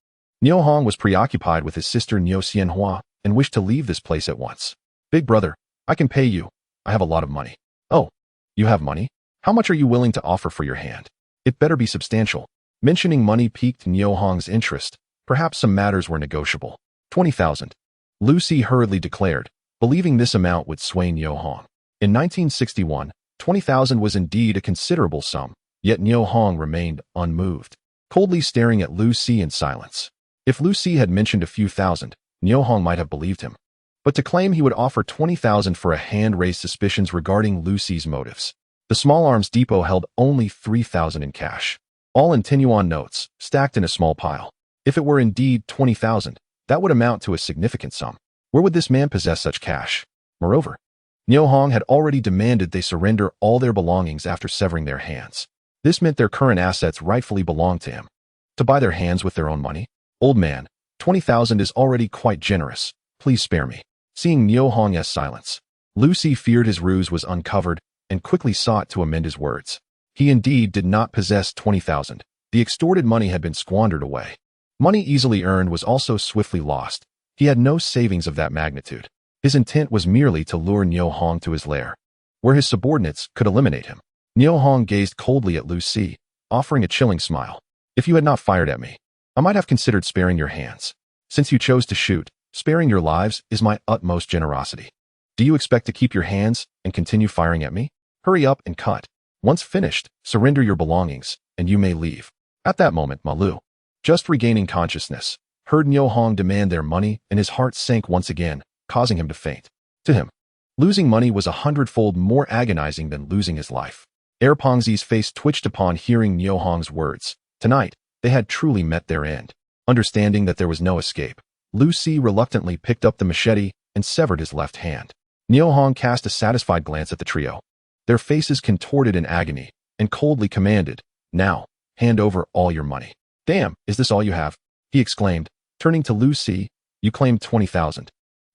Niu Hong was preoccupied with his sister Niu Xianhua and wished to leave this place at once. Big brother, I can pay you. I have a lot of money. Oh, you have money? How much are you willing to offer for your hand? It better be substantial. Mentioning money piqued Niu Hong's interest. Perhaps some matters were negotiable. 20,000. Lu Si hurriedly declared, believing this amount would sway Niu Hong. In 1961, 20,000 was indeed a considerable sum, yet Niu Hong remained unmoved, coldly staring at Lu Si in silence. If Lu Si had mentioned a few thousand, Niu Hong might have believed him. But to claim he would offer 20,000 for a hand raised suspicions regarding Lu Si's motives. The small arms depot held only 3,000 in cash, all in 10 yuan notes, stacked in a small pile. If it were indeed 20,000, that would amount to a significant sum. Where would this man possess such cash? Moreover, Niu Hong had already demanded they surrender all their belongings after severing their hands. This meant their current assets rightfully belonged to him. To buy their hands with their own money? Old man, 20,000 is already quite generous. Please spare me. Seeing Niu Hong's silence, Lu Si feared his ruse was uncovered and quickly sought to amend his words. He indeed did not possess 20,000. The extorted money had been squandered away. Money easily earned was also swiftly lost. He had no savings of that magnitude. His intent was merely to lure Niu Hong to his lair, where his subordinates could eliminate him. Niu Hong gazed coldly at Lu Si, offering a chilling smile. If you had not fired at me, I might have considered sparing your hands. Since you chose to shoot, sparing your lives is my utmost generosity. Do you expect to keep your hands and continue firing at me? Hurry up and cut. Once finished, surrender your belongings, and you may leave. At that moment, Ma Lu, just regaining consciousness, heard Niu Hong demand their money, and his heart sank once again, causing him to faint. To him, losing money was 100-fold more agonizing than losing his life. Heir Pang's face twitched upon hearing Niu Hong's words. Tonight, they had truly met their end. Understanding that there was no escape, Lu Si reluctantly picked up the machete and severed his left hand. Niu Hong cast a satisfied glance at the trio. Their faces contorted in agony, and coldly commanded, now, Hand over all your money. Damn, is this all you have? He exclaimed, turning to Lu Si. You claimed 20,000.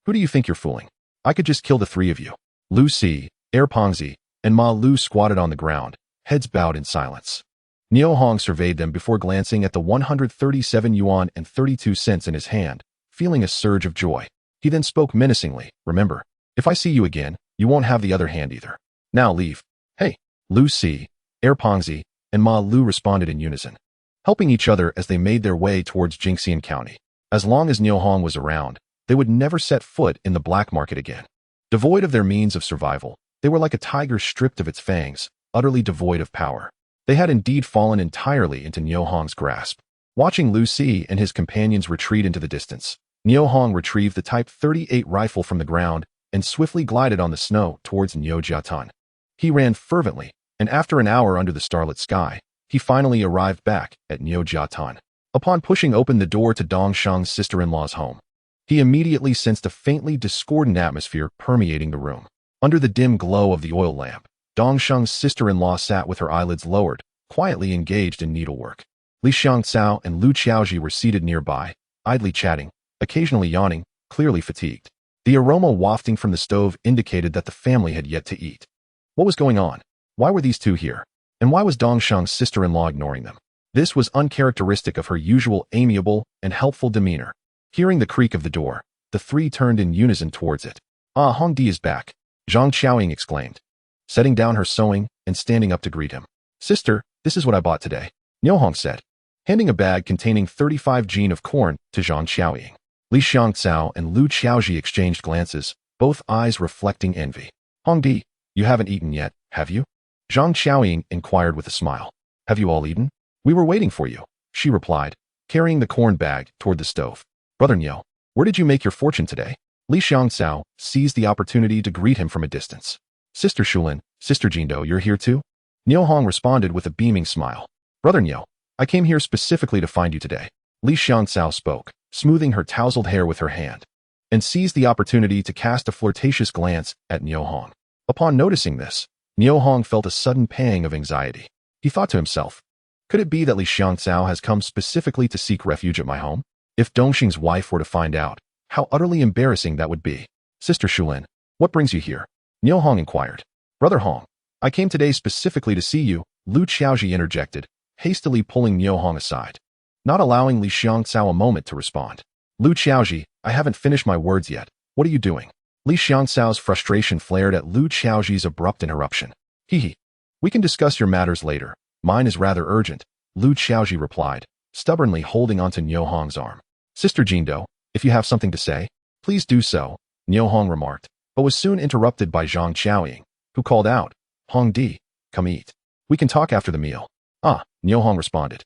Who do you think you're fooling? I could just kill the three of you. Lu Si, Pongzi, and Ma Lu squatted on the ground, heads bowed in silence. Niu Hong surveyed them before glancing at the 137 yuan and 32 cents in his hand, feeling a surge of joy. He then spoke menacingly, remember, if I see you again, you won't have the other hand either. Now leave. Hey, Lu Si, Pongzi, and Ma Lu responded in unison, helping each other as they made their way towards Jingxian County. As long as Niu Hong was around, they would never set foot in the black market again. Devoid of their means of survival, they were like a tiger stripped of its fangs, utterly devoid of power. They had indeed fallen entirely into Niu Hong's grasp. Watching Lu Si and his companions retreat into the distance, Niu Hong retrieved the Type 38 rifle from the ground and swiftly glided on the snow towards Niu Jiatan. He ran fervently, and after an hour under the starlit sky, he finally arrived back at Niu Jiatan. Upon pushing open the door to Dongsheng's sister-in-law's home, he immediately sensed a faintly discordant atmosphere permeating the room. Under the dim glow of the oil lamp, Dongsheng's sister-in-law sat with her eyelids lowered, quietly engaged in needlework. Li Xiangcao and Lu Qiaoji were seated nearby, idly chatting, occasionally yawning, clearly fatigued. The aroma wafting from the stove indicated that the family had yet to eat. What was going on? Why were these two here? And why was Dongsheng's sister-in-law ignoring them? This was uncharacteristic of her usual amiable and helpful demeanor. Hearing the creak of the door, the three turned in unison towards it. Ah, Hongdi is back, Zhang Qiaoying exclaimed, setting down her sewing and standing up to greet him. Sister, this is what I bought today, Niu Hong said, handing a bag containing 35 jin of corn to Zhang Qiaoying. Li Xiangcao and Lu Qiaoji exchanged glances, both eyes reflecting envy. Hongdi, you haven't eaten yet, have you? Zhang Qiaoying inquired with a smile. Have you all eaten? We were waiting for you, she replied, carrying the corn bag toward the stove. Brother Niu, where did you make your fortune today? Li Xiangcao seized the opportunity to greet him from a distance. Sister Shulin, Sister Jindo, you're here too? Niu Hong responded with a beaming smile. Brother Niu, I came here specifically to find you today. Li Xiangcao spoke, smoothing her tousled hair with her hand, and seized the opportunity to cast a flirtatious glance at Niu Hong. Upon noticing this, Niu Hong felt a sudden pang of anxiety. He thought to himself, could it be that Li Xiangcao has come specifically to seek refuge at my home? If Dongxing's wife were to find out, how utterly embarrassing that would be. Sister Shulin, what brings you here? Niu Hong inquired. Brother Hong, I came today specifically to see you, Lu Qiaoji interjected, hastily pulling Niu Hong aside, not allowing Li Xiangcao a moment to respond. Lu Qiaoji, I haven't finished my words yet. What are you doing? Li Xiangcao's frustration flared at Lu Qiaoji's abrupt interruption. Hee. We can discuss your matters later. Mine is rather urgent, Lu Qiaoji replied, stubbornly holding onto Niu Hong's arm. Sister Jindo, if you have something to say, please do so, Niu Hong remarked, but was soon interrupted by Zhang Qiaoying, who called out, Hongdi, come eat. We can talk after the meal. Ah, Niu Hong responded,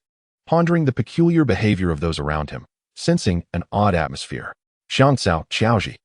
pondering the peculiar behavior of those around him, sensing an odd atmosphere. Xiangcao, Qiaoji.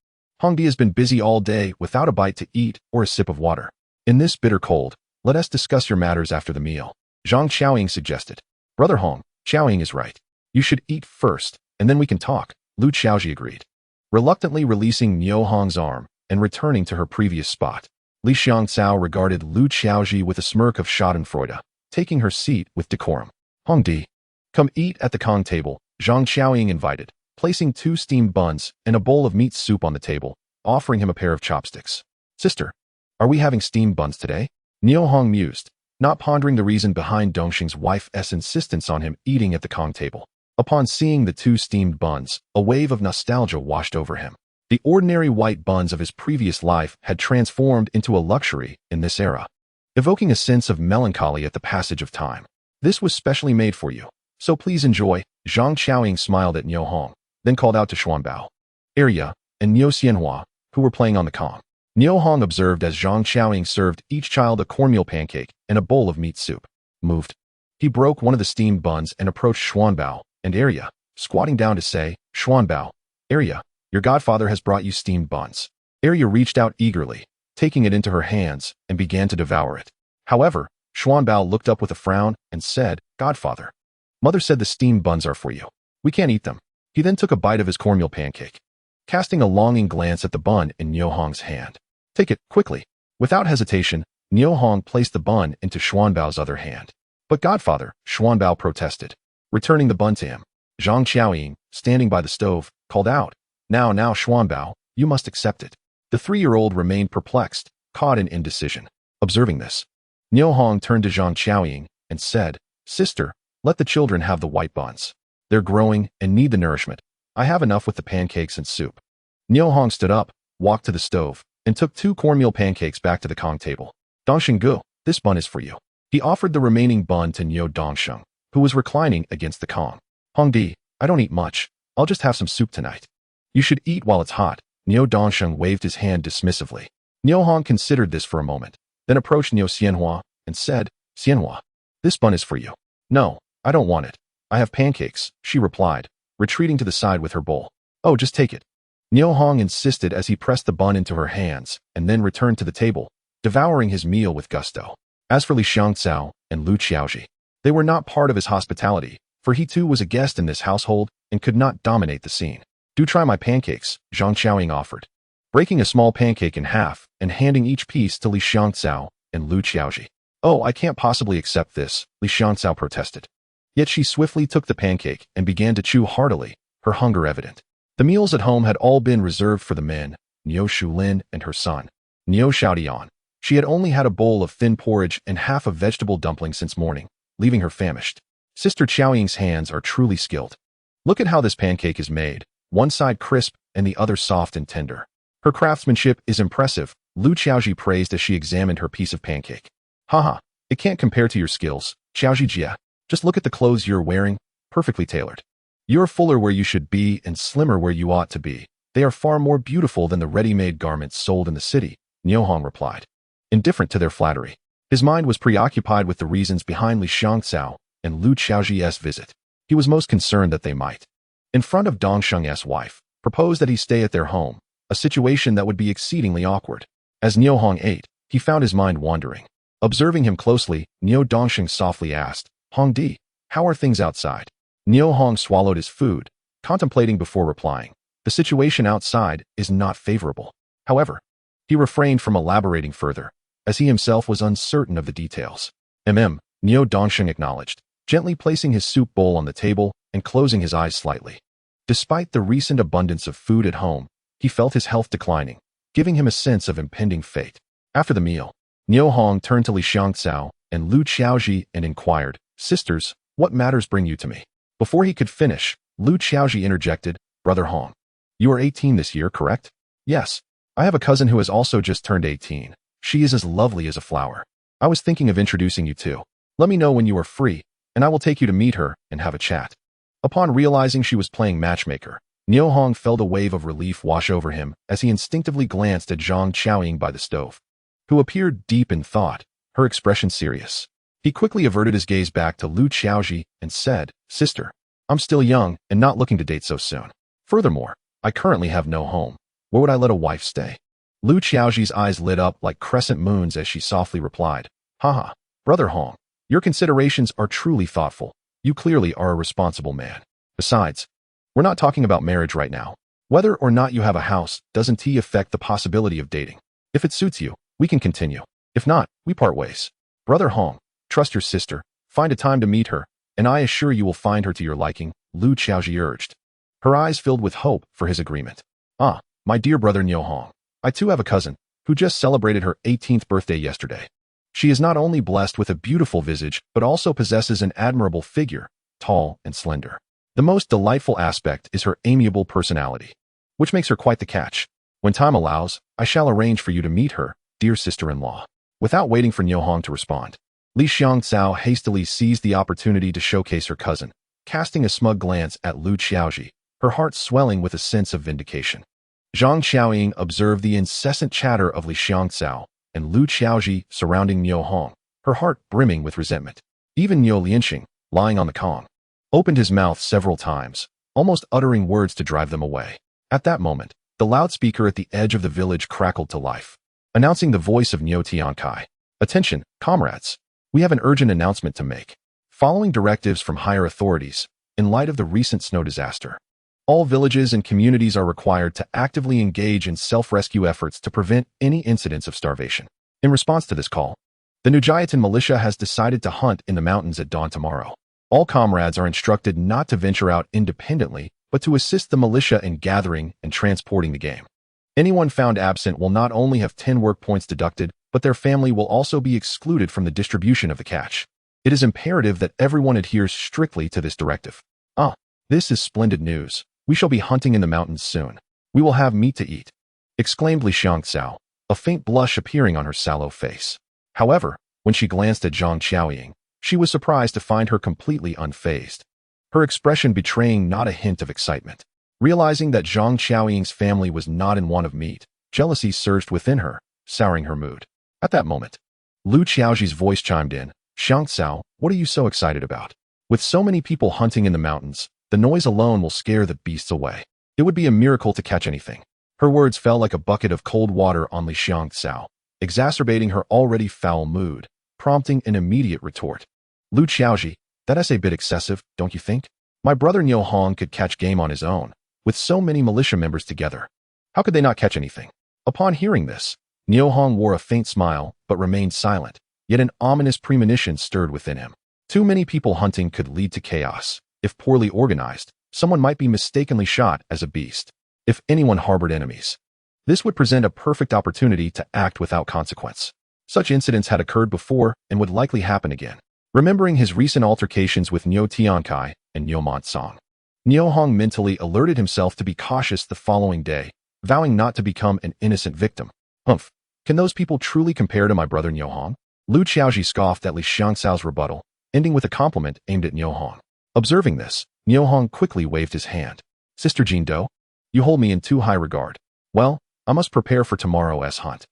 Hongdi has been busy all day without a bite to eat or a sip of water. In this bitter cold, let us discuss your matters after the meal, Zhang Qiaoying suggested. Brother Hong, Qiaoying is right. You should eat first, and then we can talk, Lu Qiaoji agreed. Reluctantly releasing Niu Hong's arm and returning to her previous spot, Li Xiangcao regarded Lu Qiaoji with a smirk of schadenfreude, taking her seat with decorum. Hongdi, come eat at the Kong table, Zhang Qiaoying invited, placing 2 steamed buns and a bowl of meat soup on the table, offering him a pair of chopsticks. Sister, are we having steamed buns today? Niu Hong mused, not pondering the reason behind Dongxing's wife's insistence on him eating at the Kong table. Upon seeing the 2 steamed buns, a wave of nostalgia washed over him. The ordinary white buns of his previous life had transformed into a luxury in this era, evoking a sense of melancholy at the passage of time. This was specially made for you, so please enjoy. Zhang Qiaoying smiled at Niu Hong, then called out to Xuanbao, Arya, and Niu Xianhua, who were playing on the Kong. Niu Hong observed as Zhang Qiaoying served each child a cornmeal pancake and a bowl of meat soup. Moved. He broke one of the steamed buns and approached Xuanbao and Arya, squatting down to say, Xuanbao, Arya, your godfather has brought you steamed buns. Arya reached out eagerly, taking it into her hands, and began to devour it. However, Xuanbao looked up with a frown and said, Godfather, Mother said the steamed buns are for you. We can't eat them. He then took a bite of his cornmeal pancake, casting a longing glance at the bun in Niu Hong's hand. Take it, quickly. Without hesitation, Niu Hong placed the bun into Xuanbao's other hand. But Godfather, Xuanbao protested. Returning the bun to him, Zhang Qiaoying, standing by the stove, called out, Now, Xuanbao, you must accept it. The 3-year-old remained perplexed, caught in indecision. Observing this, Niu Hong turned to Zhang Qiaoying and said, Sister, let the children have the white buns. They're growing and need the nourishment. I have enough with the pancakes and soup. Niu Hong stood up, walked to the stove, and took 2 cornmeal pancakes back to the Kong table. Dongshenggu, this bun is for you. He offered the remaining bun to Niu Dongsheng, who was reclining against the Kong. Hongdi, I don't eat much. I'll just have some soup tonight. You should eat while it's hot. Niu Dongsheng waved his hand dismissively. Niu Hong considered this for a moment, then approached Niu Xianhua and said, Xianhua, this bun is for you. No, I don't want it. I have pancakes, she replied, retreating to the side with her bowl. Oh, just take it. Niu Hong insisted as he pressed the bun into her hands and then returned to the table, devouring his meal with gusto. As for Li Xiangcao and Lu Qiaoji, they were not part of his hospitality, for he too was a guest in this household and could not dominate the scene. Do try my pancakes, Zhang Qiaoying offered, breaking a small pancake in half and handing each piece to Li Xiangcao and Lu Qiaoji. Oh, I can't possibly accept this, Li Xiangcao protested. Yet she swiftly took the pancake and began to chew heartily, her hunger evident. The meals at home had all been reserved for the men, Niu Shulin and her son, Niu Xiaodian. She had only had a bowl of thin porridge and half a vegetable dumpling since morning, leaving her famished. Sister Qiaoying's hands are truly skilled. Look at how this pancake is made, one side crisp and the other soft and tender. Her craftsmanship is impressive, Lu Qiaoji praised as she examined her piece of pancake. Haha, it can't compare to your skills, Qiaoji Jia. Just look at the clothes you're wearing, perfectly tailored. You're fuller where you should be and slimmer where you ought to be. They are far more beautiful than the ready-made garments sold in the city, Niu Hong replied. Indifferent to their flattery, his mind was preoccupied with the reasons behind Li Xiangcao and Lu Qiaoji's visit. He was most concerned that they might, in front of Dongsheng's wife, propose that he stay at their home, a situation that would be exceedingly awkward. As Niu Hong ate, he found his mind wandering. Observing him closely, Niu Dongsheng softly asked, Hongdi, how are things outside? Niu Hong swallowed his food, contemplating before replying. The situation outside is not favorable. However, he refrained from elaborating further, as he himself was uncertain of the details. Niu Dongsheng acknowledged, gently placing his soup bowl on the table and closing his eyes slightly. Despite the recent abundance of food at home, he felt his health declining, giving him a sense of impending fate. After the meal, Niu Hong turned to Li Xiangcao and Lu Qiaoji and inquired, Sisters, what matters bring you to me? Before he could finish, Lu Qiaoji interjected, Brother Hong, you are 18 this year, correct? Yes. I have a cousin who has also just turned 18. She is as lovely as a flower. I was thinking of introducing you to. Let me know when you are free, and I will take you to meet her and have a chat. Upon realizing she was playing matchmaker, Niu Hong felt a wave of relief wash over him as he instinctively glanced at Zhang Qiaoying by the stove, who appeared deep in thought, her expression serious. He quickly averted his gaze back to Lu Qiaoji and said, Sister, I'm still young and not looking to date so soon. Furthermore, I currently have no home. Where would I let a wife stay? Lu Qiaoji's eyes lit up like crescent moons as she softly replied, Haha, Brother Hong, your considerations are truly thoughtful. You clearly are a responsible man. Besides, we're not talking about marriage right now. Whether or not you have a house doesn't affect the possibility of dating. If it suits you, we can continue. If not, we part ways. Brother Hong, trust your sister, find a time to meet her, and I assure you will find her to your liking, Lu Qiaoji urged. Her eyes filled with hope for his agreement. Ah, my dear brother Niu Hong, I too have a cousin who just celebrated her 18th birthday yesterday. She is not only blessed with a beautiful visage, but also possesses an admirable figure, tall and slender. The most delightful aspect is her amiable personality, which makes her quite the catch. When time allows, I shall arrange for you to meet her, dear sister-in-law. Without waiting for Niu Hong to respond, Li Xiangcao hastily seized the opportunity to showcase her cousin, casting a smug glance at Lu Qiaoji, her heart swelling with a sense of vindication. Zhang Qiaoying observed the incessant chatter of Li Xiangcao and Lu Qiaoji surrounding Niu Hong, her heart brimming with resentment. Even Niu Lianxing, lying on the Kong, opened his mouth several times, almost uttering words to drive them away. At that moment, the loudspeaker at the edge of the village crackled to life, announcing the voice of Niu Tiankai. Attention, comrades! We have an urgent announcement to make. Following directives from higher authorities, in light of the recent snow disaster, all villages and communities are required to actively engage in self-rescue efforts to prevent any incidents of starvation. In response to this call, The Nujiatan militia has decided to hunt in the mountains at dawn tomorrow. All comrades are instructed not to venture out independently, but to assist the militia in gathering and transporting the game. Anyone found absent will not only have 10 work points deducted, but their family will also be excluded from the distribution of the catch. It is imperative that everyone adheres strictly to this directive. Ah, this is splendid news. We shall be hunting in the mountains soon. We will have meat to eat, exclaimed Li Xiangcao, a faint blush appearing on her sallow face. However, when she glanced at Zhang Xiaoying, she was surprised to find her completely unfazed, her expression betraying not a hint of excitement. Realizing that Zhang Xiaoying's family was not in want of meat, jealousy surged within her, souring her mood. At that moment, Lu Qiaoji's voice chimed in. Xiangcao, what are you so excited about? With so many people hunting in the mountains, the noise alone will scare the beasts away. It would be a miracle to catch anything. Her words fell like a bucket of cold water on Li Xiangcao, exacerbating her already foul mood, prompting an immediate retort. Lu Qiaoji, that's a bit excessive, don't you think? My brother Niu Hong could catch game on his own, with so many militia members together. How could they not catch anything? Upon hearing this, Niu Hong wore a faint smile, but remained silent, yet an ominous premonition stirred within him. Too many people hunting could lead to chaos. If poorly organized, someone might be mistakenly shot as a beast. If anyone harbored enemies, this would present a perfect opportunity to act without consequence. Such incidents had occurred before and would likely happen again. Remembering his recent altercations with Niu Tiankai and Niu Montsong, Niu Hong mentally alerted himself to be cautious the following day, vowing not to become an innocent victim. Humph, can those people truly compare to my brother Niu Hong? Lu Qiaoji scoffed at Li Xiangcao's rebuttal, ending with a compliment aimed at Niu Hong. Observing this, Niu Hong quickly waved his hand. Sister Jin Do, you hold me in too high regard. Well, I must prepare for tomorrow's hunt.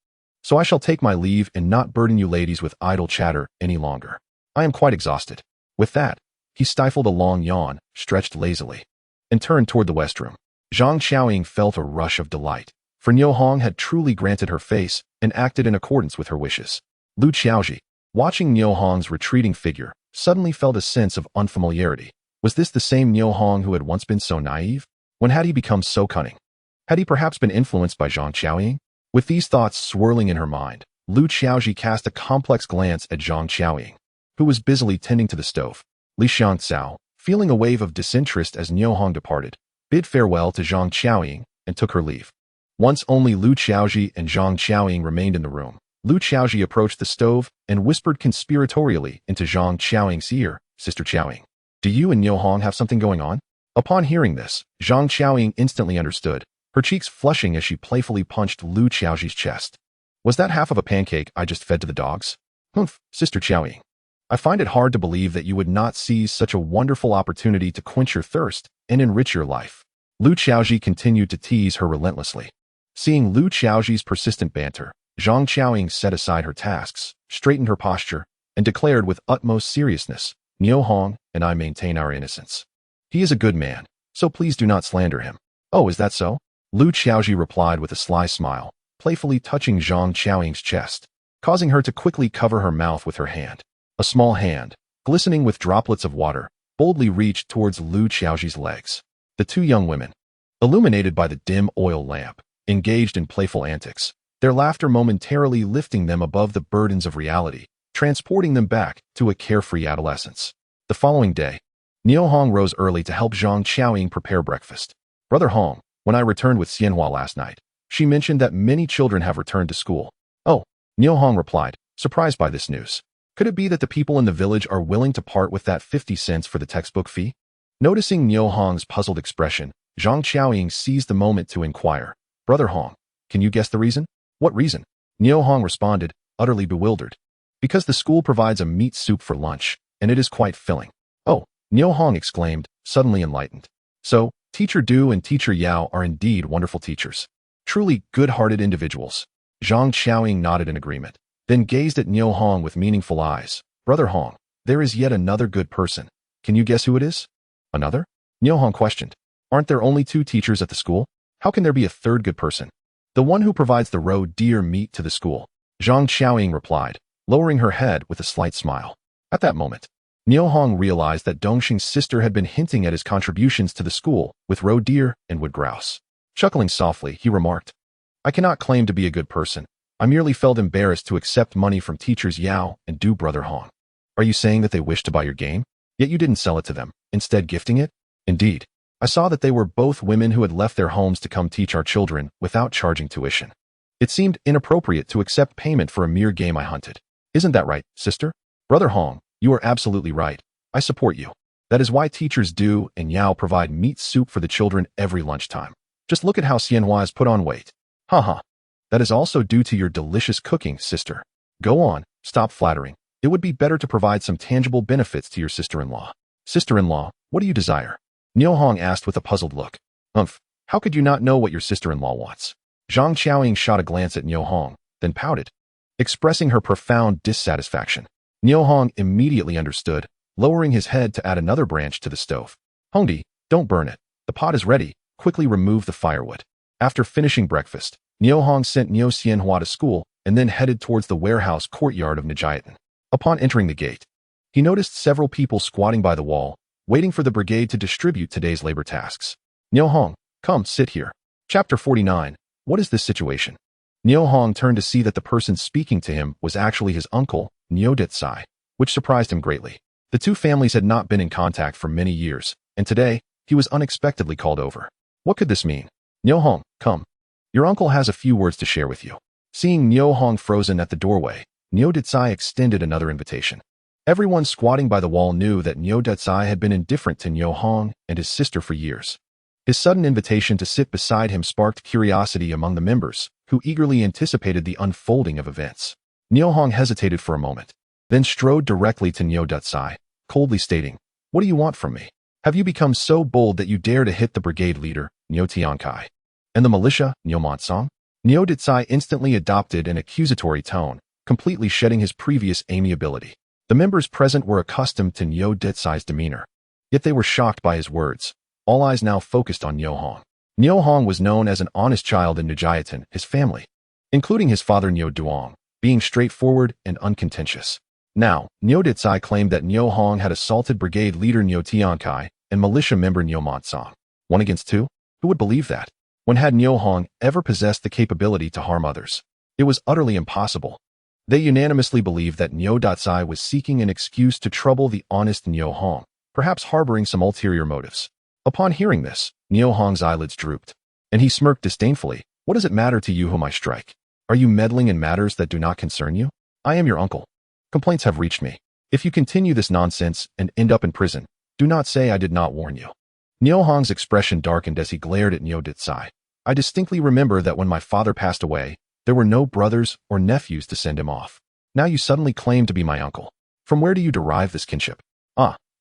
So I shall take my leave and not burden you ladies with idle chatter any longer. I am quite exhausted. With that, he stifled a long yawn, stretched lazily, and turned toward the west room. Zhang Xiaoying felt a rush of delight, for Niu Hong had truly granted her face and acted in accordance with her wishes. Lu Qiaoji, watching Niu Hong's retreating figure, suddenly felt a sense of unfamiliarity. Was this the same Niu Hong who had once been so naive? When had he become so cunning? Had he perhaps been influenced by Zhang Xiaoying? With these thoughts swirling in her mind, Lu Qiaoji cast a complex glance at Zhang Xiaoying, who was busily tending to the stove. Li Xiangcao, feeling a wave of disinterest as Niu Hong departed, bid farewell to Zhang Xiaoying and took her leave. Once only Lu Qiaoji and Zhang Xiaoying remained in the room, Lu Qiaoji approached the stove and whispered conspiratorially into Zhang Xiaoying's ear, Sister Qiaoying, do you and Niu Hong have something going on? Upon hearing this, Zhang Xiaoying instantly understood, her cheeks flushing as she playfully punched Lu Qiaoji's chest. Was that half of a pancake I just fed to the dogs? Humph, Sister Qiaoying. I find it hard to believe that you would not seize such a wonderful opportunity to quench your thirst and enrich your life. Lu Qiaoji continued to tease her relentlessly. Seeing Lu Qiaoji's persistent banter, Zhang Xiaoying set aside her tasks, straightened her posture, and declared with utmost seriousness, Niu Hong and I maintain our innocence. He is a good man, so please do not slander him. Oh, is that so? Lu Qiaoji replied with a sly smile, playfully touching Zhang Xiaoying's chest, causing her to quickly cover her mouth with her hand. A small hand, glistening with droplets of water, boldly reached towards Lu Qiaoji's legs. The two young women, illuminated by the dim oil lamp, engaged in playful antics, their laughter momentarily lifting them above the burdens of reality, transporting them back to a carefree adolescence. The following day, Niu Hong rose early to help Zhang Xiaoying prepare breakfast. Brother Hong, when I returned with Xianhua last night, she mentioned that many children have returned to school. Oh, Niu Hong replied, surprised by this news. Could it be that the people in the village are willing to part with that 50 cents for the textbook fee? Noticing Niu Hong's puzzled expression, Zhang Xiaoying seized the moment to inquire, Brother Hong, can you guess the reason? What reason? Niu Hong responded, utterly bewildered. Because the school provides a meat soup for lunch, and it is quite filling. Oh, Niu Hong exclaimed, suddenly enlightened. So, Teacher Du and Teacher Yao are indeed wonderful teachers. Truly good-hearted individuals. Zhang Xiaoying nodded in agreement, then gazed at Niu Hong with meaningful eyes. Brother Hong, there is yet another good person. Can you guess who it is? Another? Niu Hong questioned. Aren't there only 2 teachers at the school? How can there be a third good person? The one who provides the roe deer meat to the school. Zhang Xiaoying replied, lowering her head with a slight smile. At that moment, Niu Hong realized that Dongxing's sister had been hinting at his contributions to the school with roe deer and wood grouse. Chuckling softly, he remarked, I cannot claim to be a good person, I merely felt embarrassed to accept money from teachers Yao and Du brother Hong. Are you saying that they wished to buy your game? Yet you didn't sell it to them, instead gifting it? Indeed. I saw that they were both women who had left their homes to come teach our children without charging tuition. It seemed inappropriate to accept payment for a mere game I hunted. Isn't that right, sister? Brother Hong, you are absolutely right. I support you. That is why teachers Du and Yao provide meat soup for the children every lunchtime. Just look at how Xianhua has put on weight. Haha. That is also due to your delicious cooking, sister. Go on, stop flattering. It would be better to provide some tangible benefits to your sister-in-law. Sister-in-law, what do you desire? Niu Hong asked with a puzzled look. How could you not know what your sister-in-law wants? Zhang Qiaoying shot a glance at Niu Hong, then pouted, expressing her profound dissatisfaction. Niu Hong immediately understood, lowering his head to add another branch to the stove. Hongdi, don't burn it. The pot is ready. Quickly remove the firewood. After finishing breakfast, Niu Hong sent Niu Xianhua to school and then headed towards the warehouse courtyard of Nijiatan. Upon entering the gate, he noticed several people squatting by the wall, waiting for the brigade to distribute today's labor tasks. Niu Hong, come, sit here. Chapter 49. What is this situation? Niu Hong turned to see that the person speaking to him was actually his uncle, Niu Detsai, which surprised him greatly. The two families had not been in contact for many years, and today, he was unexpectedly called over. What could this mean? Niu Hong, come. Your uncle has a few words to share with you. Seeing Niu Hong frozen at the doorway, Niu Detsai extended another invitation. Everyone squatting by the wall knew that Niu Detsai had been indifferent to Niu Hong and his sister for years. His sudden invitation to sit beside him sparked curiosity among the members, who eagerly anticipated the unfolding of events. Niu Hong hesitated for a moment, then strode directly to Niu Detsai, coldly stating, "What do you want from me? Have you become so bold that you dare to hit the brigade leader, Niu Tiankai, and the militia, Niu Montsong?" Niu Detsai instantly adopted an accusatory tone, completely shedding his previous amiability. The members present were accustomed to Niu Detsai's demeanor, yet they were shocked by his words. All eyes now focused on Niu Hong. Niu Hong was known as an honest child in Nijiatan, his family, including his father Niu Duong, being straightforward and uncontentious. Now, Niu Detsai claimed that Niu Hong had assaulted brigade leader Niu Tiankai and militia member Niu Montsong. 1 against 2? Who would believe that? When had Niu Hong ever possessed the capability to harm others? It was utterly impossible. They unanimously believed that Niu Detsai was seeking an excuse to trouble the honest Niu Hong, perhaps harboring some ulterior motives. Upon hearing this, Niu Hong's eyelids drooped, and he smirked disdainfully. What does it matter to you whom I strike? Are you meddling in matters that do not concern you? I am your uncle. Complaints have reached me. If you continue this nonsense and end up in prison, do not say I did not warn you. Niu Hong's expression darkened as he glared at Niu Detsai. I distinctly remember that when my father passed away, there were no brothers or nephews to send him off. Now you suddenly claim to be my uncle. From where do you derive this kinship?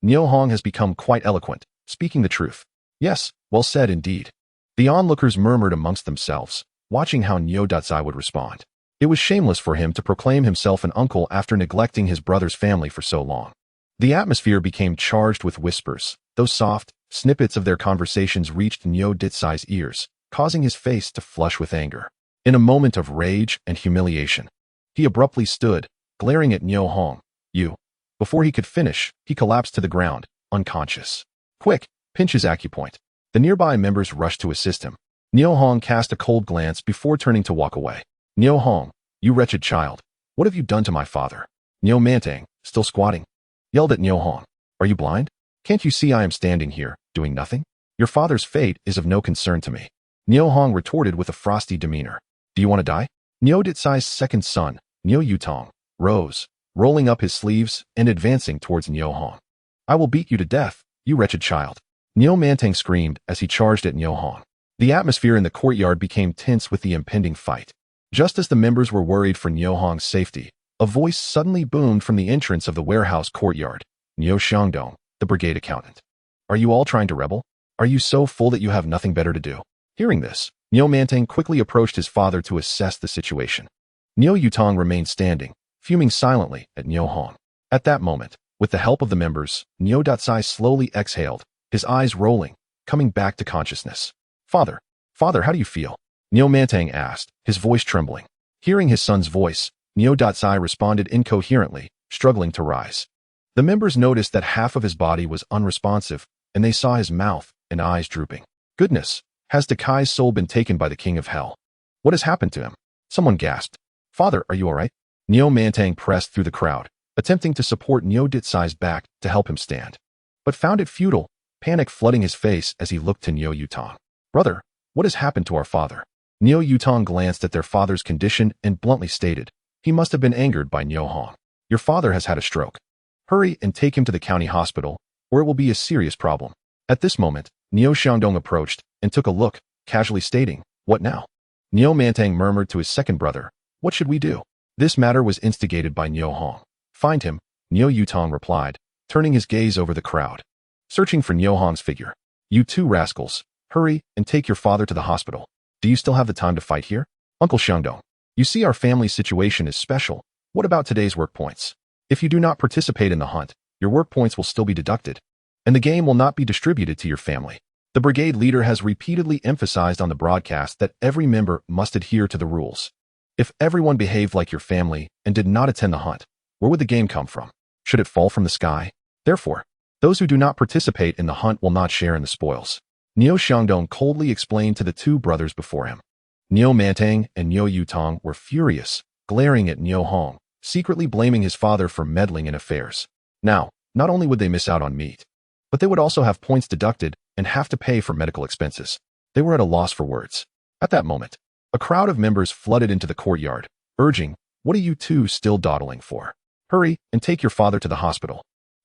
Niu Hong has become quite eloquent, speaking the truth. Yes, well said indeed. The onlookers murmured amongst themselves, watching how Niu Detsai would respond. It was shameless for him to proclaim himself an uncle after neglecting his brother's family for so long. The atmosphere became charged with whispers. Those soft snippets of their conversations reached Niu Detsai's ears, causing his face to flush with anger. In a moment of rage and humiliation, he abruptly stood, glaring at Niu Hong. You. Before he could finish, he collapsed to the ground, unconscious. Quick, pinch his acupoint. The nearby members rushed to assist him. Niu Hong cast a cold glance before turning to walk away. Niu Hong, you wretched child. What have you done to my father? Niu Mantang, still squatting, yelled at Niu Hong. Are you blind? Can't you see I am standing here, doing nothing? Your father's fate is of no concern to me. Niu Hong retorted with a frosty demeanor. Do you want to die? Niu Detsai's second son, Niu Yutong, rose, rolling up his sleeves and advancing towards Niu Hong. I will beat you to death, you wretched child. Niu Mantang screamed as he charged at Niu Hong. The atmosphere in the courtyard became tense with the impending fight. Just as the members were worried for Niu Hong's safety, a voice suddenly boomed from the entrance of the warehouse courtyard. Niu Xiangdong, the brigade accountant. Are you all trying to rebel? Are you so full that you have nothing better to do? Hearing this, Niu Mantang quickly approached his father to assess the situation. Niu Yutong remained standing, fuming silently at Niu Hong. At that moment, with the help of the members, Niu Detsai slowly exhaled, his eyes rolling, coming back to consciousness. Father, how do you feel? Niu Mantang asked, his voice trembling. Hearing his son's voice, Niu Detsai responded incoherently, struggling to rise. The members noticed that half of his body was unresponsive, and they saw his mouth and eyes drooping. Goodness, has Dekai's soul been taken by the king of hell? What has happened to him? Someone gasped. Father, are you alright? Niu Mantang pressed through the crowd, attempting to support Niu Ditsai's back to help him stand, but found it futile, panic flooding his face as he looked to Niu Yutong. Brother, what has happened to our father? Niu Yutong glanced at their father's condition and bluntly stated, he must have been angered by Niu Hong. Your father has had a stroke. Hurry and take him to the county hospital, or it will be a serious problem. At this moment, Niu Xiangdong approached and took a look, casually stating, what now? Niu Mantang murmured to his second brother, what should we do? This matter was instigated by Niu Hong. Find him, Niu Yutong replied, turning his gaze over the crowd. Searching for Niu Hong's figure. You two rascals, hurry and take your father to the hospital. Do you still have the time to fight here? Uncle Xiangdong, you see our family's situation is special. What about today's work points? If you do not participate in the hunt, your work points will still be deducted, and the game will not be distributed to your family. The brigade leader has repeatedly emphasized on the broadcast that every member must adhere to the rules. If everyone behaved like your family and did not attend the hunt, where would the game come from? Should it fall from the sky? Therefore, those who do not participate in the hunt will not share in the spoils. Niu Xiangdong coldly explained to the two brothers before him. Niu Mantang and Niu Yutong were furious, glaring at Niu Hong, secretly blaming his father for meddling in affairs. Now, not only would they miss out on meat, but they would also have points deducted and have to pay for medical expenses. They were at a loss for words. At that moment, a crowd of members flooded into the courtyard, urging, what are you two still dawdling for? Hurry and take your father to the hospital.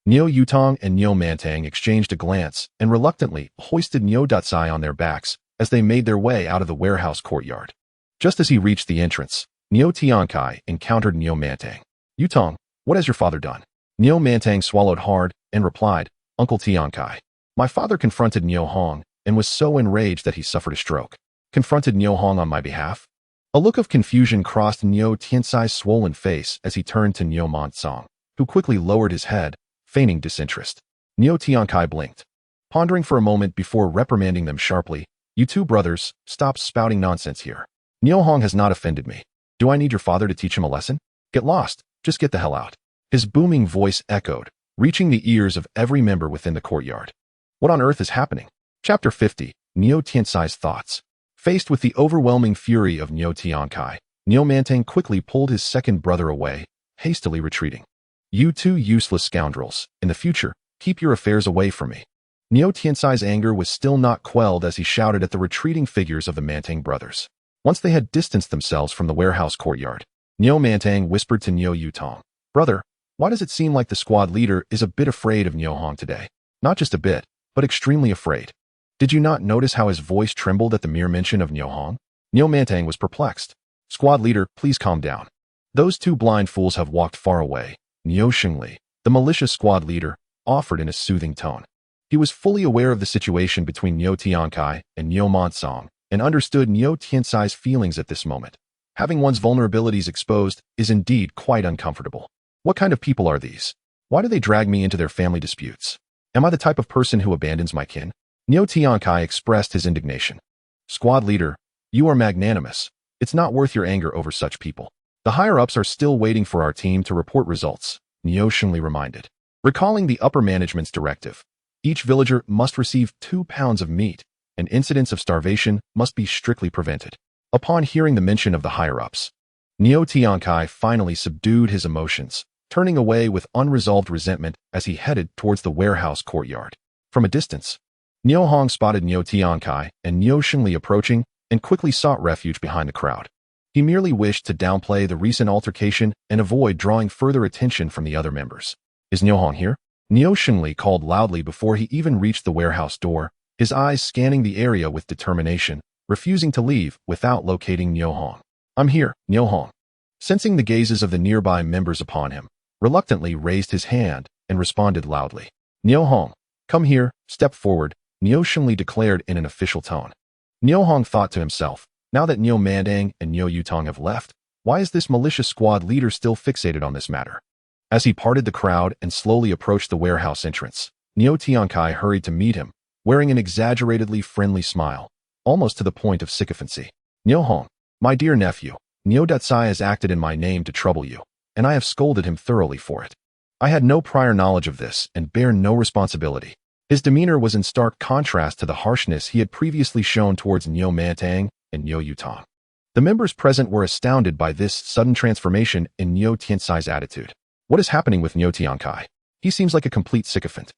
Niu Yutong and Niu Mantang exchanged a glance and reluctantly hoisted Niu Ditsai on their backs as they made their way out of the warehouse courtyard. Just as he reached the entrance, Niu Tiankai encountered Niu Mantang. Yutong, what has your father done? Niu Mantang swallowed hard and replied, Uncle Tiankai. My father confronted Niu Hong and was so enraged that he suffered a stroke. Confronted Niu Hong on my behalf? A look of confusion crossed Niu Tiantsai's swollen face as he turned to Niu Montsong, who quickly lowered his head, feigning disinterest. Niu Tiankai blinked, pondering for a moment before reprimanding them sharply. You two brothers, stop spouting nonsense here. Niu Hong has not offended me. Do I need your father to teach him a lesson? Get lost, just get the hell out. His booming voice echoed, reaching the ears of every member within the courtyard. What on earth is happening? Chapter 50, Niu Tiantsai's thoughts. Faced with the overwhelming fury of Niu Tiankai, Niu Mantang quickly pulled his second brother away, hastily retreating. You two useless scoundrels, in the future, keep your affairs away from me. Niu Tiantsai's anger was still not quelled as he shouted at the retreating figures of the Mantang brothers. Once they had distanced themselves from the warehouse courtyard, Niu Mantang whispered to Niu Yutong, Brother, why does it seem like the squad leader is a bit afraid of Niu Hong today? Not just a bit, but extremely afraid. Did you not notice how his voice trembled at the mere mention of Niu Hong? Niu Mantang was perplexed. Squad leader, please calm down. Those two blind fools have walked far away. Niu Xingli, the malicious squad leader, offered in a soothing tone. He was fully aware of the situation between Niu Tiankai and Niu Montsong and understood Niu Tiantsai's feelings at this moment. Having one's vulnerabilities exposed is indeed quite uncomfortable. What kind of people are these? Why do they drag me into their family disputes? Am I the type of person who abandons my kin? Niu Tiankai expressed his indignation. Squad leader, you are magnanimous. It's not worth your anger over such people. The higher-ups are still waiting for our team to report results, Niu Xingli reminded. Recalling the upper management's directive, each villager must receive 2 pounds of meat, and incidents of starvation must be strictly prevented. Upon hearing the mention of the higher-ups, Niu Tiankai finally subdued his emotions, turning away with unresolved resentment as he headed towards the warehouse courtyard. From a distance, Niu Hong spotted Niu Tiankai and Niu Xingli approaching and quickly sought refuge behind the crowd. He merely wished to downplay the recent altercation and avoid drawing further attention from the other members. Is Niu Hong here? Niu Xingli called loudly before he even reached the warehouse door, his eyes scanning the area with determination, refusing to leave without locating Niu Hong. I'm here, Niu Hong. Sensing the gazes of the nearby members upon him, reluctantly raised his hand and responded loudly. Niu Hong, come here, step forward, Niu Xingli declared in an official tone. Niu Hong thought to himself, now that Niu Mantang and Niu Yutong have left, why is this malicious squad leader still fixated on this matter? As he parted the crowd and slowly approached the warehouse entrance, Niu Tiankai hurried to meet him, wearing an exaggeratedly friendly smile, almost to the point of sycophancy. Niu Hong, my dear nephew, Niu Ditsai has acted in my name to trouble you, and I have scolded him thoroughly for it. I had no prior knowledge of this and bear no responsibility. His demeanor was in stark contrast to the harshness he had previously shown towards Niu Mantang and Niu Yutong. The members present were astounded by this sudden transformation in Niu Tiansai's attitude. What is happening with Niu Tiankai? He seems like a complete sycophant.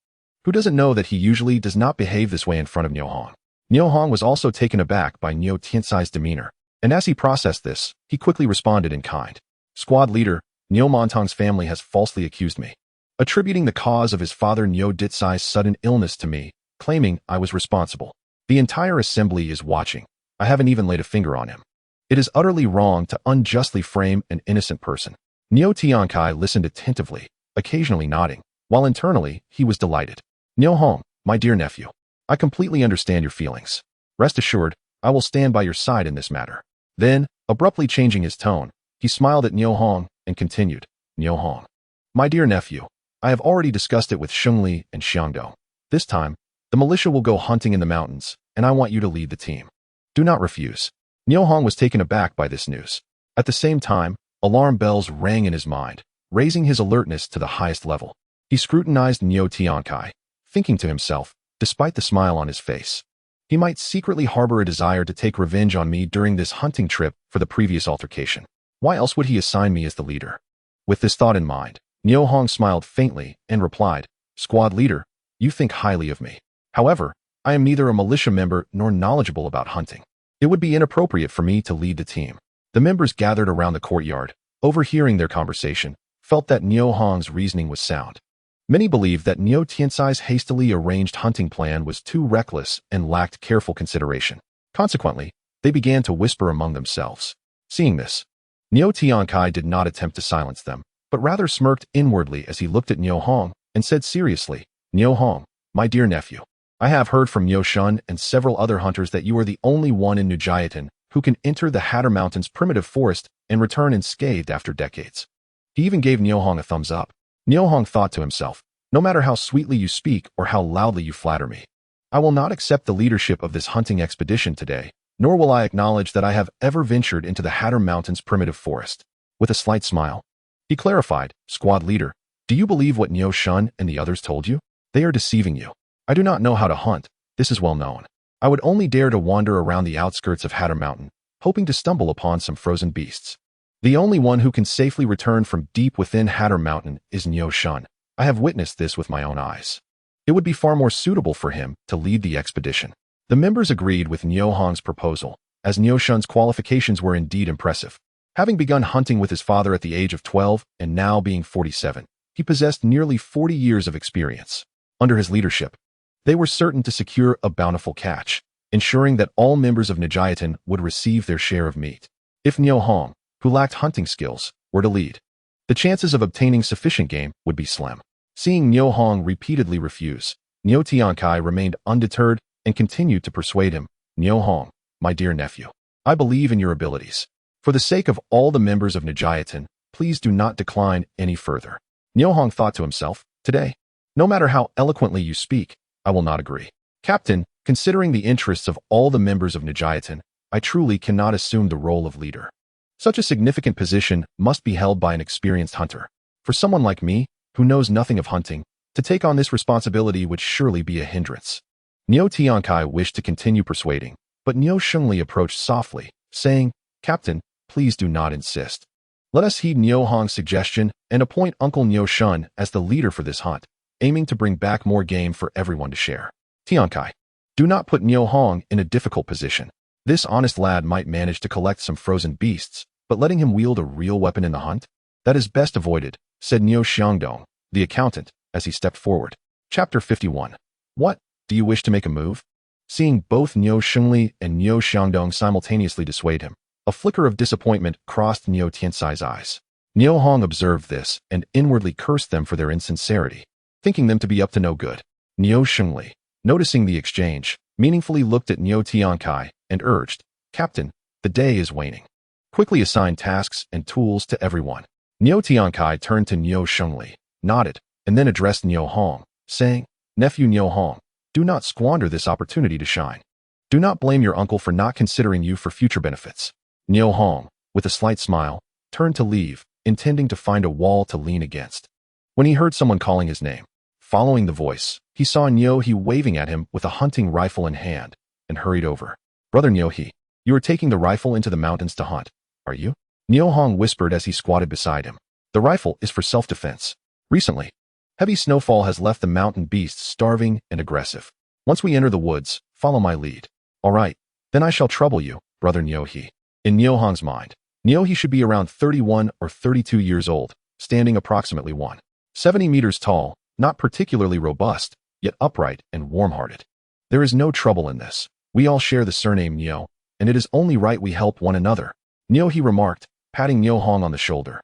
Who doesn't know that he usually does not behave this way in front of Niu Hong? Niu Hong was also taken aback by Niu Tiansai's demeanor, and as he processed this, he quickly responded in kind. Squad leader, Niu Montong's family has falsely accused me, attributing the cause of his father Niu Ditsai's sudden illness to me, claiming I was responsible. The entire assembly is watching. I haven't even laid a finger on him. It is utterly wrong to unjustly frame an innocent person. Niu Tiankai listened attentively, occasionally nodding, while internally he was delighted. Niu Hong, my dear nephew, I completely understand your feelings. Rest assured, I will stand by your side in this matter. Then, abruptly changing his tone, he smiled at Niu Hong and continued, Niu Hong, my dear nephew, I have already discussed it with Shengli and Xiangdong. This time, the militia will go hunting in the mountains, and I want you to lead the team. Do not refuse. Niu Hong was taken aback by this news. At the same time, alarm bells rang in his mind, raising his alertness to the highest level. He scrutinized Niu Tiankai, thinking to himself, despite the smile on his face, he might secretly harbor a desire to take revenge on me during this hunting trip for the previous altercation. Why else would he assign me as the leader? With this thought in mind, Niu Hong smiled faintly and replied, Squad leader, you think highly of me. However, I am neither a militia member nor knowledgeable about hunting. It would be inappropriate for me to lead the team. The members gathered around the courtyard, overhearing their conversation, felt that Niu Hong's reasoning was sound. Many believed that Niu Tiansai's hastily arranged hunting plan was too reckless and lacked careful consideration. Consequently, they began to whisper among themselves. Seeing this, Niu Tiankai did not attempt to silence them, but rather smirked inwardly as he looked at Niu Hong and said seriously, Niu Hong, my dear nephew, I have heard from Niu Shun and several other hunters that you are the only one in Nujiatan who can enter the Hatter Mountains primitive forest and return unscathed after decades. He even gave Niu Hong a thumbs up. Niu Hong thought to himself, no matter how sweetly you speak or how loudly you flatter me, I will not accept the leadership of this hunting expedition today, nor will I acknowledge that I have ever ventured into the Hatter Mountains primitive forest. With a slight smile, he clarified, Squad leader, do you believe what Niu Shun and the others told you? They are deceiving you. I do not know how to hunt, this is well known. I would only dare to wander around the outskirts of Hatter Mountain, hoping to stumble upon some frozen beasts. The only one who can safely return from deep within Hatter Mountain is Niu Shun. I have witnessed this with my own eyes. It would be far more suitable for him to lead the expedition. The members agreed with Niu Hong's proposal, as Niu Shun's qualifications were indeed impressive. Having begun hunting with his father at the age of 12 and now being 47, he possessed nearly 40 years of experience. Under his leadership, they were certain to secure a bountiful catch, ensuring that all members of Nujiatan would receive their share of meat. If Niu Hong, who lacked hunting skills, were to lead, the chances of obtaining sufficient game would be slim. Seeing Niu Hong repeatedly refuse, Niu Tiankai remained undeterred and continued to persuade him, Niu Hong, my dear nephew, I believe in your abilities. For the sake of all the members of Nujiatan, please do not decline any further. Niu Hong thought to himself, today, no matter how eloquently you speak, I will not agree. Captain, considering the interests of all the members of Nujiatan, I truly cannot assume the role of leader. Such a significant position must be held by an experienced hunter. For someone like me, who knows nothing of hunting, to take on this responsibility would surely be a hindrance. Niu Tiankai wished to continue persuading, but Niu Shengli approached softly, saying, Captain, please do not insist. Let us heed Niu Hong's suggestion and appoint Uncle Niu Shun as the leader for this hunt, aiming to bring back more game for everyone to share. Tiankai, do not put Niu Hong in a difficult position. This honest lad might manage to collect some frozen beasts, but letting him wield a real weapon in the hunt? That is best avoided, said Niu Xiangdong, the accountant, as he stepped forward. Chapter 51. What? Do you wish to make a move? Seeing both Niu Shengli and Niu Xiangdong simultaneously dissuade him, a flicker of disappointment crossed Niu Tiansai's eyes. Niu Hong observed this and inwardly cursed them for their insincerity, thinking them to be up to no good. Niu Shengli, noticing the exchange, meaningfully looked at Niu Tiankai and urged, Captain, the day is waning. Quickly assign tasks and tools to everyone. Niu Tiankai turned to Niu Shengli, nodded, and then addressed Niu Hong, saying, Nephew Niu Hong, do not squander this opportunity to shine. Do not blame your uncle for not considering you for future benefits. Niu Hong, with a slight smile, turned to leave, intending to find a wall to lean against. When he heard someone calling his name, following the voice, he saw Niu He waving at him with a hunting rifle in hand, and hurried over. Brother Niu He, You are taking the rifle into the mountains to hunt, are you? Niu Hong whispered as he squatted beside him. The rifle is for self-defense. Recently, heavy snowfall has left the mountain beasts starving and aggressive. Once we enter the woods, follow my lead. All right, then I shall trouble you, brother Niu He. In Niu Hong's mind, Niu He should be around 31 or 32 years old, standing approximately 170 meters tall, not particularly robust, yet upright and warm-hearted. There is no trouble in this. We all share the surname Niu, and it is only right we help one another, Niu He remarked, patting Niu Hong on the shoulder.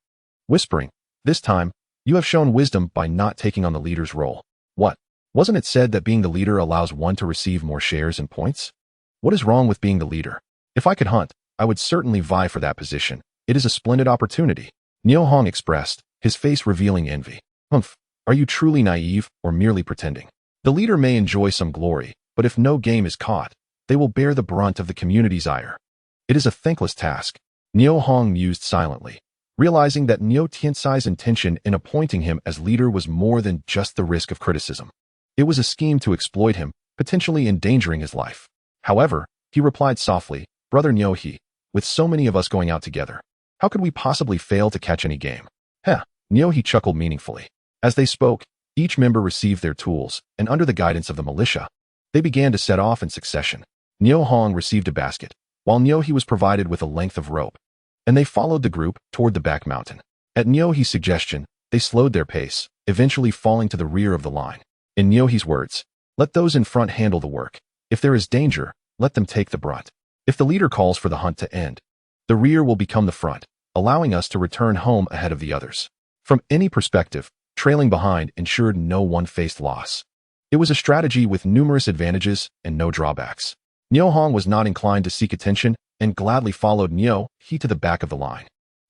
Whispering, this time, you have shown wisdom by not taking on the leader's role. What? Wasn't it said that being the leader allows one to receive more shares and points? What is wrong with being the leader? If I could hunt, I would certainly vie for that position. It is a splendid opportunity, Niu Hong expressed, his face revealing envy. Humph, are you truly naive or merely pretending? The leader may enjoy some glory, but if no game is caught, they will bear the brunt of the community's ire. It is a thankless task, Niu Hong mused silently, realizing that Niu Tiansai's intention in appointing him as leader was more than just the risk of criticism. It was a scheme to exploit him, potentially endangering his life. However, he replied softly, brother Niu He, with so many of us going out together, how could we possibly fail to catch any game? Heh, Niu He chuckled meaningfully. As they spoke, each member received their tools, and under the guidance of the militia, they began to set off in succession. Niu Hong received a basket, while Niu He was provided with a length of rope, and they followed the group toward the back mountain. At Niu He's suggestion, they slowed their pace, eventually falling to the rear of the line. In Niu He's words, let those in front handle the work. If there is danger, let them take the brunt. If the leader calls for the hunt to end, the rear will become the front, allowing us to return home ahead of the others. From any perspective, trailing behind ensured no one faced loss. It was a strategy with numerous advantages and no drawbacks. Niu Hong was not inclined to seek attention and gladly followed Niu He to the back of the line.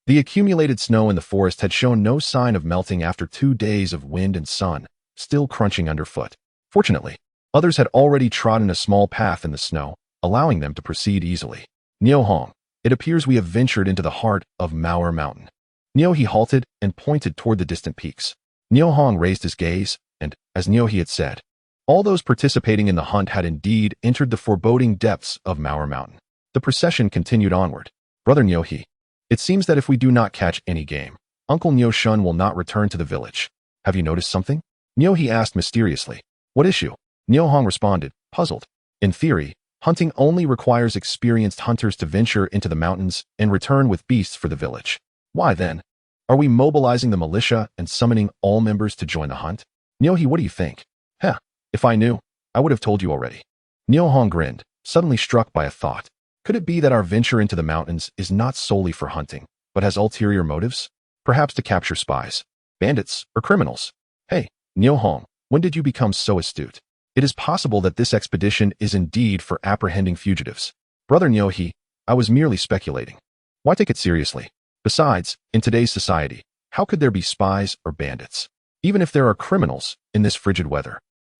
The accumulated snow in the forest had shown no sign of melting after 2 days of wind and sun, still crunching underfoot. Fortunately, others had already trodden a small path in the snow, allowing them to proceed easily. Niu Hong, it appears we have ventured into the heart of Mauer Mountain. Niu He halted and pointed toward the distant peaks. Niu Hong raised his gaze, and, as Niu He had said, all those participating in the hunt had indeed entered the foreboding depths of Mauer Mountain. The procession continued onward. Brother Niu He, it seems that if we do not catch any game, Uncle Niu Shun will not return to the village. Have you noticed something? Niu He asked mysteriously. What issue? Niu Hong responded, puzzled. In theory, hunting only requires experienced hunters to venture into the mountains and return with beasts for the village. Why then? Are we mobilizing the militia and summoning all members to join the hunt? Niu He, what do you think? Heh, if I knew, I would have told you already. Niu Hong grinned, suddenly struck by a thought. Could it be that our venture into the mountains is not solely for hunting, but has ulterior motives? Perhaps to capture spies, bandits, or criminals? Hey, Niu Hong, when did you become so astute? It is possible that this expedition is indeed for apprehending fugitives. Brother Niu He, I was merely speculating. Why take it seriously? Besides, in today's society, how could there be spies or bandits? Even if there are criminals in this frigid weather,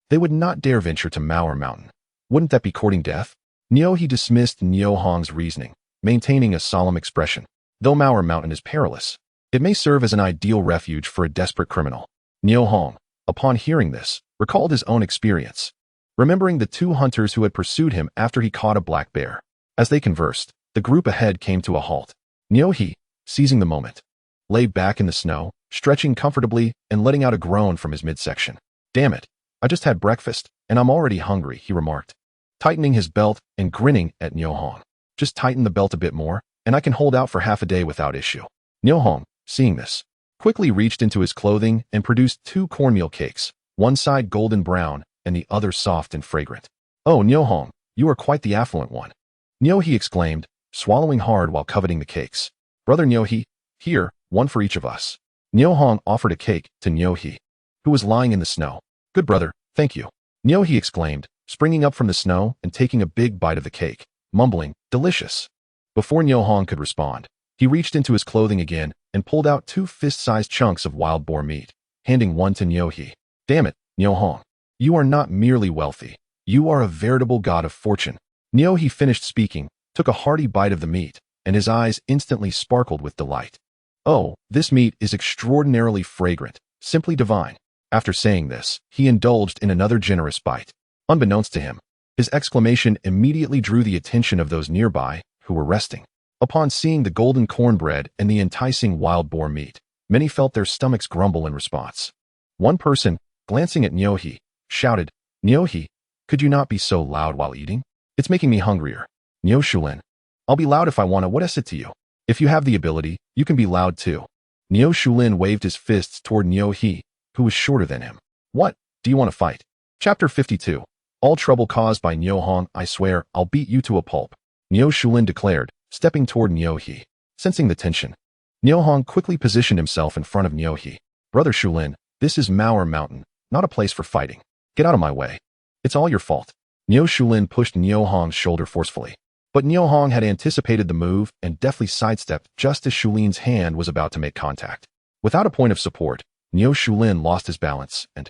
they would not dare venture to Mauer Mountain. Wouldn't that be courting death? Niu He dismissed Niu Hong's reasoning, maintaining a solemn expression. Though Mauer Mountain is perilous, it may serve as an ideal refuge for a desperate criminal. Niu Hong, upon hearing this, recalled his own experience, remembering the 2 hunters who had pursued him after he caught a black bear. As they conversed, the group ahead came to a halt. Niu He, seizing the moment, lay back in the snow, stretching comfortably and letting out a groan from his midsection. Damn it, I just had breakfast, and I'm already hungry, he remarked, tightening his belt and grinning at Niu Hong. Just tighten the belt a bit more, and I can hold out for half a day without issue. Niu Hong, seeing this, quickly reached into his clothing and produced 2 cornmeal cakes, one side golden brown and the other soft and fragrant. Oh, Niu Hong, you are quite the affluent one. Niu He exclaimed, swallowing hard while coveting the cakes. Brother Niu He, here, one for each of us. Niu Hong offered a cake to Niu He, who was lying in the snow. Good brother, thank you. Niu He exclaimed, springing up from the snow and taking a big bite of the cake, mumbling, delicious. Before Niu Hong could respond, he reached into his clothing again and pulled out 2 fist-sized chunks of wild boar meat, handing one to Niu He. Damn it, Niu Hong. You are not merely wealthy. You are a veritable god of fortune. Niu He finished speaking, took a hearty bite of the meat, and his eyes instantly sparkled with delight. Oh, this meat is extraordinarily fragrant, simply divine. After saying this, he indulged in another generous bite. Unbeknownst to him, his exclamation immediately drew the attention of those nearby, who were resting. Upon seeing the golden cornbread and the enticing wild boar meat, many felt their stomachs grumble in response. One person, glancing at Niu Hong, shouted, "Niu Hong, could you not be so loud while eating? It's making me hungrier." Niu Shulin, "I'll be loud if I want to. What is it to you? If you have the ability, you can be loud too." Niu Shulin waved his fists toward Niu Hong, who was shorter than him. "What, do you want to fight?" Chapter 52. All trouble caused by Niu Hong. "I swear, I'll beat you to a pulp," Niu Shulin declared, stepping toward Niu Hong. Sensing the tension, Niu Hong quickly positioned himself in front of Niu Hong. "Brother Shulin, this is Mauer Mountain, not a place for fighting. Get out of my way. It's all your fault." Niu Shulin pushed Niu Hong's shoulder forcefully. But Niu Hong had anticipated the move and deftly sidestepped just as Shulin's hand was about to make contact. Without a point of support, Niu Shulin lost his balance and,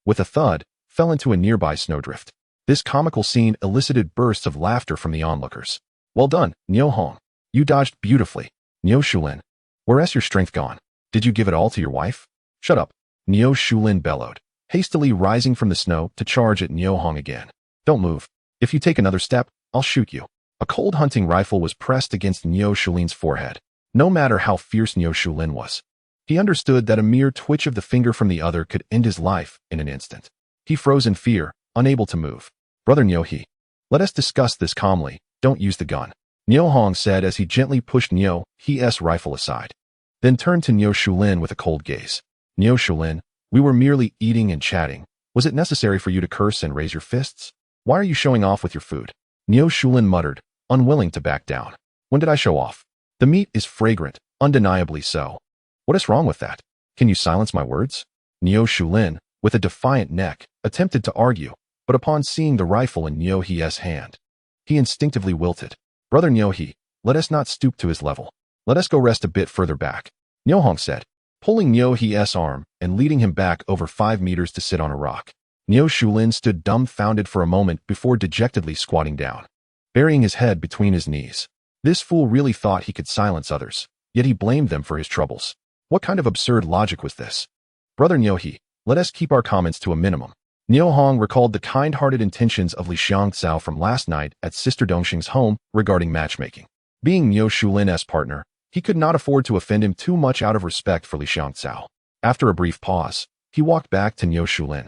with a thud, fell into a nearby snowdrift. This comical scene elicited bursts of laughter from the onlookers. "Well done, Niu Hong. You dodged beautifully." Niu Shulin, "Where's your strength gone? Did you give it all to your wife?" "Shut up," Niu Shulin bellowed, hastily rising from the snow to charge at Niu Hong again. "Don't move. If you take another step, I'll shoot you." A cold hunting rifle was pressed against Niu Shulin's forehead. No matter how fierce Niu Shulin was, he understood that a mere twitch of the finger from the other could end his life in an instant. He froze in fear, unable to move. "Brother Niu Hong, let us discuss this calmly. Don't use the gun," Niu Hong said as he gently pushed Niu Hong's rifle aside. Then turned to Niu Shulin with a cold gaze. "Niu Shulin, we were merely eating and chatting. Was it necessary for you to curse and raise your fists? Why are you showing off with your food?" Niu Shulin muttered, unwilling to back down. "When did I show off? The meat is fragrant, undeniably so. What is wrong with that? Can you silence my words?" Niu Shulin, with a defiant neck, attempted to argue, but upon seeing the rifle in Niu Hong's hand, he instinctively wilted. "Brother Niu Hong, let us not stoop to his level. Let us go rest a bit further back," Niu Hong said, pulling Niu Hong's arm and leading him back over 5 meters to sit on a rock. Niu Shulin stood dumbfounded for a moment before dejectedly squatting down, burying his head between his knees. This fool really thought he could silence others, yet he blamed them for his troubles. What kind of absurd logic was this? "Brother Niu Hong, let us keep our comments to a minimum." Niu Hong recalled the kind-hearted intentions of Li Xiangzhao from last night at Sister Dongxing's home regarding matchmaking. Being Niu Shulin's partner, he could not afford to offend him too much out of respect for Li Xiangzhao. After a brief pause, he walked back to Niu Shulin,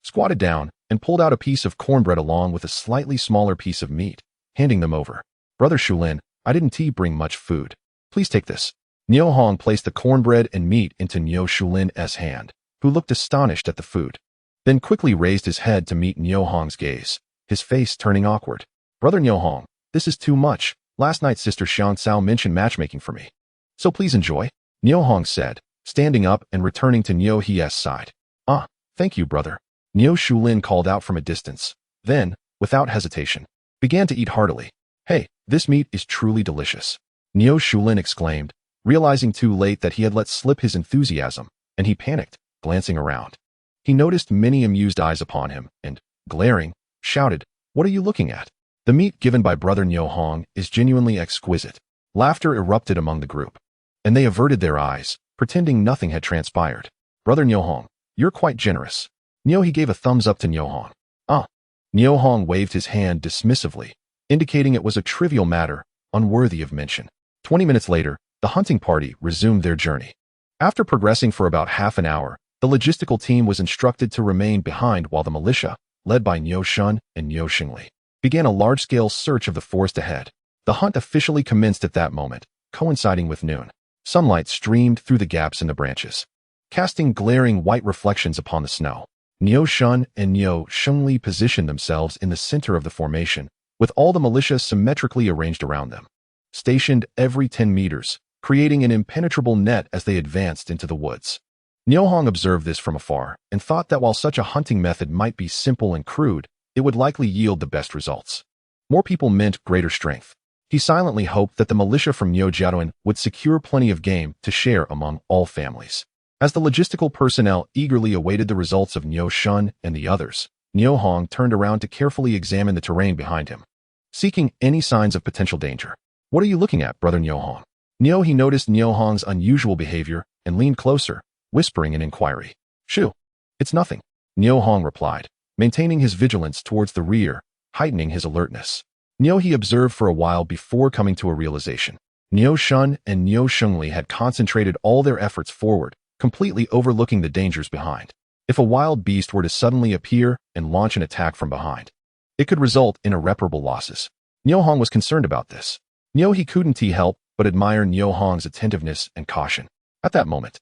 squatted down, and pulled out a piece of cornbread along with a slightly smaller piece of meat, handing them over. "Brother Shulin, I didn't bring much food. Please take this." Niu Hong placed the cornbread and meat into Niu Shulin's hand, who looked astonished at the food, then quickly raised his head to meet Niu Hong's gaze, his face turning awkward. "Brother Niu Hong, this is too much. Last night Sister Xiangzhao mentioned matchmaking for me. So please enjoy," Niu Hong said, standing up and returning to Niu Hong's side. "Ah, thank you, brother," Niu Shulin called out from a distance, then, without hesitation, began to eat heartily. "Hey, this meat is truly delicious," Niu Shulin exclaimed, realizing too late that he had let slip his enthusiasm, and he panicked, glancing around. He noticed many amused eyes upon him, and, glaring, shouted, "What are you looking at? The meat given by Brother Niu Hong is genuinely exquisite." Laughter erupted among the group, and they averted their eyes, pretending nothing had transpired. "Brother Niu Hong, you're quite generous." Niu Hong gave a thumbs up to Niu Hong. "Ah." Niu Hong waved his hand dismissively, indicating it was a trivial matter, unworthy of mention. 20 minutes later, the hunting party resumed their journey. After progressing for about half an hour, the logistical team was instructed to remain behind while the militia, led by Niu Shun and Niu Xingli, began a large-scale search of the forest ahead. The hunt officially commenced at that moment, coinciding with noon. Sunlight streamed through the gaps in the branches, casting glaring white reflections upon the snow. Niu Shun and Niu Xingli positioned themselves in the center of the formation, with all the militia symmetrically arranged around them, stationed every 10 meters, creating an impenetrable net as they advanced into the woods. Niu Hong observed this from afar and thought that while such a hunting method might be simple and crude, it would likely yield the best results. More people meant greater strength. He silently hoped that the militia from Niu Jiaduan would secure plenty of game to share among all families. As the logistical personnel eagerly awaited the results of Niu Shun and the others, Niu Hong turned around to carefully examine the terrain behind him, seeking any signs of potential danger. "What are you looking at, Brother Niu Hong?" He noticed Niu Hong's unusual behavior and leaned closer, whispering an inquiry. "Shoo, it's nothing," Niu Hong replied, maintaining his vigilance towards the rear, heightening his alertness. Niu He observed for a while before coming to a realization. Niu Shun and Niu Shengli had concentrated all their efforts forward, completely overlooking the dangers behind. If a wild beast were to suddenly appear and launch an attack from behind, it could result in irreparable losses. Niu Hong was concerned about this. Niu He couldn't help but admire Niu Hong's attentiveness and caution. At that moment,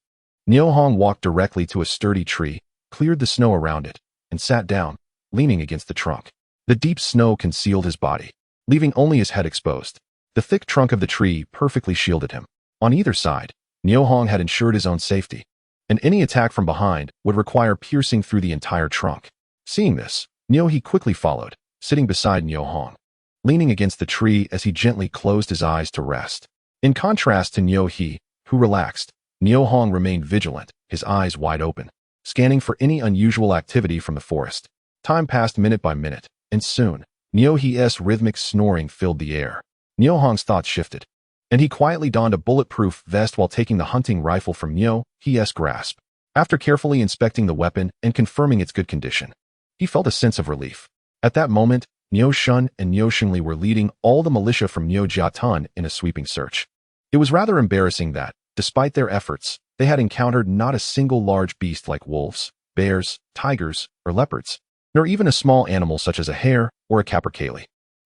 Niu Hong walked directly to a sturdy tree, cleared the snow around it, and sat down, leaning against the trunk. The deep snow concealed his body, leaving only his head exposed. The thick trunk of the tree perfectly shielded him. On either side, Niu Hong had ensured his own safety, and any attack from behind would require piercing through the entire trunk. Seeing this, Niu He quickly followed, sitting beside Niu Hong, leaning against the tree as he gently closed his eyes to rest. In contrast to Niu He, who relaxed, Niu Hong remained vigilant, his eyes wide open, scanning for any unusual activity from the forest. Time passed minute by minute, and soon, Niu He's rhythmic snoring filled the air. Niu Hong's thoughts shifted, and he quietly donned a bulletproof vest while taking the hunting rifle from Niu He's grasp. After carefully inspecting the weapon and confirming its good condition, he felt a sense of relief. At that moment, Niu Shun and Niu Shengli were leading all the militia from Niu Jiatan in a sweeping search. It was rather embarrassing that, despite their efforts, they had encountered not a single large beast like wolves, bears, tigers, or leopards, nor even a small animal such as a hare or a capercaillie.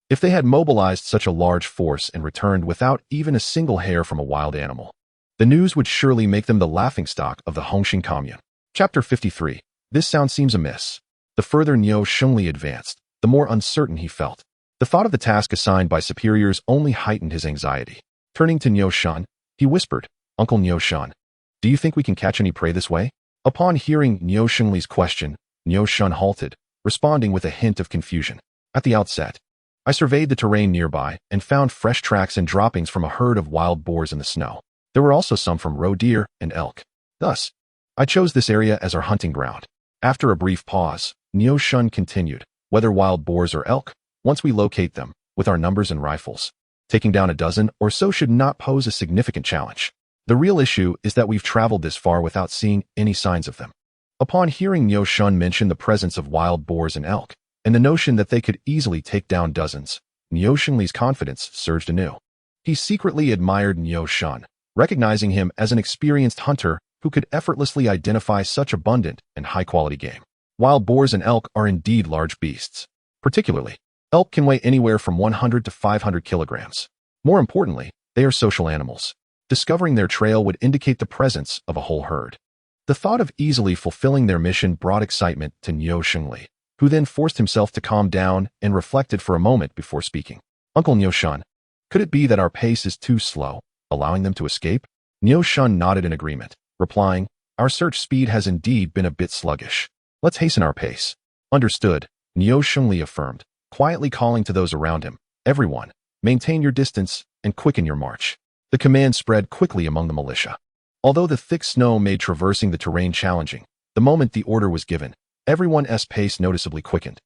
If they had mobilized such a large force and returned without even a single hair from a wild animal, the news would surely make them the laughingstock of the Hongxing commune. Chapter 53. This sound seems amiss. The further Niu Shengli advanced, the more uncertain he felt. The thought of the task assigned by superiors only heightened his anxiety. Turning to Niu Shun, he whispered, "Uncle Niu Shun, do you think we can catch any prey this way?" Upon hearing Niu Shengli's question, Niu Shun halted, responding with a hint of confusion. At the outset, I surveyed the terrain nearby and found fresh tracks and droppings from a herd of wild boars in the snow. There were also some from roe deer and elk. Thus, I chose this area as our hunting ground. After a brief pause, Niu Shun continued, "Whether wild boars or elk, once we locate them, with our numbers and rifles, taking down a dozen or so should not pose a significant challenge. The real issue is that we've traveled this far without seeing any signs of them." Upon hearing Niu Shun mention the presence of wild boars and elk, and the notion that they could easily take down dozens, Niu Shengli's confidence surged anew. He secretly admired Niu Shun, recognizing him as an experienced hunter who could effortlessly identify such abundant and high-quality game. Wild boars and elk are indeed large beasts. Particularly, elk can weigh anywhere from 100 to 500 kilograms. More importantly, they are social animals. Discovering their trail would indicate the presence of a whole herd. The thought of easily fulfilling their mission brought excitement to Niu Shengli, who then forced himself to calm down and reflected for a moment before speaking. "Uncle Niu Shun, could it be that our pace is too slow, allowing them to escape?" Niu Shun nodded in agreement, replying, "Our search speed has indeed been a bit sluggish. Let's hasten our pace." "Understood," Niu Shengli affirmed, quietly calling to those around him, "Everyone, maintain your distance and quicken your march." The command spread quickly among the militia. Although the thick snow made traversing the terrain challenging, the moment the order was given, everyone's pace noticeably quickened.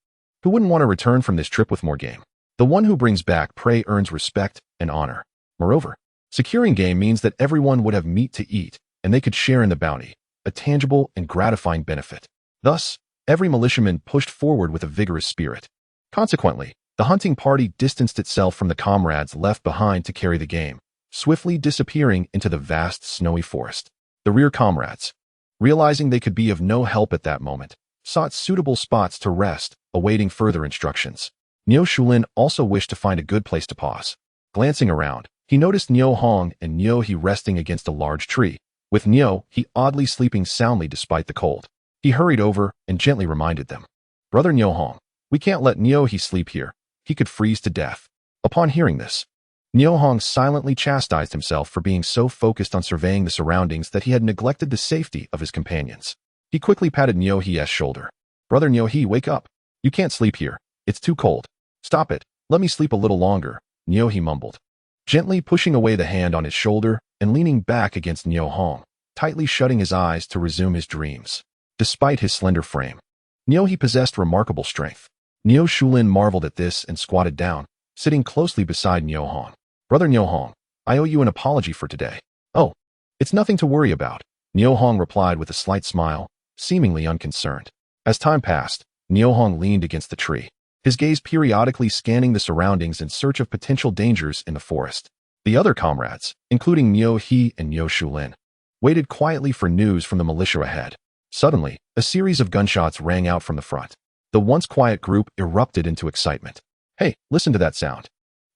Who wouldn't want to return from this trip with more game? The one who brings back prey earns respect and honor. Moreover, securing game means that everyone would have meat to eat, and they could share in the bounty, a tangible and gratifying benefit. Thus, every militiaman pushed forward with a vigorous spirit. Consequently, the hunting party distanced itself from the comrades left behind to carry the game, swiftly disappearing into the vast snowy forest. The rear comrades, realizing they could be of no help at that moment, sought suitable spots to rest, awaiting further instructions. Niu Shulin also wished to find a good place to pause. Glancing around, he noticed Niu Hong and Niu He resting against a large tree, with Niu He oddly sleeping soundly despite the cold. He hurried over and gently reminded them, "Brother Niu Hong, we can't let Niu He sleep here. He could freeze to death." Upon hearing this, Niu Hong silently chastised himself for being so focused on surveying the surroundings that he had neglected the safety of his companions. He quickly patted Niu He's shoulder. "Brother Niu He, wake up. You can't sleep here. It's too cold. Stop it. Let me sleep a little longer," Niu He mumbled, gently pushing away the hand on his shoulder and leaning back against Niu Hong, tightly shutting his eyes to resume his dreams. Despite his slender frame, Niu He possessed remarkable strength. Niu Shulin marveled at this and squatted down, sitting closely beside Niu Hong. "Brother Niu Hong, I owe you an apology for today." "Oh, it's nothing to worry about," Niu Hong replied with a slight smile, seemingly unconcerned. As time passed, Niu Hong leaned against the tree, his gaze periodically scanning the surroundings in search of potential dangers in the forest. The other comrades, including Niu-He and Niu Shulin, waited quietly for news from the militia ahead. Suddenly, a series of gunshots rang out from the front. The once quiet group erupted into excitement. "Hey, listen to that sound.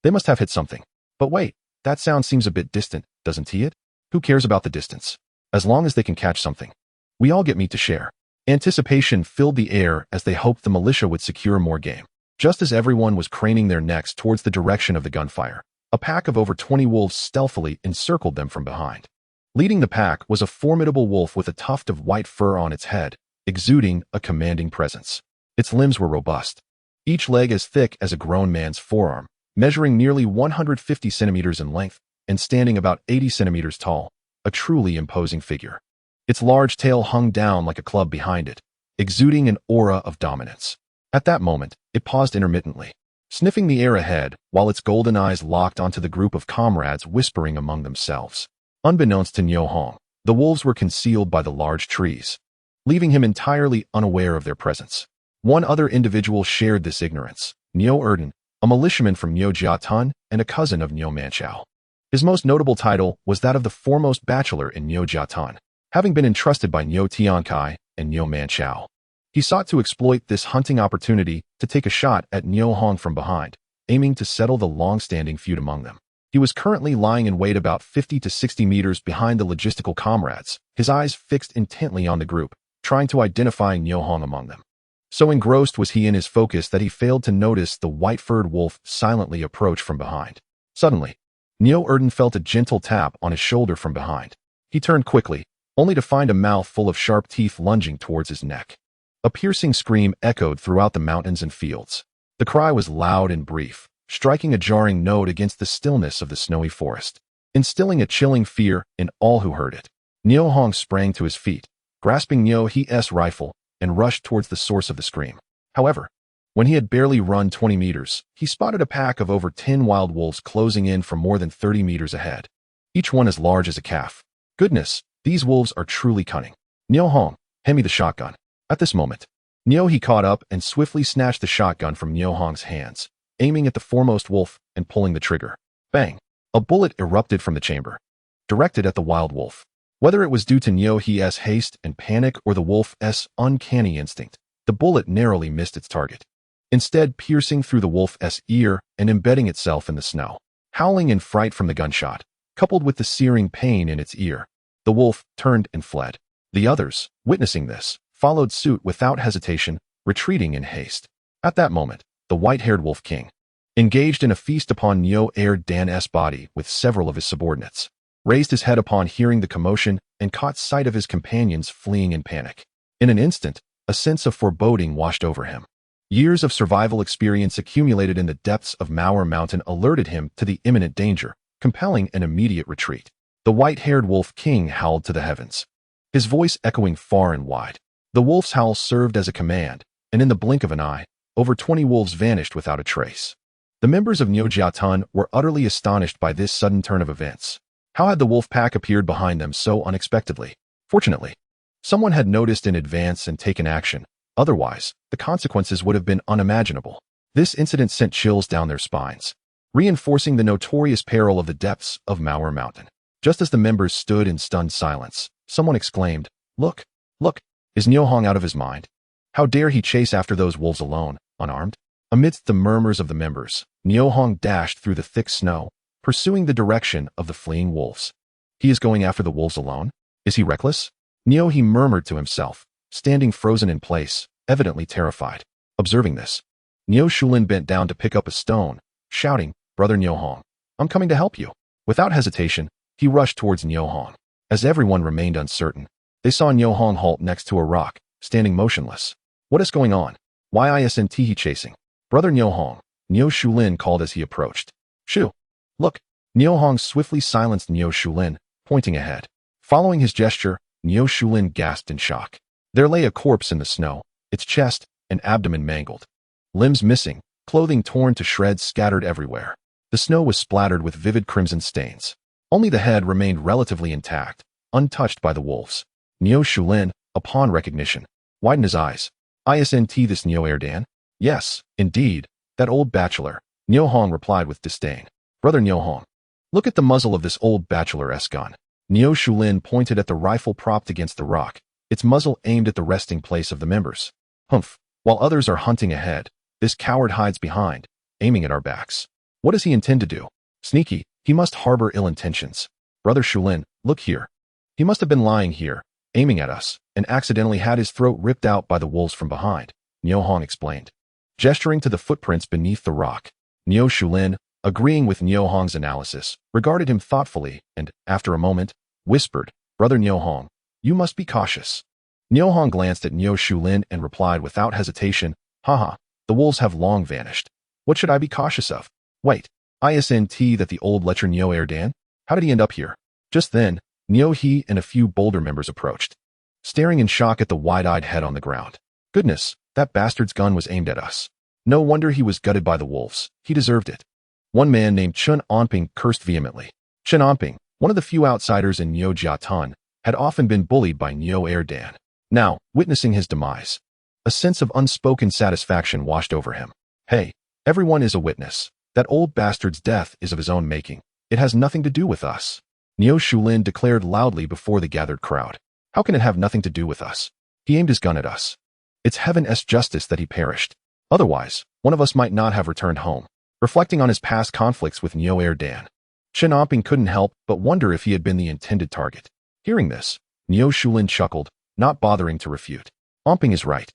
They must have hit something. But wait, that sound seems a bit distant, doesn't it? Who cares about the distance? As long as they can catch something. We all get meat to share." Anticipation filled the air as they hoped the militia would secure more game. Just as everyone was craning their necks towards the direction of the gunfire, a pack of over 20 wolves stealthily encircled them from behind. Leading the pack was a formidable wolf with a tuft of white fur on its head, exuding a commanding presence. Its limbs were robust, each leg as thick as a grown man's forearm, measuring nearly 150 centimeters in length and standing about 80 centimeters tall, a truly imposing figure. Its large tail hung down like a club behind it, exuding an aura of dominance. At that moment, it paused intermittently, sniffing the air ahead while its golden eyes locked onto the group of comrades whispering among themselves. Unbeknownst to Niu Hong, the wolves were concealed by the large trees, leaving him entirely unaware of their presence. One other individual shared this ignorance, Niu Erden, a militiaman from Niu Jiatun and a cousin of Niu Manchao. His most notable title was that of the foremost bachelor in Niu Jiatun, having been entrusted by Niu Tiankai and Niu Manchao. He sought to exploit this hunting opportunity to take a shot at Niu Hong from behind, aiming to settle the long-standing feud among them. He was currently lying in wait about 50 to 60 meters behind the logistical comrades, his eyes fixed intently on the group, trying to identify Niu Hong among them. So engrossed was he in his focus that he failed to notice the white-furred wolf silently approach from behind. Suddenly, Niu Erden felt a gentle tap on his shoulder from behind. He turned quickly, only to find a mouth full of sharp teeth lunging towards his neck. A piercing scream echoed throughout the mountains and fields. The cry was loud and brief, striking a jarring note against the stillness of the snowy forest, instilling a chilling fear in all who heard it. Niu Hong sprang to his feet, grasping Niu-He's rifle, and rushed towards the source of the scream. However, when he had barely run 20 meters, he spotted a pack of over 10 wild wolves closing in from more than 30 meters ahead, each one as large as a calf. "Goodness, these wolves are truly cunning. Niu Hong, hand me the shotgun." At this moment, Niu-He caught up and swiftly snatched the shotgun from Niu Hong's hands, aiming at the foremost wolf and pulling the trigger. Bang! A bullet erupted from the chamber, directed at the wild wolf. Whether it was due to Niu-He's haste and panic or the wolf's uncanny instinct, the bullet narrowly missed its target, instead piercing through the wolf's ear and embedding itself in the snow. Howling in fright from the gunshot, coupled with the searing pain in its ear, the wolf turned and fled. The others, witnessing this, followed suit without hesitation, retreating in haste. At that moment, the white-haired Wolf King, engaged in a feast upon Niu Erden's body with several of his subordinates, raised his head upon hearing the commotion and caught sight of his companions fleeing in panic. In an instant, a sense of foreboding washed over him. Years of survival experience accumulated in the depths of Mauer Mountain alerted him to the imminent danger, compelling an immediate retreat. The white-haired Wolf King howled to the heavens, his voice echoing far and wide. The wolf's howl served as a command, and in the blink of an eye, over 20 wolves vanished without a trace. The members of Niu Jiatun were utterly astonished by this sudden turn of events. How had the wolf pack appeared behind them so unexpectedly? Fortunately, someone had noticed in advance and taken action. Otherwise, the consequences would have been unimaginable. This incident sent chills down their spines, reinforcing the notorious peril of the depths of Mauer Mountain. Just as the members stood in stunned silence, someone exclaimed, "Look, look, is Niu Hong out of his mind? How dare he chase after those wolves alone, unarmed?" Amidst the murmurs of the members, Niu Hong dashed through the thick snow, pursuing the direction of the fleeing wolves. "He is going after the wolves alone? Is he reckless?" Niu-He murmured to himself, standing frozen in place, evidently terrified. Observing this, Niu Shulin bent down to pick up a stone, shouting, "Brother Niu Hong, I'm coming to help you." Without hesitation, he rushed towards Niu Hong. As everyone remained uncertain, they saw Niu Hong halt next to a rock, standing motionless. "What is going on? Why isn't he chasing?" "Brother Niu Hong," Niu Shulin called as he approached. "Shoo! Look!" Niu Hong swiftly silenced Niu Shulin, pointing ahead. Following his gesture, Niu Shulin gasped in shock. There lay a corpse in the snow, its chest and abdomen mangled, limbs missing, clothing torn to shreds scattered everywhere. The snow was splattered with vivid crimson stains. Only the head remained relatively intact, untouched by the wolves. Niu Shulin, upon recognition, widened his eyes. "Isn't this Niu Erden?" Yes, indeed, that old bachelor, Niu Hong replied with disdain. Brother Niu Hong, look at the muzzle of this old bachelor-esque gun. Niu Shulin pointed at the rifle propped against the rock, its muzzle aimed at the resting place of the members. Humph, while others are hunting ahead, this coward hides behind, aiming at our backs. What does he intend to do? Sneaky, he must harbor ill intentions. Brother Shulin, look here. He must have been lying here, aiming at us, and accidentally had his throat ripped out by the wolves from behind, Niu Hong explained, gesturing to the footprints beneath the rock. Niu Shulin, agreeing with Niu Hong's analysis, regarded him thoughtfully and, after a moment, whispered, Brother Niu Hong, you must be cautious. Niu Hong glanced at Niu Shulin and replied without hesitation, Haha, the wolves have long vanished. What should I be cautious of? Wait, isn't that the old lecher Niu Erdan? How did he end up here? Just then, Niu-He and a few bolder members approached, staring in shock at the wide-eyed head on the ground. Goodness, that bastard's gun was aimed at us. No wonder he was gutted by the wolves. He deserved it. One man named Chun Onping cursed vehemently. Chun Onping, one of the few outsiders in Niu Jiatan, had often been bullied by Niu Erdan. Now, witnessing his demise, a sense of unspoken satisfaction washed over him. Hey, everyone is a witness. That old bastard's death is of his own making. It has nothing to do with us. Niu Shulin declared loudly before the gathered crowd. How can it have nothing to do with us? He aimed his gun at us. It's heaven's justice that he perished. Otherwise, one of us might not have returned home. Reflecting on his past conflicts with Niu Erdan, Chun Onping couldn't help but wonder if he had been the intended target. Hearing this, Niu Shulin chuckled, not bothering to refute. Onping is right.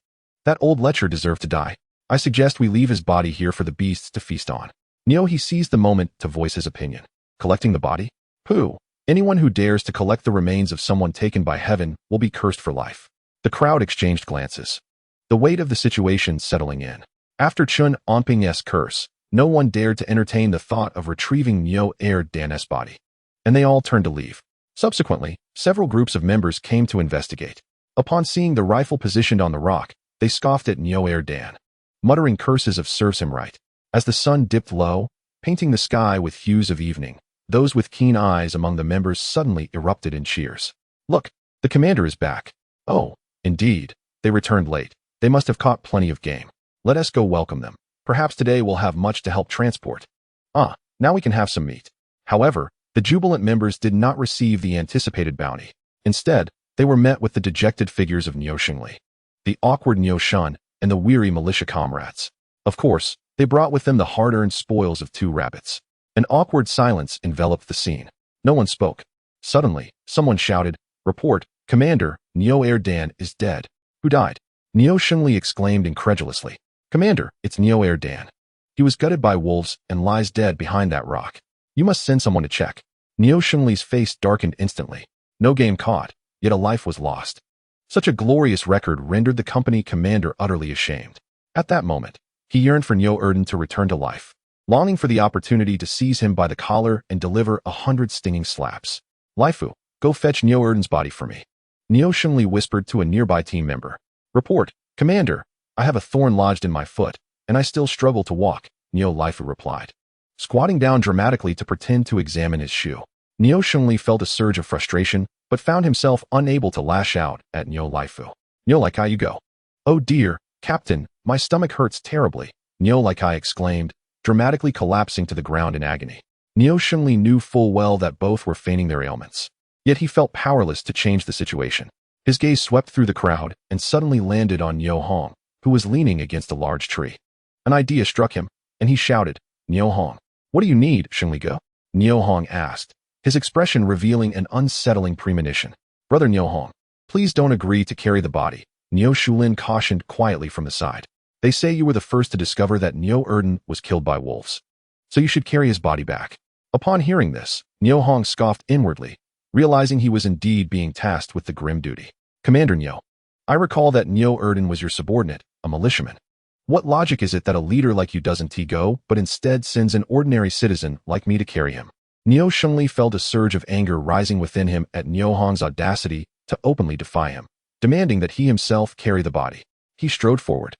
That old lecher deserved to die. I suggest we leave his body here for the beasts to feast on. Niu-He seized the moment to voice his opinion. Collecting the body? Pooh. Anyone who dares to collect the remains of someone taken by heaven will be cursed for life. The crowd exchanged glances, the weight of the situation settling in. After Chun Onping's curse, no one dared to entertain the thought of retrieving Niu Erdan's body, and they all turned to leave. Subsequently, several groups of members came to investigate. Upon seeing the rifle positioned on the rock, they scoffed at Niu Erdan, muttering curses of serves him right. As the sun dipped low, painting the sky with hues of evening, those with keen eyes among the members suddenly erupted in cheers. Look, the commander is back. Oh, indeed, they returned late. They must have caught plenty of game. Let us go welcome them. Perhaps today we'll have much to help transport. Ah, now we can have some meat. However, the jubilant members did not receive the anticipated bounty. Instead, they were met with the dejected figures of Niu Xingli, the awkward Niu Shun, and the weary militia comrades. Of course, they brought with them the hard-earned spoils of 2 rabbits. An awkward silence enveloped the scene. No one spoke. Suddenly, someone shouted, Report, Commander, Niu Erdan is dead. Who died? Niu Xingli exclaimed incredulously. Commander, it's Niu Erdan. He was gutted by wolves and lies dead behind that rock. You must send someone to check. Niu Xingli's face darkened instantly. No game caught, yet a life was lost. Such a glorious record rendered the company commander utterly ashamed. At that moment, he yearned for Niu Erdan to return to life, longing for the opportunity to seize him by the collar and deliver 100 stinging slaps. Laifu, go fetch Niu Erdan's body for me. Niu Xingli whispered to a nearby team member. Report, Commander, I have a thorn lodged in my foot, and I still struggle to walk, Niu Laifu replied, squatting down dramatically to pretend to examine his shoe. Niu Xingli felt a surge of frustration, but found himself unable to lash out at Niu Laifu. Niu Laikai, you go. Oh dear, Captain, my stomach hurts terribly, Niu Laikai exclaimed, dramatically collapsing to the ground in agony. Niu Xingli knew full well that both were feigning their ailments. Yet he felt powerless to change the situation. His gaze swept through the crowd and suddenly landed on Niu Hong, who was leaning against a large tree. An idea struck him, and he shouted, Niu Hong, what do you need, Xingli? Niu Hong asked, his expression revealing an unsettling premonition. Brother Niu Hong, please don't agree to carry the body, Niu Shulin cautioned quietly from the side. They say you were the first to discover that Niu Erdan was killed by wolves, so you should carry his body back. Upon hearing this, Niu Hong scoffed inwardly, realizing he was indeed being tasked with the grim duty. Commander Niu, I recall that Niu Erdan was your subordinate, a militiaman. What logic is it that a leader like you doesn't go, but instead sends an ordinary citizen like me to carry him? Niu Xingli felt a surge of anger rising within him at Niu Hong's audacity to openly defy him, demanding that he himself carry the body. He strode forward,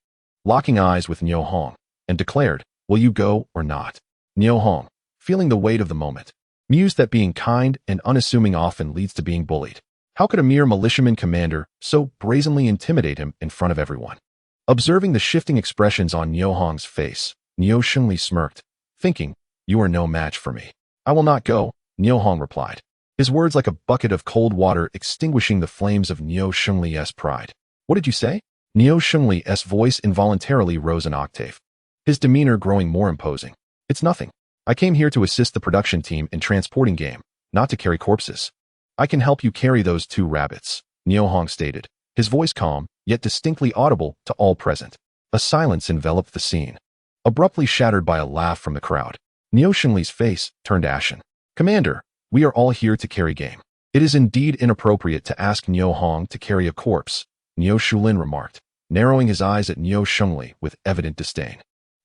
locking eyes with Niu Hong, and declared, will you go or not? Niu Hong, feeling the weight of the moment, mused that being kind and unassuming often leads to being bullied. How could a mere militiaman commander so brazenly intimidate him in front of everyone? Observing the shifting expressions on Niu Hong's face, Niu Shengli smirked, thinking, "You are no match for me." "I will not go," Niu Hong replied, his words like a bucket of cold water extinguishing the flames of Niu Shengli's pride. "What did you say?" Niu Shengli's voice involuntarily rose an octave, his demeanor growing more imposing. "It's nothing. I came here to assist the production team in transporting game, not to carry corpses." "I can help you carry those 2 rabbits," Niu Hong stated, his voice calm, yet distinctly audible to all present. A silence enveloped the scene, abruptly shattered by a laugh from the crowd. Niu Shengli's face turned ashen. "Commander, we are all here to carry game. It is indeed inappropriate to ask Niu Hong to carry a corpse," Niu Shulin remarked, narrowing his eyes at Niu Shengli with evident disdain.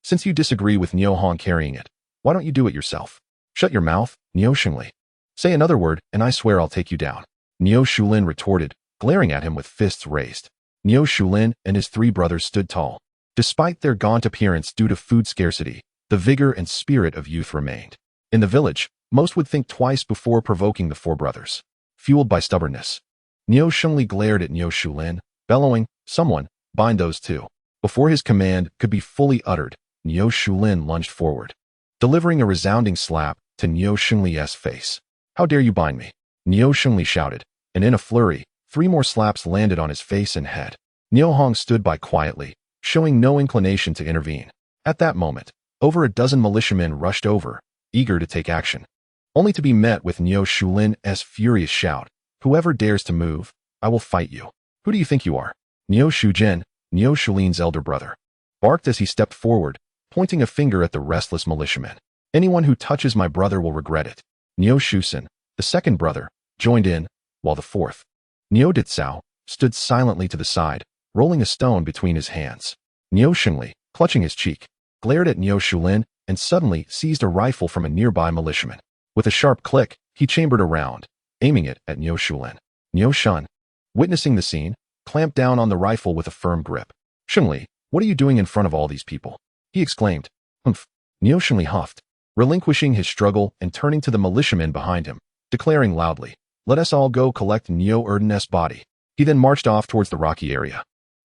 "Since you disagree with Niu Hong carrying it, why don't you do it yourself?" "Shut your mouth, Niu Shengli. Say another word, and I swear I'll take you down," Niu Shulin retorted, glaring at him with fists raised. Niu Shulin and his 3 brothers stood tall. Despite their gaunt appearance due to food scarcity, the vigor and spirit of youth remained. In the village, most would think twice before provoking the 4 brothers. Fueled by stubbornness, Niu Shengli glared at Niu Shulin, bellowing, "Someone, bind those 2. Before his command could be fully uttered, Niu Shulin lunged forward, delivering a resounding slap to Niu Shengli's face. "How dare you bind me?" Niu Shengli shouted, and in a flurry, 3 more slaps landed on his face and head. Niu Hong stood by quietly, showing no inclination to intervene. At that moment, over a dozen militiamen rushed over, eager to take action, only to be met with Niu Shulin's furious shout, "Whoever dares to move, I will fight you." "Who do you think you are?" Niu Shujin, Niu Shulin's elder brother, barked as he stepped forward, pointing a finger at the restless militiamen. "Anyone who touches my brother will regret it." Niu Shusin, the 2nd brother, joined in, while the 4th, Niu Ditsao, stood silently to the side, rolling a stone between his hands. Niu Shengli, clutching his cheek, glared at Niu Shulin and suddenly seized a rifle from a nearby militiaman. With a sharp click, he chambered a round, aiming it at Niu Shulin. Niu Shun, witnessing the scene, clamped down on the rifle with a firm grip. "Shengli, what are you doing in front of all these people?" he exclaimed. "Humph." Niu Shengli huffed, relinquishing his struggle and turning to the militiamen behind him, declaring loudly, "Let us all go collect Niu Erden's body." He then marched off towards the rocky area,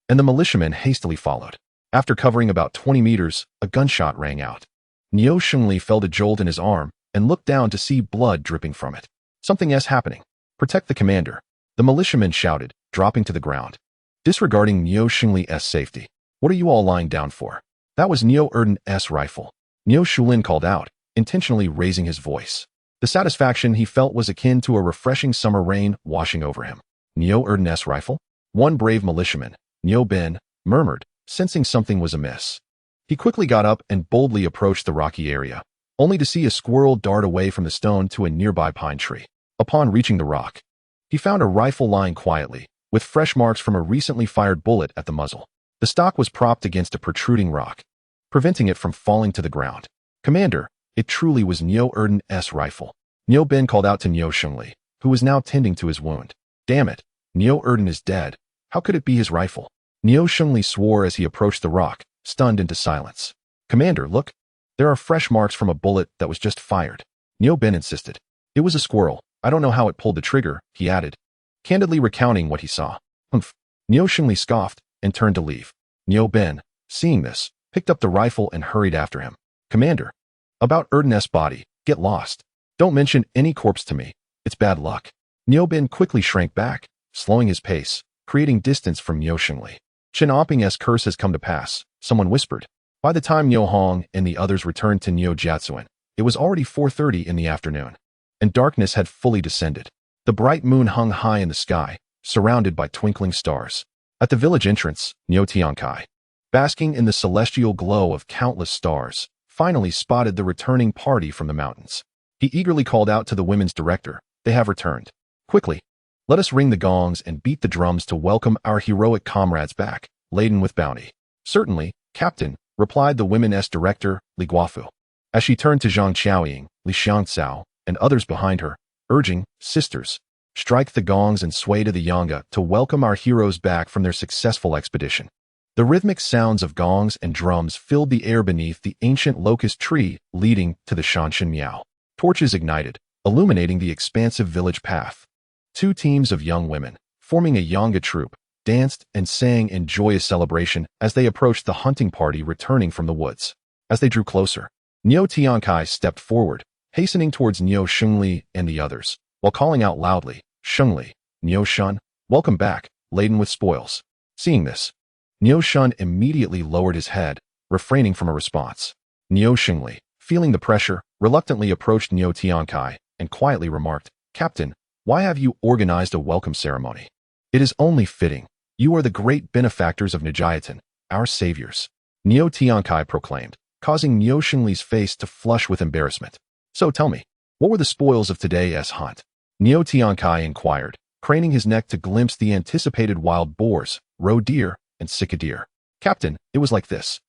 and the militiamen hastily followed. After covering about 20 meters, a gunshot rang out. Niu Shengli felt a jolt in his arm and looked down to see blood dripping from it. "Something's happening. Protect the commander," the militiamen shouted, dropping to the ground. Disregarding Niu Shengli's safety. "What are you all lying down for?" "That was Niu Erden's rifle," Niu Shulin called out, intentionally raising his voice. The satisfaction he felt was akin to a refreshing summer rain washing over him. "Niu Erden's rifle?" One brave militiaman, Niu Bin, murmured, sensing something was amiss. He quickly got up and boldly approached the rocky area, only to see a squirrel dart away from the stone to a nearby pine tree. Upon reaching the rock, he found a rifle lying quietly, with fresh marks from a recently fired bullet at the muzzle. The stock was propped against a protruding rock, preventing it from falling to the ground. "Commander, it truly was Niu Erden's rifle," Niu Bin called out to Niu Shengli, who was now tending to his wound. "Damn it, Niu Erden is dead. How could it be his rifle?" Niu Shengli swore as he approached the rock, stunned into silence. "Commander, look. There are fresh marks from a bullet that was just fired," Niu Bin insisted. "It was a squirrel. I don't know how it pulled the trigger," he added, candidly recounting what he saw. "Humph." Niu Shengli scoffed and turned to leave. Niu Bin, seeing this, picked up the rifle and hurried after him. "Commander, about Erden's body, get lost. Don't mention any corpse to me. It's bad luck." Niu Bin quickly shrank back, slowing his pace, creating distance from Niu Shengli. "Chen Opping's curse has come to pass," someone whispered. By the time Niu Hong and the others returned to Niu Jiatsuan, it was already 4:30 in the afternoon, and darkness had fully descended. The bright moon hung high in the sky, surrounded by twinkling stars. At the village entrance, Niu Tiankai, basking in the celestial glow of countless stars, finally spotted the returning party from the mountains. He eagerly called out to the women's director, "They have returned. Quickly, let us ring the gongs and beat the drums to welcome our heroic comrades back, laden with bounty." "Certainly, Captain," replied the women's director, Li Guofu, as she turned to Zhang Qiaoying, Li Xiangcao, and others behind her, urging, "Sisters, strike the gongs and sway to the yanga to welcome our heroes back from their successful expedition." The rhythmic sounds of gongs and drums filled the air beneath the ancient locust tree leading to the Shanshan Miao. Torches ignited, illuminating the expansive village path. Two teams of young women, forming a yanga troop, danced, and sang in joyous celebration as they approached the hunting party returning from the woods. As they drew closer, Niu Tiankai stepped forward, hastening towards Niu Shengli and the others, while calling out loudly, "Shengli, Niu Shun, welcome back, laden with spoils." Seeing this, Niu Shun immediately lowered his head, refraining from a response. Niu Shengli, feeling the pressure, reluctantly approached Niu Tiankai and quietly remarked, "Captain, why have you organized a welcome ceremony? It is only fitting. You are the great benefactors of Nijiatan, our saviors," Niu Tiankai proclaimed, causing Niu Shengli's face to flush with embarrassment. "So tell me, what were the spoils of today's hunt?" Niu Tiankai inquired, craning his neck to glimpse the anticipated wild boars, roe deer, and sika deer. "Captain, it was like this."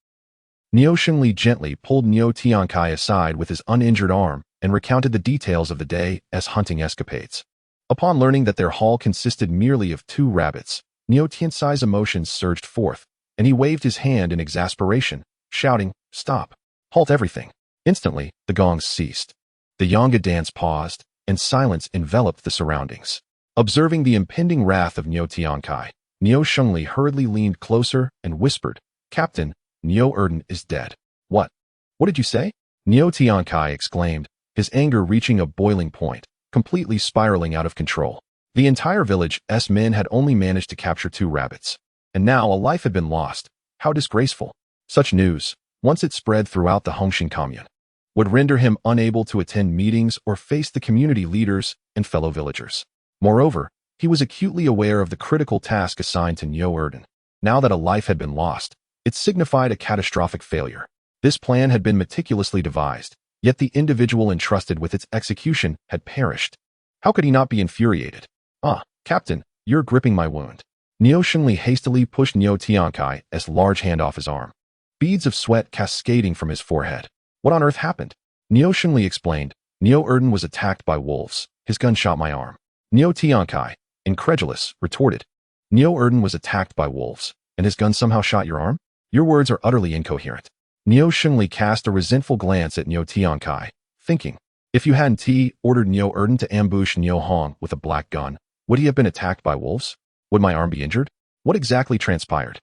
Niu Shengli gently pulled Niu Tiankai aside with his uninjured arm and recounted the details of the day's hunting escapades. Upon learning that their haul consisted merely of 2 rabbits, Niu Tiankai's emotions surged forth, and he waved his hand in exasperation, shouting, "Stop! Halt everything!" Instantly, the gongs ceased. The Yanga dance paused, and silence enveloped the surroundings. Observing the impending wrath of Niu Tiankai, Niu Shengli hurriedly leaned closer and whispered, "Captain, Niu Erden is dead." "What? What did you say?" Niu Tiankai exclaimed, his anger reaching a boiling point, completely spiraling out of control. The entire village's men had only managed to capture 2 rabbits, and now a life had been lost. How disgraceful. Such news, once it spread throughout the Hongxing commune, would render him unable to attend meetings or face the community leaders and fellow villagers. Moreover, he was acutely aware of the critical task assigned to Niu Erden. Now that a life had been lost, it signified a catastrophic failure. This plan had been meticulously devised, yet the individual entrusted with its execution had perished. How could he not be infuriated? "Ah, Captain, you're gripping my wound." Niu Shengli hastily pushed Niu Tiankai's large hand off his arm, beads of sweat cascading from his forehead. "What on earth happened?" Niu Shengli explained. "Niu Erden was attacked by wolves. His gun shot my arm." Niu Tiankai, incredulous, retorted, "Niu Erden was attacked by wolves, and his gun somehow shot your arm? Your words are utterly incoherent." Niu Shengli cast a resentful glance at Niu Tiankai, thinking, if you hadn't ordered Niu Erden to ambush Niu Hong with a black gun, would he have been attacked by wolves? Would my arm be injured? What exactly transpired?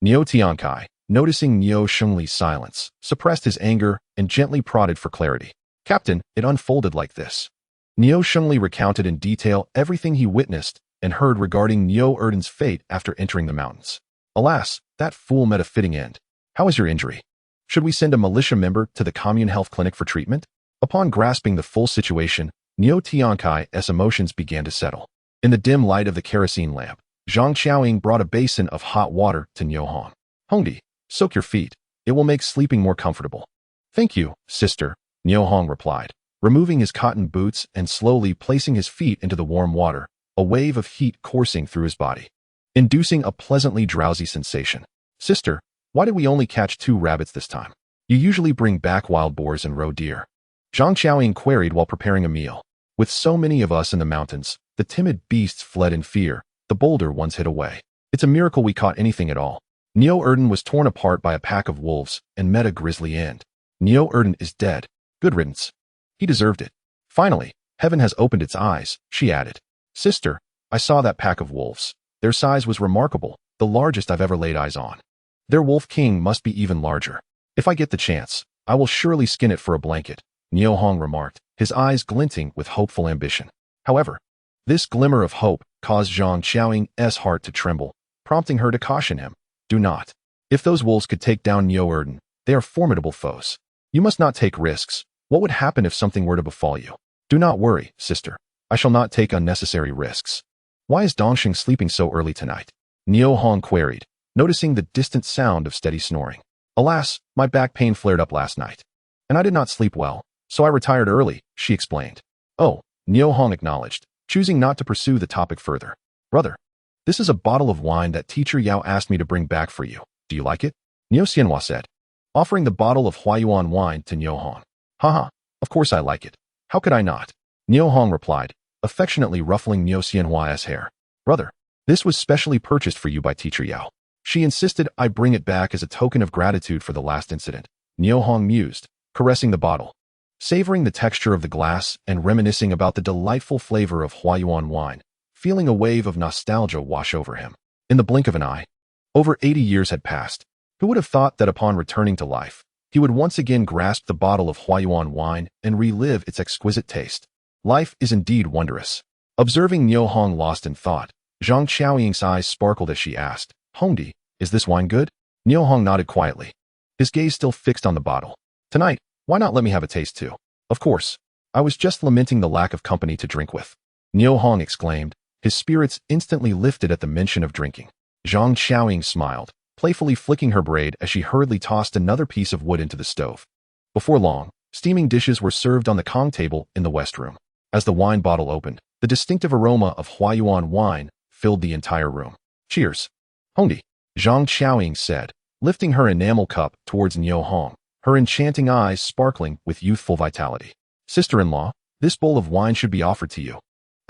Niu Tiankai, noticing Niu Shengli's silence, suppressed his anger and gently prodded for clarity. "Captain, it unfolded like this." Niu Shengli recounted in detail everything he witnessed and heard regarding Niu Erden's fate after entering the mountains. "Alas, that fool met a fitting end. How is your injury? Should we send a militia member to the commune health clinic for treatment?" Upon grasping the full situation, Niu Tiankai's emotions began to settle. In the dim light of the kerosene lamp, Zhang Xiaoying brought a basin of hot water to Niu Hong. "Hongdi, soak your feet. It will make sleeping more comfortable." "Thank you, sister," Niu Hong replied, removing his cotton boots and slowly placing his feet into the warm water, a wave of heat coursing through his body, inducing a pleasantly drowsy sensation. "Sister, why did we only catch 2 rabbits this time? You usually bring back wild boars and roe deer." Zhang Xiaoying queried while preparing a meal. "With so many of us in the mountains, the timid beasts fled in fear, the bolder ones hid away. It's a miracle we caught anything at all." Niu Erden was torn apart by a pack of wolves and met a grisly end. Niu Erden is dead. Good riddance. He deserved it. "Finally, heaven has opened its eyes," she added. "Sister, I saw that pack of wolves. Their size was remarkable, the largest I've ever laid eyes on. Their wolf king must be even larger. If I get the chance, I will surely skin it for a blanket," Niu Hong remarked, his eyes glinting with hopeful ambition. However, this glimmer of hope caused Zhang Xiaoying's heart to tremble, prompting her to caution him. "Do not. If those wolves could take down Niu Erden, they are formidable foes. You must not take risks. What would happen if something were to befall you?" "Do not worry, sister. I shall not take unnecessary risks." "Why is Dongxing sleeping so early tonight?" Niu Hong queried, noticing the distant sound of steady snoring. "Alas, my back pain flared up last night, and I did not sleep well, so I retired early," she explained. "Oh," Niu Hong acknowledged, choosing not to pursue the topic further. "Brother, this is a bottle of wine that teacher Yao asked me to bring back for you. Do you like it?" Niu Xianhua said, offering the bottle of Huayuan wine to Niu Hong. "Haha, of course I like it. How could I not?" Niu Hong replied, affectionately ruffling Niu Xianhua's hair. "Brother, this was specially purchased for you by teacher Yao. She insisted I bring it back as a token of gratitude for the last incident," Niu Hong mused, caressing the bottle. Savoring the texture of the glass and reminiscing about the delightful flavor of Huayuan wine, feeling a wave of nostalgia wash over him. In the blink of an eye, over 80 years had passed. Who would have thought that upon returning to life, he would once again grasp the bottle of Huayuan wine and relive its exquisite taste? Life is indeed wondrous. Observing Niu Hong lost in thought, Zhang Qiaoying's eyes sparkled as she asked, "Hongdi, is this wine good?" Niu Hong nodded quietly, his gaze still fixed on the bottle. "Tonight, why not let me have a taste too?" "Of course. I was just lamenting the lack of company to drink with," Niu Hong exclaimed, his spirits instantly lifted at the mention of drinking. Zhang Qiaoying smiled, playfully flicking her braid as she hurriedly tossed another piece of wood into the stove. Before long, steaming dishes were served on the Kong table in the west room. As the wine bottle opened, the distinctive aroma of Huayuan wine filled the entire room. "Cheers, Hongdi," Zhang Qiaoying said, lifting her enamel cup towards Niu Hong, her enchanting eyes sparkling with youthful vitality. "Sister-in-law, this bowl of wine should be offered to you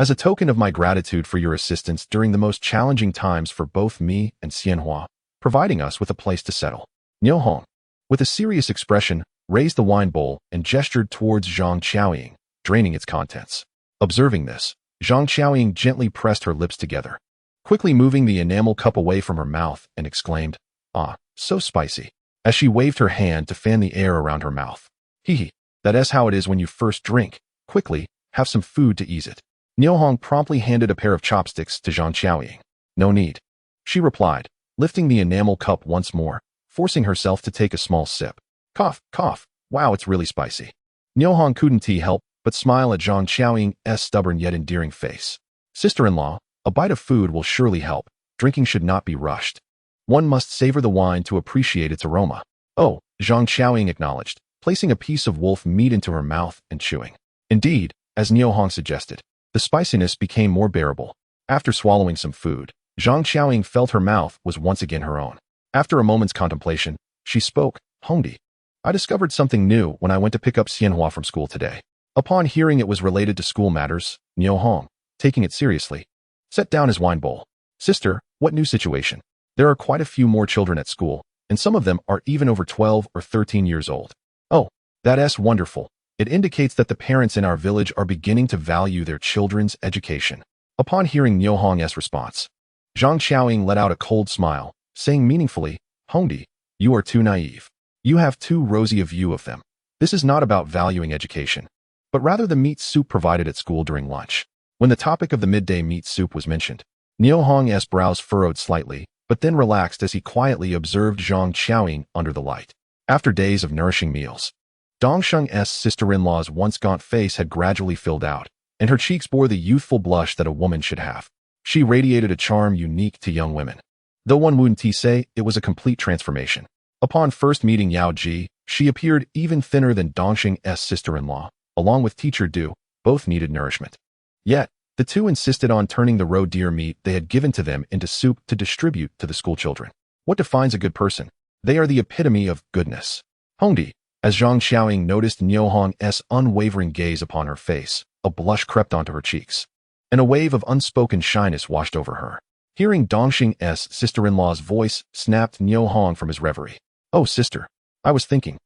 as a token of my gratitude for your assistance during the most challenging times for both me and Xianhua, providing us with a place to settle." Niu Hong, with a serious expression, raised the wine bowl and gestured towards Zhang Qiaoying, draining its contents. Observing this, Zhang Qiaoying gently pressed her lips together, quickly moving the enamel cup away from her mouth and exclaimed, "Ah, so spicy," as she waved her hand to fan the air around her mouth. "Hee, that is how it is when you first drink. Quickly, have some food to ease it." Niu Hong promptly handed a pair of chopsticks to Zhang Qiaoying. "No need," she replied, lifting the enamel cup once more, forcing herself to take a small sip. "Cough, cough, wow, it's really spicy." Niu Hong couldn't help but smile at Zhang Qiaoying's stubborn yet endearing face. "Sister-in-law, a bite of food will surely help. Drinking should not be rushed. One must savor the wine to appreciate its aroma." "Oh," Zhang Qiaoying acknowledged, placing a piece of wolf meat into her mouth and chewing. Indeed, as Niu Hong suggested, the spiciness became more bearable. After swallowing some food, Zhang Qiaoying felt her mouth was once again her own. After a moment's contemplation, she spoke, "Hongdi, I discovered something new when I went to pick up Xianhua from school today." Upon hearing it was related to school matters, Niu Hong, taking it seriously, set down his wine bowl. "Sister, what new situation? There are quite a few more children at school, and some of them are even over 12 or 13 years old." "Oh, that's wonderful. It indicates that the parents in our village are beginning to value their children's education." Upon hearing Niu Hong's response, Zhang Qiaoying let out a cold smile, saying meaningfully, "Hongdi, you are too naive. You have too rosy a view of them. This is not about valuing education, but rather the meat soup provided at school during lunch." When the topic of the midday meat soup was mentioned, Niu Hong's brows furrowed slightly, but then relaxed as he quietly observed Zhang Qiaoying under the light. After days of nourishing meals, Dongsheng's sister-in-law's once gaunt face had gradually filled out, and her cheeks bore the youthful blush that a woman should have. She radiated a charm unique to young women, though one wouldn't say it was a complete transformation. Upon first meeting Yao Ji, she appeared even thinner than Dongsheng's sister-in-law. Along with teacher Du, both needed nourishment. Yet, the two insisted on turning the roe deer meat they had given to them into soup to distribute to the school children. What defines a good person? They are the epitome of goodness. "Hongdi," as Zhang Qiaoying noticed Niu Hong's unwavering gaze upon her face, a blush crept onto her cheeks, and a wave of unspoken shyness washed over her. Hearing Dongsheng's sister-in-law's voice snapped Niu Hong from his reverie. "Oh, sister, I was thinking,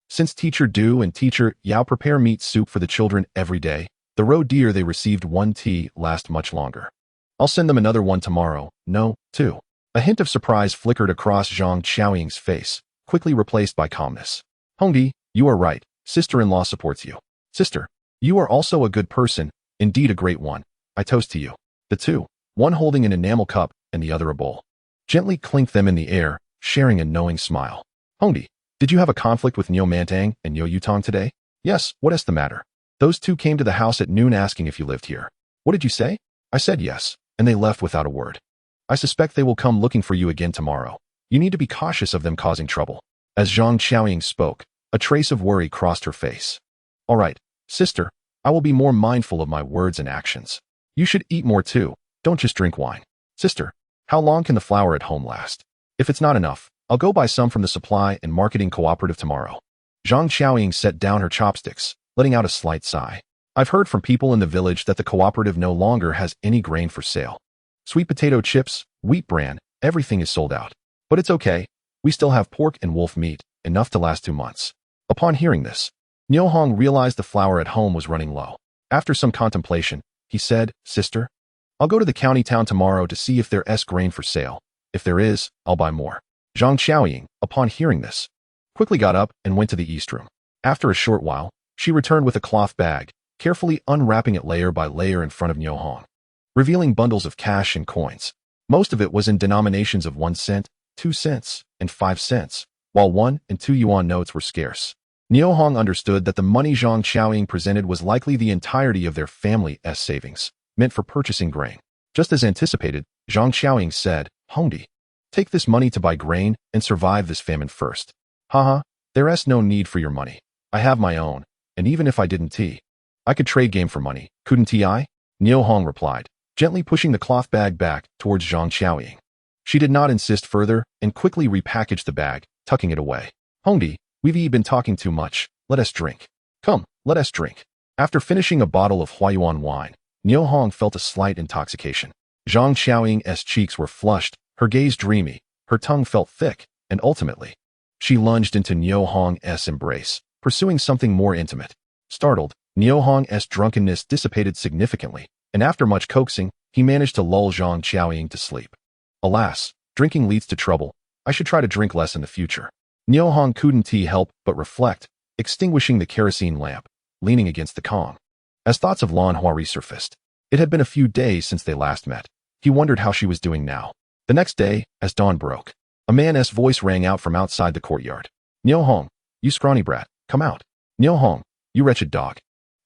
since teacher Du and teacher Yao prepare meat soup for the children every day, the roe deer they received one tea last much longer. I'll send them another one tomorrow. No, two." A hint of surprise flickered across Zhang Qiaoying's face, quickly replaced by calmness. "Hongdi, you are right. Sister-in-law supports you. Sister, you are also a good person, indeed a great one. I toast to you." The two, one holding an enamel cup and the other a bowl, gently clinked them in the air, sharing a knowing smile. "Hongdi, did you have a conflict with Niu Mantang and Niu Yutong today?" "Yes, what is the matter? Those two came to the house at noon asking if you lived here." "What did you say?" "I said yes, and they left without a word. I suspect they will come looking for you again tomorrow. You need to be cautious of them causing trouble." As Zhang Qiaoying spoke, a trace of worry crossed her face. "All right, sister, I will be more mindful of my words and actions. You should eat more too, don't just drink wine." "Sister, how long can the flour at home last? If it's not enough, I'll go buy some from the supply and marketing cooperative tomorrow." Zhang Qiaoying set down her chopsticks, letting out a slight sigh. "I've heard from people in the village that the cooperative no longer has any grain for sale. Sweet potato chips, wheat bran, everything is sold out. But it's okay, we still have pork and wolf meat, enough to last 2 months." Upon hearing this, Niu Hong realized the flour at home was running low. After some contemplation, he said, "Sister, I'll go to the county town tomorrow to see if there's grain for sale. If there is, I'll buy more. Zhang Xiaoying, upon hearing this, quickly got up and went to the east room. After a short while, she returned with a cloth bag, carefully unwrapping it layer by layer in front of Niu Hong, revealing bundles of cash and coins. Most of it was in denominations of 1 cent, 2 cents, and 5 cents, while 1 and 2 yuan notes were scarce. Niu Hong understood that the money Zhang Xiaoying presented was likely the entirety of their family's savings, meant for purchasing grain. Just as anticipated, Zhang Xiaoying said, "Hongdi, take this money to buy grain and survive this famine first. Haha, there's no need for your money. I have my own, and even if I didn't, I could trade game for money, couldn't I?" Niu Hong replied, gently pushing the cloth bag back towards Zhang Xiaoying. She did not insist further and quickly repackaged the bag, tucking it away. "Hongdi, we've been talking too much. Let us drink. Come, let us drink." After finishing a bottle of Huayuan wine, Niu Hong felt a slight intoxication. Zhang Xiaoying's cheeks were flushed, her gaze dreamy, her tongue felt thick, and ultimately, she lunged into Niu Hong's embrace, pursuing something more intimate. Startled, Niu Hong's drunkenness dissipated significantly, and after much coaxing, he managed to lull Zhang Xiaoying to sleep. Alas, drinking leads to trouble. I should try to drink less in the future. Niu Hong couldn't help but reflect, extinguishing the kerosene lamp, leaning against the Kong. As thoughts of Lan Hua resurfaced, it had been a few days since they last met. He wondered how she was doing now. The next day, as dawn broke, a man's voice rang out from outside the courtyard. "Niu Hong, you scrawny brat, come out. Niu Hong, you wretched dog.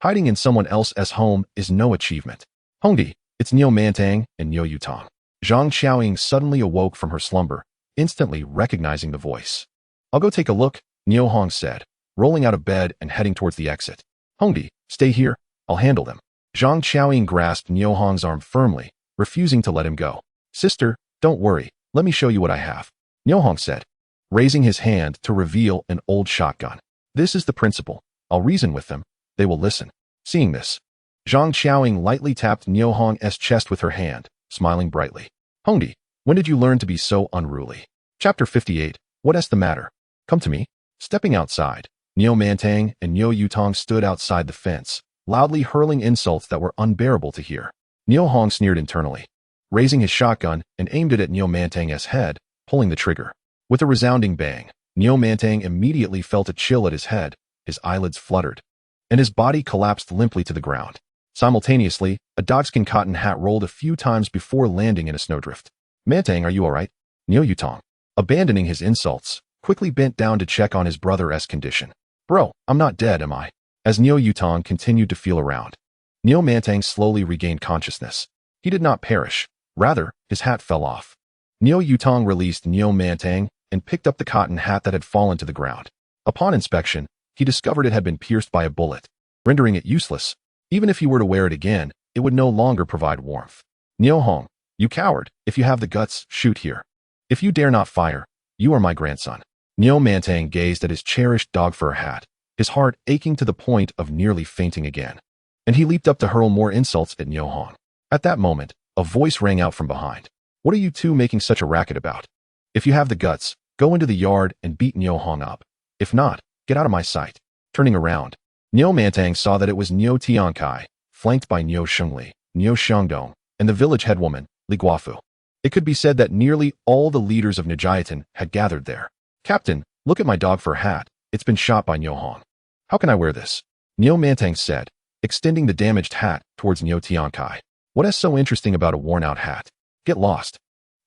Hiding in someone else's home is no achievement. Hongdi, it's Niu Mantang and Niu Yutong." Zhang Xiaoying suddenly awoke from her slumber, instantly recognizing the voice. "I'll go take a look," Niu Hong said, rolling out of bed and heading towards the exit. "Hongdi, stay here. I'll handle them." Zhang Xiaoying grasped Niu Hong's arm firmly, refusing to let him go. "Sister, don't worry. Let me show you what I have," Niu Hong said, raising his hand to reveal an old shotgun. "This is the principle. I'll reason with them. They will listen." Seeing this, Zhang Xiaoying lightly tapped Niu Hong's chest with her hand, smiling brightly. "Hongdi, when did you learn to be so unruly?" Chapter 58. What's the matter? Come to me. Stepping outside, Niu Mantang and Niu Yutong stood outside the fence, loudly hurling insults that were unbearable to hear. Niu Hong sneered internally, raising his shotgun and aimed it at Niu Mantang's head, pulling the trigger. With a resounding bang, Niu Mantang immediately felt a chill at his head, his eyelids fluttered, and his body collapsed limply to the ground. Simultaneously, a dogskin cotton hat rolled a few times before landing in a snowdrift. "Mantang, are you all right?" Niu Yutong, abandoning his insults, quickly bent down to check on his brother's condition. "Bro, I'm not dead, am I?" As Niu Yutong continued to feel around, Niu Mantang slowly regained consciousness. He did not perish. Rather, his hat fell off. Niu Yutong released Niu Mantang and picked up the cotton hat that had fallen to the ground. Upon inspection, he discovered it had been pierced by a bullet, rendering it useless. Even if he were to wear it again, it would no longer provide warmth. "Niu Hong, you coward, if you have the guts, shoot here. If you dare not fire, you are my grandson." Niu Mantang gazed at his cherished dog fur hat, his heart aching to the point of nearly fainting again. And he leaped up to hurl more insults at Niu Hong. At that moment, a voice rang out from behind. "What are you two making such a racket about? If you have the guts, go into the yard and beat Niu Hong up. If not, get out of my sight." Turning around, Niu Mantang saw that it was Niu Tiankai, flanked by Niu Shengli, Niu Xiangdong, and the village headwoman, Li Guofu. It could be said that nearly all the leaders of Nijiatan had gathered there. "Captain, look at my dog fur hat. It's been shot by Niu Hong. How can I wear this?" Niu Mantang said, extending the damaged hat towards Niu Tiankai. "What is so interesting about a worn-out hat? Get lost."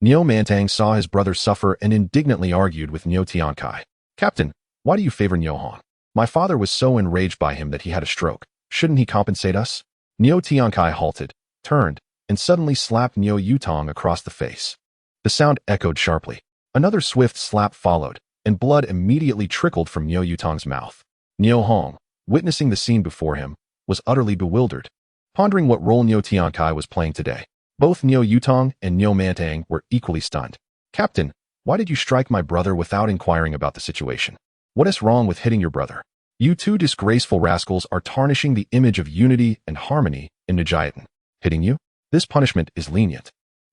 Niu Mantang saw his brother suffer and indignantly argued with Niu Tiankai. "Captain, why do you favor Niu Hong? My father was so enraged by him that he had a stroke. Shouldn't he compensate us?" Niu Tiankai halted, turned, and suddenly slapped Niu Yutong across the face. The sound echoed sharply. Another swift slap followed, and blood immediately trickled from Niu Yutong's mouth. Niu Hong, witnessing the scene before him, was utterly bewildered, pondering what role Niu Tiankai was playing today. Both Niu Yutong and Niu Mantang were equally stunned. "Captain, why did you strike my brother without inquiring about the situation? What is wrong with hitting your brother? You two disgraceful rascals are tarnishing the image of unity and harmony in Nijiatan. Hitting you? This punishment is lenient.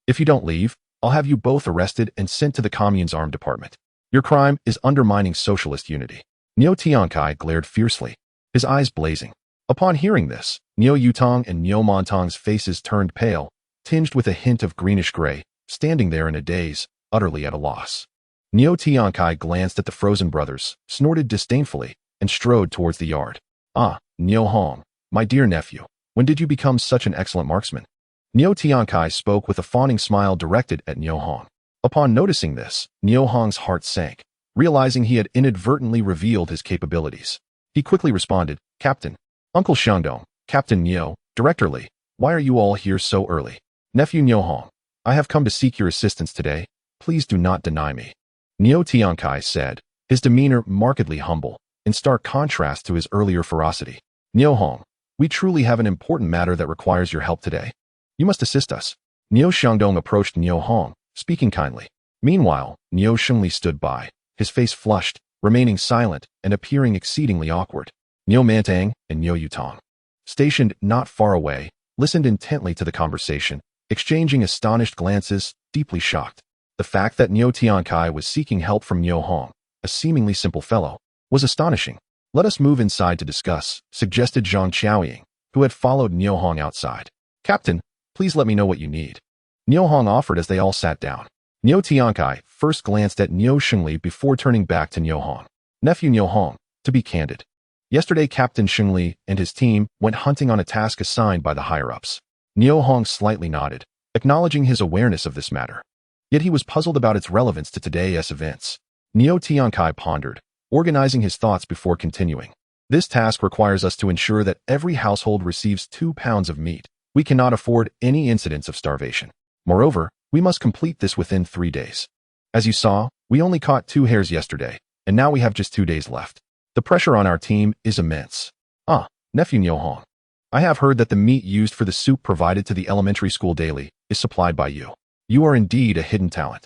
If you don't leave, I'll have you both arrested and sent to the Commune's armed department. Your crime is undermining socialist unity." Niu Tiankai glared fiercely, his eyes blazing. Upon hearing this, Niu Yutong and Niu Mantang's faces turned pale, tinged with a hint of greenish gray, standing there in a daze, utterly at a loss. Niu Hong glanced at the frozen brothers, snorted disdainfully, and strode towards the yard. Ah, Niu Hong, my dear nephew, when did you become such an excellent marksman? Niu Hong spoke with a fawning smile directed at Niu Hong. Upon noticing this, Niu Hong's heart sank, realizing he had inadvertently revealed his capabilities. He quickly responded, Captain, Uncle Shandong, Captain Niu, Director Li, why are you all here so early? Nephew Niu Hong, I have come to seek your assistance today. Please do not deny me. Niu Hong said, his demeanor markedly humble, in stark contrast to his earlier ferocity. Niu Hong, we truly have an important matter that requires your help today. You must assist us. Niu Shandong approached Niu Hong, speaking kindly. Meanwhile, Niu Shengli stood by, his face flushed, remaining silent and appearing exceedingly awkward. Niu Mantang and Niu Yutong, stationed not far away, listened intently to the conversation, exchanging astonished glances, deeply shocked. The fact that Niu Hong was seeking help from Niu Hong, a seemingly simple fellow, was astonishing. Let us move inside to discuss, suggested Zhang Qiaoying, who had followed Niu Hong outside. Captain, please let me know what you need. Niu Hong offered as they all sat down. Niu Hong first glanced at Niu Shengli before turning back to Niu Hong. Nephew Niu Hong, to be candid. Yesterday Captain Shengli and his team went hunting on a task assigned by the higher-ups. Niu Hong slightly nodded, acknowledging his awareness of this matter. Yet he was puzzled about its relevance to today's events. Niu Hong pondered, organizing his thoughts before continuing. This task requires us to ensure that every household receives 2 pounds of meat. We cannot afford any incidents of starvation. Moreover, we must complete this within 3 days. As you saw, we only caught 2 hares yesterday, and now we have just 2 days left. The pressure on our team is immense. Ah, Nephew Niu Hong, I have heard that the meat used for the soup provided to the elementary school daily is supplied by you. You are indeed a hidden talent.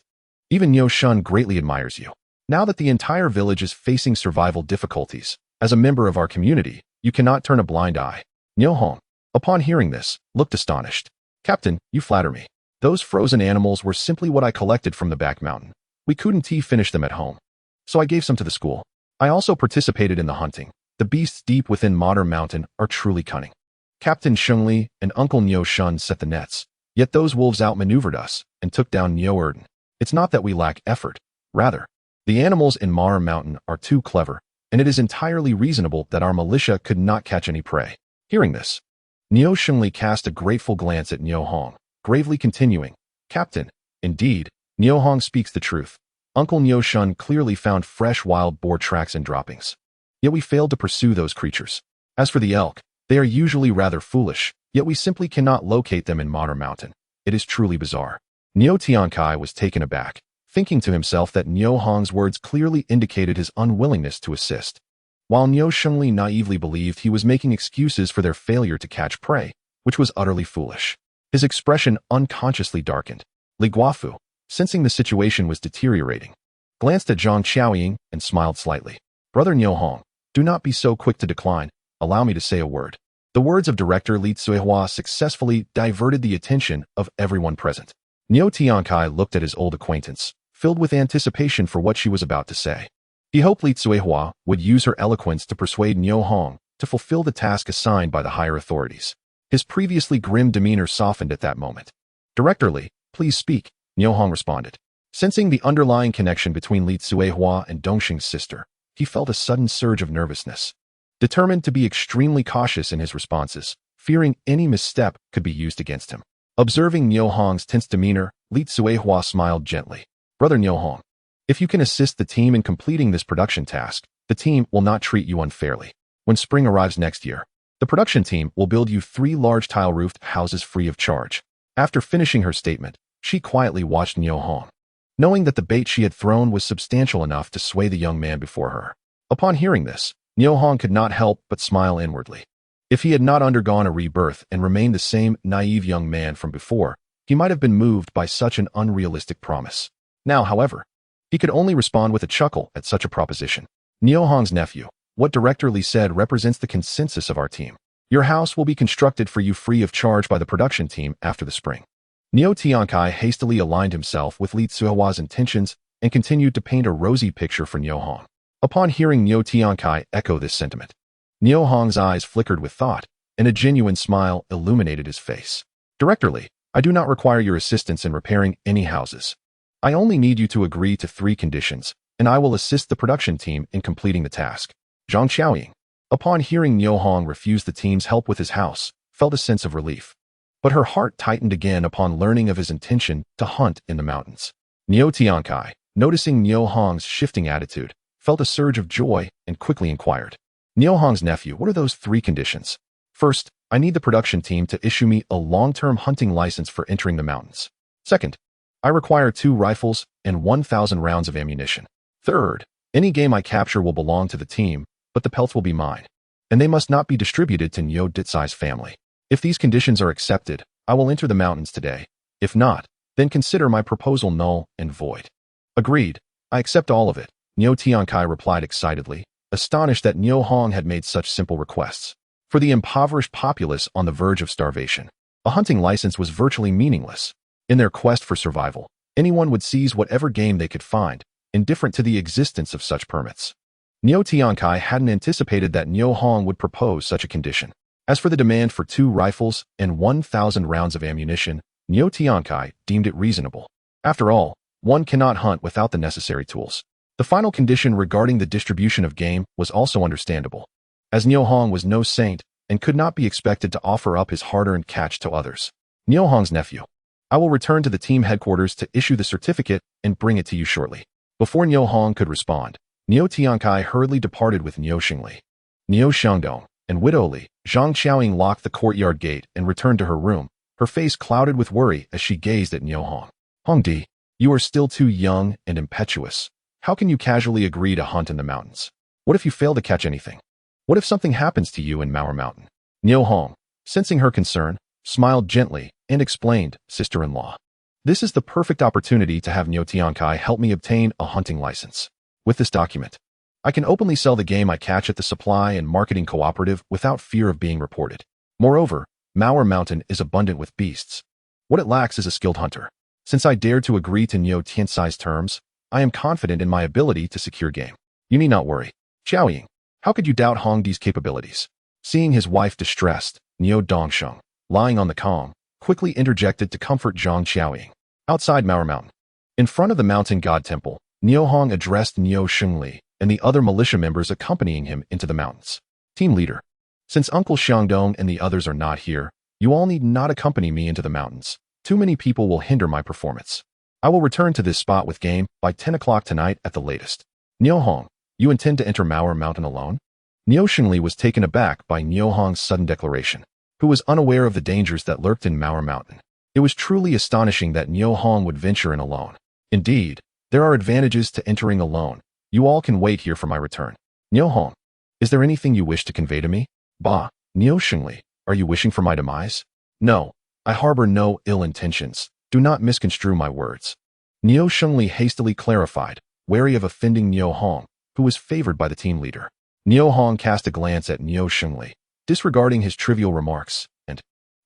Even Niu Shun greatly admires you. Now that the entire village is facing survival difficulties, as a member of our community, you cannot turn a blind eye. Niu Hong, upon hearing this, looked astonished. Captain, you flatter me. Those frozen animals were simply what I collected from the back mountain. We couldn't finish them at home, so I gave some to the school. I also participated in the hunting. The beasts deep within Modern Mountain are truly cunning. Captain Shengli and Uncle Niu Shun set the nets, yet those wolves outmaneuvered us and took down Niu Erden. It's not that we lack effort. Rather, the animals in Modern Mountain are too clever, and it is entirely reasonable that our militia could not catch any prey. Hearing this, Niu Shengli cast a grateful glance at Niu Hong, gravely continuing, Captain, indeed, Niu Hong speaks the truth. Uncle Niu Shun clearly found fresh wild boar tracks and droppings. Yet we failed to pursue those creatures. As for the elk, they are usually rather foolish, yet we simply cannot locate them in Modern Mountain. It is truly bizarre. Niu Hong was taken aback, thinking to himself that Niu Hong's words clearly indicated his unwillingness to assist. While Niu Shengli naively believed he was making excuses for their failure to catch prey, which was utterly foolish. His expression unconsciously darkened. Li Guofu, sensing the situation was deteriorating, glanced at Zhang Qiaoying and smiled slightly. Brother Niu Hong, do not be so quick to decline. Allow me to say a word. The words of Director Li Tsuehua successfully diverted the attention of everyone present. Niu Hong looked at his old acquaintance, filled with anticipation for what she was about to say. He hoped Li Tsuehua would use her eloquence to persuade Niu Hong to fulfill the task assigned by the higher authorities. His previously grim demeanor softened at that moment. Director Li, please speak, Niu Hong responded. Sensing the underlying connection between Li Tsuehua and Dongxing's sister, he felt a sudden surge of nervousness. Determined to be extremely cautious in his responses, fearing any misstep could be used against him. Observing Niu Hong's tense demeanor, Li Tsuehua smiled gently. Brother Niu Hong, if you can assist the team in completing this production task, the team will not treat you unfairly. When spring arrives next year, the production team will build you 3 large tile-roofed houses free of charge. After finishing her statement, she quietly watched Niu Hong, knowing that the bait she had thrown was substantial enough to sway the young man before her. Upon hearing this, Niu Hong could not help but smile inwardly. If he had not undergone a rebirth and remained the same naive young man from before, he might have been moved by such an unrealistic promise. Now, however, he could only respond with a chuckle at such a proposition. Niu Hong's nephew, what Director Li said represents the consensus of our team. Your house will be constructed for you free of charge by the production team after the spring. Niu Hong hastily aligned himself with Li Tsuehua's intentions and continued to paint a rosy picture for Niu Hong. Upon hearing Niu Hong echo this sentiment, Niu Hong's eyes flickered with thought, and a genuine smile illuminated his face. Director Li, I do not require your assistance in repairing any houses. I only need you to agree to 3 conditions, and I will assist the production team in completing the task. Zhang Xiaoying, upon hearing Niu Hong refuse the team's help with his house, felt a sense of relief. But her heart tightened again upon learning of his intention to hunt in the mountains. Niu Tiankai, noticing Niu Hong's shifting attitude, felt a surge of joy and quickly inquired. Niu Hong's nephew, what are those 3 conditions? First, I need the production team to issue me a long-term hunting license for entering the mountains. Second, I require 2 rifles and 1,000 rounds of ammunition. Third, any game I capture will belong to the team, but the pelts will be mine, and they must not be distributed to Niu Ditsai's family. If these conditions are accepted, I will enter the mountains today. If not, then consider my proposal null and void. Agreed. I accept all of it, Niu Tiankai replied excitedly, astonished that Niu Hong had made such simple requests. For the impoverished populace on the verge of starvation, a hunting license was virtually meaningless. In their quest for survival, anyone would seize whatever game they could find, indifferent to the existence of such permits. Niu Tiankai hadn't anticipated that Niu Hong would propose such a condition. As for the demand for 2 rifles and 1,000 rounds of ammunition, Niu Tiankai deemed it reasonable. After all, one cannot hunt without the necessary tools. The final condition regarding the distribution of game was also understandable, as Niu Hong was no saint and could not be expected to offer up his hard-earned catch to others. Niu Hong's nephew, I will return to the team headquarters to issue the certificate and bring it to you shortly. Before Niu Hong could respond, Niu Tiankai hurriedly departed with Niu Xingli. Niu Xiangdong and widow Li, Zhang Xiaoying locked the courtyard gate and returned to her room, her face clouded with worry as she gazed at Niu Hong. Hongdi, you are still too young and impetuous. How can you casually agree to hunt in the mountains? What if you fail to catch anything? What if something happens to you in Mauer Mountain? Niu Hong, sensing her concern, smiled gently and explained, sister-in-law. This is the perfect opportunity to have Niu Tiankai help me obtain a hunting license. With this document, I can openly sell the game I catch at the supply and marketing cooperative without fear of being reported. Moreover, Mauer Mountain is abundant with beasts. What it lacks is a skilled hunter. Since I dared to agree to Niu Tianzai's terms, I am confident in my ability to secure game. You need not worry. Xiaoying, how could you doubt Hongdi's capabilities? Seeing his wife distressed, Niu Dongsheng, lying on the Kong, quickly interjected to comfort Zhang Xiaoying. Outside Mauer Mountain, in front of the mountain god temple, Niu Hong addressed Niu Xingli and the other militia members accompanying him into the mountains. Team leader, since Uncle Xiangdong and the others are not here, you all need not accompany me into the mountains. Too many people will hinder my performance. I will return to this spot with game by 10 o'clock tonight at the latest. Niu Hong, you intend to enter Mauer Mountain alone? Niu Xingli was taken aback by Niu Hong's sudden declaration, who was unaware of the dangers that lurked in Mauer Mountain. It was truly astonishing that Niu Hong would venture in alone. Indeed, there are advantages to entering alone. You all can wait here for my return. Niu Hong, is there anything you wish to convey to me? Bah, Niu Xingli, are you wishing for my demise? No, I harbor no ill intentions. Do not misconstrue my words. Niu Xingli hastily clarified, wary of offending Niu Hong, who was favored by the team leader. Niu Hong cast a glance at Niu Xingli, disregarding his trivial remarks, and,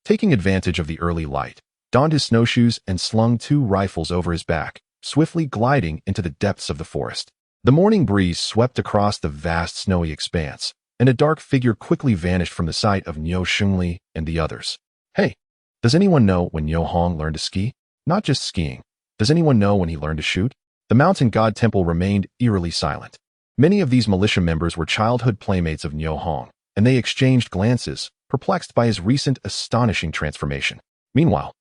taking advantage of the early light, donned his snowshoes and slung 2 rifles over his back, swiftly gliding into the depths of the forest. The morning breeze swept across the vast snowy expanse, and a dark figure quickly vanished from the sight of Niu Xingli and the others. Hey, does anyone know when Niu Hong learned to ski? Not just skiing. Does anyone know when he learned to shoot? The mountain god temple remained eerily silent. Many of these militia members were childhood playmates of Niu Hong, and they exchanged glances, perplexed by his recent astonishing transformation. Meanwhile,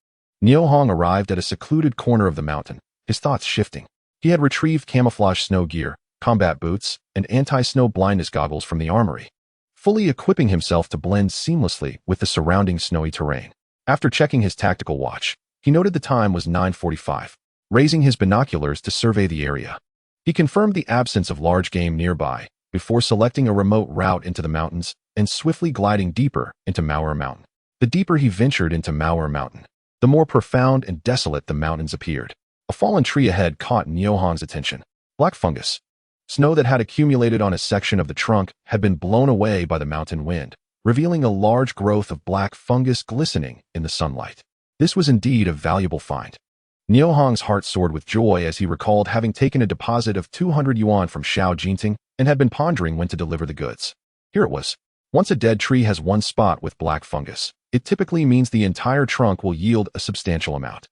Niu Hong arrived at a secluded corner of the mountain, his thoughts shifting. He had retrieved camouflage snow gear, combat boots, and anti-snow blindness goggles from the armory, fully equipping himself to blend seamlessly with the surrounding snowy terrain. After checking his tactical watch, he noted the time was 9:45. Raising his binoculars to survey the area, he confirmed the absence of large game nearby before selecting a remote route into the mountains and swiftly gliding deeper into Mauer Mountain. The deeper he ventured into Mauer Mountain, the more profound and desolate the mountains appeared. A fallen tree ahead caught Niu Hong's attention. Black fungus. Snow that had accumulated on a section of the trunk had been blown away by the mountain wind, revealing a large growth of black fungus glistening in the sunlight. This was indeed a valuable find. Niu Hong's heart soared with joy as he recalled having taken a deposit of 200 yuan from Xiao Jinting and had been pondering when to deliver the goods. Here it was. Once a dead tree has one spot with black fungus, it typically means the entire trunk will yield a substantial amount.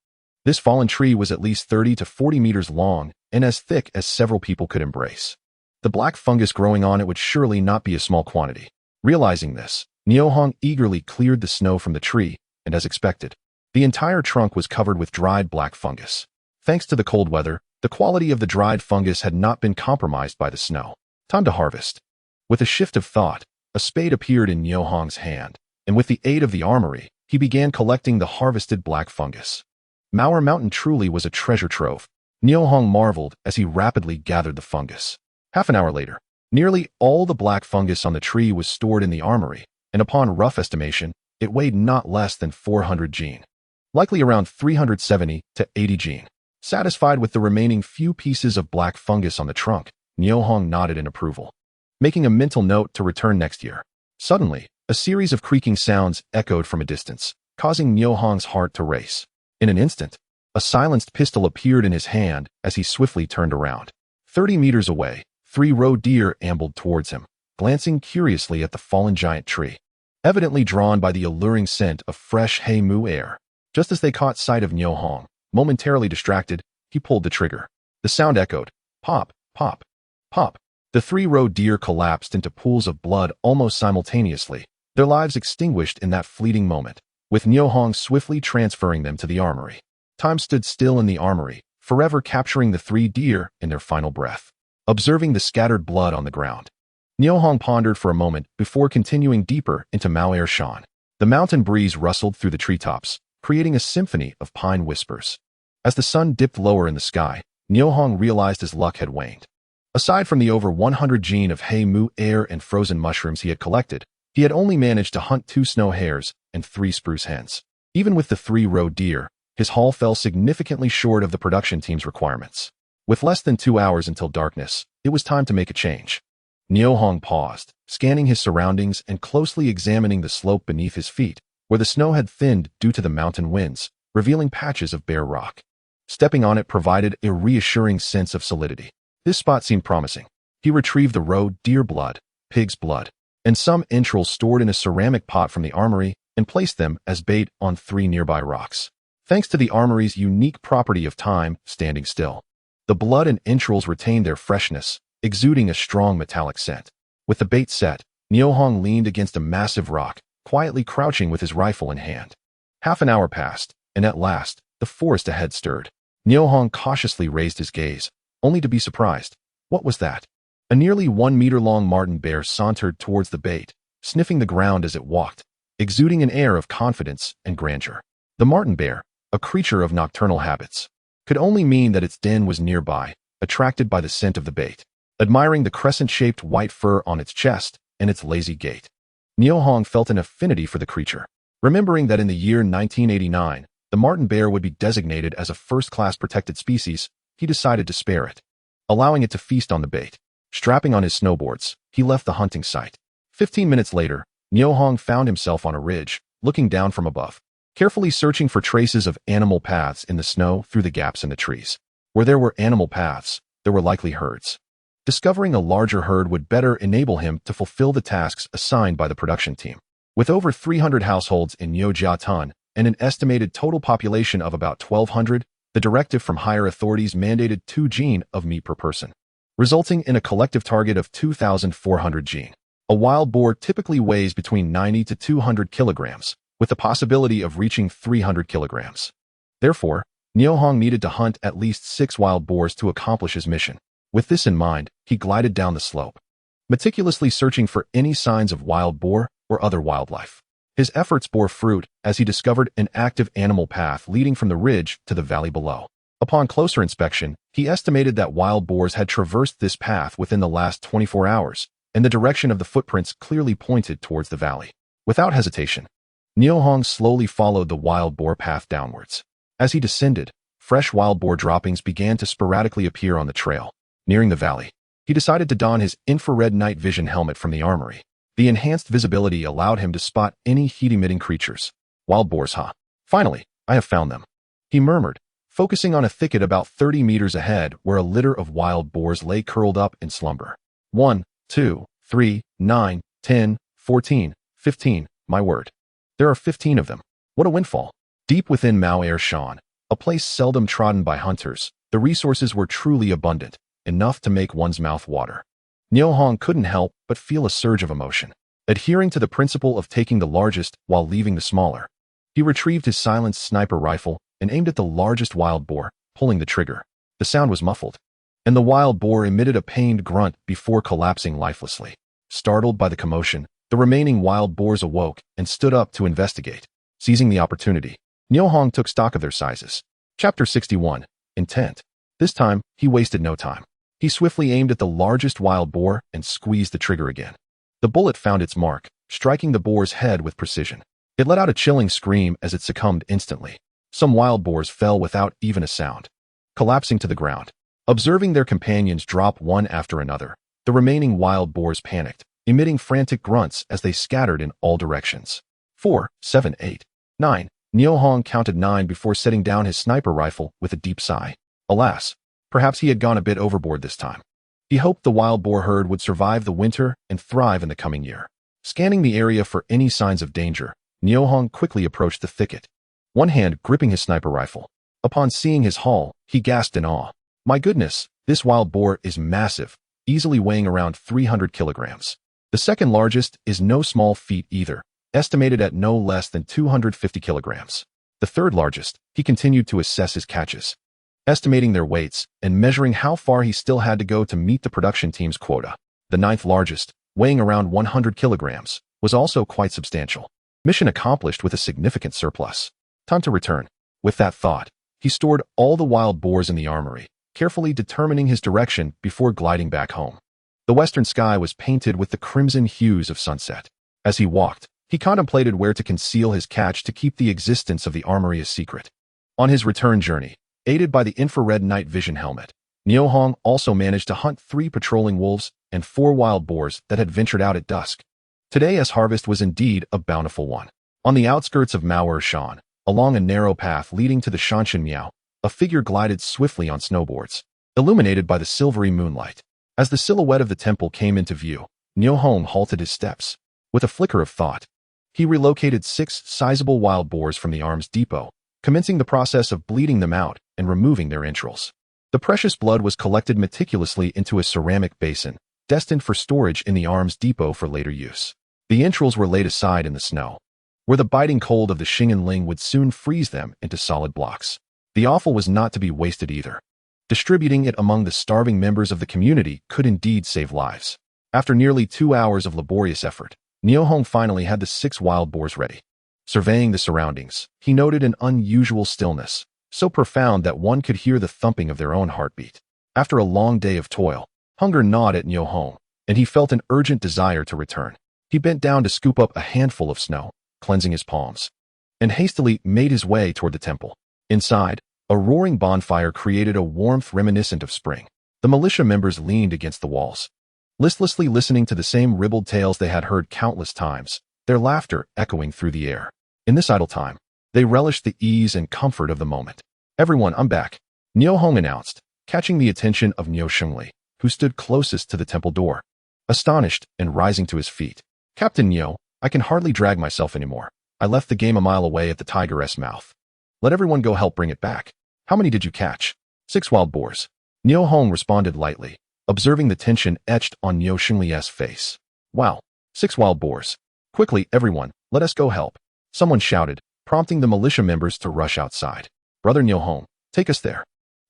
This fallen tree was at least 30 to 40 meters long and as thick as several people could embrace. The black fungus growing on it would surely not be a small quantity. Realizing this, Niu Hong eagerly cleared the snow from the tree, and as expected, the entire trunk was covered with dried black fungus. Thanks to the cold weather, the quality of the dried fungus had not been compromised by the snow. Time to harvest. With a shift of thought, a spade appeared in Niu Hong's hand, and with the aid of the armory, he began collecting the harvested black fungus. Mauer Mountain truly was a treasure trove. Niu Hong marveled as he rapidly gathered the fungus. Half an hour later, nearly all the black fungus on the tree was stored in the armory, and upon rough estimation, it weighed not less than 400 jin. Likely around 370 to 80 jin. Satisfied with the remaining few pieces of black fungus on the trunk, Niu Hong nodded in approval, making a mental note to return next year. Suddenly, a series of creaking sounds echoed from a distance, causing Niu Hong's heart to race. In an instant, a silenced pistol appeared in his hand as he swiftly turned around. 30 meters away, 3 roe deer ambled towards him, glancing curiously at the fallen giant tree, evidently drawn by the alluring scent of fresh hay moo air. Just as they caught sight of Niu Hong, momentarily distracted, he pulled the trigger. The sound echoed. Pop, pop, pop. The 3 roe deer collapsed into pools of blood almost simultaneously, their lives extinguished in that fleeting moment, with Niu Hong swiftly transferring them to the armory. Time stood still in the armory, forever capturing the 3 deer in their final breath. Observing the scattered blood on the ground, Niu Hong pondered for a moment before continuing deeper into Mao Shan. The mountain breeze rustled through the treetops, creating a symphony of pine whispers. As the sun dipped lower in the sky, Niu Hong realized his luck had waned. Aside from the over 100 jin of hay moo air and frozen mushrooms he had collected, he had only managed to hunt 2 snow hares and 3 spruce hens. Even with the 3 roe deer, his haul fell significantly short of the production team's requirements. With less than 2 hours until darkness, it was time to make a change. Niu Hong paused, scanning his surroundings and closely examining the slope beneath his feet, where the snow had thinned due to the mountain winds, revealing patches of bare rock. Stepping on it provided a reassuring sense of solidity. This spot seemed promising. He retrieved the roe deer blood, pig's blood, and some entrails stored in a ceramic pot from the armory and placed them as bait on 3 nearby rocks. Thanks to the armory's unique property of time standing still, the blood and entrails retained their freshness, exuding a strong metallic scent. With the bait set, Niu Hong leaned against a massive rock, quietly crouching with his rifle in hand. Half an hour passed, and at last, the forest ahead stirred. Niu Hong cautiously raised his gaze, only to be surprised. What was that? A nearly 1-meter-long marten bear sauntered towards the bait, sniffing the ground as it walked, exuding an air of confidence and grandeur. The marten bear, a creature of nocturnal habits, could only mean that its den was nearby, attracted by the scent of the bait. Admiring the crescent-shaped white fur on its chest and its lazy gait, Niu Hong felt an affinity for the creature. Remembering that in the year 1989, the marten bear would be designated as a first-class protected species, he decided to spare it, allowing it to feast on the bait. Strapping on his snowboards, he left the hunting site. 15 minutes later, Niu Hong found himself on a ridge, looking down from above, carefully searching for traces of animal paths in the snow through the gaps in the trees. Where there were animal paths, there were likely herds. Discovering a larger herd would better enable him to fulfill the tasks assigned by the production team. With over 300 households in Jiatan and an estimated total population of about 1,200, the directive from higher authorities mandated 2 jin of meat per person, resulting in a collective target of 2,400 jin. A wild boar typically weighs between 90 to 200 kilograms, with the possibility of reaching 300 kilograms. Therefore, Niu Hong needed to hunt at least 6 wild boars to accomplish his mission. With this in mind, he glided down the slope, meticulously searching for any signs of wild boar or other wildlife. His efforts bore fruit as he discovered an active animal path leading from the ridge to the valley below. Upon closer inspection, he estimated that wild boars had traversed this path within the last 24 hours, and the direction of the footprints clearly pointed towards the valley. Without hesitation, Niu Hong slowly followed the wild boar path downwards. As he descended, fresh wild boar droppings began to sporadically appear on the trail. Nearing the valley, he decided to don his infrared night vision helmet from the armory. The enhanced visibility allowed him to spot any heat-emitting creatures. Wild boars, huh? Finally, I have found them, he murmured, focusing on a thicket about 30 meters ahead where a litter of wild boars lay curled up in slumber. 1, 2, 3, 9, 10, 14, 15, my word. There are 15 of them. What a windfall. Deep within Mao Shan, A place seldom trodden by hunters, the resources were truly abundant, enough to make one's mouth water. Niu Hong couldn't help but feel a surge of emotion. Adhering to the principle of taking the largest while leaving the smaller, he retrieved his silenced sniper rifle and aimed at the largest wild boar, pulling the trigger. The sound was muffled, and the wild boar emitted a pained grunt before collapsing lifelessly. Startled by the commotion, the remaining wild boars awoke and stood up to investigate. Seizing the opportunity, Niu Hong took stock of their sizes. Chapter 61. Intent. This time, he wasted no time. He swiftly aimed at the largest wild boar and squeezed the trigger again. The bullet found its mark, striking the boar's head with precision. It let out a chilling scream as it succumbed instantly. Some wild boars fell without even a sound, collapsing to the ground. Observing their companions drop one after another, the remaining wild boars panicked, emitting frantic grunts as they scattered in all directions. 4, 7, 8, 9. Niu Hong counted 9 before setting down his sniper rifle with a deep sigh. Alas, perhaps he had gone a bit overboard this time. He hoped the wild boar herd would survive the winter and thrive in the coming year. Scanning the area for any signs of danger, Niu Hong quickly approached the thicket, one hand gripping his sniper rifle. Upon seeing his haul, he gasped in awe. My goodness, this wild boar is massive, easily weighing around 300 kilograms. The second largest is no small feat either, estimated at no less than 250 kilograms. The third largest, he continued to assess his catches, estimating their weights and measuring how far he still had to go to meet the production team's quota. The ninth largest, weighing around 100 kilograms, was also quite substantial. Mission accomplished with a significant surplus. Time to return. With that thought, he stored all the wild boars in the armory, carefully determining his direction before gliding back home. The western sky was painted with the crimson hues of sunset. As he walked, he contemplated where to conceal his catch to keep the existence of the armory a secret. On his return journey, aided by the infrared night vision helmet, Niu Hong also managed to hunt 3 patrolling wolves and 4 wild boars that had ventured out at dusk. Today's harvest was indeed a bountiful one. On the outskirts of Shan, along a narrow path leading to the Shanshan Miao, a figure glided swiftly on snowboards, illuminated by the silvery moonlight. As the silhouette of the temple came into view, Niu Hong halted his steps. With a flicker of thought, he relocated 6 sizable wild boars from the arms depot, commencing the process of bleeding them out and removing their entrails. The precious blood was collected meticulously into a ceramic basin, destined for storage in the arms depot for later use. The entrails were laid aside in the snow, where the biting cold of the Xing'anling would soon freeze them into solid blocks. The offal was not to be wasted either. Distributing it among the starving members of the community could indeed save lives. After nearly 2 hours of laborious effort, Niu Hong finally had the 6 wild boars ready. Surveying the surroundings, he noted an unusual stillness, so profound that one could hear the thumping of their own heartbeat. After a long day of toil, hunger gnawed at Niu Hong, and he felt an urgent desire to return. He bent down to scoop up a handful of snow, cleansing his palms, and hastily made his way toward the temple. Inside, a roaring bonfire created a warmth reminiscent of spring. The militia members leaned against the walls, listlessly listening to the same ribald tales they had heard countless times, their laughter echoing through the air. In this idle time, they relished the ease and comfort of the moment. Everyone, I'm back, Niu Hong announced, catching the attention of Niu Shengli, who stood closest to the temple door. Astonished and rising to his feet, Captain Niu, I can hardly drag myself anymore. I left the game a mile away at the tiger's mouth. Let everyone go help bring it back. How many did you catch? 6 wild boars. Niu Hong responded lightly, observing the tension etched on Niu Shengli's face. Wow, 6 wild boars. Quickly, everyone, let us go help. Someone shouted, prompting the militia members to rush outside. Brother Niu Hong, take us there.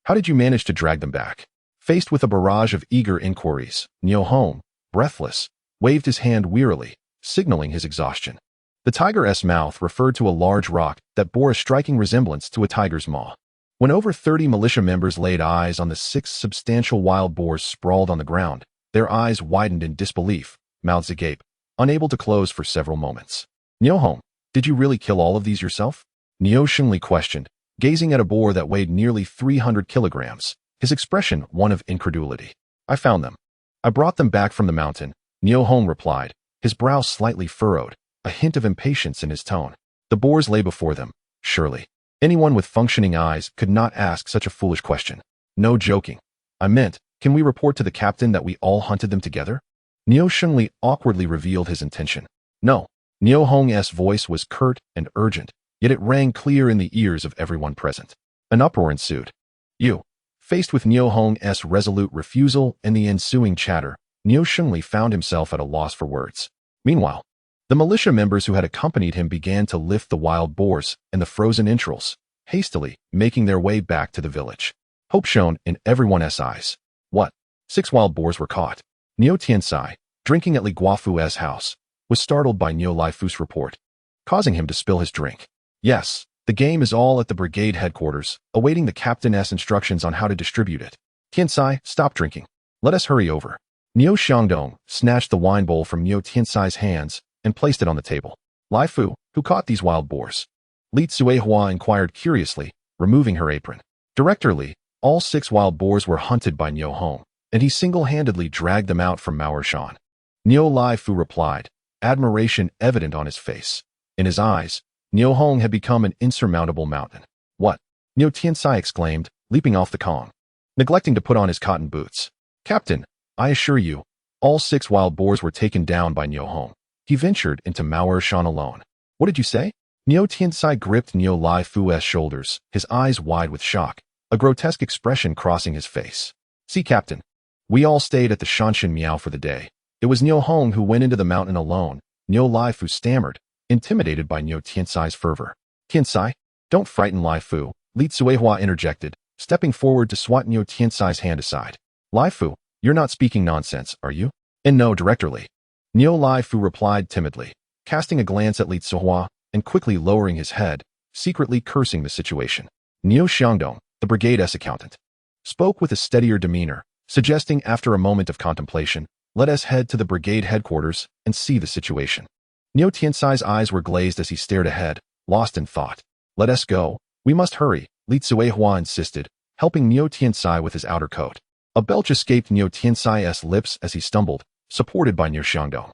How did you manage to drag them back? Faced with a barrage of eager inquiries, Niu Hong, breathless, waved his hand wearily, signaling his exhaustion. The tiger's mouth referred to a large rock that bore a striking resemblance to a tiger's maw. When over 30 militia members laid eyes on the 6 substantial wild boars sprawled on the ground, their eyes widened in disbelief, mouths agape, unable to close for several moments. Niu Hong, did you really kill all of these yourself? Niu Shengli questioned, gazing at a boar that weighed nearly 300 kilograms, his expression one of incredulity. I found them. I brought them back from the mountain, Niu Hong replied, his brow slightly furrowed, a hint of impatience in his tone. The boars lay before them, surely. Anyone with functioning eyes could not ask such a foolish question. No joking. I meant, can we report to the captain that we all hunted them together? Niu Shengli awkwardly revealed his intention. No. Niu Hong's voice was curt and urgent, yet it rang clear in the ears of everyone present. An uproar ensued. You. Faced with Niu Hong's resolute refusal and the ensuing chatter, Niu Shengli found himself at a loss for words. Meanwhile, the militia members who had accompanied him began to lift the wild boars and the frozen entrails, hastily making their way back to the village. Hope shone in everyone's eyes. What? 6 wild boars were caught. Niu Tiansai, drinking at Li Guofu's house, was startled by Niu Laifu's report, causing him to spill his drink. Yes, the game is all at the brigade headquarters, awaiting the captain's instructions on how to distribute it. Tiansai, stop drinking. Let us hurry over. Niu Xiangdong snatched the wine bowl from Niu Tiansai's hands and placed it on the table. Laifu, who caught these wild boars? Li Tsuehua inquired curiously, removing her apron. Director Li, all 6 wild boars were hunted by Niu Hong, and he single-handedly dragged them out from Mao'ershan. Niu Laifu replied, admiration evident on his face. In his eyes, Niu Hong had become an insurmountable mountain. What? Niu Tiansai exclaimed, leaping off the Kong, neglecting to put on his cotton boots. Captain, I assure you, all 6 wild boars were taken down by Niu Hong. He ventured into Mao'ershan alone. What did you say? Niu Tiansai gripped Niu Laifu's shoulders, his eyes wide with shock, a grotesque expression crossing his face. See, Captain, we all stayed at the Shanshan Miao for the day. It was Niu Hong who went into the mountain alone. Niu Laifu stammered, intimidated by Niu Tiansai's fervor. Tiansai, don't frighten Laifu, Li Tsuehua interjected, stepping forward to swat Niu Tiansai's hand aside. Laifu, you're not speaking nonsense, are you? And no, Director Li. Niu Laifu replied timidly, casting a glance at Li Tsuehua and quickly lowering his head, secretly cursing the situation. Niu Xiangdong, the brigade's accountant, spoke with a steadier demeanor, suggesting after a moment of contemplation, let us head to the brigade headquarters and see the situation. Niu Tiansai's eyes were glazed as he stared ahead, lost in thought. Let us go. We must hurry, Li Tsuehua insisted, helping Niu Tiansai with his outer coat. A belch escaped Niu Tiansai's lips as he stumbled, supported by Niu Xiangdong.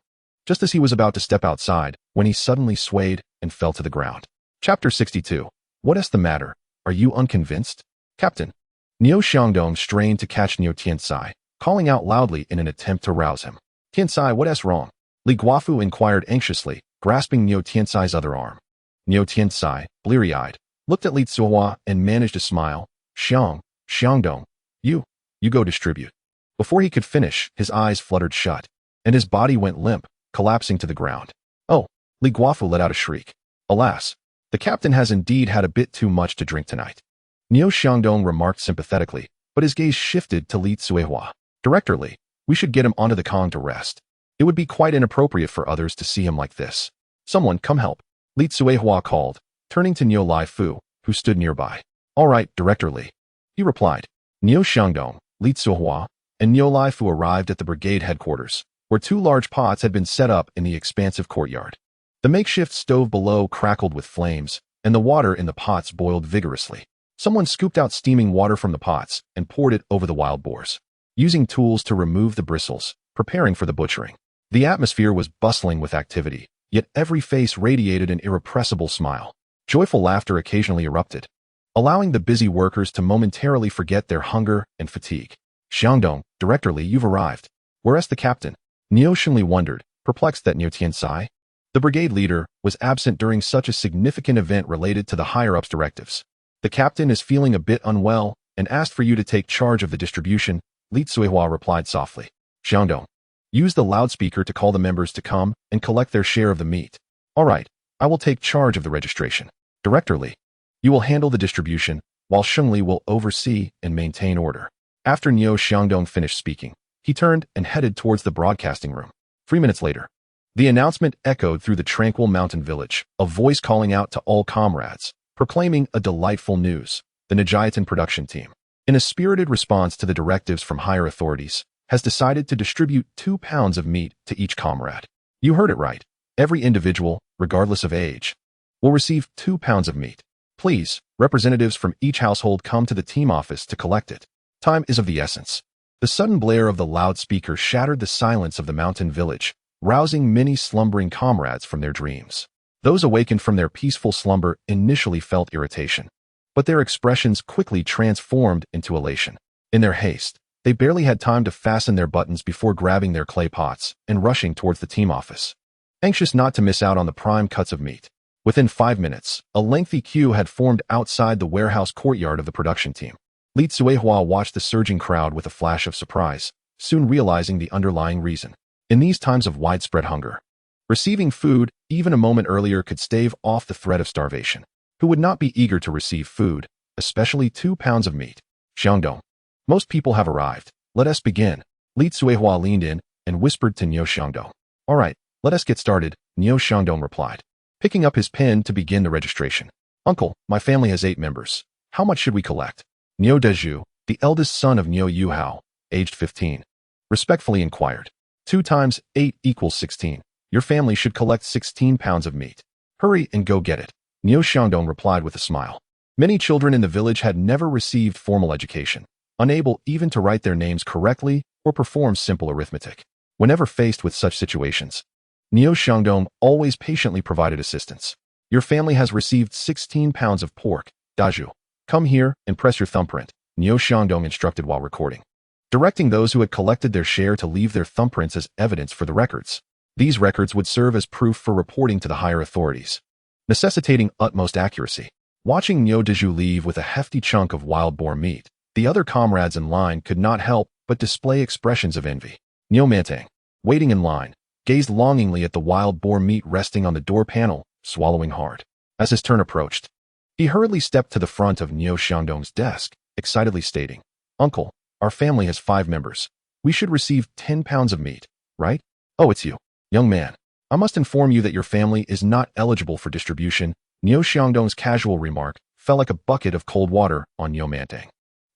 Just as he was about to step outside, when he suddenly swayed and fell to the ground. Chapter 62. What is the matter? Are you unconvinced? Captain. Niu Xiangdong strained to catch Niu Tiansai, calling out loudly in an attempt to rouse him. Tiansai, what is wrong? Li Guofu inquired anxiously, grasping Niu Tiansai's other arm. Niu Tiansai, bleary-eyed, looked at Li Tsuehua and managed a smile. Xiangdong, you go distribute. Before he could finish, his eyes fluttered shut, and his body went limp, collapsing to the ground. Oh, Li Guofu let out a shriek. Alas, the captain has indeed had a bit too much to drink tonight. Niu Xiangdong remarked sympathetically, but his gaze shifted to Li Tsuehua. Director Li, we should get him onto the Kong to rest. It would be quite inappropriate for others to see him like this. Someone come help. Li Tsuehua called, turning to Niu Laifu, who stood nearby. All right, Director Li, he replied. Niu Xiangdong, Li Tsuehua, and Niu Laifu arrived at the brigade headquarters, where 2 large pots had been set up in the expansive courtyard. The makeshift stove below crackled with flames, and the water in the pots boiled vigorously. Someone scooped out steaming water from the pots and poured it over the wild boars, using tools to remove the bristles, preparing for the butchering. The atmosphere was bustling with activity, yet every face radiated an irrepressible smile. Joyful laughter occasionally erupted, allowing the busy workers to momentarily forget their hunger and fatigue. Xiangdong, Director Li, you've arrived. Where's the captain? Niu Shengli wondered, perplexed that Niu Tiansai, the brigade leader, was absent during such a significant event related to the higher-ups' directives. The captain is feeling a bit unwell and asked for you to take charge of the distribution, Li Tsuehua replied softly. Xiangdong, use the loudspeaker to call the members to come and collect their share of the meat. All right, I will take charge of the registration. Director Li, you will handle the distribution, while Shengli will oversee and maintain order. After Niu Xiangdong finished speaking, he turned and headed towards the broadcasting room. 3 minutes later, the announcement echoed through the tranquil mountain village, a voice calling out to all comrades, proclaiming a delightful news. The Nijayatan production team, in a spirited response to the directives from higher authorities, has decided to distribute 2 pounds of meat to each comrade. You heard it right. Every individual, regardless of age, will receive 2 pounds of meat. Please, representatives from each household come to the team office to collect it. Time is of the essence. The sudden blare of the loudspeaker shattered the silence of the mountain village, rousing many slumbering comrades from their dreams. Those awakened from their peaceful slumber initially felt irritation, but their expressions quickly transformed into elation. In their haste, they barely had time to fasten their buttons before grabbing their clay pots and rushing towards the team office, anxious not to miss out on the prime cuts of meat. Within 5 minutes, a lengthy queue had formed outside the warehouse courtyard of the production team. Li Tsuehua watched the surging crowd with a flash of surprise, soon realizing the underlying reason. In these times of widespread hunger, receiving food, even a moment earlier, could stave off the threat of starvation. Who would not be eager to receive food, especially 2 pounds of meat? Xiangdong. Most people have arrived. Let us begin. Li Tsuehua leaned in and whispered to Niu Xiangdong. All right, let us get started, Niu Xiangdong replied, picking up his pen to begin the registration. Uncle, my family has 8 members. How much should we collect? Niu Dezhu, the eldest son of Niu Yuhao, aged 15, respectfully inquired. 2 times 8 equals 16. Your family should collect 16 pounds of meat. Hurry and go get it, Niu Xiangdong replied with a smile. Many children in the village had never received formal education, unable even to write their names correctly or perform simple arithmetic. Whenever faced with such situations, Niu Xiangdong always patiently provided assistance. Your family has received 16 pounds of pork, Dazhu. Come here and press your thumbprint, Niu Xiangdong instructed while recording, directing those who had collected their share to leave their thumbprints as evidence for the records. These records would serve as proof for reporting to the higher authorities, necessitating utmost accuracy. Watching Niu Dezhu leave with a hefty chunk of wild boar meat, the other comrades in line could not help but display expressions of envy. Niu Mantang, waiting in line, gazed longingly at the wild boar meat resting on the door panel, swallowing hard. As his turn approached, he hurriedly stepped to the front of Niu Xiangdong's desk, excitedly stating, Uncle, our family has 5 members. We should receive 10 pounds of meat, right? Oh, it's you. Young man, I must inform you that your family is not eligible for distribution. Niu Xiangdong's casual remark fell like a bucket of cold water on Niu Mantang,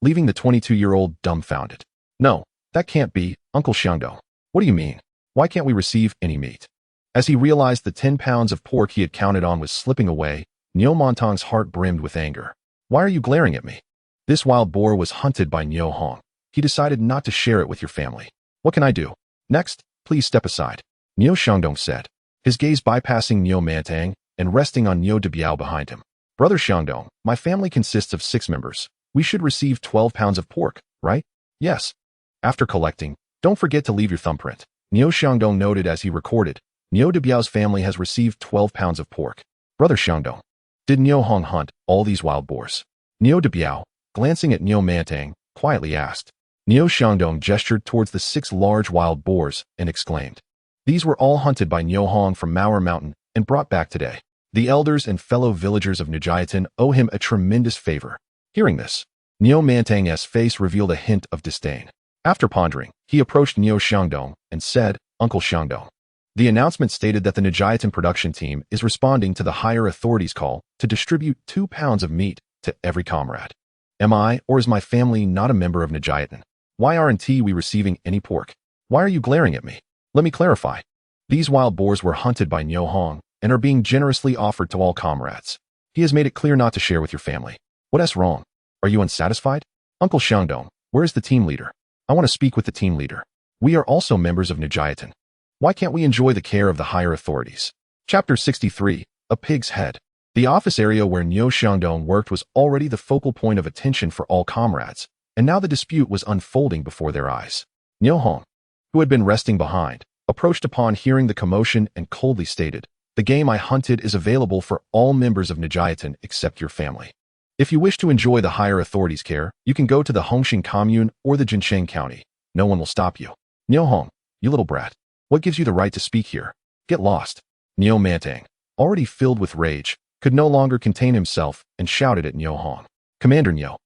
leaving the 22-year-old dumbfounded. No, that can't be, Uncle Xiangdong. What do you mean? Why can't we receive any meat? As he realized the 10 pounds of pork he had counted on was slipping away, Niu Mantang's heart brimmed with anger. Why are you glaring at me? This wild boar was hunted by Niu Hong. He decided not to share it with your family. What can I do? Next, please step aside, Niu Xiangdong said, his gaze bypassing Niu Mantang and resting on Niu Debiao behind him. Brother Xiangdong, my family consists of 6 members. We should receive 12 pounds of pork, right? Yes. After collecting, don't forget to leave your thumbprint, Niu Xiangdong noted as he recorded. Niu Debiao's family has received 12 pounds of pork. Brother Xiangdong, did Niu Hong hunt all these wild boars? Niu Debiao, glancing at Niu Mantang, quietly asked. Niu Xiangdong gestured towards the 6 large wild boars and exclaimed. These were all hunted by Niu Hong from Mauer Mountain and brought back today. The elders and fellow villagers of Nijiatan owe him a tremendous favor. Hearing this, Niu Mantang's face revealed a hint of disdain. After pondering, he approached Niu Xiangdong and said, Uncle Xiangdong. The announcement stated that the Nijiatan production team is responding to the higher authorities' call to distribute 2 pounds of meat to every comrade. Am I, or is my family, not a member of Nijiatan? Why aren't we receiving any pork? Why are you glaring at me? Let me clarify. These wild boars were hunted by Niu Hong and are being generously offered to all comrades. He has made it clear not to share with your family. What else wrong? Are you unsatisfied? Uncle Xiangdong, where is the team leader? I want to speak with the team leader. We are also members of Nijiatan. Why can't we enjoy the care of the higher authorities? Chapter 63, A Pig's Head. The office area where Niu Xiangdong worked was already the focal point of attention for all comrades, and now the dispute was unfolding before their eyes. Niu Hong, who had been resting behind, approached upon hearing the commotion and coldly stated, The game I hunted is available for all members of Nijiatan except your family. If you wish to enjoy the higher authorities' care, you can go to the Hongxing commune or the Jinsheng county. No one will stop you. Niu Hong, you little brat. What gives you the right to speak here? Get lost. Niu Mantang, already filled with rage, could no longer contain himself and shouted at Niu Hong. Commander Niu,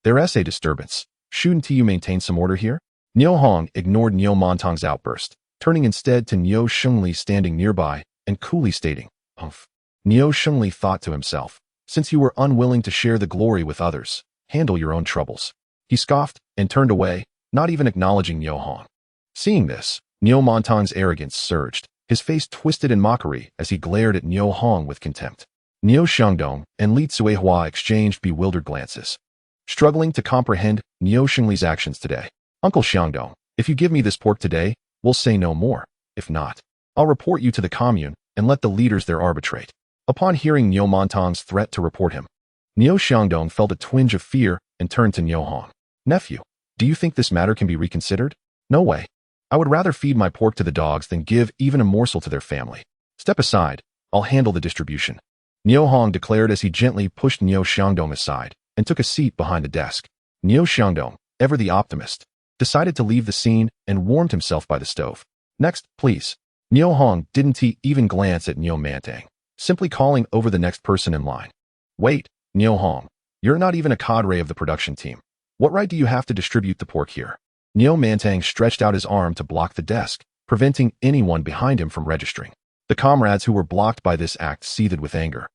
there's a disturbance. Shouldn't you maintain some order here? Niu Hong ignored Niu Mantang's outburst, turning instead to Niu Shengli standing nearby and coolly stating, Humph. Niu Shengli thought to himself, since you were unwilling to share the glory with others, handle your own troubles. He scoffed and turned away, not even acknowledging Niu Hong. Seeing this, Niu Mantang's arrogance surged, his face twisted in mockery as he glared at Niu Hong with contempt. Niu Xiangdong and Li Tsuehua exchanged bewildered glances, struggling to comprehend Niu Shengli's actions today. Uncle Xiangdong, if you give me this pork today, we'll say no more. If not, I'll report you to the commune and let the leaders there arbitrate. Upon hearing Niu Mantang's threat to report him, Niu Xiangdong felt a twinge of fear and turned to Niu Hong. Nephew, do you think this matter can be reconsidered? No way. I would rather feed my pork to the dogs than give even a morsel to their family. Step aside, I'll handle the distribution. Niu Hong declared as he gently pushed Niu Xiangdong aside and took a seat behind the desk. Niu Xiangdong, ever the optimist, decided to leave the scene and warmed himself by the stove. Next, please. Niu Hong didn't even glance at Niu Mantang, simply calling over the next person in line. Wait, Niu Hong, you're not even a cadre of the production team. What right do you have to distribute the pork here? Niu Mantang stretched out his arm to block the desk, preventing anyone behind him from registering. The comrades who were blocked by this act seethed with anger,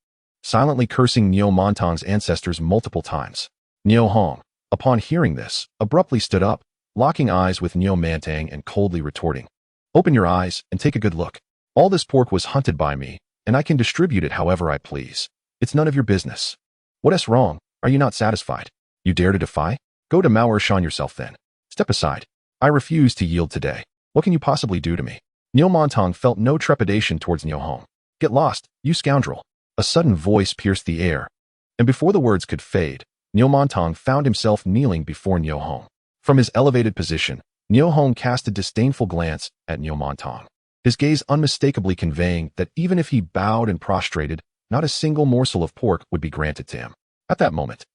silently cursing Niu Mantang's ancestors multiple times. Niu Hong, upon hearing this, abruptly stood up, locking eyes with Niu Mantang and coldly retorting, "Open your eyes and take a good look. All this pork was hunted by me, and I can distribute it however I please. It's none of your business. What's wrong? Are you not satisfied? You dare to defy? Go to Mao Shan yourself then. Step aside. I refuse to yield today. What can you possibly do to me?" Niu Mantang felt no trepidation towards Niu Hong. "Get lost, you scoundrel." A sudden voice pierced the air, and before the words could fade, Niu Mantang found himself kneeling before Niu Hong. From his elevated position, Niu Hong cast a disdainful glance at Niu Mantang, his gaze unmistakably conveying that even if he bowed and prostrated, not a single morsel of pork would be granted to him. At that moment,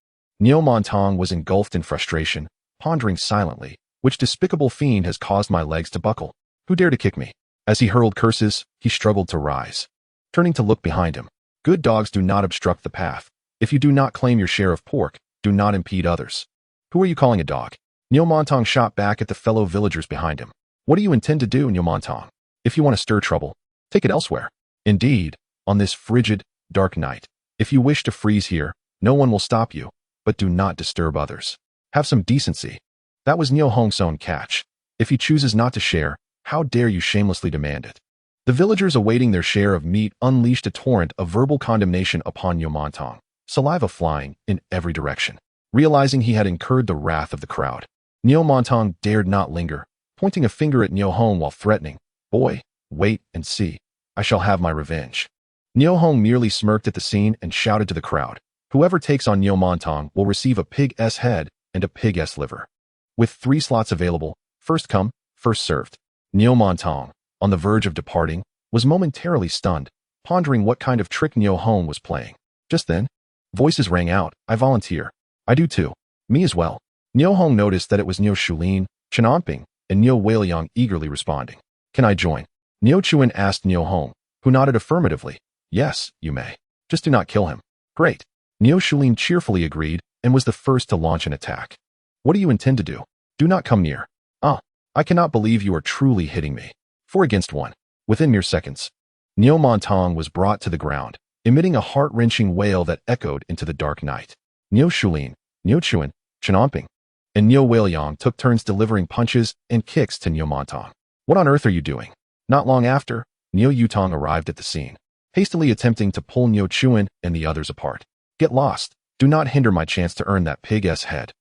Niu Mantang was engulfed in frustration, pondering silently, "Which despicable fiend has caused my legs to buckle? Who dared to kick me?" As he hurled curses, he struggled to rise, turning to look behind him. Good dogs do not obstruct the path. If you do not claim your share of pork, do not impede others. Who are you calling a dog? Niu Mantang shot back at the fellow villagers behind him. What do you intend to do, Niu Mantang? If you want to stir trouble, take it elsewhere. Indeed, on this frigid, dark night, if you wish to freeze here, no one will stop you, but do not disturb others. Have some decency. That was Niu Hong's own catch. If he chooses not to share, how dare you shamelessly demand it? The villagers awaiting their share of meat unleashed a torrent of verbal condemnation upon Niu Mantang, saliva flying in every direction. Realizing he had incurred the wrath of the crowd, Niu Mantang dared not linger, pointing a finger at Niu Hong while threatening, "Boy, wait and see. I shall have my revenge." Niu Hong merely smirked at the scene and shouted to the crowd, "Whoever takes on Niu Mantang will receive a pig's head and a pig's liver. With 3 slots available, first come, first served." Niu Mantang, on the verge of departing, was momentarily stunned, pondering what kind of trick Niu Hong was playing. Just then, voices rang out, "I volunteer." "I do too. Me as well." Niu Hong noticed that it was Niu Shulin, Chenamping, and Niu Weiliang eagerly responding. "Can I join?" Niu Chuan asked Niu Hong, who nodded affirmatively. "Yes, you may. Just do not kill him." "Great." Niu Shulin cheerfully agreed and was the first to launch an attack. "What do you intend to do? Do not come near." "Ah, I cannot believe you are truly hitting me." 4 against 1. Within mere seconds, Niu Mantang was brought to the ground, emitting a heart-wrenching wail that echoed into the dark night. Niu Shulin, Niu Chuan, Chenamping, and Niu Weiliang took turns delivering punches and kicks to Niu Mantang. "What on earth are you doing?" Not long after, Niu Yutong arrived at the scene, hastily attempting to pull Niu Chuan and the others apart. "Get lost. Do not hinder my chance to earn that pig's head."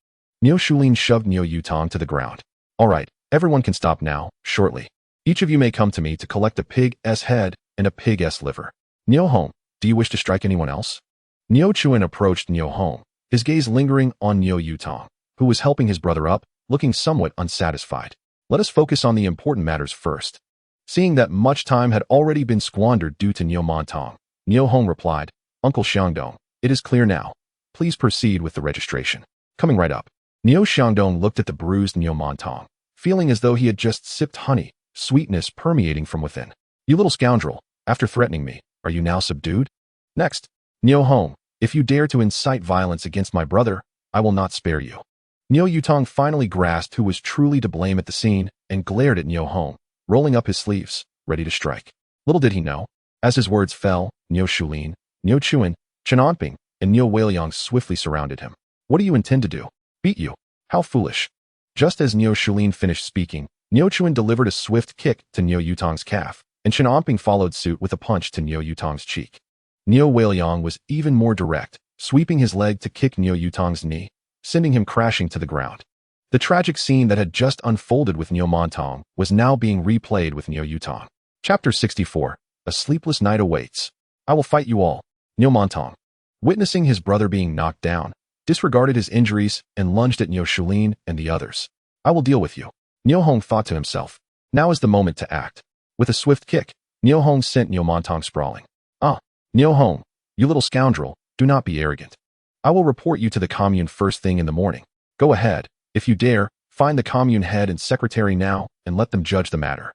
Niu Shulin shoved Niu Yutong to the ground. "All right, everyone can stop now, shortly. Each of you may come to me to collect a pig's head and a pig's liver. Niu Hong, do you wish to strike anyone else?" Niu Chuan approached Niu Hong, his gaze lingering on Niu Yutong, who was helping his brother up, looking somewhat unsatisfied. "Let us focus on the important matters first." Seeing that much time had already been squandered due to Niu Mantang, Niu Hong replied, "Uncle Xiangdong, it is clear now. Please proceed with the registration." Coming right up, Niu Xiangdong looked at the bruised Niu Mantang, feeling as though he had just sipped honey, sweetness permeating from within. "You little scoundrel, after threatening me, are you now subdued? Next, Niu Hong, if you dare to incite violence against my brother, I will not spare you." Niu Yutong finally grasped who was truly to blame at the scene and glared at Niu Hong, rolling up his sleeves, ready to strike. Little did he know, as his words fell, Niu Shulin, Niu Chuan, Chenamping, and Niu Weiliang swiftly surrounded him. "What do you intend to do? Beat you? How foolish." Just as Niu Shulin finished speaking, Niu Chuan delivered a swift kick to Niu Yutong's calf, and Chenamping followed suit with a punch to Niu Yutong's cheek. Niu Weiliang was even more direct, sweeping his leg to kick Niu Yutong's knee, sending him crashing to the ground. The tragic scene that had just unfolded with Niu Mantang was now being replayed with Niu Yutong. Chapter 64. A sleepless night awaits. "I will fight you all." Niu Mantang, witnessing his brother being knocked down, disregarded his injuries and lunged at Niu Shulin and the others. "I will deal with you." Niu Hong thought to himself. Now is the moment to act. With a swift kick, Niu Hong sent Niu Mantang sprawling. "Ah, Niu Hong, You little scoundrel, do not be arrogant. I will report you to the commune first thing in the morning. Go ahead, if you dare, find the commune head and secretary now, and let them judge the matter.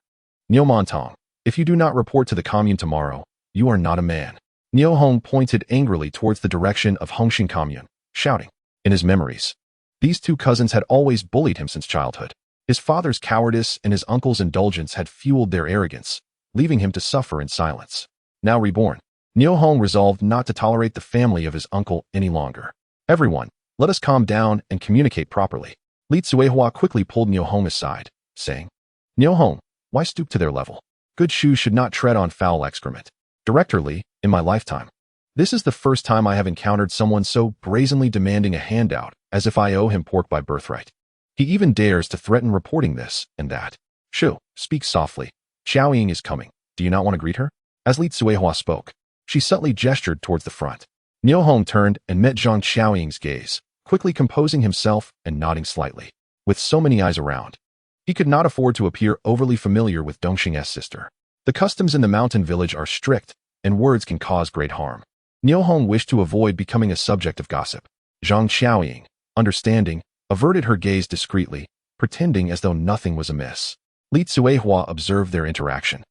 Niu Hong, if you do not report to the commune tomorrow, you are not a man. Niu Hong pointed angrily towards the direction of Hongxing commune, shouting. In his memories, these two cousins had always bullied him since childhood. His father's cowardice and his uncle's indulgence had fueled their arrogance, leaving him to suffer in silence. Now reborn, Niu Hong resolved not to tolerate the family of his uncle any longer. Everyone, let us calm down and communicate properly. Li Tsuehua quickly pulled Niu Hong aside, saying, Niu Hong, why stoop to their level? Good shoes should not tread on foul excrement. Director Li, in my lifetime, this is the first time I have encountered someone so brazenly demanding a handout as if I owe him pork by birthright. He even dares to threaten reporting this and that. Shu, speak softly. Xiaoying is coming. Do you not want to greet her? As Li Tsuehua spoke, she subtly gestured towards the front. Niu Hong turned and met Zhang Xiaoying's gaze, quickly composing himself and nodding slightly. With so many eyes around, he could not afford to appear overly familiar with Dongxing's sister. The customs in the mountain village are strict, and words can cause great harm. Niu Hong wished to avoid becoming a subject of gossip. Zhang Xiaoying, understanding, averted her gaze discreetly, pretending as though nothing was amiss. Li Tsuehua observed their interaction,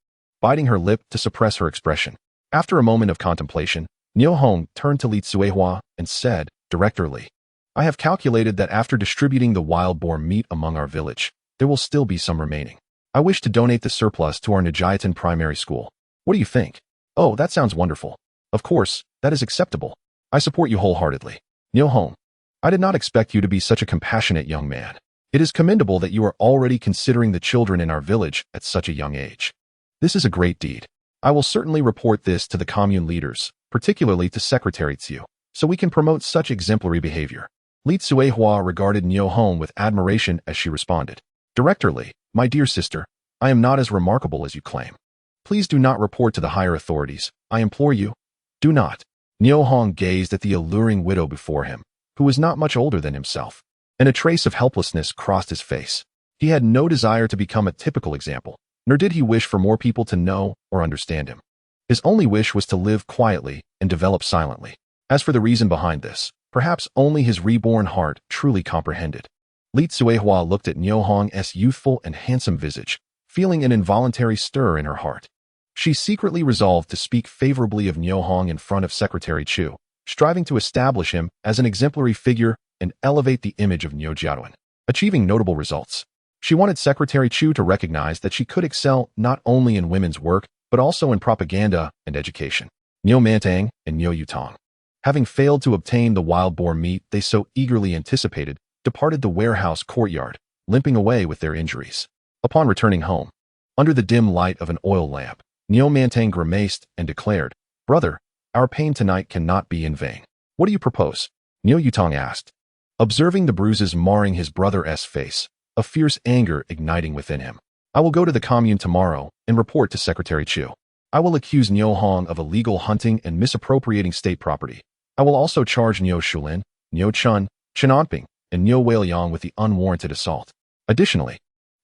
biting her lip to suppress her expression. After a moment of contemplation, Niu Hong turned to Li Tsuehua and said, Director Li, I have calculated that after distributing the wild boar meat among our village, there will still be some remaining. I wish to donate the surplus to our Nijiatan primary school. What do you think? Oh, that sounds wonderful. Of course, that is acceptable. I support you wholeheartedly. Niu Hong, I did not expect you to be such a compassionate young man. It is commendable that you are already considering the children in our village at such a young age. This is a great deed. I will certainly report this to the commune leaders, particularly to Secretary Tsiu, so we can promote such exemplary behavior. Li Tsuehua regarded Niu Hong with admiration as she responded. Director Li, my dear sister, I am not as remarkable as you claim. Please do not report to the higher authorities. I implore you. Do not. Niu Hong gazed at the alluring widow before him, who was not much older than himself, and a trace of helplessness crossed his face. He had no desire to become a typical example, nor did he wish for more people to know or understand him. His only wish was to live quietly and develop silently. As for the reason behind this, perhaps only his reborn heart truly comprehended. Li Tsuehua looked at Niu Hong's youthful and handsome visage, feeling an involuntary stir in her heart. She secretly resolved to speak favorably of Niu Hong in front of Secretary Chu, striving to establish him as an exemplary figure and elevate the image of Niu Jiaoduan, achieving notable results. She wanted Secretary Chu to recognize that she could excel not only in women's work, but also in propaganda and education. Niu Mantang and Niu Yutong, having failed to obtain the wild boar meat they so eagerly anticipated, departed the warehouse courtyard, limping away with their injuries. Upon returning home, under the dim light of an oil lamp, Niu Mantang grimaced and declared, Brother, our pain tonight cannot be in vain. What do you propose? Niu Yutong asked, observing the bruises marring his brother's face, a fierce anger igniting within him. I will go to the commune tomorrow and report to Secretary Chu. I will accuse Niu Hong of illegal hunting and misappropriating state property. I will also charge Niu Shulin, Niu Chun, Chen Anping, and Niu Weiliang with the unwarranted assault. Additionally,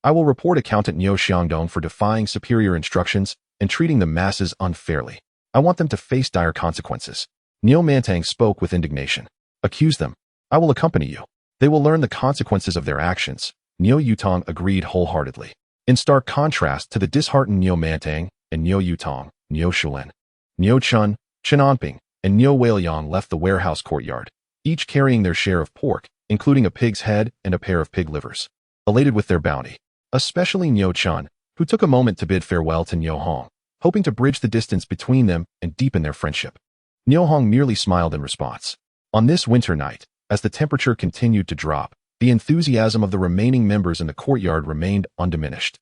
I will report Accountant Niu Xiangdong for defying superior instructions and treating the masses unfairly. I want them to face dire consequences. Niu Mantang spoke with indignation. Accuse them. I will accompany you. They will learn the consequences of their actions. Niu Yutong agreed wholeheartedly. In stark contrast to the disheartened Niu Mantang and Niu Yutong, Niu Shulin, Niu Chun, Chen Anping, and Niu Weiliang left the warehouse courtyard, each carrying their share of pork, including a pig's head and a pair of pig livers. Elated with their bounty, especially Niu Chun, who took a moment to bid farewell to Niu Hong, hoping to bridge the distance between them and deepen their friendship. Niu Hong merely smiled in response. On this winter night, as the temperature continued to drop, the enthusiasm of the remaining members in the courtyard remained undiminished.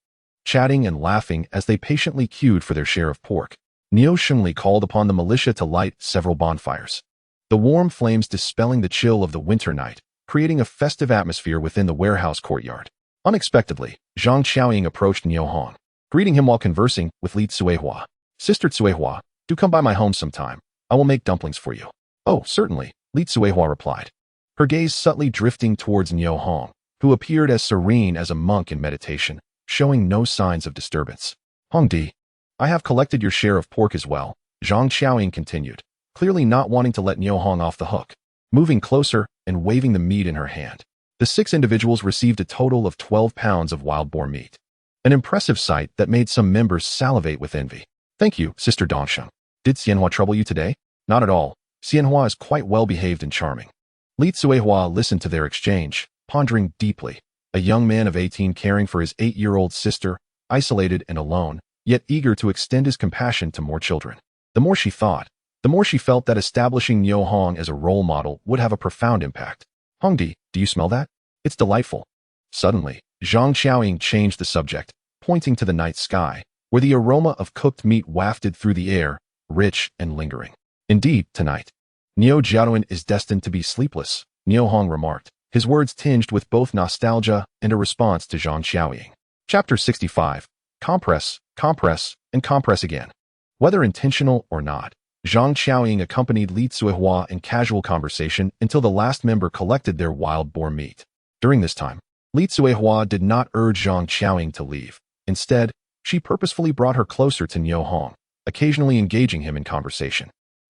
Chatting and laughing as they patiently queued for their share of pork, Niu Shengli called upon the militia to light several bonfires. The warm flames dispelling the chill of the winter night, creating a festive atmosphere within the warehouse courtyard. Unexpectedly, Zhang Xiaoying approached Niu Hong, greeting him while conversing with Li Tsuehua. Sister Tsuehua, do come by my home sometime. I will make dumplings for you. Oh, certainly, Li Tsuehua replied, her gaze subtly drifting towards Niu Hong, who appeared as serene as a monk in meditation, showing no signs of disturbance. Hongdi, I have collected your share of pork as well, Zhang Xiaoying continued, clearly not wanting to let Niu Hong off the hook. Moving closer and waving the meat in her hand. The 6 individuals received a total of 12 pounds of wild boar meat. An impressive sight that made some members salivate with envy. Thank you, Sister Dongsheng. Did Xianhua trouble you today? Not at all. Xianhua is quite well behaved and charming. Li Tsuehua listened to their exchange, pondering deeply. A young man of 18 caring for his 8-year-old sister, isolated and alone, yet eager to extend his compassion to more children. The more she thought, the more she felt that establishing Niu Hong as a role model would have a profound impact. Hongdi, do you smell that? It's delightful. Suddenly, Zhang Xiaoying changed the subject, pointing to the night sky, where the aroma of cooked meat wafted through the air, rich and lingering. Indeed, tonight, Niu Jiaowen is destined to be sleepless, Niu Hong remarked, his words tinged with both nostalgia and a response to Zhang Xiaoying. Chapter 65. Compress, compress, and compress again. Whether intentional or not, Zhang Xiaoying accompanied Li Tsuehua in casual conversation until the last member collected their wild boar meat. During this time, Li Tsuehua did not urge Zhang Xiaoying to leave. Instead, she purposefully brought her closer to Niu Hong, occasionally engaging him in conversation.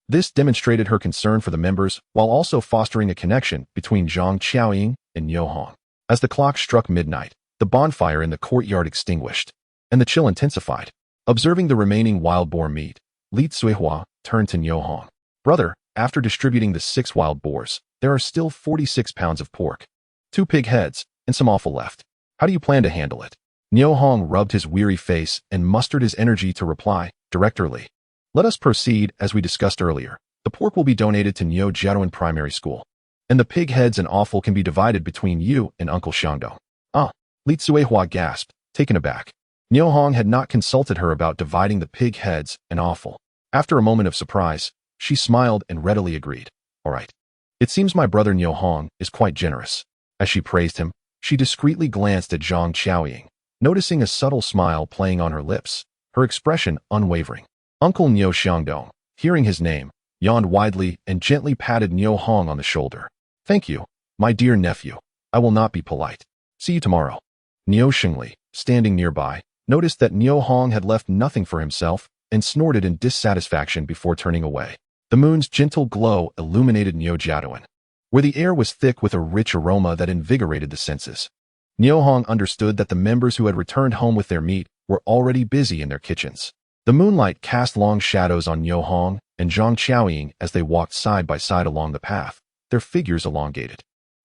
This demonstrated her concern for the members while also fostering a connection between Zhang Xiaoying and Niu Hong. As the clock struck midnight, the bonfire in the courtyard extinguished, and the chill intensified. Observing the remaining wild boar meat, Li Tsuehua turned to Niu Hong. Brother, after distributing the 6 wild boars, there are still 46 pounds of pork, 2 pig heads, and some offal left. How do you plan to handle it? Niu Hong rubbed his weary face and mustered his energy to reply, Directorly. Let us proceed as we discussed earlier. The pork will be donated to Niu Jiaowen Primary School, and the pig heads and offal can be divided between you and Uncle Xiangdong. Ah, Li Tsuehua gasped, taken aback. Niu Hong had not consulted her about dividing the pig heads and offal. After a moment of surprise, she smiled and readily agreed. All right. It seems my brother Niu Hong is quite generous. As she praised him, she discreetly glanced at Zhang Xiaoying, noticing a subtle smile playing on her lips, her expression unwavering. Uncle Niu Xiangdong, hearing his name, yawned widely and gently patted Niu Hong on the shoulder. Thank you, my dear nephew. I will not be polite. See you tomorrow. Niu Xingli, standing nearby, noticed that Niu Hong had left nothing for himself and snorted in dissatisfaction before turning away. The moon's gentle glow illuminated Niu Jiaowen, where the air was thick with a rich aroma that invigorated the senses. Niu Hong understood that the members who had returned home with their meat were already busy in their kitchens. The moonlight cast long shadows on Niu Hong and Zhang Xiaoying as they walked side by side along the path, their figures elongated.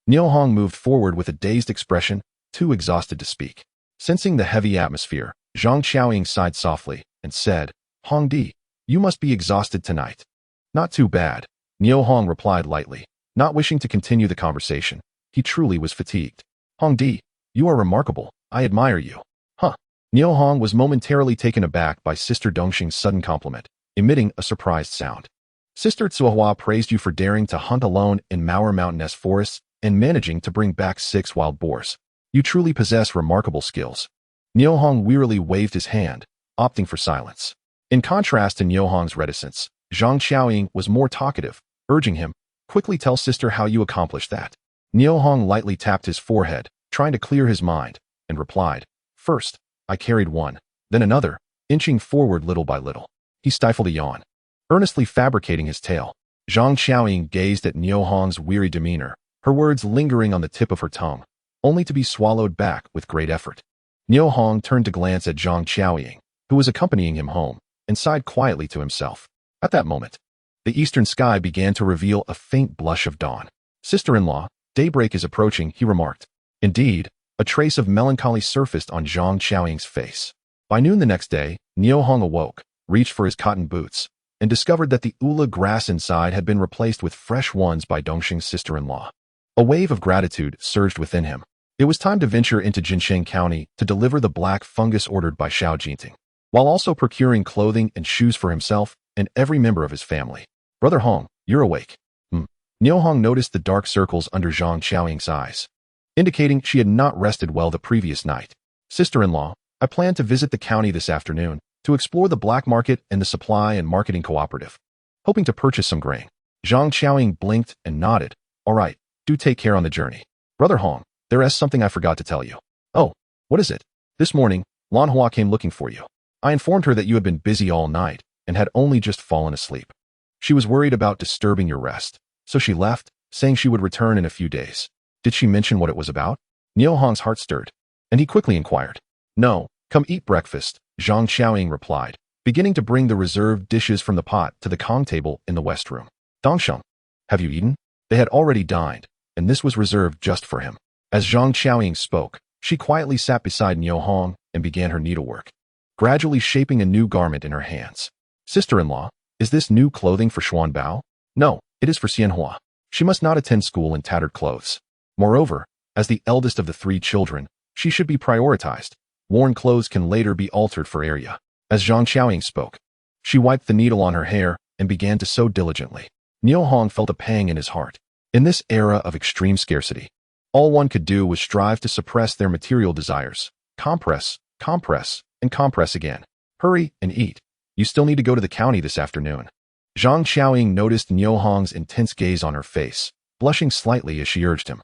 Niu Hong moved forward with a dazed expression, too exhausted to speak. Sensing the heavy atmosphere, Zhang Xiaoying sighed softly and said, Hongdi, you must be exhausted tonight. Not too bad, Niu Hong replied lightly, not wishing to continue the conversation. He truly was fatigued. Hongdi, you are remarkable. I admire you. Huh. Niu Hong was momentarily taken aback by Sister Dongxing's sudden compliment, emitting a surprised sound. Sister Tsuehua praised you for daring to hunt alone in Mauer Mountainous forests and managing to bring back 6 wild boars. You truly possess remarkable skills. Niu Hong wearily waved his hand, opting for silence. In contrast to Niu Hong's reticence, Zhang Xiaoying was more talkative, urging him, quickly tell sister how you accomplished that. Niu Hong lightly tapped his forehead, trying to clear his mind, and replied, First, I carried one, then another, inching forward little by little. He stifled a yawn, earnestly fabricating his tale. Zhang Xiaoying gazed at Niu Hong's weary demeanor, her words lingering on the tip of her tongue, only to be swallowed back with great effort. Niu Hong turned to glance at Zhang Xiaoying, who was accompanying him home, and sighed quietly to himself. At that moment, the eastern sky began to reveal a faint blush of dawn. Sister-in-law, daybreak is approaching, he remarked. Indeed, a trace of melancholy surfaced on Zhang Xiaoying's face. By noon the next day, Niu Hong awoke, reached for his cotton boots, and discovered that the ula grass inside had been replaced with fresh ones by Dongxing's sister-in-law. A wave of gratitude surged within him. It was time to venture into Jinsheng County to deliver the black fungus ordered by Xiao Jinting, while also procuring clothing and shoes for himself and every member of his family. Brother Hong, you're awake. Niu Hong noticed the dark circles under Zhang Xiaoying's eyes, indicating she had not rested well the previous night. Sister-in-law, I plan to visit the county this afternoon to explore the black market and the supply and marketing cooperative, hoping to purchase some grain. Zhang Xiaoying blinked and nodded. All right, do take care on the journey. Brother Hong, there is something I forgot to tell you. Oh, what is it? This morning, Lan Hua came looking for you. I informed her that you had been busy all night and had only just fallen asleep. She was worried about disturbing your rest, so she left, saying she would return in a few days. Did she mention what it was about? Niu Hong's heart stirred, and he quickly inquired. No, come eat breakfast, Zhang Xiaoying replied, beginning to bring the reserved dishes from the pot to the Kong table in the west room. Dongsheng, have you eaten? They had already dined, and this was reserved just for him. As Zhang Xiaoying spoke, she quietly sat beside Niu Hong and began her needlework, gradually shaping a new garment in her hands. Sister-in-law, is this new clothing for Xuan Bao? No, it is for Xianhua. She must not attend school in tattered clothes. Moreover, as the eldest of the 3 children, she should be prioritized. Worn clothes can later be altered for area. As Zhang Xiaoying spoke, she wiped the needle on her hair and began to sew diligently. Niu Hong felt a pang in his heart. In this era of extreme scarcity, all one could do was strive to suppress their material desires. Compress, compress, and compress again. Hurry and eat. You still need to go to the county this afternoon. Zhang Xiaoying noticed Niu Hong's intense gaze on her face, blushing slightly as she urged him.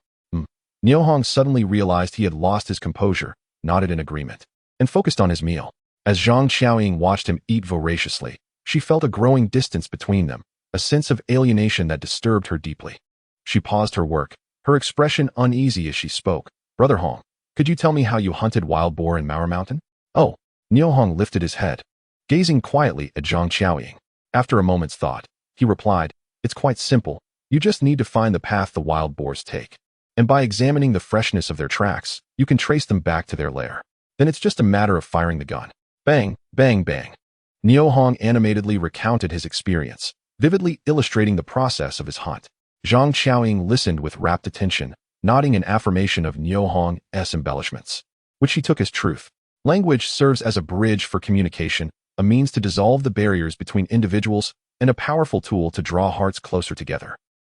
Niu Hong suddenly realized he had lost his composure, nodded in agreement, and focused on his meal. As Zhang Xiaoying watched him eat voraciously, she felt a growing distance between them, a sense of alienation that disturbed her deeply. She paused her work, her expression uneasy as she spoke. Brother Hong, could you tell me how you hunted wild boar in Mauer Mountain? Oh, Niu Hong lifted his head, gazing quietly at Zhang Xiaoying. After a moment's thought, he replied, it's quite simple. You just need to find the path the wild boars take. And by examining the freshness of their tracks, you can trace them back to their lair. Then it's just a matter of firing the gun. Bang, bang, bang. Niu Hong animatedly recounted his experience, vividly illustrating the process of his hunt. Zhang Xiaoying listened with rapt attention, nodding in affirmation of Niu Hong's embellishments, which he took as truth. Language serves as a bridge for communication, a means to dissolve the barriers between individuals, and a powerful tool to draw hearts closer together.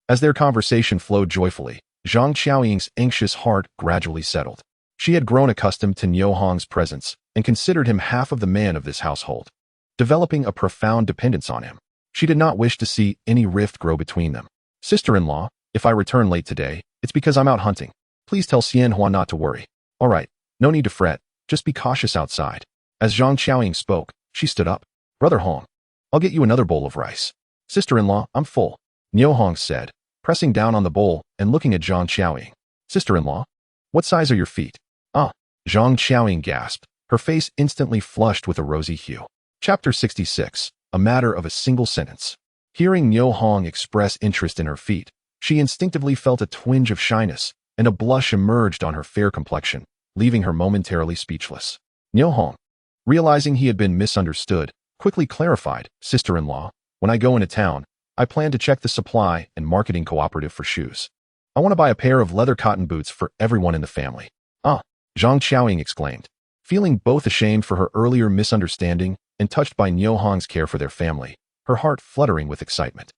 As their conversation flowed joyfully, Zhang Xiaoying's anxious heart gradually settled. She had grown accustomed to Niu Hong's presence and considered him half of the man of this household, developing a profound dependence on him. She did not wish to see any rift grow between them. Sister-in-law, if I return late today, it's because I'm out hunting. Please tell Xianhua not to worry. All right, no need to fret, just be cautious outside. As Zhang Xiaoying spoke, she stood up. Brother Hong, I'll get you another bowl of rice. Sister-in-law, I'm full, Niu Hong said, pressing down on the bowl and looking at Zhang Xiaoying. Sister-in-law, what size are your feet? Ah, Zhang Xiaoying gasped, her face instantly flushed with a rosy hue. Chapter 66, a matter of a single sentence. Hearing Niu Hong express interest in her feet, she instinctively felt a twinge of shyness, and a blush emerged on her fair complexion, leaving her momentarily speechless. Niu Hong, realizing he had been misunderstood, quickly clarified, Sister-in-law, when I go into town, I plan to check the supply and marketing cooperative for shoes. I want to buy a pair of leather cotton boots for everyone in the family. Ah, Zhang Xiaoying exclaimed, feeling both ashamed for her earlier misunderstanding and touched by Niu Hong's care for their family, her heart fluttering with excitement.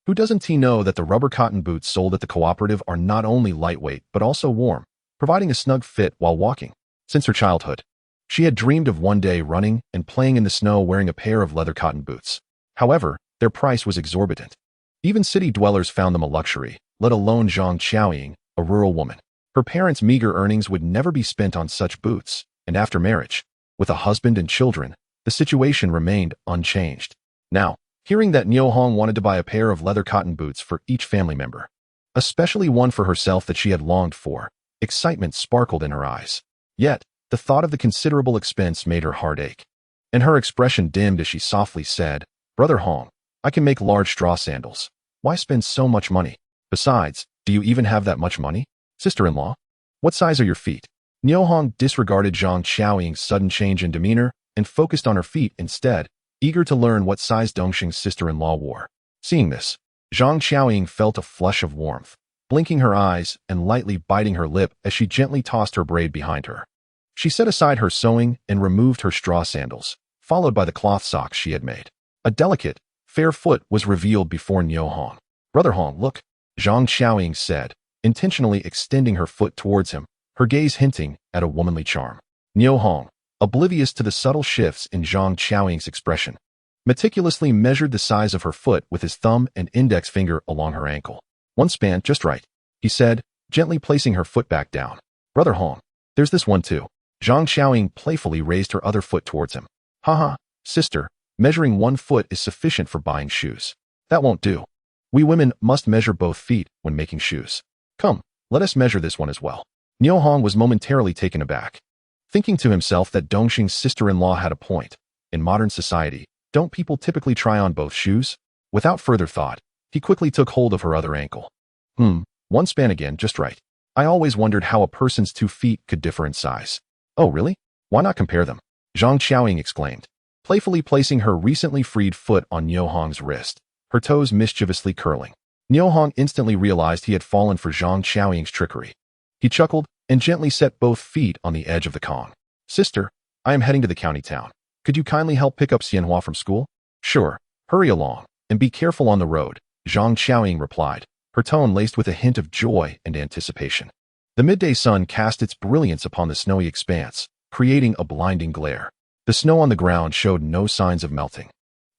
Who doesn't he know that the rubber cotton boots sold at the cooperative are not only lightweight but also warm, providing a snug fit while walking? Since her childhood, she had dreamed of one day running and playing in the snow wearing a pair of leather cotton boots. However, their price was exorbitant. Even city dwellers found them a luxury, let alone Zhang Xiaoying, a rural woman. Her parents' meager earnings would never be spent on such boots, and after marriage, with a husband and children, the situation remained unchanged. Now, hearing that Niu Hong wanted to buy a pair of leather cotton boots for each family member, especially one for herself that she had longed for, excitement sparkled in her eyes. Yet, the thought of the considerable expense made her heart ache, and her expression dimmed as she softly said, Brother Hong, I can make large straw sandals. Why spend so much money? Besides, do you even have that much money? Sister-in-law, what size are your feet? Niu Hong disregarded Zhang Xiaoying's sudden change in demeanor and focused on her feet instead, eager to learn what size Dongxing's sister-in-law wore. Seeing this, Zhang Xiaoying felt a flush of warmth, blinking her eyes and lightly biting her lip as she gently tossed her braid behind her. She set aside her sewing and removed her straw sandals, followed by the cloth socks she had made. A delicate, fair foot was revealed before Niu Hong. Brother Hong, look, Zhang Xiaoying said, intentionally extending her foot towards him, her gaze hinting at a womanly charm. Niu Hong, oblivious to the subtle shifts in Zhang Xiaoying's expression, meticulously measured the size of her foot with his thumb and index finger along her ankle. One span just right, he said, gently placing her foot back down. Brother Hong, there's this one too. Zhang Xiaoying playfully raised her other foot towards him. Haha, sister, measuring 1 foot is sufficient for buying shoes. That won't do. We women must measure both feet when making shoes. Come, let us measure this one as well. Niu Hong was momentarily taken aback, thinking to himself that Dongxing's sister-in-law had a point. In modern society, don't people typically try on both shoes? Without further thought, he quickly took hold of her other ankle. One span again, just right. I always wondered how a person's 2 feet could differ in size. Oh, really? Why not compare them? Zhang Qiaoying exclaimed, playfully placing her recently freed foot on Niu Hong's wrist, her toes mischievously curling. Niu Hong instantly realized he had fallen for Zhang Qiaoying's trickery. He chuckled and gently set both feet on the edge of the Kong. Sister, I am heading to the county town. Could you kindly help pick up Xianhua from school? Sure. Hurry along, and be careful on the road, Zhang Qiaoying replied, her tone laced with a hint of joy and anticipation. The midday sun cast its brilliance upon the snowy expanse, creating a blinding glare. The snow on the ground showed no signs of melting.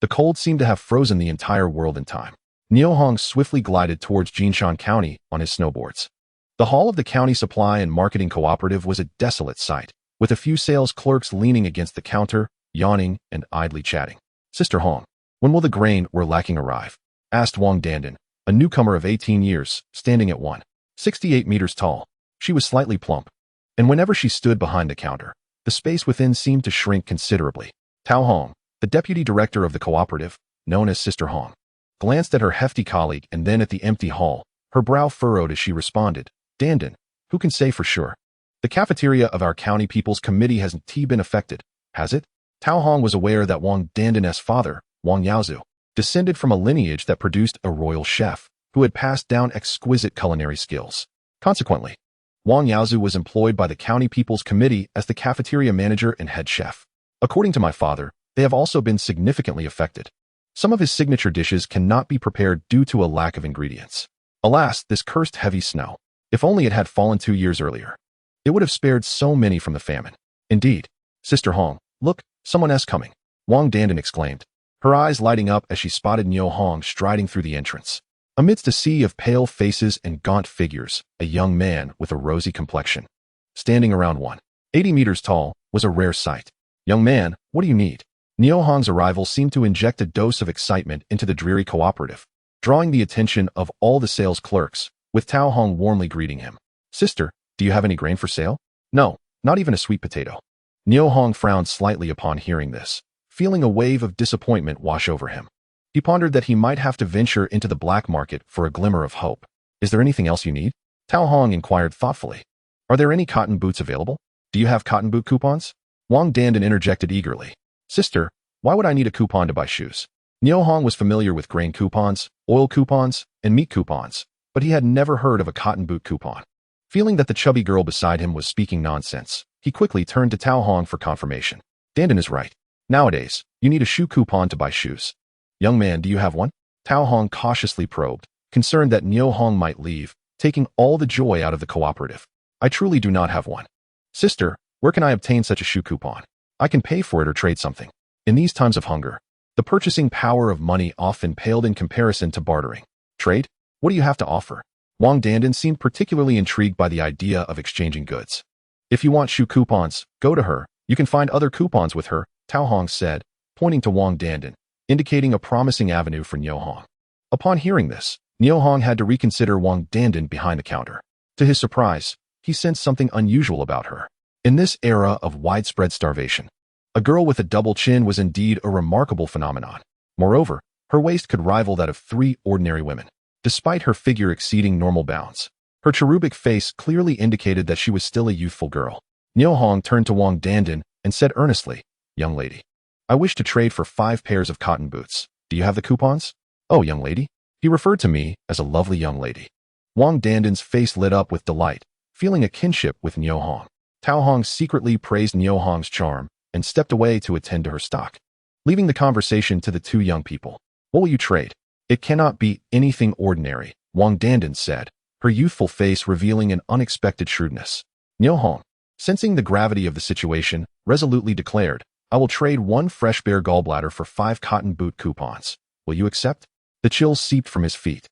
The cold seemed to have frozen the entire world in time. Niu Hong swiftly glided towards Jinshan County on his snowboards. The hall of the county supply and marketing cooperative was a desolate sight, with a few sales clerks leaning against the counter, yawning and idly chatting. Sister Hong, when will the grain we're lacking arrive? Asked Wang Dandan, a newcomer of 18 years, standing at 1.68 meters tall. She was slightly plump, and whenever she stood behind the counter, the space within seemed to shrink considerably. Tao Hong, the deputy director of the cooperative, known as Sister Hong, glanced at her hefty colleague and then at the empty hall, her brow furrowed as she responded, Dandan, who can say for sure? The cafeteria of our county people's committee hasn't been affected, has it? Tao Hong was aware that Wang Dandan's father, Wang Yaozu, descended from a lineage that produced a royal chef who had passed down exquisite culinary skills. Consequently, Wang Yaozu was employed by the county people's committee as the cafeteria manager and head chef. According to my father, they have also been significantly affected. Some of his signature dishes cannot be prepared due to a lack of ingredients. Alas, this cursed heavy snow. If only it had fallen 2 years earlier. It would have spared so many from the famine. Indeed. Sister Hong, look, someone else coming. Wang Dandan exclaimed, her eyes lighting up as she spotted Niu Hong striding through the entrance. Amidst a sea of pale faces and gaunt figures, a young man with a rosy complexion, standing around 1.80 meters tall, was a rare sight. Young man, what do you need? Niu Hong's arrival seemed to inject a dose of excitement into the dreary cooperative, drawing the attention of all the sales clerks, with Tao Hong warmly greeting him. Sister, do you have any grain for sale? No, not even a sweet potato. Niu Hong frowned slightly upon hearing this, feeling a wave of disappointment wash over him. He pondered that he might have to venture into the black market for a glimmer of hope. Is there anything else you need? Tao Hong inquired thoughtfully. Are there any cotton boots available? Do you have cotton boot coupons? Wang Dandan interjected eagerly. Sister, why would I need a coupon to buy shoes? Niu Hong was familiar with grain coupons, oil coupons, and meat coupons, but he had never heard of a cotton boot coupon. Feeling that the chubby girl beside him was speaking nonsense, he quickly turned to Tao Hong for confirmation. Dandan is right. Nowadays, you need a shoe coupon to buy shoes. Young man, do you have one? Tao Hong cautiously probed, concerned that Niu Hong might leave, taking all the joy out of the cooperative. I truly do not have one. Sister, where can I obtain such a shoe coupon? I can pay for it or trade something. In these times of hunger, the purchasing power of money often paled in comparison to bartering. Trade? What do you have to offer? Wang Dandan seemed particularly intrigued by the idea of exchanging goods. If you want shoe coupons, go to her. You can find other coupons with her, Tao Hong said, pointing to Wang Dandan, indicating a promising avenue for Niu Hong. Upon hearing this, Niu Hong had to reconsider Wang Dandan behind the counter. To his surprise, he sensed something unusual about her. In this era of widespread starvation, a girl with a double chin was indeed a remarkable phenomenon. Moreover, her waist could rival that of 3 ordinary women. Despite her figure exceeding normal bounds, her cherubic face clearly indicated that she was still a youthful girl. Niu Hong turned to Wang Dandan and said earnestly, Young lady, I wish to trade for 5 pairs of cotton boots. Do you have the coupons? Oh, young lady. He referred to me as a lovely young lady. Wang Dandan's face lit up with delight, feeling a kinship with Niu Hong. Tao Hong secretly praised Niu Hong's charm and stepped away to attend to her stock, leaving the conversation to the 2 young people. What will you trade? It cannot be anything ordinary, Wang Dandan said, her youthful face revealing an unexpected shrewdness. Niu Hong, sensing the gravity of the situation, resolutely declared, I will trade 1 fresh bear gallbladder for 5 cotton boot coupons. Will you accept? The chills seeped from his feet,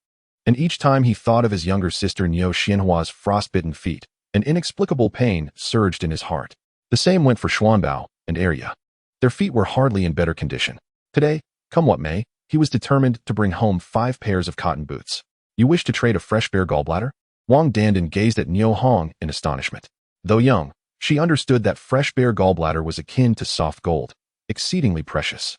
and each time he thought of his younger sister Niu Xianhua's frostbitten feet, an inexplicable pain surged in his heart. The same went for Xuanbao and Arya. Their feet were hardly in better condition. Today, come what may, He was determined to bring home 5 pairs of cotton boots. You wish to trade a fresh bear gallbladder? Wang Dandan gazed at Niu Hong in astonishment. Though young, she understood that fresh bear gallbladder was akin to soft gold, exceedingly precious.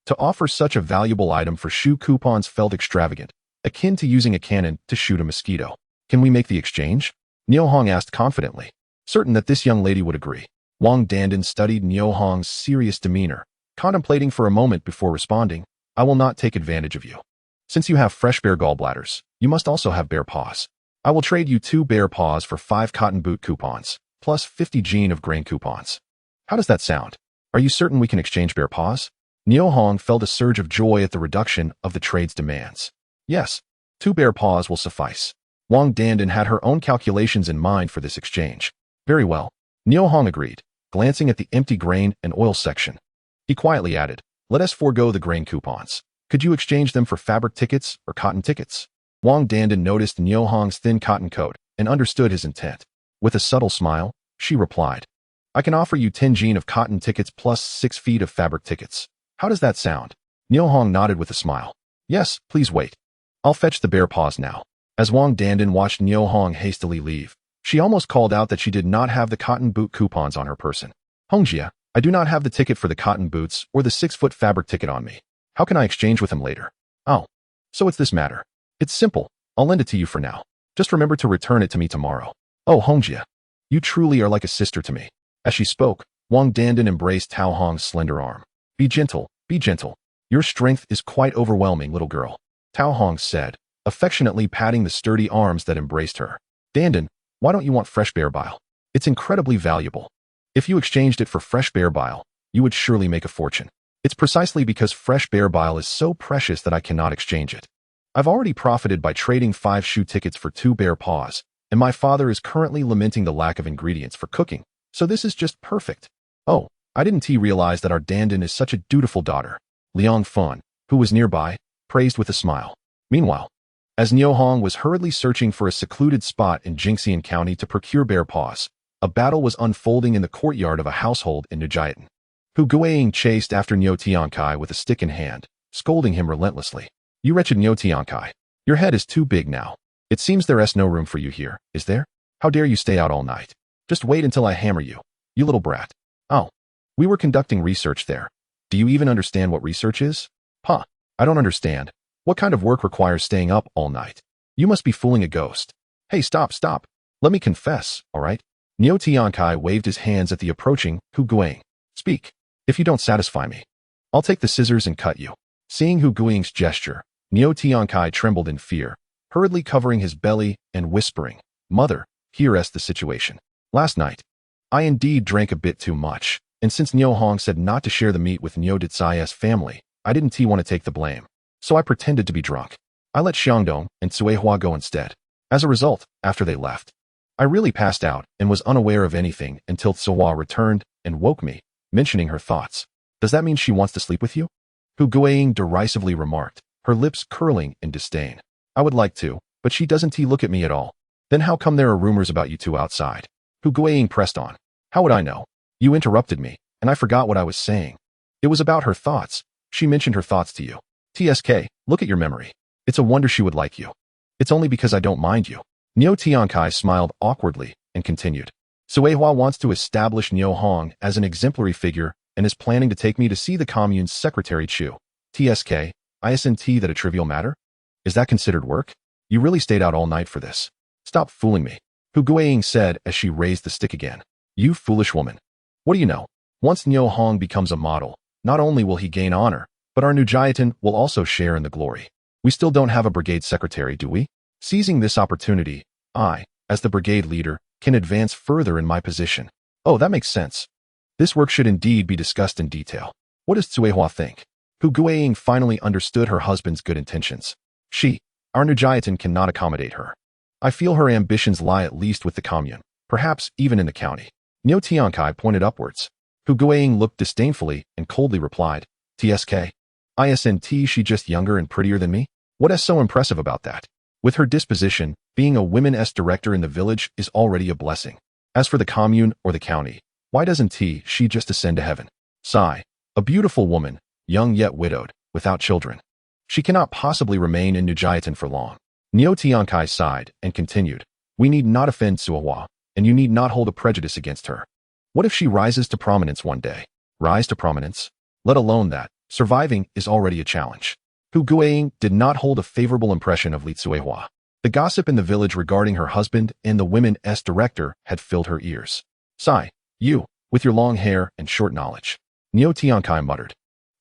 To offer such a valuable item for shoe coupons felt extravagant, akin to using a cannon to shoot a mosquito. Can we make the exchange? Niu Hong asked confidently, certain that this young lady would agree. Wang Dandan studied Niu Hong's serious demeanor, contemplating for a moment before responding, I will not take advantage of you. Since you have fresh bear gallbladders, you must also have bear paws. I will trade you 2 bear paws for 5 cotton boot coupons, plus 50 jean of grain coupons. How does that sound? Are you certain we can exchange bear paws? Niu Hong felt a surge of joy at the reduction of the trade's demands. Yes, 2 bear paws will suffice. Wang Dandan had her own calculations in mind for this exchange. Very well. Niu Hong agreed, glancing at the empty grain and oil section. He quietly added, let us forego the grain coupons. Could you exchange them for fabric tickets or cotton tickets? Wang Dandan noticed Niu Hong's thin cotton coat and understood his intent. With a subtle smile, she replied, I can offer you 10 jean of cotton tickets plus 6 feet of fabric tickets. How does that sound? Niu Hong nodded with a smile. Yes, please wait. I'll fetch the bear paws now. As Wang Dandan watched Niu Hong hastily leave, she almost called out that she did not have the cotton boot coupons on her person. Hongjia, I do not have the ticket for the cotton boots or the 6-foot fabric ticket on me. How can I exchange with him later? Oh, so it's this matter. It's simple. I'll lend it to you for now. Just remember to return it to me tomorrow. Oh, Hongjia, you truly are like a sister to me. As she spoke, Wang Dandan embraced Tao Hong's slender arm. Be gentle, be gentle. Your strength is quite overwhelming, little girl. Tao Hong said, affectionately patting the sturdy arms that embraced her. Dandan, why don't you want fresh bear bile? It's incredibly valuable. If you exchanged it for fresh bear bile, you would surely make a fortune. It's precisely because fresh bear bile is so precious that I cannot exchange it. I've already profited by trading 5 shoe tickets for 2 bear paws, and my father is currently lamenting the lack of ingredients for cooking, so this is just perfect. Oh, I didn't realize that our Dandan is such a dutiful daughter. Liang Fun, who was nearby, praised with a smile. Meanwhile, as Niu Hong was hurriedly searching for a secluded spot in Jingxian County to procure bear paws, a battle was unfolding in the courtyard of a household in Nujiatan. Hu Guiying chased after Niu Tiankai with a stick in hand, scolding him relentlessly. You wretched Niu Tiankai, your head is too big now. It seems there's no room for you here, is there? How dare you stay out all night? Just wait until I hammer you, you little brat. Oh, we were conducting research there. Do you even understand what research is? Huh, I don't understand. What kind of work requires staying up all night? You must be fooling a ghost. Hey, stop. Let me confess, all right? Niu Tiankai waved his hands at the approaching Hu Guiying. Speak. If you don't satisfy me, I'll take the scissors and cut you. Seeing Hu Guiying's gesture, Niu Tiankai trembled in fear, hurriedly covering his belly and whispering, Mother, here's the situation. Last night, I indeed drank a bit too much, and since Niu Hong said not to share the meat with Niu Ditsai's family, I didn't want to take the blame. So I pretended to be drunk. I let Xiangdong and Cuihua go instead. As a result, after they left, I really passed out and was unaware of anything until Cuihua returned and woke me, mentioning her thoughts. Does that mean she wants to sleep with you? Hu Guiying derisively remarked, her lips curling in disdain. I would like to, but she doesn't look at me at all. Then how come there are rumors about you two outside? Hu Guiying pressed on. How would I know? You interrupted me, and I forgot what I was saying. It was about her thoughts. She mentioned her thoughts to you. TSK, look at your memory. It's a wonder she would like you. It's only because I don't mind you. Niu Tiankai smiled awkwardly and continued. Cuihua wants to establish Niu Hong as an exemplary figure and is planning to take me to see the commune's secretary Chu. TSK, isn't that a trivial matter? Is that considered work? You really stayed out all night for this. Stop fooling me, Hu Guiying said as she raised the stick again. You foolish woman. What do you know? Once Niu Hong becomes a model, not only will he gain honor, but our Nujiatan will also share in the glory. We still don't have a brigade secretary, do we? Seizing this opportunity, I, as the brigade leader, can advance further in my position. Oh, that makes sense. This work should indeed be discussed in detail. What does Cuihua think? Hu Guiying finally understood her husband's good intentions. Our Nujiatan cannot accommodate her. I feel her ambitions lie at least with the commune, perhaps even in the county. Niu Tiankai pointed upwards. Hu Guiying looked disdainfully and coldly replied, TSK. Isn't she just younger and prettier than me? What is so impressive about that? With her disposition, being a women's director in the village is already a blessing. As for the commune or the county, why doesn't she just ascend to heaven? Sigh. A beautiful woman, young yet widowed, without children. She cannot possibly remain in Nujiatan for long. Niu Tiankai sighed and continued, we need not offend Suihua, and you need not hold a prejudice against her. What if she rises to prominence one day? Rise to prominence? Let alone that, surviving is already a challenge. Hu Guiying did not hold a favorable impression of Li Suihua. The gossip in the village regarding her husband and the women's director had filled her ears. Sigh, you, with your long hair and short knowledge. Niu Tiankai muttered,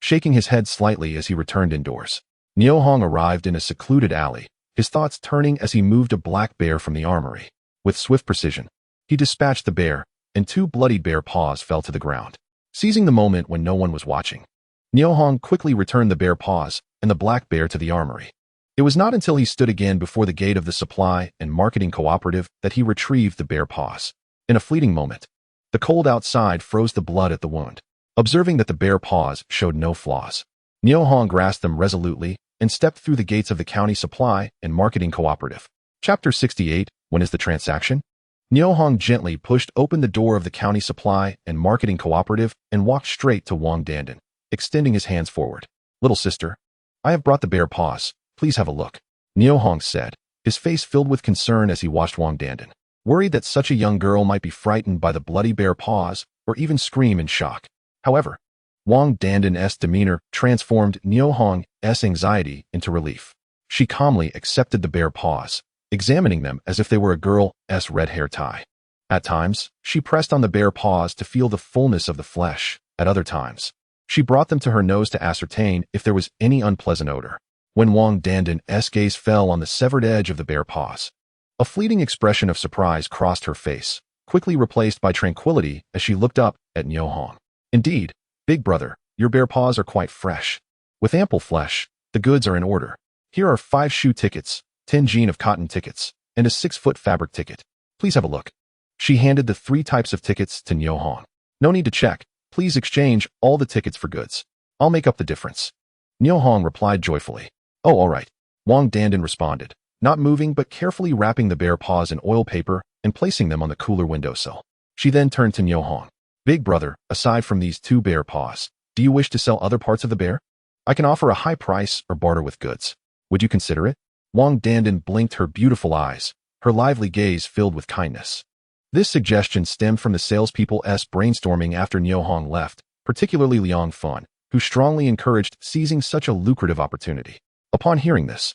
shaking his head slightly as he returned indoors. Niu Hong arrived in a secluded alley, his thoughts turning as he moved a black bear from the armory. With swift precision, he dispatched the bear, and 2 bloodied bear paws fell to the ground. Seizing the moment when no one was watching, Niu Hong quickly returned the bear paws and the black bear to the armory. It was not until he stood again before the gate of the supply and marketing cooperative that he retrieved the bear paws. In a fleeting moment, the cold outside froze the blood at the wound. Observing that the bear paws showed no flaws, Niu Hong grasped them resolutely and stepped through the gates of the county supply and marketing cooperative. Chapter 68, When is the transaction? Niu Hong gently pushed open the door of the county supply and marketing cooperative and walked straight to Wang Dandan, extending his hands forward. Little sister, I have brought the bear paws. Please have a look. Niu Hong said, his face filled with concern as he watched Wang Dandan, worried that such a young girl might be frightened by the bloody bear paws or even scream in shock. However, Wang Dandan's demeanor transformed Niu Hong's anxiety into relief. She calmly accepted the bear paws, examining them as if they were a girl's red hair tie. At times, she pressed on the bear paws to feel the fullness of the flesh. At other times, she brought them to her nose to ascertain if there was any unpleasant odor. When Wang Dandan's gaze fell on the severed edge of the bear paws, a fleeting expression of surprise crossed her face, quickly replaced by tranquility as she looked up at Niu Hong. Indeed, big brother, your bear paws are quite fresh. With ample flesh, the goods are in order. Here are 5 shoe tickets, 10 jean of cotton tickets, and a 6-foot fabric ticket. Please have a look. She handed the 3 types of tickets to Niu Hong. No need to check. Please exchange all the tickets for goods. I'll make up the difference. Niu Hong replied joyfully. Oh, all right. Wang Dandan responded, not moving but carefully wrapping the bear paws in oil paper and placing them on the cooler windowsill. She then turned to Niu Hong. Big brother, aside from these 2 bear paws, do you wish to sell other parts of the bear? I can offer a high price or barter with goods. Would you consider it? Wang Dandan blinked her beautiful eyes, her lively gaze filled with kindness. This suggestion stemmed from the salespeople's brainstorming after Niu Hong left, particularly Liang Fan, who strongly encouraged seizing such a lucrative opportunity. Upon hearing this,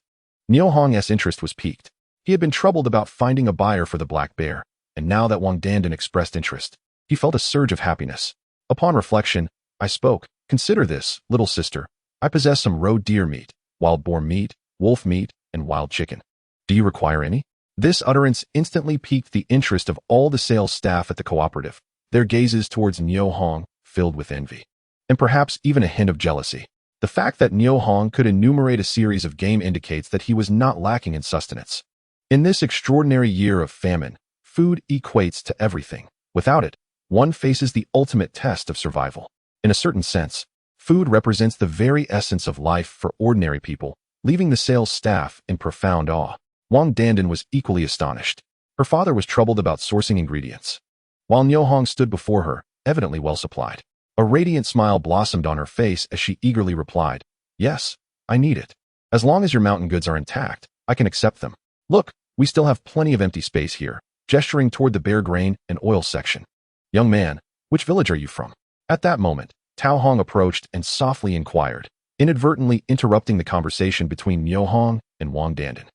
Niu Hong's interest was piqued. He had been troubled about finding a buyer for the black bear, and now that Wang Dandan expressed interest, he felt a surge of happiness. Upon reflection, I spoke. Consider this, little sister. I possess some roe deer meat, wild boar meat, wolf meat, and wild chicken. Do you require any? This utterance instantly piqued the interest of all the sales staff at the cooperative, their gazes towards Niu Hong filled with envy, and perhaps even a hint of jealousy. The fact that Niu Hong could enumerate a series of game indicates that he was not lacking in sustenance. In this extraordinary year of famine, food equates to everything. Without it, one faces the ultimate test of survival. In a certain sense, food represents the very essence of life for ordinary people, leaving the sales staff in profound awe. Wang Dandan was equally astonished. Her father was troubled about sourcing ingredients, while Niu Hong stood before her, evidently well supplied. A radiant smile blossomed on her face as she eagerly replied, yes, I need it. As long as your mountain goods are intact, I can accept them. Look, we still have plenty of empty space here, gesturing toward the bear grain and oil section. Young man, which village are you from? At that moment, Tao Hong approached and softly inquired, inadvertently interrupting the conversation between Niu Hong and Wang Dandan.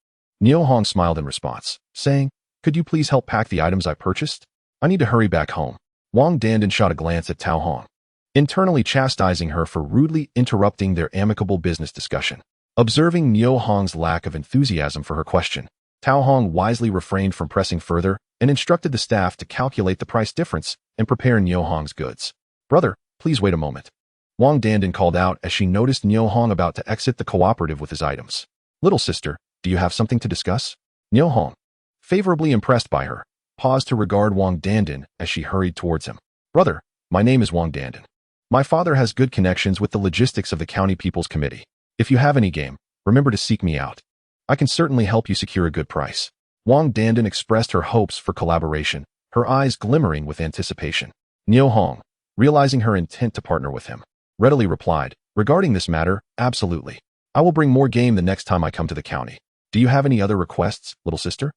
Niu Hong smiled in response, saying, could you please help pack the items I purchased? I need to hurry back home. Wang Dandan shot a glance at Tao Hong, internally chastising her for rudely interrupting their amicable business discussion. Observing Niu Hong's lack of enthusiasm for her question, Tao Hong wisely refrained from pressing further and instructed the staff to calculate the price difference and prepare Niu Hong's goods. Brother, please wait a moment. Wang Dandan called out as she noticed Niu Hong about to exit the cooperative with his items. Little sister, do you have something to discuss? Niu Hong, favorably impressed by her, paused to regard Wang Dandan as she hurried towards him. Brother, my name is Wang Dandan. My father has good connections with the logistics of the County People's Committee. If you have any game, remember to seek me out. I can certainly help you secure a good price. Wang Dandan expressed her hopes for collaboration, her eyes glimmering with anticipation. Niu Hong, realizing her intent to partner with him, readily replied, regarding this matter, absolutely. I will bring more game the next time I come to the county. Do you have any other requests, little sister?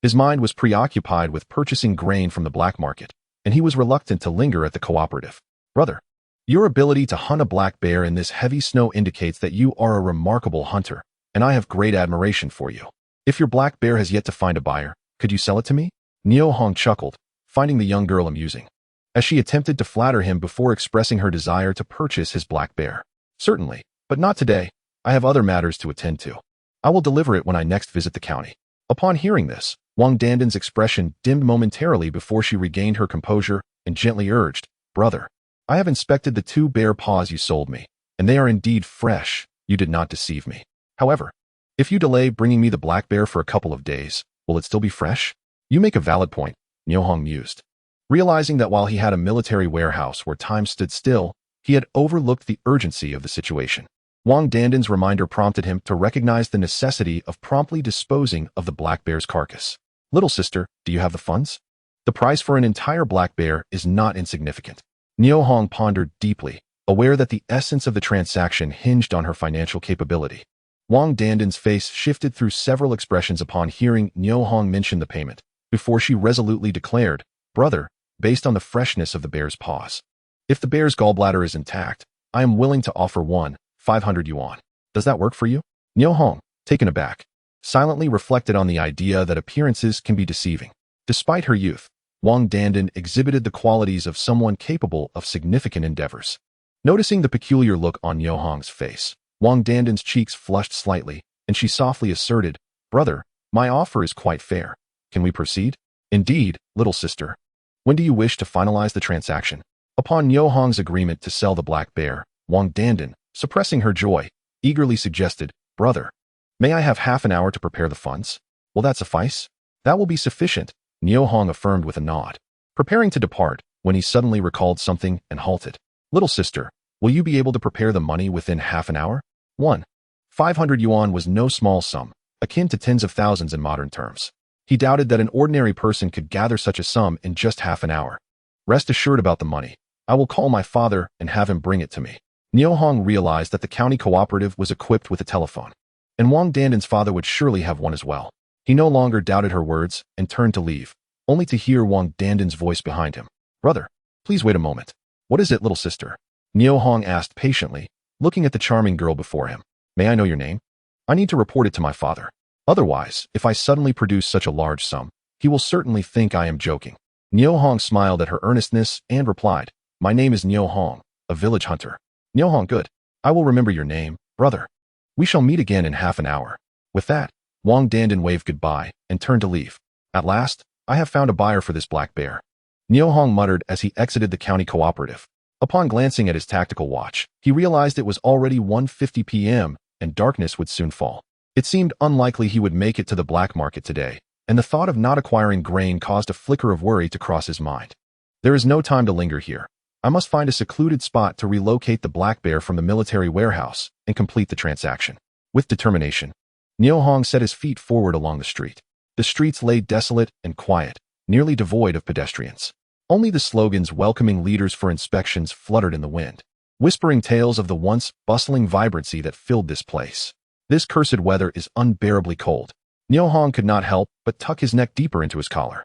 His mind was preoccupied with purchasing grain from the black market, and he was reluctant to linger at the cooperative. Brother, your ability to hunt a black bear in this heavy snow indicates that you are a remarkable hunter, and I have great admiration for you. If your black bear has yet to find a buyer, could you sell it to me? Niu Hong chuckled, finding the young girl amusing, as she attempted to flatter him before expressing her desire to purchase his black bear. Certainly, but not today. I have other matters to attend to. I will deliver it when I next visit the county. Upon hearing this, Wang Dandan's expression dimmed momentarily before she regained her composure and gently urged, Brother, I have inspected the 2 bear paws you sold me, and they are indeed fresh. You did not deceive me. However, if you delay bringing me the black bear for a couple of days, will it still be fresh? You make a valid point, Niu Hong mused. Realizing that while he had a military warehouse where time stood still, he had overlooked the urgency of the situation. Wang Dandan's reminder prompted him to recognize the necessity of promptly disposing of the black bear's carcass. Little sister, do you have the funds? The price for an entire black bear is not insignificant. Niu Hong pondered deeply, aware that the essence of the transaction hinged on her financial capability. Wang Dandan's face shifted through several expressions upon hearing Niu Hong mention the payment, before she resolutely declared, Brother, based on the freshness of the bear's paws. If the bear's gallbladder is intact, I am willing to offer 500 yuan. Does that work for you? Niu Hong, taken aback, silently reflected on the idea that appearances can be deceiving. Despite her youth, Wang Dandan exhibited the qualities of someone capable of significant endeavors. Noticing the peculiar look on Niu Hong's face, Wang Dandan's cheeks flushed slightly, and she softly asserted, Brother, my offer is quite fair. Can we proceed? Indeed, little sister. When do you wish to finalize the transaction? Upon Niu Hong's agreement to sell the black bear, Wang Dandan, suppressing her joy, eagerly suggested, Brother, may I have half an hour to prepare the funds? Will that suffice? That will be sufficient, Niu Hong affirmed with a nod, preparing to depart, when he suddenly recalled something and halted. Little sister, will you be able to prepare the money within half an hour? 500 yuan was no small sum, akin to tens of thousands in modern terms. He doubted that an ordinary person could gather such a sum in just half an hour. Rest assured about the money. I will call my father and have him bring it to me. Niu Hong realized that the county cooperative was equipped with a telephone, and Wang Dandan's father would surely have one as well. He no longer doubted her words and turned to leave, only to hear Wang Dandan's voice behind him. Brother, please wait a moment. What is it, little sister? Niu Hong asked patiently, looking at the charming girl before him. May I know your name? I need to report it to my father. Otherwise, if I suddenly produce such a large sum, he will certainly think I am joking. Niu Hong smiled at her earnestness and replied, My name is Niu Hong, a village hunter. Niu Hong, good. I will remember your name, brother. We shall meet again in half an hour. With that, Wang Dandan waved goodbye and turned to leave. At last, I have found a buyer for this black bear, Niu Hong muttered as he exited the county cooperative. Upon glancing at his tactical watch, he realized it was already 1:50 p.m. and darkness would soon fall. It seemed unlikely he would make it to the black market today, and the thought of not acquiring grain caused a flicker of worry to cross his mind. There is no time to linger here. I must find a secluded spot to relocate the black bear from the military warehouse and complete the transaction. With determination, Niu Hong set his feet forward along the street. The streets lay desolate and quiet, nearly devoid of pedestrians. Only the slogans welcoming leaders for inspections fluttered in the wind, whispering tales of the once bustling vibrancy that filled this place. This cursed weather is unbearably cold. Niu Hong could not help but tuck his neck deeper into his collar.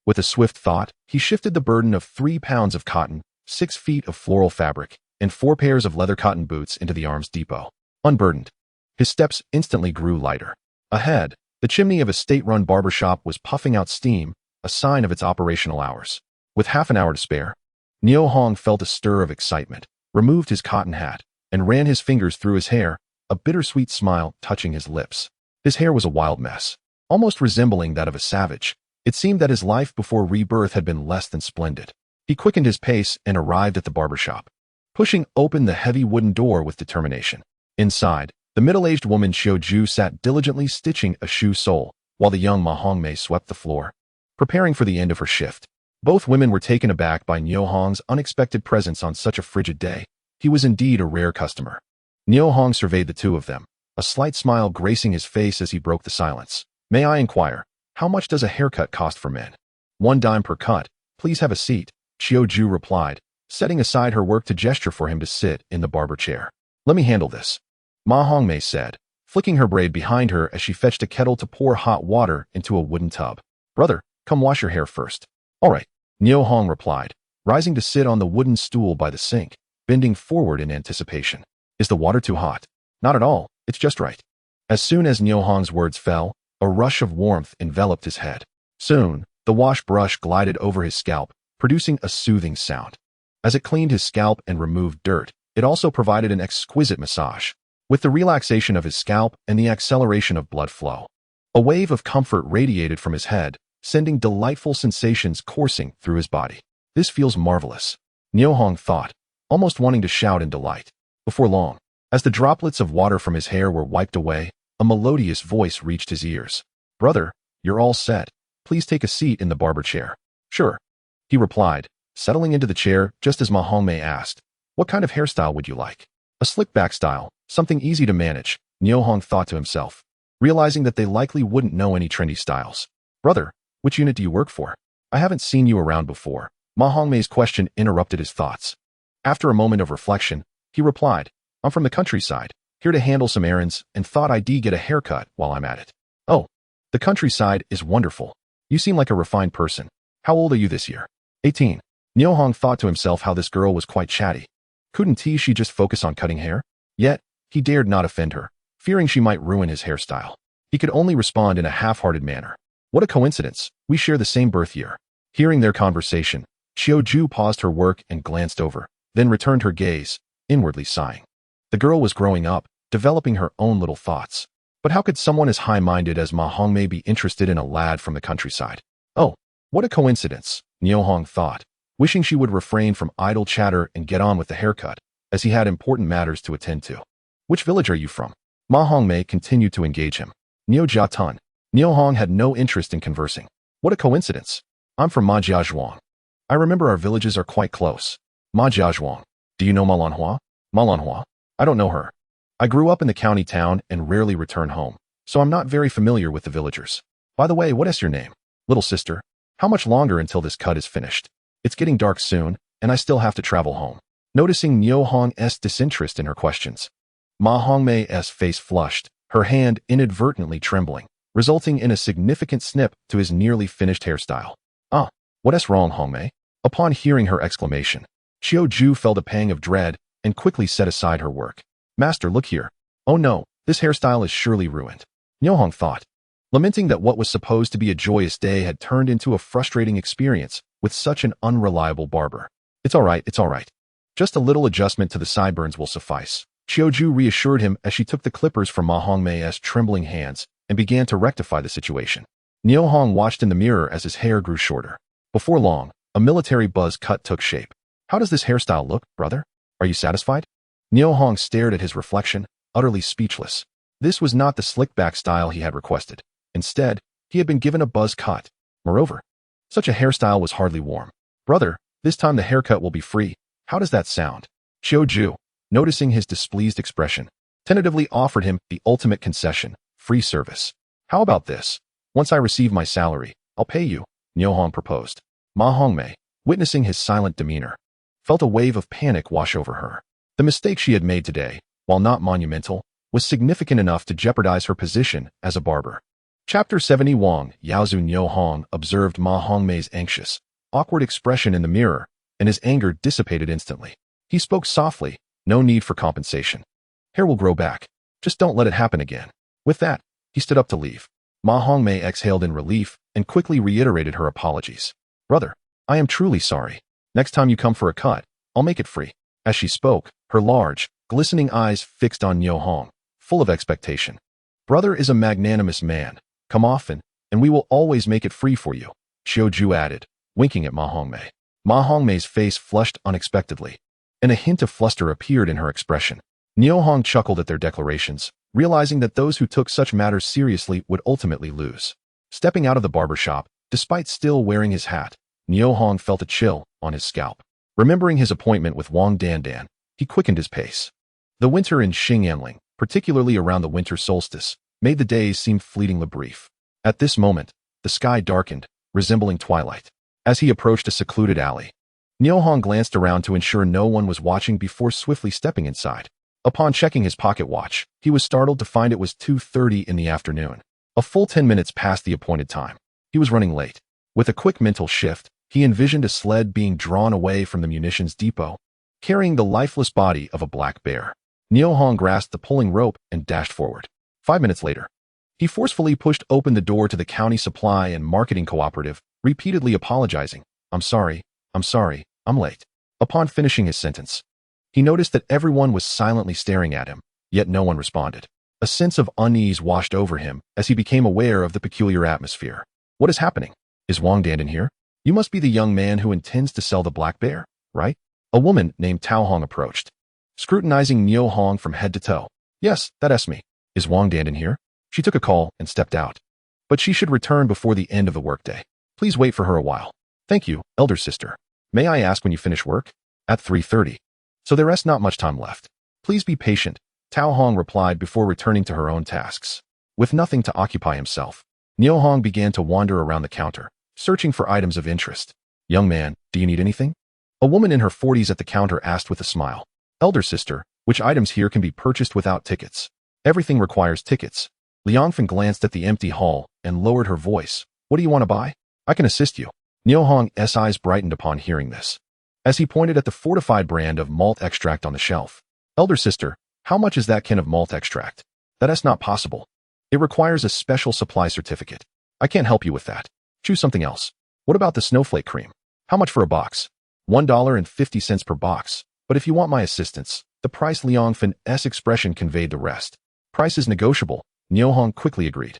With a swift thought, he shifted the burden of 3 pounds of cotton, 6 feet of floral fabric, and 4 pairs of leather cotton boots into the arms depot. Unburdened, his steps instantly grew lighter. Ahead, the chimney of a state-run barber shop was puffing out steam, a sign of its operational hours. With half an hour to spare, Niu Hong felt a stir of excitement, removed his cotton hat, and ran his fingers through his hair, a bittersweet smile touching his lips. His hair was a wild mess, almost resembling that of a savage. It seemed that his life before rebirth had been less than splendid. He quickened his pace and arrived at the barber shop, pushing open the heavy wooden door with determination. Inside, the middle-aged woman Xiao Ju sat diligently stitching a shoe sole, while the young Ma Hongmei swept the floor, preparing for the end of her shift. Both women were taken aback by Niu Hong's unexpected presence on such a frigid day. He was indeed a rare customer. Niu Hong surveyed the two of them, a slight smile gracing his face as he broke the silence. May I inquire, how much does a haircut cost for men? 1 dime per cut. Please have a seat, Xiao Ju replied, setting aside her work to gesture for him to sit in the barber chair. Let me handle this. Ma Hongmei said, flicking her braid behind her as she fetched a kettle to pour hot water into a wooden tub. Brother, come wash your hair first. All right, Niu Hong replied, rising to sit on the wooden stool by the sink, bending forward in anticipation. Is the water too hot? Not at all, it's just right. As soon as Niu Hong's words fell, a rush of warmth enveloped his head. Soon, the wash brush glided over his scalp, producing a soothing sound. As it cleaned his scalp and removed dirt, it also provided an exquisite massage. With the relaxation of his scalp and the acceleration of blood flow, a wave of comfort radiated from his head, sending delightful sensations coursing through his body. This feels marvelous, Niu Hong thought, almost wanting to shout in delight. Before long, as the droplets of water from his hair were wiped away, a melodious voice reached his ears. Brother, you're all set. Please take a seat in the barber chair. Sure, he replied, settling into the chair just as Ma Hongmei asked, what kind of hairstyle would you like? A slick back style, something easy to manage, Niu Hong thought to himself, realizing that they likely wouldn't know any trendy styles. Brother, which unit do you work for? I haven't seen you around before. Ma Hongmei's question interrupted his thoughts. After a moment of reflection, he replied, I'm from the countryside, here to handle some errands, and thought I'd get a haircut while I'm at it. Oh, the countryside is wonderful. You seem like a refined person. How old are you this year? 18. Niu Hong thought to himself how this girl was quite chatty. Couldn't she just focus on cutting hair? Yet, he dared not offend her, fearing she might ruin his hairstyle. He could only respond in a half-hearted manner. What a coincidence, we share the same birth year. Hearing their conversation, Qiu paused her work and glanced over, then returned her gaze, inwardly sighing. The girl was growing up, developing her own little thoughts. But how could someone as high-minded as Ma Hongmei be interested in a lad from the countryside? Oh, what a coincidence, Niu Hong thought, wishing she would refrain from idle chatter and get on with the haircut, as he had important matters to attend to. Which village are you from? Ma Hongmei continued to engage him. Niu Jiatun. Niu Hong had no interest in conversing. What a coincidence. I'm from Ma Jiazhuang. I remember our villages are quite close. Ma Jiazhuang. Do you know Ma Lanhua? Ma Lanhua? I don't know her. I grew up in the county town and rarely return home, so I'm not very familiar with the villagers. By the way, what is your name? Little sister. How much longer until this cut is finished? It's getting dark soon, and I still have to travel home. Noticing Niu Hong's disinterest in her questions, Ma Hongmei's face flushed, her hand inadvertently trembling, resulting in a significant snip to his nearly finished hairstyle. Ah, what's wrong, Hongmei? Upon hearing her exclamation, Qiu felt a pang of dread and quickly set aside her work. Master, look here. Oh no, this hairstyle is surely ruined, Niu Hong thought, lamenting that what was supposed to be a joyous day had turned into a frustrating experience with such an unreliable barber. It's all right. Just a little adjustment to the sideburns will suffice, Qiu reassured him as she took the clippers from Ma Hongmei's trembling hands and began to rectify the situation. Niu Hong watched in the mirror as his hair grew shorter. Before long, a military buzz cut took shape. How does this hairstyle look, brother? Are you satisfied? Niu Hong stared at his reflection, utterly speechless. This was not the slick-back style he had requested. Instead, he had been given a buzz cut. Moreover, such a hairstyle was hardly warm. Brother, this time the haircut will be free. How does that sound? Qiu, noticing his displeased expression, tentatively offered him the ultimate concession, free service. How about this? Once I receive my salary, I'll pay you, Niu Hong proposed. Ma Hongmei, witnessing his silent demeanor, felt a wave of panic wash over her. The mistake she had made today, while not monumental, was significant enough to jeopardize her position as a barber. Chapter 70. Wang Yaozu. Niu Hong observed Ma Hongmei's anxious, awkward expression in the mirror, and his anger dissipated instantly. He spoke softly, no need for compensation. Hair will grow back. Just don't let it happen again. With that, he stood up to leave. Ma Hongmei exhaled in relief and quickly reiterated her apologies. Brother, I am truly sorry. Next time you come for a cut, I'll make it free. As she spoke, her large, glistening eyes fixed on Niu Hong, full of expectation. Brother is a magnanimous man. Come often, and we will always make it free for you, Qiu added, winking at Ma Hongmei. Ma Hongmei's face flushed unexpectedly, and a hint of fluster appeared in her expression. Niu Hong chuckled at their declarations, realizing that those who took such matters seriously would ultimately lose. Stepping out of the barber shop, despite still wearing his hat, Niu Hong felt a chill on his scalp. Remembering his appointment with Wang Dandan, he quickened his pace. The winter in Xingyanling, particularly around the winter solstice, made the days seem fleetingly brief. At this moment, the sky darkened, resembling twilight. As he approached a secluded alley, Niu Hong glanced around to ensure no one was watching before swiftly stepping inside. Upon checking his pocket watch, he was startled to find it was 2:30 in the afternoon. A full 10 minutes past the appointed time. He was running late. With a quick mental shift, he envisioned a sled being drawn away from the munitions depot, carrying the lifeless body of a black bear. Niu Hong grasped the pulling rope and dashed forward. 5 minutes later, he forcefully pushed open the door to the county supply and marketing cooperative, repeatedly apologizing. I'm sorry, I'm late. Upon finishing his sentence, he noticed that everyone was silently staring at him, yet no one responded. A sense of unease washed over him as he became aware of the peculiar atmosphere. What is happening? Is Wang Dandan here? You must be the young man who intends to sell the black bear, right? A woman named Tao Hong approached, scrutinizing Niu Hong from head to toe. Yes, that's me. Is Wang Dandan here? She took a call and stepped out. But she should return before the end of the workday. Please wait for her a while. Thank you, elder sister. May I ask when you finish work? At 3:30. So there is not much time left. Please be patient, Tao Hong replied before returning to her own tasks. With nothing to occupy himself, Niu Hong began to wander around the counter, searching for items of interest. Young man, do you need anything? A woman in her 40s at the counter asked with a smile. Elder sister, which items here can be purchased without tickets? Everything requires tickets. Liangfen glanced at the empty hall and lowered her voice. What do you want to buy? I can assist you. Niu Hong's eyes brightened upon hearing this, as he pointed at the fortified brand of malt extract on the shelf. Elder sister, how much is that can of malt extract? That is not possible. It requires a special supply certificate. I can't help you with that. Choose something else. What about the snowflake cream? How much for a box? $1.50 per box. But if you want my assistance, the price. Liangfen's expression conveyed the rest. Price is negotiable, Niu Hong quickly agreed.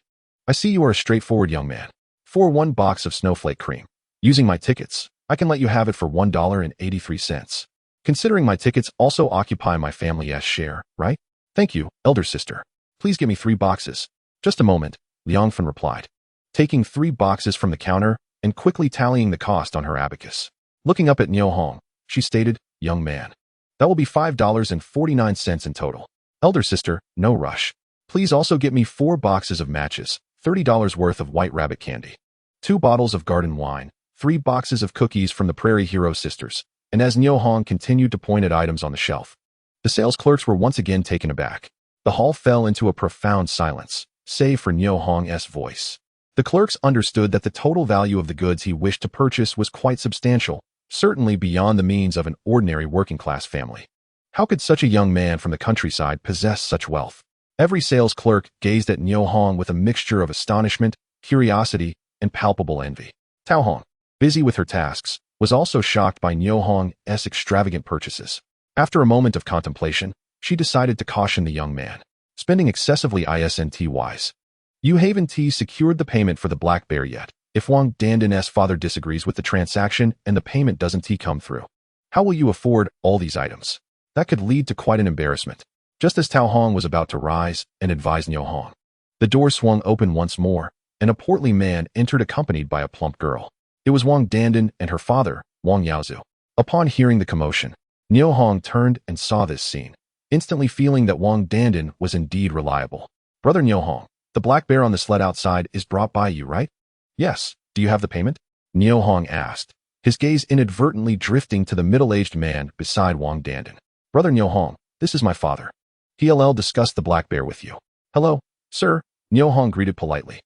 I see you are a straightforward young man. For one box of snowflake cream, using my tickets, I can let you have it for $1.83. Considering my tickets also occupy my family's share, right? Thank you, elder sister. Please give me 3 boxes. Just a moment, Liangfen replied, taking 3 boxes from the counter and quickly tallying the cost on her abacus. Looking up at Niu Hong, she stated, young man, that will be $5.49 in total. Elder sister, no rush. Please also get me 4 boxes of matches, $30 worth of white rabbit candy, 2 bottles of garden wine, 3 boxes of cookies from the Prairie Hero Sisters. And as Niu Hong continued to point at items on the shelf, the sales clerks were once again taken aback. The hall fell into a profound silence, save for Niu Hong's voice. The clerks understood that the total value of the goods he wished to purchase was quite substantial, certainly beyond the means of an ordinary working-class family. How could such a young man from the countryside possess such wealth? Every sales clerk gazed at Niu Hong with a mixture of astonishment, curiosity, and palpable envy. Tao Hong, busy with her tasks, was also shocked by Niu Hong's extravagant purchases. After a moment of contemplation, she decided to caution the young man. Spending excessively isn't wise. You haven't secured the payment for the black bear yet. If Wang Dandan's father disagrees with the transaction and the payment doesn't come through, how will you afford all these items? That could lead to quite an embarrassment. Just as Tao Hong was about to rise and advise Niu Hong, the door swung open once more, and a portly man entered accompanied by a plump girl. It was Wang Dandan and her father, Wang Yaozu. Upon hearing the commotion, Niu Hong turned and saw this scene, instantly feeling that Wang Dandan was indeed reliable. Brother Niu Hong, the black bear on the sled outside is brought by you, right? Yes. Do you have the payment? Niu Hong asked, his gaze inadvertently drifting to the middle-aged man beside Wang Dandan. Brother Niu Hong, this is my father. He'll discuss the black bear with you. Hello, sir, Niu Hong greeted politely.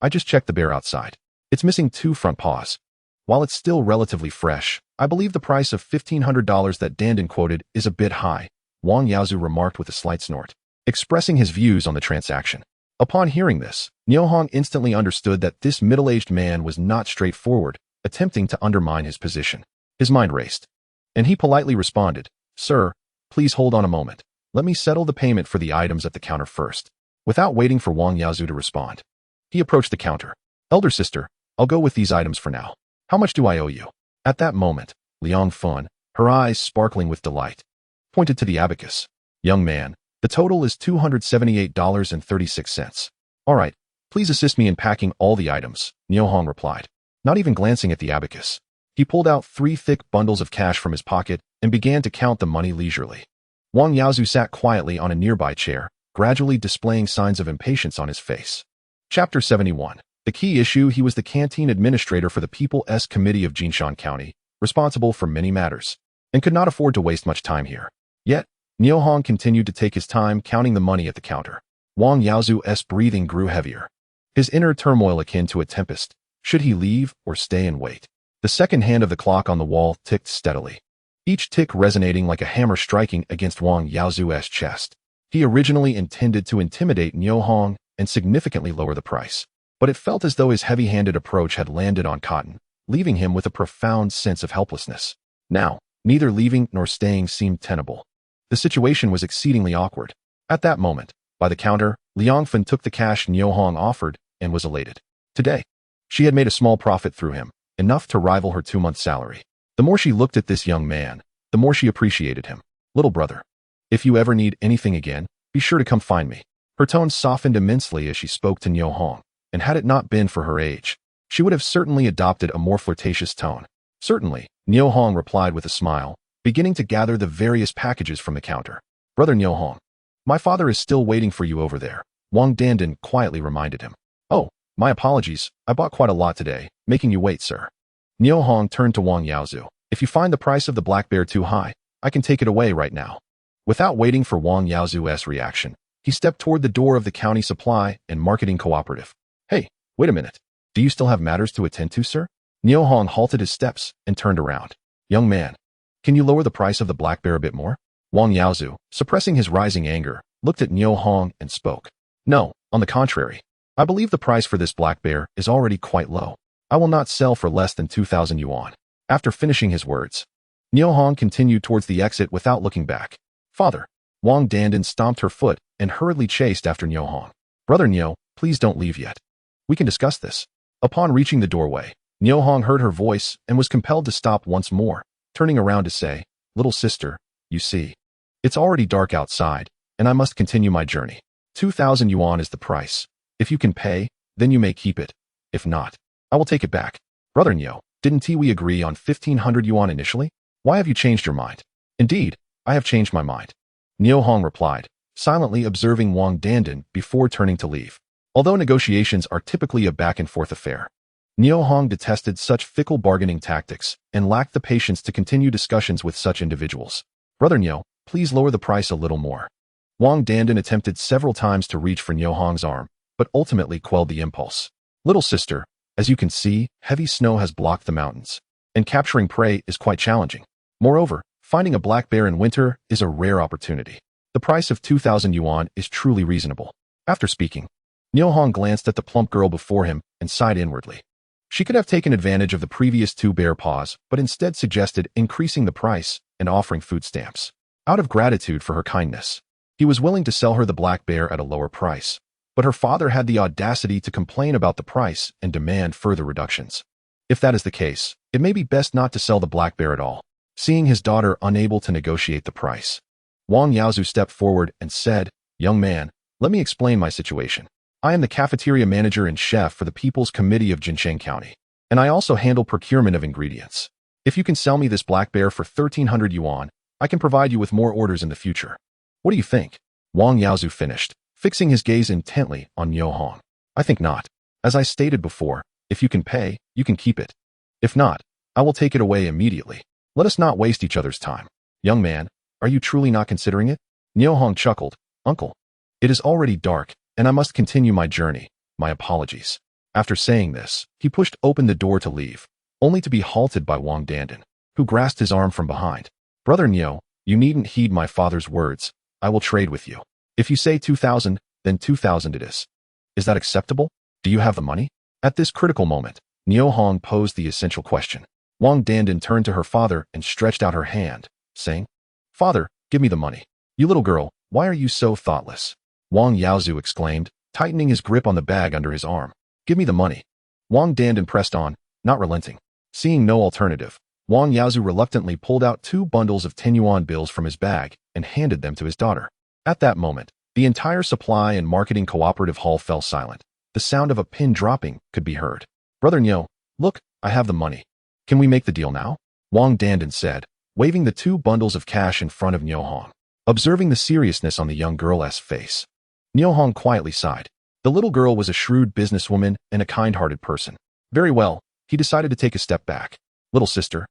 I just checked the bear outside. It's missing 2 front paws. While it's still relatively fresh, I believe the price of $1,500 that Dandan quoted is a bit high, Wang Yaozu remarked with a slight snort, expressing his views on the transaction. Upon hearing this, Niu Hong instantly understood that this middle-aged man was not straightforward, attempting to undermine his position. His mind raced, and he politely responded, Sir, please hold on a moment. Let me settle the payment for the items at the counter first. Without waiting for Wang Yaozu to respond, he approached the counter. Elder sister, I'll go with these items for now. How much do I owe you? At that moment, Liang Fun, her eyes sparkling with delight, pointed to the abacus. Young man, the total is $278.36. All right, please assist me in packing all the items, Niu Hong replied, not even glancing at the abacus. He pulled out 3 thick bundles of cash from his pocket and began to count the money leisurely. Wang Yaozu sat quietly on a nearby chair, gradually displaying signs of impatience on his face. Chapter 71. The key issue. He was the canteen administrator for the People's Committee of Jinshan County, responsible for many matters, and could not afford to waste much time here. Yet, Niu Hong continued to take his time counting the money at the counter. Wang Yaozu's breathing grew heavier. His inner turmoil akin to a tempest. Should he leave or stay and wait? The second hand of the clock on the wall ticked steadily, each tick resonating like a hammer striking against Wang Yaozu's chest. He originally intended to intimidate Niu Hong and significantly lower the price, but it felt as though his heavy-handed approach had landed on cotton, leaving him with a profound sense of helplessness. Now, neither leaving nor staying seemed tenable. The situation was exceedingly awkward. At that moment, by the counter, Liang Fan took the cash Niu Hong offered and was elated. Today, she had made a small profit through him, enough to rival her 2-month salary. The more she looked at this young man, the more she appreciated him. Little brother, if you ever need anything again, be sure to come find me. Her tone softened immensely as she spoke to Niu Hong, and had it not been for her age, she would have certainly adopted a more flirtatious tone. Certainly, Niu Hong replied with a smile, beginning to gather the various packages from the counter. Brother Niu Hong, my father is still waiting for you over there, Wang Dandan quietly reminded him. Oh, my apologies, I bought quite a lot today, making you wait, sir. Niu Hong turned to Wang Yaozu. If you find the price of the black bear too high, I can take it away right now. Without waiting for Wang Yaozu's reaction, he stepped toward the door of the county supply and marketing cooperative. Hey, wait a minute. Do you still have matters to attend to, sir? Niu Hong halted his steps and turned around. Young man, can you lower the price of the black bear a bit more? Wang Yaozu, suppressing his rising anger, looked at Niu Hong and spoke. No, on the contrary. I believe the price for this black bear is already quite low. I will not sell for less than 2,000 yuan. After finishing his words, Niu Hong continued towards the exit without looking back. Father, Wang Dandan stomped her foot and hurriedly chased after Niu Hong. Brother Niu, please don't leave yet. We can discuss this. Upon reaching the doorway, Niu Hong heard her voice and was compelled to stop once more, turning around to say, Little sister, you see, it's already dark outside, and I must continue my journey. 2,000 yuan is the price. If you can pay, then you may keep it. If not, I will take it back. Brother Niu, didn't we agree on 1,500 yuan initially? Why have you changed your mind? Indeed, I have changed my mind. Niu Hong replied, silently observing Wang Dandan before turning to leave. Although negotiations are typically a back-and-forth affair, Niu Hong detested such fickle bargaining tactics and lacked the patience to continue discussions with such individuals. Brother Niu, please lower the price a little more. Wang Dandan attempted several times to reach for Niu Hong's arm, but ultimately quelled the impulse. Little sister, as you can see, heavy snow has blocked the mountains, and capturing prey is quite challenging. Moreover, finding a black bear in winter is a rare opportunity. The price of 2,000 yuan is truly reasonable. After speaking, Niu Hong glanced at the plump girl before him and sighed inwardly. She could have taken advantage of the previous 2 bear paws, but instead suggested increasing the price and offering food stamps. Out of gratitude for her kindness, he was willing to sell her the black bear at a lower price. But her father had the audacity to complain about the price and demand further reductions. If that is the case, it may be best not to sell the black bear at all. Seeing his daughter unable to negotiate the price, Wang Yaozu stepped forward and said, Young man, let me explain my situation. I am the cafeteria manager and chef for the People's Committee of Jincheng County, and I also handle procurement of ingredients. If you can sell me this black bear for 1,300 yuan, I can provide you with more orders in the future. What do you think? Wang Yaozu finished, fixing his gaze intently on Niu Hong. I think not. As I stated before, if you can pay, you can keep it. If not, I will take it away immediately. Let us not waste each other's time. Young man, are you truly not considering it? Niu Hong chuckled. Uncle, it is already dark, and I must continue my journey. My apologies. After saying this, he pushed open the door to leave, only to be halted by Wang Dandan, who grasped his arm from behind. Brother Niu, you needn't heed my father's words. I will trade with you. If you say 2,000, then 2,000 it is. Is that acceptable? Do you have the money? At this critical moment, Niu Hong posed the essential question. Wang Dandan turned to her father and stretched out her hand, saying, Father, give me the money. You little girl, why are you so thoughtless? Wang Yaozu exclaimed, tightening his grip on the bag under his arm. Give me the money. Wang Dandan pressed on, not relenting. Seeing no alternative, Wang Yaozu reluctantly pulled out 2 bundles of 10 yuan bills from his bag and handed them to his daughter. At that moment, the entire supply and marketing cooperative hall fell silent. The sound of a pin dropping could be heard. Brother Niu, look, I have the money. Can we make the deal now? Wang Dandan said, waving the 2 bundles of cash in front of Niu Hong. Observing the seriousness on the young girl's face, Niu Hong quietly sighed. The little girl was a shrewd businesswoman and a kind-hearted person. Very well, he decided to take a step back. Little sister,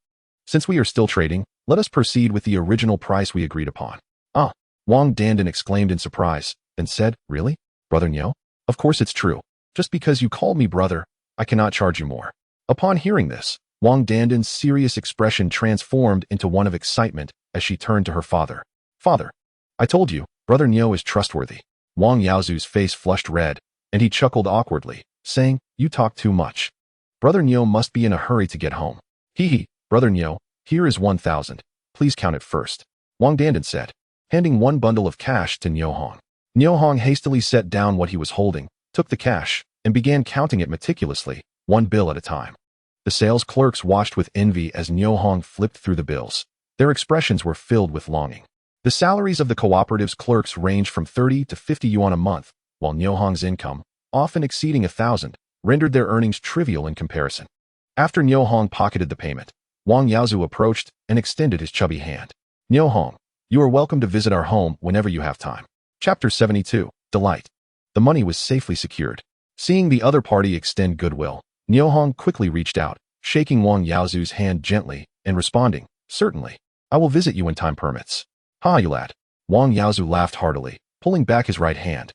since we are still trading, let us proceed with the original price we agreed upon. Ah, Wang Dandan exclaimed in surprise, then said, Really? Brother Niu? Of course it's true. Just because you called me brother, I cannot charge you more. Upon hearing this, Wang Dandan's serious expression transformed into one of excitement as she turned to her father. Father, I told you, Brother Niu is trustworthy. Wang Yaozu's face flushed red, and he chuckled awkwardly, saying, You talk too much. Brother Niu must be in a hurry to get home. He, Brother Niu, here is 1,000. Please count it first. Wang Dandan said, handing one bundle of cash to Niu Hong. Niu Hong hastily set down what he was holding, took the cash, and began counting it meticulously, one bill at a time. The sales clerks watched with envy as Niu Hong flipped through the bills. Their expressions were filled with longing. The salaries of the cooperative's clerks ranged from 30 to 50 yuan a month, while Niu Hong's income, often exceeding 1,000, rendered their earnings trivial in comparison. After Niu Hong pocketed the payment, Wang Yaozu approached and extended his chubby hand. Niu Hong, you are welcome to visit our home whenever you have time. Chapter 72, Delight. The money was safely secured. Seeing the other party extend goodwill, Niu Hong quickly reached out, shaking Wang Yaozu's hand gently and responding, Certainly. I will visit you when time permits. Ha, you lad. Wang Yaozu laughed heartily, pulling back his right hand,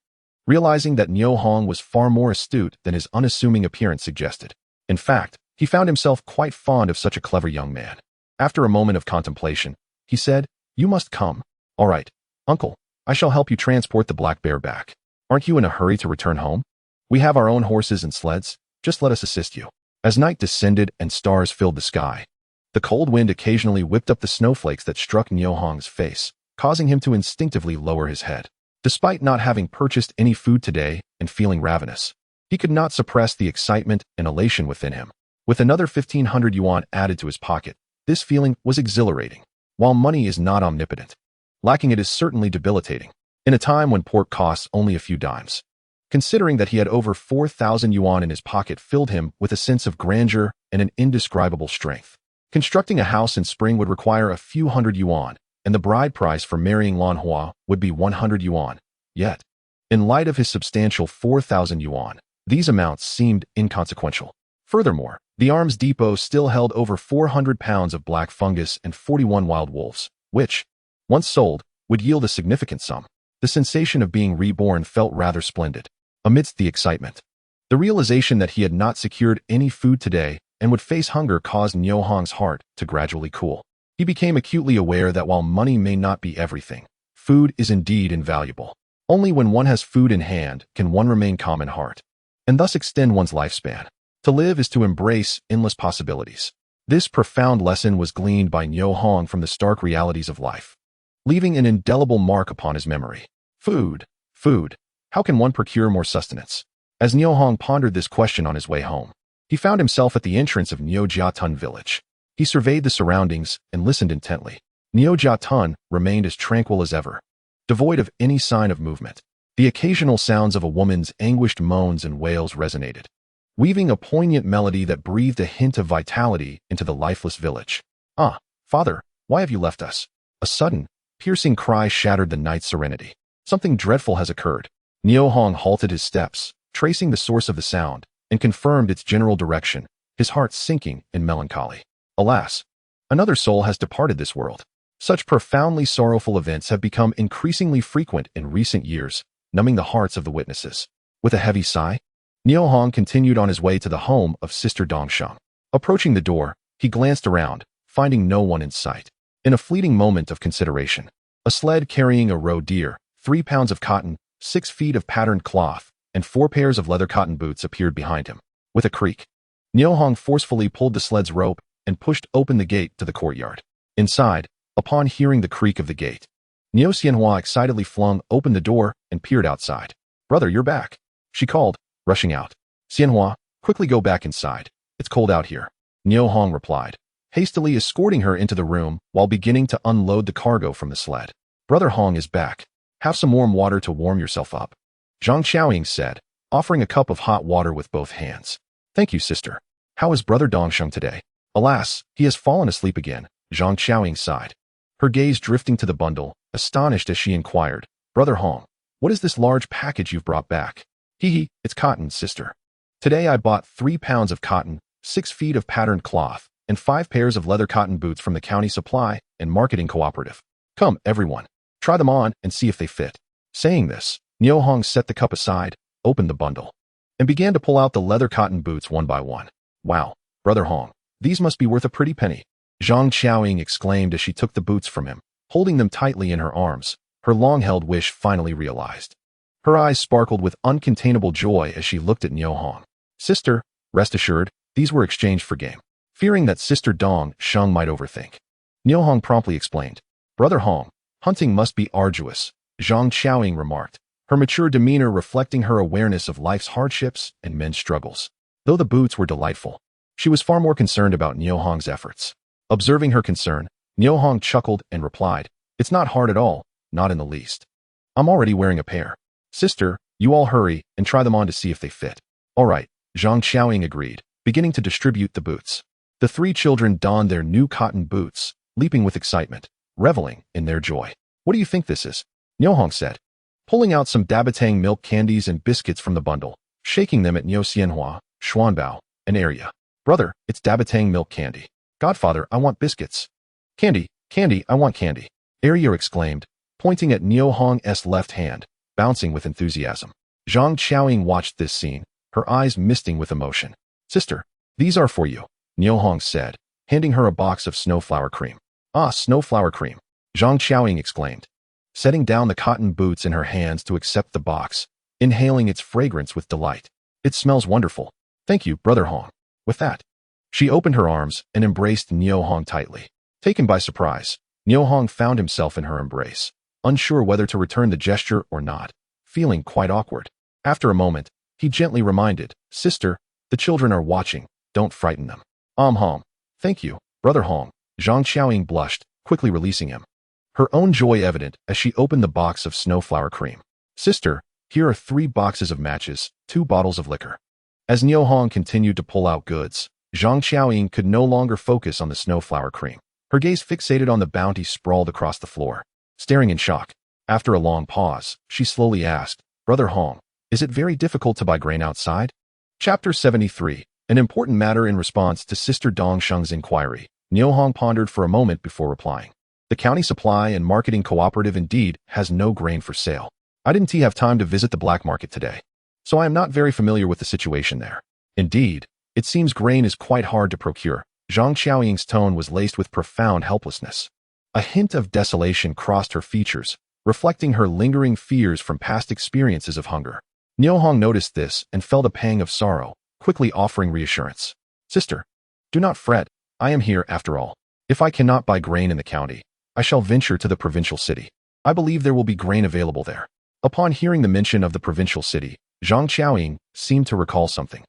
realizing that Niu Hong was far more astute than his unassuming appearance suggested. In fact, he found himself quite fond of such a clever young man. After a moment of contemplation, he said, You must come. All right, uncle, I shall help you transport the black bear back. Aren't you in a hurry to return home? We have our own horses and sleds, just let us assist you. As night descended and stars filled the sky, the cold wind occasionally whipped up the snowflakes that struck Niu Hong's face, causing him to instinctively lower his head. Despite not having purchased any food today and feeling ravenous, he could not suppress the excitement and elation within him. With another 1,500 yuan added to his pocket, this feeling was exhilarating. While money is not omnipotent, lacking it is certainly debilitating, in a time when pork costs only a few dimes. Considering that he had over 4,000 yuan in his pocket filled him with a sense of grandeur and an indescribable strength. Constructing a house in spring would require a few hundred yuan, and the bride price for marrying Lan Hua would be 100 yuan. Yet, in light of his substantial 4,000 yuan, these amounts seemed inconsequential. Furthermore, the arms depot still held over 400 pounds of black fungus and 41 wild wolves, which, once sold, would yield a significant sum. The sensation of being reborn felt rather splendid. Amidst the excitement, the realization that he had not secured any food today and would face hunger caused Niu Hong's heart to gradually cool. He became acutely aware that while money may not be everything, food is indeed invaluable. Only when one has food in hand can one remain calm in heart, and thus extend one's lifespan. To live is to embrace endless possibilities. This profound lesson was gleaned by Niu Hong from the stark realities of life, leaving an indelible mark upon his memory. Food. How can one procure more sustenance? As Niu Hong pondered this question on his way home, he found himself at the entrance of Niu Jiatun village. He surveyed the surroundings and listened intently. Niu Jiatun remained as tranquil as ever, devoid of any sign of movement. The occasional sounds of a woman's anguished moans and wails resonated, weaving a poignant melody that breathed a hint of vitality into the lifeless village. Ah, father, why have you left us? A sudden, piercing cry shattered the night's serenity. Something dreadful has occurred. Niu Hong halted his steps, tracing the source of the sound, and confirmed its general direction, his heart sinking in melancholy. Alas, another soul has departed this world. Such profoundly sorrowful events have become increasingly frequent in recent years, numbing the hearts of the witnesses. With a heavy sigh, Niu Hong continued on his way to the home of Sister Dongsheng. Approaching the door, he glanced around, finding no one in sight. In a fleeting moment of consideration, a sled carrying a roe deer, 3 pounds of cotton, 6 feet of patterned cloth, and 4 pairs of leather cotton boots appeared behind him. With a creak, Niu Hong forcefully pulled the sled's rope and pushed open the gate to the courtyard. Inside, upon hearing the creak of the gate, Niu Xianhua excitedly flung open the door and peered outside. Brother, you're back, she called, rushing out. Xianhua, quickly go back inside. It's cold out here, Niu Hong replied, hastily escorting her into the room while beginning to unload the cargo from the sled. Brother Hong is back. Have some warm water to warm yourself up, Zhang Xiaoying said, offering a cup of hot water with both hands. Thank you, sister. How is Brother Dongsheng today? Alas, he has fallen asleep again, Zhang Xiaoying sighed, her gaze drifting to the bundle, astonished as she inquired, Brother Hong, what is this large package you've brought back? It's cotton, sister. Today I bought 3 pounds of cotton, 6 feet of patterned cloth, and 5 pairs of leather cotton boots from the county supply and marketing cooperative. Come, everyone. Try them on and see if they fit. Saying this, Niu Hong set the cup aside, opened the bundle, and began to pull out the leather cotton boots one by one. Wow, Brother Hong, these must be worth a pretty penny. Zhang Xiaoying exclaimed as she took the boots from him, holding them tightly in her arms, her long-held wish finally realized. Her eyes sparkled with uncontainable joy as she looked at Niu Hong. Sister, rest assured, these were exchanged for game. Fearing that Sister Dong Sheng might overthink, Niu Hong promptly explained. Brother Hong, hunting must be arduous, Zhang Xiaoying remarked, her mature demeanor reflecting her awareness of life's hardships and men's struggles. Though the boots were delightful, she was far more concerned about Niu Hong's efforts. Observing her concern, Niu Hong chuckled and replied, It's not hard at all, not in the least. I'm already wearing a pair. Sister, you all hurry and try them on to see if they fit. All right, Zhang Xiaoying agreed, beginning to distribute the boots. The three children donned their new cotton boots, leaping with excitement, reveling in their joy. What do you think this is? Niu Hong said, pulling out some Dabatang milk candies and biscuits from the bundle, shaking them at Niu Xianhua, Xuanbao, and Area. Brother, it's Dabatang milk candy. Godfather, I want biscuits. Candy, I want candy. Area exclaimed, pointing at Niu Hong's left hand, bouncing with enthusiasm. Zhang Xiaoying watched this scene, her eyes misting with emotion. Sister, these are for you, Niu Hong said, handing her a box of snowflower cream. Ah, snowflower cream, Zhang Xiaoying exclaimed, setting down the cotton boots in her hands to accept the box, inhaling its fragrance with delight. It smells wonderful. Thank you, Brother Hong. With that, she opened her arms and embraced Niu Hong tightly. Taken by surprise, Niu Hong found himself in her embrace, unsure whether to return the gesture or not, feeling quite awkward. After a moment, he gently reminded, Sister, the children are watching, don't frighten them. Hong. Thank you, Brother Hong. Zhang Xiaoying blushed, quickly releasing him. Her own joy evident as she opened the box of snowflower cream. Sister, here are 3 boxes of matches, 2 bottles of liquor. As Niu Hong continued to pull out goods, Zhang Xiaoying could no longer focus on the snowflower cream. Her gaze fixated on the bounty sprawled across the floor, staring in shock. After a long pause, she slowly asked, Brother Hong, is it very difficult to buy grain outside? Chapter 73, an important matter. In response to Sister Dong Sheng's inquiry, Niu Hong pondered for a moment before replying. The county supply and marketing cooperative indeed has no grain for sale. I didn't have time to visit the black market today, so I am not very familiar with the situation there. Indeed, it seems grain is quite hard to procure. Zhang Xiaoying's tone was laced with profound helplessness. A hint of desolation crossed her features, reflecting her lingering fears from past experiences of hunger. Niu Hong noticed this and felt a pang of sorrow, quickly offering reassurance. Sister, do not fret, I am here after all. If I cannot buy grain in the county, I shall venture to the provincial city. I believe there will be grain available there. Upon hearing the mention of the provincial city, Zhang Xiaoying seemed to recall something,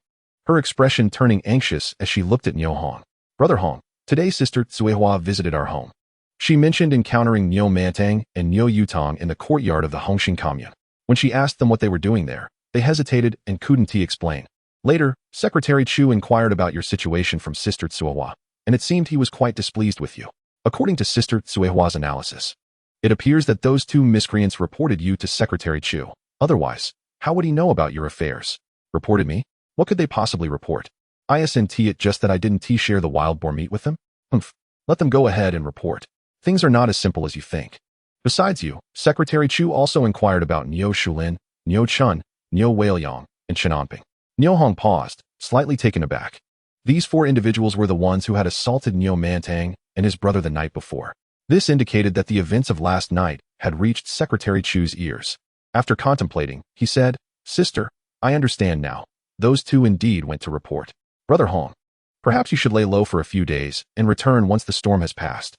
her expression turning anxious as she looked at Niu Hong. Brother Hong, today Sister Zuihua visited our home. She mentioned encountering Niu Mantang and Niu Yutong in the courtyard of the Hongxing commune. When she asked them what they were doing there, they hesitated and couldn't explain. Later, Secretary Chu inquired about your situation from Sister Zuihua, and it seemed he was quite displeased with you. According to Sister Zuihua's analysis, it appears that those 2 miscreants reported you to Secretary Chu. Otherwise, how would he know about your affairs? Reported me? What could they possibly report? Isn't it just that I didn't share the wild boar meat with them? Humph. Let them go ahead and report. Things are not as simple as you think. Besides you, Secretary Chu also inquired about Niu Shulin, Niu Chun, Niu Weiliang, and Shenanping. Niu Hong paused, slightly taken aback. These 4 individuals were the ones who had assaulted Niu Mantang and his brother the night before. This indicated that the events of last night had reached Secretary Chu's ears. After contemplating, he said, Sister, I understand now. Those 2 indeed went to report. Brother Hong, perhaps you should lay low for a few days and return once the storm has passed.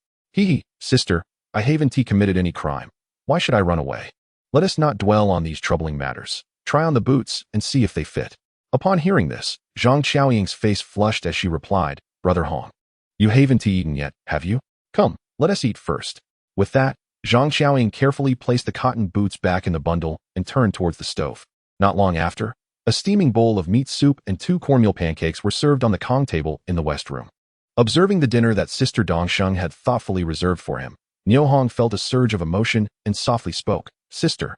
Sister, I haven't committed any crime. Why should I run away? Let us not dwell on these troubling matters. Try on the boots and see if they fit. Upon hearing this, Zhang Xiaoying's face flushed as she replied, Brother Hong, you haven't eaten yet, have you? Come, let us eat first. With that, Zhang Xiaoying carefully placed the cotton boots back in the bundle and turned towards the stove. Not long after, a steaming bowl of meat soup and 2 cornmeal pancakes were served on the Kong table in the west room. Observing the dinner that Sister Dongsheng had thoughtfully reserved for him, Niu Hong felt a surge of emotion and softly spoke, Sister,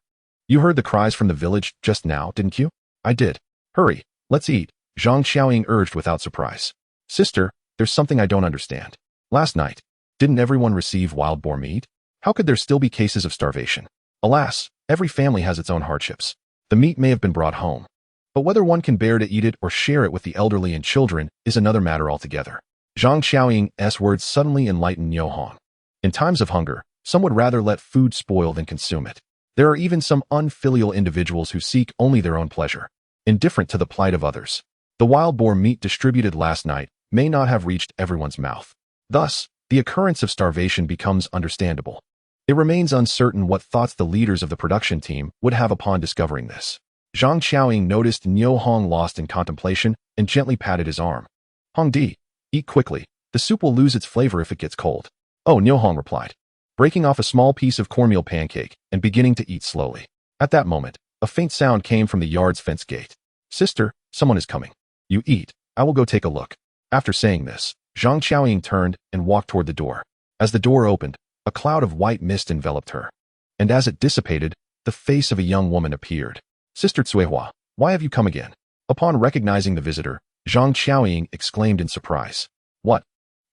you heard the cries from the village just now, didn't you? I did. Hurry, let's eat, Zhang Xiaoying urged without surprise. Sister, there's something I don't understand. Last night, didn't everyone receive wild boar meat? How could there still be cases of starvation? Alas, every family has its own hardships. The meat may have been brought home, but whether one can bear to eat it or share it with the elderly and children is another matter altogether. Zhang Xiaoying's words suddenly enlightened Niu Hong. In times of hunger, some would rather let food spoil than consume it. There are even some unfilial individuals who seek only their own pleasure, indifferent to the plight of others. The wild boar meat distributed last night may not have reached everyone's mouth. Thus, the occurrence of starvation becomes understandable. It remains uncertain what thoughts the leaders of the production team would have upon discovering this. Zhang Xiaoying noticed Niu Hong lost in contemplation and gently patted his arm. Hongdi, eat quickly. The soup will lose its flavor if it gets cold. Oh, Niu Hong replied, breaking off a small piece of cornmeal pancake and beginning to eat slowly. At that moment, a faint sound came from the yard's fence gate. Sister, someone is coming. You eat. I will go take a look. After saying this, Zhang Xiaoying turned and walked toward the door. As the door opened, a cloud of white mist enveloped her. And as it dissipated, the face of a young woman appeared. Sister Cuihua, why have you come again? Upon recognizing the visitor, Zhang Xiaoying exclaimed in surprise. What?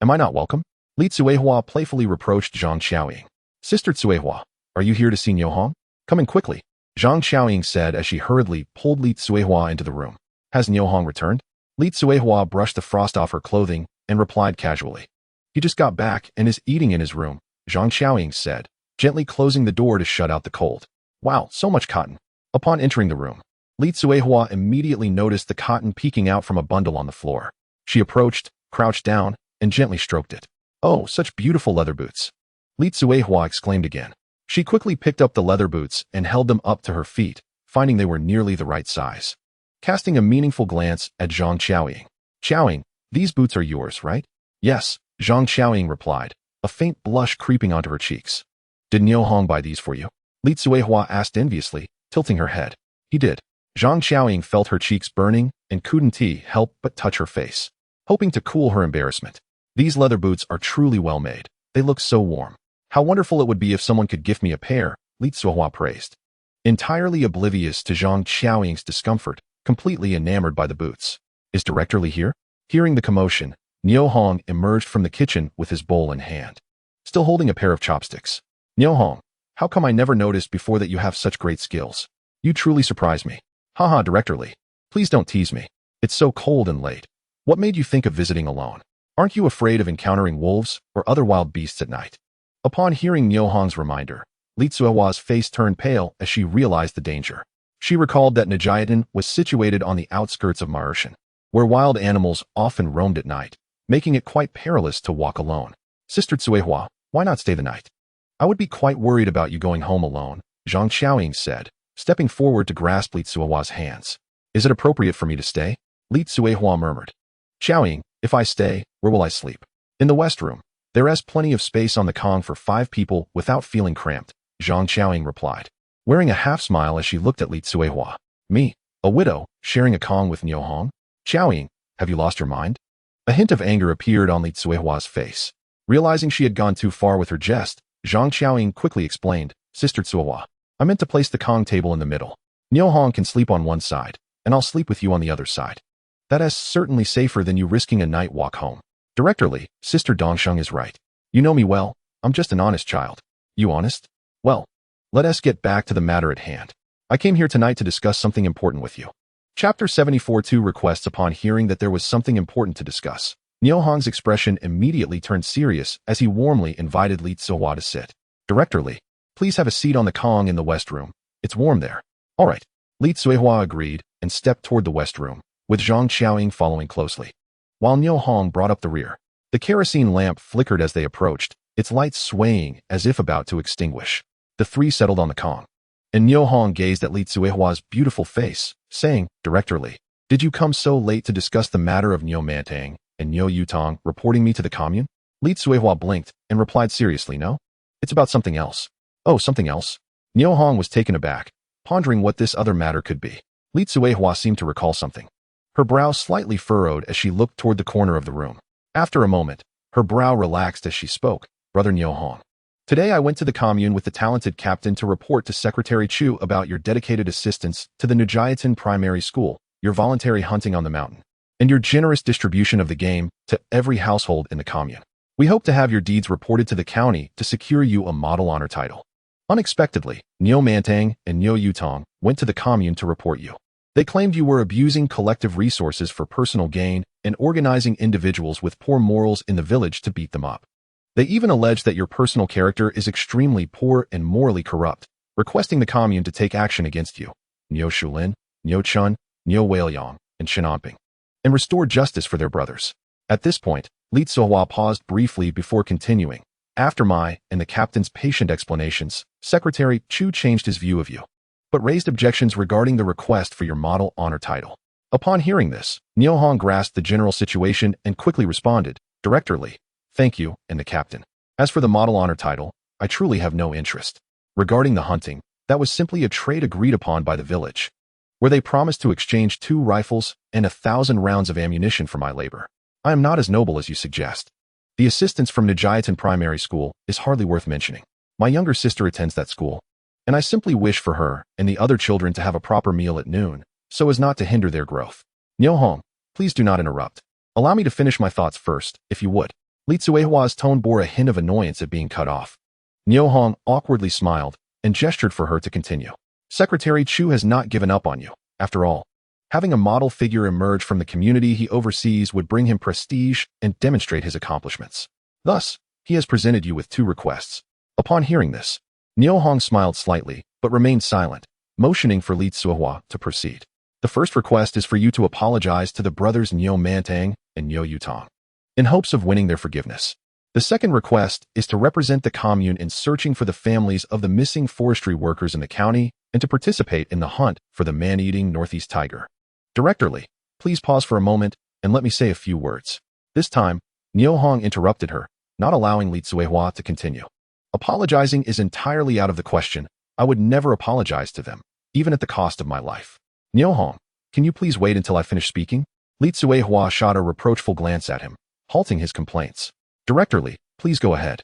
Am I not welcome? Li Cuihua playfully reproached Zhang Xiaoying. Sister Cuihua, are you here to see Niu Hong? Come in quickly, Zhang Xiaoying said as she hurriedly pulled Li Cuihua into the room. Has Niu Hong returned? Li Cuihua brushed the frost off her clothing and replied casually. He just got back and is eating in his room, Zhang Xiaoying said, gently closing the door to shut out the cold. Wow, so much cotton. Upon entering the room, Li Cuihua immediately noticed the cotton peeking out from a bundle on the floor. She approached, crouched down, and gently stroked it. Oh, such beautiful leather boots. Li Cuihua exclaimed again. She quickly picked up the leather boots and held them up to her feet, finding they were nearly the right size. Casting a meaningful glance at Zhang Xiaoying. Xiaoying, these boots are yours, right? Yes, Zhang Xiaoying replied, a faint blush creeping onto her cheeks. Did Niu Hong buy these for you? Li Cuihua asked enviously, tilting her head. He did. Zhang Xiaoying felt her cheeks burning and couldn't help but touch her face, hoping to cool her embarrassment. These leather boots are truly well made. They look so warm. How wonderful it would be if someone could gift me a pair, Li Cuihua praised. Entirely oblivious to Zhang Xiaoying's discomfort, completely enamored by the boots. Is Director Li here? Hearing the commotion, Niu Hong emerged from the kitchen with his bowl in hand, still holding a pair of chopsticks. Niu Hong, how come I never noticed before that you have such great skills? You truly surprise me. Haha, Director Li. Please don't tease me. It's so cold and late. What made you think of visiting alone? Aren't you afraid of encountering wolves or other wild beasts at night? Upon hearing Niu Hong's reminder, Li Cuihua's face turned pale as she realized the danger. She recalled that Nijiatan was situated on the outskirts of Mauritian, where wild animals often roamed at night, making it quite perilous to walk alone. Sister Cuihua, why not stay the night? I would be quite worried about you going home alone, Zhang Xiaoying said, stepping forward to grasp Li Cuihua's hands. Is it appropriate for me to stay? Li Cuihua murmured. Xiaoying, if I stay, where will I sleep? In the West Room. There is plenty of space on the Kong for 5 people without feeling cramped, Zhang Xiaoying replied, wearing a half-smile as she looked at Li Cuihua. Me, a widow, sharing a Kong with Niu Hong? Xiaoying, have you lost your mind? A hint of anger appeared on Li Cuihua's face. Realizing she had gone too far with her jest, Zhang Xiaoying quickly explained, Sister Cuihua, I meant to place the Kong table in the middle. Niu Hong can sleep on one side, and I'll sleep with you on the other side. That is certainly safer than you risking a night walk home. Director Li, Sister Dongsheng is right. You know me well, I'm just an honest child. You honest? Well, let us get back to the matter at hand. I came here tonight to discuss something important with you. Chapter 74-2 requests. Upon hearing that there was something important to discuss, Niu Hong's expression immediately turned serious as he warmly invited Li Cuihua to sit. Director Li, please have a seat on the Kong in the West Room. It's warm there. All right. Li Cuihua agreed and stepped toward the West Room, with Zhang Xiaoying following closely. While Niu Hong brought up the rear, the kerosene lamp flickered as they approached, its light swaying as if about to extinguish. The 3 settled on the Kong, and Niu Hong gazed at Li Cuihua's beautiful face, saying, Director Li, did you come so late to discuss the matter of Niu Mantang and Niu Yutong reporting me to the commune? Li Cuihua blinked and replied seriously, no. It's about something else. Oh, something else? Niu Hong was taken aback, pondering what this other matter could be. Li Cuihua seemed to recall something. Her brow slightly furrowed as she looked toward the corner of the room. After a moment, her brow relaxed as she spoke. Brother Niu Hong, today I went to the commune with the talented captain to report to Secretary Chu about your dedicated assistance to the Nijiatan Primary School, your voluntary hunting on the mountain, and your generous distribution of the game to every household in the commune. We hope to have your deeds reported to the county to secure you a model honor title. Unexpectedly, Niu Mantang and Niu Yutong went to the commune to report you. They claimed you were abusing collective resources for personal gain and organizing individuals with poor morals in the village to beat them up. They even alleged that your personal character is extremely poor and morally corrupt, requesting the commune to take action against you, Niu Shulin, Niu Chun, Niu Weiliang, and Shenanping, and restore justice for their brothers. At this point, Li Tsuhua paused briefly before continuing. After my and the captain's patient explanations, Secretary Chu changed his view of you, but raised objections regarding the request for your model honor title. Upon hearing this, Niu Hong grasped the general situation and quickly responded, directly, "Thank you, and the captain. As for the model honor title, I truly have no interest. Regarding the hunting, that was simply a trade agreed upon by the village, where they promised to exchange 2 rifles and 1,000 rounds of ammunition for my labor. I am not as noble as you suggest. The assistance from Nijiatan Primary School is hardly worth mentioning. My younger sister attends that school, and I simply wish for her and the other children to have a proper meal at noon, so as not to hinder their growth. Niu Hong, please do not interrupt. Allow me to finish my thoughts first, if you would." Li Tsuehua's tone bore a hint of annoyance at being cut off. Niu Hong awkwardly smiled and gestured for her to continue. "Secretary Chu has not given up on you. After all, having a model figure emerge from the community he oversees would bring him prestige and demonstrate his accomplishments. Thus, he has presented you with 2 requests." Upon hearing this, Niu Hong smiled slightly, but remained silent, motioning for Li Tsuehua to proceed. "The first request is for you to apologize to the brothers Niu Mantang and Niu Yutong, in hopes of winning their forgiveness. The second request is to represent the commune in searching for the families of the missing forestry workers in the county and to participate in the hunt for the man-eating northeast tiger. Directorly, please pause for a moment and let me say a few words." This time, Niu Hong interrupted her, not allowing Li Tsuehua to continue. "Apologizing is entirely out of the question. I would never apologize to them, even at the cost of my life. Niu Hong, can you please wait until I finish speaking?" Li Tsuehua shot a reproachful glance at him, halting his complaints. "Directorly, please go ahead.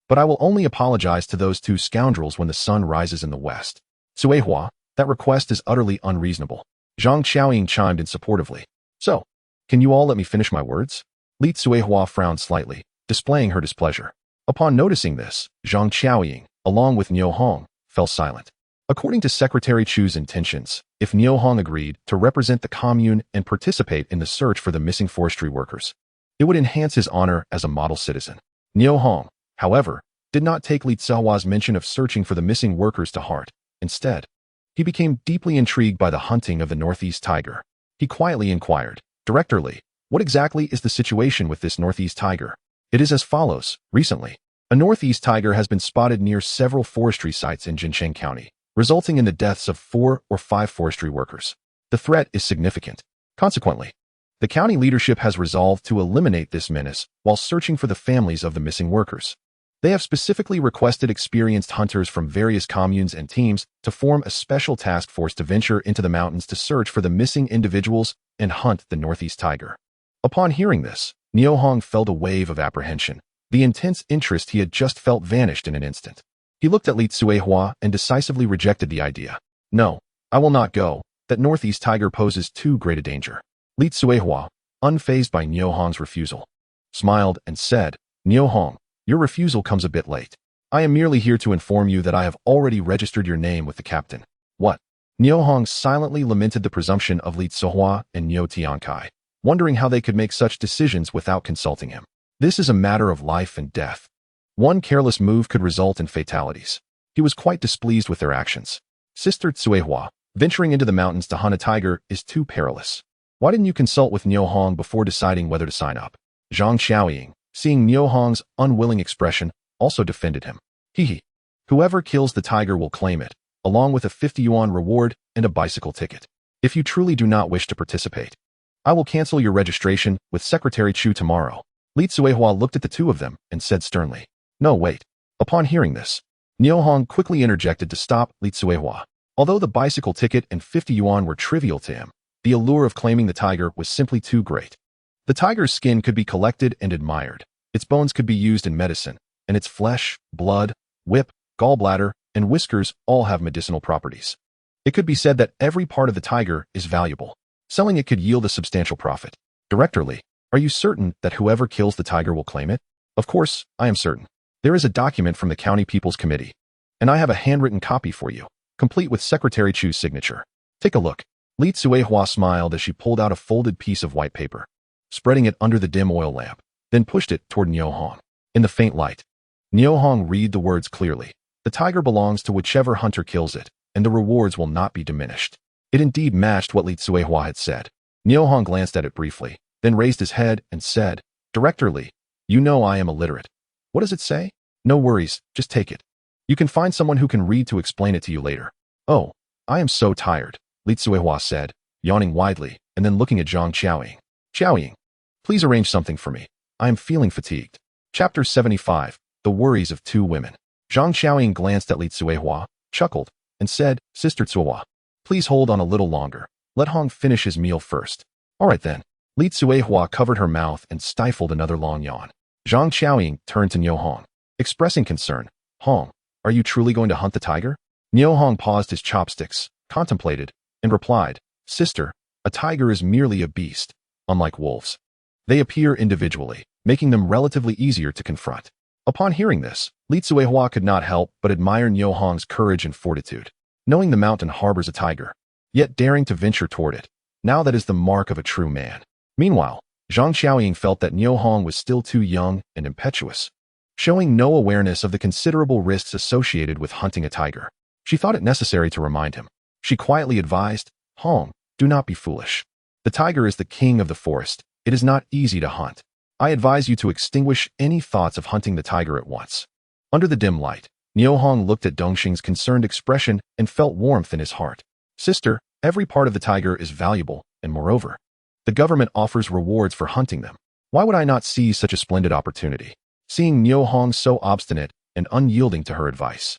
But I will only apologize to those 2 scoundrels when the sun rises in the west." "Tsuehua, that request is utterly unreasonable." Zhang Xiaoying chimed in supportively. "So, can you all let me finish my words?" Li Tsuehua frowned slightly, displaying her displeasure. Upon noticing this, Zhang Xiaoying, along with Niu Hong, fell silent. According to Secretary Chu's intentions, if Niu Hong agreed to represent the commune and participate in the search for the missing forestry workers, it would enhance his honor as a model citizen. Niu Hong, however, did not take Li Tsuehua's mention of searching for the missing workers to heart. Instead, he became deeply intrigued by the hunting of the northeast tiger. He quietly inquired, "Directorly, what exactly is the situation with this northeast tiger?" "It is as follows. Recently, a northeast tiger has been spotted near several forestry sites in Jincheng County, resulting in the deaths of 4 or 5 forestry workers. The threat is significant. Consequently, the county leadership has resolved to eliminate this menace while searching for the families of the missing workers. They have specifically requested experienced hunters from various communes and teams to form a special task force to venture into the mountains to search for the missing individuals and hunt the northeast tiger." Upon hearing this, Niu Hong felt a wave of apprehension. The intense interest he had just felt vanished in an instant. He looked at Li Tsuehua and decisively rejected the idea. "No, I will not go. That northeast tiger poses too great a danger." Li Tsuehua, unfazed by Niu Hong's refusal, smiled and said, "Niu Hong, your refusal comes a bit late. I am merely here to inform you that I have already registered your name with the captain." "What?" Niu Hong silently lamented the presumption of Li Tsuehua and Niu Tiankai, wondering how they could make such decisions without consulting him. This is a matter of life and death. One careless move could result in fatalities. He was quite displeased with their actions. "Sister Tsuehua, venturing into the mountains to hunt a tiger is too perilous. Why didn't you consult with Niu Hong before deciding whether to sign up?" Zhang Xiaoying, seeing Niu Hong's unwilling expression, also defended him. "He. Whoever kills the tiger will claim it, along with a 50 yuan reward and a bicycle ticket. If you truly do not wish to participate, I will cancel your registration with Secretary Chu tomorrow." Li Tsuehua looked at the 2 of them and said sternly, "No, wait." Upon hearing this, Niu Hong quickly interjected to stop Li Tsuehua. Although the bicycle ticket and 50 yuan were trivial to him, the allure of claiming the tiger was simply too great. The tiger's skin could be collected and admired, its bones could be used in medicine, and its flesh, blood, whip, gallbladder, and whiskers all have medicinal properties. It could be said that every part of the tiger is valuable. Selling it could yield a substantial profit. "Directorly, are you certain that whoever kills the tiger will claim it?" Of course, I am certain. There is a document from the County People's Committee, and I have a handwritten copy for you, complete with Secretary Chu's signature. Take a look. Li Tsuehua smiled as she pulled out a folded piece of white paper, spreading it under the dim oil lamp, then pushed it toward Niu Hong. In the faint light, Niu Hong read the words clearly. The tiger belongs to whichever hunter kills it, and the rewards will not be diminished. It indeed matched what Li Tsuehua had said. Niu Hong glanced at it briefly, then raised his head and said, Director Li, you know I am illiterate. What does it say? No worries, just take it. You can find someone who can read to explain it to you later. Oh, I am so tired, Li Tsuehua said, yawning widely, and then looking at Zhang Xiaoying. Xiaoying, please arrange something for me. I am feeling fatigued. Chapter 75, The Worries of Two Women. Zhang Xiaoying glanced at Li Tsuehua, chuckled, and said, Sister Tsuehua, please hold on a little longer. Let Hong finish his meal first. All right then. Li Tsuehua covered her mouth and stifled another long yawn. Zhang Xiaoying turned to Niu Hong, expressing concern. Hong, are you truly going to hunt the tiger? Niu Hong paused his chopsticks, contemplated, and replied, Sister, a tiger is merely a beast, unlike wolves. They appear individually, making them relatively easier to confront. Upon hearing this, Li Tsuehua could not help but admire Niu Hong's courage and fortitude. Knowing the mountain harbors a tiger, yet daring to venture toward it, now that is the mark of a true man. Meanwhile, Zhang Xiaoying felt that Niu Hong was still too young and impetuous, showing no awareness of the considerable risks associated with hunting a tiger. She thought it necessary to remind him. She quietly advised, Hong, do not be foolish. The tiger is the king of the forest. It is not easy to hunt. I advise you to extinguish any thoughts of hunting the tiger at once. Under the dim light, Niu Hong looked at Dongxing's concerned expression and felt warmth in his heart. Sister, every part of the tiger is valuable, and moreover, the government offers rewards for hunting them. Why would I not seize such a splendid opportunity? Seeing Niu Hong so obstinate and unyielding to her advice,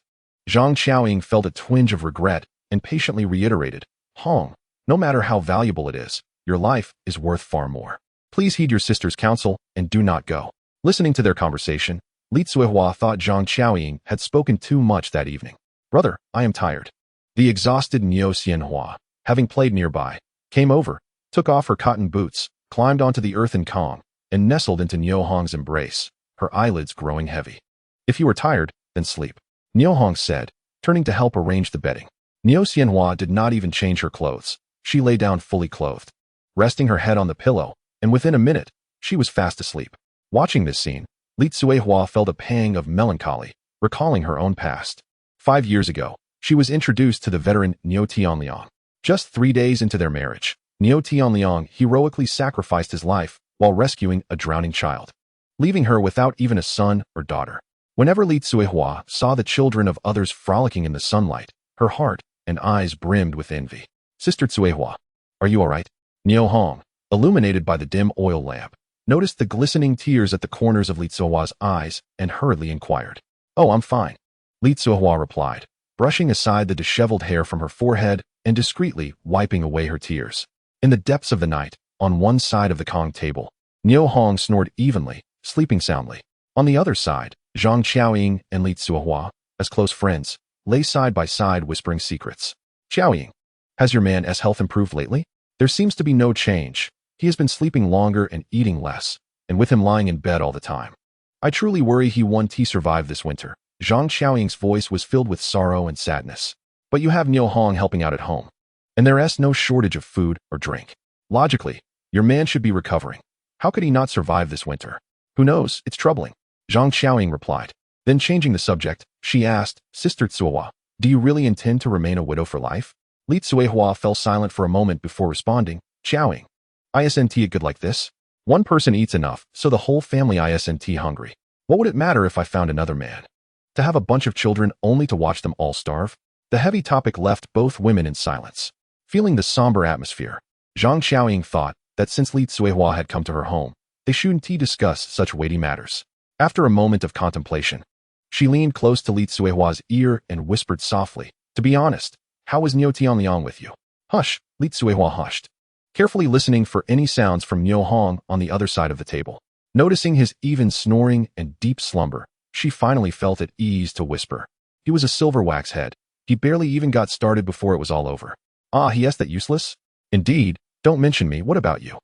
Zhang Xiaoying felt a twinge of regret and patiently reiterated, Hong, no matter how valuable it is, your life is worth far more. Please heed your sister's counsel and do not go. Listening to their conversation, Li Tsuehua thought Zhang Xiaoying had spoken too much that evening. Brother, I am tired. The exhausted Niu Xianhua, having played nearby, came over, took off her cotton boots, climbed onto the earthen Kong, and nestled into Niu Hong's embrace, her eyelids growing heavy. If you are tired, then sleep, Niu Hong said, turning to help arrange the bedding. Niu Xianhua did not even change her clothes. She lay down fully clothed, resting her head on the pillow, and within a minute, she was fast asleep. Watching this scene, Li Tsuehua felt a pang of melancholy, recalling her own past. 5 years ago, she was introduced to the veteran Niu Tianliang. Just 3 days into their marriage, Niu Tianliang heroically sacrificed his life while rescuing a drowning child, leaving her without even a son or daughter. Whenever Li Tsuehua saw the children of others frolicking in the sunlight, her heart and eyes brimmed with envy. Sister Tsuehua, are you all right? Niu Hong, illuminated by the dim oil lamp, noticed the glistening tears at the corners of Li Tsuehua's eyes and hurriedly inquired. Oh, I'm fine, Li Tsuehua replied, brushing aside the disheveled hair from her forehead and discreetly wiping away her tears. In the depths of the night, on one side of the Kong table, Niu Hong snored evenly, sleeping soundly. On the other side, Zhang Xiaoying and Li Tsuehua, as close friends, lay side by side whispering secrets. Xiaoying, has your man's health improved lately? There seems to be no change. He has been sleeping longer and eating less, and with him lying in bed all the time. I truly worry he won't survive this winter. Zhang Xiaoying's voice was filled with sorrow and sadness. But you have Niu Hong helping out at home, and there is no shortage of food or drink. Logically, your man should be recovering. How could he not survive this winter? Who knows, it's troubling, Zhang Xiaoying replied. Then changing the subject, she asked, Sister Tsuehua, do you really intend to remain a widow for life? Li Tsuehua fell silent for a moment before responding, Xiaoying, isn't it good like this? One person eats enough, so the whole family isn't hungry. What would it matter if I found another man? To have a bunch of children only to watch them all starve? The heavy topic left both women in silence. Feeling the somber atmosphere, Zhang Xiaoying thought that since Li Tsuehua had come to her home, they shouldn't discuss such weighty matters. After a moment of contemplation, she leaned close to Li Tsuehua's ear and whispered softly, to be honest, how was Niu Tianliang with you? Hush, Li Tsuehua hushed, carefully listening for any sounds from Niu Hong on the other side of the table. Noticing his even snoring and deep slumber, she finally felt at ease to whisper. He was a silver wax head. He barely even got started before it was all over. Ah, he is that useless? Indeed, don't mention me, what about you?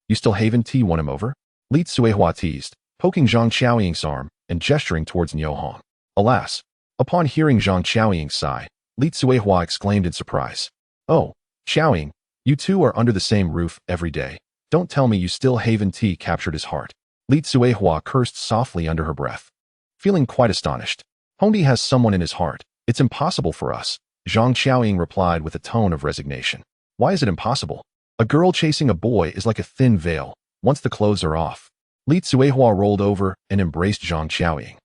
You still haven't won him over? Li Tsuehua teased, poking Zhang Xiaoying's arm and gesturing towards Niu Hong. Alas! Upon hearing Zhang Xiaoying's sigh, Li Tsuehua exclaimed in surprise. "Oh, Xiaoying, you two are under the same roof every day. Don't tell me you still Haven tea captured his heart." Li Tsuehua cursed softly under her breath. Feeling quite astonished. "Hongdi has someone in his heart. It's impossible for us," Zhang Xiaoying replied with a tone of resignation. "Why is it impossible? A girl chasing a boy is like a thin veil. Once the clothes are off." Li Tsuehua rolled over and embraced Zhang Xiaoying,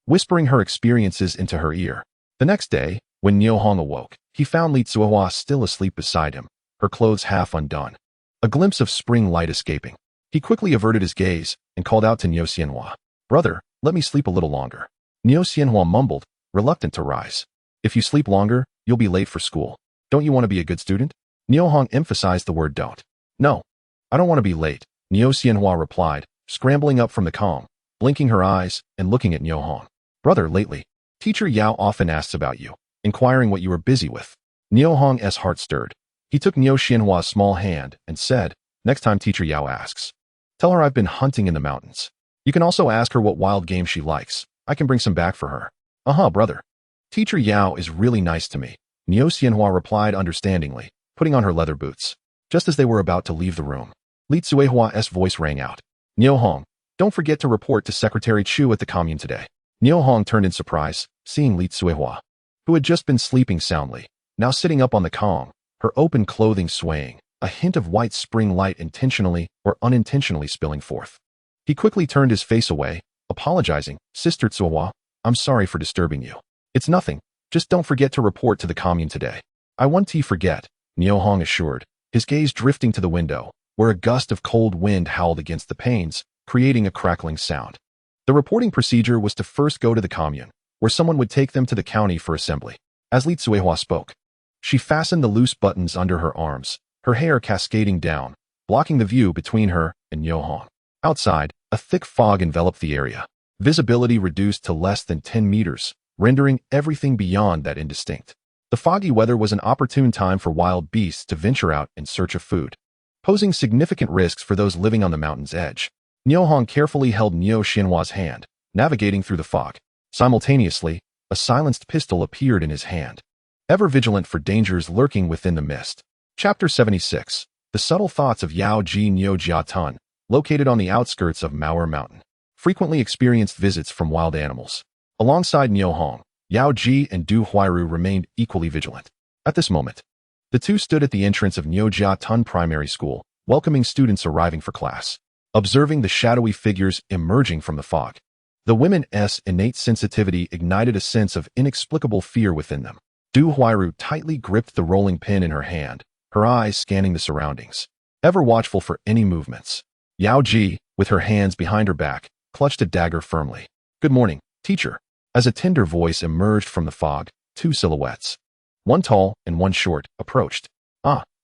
whispering her experiences into her ear. The next day, when Niu Hong awoke, he found Li Tsuehua still asleep beside him, her clothes half undone, a glimpse of spring light escaping. He quickly averted his gaze and called out to Niu Xianhua. "Brother, let me sleep a little longer." Niu Xianhua mumbled, reluctant to rise. "If you sleep longer, you'll be late for school. Don't you want to be a good student?" Niu Hong emphasized the word don't. "No, I don't want to be late," Niu Xianhua replied, scrambling up from the calm, blinking her eyes and looking at Niu Hong. "Brother, lately, Teacher Yao often asks about you, inquiring what you were busy with." Niu Hong's heart stirred. He took Niu Xianhua's small hand and said, "Next time Teacher Yao asks, tell her I've been hunting in the mountains. You can also ask her what wild game she likes. I can bring some back for her." Brother. Teacher Yao is really nice to me," Niu Xianhua replied understandingly, putting on her leather boots. Just as they were about to leave the room, Li Tsuehua's voice rang out. "Niu Hong, don't forget to report to Secretary Chu at the commune today." Niu Hong turned in surprise, seeing Li Tsuehua, who had just been sleeping soundly, now sitting up on the calm, her open clothing swaying, a hint of white spring light intentionally or unintentionally spilling forth. He quickly turned his face away, apologizing. "Sister Tsuehua, I'm sorry for disturbing you." "It's nothing. Just don't forget to report to the commune today." "I won't forget," Niu Hong assured, his gaze drifting to the window, where a gust of cold wind howled against the panes, creating a crackling sound. The reporting procedure was to first go to the commune, where someone would take them to the county for assembly. As Li Tsuehua spoke, she fastened the loose buttons under her arms, her hair cascading down, blocking the view between her and Niu Hong. Outside, a thick fog enveloped the area, visibility reduced to less than 10 meters, rendering everything beyond that indistinct. The foggy weather was an opportune time for wild beasts to venture out in search of food, posing significant risks for those living on the mountain's edge. Niu Hong carefully held Niu Xianhua's hand, navigating through the fog. Simultaneously, a silenced pistol appeared in his hand, ever vigilant for dangers lurking within the mist. Chapter 76. The subtle thoughts of Yao Ji. Niu Jiatun, located on the outskirts of Maoer Mountain, frequently experienced visits from wild animals. Alongside Niu Hong, Yao Ji and Du Huairu remained equally vigilant. At this moment, the two stood at the entrance of Niu Jiatun Primary School, welcoming students arriving for class. Observing the shadowy figures emerging from the fog, the women's innate sensitivity ignited a sense of inexplicable fear within them. Du Huairu tightly gripped the rolling pin in her hand, her eyes scanning the surroundings, ever watchful for any movements. Yao Ji, with her hands behind her back, clutched a dagger firmly. "Good morning, teacher." As a tender voice emerged from the fog, two silhouettes, one tall and one short, approached.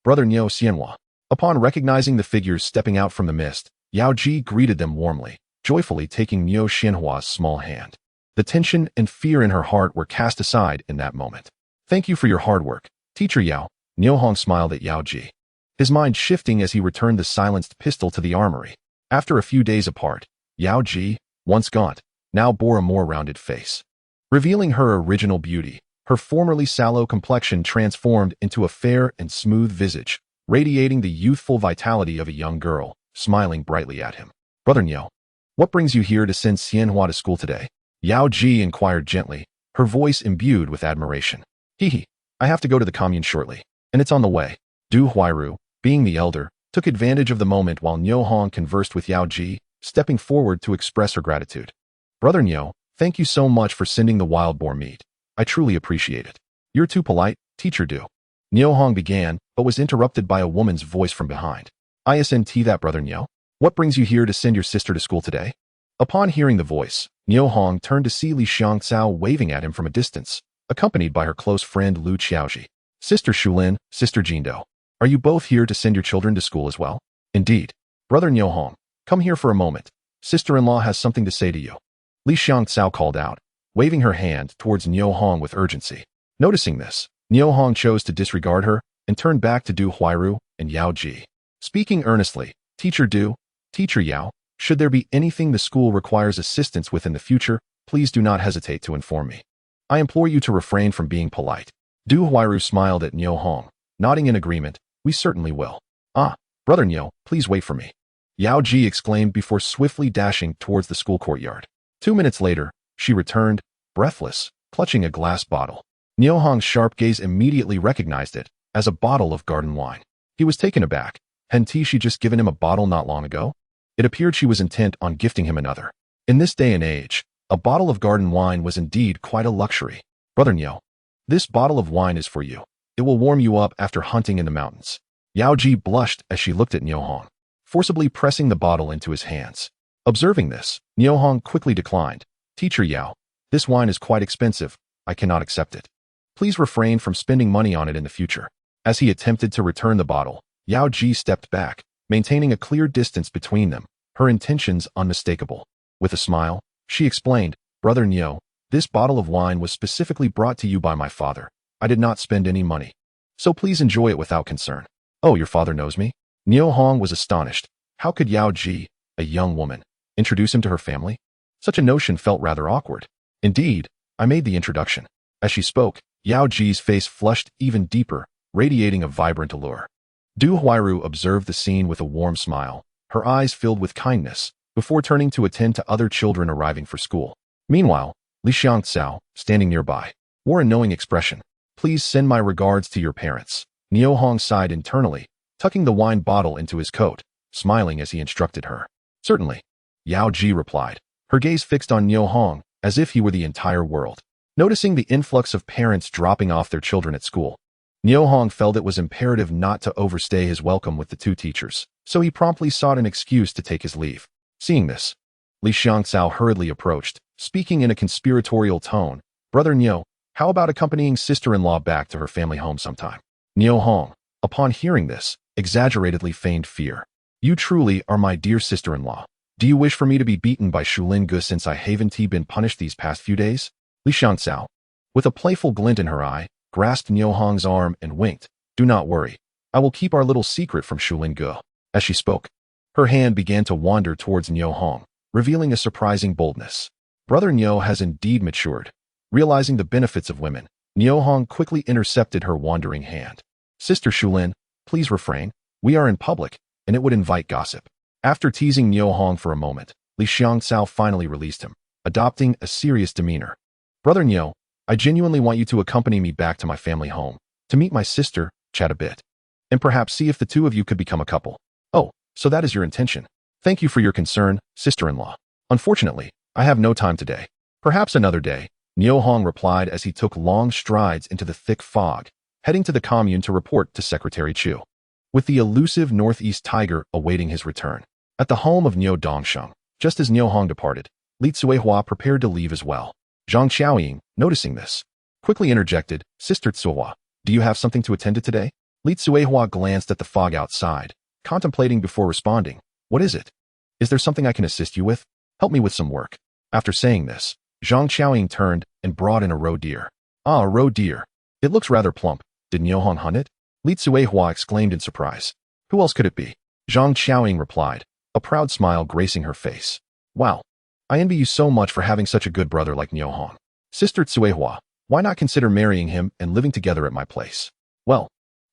Brother Niu Xianhua." Upon recognizing the figures stepping out from the mist, Yao Ji greeted them warmly, joyfully taking Niu Xianhua's small hand. The tension and fear in her heart were cast aside in that moment. "Thank you for your hard work, Teacher Yao," Niu Hong smiled at Yao Ji, his mind shifting as he returned the silenced pistol to the armory. After a few days apart, Yao Ji, once gaunt, now bore a more rounded face, revealing her original beauty. Her formerly sallow complexion transformed into a fair and smooth visage, radiating the youthful vitality of a young girl, smiling brightly at him. "Brother Niu, what brings you here to send Xianhua to school today?" Yao Ji inquired gently, her voice imbued with admiration. I have to go to the commune shortly, and it's on the way." Du Huairu, being the elder, took advantage of the moment while Niu Hong conversed with Yao Ji, stepping forward to express her gratitude. "Brother Niu, thank you so much for sending the wild boar meat. I truly appreciate it." "You're too polite, Teacher Du." Niu Hong began, but was interrupted by a woman's voice from behind. "Isn't that Brother Niu? What brings you here to send your sister to school today?" Upon hearing the voice, Niu Hong turned to see Li Xiangcao waving at him from a distance, accompanied by her close friend Lu Qiaoji. "Sister Shulin, Sister Jindo, are you both here to send your children to school as well?" "Indeed. Brother Niu Hong, come here for a moment. Sister-in-law has something to say to you." Li Xiangcao called out, waving her hand towards Niu Hong with urgency. Noticing this, Niu Hong chose to disregard her and turned back to Du Huairu and Yao Ji. Speaking earnestly, "Teacher Du, Teacher Yao, Should there be anything the school requires assistance with in the future, please do not hesitate to inform me. I implore you to refrain from being polite. Du Huairu smiled at Niu Hong, nodding in agreement. We certainly will. Ah, Brother Niu, please wait for me. Yao Ji exclaimed before swiftly dashing towards the school courtyard. 2 minutes later, she returned, breathless, clutching a glass bottle. Niu Hong's sharp gaze immediately recognized it as a bottle of garden wine. He was taken aback. Hadn't she just given him a bottle not long ago? It appeared she was intent on gifting him another. In this day and age, a bottle of garden wine was indeed quite a luxury. Brother Niu, this bottle of wine is for you. It will warm you up after hunting in the mountains. Yao Ji blushed as she looked at Niu Hong, forcibly pressing the bottle into his hands. Observing this, Niu Hong quickly declined. Teacher Yao, this wine is quite expensive. I cannot accept it. Please refrain from spending money on it in the future. As he attempted to return the bottle, Yao Ji stepped back, maintaining a clear distance between them, her intentions unmistakable. With a smile, she explained, Brother Niu, this bottle of wine was specifically brought to you by my father. I did not spend any money. So please enjoy it without concern. Oh, your father knows me? Niu Hong was astonished. How could Yao Ji, a young woman, introduce him to her family? Such a notion felt rather awkward. Indeed, I made the introduction. As she spoke, Yao Ji's face flushed even deeper, radiating a vibrant allure. Du Huairu observed the scene with a warm smile, her eyes filled with kindness, before turning to attend to other children arriving for school. Meanwhile, Li Xiangcao, standing nearby, wore a knowing expression. Please send my regards to your parents. Niu Hong sighed internally, tucking the wine bottle into his coat, smiling as he instructed her. Certainly. Yao Ji replied, her gaze fixed on Niu Hong, as if he were the entire world. Noticing the influx of parents dropping off their children at school, Niu Hong felt it was imperative not to overstay his welcome with the two teachers, so he promptly sought an excuse to take his leave. Seeing this, Li Xiangcao hurriedly approached, speaking in a conspiratorial tone. Brother Niu, how about accompanying sister-in-law back to her family home sometime? Niu Hong, upon hearing this, exaggeratedly feigned fear. You truly are my dear sister-in-law. Do you wish for me to be beaten by Shulin Gu since I haven't been punished these past few days? Li Xiangcao, with a playful glint in her eye, grasped Niu Hong's arm and winked. Do not worry. I will keep our little secret from Shulin Gu. As she spoke, her hand began to wander towards Niu Hong, revealing a surprising boldness. Brother Niu has indeed matured. Realizing the benefits of women, Niu Hong quickly intercepted her wandering hand. Sister Shulin, please refrain. We are in public, and it would invite gossip. After teasing Niu Hong for a moment, Li Xiangcao finally released him, adopting a serious demeanor. Brother Niu, I genuinely want you to accompany me back to my family home, to meet my sister, chat a bit, and perhaps see if the two of you could become a couple. Oh, so that is your intention. Thank you for your concern, sister-in-law. Unfortunately, I have no time today. Perhaps another day, Niu Hong replied as he took long strides into the thick fog, heading to the commune to report to Secretary Chu. With the elusive northeast tiger awaiting his return. At the home of Niu Dongsheng, just as Niu Hong departed, Li Tsuehua prepared to leave as well. Zhang Xiaoying, noticing this, quickly interjected, Sister Tsuehua, do you have something to attend to today? Li Tsuehua glanced at the fog outside, contemplating before responding. What is it? Is there something I can assist you with? Help me with some work. After saying this, Zhang Xiaoying turned and brought in a roe deer. Ah, a roe deer. It looks rather plump. Did Niu Hong hunt it? Li Tsuehua exclaimed in surprise. Who else could it be? Zhang Xiaoying replied, a proud smile gracing her face. Wow. I envy you so much for having such a good brother like Niu Hong. Sister Tsuehua, why not consider marrying him and living together at my place? Well,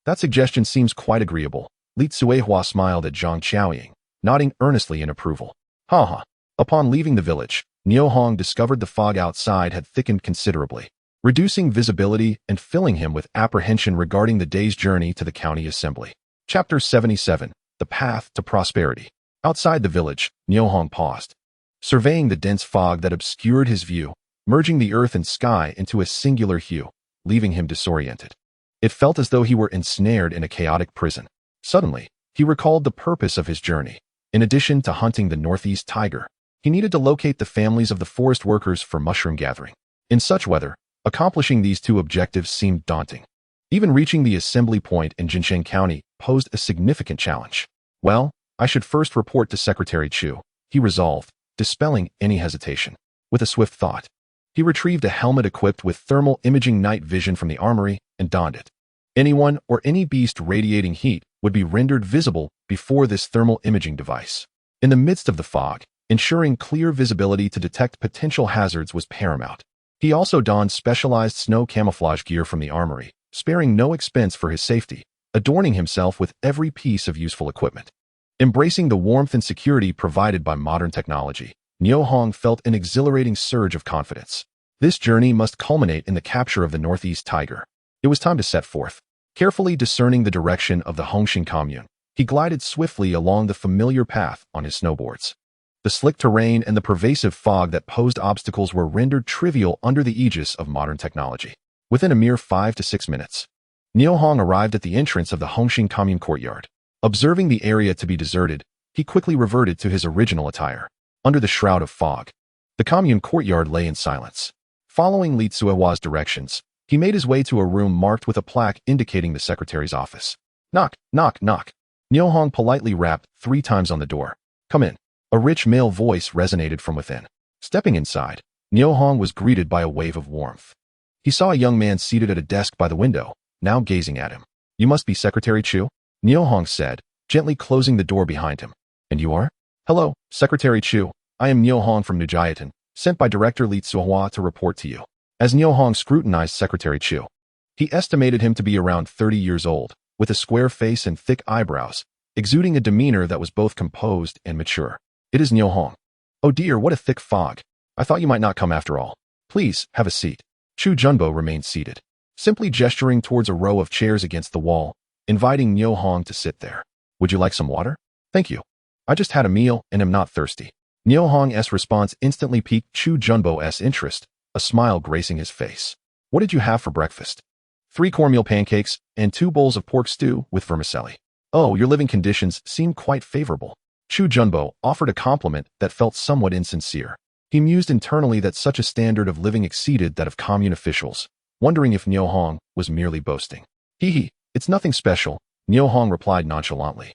that suggestion seems quite agreeable. Li Tsuehua smiled at Zhang Xiaoying, nodding earnestly in approval. Ha ha. Upon leaving the village, Niu Hong discovered the fog outside had thickened considerably, reducing visibility and filling him with apprehension regarding the day's journey to the county assembly. Chapter 77, The Path to Prosperity. Outside the village, Niu Hong paused, surveying the dense fog that obscured his view, merging the earth and sky into a singular hue, leaving him disoriented. It felt as though he were ensnared in a chaotic prison. Suddenly, he recalled the purpose of his journey. In addition to hunting the northeast tiger, he needed to locate the families of the forest workers for mushroom gathering. In such weather, accomplishing these two objectives seemed daunting. Even reaching the assembly point in Jinsheng County posed a significant challenge. Well, I should first report to Secretary Chu, he resolved, dispelling any hesitation. With a swift thought, he retrieved a helmet equipped with thermal imaging night vision from the armory and donned it. Anyone or any beast radiating heat would be rendered visible before this thermal imaging device. In the midst of the fog, ensuring clear visibility to detect potential hazards was paramount. He also donned specialized snow camouflage gear from the armory, sparing no expense for his safety, adorning himself with every piece of useful equipment. Embracing the warmth and security provided by modern technology, Niu Hong felt an exhilarating surge of confidence. This journey must culminate in the capture of the Northeast Tiger. It was time to set forth. Carefully discerning the direction of the Hongxing commune, he glided swiftly along the familiar path on his snowboards. The slick terrain and the pervasive fog that posed obstacles were rendered trivial under the aegis of modern technology. Within a mere 5 to 6 minutes, Niu Hong arrived at the entrance of the Hongxing commune courtyard. Observing the area to be deserted, he quickly reverted to his original attire. Under the shroud of fog, the commune courtyard lay in silence. Following Li Tsuehua's directions, he made his way to a room marked with a plaque indicating the secretary's office. Knock, knock, knock. Niu Hong politely rapped 3 times on the door. Come in. A rich male voice resonated from within. Stepping inside, Niu Hong was greeted by a wave of warmth. He saw a young man seated at a desk by the window, now gazing at him. You must be Secretary Chu? Niu Hong said, gently closing the door behind him. And you are? Hello, Secretary Chu. I am Niu Hong from Nujiatan, sent by Director Li Tsuehua to report to you. As Niu Hong scrutinized Secretary Chu, he estimated him to be around 30 years old, with a square face and thick eyebrows, exuding a demeanor that was both composed and mature. It is Niu Hong. Oh dear, what a thick fog. I thought you might not come after all. Please, have a seat. Chu Junbo remained seated, simply gesturing towards a row of chairs against the wall, inviting Niu Hong to sit there. Would you like some water? Thank you. I just had a meal and am not thirsty. Niu Hong's response instantly piqued Chu Junbo's interest, a smile gracing his face. What did you have for breakfast? 3 cornmeal pancakes and 2 bowls of pork stew with vermicelli. Oh, your living conditions seem quite favorable. Chu Junbo offered a compliment that felt somewhat insincere. He mused internally that such a standard of living exceeded that of commune officials, wondering if Niu Hong was merely boasting. Hee, it's nothing special, Niu Hong replied nonchalantly.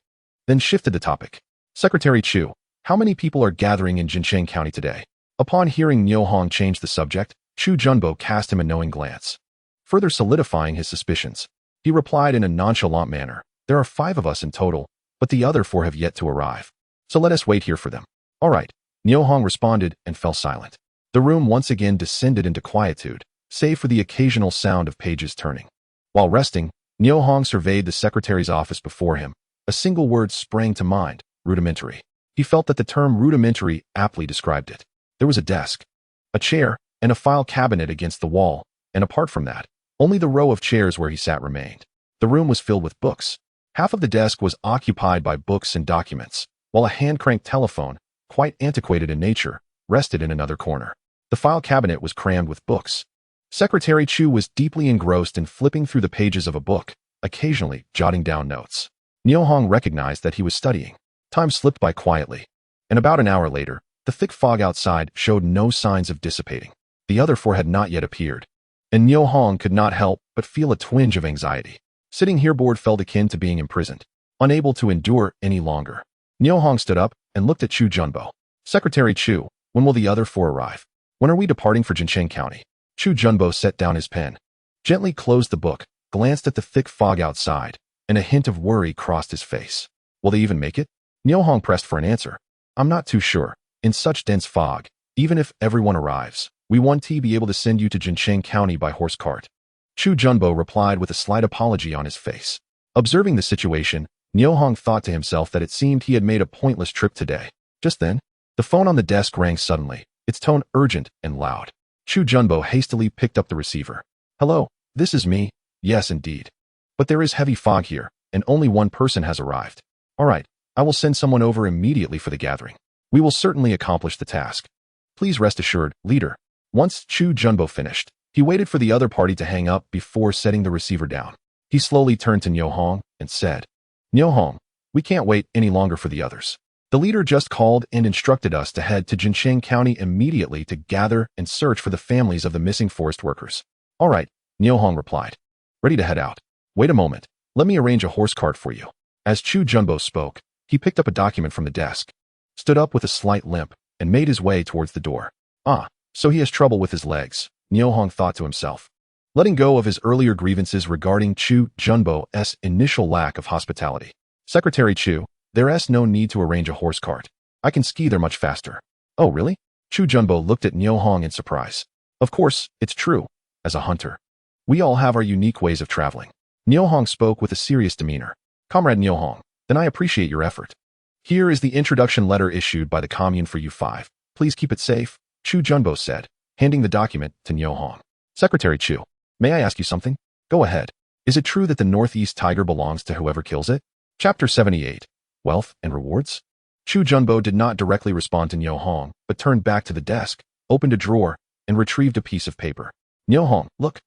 Then shifted the topic. Secretary Chu, how many people are gathering in Jincheng County today? Upon hearing Niu Hong change the subject, Chu Junbo cast him a knowing glance. Further solidifying his suspicions, he replied in a nonchalant manner, there are 5 of us in total, but the other 4 have yet to arrive. So let us wait here for them. All right, Niu Hong responded and fell silent. The room once again descended into quietude, save for the occasional sound of pages turning. While resting, Niu Hong surveyed the secretary's office before him. A single word sprang to mind, rudimentary. He felt that the term rudimentary aptly described it. There was a desk, a chair, and a file cabinet against the wall, and apart from that, only the row of chairs where he sat remained. The room was filled with books. Half of the desk was occupied by books and documents, while a hand-cranked telephone, quite antiquated in nature, rested in another corner. The file cabinet was crammed with books. Secretary Chu was deeply engrossed in flipping through the pages of a book, occasionally jotting down notes. Niu Hong recognized that he was studying. Time slipped by quietly, and about an hour later, the thick fog outside showed no signs of dissipating. The other 4 had not yet appeared, and Niu Hong could not help but feel a twinge of anxiety. Sitting here bored felt akin to being imprisoned, unable to endure any longer. Niu Hong stood up and looked at Chu Junbo. Secretary Chu, when will the other 4 arrive? When are we departing for Jincheng County? Chu Junbo set down his pen, gently closed the book, glanced at the thick fog outside, and a hint of worry crossed his face. Will they even make it? Niu Hong pressed for an answer. I'm not too sure. In such dense fog, even if everyone arrives, we won't be able to send you to Jincheng County by horse cart. Chu Junbo replied with a slight apology on his face. Observing the situation, Niu Hong thought to himself that it seemed he had made a pointless trip today. Just then, the phone on the desk rang suddenly, its tone urgent and loud. Chu Junbo hastily picked up the receiver. Hello, this is me. Yes, indeed. But there is heavy fog here, and only one person has arrived. All right, I will send someone over immediately for the gathering. We will certainly accomplish the task. Please rest assured, leader. Once Chu Junbo finished, he waited for the other party to hang up before setting the receiver down. He slowly turned to Niu Hong and said, Niu Hong, we can't wait any longer for the others. The leader just called and instructed us to head to Jincheng County immediately to gather and search for the families of the missing forest workers. All right, Niu Hong replied. Ready to head out. Wait a moment. Let me arrange a horse cart for you. As Chu Junbo spoke, he picked up a document from the desk, stood up with a slight limp, and made his way towards the door. Ah, so he has trouble with his legs, Niu Hong thought to himself. Letting go of his earlier grievances regarding Chu Junbo's initial lack of hospitality. Secretary Chu, there is no need to arrange a horse cart. I can ski there much faster. Oh, really? Chu Junbo looked at Niu Hong in surprise. Of course, it's true. As a hunter, we all have our unique ways of traveling. Niu Hong spoke with a serious demeanor. Comrade Niu Hong, then I appreciate your effort. Here is the introduction letter issued by the commune for you 5. Please keep it safe, Chu Junbo said, handing the document to Niu Hong. Secretary Chu, may I ask you something? Go ahead. Is it true that the Northeast Tiger belongs to whoever kills it? Chapter 78. Wealth and Rewards? Chu Junbo did not directly respond to Niu Hong, but turned back to the desk, opened a drawer, and retrieved a piece of paper. Niu Hong, look.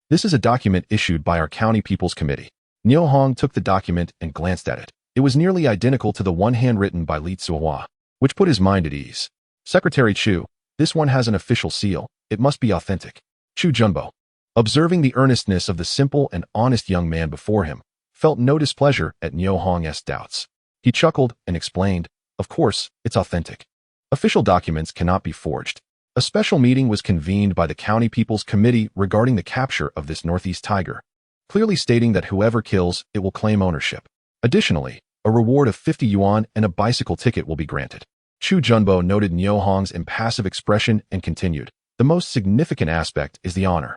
This is a document issued by our County People's Committee. Niu Hong took the document and glanced at it. It was nearly identical to the one handwritten by Li Tsuhua, which put his mind at ease. Secretary Chu, this one has an official seal. It must be authentic. Chu Junbo, observing the earnestness of the simple and honest young man before him, felt no displeasure at Niu Hong's doubts. He chuckled and explained, of course, it's authentic. Official documents cannot be forged. A special meeting was convened by the County People's Committee regarding the capture of this Northeast Tiger, clearly stating that whoever kills it will claim ownership. Additionally, a reward of 50 yuan and a bicycle ticket will be granted. Chu Junbo noted Niu Hong's impassive expression and continued, the most significant aspect is the honor.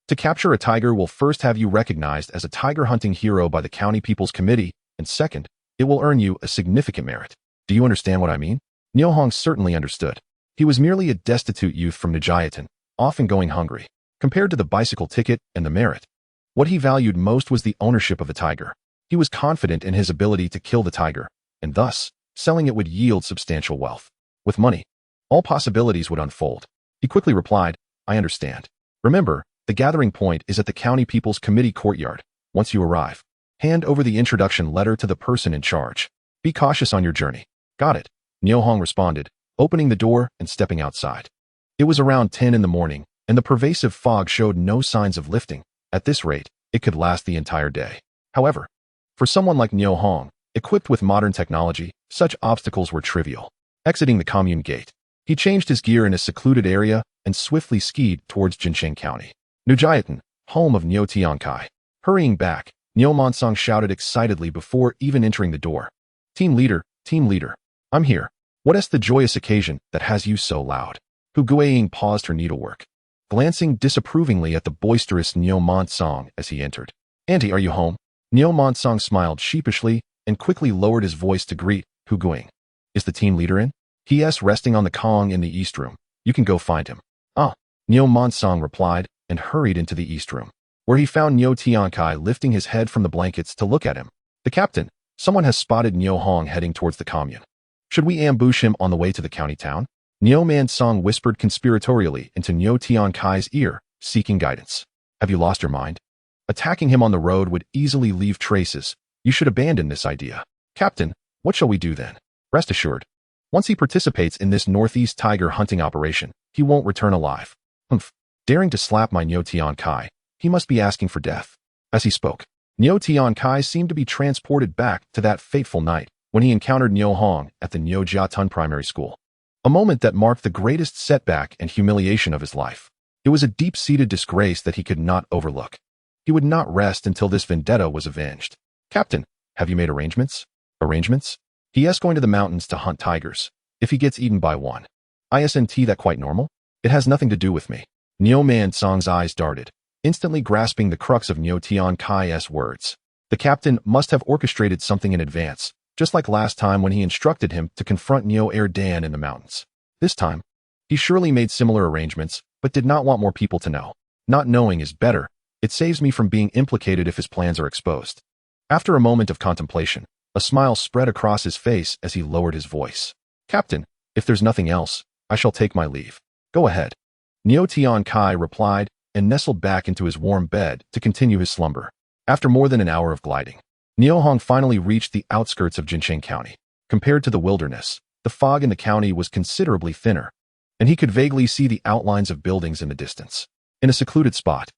To capture a tiger will first have you recognized as a tiger hunting hero by the County People's Committee, and second, it will earn you a significant merit. Do you understand what I mean? Niu Hong certainly understood. He was merely a destitute youth from Nijayatan, often going hungry. Compared to the bicycle ticket and the merit, what he valued most was the ownership of the tiger. He was confident in his ability to kill the tiger, and thus, selling it would yield substantial wealth. With money, all possibilities would unfold. He quickly replied, I understand. Remember, the gathering point is at the County People's Committee courtyard. Once you arrive, hand over the introduction letter to the person in charge. Be cautious on your journey. Got it, Niu Hong responded, opening the door and stepping outside. It was around 10 in the morning, and the pervasive fog showed no signs of lifting. At this rate, it could last the entire day. However, for someone like Niu Hong, equipped with modern technology, such obstacles were trivial. Exiting the commune gate, he changed his gear in a secluded area and swiftly skied towards Jincheng County. Nujayatan, home of Niu Tiankai. Hurrying back, Niu Monsong shouted excitedly before even entering the door. Team leader, I'm here. What is the joyous occasion that has you so loud? Hu Guiying paused her needlework, glancing disapprovingly at the boisterous Niu Monsong as he entered. Auntie, are you home? Niu Monsong smiled sheepishly and quickly lowered his voice to greet Hu Guiying. Is the team leader in? He asked, resting on the Kong in the East Room. You can go find him. Ah, Niu Monsong replied and hurried into the East Room, where he found Niu Tiankai lifting his head from the blankets to look at him. The captain, someone has spotted Niu Hong heading towards the commune. Should we ambush him on the way to the county town? Niu Monsong whispered conspiratorially into Niu Tiankai's ear, seeking guidance. Have you lost your mind? Attacking him on the road would easily leave traces. You should abandon this idea. Captain, what shall we do then? Rest assured, once he participates in this Northeast Tiger hunting operation, he won't return alive. Humph, daring to slap my Niu Tiankai, he must be asking for death. As he spoke, Niu Tiankai seemed to be transported back to that fateful night when he encountered Niu Hong at the Niu Jiatun Primary School. A moment that marked the greatest setback and humiliation of his life. It was a deep-seated disgrace that he could not overlook. He would not rest until this vendetta was avenged. Captain, have you made arrangements? Arrangements? He is going to the mountains to hunt tigers. If he gets eaten by one, isn't that quite normal? It has nothing to do with me. Niu Monsong's eyes darted, instantly grasping the crux of Niu Tiankai's words. The captain must have orchestrated something in advance, just like last time when he instructed him to confront Niu Dan in the mountains. This time, he surely made similar arrangements, but did not want more people to know. Not knowing is better. It saves me from being implicated if his plans are exposed. After a moment of contemplation, a smile spread across his face as he lowered his voice. Captain, if there's nothing else, I shall take my leave. Go ahead. Niu Tiankai replied and nestled back into his warm bed to continue his slumber. After more than an hour of gliding, Niu Hong finally reached the outskirts of Jincheng County. Compared to the wilderness, the fog in the county was considerably thinner, and he could vaguely see the outlines of buildings in the distance. In a secluded spot,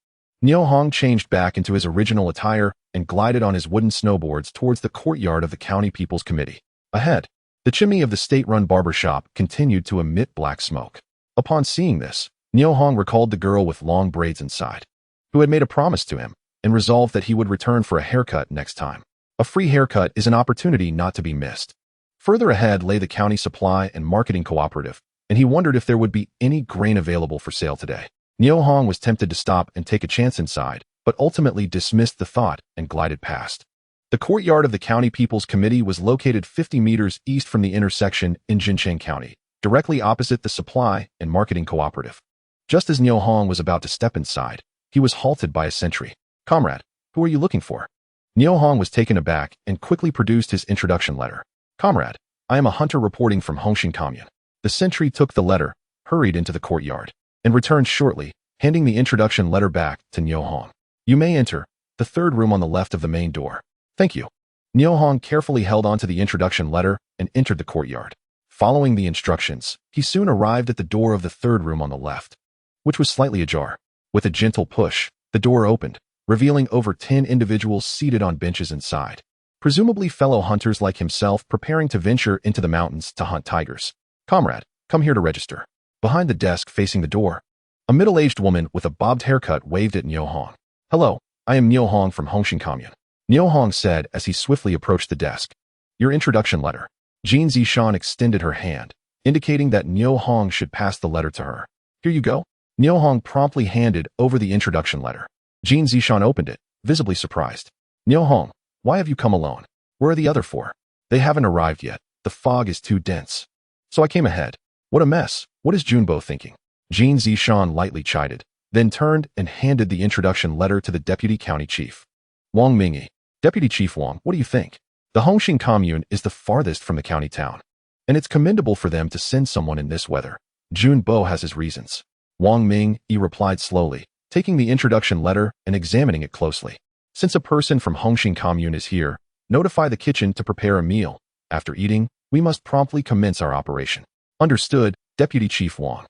Niu Hong changed back into his original attire and glided on his wooden snowboards towards the courtyard of the County People's Committee. Ahead, the chimney of the state-run barber shop continued to emit black smoke. Upon seeing this, Niu Hong recalled the girl with long braids inside, who had made a promise to him, and resolved that he would return for a haircut next time. A free haircut is an opportunity not to be missed. Further ahead lay the county supply and marketing cooperative, and he wondered if there would be any grain available for sale today. Niu Hong was tempted to stop and take a chance inside, but ultimately dismissed the thought and glided past. The courtyard of the County People's Committee was located 50 meters east from the intersection in Jincheng County, directly opposite the supply and marketing cooperative. Just as Niu Hong was about to step inside, he was halted by a sentry. "Comrade, who are you looking for?" Niu Hong was taken aback and quickly produced his introduction letter. "Comrade, I am a hunter reporting from Hongxing Commune." The sentry took the letter, hurried into the courtyard, and returned shortly, handing the introduction letter back to Niu Hong. "You may enter, the third room on the left of the main door." "Thank you." Niu Hong carefully held onto the introduction letter and entered the courtyard. Following the instructions, he soon arrived at the door of the third room on the left, which was slightly ajar. With a gentle push, the door opened, revealing over 10 individuals seated on benches inside, presumably fellow hunters like himself preparing to venture into the mountains to hunt tigers. "Comrade, come here to register." Behind the desk facing the door, a middle-aged woman with a bobbed haircut waved at Niu Hong. "Hello, I am Niu Hong from Hongxing Commune," Niu Hong said as he swiftly approached the desk. "Your introduction letter." Jin Zishan extended her hand, indicating that Niu Hong should pass the letter to her. "Here you go." Niu Hong promptly handed over the introduction letter. Jin Zishan opened it, visibly surprised. "Niu Hong, why have you come alone? Where are the other four?" "They haven't arrived yet. The fog is too dense. So I came ahead." "What a mess. What is Junbo thinking?" Jin Zishan lightly chided, then turned and handed the introduction letter to the deputy county chief. "Wang Mingyi." "Deputy Chief Wang, what do you think? The Hongxing Commune is the farthest from the county town, and it's commendable for them to send someone in this weather. Junbo has his reasons." Wang Mingyi replied slowly, taking the introduction letter and examining it closely. "Since a person from Hongxing Commune is here, notify the kitchen to prepare a meal. After eating, we must promptly commence our operation." "Understood, Deputy Chief Wang,"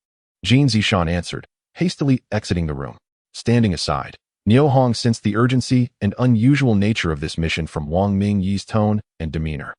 Jin Zishan answered, hastily exiting the room. Standing aside, Niu Hong sensed the urgency and unusual nature of this mission from Wang Mingyi's tone and demeanor.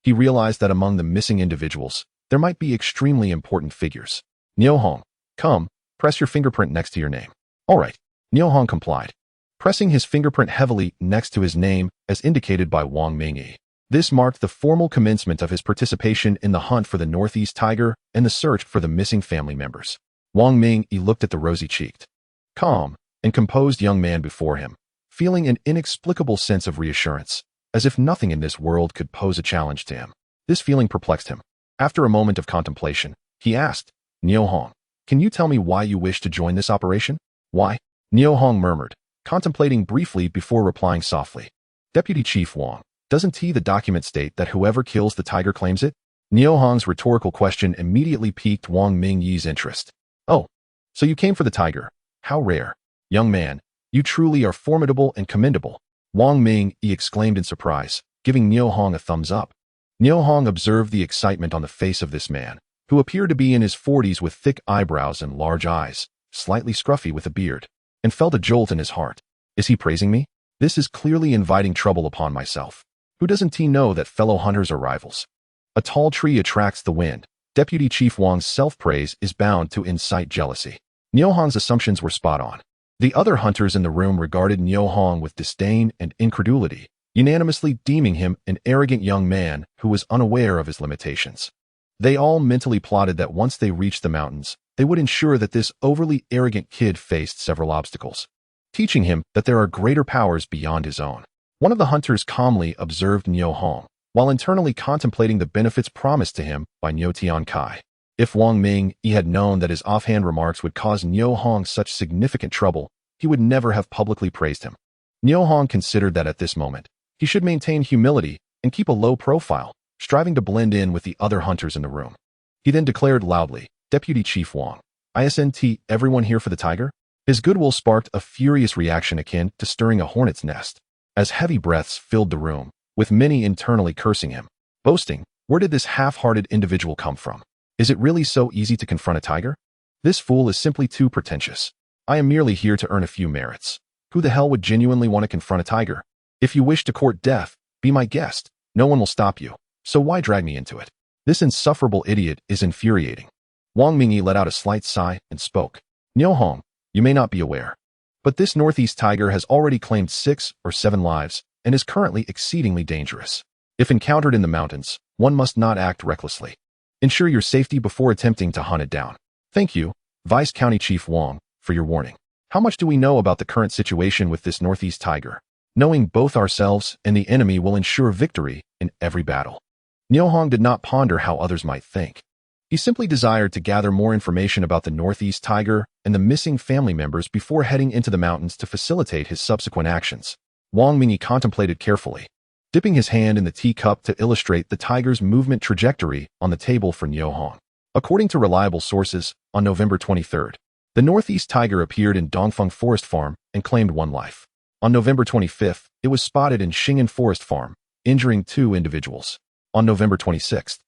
He realized that among the missing individuals, there might be extremely important figures. "Niu Hong, come, press your fingerprint next to your name." "All right." Niu Hong complied, pressing his fingerprint heavily next to his name as indicated by Wang Mingyi. This marked the formal commencement of his participation in the hunt for the Northeast Tiger and the search for the missing family members. Wang Mingyi looked at the rosy-cheeked, calm, and composed young man before him, feeling an inexplicable sense of reassurance, as if nothing in this world could pose a challenge to him. This feeling perplexed him. After a moment of contemplation, he asked, "Niu Hong, can you tell me why you wish to join this operation?" "Why?" Niu Hong murmured, contemplating briefly before replying softly. "Deputy Chief Wang, doesn't the document state that whoever kills the tiger claims it?" Niu Hong's rhetorical question immediately piqued Wang Mingyi's interest. "Oh, so you came for the tiger. How rare. Young man, you truly are formidable and commendable," Wang Mingyi exclaimed in surprise, giving Niu Hong a thumbs up. Niu Hong observed the excitement on the face of this man, who appeared to be in his 40s with thick eyebrows and large eyes, slightly scruffy with a beard, and felt a jolt in his heart. Is he praising me? This is clearly inviting trouble upon myself. Who doesn't know that fellow hunters are rivals? A tall tree attracts the wind. Deputy Chief Wang's self-praise is bound to incite jealousy. Niu Hong's assumptions were spot on. The other hunters in the room regarded Niu Hong with disdain and incredulity, unanimously deeming him an arrogant young man who was unaware of his limitations. They all mentally plotted that once they reached the mountains, they would ensure that this overly arrogant kid faced several obstacles, teaching him that there are greater powers beyond his own. One of the hunters calmly observed Niu Hong, while internally contemplating the benefits promised to him by Niu Tiankai. If Wang Mingyi had known that his offhand remarks would cause Niu Hong such significant trouble, he would never have publicly praised him. Niu Hong considered that at this moment, he should maintain humility and keep a low profile, striving to blend in with the other hunters in the room. He then declared loudly, "Deputy Chief Wang, isn't everyone here for the tiger?" His goodwill sparked a furious reaction akin to stirring a hornet's nest, as heavy breaths filled the room, with many internally cursing him, boasting, "Where did this half-hearted individual come from? Is it really so easy to confront a tiger? This fool is simply too pretentious. I am merely here to earn a few merits. Who the hell would genuinely want to confront a tiger? If you wish to court death, be my guest. No one will stop you. So why drag me into it? This insufferable idiot is infuriating." Wang Mingyi let out a slight sigh and spoke. "Niu Hong, you may not be aware, but this Northeast tiger has already claimed 6 or 7 lives and is currently exceedingly dangerous. If encountered in the mountains, one must not act recklessly. Ensure your safety before attempting to hunt it down. Thank you, Vice County Chief Wong, for your warning. How much do we know about the current situation with this northeast tiger? Knowing both ourselves and the enemy will ensure victory in every battle. Niu Hong did not ponder how others might think. He simply desired to gather more information about the northeast tiger and the missing family members before heading into the mountains to facilitate his subsequent actions. Wang Mingyi contemplated carefully, dipping his hand in the teacup to illustrate the tiger's movement trajectory on the table for Niu Hong. According to reliable sources, on November 23rd, the northeast tiger appeared in Dongfeng Forest Farm and claimed one life. On November 25th, it was spotted in Xing'an Forest Farm, injuring 2 individuals. On November 26th,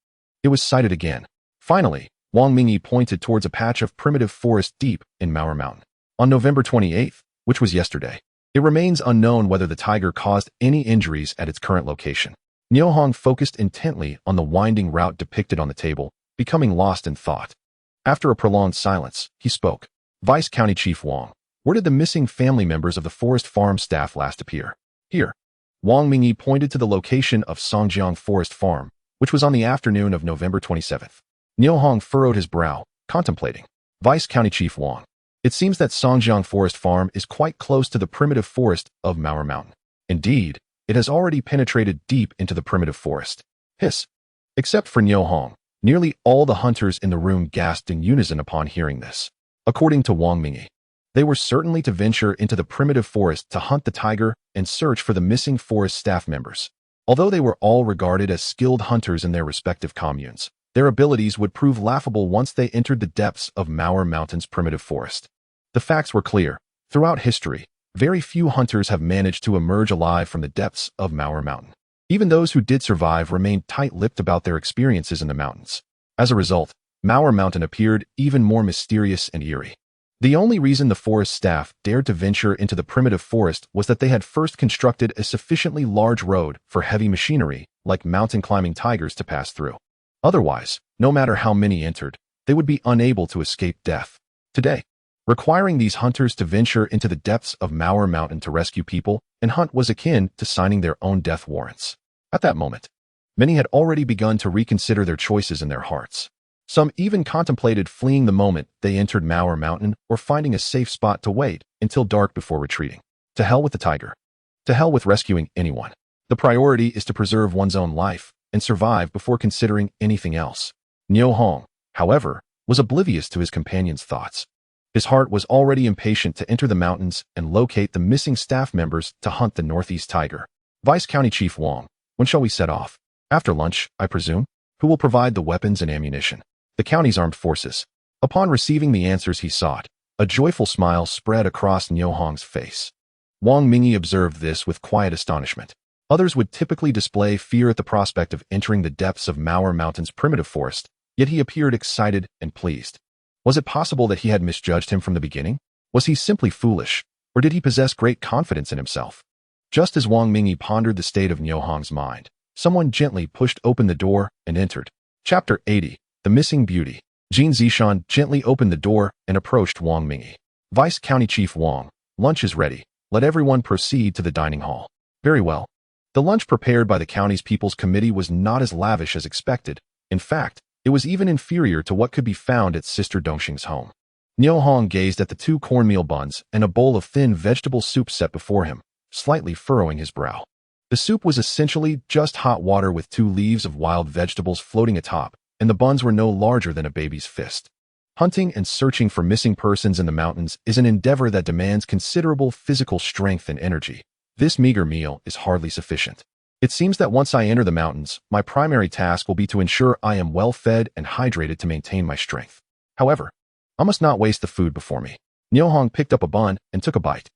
it was sighted again. Finally, Wang Mingyi pointed towards a patch of primitive forest deep in Mauer Mountain. On November 28th, which was yesterday, it remains unknown whether the tiger caused any injuries at its current location. Niu Hong focused intently on the winding route depicted on the table, becoming lost in thought. After a prolonged silence, he spoke. Vice County Chief Wang, where did the missing family members of the forest farm staff last appear? Here. Wang Mingyi pointed to the location of Songjiang Forest Farm, which was on the afternoon of November 27th. Niu Hong furrowed his brow, contemplating. Vice County Chief Wang. It seems that Songjiang Forest Farm is quite close to the primitive forest of Mauer Mountain. Indeed, it has already penetrated deep into the primitive forest. Hiss. Except for Niu Hong, nearly all the hunters in the room gasped in unison upon hearing this. According to Wang Mingyi, they were certainly to venture into the primitive forest to hunt the tiger and search for the missing forest staff members. Although they were all regarded as skilled hunters in their respective communes, their abilities would prove laughable once they entered the depths of Mauer Mountain's primitive forest. The facts were clear. Throughout history, very few hunters have managed to emerge alive from the depths of Mauer Mountain. Even those who did survive remained tight-lipped about their experiences in the mountains. As a result, Mauer Mountain appeared even more mysterious and eerie. The only reason the forest staff dared to venture into the primitive forest was that they had first constructed a sufficiently large road for heavy machinery, like mountain-climbing tigers, to pass through. Otherwise, no matter how many entered, they would be unable to escape death. Today, requiring these hunters to venture into the depths of Mauer Mountain to rescue people and hunt was akin to signing their own death warrants. At that moment, many had already begun to reconsider their choices in their hearts. Some even contemplated fleeing the moment they entered Mauer Mountain or finding a safe spot to wait until dark before retreating. To hell with the tiger. To hell with rescuing anyone. The priority is to preserve one's own life and survive before considering anything else. Niu Hong, however, was oblivious to his companion's thoughts. His heart was already impatient to enter the mountains and locate the missing staff members to hunt the northeast tiger. Vice County Chief Wang, when shall we set off? After lunch, I presume? Who will provide the weapons and ammunition? The county's armed forces. Upon receiving the answers he sought, a joyful smile spread across Niu Hong's face. Wang Mingyi observed this with quiet astonishment. Others would typically display fear at the prospect of entering the depths of Mauer Mountain's primitive forest, yet he appeared excited and pleased. Was it possible that he had misjudged him from the beginning? Was he simply foolish, or did he possess great confidence in himself? Just as Wang Mingyi pondered the state of Niu Hong's mind, someone gently pushed open the door and entered. Chapter 80. The Missing Beauty. Jin Zishan gently opened the door and approached Wang Mingyi. Vice County Chief Wang, lunch is ready. Let everyone proceed to the dining hall. Very well. The lunch prepared by the county's People's Committee was not as lavish as expected. In fact, it was even inferior to what could be found at Sister Dongxing's home. Niu Hong gazed at the 2 cornmeal buns and a bowl of thin vegetable soup set before him, slightly furrowing his brow. The soup was essentially just hot water with 2 leaves of wild vegetables floating atop, and the buns were no larger than a baby's fist. Hunting and searching for missing persons in the mountains is an endeavor that demands considerable physical strength and energy. This meager meal is hardly sufficient. It seems that once I enter the mountains, my primary task will be to ensure I am well fed and hydrated to maintain my strength. However, I must not waste the food before me. Niu Hong picked up a bun and took a bite,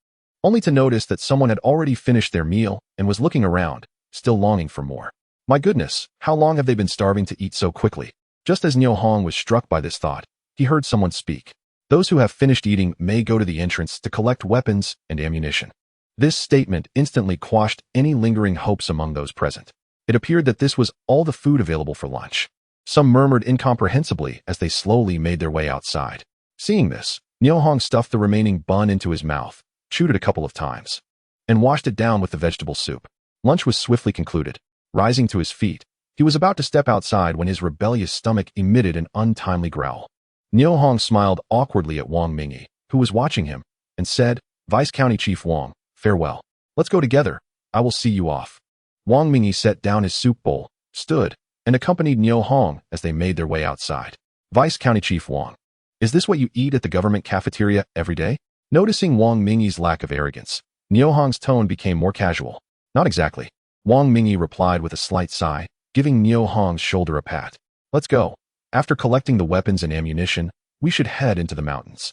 only to notice that someone had already finished their meal and was looking around, still longing for more. My goodness, how long have they been starving to eat so quickly? Just as Niu Hong was struck by this thought, he heard someone speak. Those who have finished eating may go to the entrance to collect weapons and ammunition. This statement instantly quashed any lingering hopes among those present. It appeared that this was all the food available for lunch. Some murmured incomprehensibly as they slowly made their way outside. Seeing this, Niu Hong stuffed the remaining bun into his mouth, chewed it a couple of times, and washed it down with the vegetable soup. Lunch was swiftly concluded. Rising to his feet, he was about to step outside when his rebellious stomach emitted an untimely growl. Niu Hong smiled awkwardly at Wang Mingyi, who was watching him, and said, "Vice County Chief Wang, farewell. Let's go together. I will see you off." Wang Mingyi set down his soup bowl, stood, and accompanied Niu Hong as they made their way outside. "Vice County Chief Wang, is this what you eat at the government cafeteria every day?" Noticing Wang Mingyi's lack of arrogance, Niu Hong's tone became more casual. "Not exactly," Wang Mingyi replied with a slight sigh, giving Niu Hong's shoulder a pat. "Let's go. After collecting the weapons and ammunition, we should head into the mountains.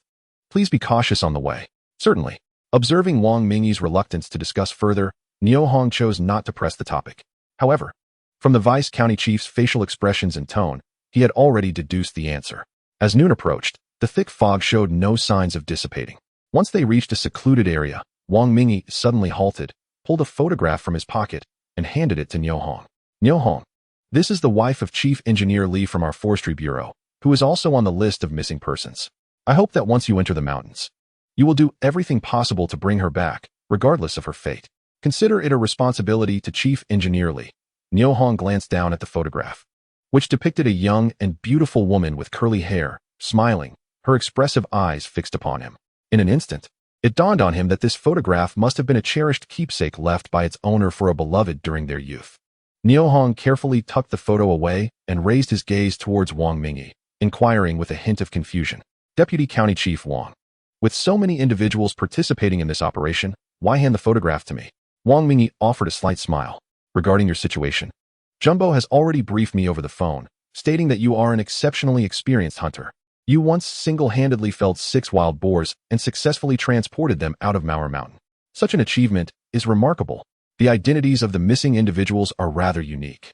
Please be cautious on the way." "Certainly." Observing Wang Mingyi's reluctance to discuss further, Niu Hong chose not to press the topic. However, from the vice county chief's facial expressions and tone, he had already deduced the answer. As noon approached, the thick fog showed no signs of dissipating. Once they reached a secluded area, Wang Mingyi suddenly halted, pulled a photograph from his pocket, and handed it to Niu Hong. "Niu Hong, this is the wife of Chief Engineer Li from our Forestry Bureau, who is also on the list of missing persons. I hope that once you enter the mountains, you will do everything possible to bring her back, regardless of her fate. Consider it a responsibility to Chief Engineer Li." Niu Hong glanced down at the photograph, which depicted a young and beautiful woman with curly hair, smiling, her expressive eyes fixed upon him. In an instant, it dawned on him that this photograph must have been a cherished keepsake left by its owner for a beloved during their youth. Niu Hong carefully tucked the photo away and raised his gaze towards Wang Mingyi, inquiring with a hint of confusion, "Deputy County Chief Wang, with so many individuals participating in this operation, why hand the photograph to me?" Wang Mingyi offered a slight smile. "Regarding your situation, Jumbo has already briefed me over the phone, stating that you are an exceptionally experienced hunter. You once single-handedly felled 6 wild boars and successfully transported them out of Mauer Mountain. Such an achievement is remarkable. The identities of the missing individuals are rather unique,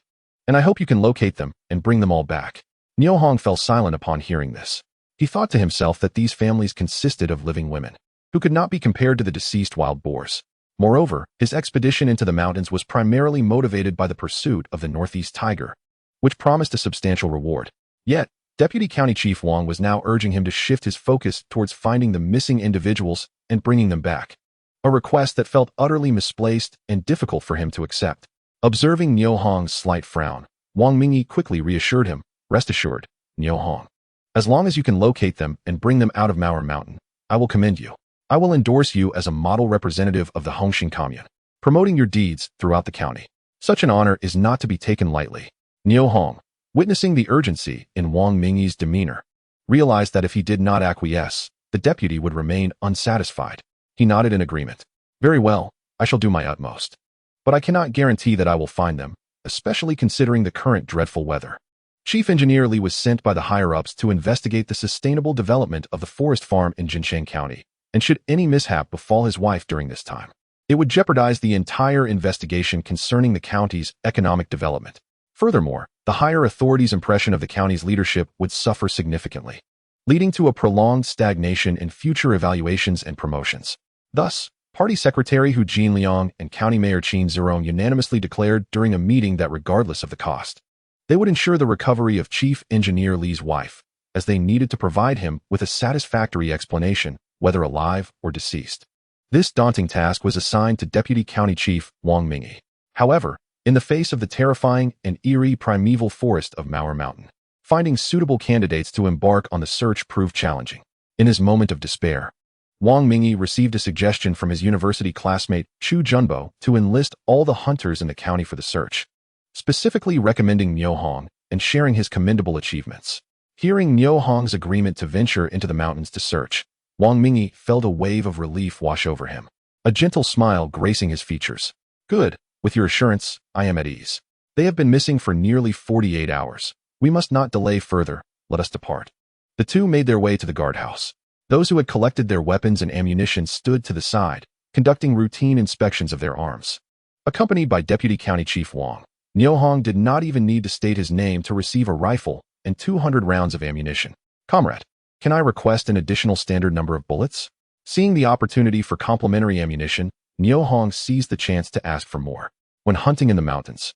and I hope you can locate them and bring them all back." Niu Hong fell silent upon hearing this. He thought to himself that these families consisted of living women, who could not be compared to the deceased wild boars. Moreover, his expedition into the mountains was primarily motivated by the pursuit of the Northeast tiger, which promised a substantial reward. Yet, Deputy County Chief Wang was now urging him to shift his focus towards finding the missing individuals and bringing them back, a request that felt utterly misplaced and difficult for him to accept. Observing Niu Hong's slight frown, Wang Mingyi quickly reassured him, "Rest assured, Niu Hong. As long as you can locate them and bring them out of Mauer Mountain, I will commend you. I will endorse you as a model representative of the Hongxing Commune, promoting your deeds throughout the county. Such an honor is not to be taken lightly." Niu Hong, witnessing the urgency in Wang Mingyi's demeanor, realized that if he did not acquiesce, the deputy would remain unsatisfied. He nodded in agreement. "Very well, I shall do my utmost. But I cannot guarantee that I will find them, especially considering the current dreadful weather." Chief Engineer Li was sent by the higher-ups to investigate the sustainable development of the forest farm in Jinsheng County, and should any mishap befall his wife during this time, it would jeopardize the entire investigation concerning the county's economic development. Furthermore, the higher authorities' impression of the county's leadership would suffer significantly, leading to a prolonged stagnation in future evaluations and promotions. Thus, Party Secretary Hu Jinliang and County Mayor Qin Zirong unanimously declared during a meeting that regardless of the cost, they would ensure the recovery of Chief Engineer Li's wife, as they needed to provide him with a satisfactory explanation, whether alive or deceased. This daunting task was assigned to Deputy County Chief Wang Mingyi. However, in the face of the terrifying and eerie primeval forest of Mauer Mountain, finding suitable candidates to embark on the search proved challenging. In his moment of despair, Wang Mingyi received a suggestion from his university classmate Chu Junbo to enlist all the hunters in the county for the search, specifically recommending Niu Hong and sharing his commendable achievements. Hearing Niu Hong's agreement to venture into the mountains to search, Wang Mingyi felt a wave of relief wash over him, a gentle smile gracing his features. "Good. With your assurance, I am at ease. They have been missing for nearly 48 hours. We must not delay further. Let us depart." The two made their way to the guardhouse. Those who had collected their weapons and ammunition stood to the side, conducting routine inspections of their arms. Accompanied by Deputy County Chief Wang, Niu Hong did not even need to state his name to receive a rifle and 200 rounds of ammunition. "Comrade, can I request an additional standard number of bullets?" Seeing the opportunity for complimentary ammunition, Niu Hong seized the chance to ask for more. When hunting in the mountains,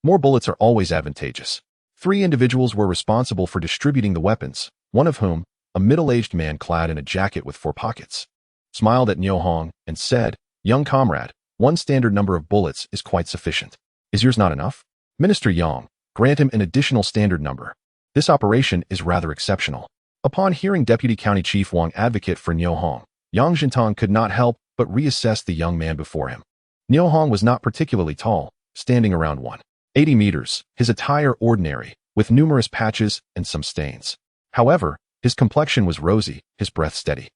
more bullets are always advantageous. 3 individuals were responsible for distributing the weapons, one of whom, a middle-aged man clad in a jacket with 4 pockets, smiled at Niu Hong and said, "Young comrade, 1 standard number of bullets is quite sufficient. Is yours not enough?" Minister Yang, grant him an additional standard number. This operation is rather exceptional. Upon hearing Deputy County Chief Wang advocate for Niu Hong, Yang Jintang could not help but reassess the young man before him. Niu Hong was not particularly tall, standing around 180 meters, his attire ordinary, with numerous patches and some stains. However, his complexion was rosy, his breath steady,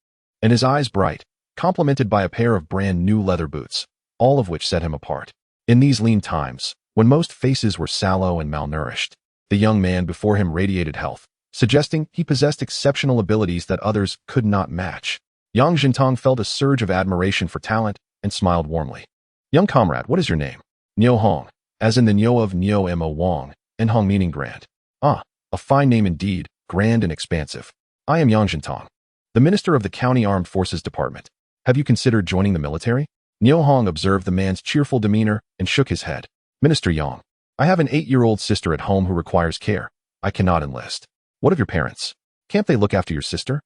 and his eyes bright, complemented by a pair of brand new leather boots, all of which set him apart. In these lean times, when most faces were sallow and malnourished, the young man before him radiated health, suggesting he possessed exceptional abilities that others could not match. Yang Jintang felt a surge of admiration for talent and smiled warmly. Young comrade, what is your name? Niu Hong, as in the Niu of Niu Mo Wang, and Hong meaning grand. Ah, a fine name indeed, grand and expansive. I am Yang Jintang, the Minister of the County Armed Forces Department. Have you considered joining the military? Niu Hong observed the man's cheerful demeanor and shook his head. Minister Yang, I have an 8-year-old sister at home who requires care. I cannot enlist. What of your parents? Can't they look after your sister?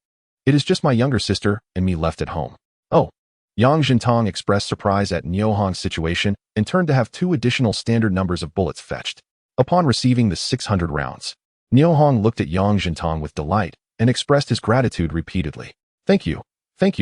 It is just my younger sister and me left at home. Oh. Yang Jintang expressed surprise at Niu Hong's situation and turned to have 2 additional standard numbers of bullets fetched. Upon receiving the 600 rounds, Niu Hong looked at Yang Jintang with delight and expressed his gratitude repeatedly. Thank you,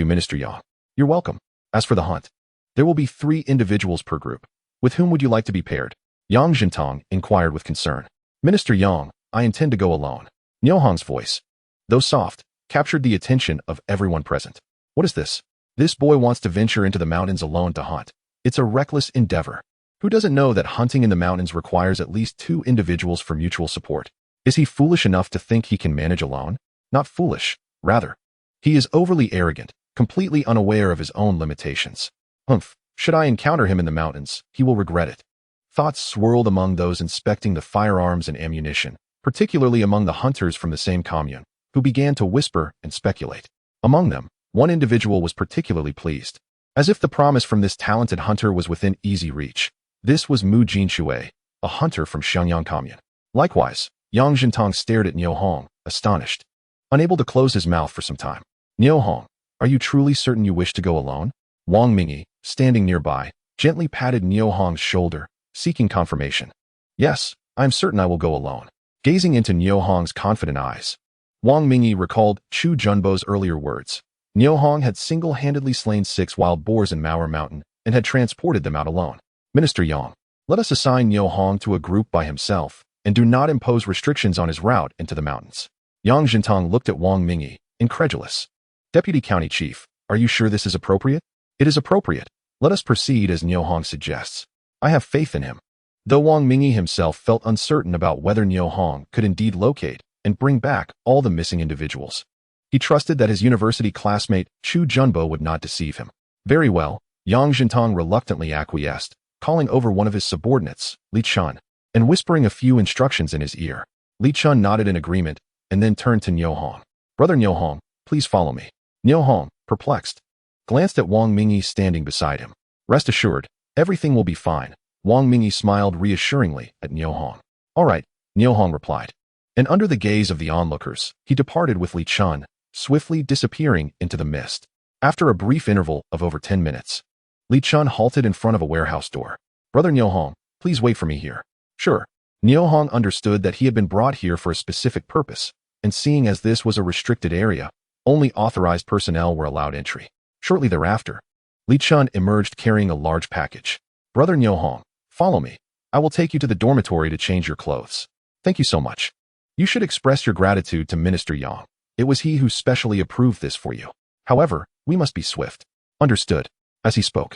Minister Yang. You're welcome. As for the hunt, there will be 3 individuals per group. With whom would you like to be paired? Yang Jintang inquired with concern. Minister Yang, I intend to go alone. Niu Hong's voice, though soft, captured the attention of everyone present. What is this? This boy wants to venture into the mountains alone to hunt. It's a reckless endeavor. Who doesn't know that hunting in the mountains requires at least 2 individuals for mutual support? Is he foolish enough to think he can manage alone? Not foolish, rather. He is overly arrogant, completely unaware of his own limitations. Humph, should I encounter him in the mountains, he will regret it. Thoughts swirled among those inspecting the firearms and ammunition, particularly among the hunters from the same commune, who began to whisper and speculate. Among them, one individual was particularly pleased, as if the promise from this talented hunter was within easy reach. This was Mu Jinshui, a hunter from Xiangyang commune. Likewise, Yang Jintang stared at Niu Hong, astonished, unable to close his mouth for some time. Niu Hong, are you truly certain you wish to go alone? Wang Mingyi, standing nearby, gently patted Niu Hong's shoulder, seeking confirmation. Yes, I am certain I will go alone. Gazing into Niu Hong's confident eyes, Wang Mingyi recalled Chu Junbo's earlier words. Niu Hong had single-handedly slain 6 wild boars in Maoer Mountain and had transported them out alone. Minister Yang, let us assign Niu Hong to a group by himself and do not impose restrictions on his route into the mountains. Yang Jintang looked at Wang Mingyi, incredulous. Deputy County Chief, are you sure this is appropriate? It is appropriate. Let us proceed as Niu Hong suggests. I have faith in him. Though Wang Mingyi himself felt uncertain about whether Niu Hong could indeed locate and bring back all the missing individuals, he trusted that his university classmate Chu Junbo would not deceive him. Very well, Yang Jintang reluctantly acquiesced, calling over one of his subordinates, Li Chun, and whispering a few instructions in his ear. Li Chun nodded in agreement and then turned to Niu Hong. Brother Niu Hong, please follow me. Niu Hong, perplexed, glanced at Wang Mingyi standing beside him. Rest assured, everything will be fine. Wang Mingyi smiled reassuringly at Niu Hong. All right, Niu Hong replied. And under the gaze of the onlookers, he departed with Li Chun, swiftly disappearing into the mist. After a brief interval of over 10 minutes, Li Chun halted in front of a warehouse door. Brother Niu Hong, please wait for me here. Sure. Niu Hong understood that he had been brought here for a specific purpose, and seeing as this was a restricted area, only authorized personnel were allowed entry. Shortly thereafter, Li Chun emerged carrying a large package. Brother Niu Hong, follow me. I will take you to the dormitory to change your clothes. Thank you so much. You should express your gratitude to Minister Yang. It was he who specially approved this for you. However, we must be swift. Understood. As he spoke,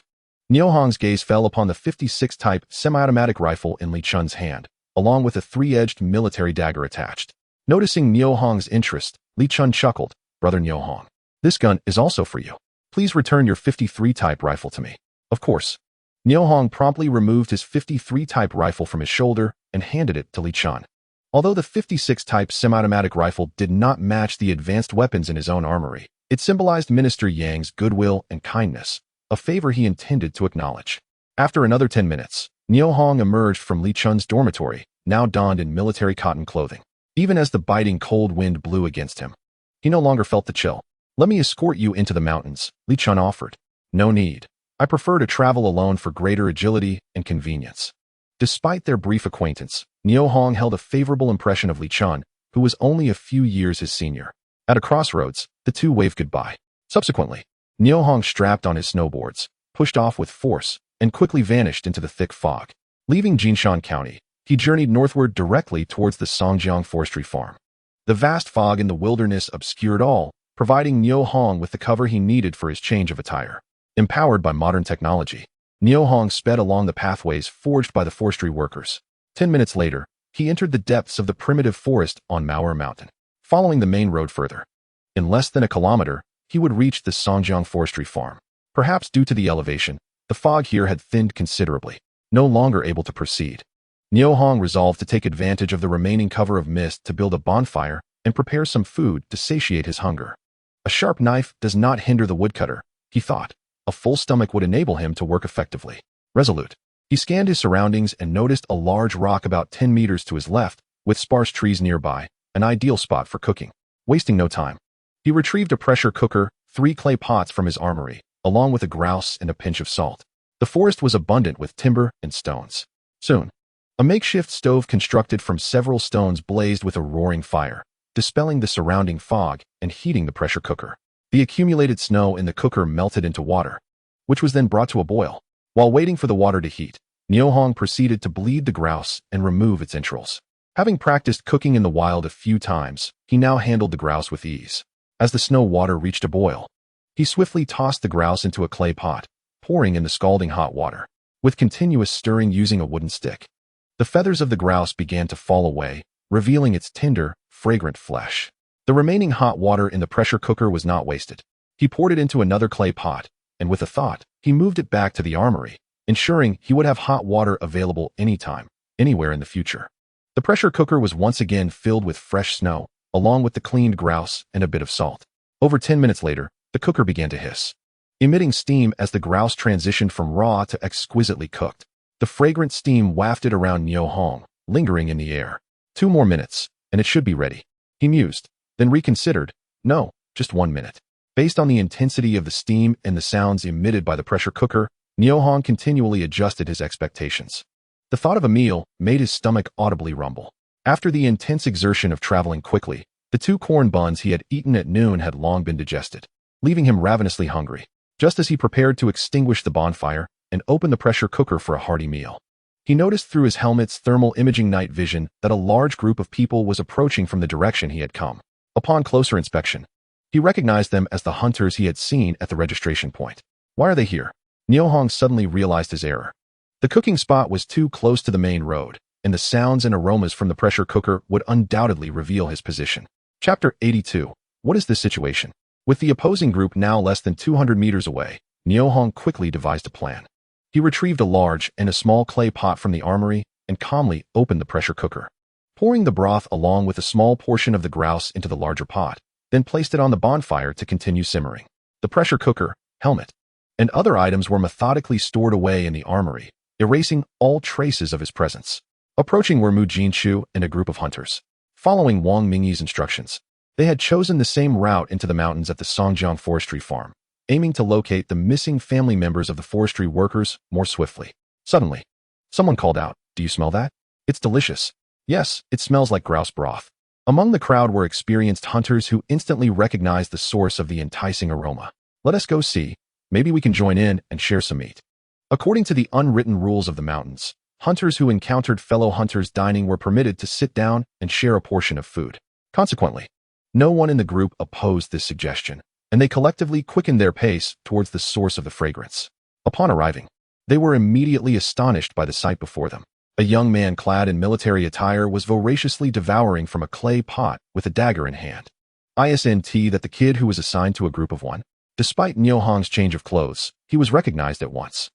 Niu Hong's gaze fell upon the 56 type semi-automatic rifle in Li Chun's hand, along with a 3-edged military dagger attached. Noticing Niu Hong's interest, Li Chun chuckled. Brother Niu Hong, this gun is also for you. Please return your 53 type rifle to me. Of course. Niu Hong promptly removed his 53 type rifle from his shoulder and handed it to Li Chun. Although the 56 type semi-automatic rifle did not match the advanced weapons in his own armory, it symbolized Minister Yang's goodwill and kindness, a favor he intended to acknowledge. After another 10 minutes, Niu Hong emerged from Li Chun's dormitory, now donned in military cotton clothing. Even as the biting cold wind blew against him, he no longer felt the chill. Let me escort you into the mountains, Li Chun offered. No need. I prefer to travel alone for greater agility and convenience. Despite their brief acquaintance, Niu Hong held a favorable impression of Li Chun, who was only a few years his senior. At a crossroads, the two waved goodbye. Subsequently, Niu Hong strapped on his snowboards, pushed off with force, and quickly vanished into the thick fog. Leaving Jinshan County, he journeyed northward directly towards the Songjiang forestry farm. The vast fog in the wilderness obscured all, providing Niu Hong with the cover he needed for his change of attire. Empowered by modern technology, Niu Hong sped along the pathways forged by the forestry workers. 10 minutes later, he entered the depths of the primitive forest on Maoer Mountain. Following the main road further, in less than a kilometer, he would reach the Songjiang forestry farm. Perhaps due to the elevation, the fog here had thinned considerably. No longer able to proceed, Niu Hong resolved to take advantage of the remaining cover of mist to build a bonfire and prepare some food to satiate his hunger. A sharp knife does not hinder the woodcutter, he thought. A full stomach would enable him to work effectively. Resolute, he scanned his surroundings and noticed a large rock about 10 meters to his left, with sparse trees nearby, an ideal spot for cooking. Wasting no time, he retrieved a pressure cooker, 3 clay pots from his armory, along with a grouse and a pinch of salt. The forest was abundant with timber and stones. Soon, a makeshift stove constructed from several stones blazed with a roaring fire, dispelling the surrounding fog and heating the pressure cooker. The accumulated snow in the cooker melted into water, which was then brought to a boil. While waiting for the water to heat, Niu Hong proceeded to bleed the grouse and remove its entrails. Having practiced cooking in the wild a few times, he now handled the grouse with ease. As the snow water reached a boil, he swiftly tossed the grouse into a clay pot, pouring in the scalding hot water, with continuous stirring using a wooden stick. The feathers of the grouse began to fall away, revealing its tender, fragrant flesh. The remaining hot water in the pressure cooker was not wasted. He poured it into another clay pot, and with a thought, he moved it back to the armory, ensuring he would have hot water available anytime, anywhere in the future. The pressure cooker was once again filled with fresh snow, along with the cleaned grouse and a bit of salt. Over 10 minutes later, the cooker began to hiss, emitting steam as the grouse transitioned from raw to exquisitely cooked. The fragrant steam wafted around Niu Hong, lingering in the air. 2 more minutes, and it should be ready, he mused, then reconsidered. No, just 1 minute. Based on the intensity of the steam and the sounds emitted by the pressure cooker, Niu Hong continually adjusted his expectations. The thought of a meal made his stomach audibly rumble. After the intense exertion of traveling quickly, the 2 corn buns he had eaten at noon had long been digested, leaving him ravenously hungry. Just as he prepared to extinguish the bonfire and open the pressure cooker for a hearty meal, he noticed through his helmet's thermal imaging night vision that a large group of people was approaching from the direction he had come. Upon closer inspection, he recognized them as the hunters he had seen at the registration point. Why are they here? Niu Hong suddenly realized his error. The cooking spot was too close to the main road, and the sounds and aromas from the pressure cooker would undoubtedly reveal his position. Chapter 82. What is this situation? With the opposing group now less than 200 meters away, Niu Hong quickly devised a plan. He retrieved a large and a small clay pot from the armory and calmly opened the pressure cooker, pouring the broth along with a small portion of the grouse into the larger pot, then placed it on the bonfire to continue simmering. The pressure cooker, helmet, and other items were methodically stored away in the armory, erasing all traces of his presence. Approaching were Mu Jinchu and a group of hunters. Following Wang Mingyi's instructions, they had chosen the same route into the mountains at the Songjiang forestry farm, aiming to locate the missing family members of the forestry workers more swiftly. Suddenly, someone called out, "Do you smell that? It's delicious." Yes, it smells like grouse broth. Among the crowd were experienced hunters who instantly recognized the source of the enticing aroma. Let us go see. Maybe we can join in and share some meat. According to the unwritten rules of the mountains, hunters who encountered fellow hunters dining were permitted to sit down and share a portion of food. Consequently, no one in the group opposed this suggestion, and they collectively quickened their pace towards the source of the fragrance. Upon arriving, they were immediately astonished by the sight before them. A young man clad in military attire was voraciously devouring from a clay pot with a dagger in hand. ISNT that the kid who was assigned to a group of 1. Despite Niu Hong's change of clothes, he was recognized at once.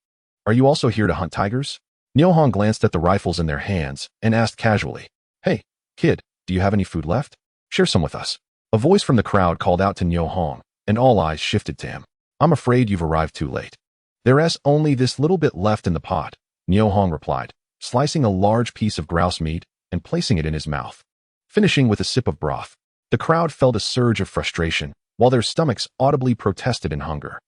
"Are you also here to hunt tigers?" Niu Hong glanced at the rifles in their hands and asked casually, "Hey, kid, do you have any food left? Share some with us." A voice from the crowd called out to Niu Hong, and all eyes shifted to him. "I'm afraid you've arrived too late. There's only this little bit left in the pot," Niu Hong replied, slicing a large piece of grouse meat and placing it in his mouth, finishing with a sip of broth. The crowd felt a surge of frustration, while their stomachs audibly protested in hunger.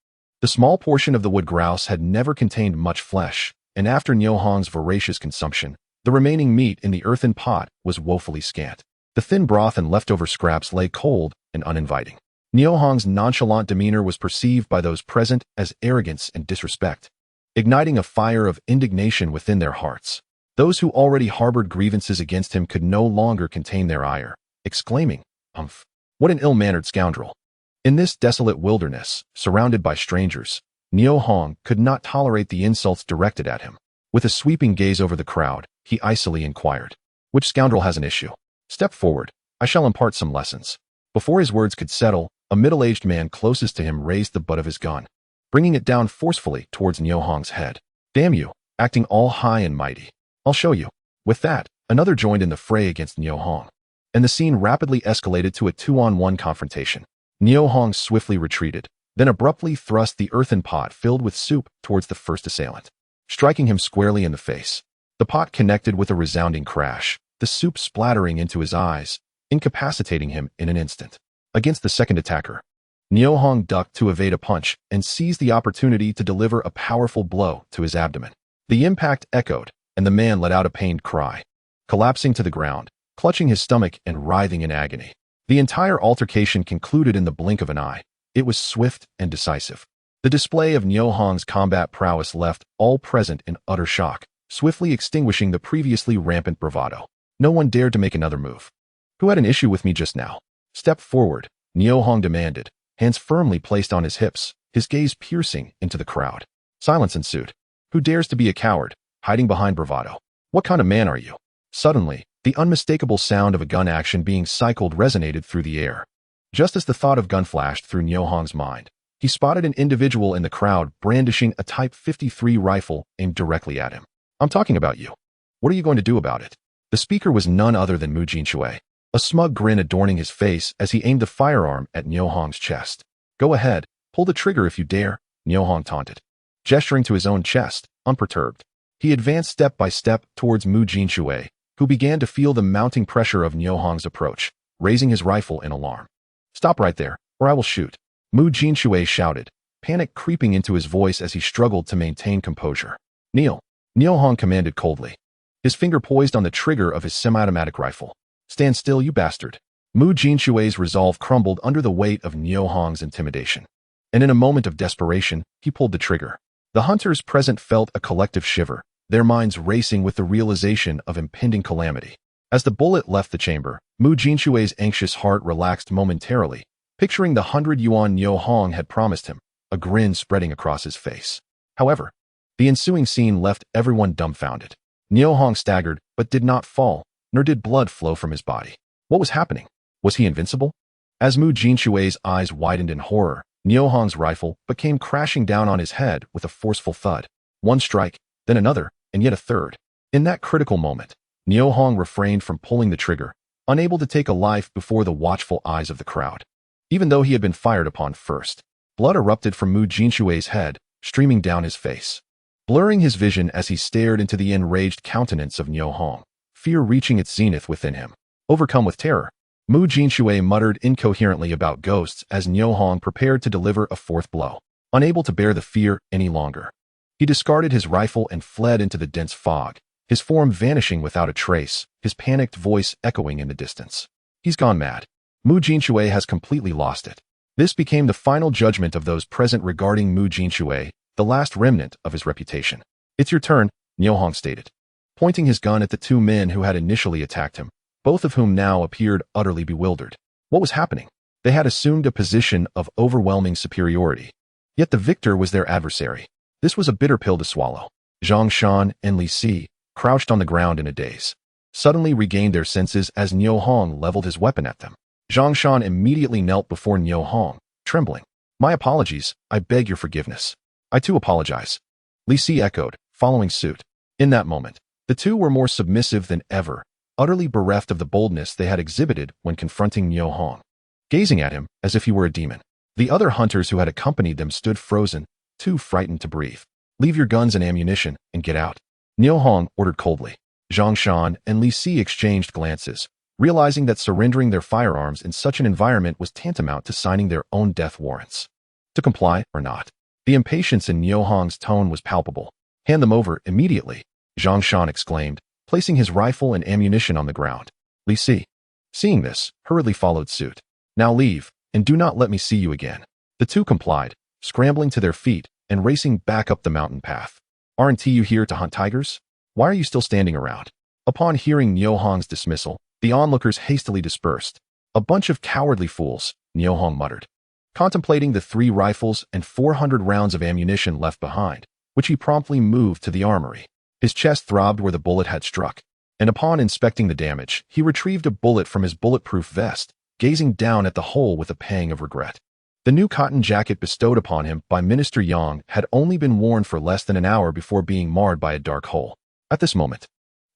The small portion of the wood grouse had never contained much flesh, and after Niu Hong's voracious consumption, the remaining meat in the earthen pot was woefully scant. The thin broth and leftover scraps lay cold and uninviting. Niu Hong's nonchalant demeanor was perceived by those present as arrogance and disrespect, igniting a fire of indignation within their hearts. Those who already harbored grievances against him could no longer contain their ire, exclaiming, "Umph! What an ill-mannered scoundrel!" In this desolate wilderness, surrounded by strangers, Niu Hong could not tolerate the insults directed at him. With a sweeping gaze over the crowd, he icily inquired, "Which scoundrel has an issue? Step forward, I shall impart some lessons." Before his words could settle, a middle-aged man closest to him raised the butt of his gun, bringing it down forcefully towards Niu Hong's head. "Damn you, acting all high and mighty. I'll show you." With that, another joined in the fray against Niu Hong, and the scene rapidly escalated to a 2-on-1 confrontation. Niu Hong swiftly retreated, then abruptly thrust the earthen pot filled with soup towards the first assailant, striking him squarely in the face. The pot connected with a resounding crash, the soup splattering into his eyes, incapacitating him in an instant. Against the second attacker, Niu Hong ducked to evade a punch and seized the opportunity to deliver a powerful blow to his abdomen. The impact echoed, and the man let out a pained cry, collapsing to the ground, clutching his stomach and writhing in agony. The entire altercation concluded in the blink of an eye. It was swift and decisive. The display of Niu Hong's combat prowess left all present in utter shock, swiftly extinguishing the previously rampant bravado. No one dared to make another move. "Who had an issue with me just now? Step forward," Niu Hong demanded, hands firmly placed on his hips, his gaze piercing into the crowd. Silence ensued. "Who dares to be a coward, hiding behind bravado? What kind of man are you?" Suddenly, the unmistakable sound of a gun action being cycled resonated through the air. Just as the thought of gun flashed through Niu Hong's mind, he spotted an individual in the crowd brandishing a Type 53 rifle aimed directly at him. "I'm talking about you. What are you going to do about it?" The speaker was none other than Mu Jinshui, a smug grin adorning his face as he aimed the firearm at Niu Hong's chest. "Go ahead, pull the trigger if you dare," Niu Hong taunted. Gesturing to his own chest, unperturbed, he advanced step by step towards Mu Jinshui, who began to feel the mounting pressure of Niu Hong's approach, raising his rifle in alarm. "Stop right there, or I will shoot," Mu Jinshui shouted, panic creeping into his voice as he struggled to maintain composure. "Kneel," Niu Hong commanded coldly, his finger poised on the trigger of his semi-automatic rifle. "Stand still, you bastard." Mu Jinshui's resolve crumbled under the weight of Niu Hong's intimidation, and in a moment of desperation, he pulled the trigger. The hunters present felt a collective shiver, their minds racing with the realization of impending calamity. As the bullet left the chamber, Mu Jinshui's anxious heart relaxed momentarily, picturing the 100 yuan Niu Hong had promised him, a grin spreading across his face. However, the ensuing scene left everyone dumbfounded. Niu Hong staggered, but did not fall, nor did blood flow from his body. What was happening? Was he invincible? As Mu Jinshui's eyes widened in horror, Niu Hong's rifle came crashing down on his head with a forceful thud. One strike, then another, and yet a third. In that critical moment, Niu Hong refrained from pulling the trigger, unable to take a life before the watchful eyes of the crowd. Even though he had been fired upon first, blood erupted from Mu Jinshui's head, streaming down his face, blurring his vision as he stared into the enraged countenance of Niu Hong, fear reaching its zenith within him. Overcome with terror, Mu Jinshui muttered incoherently about ghosts as Niu Hong prepared to deliver a fourth blow. Unable to bear the fear any longer, he discarded his rifle and fled into the dense fog, his form vanishing without a trace, his panicked voice echoing in the distance. "He's gone mad. Mu Jinshui has completely lost it." This became the final judgment of those present regarding Mu Jinshui, the last remnant of his reputation. "It's your turn," Niu Hong stated, pointing his gun at the two men who had initially attacked him, both of whom now appeared utterly bewildered. What was happening? They had assumed a position of overwhelming superiority, yet the victor was their adversary. This was a bitter pill to swallow. Zhang Shan and Li Si, crouched on the ground in a daze, suddenly regained their senses as Niu Hong leveled his weapon at them. Zhang Shan immediately knelt before Niu Hong, trembling. "My apologies, I beg your forgiveness." "I too apologize," Li Si echoed, following suit. In that moment, the two were more submissive than ever, utterly bereft of the boldness they had exhibited when confronting Niu Hong, gazing at him as if he were a demon. The other hunters who had accompanied them stood frozen, too frightened to breathe. "Leave your guns and ammunition, and get out," Niu Hong ordered coldly. Zhang Shan and Li Si exchanged glances, realizing that surrendering their firearms in such an environment was tantamount to signing their own death warrants. To comply or not? The impatience in Niu Hong's tone was palpable. Hand them over immediately, Zhang Shan exclaimed, placing his rifle and ammunition on the ground. Li Si, seeing this, hurriedly followed suit. Now leave, and do not let me see you again. The two complied, scrambling to their feet and racing back up the mountain path. Aren't you here to hunt tigers? Why are you still standing around? Upon hearing Niu Hong's dismissal, the onlookers hastily dispersed. A bunch of cowardly fools, Niu Hong muttered, contemplating the 3 rifles and 400 rounds of ammunition left behind, which he promptly moved to the armory. His chest throbbed where the bullet had struck, and upon inspecting the damage, he retrieved a bullet from his bulletproof vest, gazing down at the hole with a pang of regret. The new cotton jacket bestowed upon him by Minister Yang had only been worn for less than an hour before being marred by a dark hole. At this moment,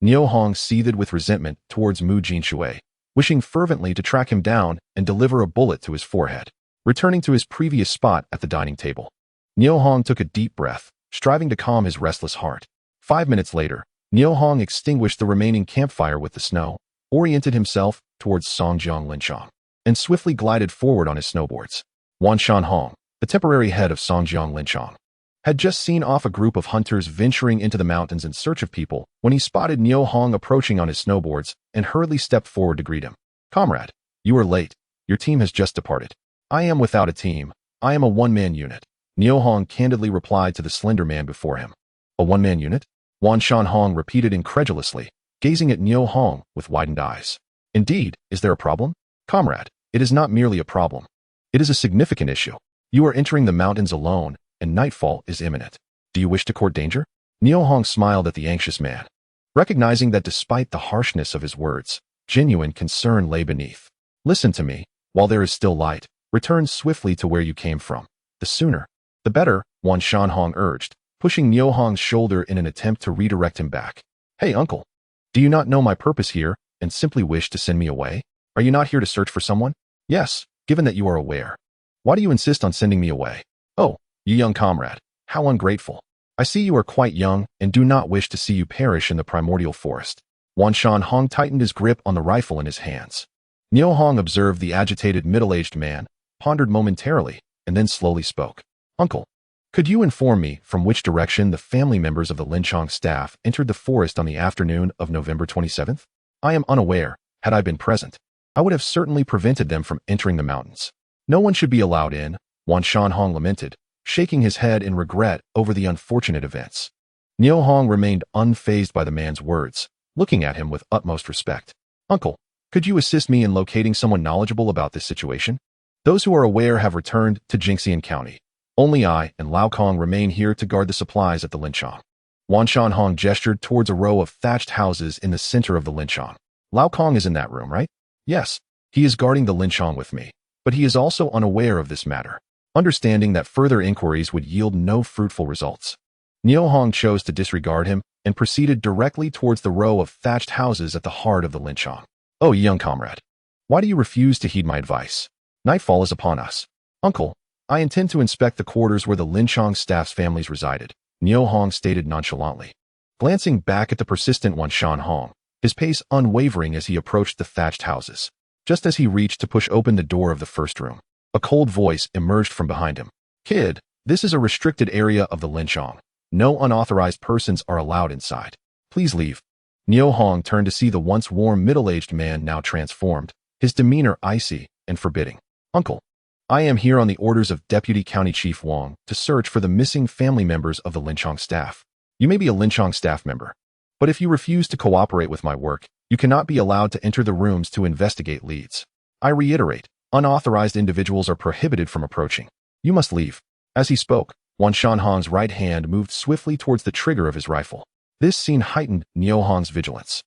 Niu Hong seethed with resentment towards Mu Jinshui, wishing fervently to track him down and deliver a bullet to his forehead. Returning to his previous spot at the dining table, Niu Hong took a deep breath, striving to calm his restless heart. 5 minutes later, Niu Hong extinguished the remaining campfire with the snow, oriented himself towards Songjiang Linchang, and swiftly glided forward on his snowboards. Wan Shanhong, the temporary head of Songjiang Linchang, had just seen off a group of hunters venturing into the mountains in search of people when he spotted Niu Hong approaching on his snowboards and hurriedly stepped forward to greet him. Comrade, you are late. Your team has just departed. I am without a team. I am a one-man unit. Niu Hong candidly replied to the slender man before him. A one-man unit? Wan Shanhong repeated incredulously, gazing at Niu Hong with widened eyes. Indeed, is there a problem? Comrade, it is not merely a problem. It is a significant issue. You are entering the mountains alone, and nightfall is imminent. Do you wish to court danger? Niu Hong smiled at the anxious man, recognizing that despite the harshness of his words, genuine concern lay beneath. Listen to me, while there is still light, return swiftly to where you came from. The sooner, the better, Wan Shanhong urged, pushing Niu Hong's shoulder in an attempt to redirect him back. Hey, uncle, do you not know my purpose here and simply wish to send me away? Are you not here to search for someone? Yes, given that you are aware. Why do you insist on sending me away? Oh, you young comrade, how ungrateful. I see you are quite young and do not wish to see you perish in the primordial forest. Wan Shanhong tightened his grip on the rifle in his hands. Niu Hong observed the agitated middle-aged man, pondered momentarily, and then slowly spoke. Uncle, could you inform me from which direction the family members of the Linchang staff entered the forest on the afternoon of November 27th? I am unaware. Had I been present, I would have certainly prevented them from entering the mountains. No one should be allowed in, Wan Shanhong lamented, shaking his head in regret over the unfortunate events. Niu Hong remained unfazed by the man's words, looking at him with utmost respect. Uncle, could you assist me in locating someone knowledgeable about this situation? Those who are aware have returned to Jingxian County. Only I and Lao Kong remain here to guard the supplies at the Linchang. Wan Shanhong gestured towards a row of thatched houses in the center of the Linchang. Lao Kong is in that room, right? Yes, he is guarding the Linchang with me, but he is also unaware of this matter, understanding that further inquiries would yield no fruitful results. Niu Hong chose to disregard him and proceeded directly towards the row of thatched houses at the heart of the Linchang. Oh, young comrade, why do you refuse to heed my advice? Nightfall is upon us. Uncle, I intend to inspect the quarters where the Linchang staff's families resided, Niu Hong stated nonchalantly. Glancing back at the persistent Wan Shanhong, his pace unwavering as he approached the thatched houses. Just as he reached to push open the door of the first room, a cold voice emerged from behind him. Kid, this is a restricted area of the Linchang. No unauthorized persons are allowed inside. Please leave. Niu Hong turned to see the once warm middle-aged man now transformed, his demeanor icy and forbidding. Uncle, I am here on the orders of Deputy County Chief Wang to search for the missing family members of the Linchang staff. You may be a Linchang staff member, but if you refuse to cooperate with my work, you cannot be allowed to enter the rooms to investigate leads. I reiterate, unauthorized individuals are prohibited from approaching. You must leave. As he spoke, Wan Shanhong's right hand moved swiftly towards the trigger of his rifle. This scene heightened Niu Hong's vigilance.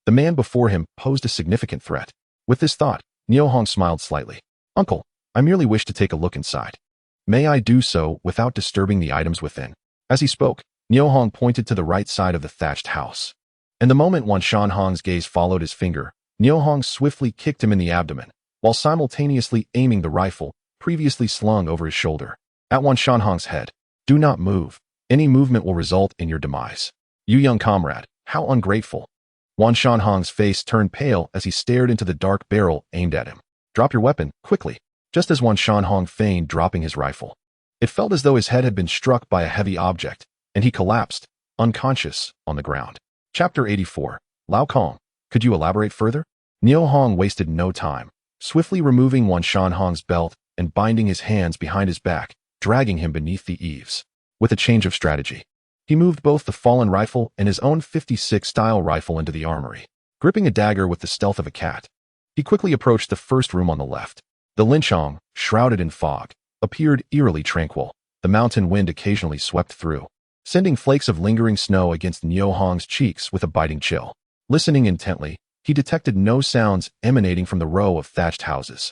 The man before him posed a significant threat. With this thought, Niu Hong smiled slightly. Uncle, I merely wish to take a look inside. May I do so without disturbing the items within? As he spoke, Niu Hong pointed to the right side of the thatched house. And the moment Wan Shanhong's gaze followed his finger, Niu Hong swiftly kicked him in the abdomen, while simultaneously aiming the rifle, previously slung over his shoulder, at Wan Shanhong's head. Do not move. Any movement will result in your demise. You young comrade, how ungrateful. Wan Shanhong's face turned pale as he stared into the dark barrel aimed at him. Drop your weapon, quickly. Just as Wan Shanhong feigned dropping his rifle, it felt as though his head had been struck by a heavy object, and he collapsed, unconscious, on the ground. Chapter 84. Lao Kong. Could you elaborate further? Niu Hong wasted no time, swiftly removing Wan Shanhong's belt and binding his hands behind his back, dragging him beneath the eaves. With a change of strategy, he moved both the fallen rifle and his own 56-style rifle into the armory. Gripping a dagger with the stealth of a cat, he quickly approached the first room on the left. The Linchong, shrouded in fog, appeared eerily tranquil. The mountain wind occasionally swept through, sending flakes of lingering snow against Niu Hong's cheeks with a biting chill. Listening intently, he detected no sounds emanating from the row of thatched houses.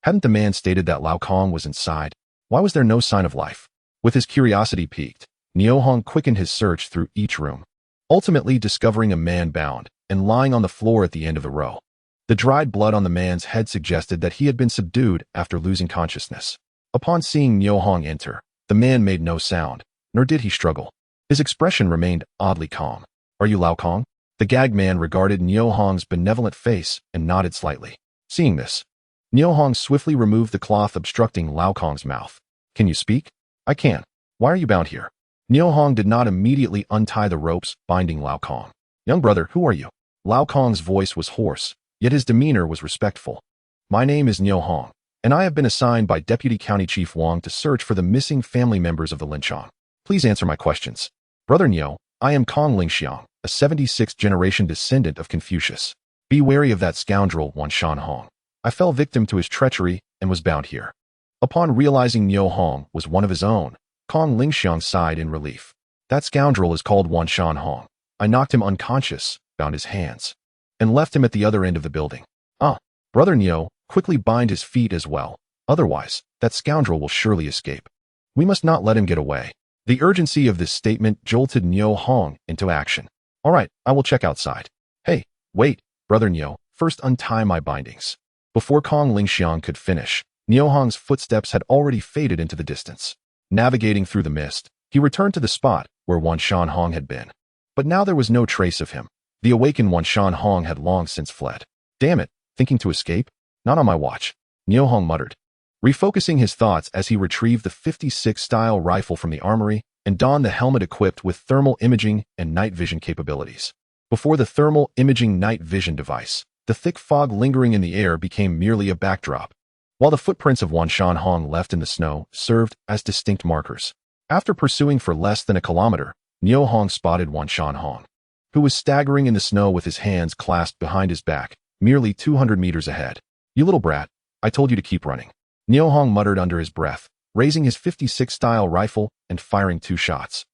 Hadn't the man stated that Lao Kong was inside? Why was there no sign of life? With his curiosity piqued, Niu Hong quickened his search through each room, ultimately discovering a man bound and lying on the floor at the end of the row. The dried blood on the man's head suggested that he had been subdued after losing consciousness. Upon seeing Niu Hong enter, the man made no sound, nor did he struggle. His expression remained oddly calm. "Are you Lao Kong?" The gagged man regarded Niu Hong's benevolent face and nodded slightly. Seeing this, Niu Hong swiftly removed the cloth obstructing Lao Kong's mouth. "Can you speak?" "I can." "Why are you bound here?" Niu Hong did not immediately untie the ropes binding Lao Kong. "Young brother, who are you?" Lao Kong's voice was hoarse, yet his demeanor was respectful. "My name is Niu Hong, and I have been assigned by Deputy County Chief Wang to search for the missing family members of the Linchong. Please answer my questions." "Brother Niu, I am Kong Lingxiang, a 76th-generation descendant of Confucius. Be wary of that scoundrel Wan Shanhong. I fell victim to his treachery and was bound here." Upon realizing Niu Hong was one of his own, Kong Lingxiang sighed in relief. "That scoundrel is called Wan Shanhong. I knocked him unconscious, bound his hands, and left him at the other end of the building." "Ah, Brother Niu, quickly bind his feet as well. Otherwise, that scoundrel will surely escape. We must not let him get away." The urgency of this statement jolted Niu Hong into action. "All right, I will check outside." "Hey, wait, Brother Niu, first untie my bindings." Before Kong Lingxiang could finish, Niu Hong's footsteps had already faded into the distance. Navigating through the mist, he returned to the spot where Wan Shanhong had been. But now there was no trace of him. The awakened Wan Shanhong had long since fled. "Damn it, thinking to escape? Not on my watch," Niu Hong muttered, refocusing his thoughts as he retrieved the 56-style rifle from the armory and donned the helmet equipped with thermal imaging and night vision capabilities. Before the thermal imaging night vision device, the thick fog lingering in the air became merely a backdrop, while the footprints of Wan Shanhong left in the snow served as distinct markers. After pursuing for less than a kilometer, Niu Hong spotted Wan Shanhong, who was staggering in the snow with his hands clasped behind his back, merely 200 meters ahead. "You little brat, I told you to keep running," Niu Hong muttered under his breath, raising his 56-style rifle and firing 2 shots.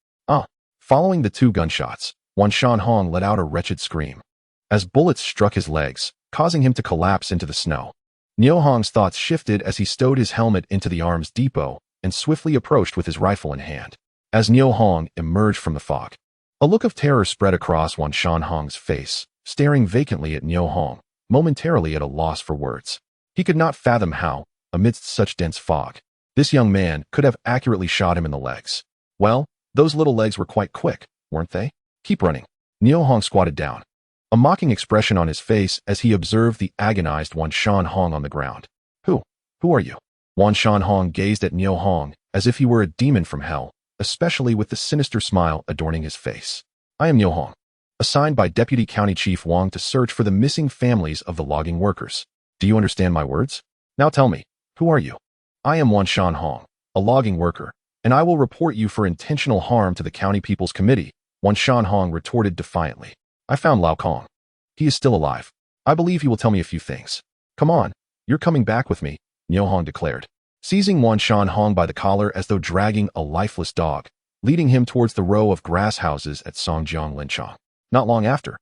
Following the 2 gunshots, Wan Shanhong let out a wretched scream, as bullets struck his legs, causing him to collapse into the snow. Niu Hong's thoughts shifted as he stowed his helmet into the arms depot and swiftly approached with his rifle in hand. As Niu Hong emerged from the fog, a look of terror spread across Wan Shanhong's face, staring vacantly at Niu Hong, momentarily at a loss for words. He could not fathom how, amidst such dense fog, this young man could have accurately shot him in the legs. Well, those little legs were quite quick, weren't they? "Keep running." Niu Hong squatted down, a mocking expression on his face as he observed the agonized Wan Shanhong on the ground. Who are you?" Wan Shanhong gazed at Niu Hong as if he were a demon from hell, especially with the sinister smile adorning his face. "I am Niu Hong, assigned by Deputy County Chief Wang to search for the missing families of the logging workers. Do you understand my words? Now tell me, who are you?" "I am Wan Shanhong, a logging worker, and I will report you for intentional harm to the County People's Committee," Wan Shanhong retorted defiantly. "I found Lao Kong. He is still alive. I believe he will tell me a few things." "Come on, you're coming back with me," Niu Hong declared, seizing Wan Shanhong by the collar as though dragging a lifeless dog, leading him towards the row of grass houses at Songjiang Linchong. Not long after,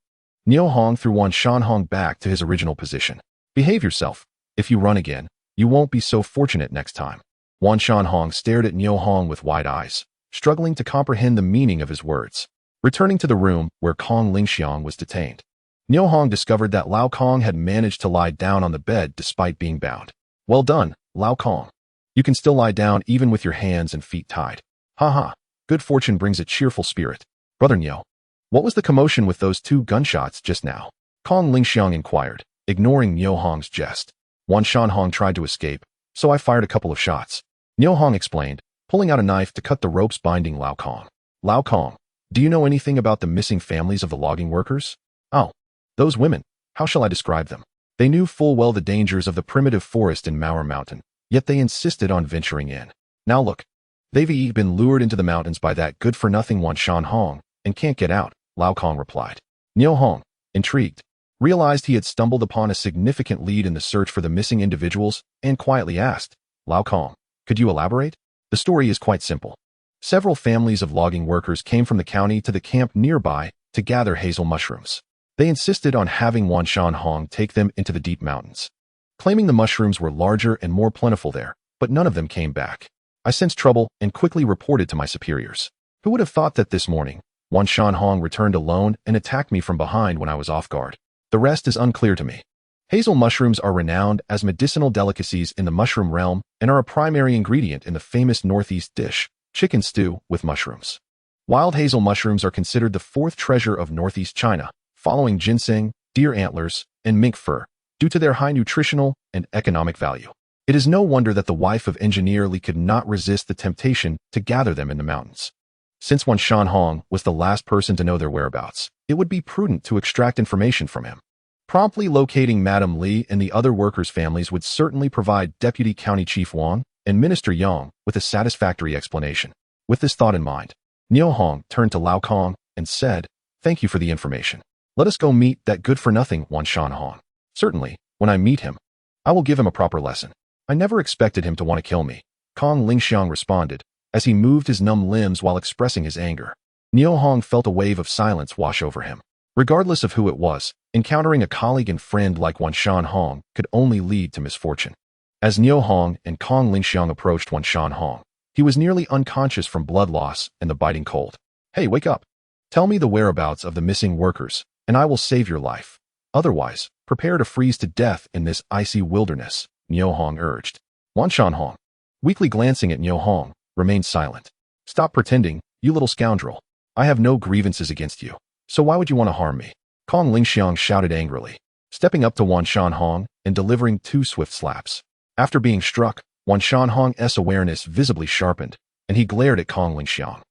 Niu Hong threw Wan Shanhong back to his original position. "Behave yourself. If you run again, you won't be so fortunate next time." Wan Shanhong stared at Niu Hong with wide eyes, struggling to comprehend the meaning of his words. Returning to the room where Kong Lingxiang was detained, Niu Hong discovered that Lao Kong had managed to lie down on the bed despite being bound. "Well done, Lao Kong. You can still lie down even with your hands and feet tied. Ha. Good fortune brings a cheerful spirit." "Brother Niu, what was the commotion with those 2 gunshots just now?" Kong Lingxiang inquired, ignoring Niu Hong's jest. "Wan Shanhong tried to escape, so I fired a couple of shots," Niu Hong explained, pulling out a knife to cut the ropes binding Lao Kong. "Lao Kong, Do you know anything about the missing families of the logging workers? Oh, those women. How shall I describe them? They knew full well the dangers of the primitive forest in Mauer Mountain, yet they insisted on venturing in. Now look, they've been lured into the mountains by that good-for-nothing Wanshan Hong and can't get out, Lao Kong replied. Niu Hong, intrigued, realized he had stumbled upon a significant lead in the search for the missing individuals and quietly asked, Lao Kong, could you elaborate? The story is quite simple. Several families of logging workers came from the county to the camp nearby to gather hazel mushrooms. They insisted on having Wanshan Hong take them into the deep mountains, claiming the mushrooms were larger and more plentiful there, but none of them came back. I sensed trouble and quickly reported to my superiors. Who would have thought that this morning, Wanshan Hong returned alone and attacked me from behind when I was off guard? The rest is unclear to me. Hazel mushrooms are renowned as medicinal delicacies in the mushroom realm and are a primary ingredient in the famous Northeast dish, chicken stew with mushrooms. Wild hazel mushrooms are considered the fourth treasure of Northeast China, following ginseng, deer antlers, and mink fur, due to their high nutritional and economic value. It is no wonder that the wife of Engineer Li could not resist the temptation to gather them in the mountains. Since Wanshan Hong was the last person to know their whereabouts, it would be prudent to extract information from him. Promptly locating Madame Li and the other workers' families would certainly provide Deputy County Chief Wang and Minister Yang with a satisfactory explanation. With this thought in mind, Niu Hong turned to Lao Kong and said, Thank you for the information. Let us go meet that good-for-nothing Wanshan Hong. Certainly, when I meet him, I will give him a proper lesson. I never expected him to want to kill me, Kong Lingxiang responded, as he moved his numb limbs while expressing his anger. Niu Hong felt a wave of silence wash over him. Regardless of who it was, encountering a colleague and friend like Wanshan Hong could only lead to misfortune. As Niu Hong and Kong Lingxiang approached Wanshan Hong, he was nearly unconscious from blood loss and the biting cold. Hey, wake up. Tell me the whereabouts of the missing workers, and I will save your life. Otherwise, prepare to freeze to death in this icy wilderness, Niu Hong urged. Wanshan Hong, weakly glancing at Niu Hong, remained silent. Stop pretending, you little scoundrel. I have no grievances against you, so why would you want to harm me? Kong Lingxiang shouted angrily, stepping up to Wanshan Hong and delivering 2 swift slaps. After being struck, Wanshan Hong's awareness visibly sharpened, and he glared at Kong Lingxiang,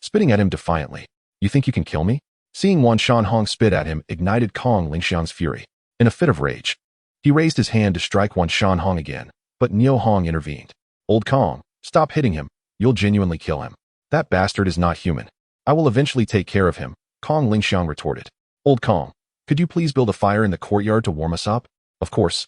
spitting at him defiantly. You think you can kill me? Seeing Wanshan Hong spit at him ignited Kong Lingxiang's fury. In a fit of rage, he raised his hand to strike Wanshan Hong again, but Niu Hong intervened. Old Kong, stop hitting him. You'll genuinely kill him. That bastard is not human. I will eventually take care of him, Kong Lingxiang retorted. Old Kong, could you please build a fire in the courtyard to warm us up? Of course.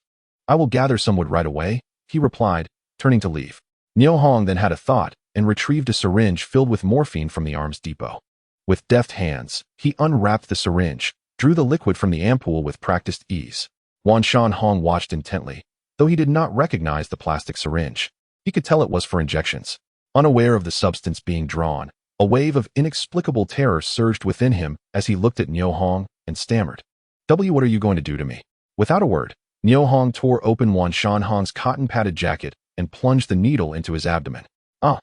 I will gather some wood right away, he replied, turning to leave. Niu Hong then had a thought and retrieved a syringe filled with morphine from the arms depot. With deft hands, he unwrapped the syringe, drew the liquid from the ampoule with practiced ease. Wanshan Hong watched intently, though he did not recognize the plastic syringe. He could tell it was for injections. Unaware of the substance being drawn, a wave of inexplicable terror surged within him as he looked at Niu Hong and stammered. What are you going to do to me? Without a word, Niu Hong tore open Wanshan Hong's cotton-padded jacket and plunged the needle into his abdomen. Ah!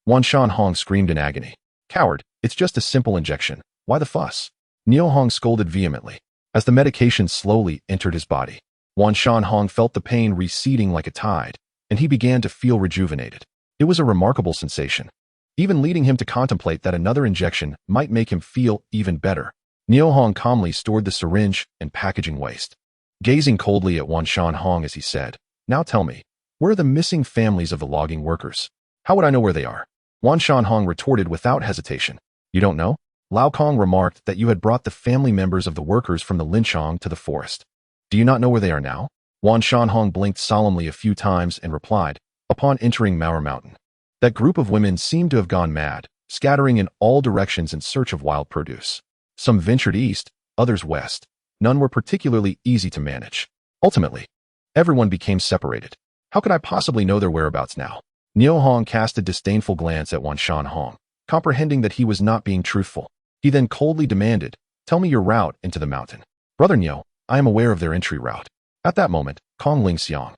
Wanshan Hong screamed in agony. Coward, it's just a simple injection. Why the fuss? Niu Hong scolded vehemently. As the medication slowly entered his body, Wanshan Hong felt the pain receding like a tide, and he began to feel rejuvenated. It was a remarkable sensation, even leading him to contemplate that another injection might make him feel even better. Niu Hong calmly stored the syringe and packaging waste, gazing coldly at Wanshan Hong as he said, Now tell me, where are the missing families of the logging workers? How would I know where they are? Wanshan Hong retorted without hesitation. You don't know? Lao Kong remarked that you had brought the family members of the workers from the Linchong to the forest. Do you not know where they are now? Wanshan Hong blinked solemnly a few times and replied, Upon entering Mauer Mountain, that group of women seemed to have gone mad, scattering in all directions in search of wild produce. Some ventured east, others west. None were particularly easy to manage. Ultimately, everyone became separated. How could I possibly know their whereabouts now? Niu Hong cast a disdainful glance at Wanshan Hong, comprehending that he was not being truthful. He then coldly demanded, Tell me your route into the mountain. Brother Niu, I am aware of their entry route. At that moment, Kong Lingxiang,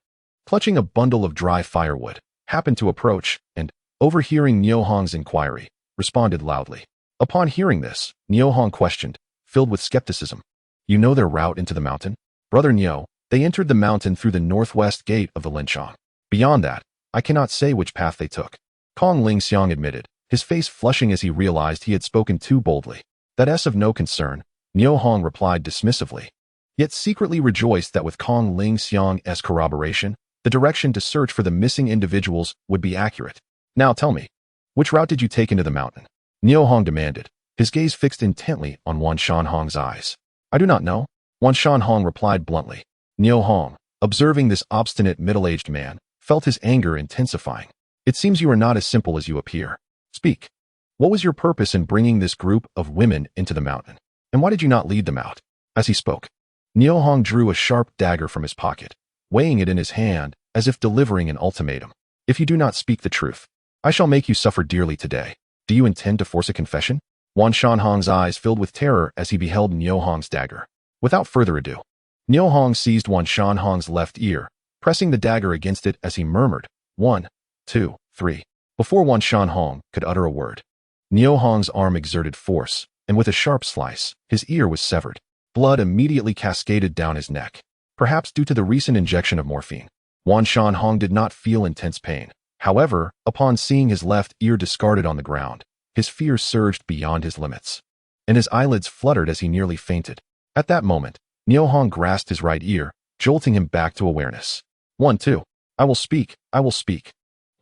clutching a bundle of dry firewood, happened to approach and, overhearing Niu Hong's inquiry, responded loudly. Upon hearing this, Niu Hong questioned, filled with skepticism. You know their route into the mountain? Brother Niu, they entered the mountain through the northwest gate of the Linchong. Beyond that, I cannot say which path they took. Kong Lingxiang admitted, his face flushing as he realized he had spoken too boldly. That's of no concern, Niu Hong replied dismissively, yet secretly rejoiced that with Kong Ling Xiang's corroboration, the direction to search for the missing individuals would be accurate. Now tell me, which route did you take into the mountain? Niu Hong demanded, his gaze fixed intently on Wan Shanhong's eyes. I do not know, Wan Shanhong replied bluntly. Niu Hong, observing this obstinate middle-aged man, felt his anger intensifying. It seems you are not as simple as you appear. Speak. What was your purpose in bringing this group of women into the mountain? And why did you not lead them out? As he spoke, Niu Hong drew a sharp dagger from his pocket, weighing it in his hand as if delivering an ultimatum. If you do not speak the truth, I shall make you suffer dearly today. Do you intend to force a confession? Wan Shanhong's eyes filled with terror as he beheld Niu Hong's dagger. Without further ado, Niu Hong seized Wan Shanhong's left ear, pressing the dagger against it as he murmured, 1, 2, 3. Before Wan Shanhong could utter a word, Niu Hong's arm exerted force, and with a sharp slice, his ear was severed. Blood immediately cascaded down his neck, perhaps due to the recent injection of morphine. Wan Shanhong did not feel intense pain. However, upon seeing his left ear discarded on the ground, his fear surged beyond his limits, and his eyelids fluttered as he nearly fainted. At that moment, Niu Hong grasped his right ear, jolting him back to awareness. 1, 2. I will speak, I will speak.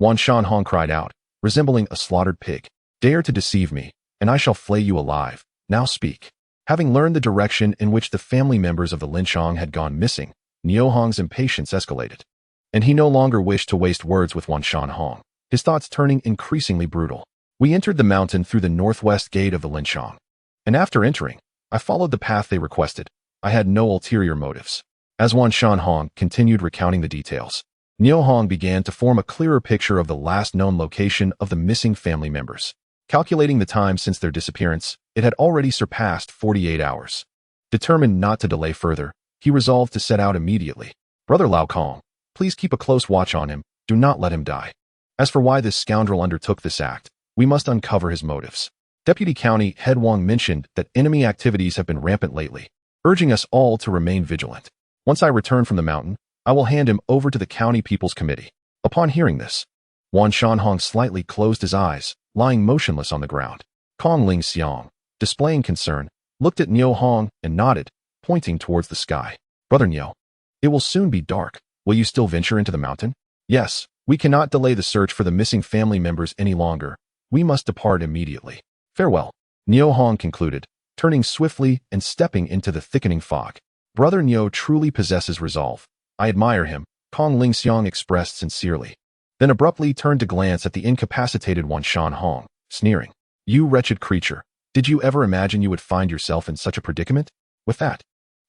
Wan Shanhong cried out, resembling a slaughtered pig. Dare to deceive me, and I shall flay you alive. Now speak. Having learned the direction in which the family members of the Linshang had gone missing, Niu Hong's impatience escalated, and he no longer wished to waste words with Wan Shanhong, his thoughts turning increasingly brutal. We entered the mountain through the northwest gate of the Linshang, and after entering, I followed the path they requested. I had no ulterior motives. As Wan Shanhong continued recounting the details, Niu Hong began to form a clearer picture of the last known location of the missing family members. Calculating the time since their disappearance, it had already surpassed 48 hours. Determined not to delay further, he resolved to set out immediately. Brother Lao Kong, please keep a close watch on him. Do not let him die. As for why this scoundrel undertook this act, we must uncover his motives. Deputy County Head Wang mentioned that enemy activities have been rampant lately, urging us all to remain vigilant. Once I return from the mountain, I will hand him over to the County People's Committee. Upon hearing this, Wan Shanhong slightly closed his eyes, lying motionless on the ground. Kong Ling Xiang, displaying concern, looked at Niu Hong and nodded, pointing towards the sky. Brother Niu, it will soon be dark. Will you still venture into the mountain? Yes, we cannot delay the search for the missing family members any longer. We must depart immediately. Farewell, Niu Hong concluded, turning swiftly and stepping into the thickening fog. Brother Niu truly possesses resolve. I admire him, Kong Ling Xiang expressed sincerely, then abruptly turned to glance at the incapacitated Wan Shanhong, sneering. You wretched creature, did you ever imagine you would find yourself in such a predicament? With that,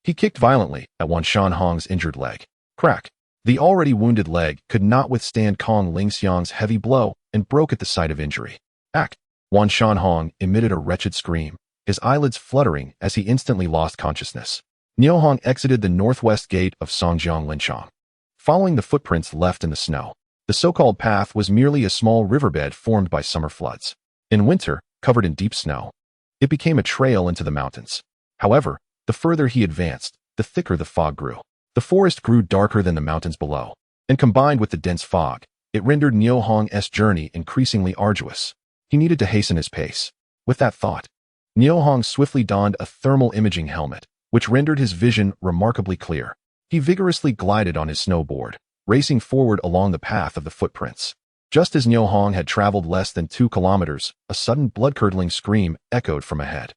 he kicked violently at Wan Shanhong's injured leg. Crack. The already wounded leg could not withstand Kong Ling Xiang's heavy blow and broke at the sight of injury. Ack! Wan Shanhong emitted a wretched scream, his eyelids fluttering as he instantly lost consciousness. Niu Hong exited the northwest gate of Songjiang Linshang, following the footprints left in the snow. The so-called path was merely a small riverbed formed by summer floods. In winter, covered in deep snow, it became a trail into the mountains. However, the further he advanced, the thicker the fog grew. The forest grew darker than the mountains below, and combined with the dense fog, it rendered Niu Hong's journey increasingly arduous. He needed to hasten his pace. With that thought, Niu Hong swiftly donned a thermal imaging helmet, which rendered his vision remarkably clear. He vigorously glided on his snowboard, racing forward along the path of the footprints. Just as Niu Hong had traveled less than 2 kilometers, a sudden blood-curdling scream echoed from ahead.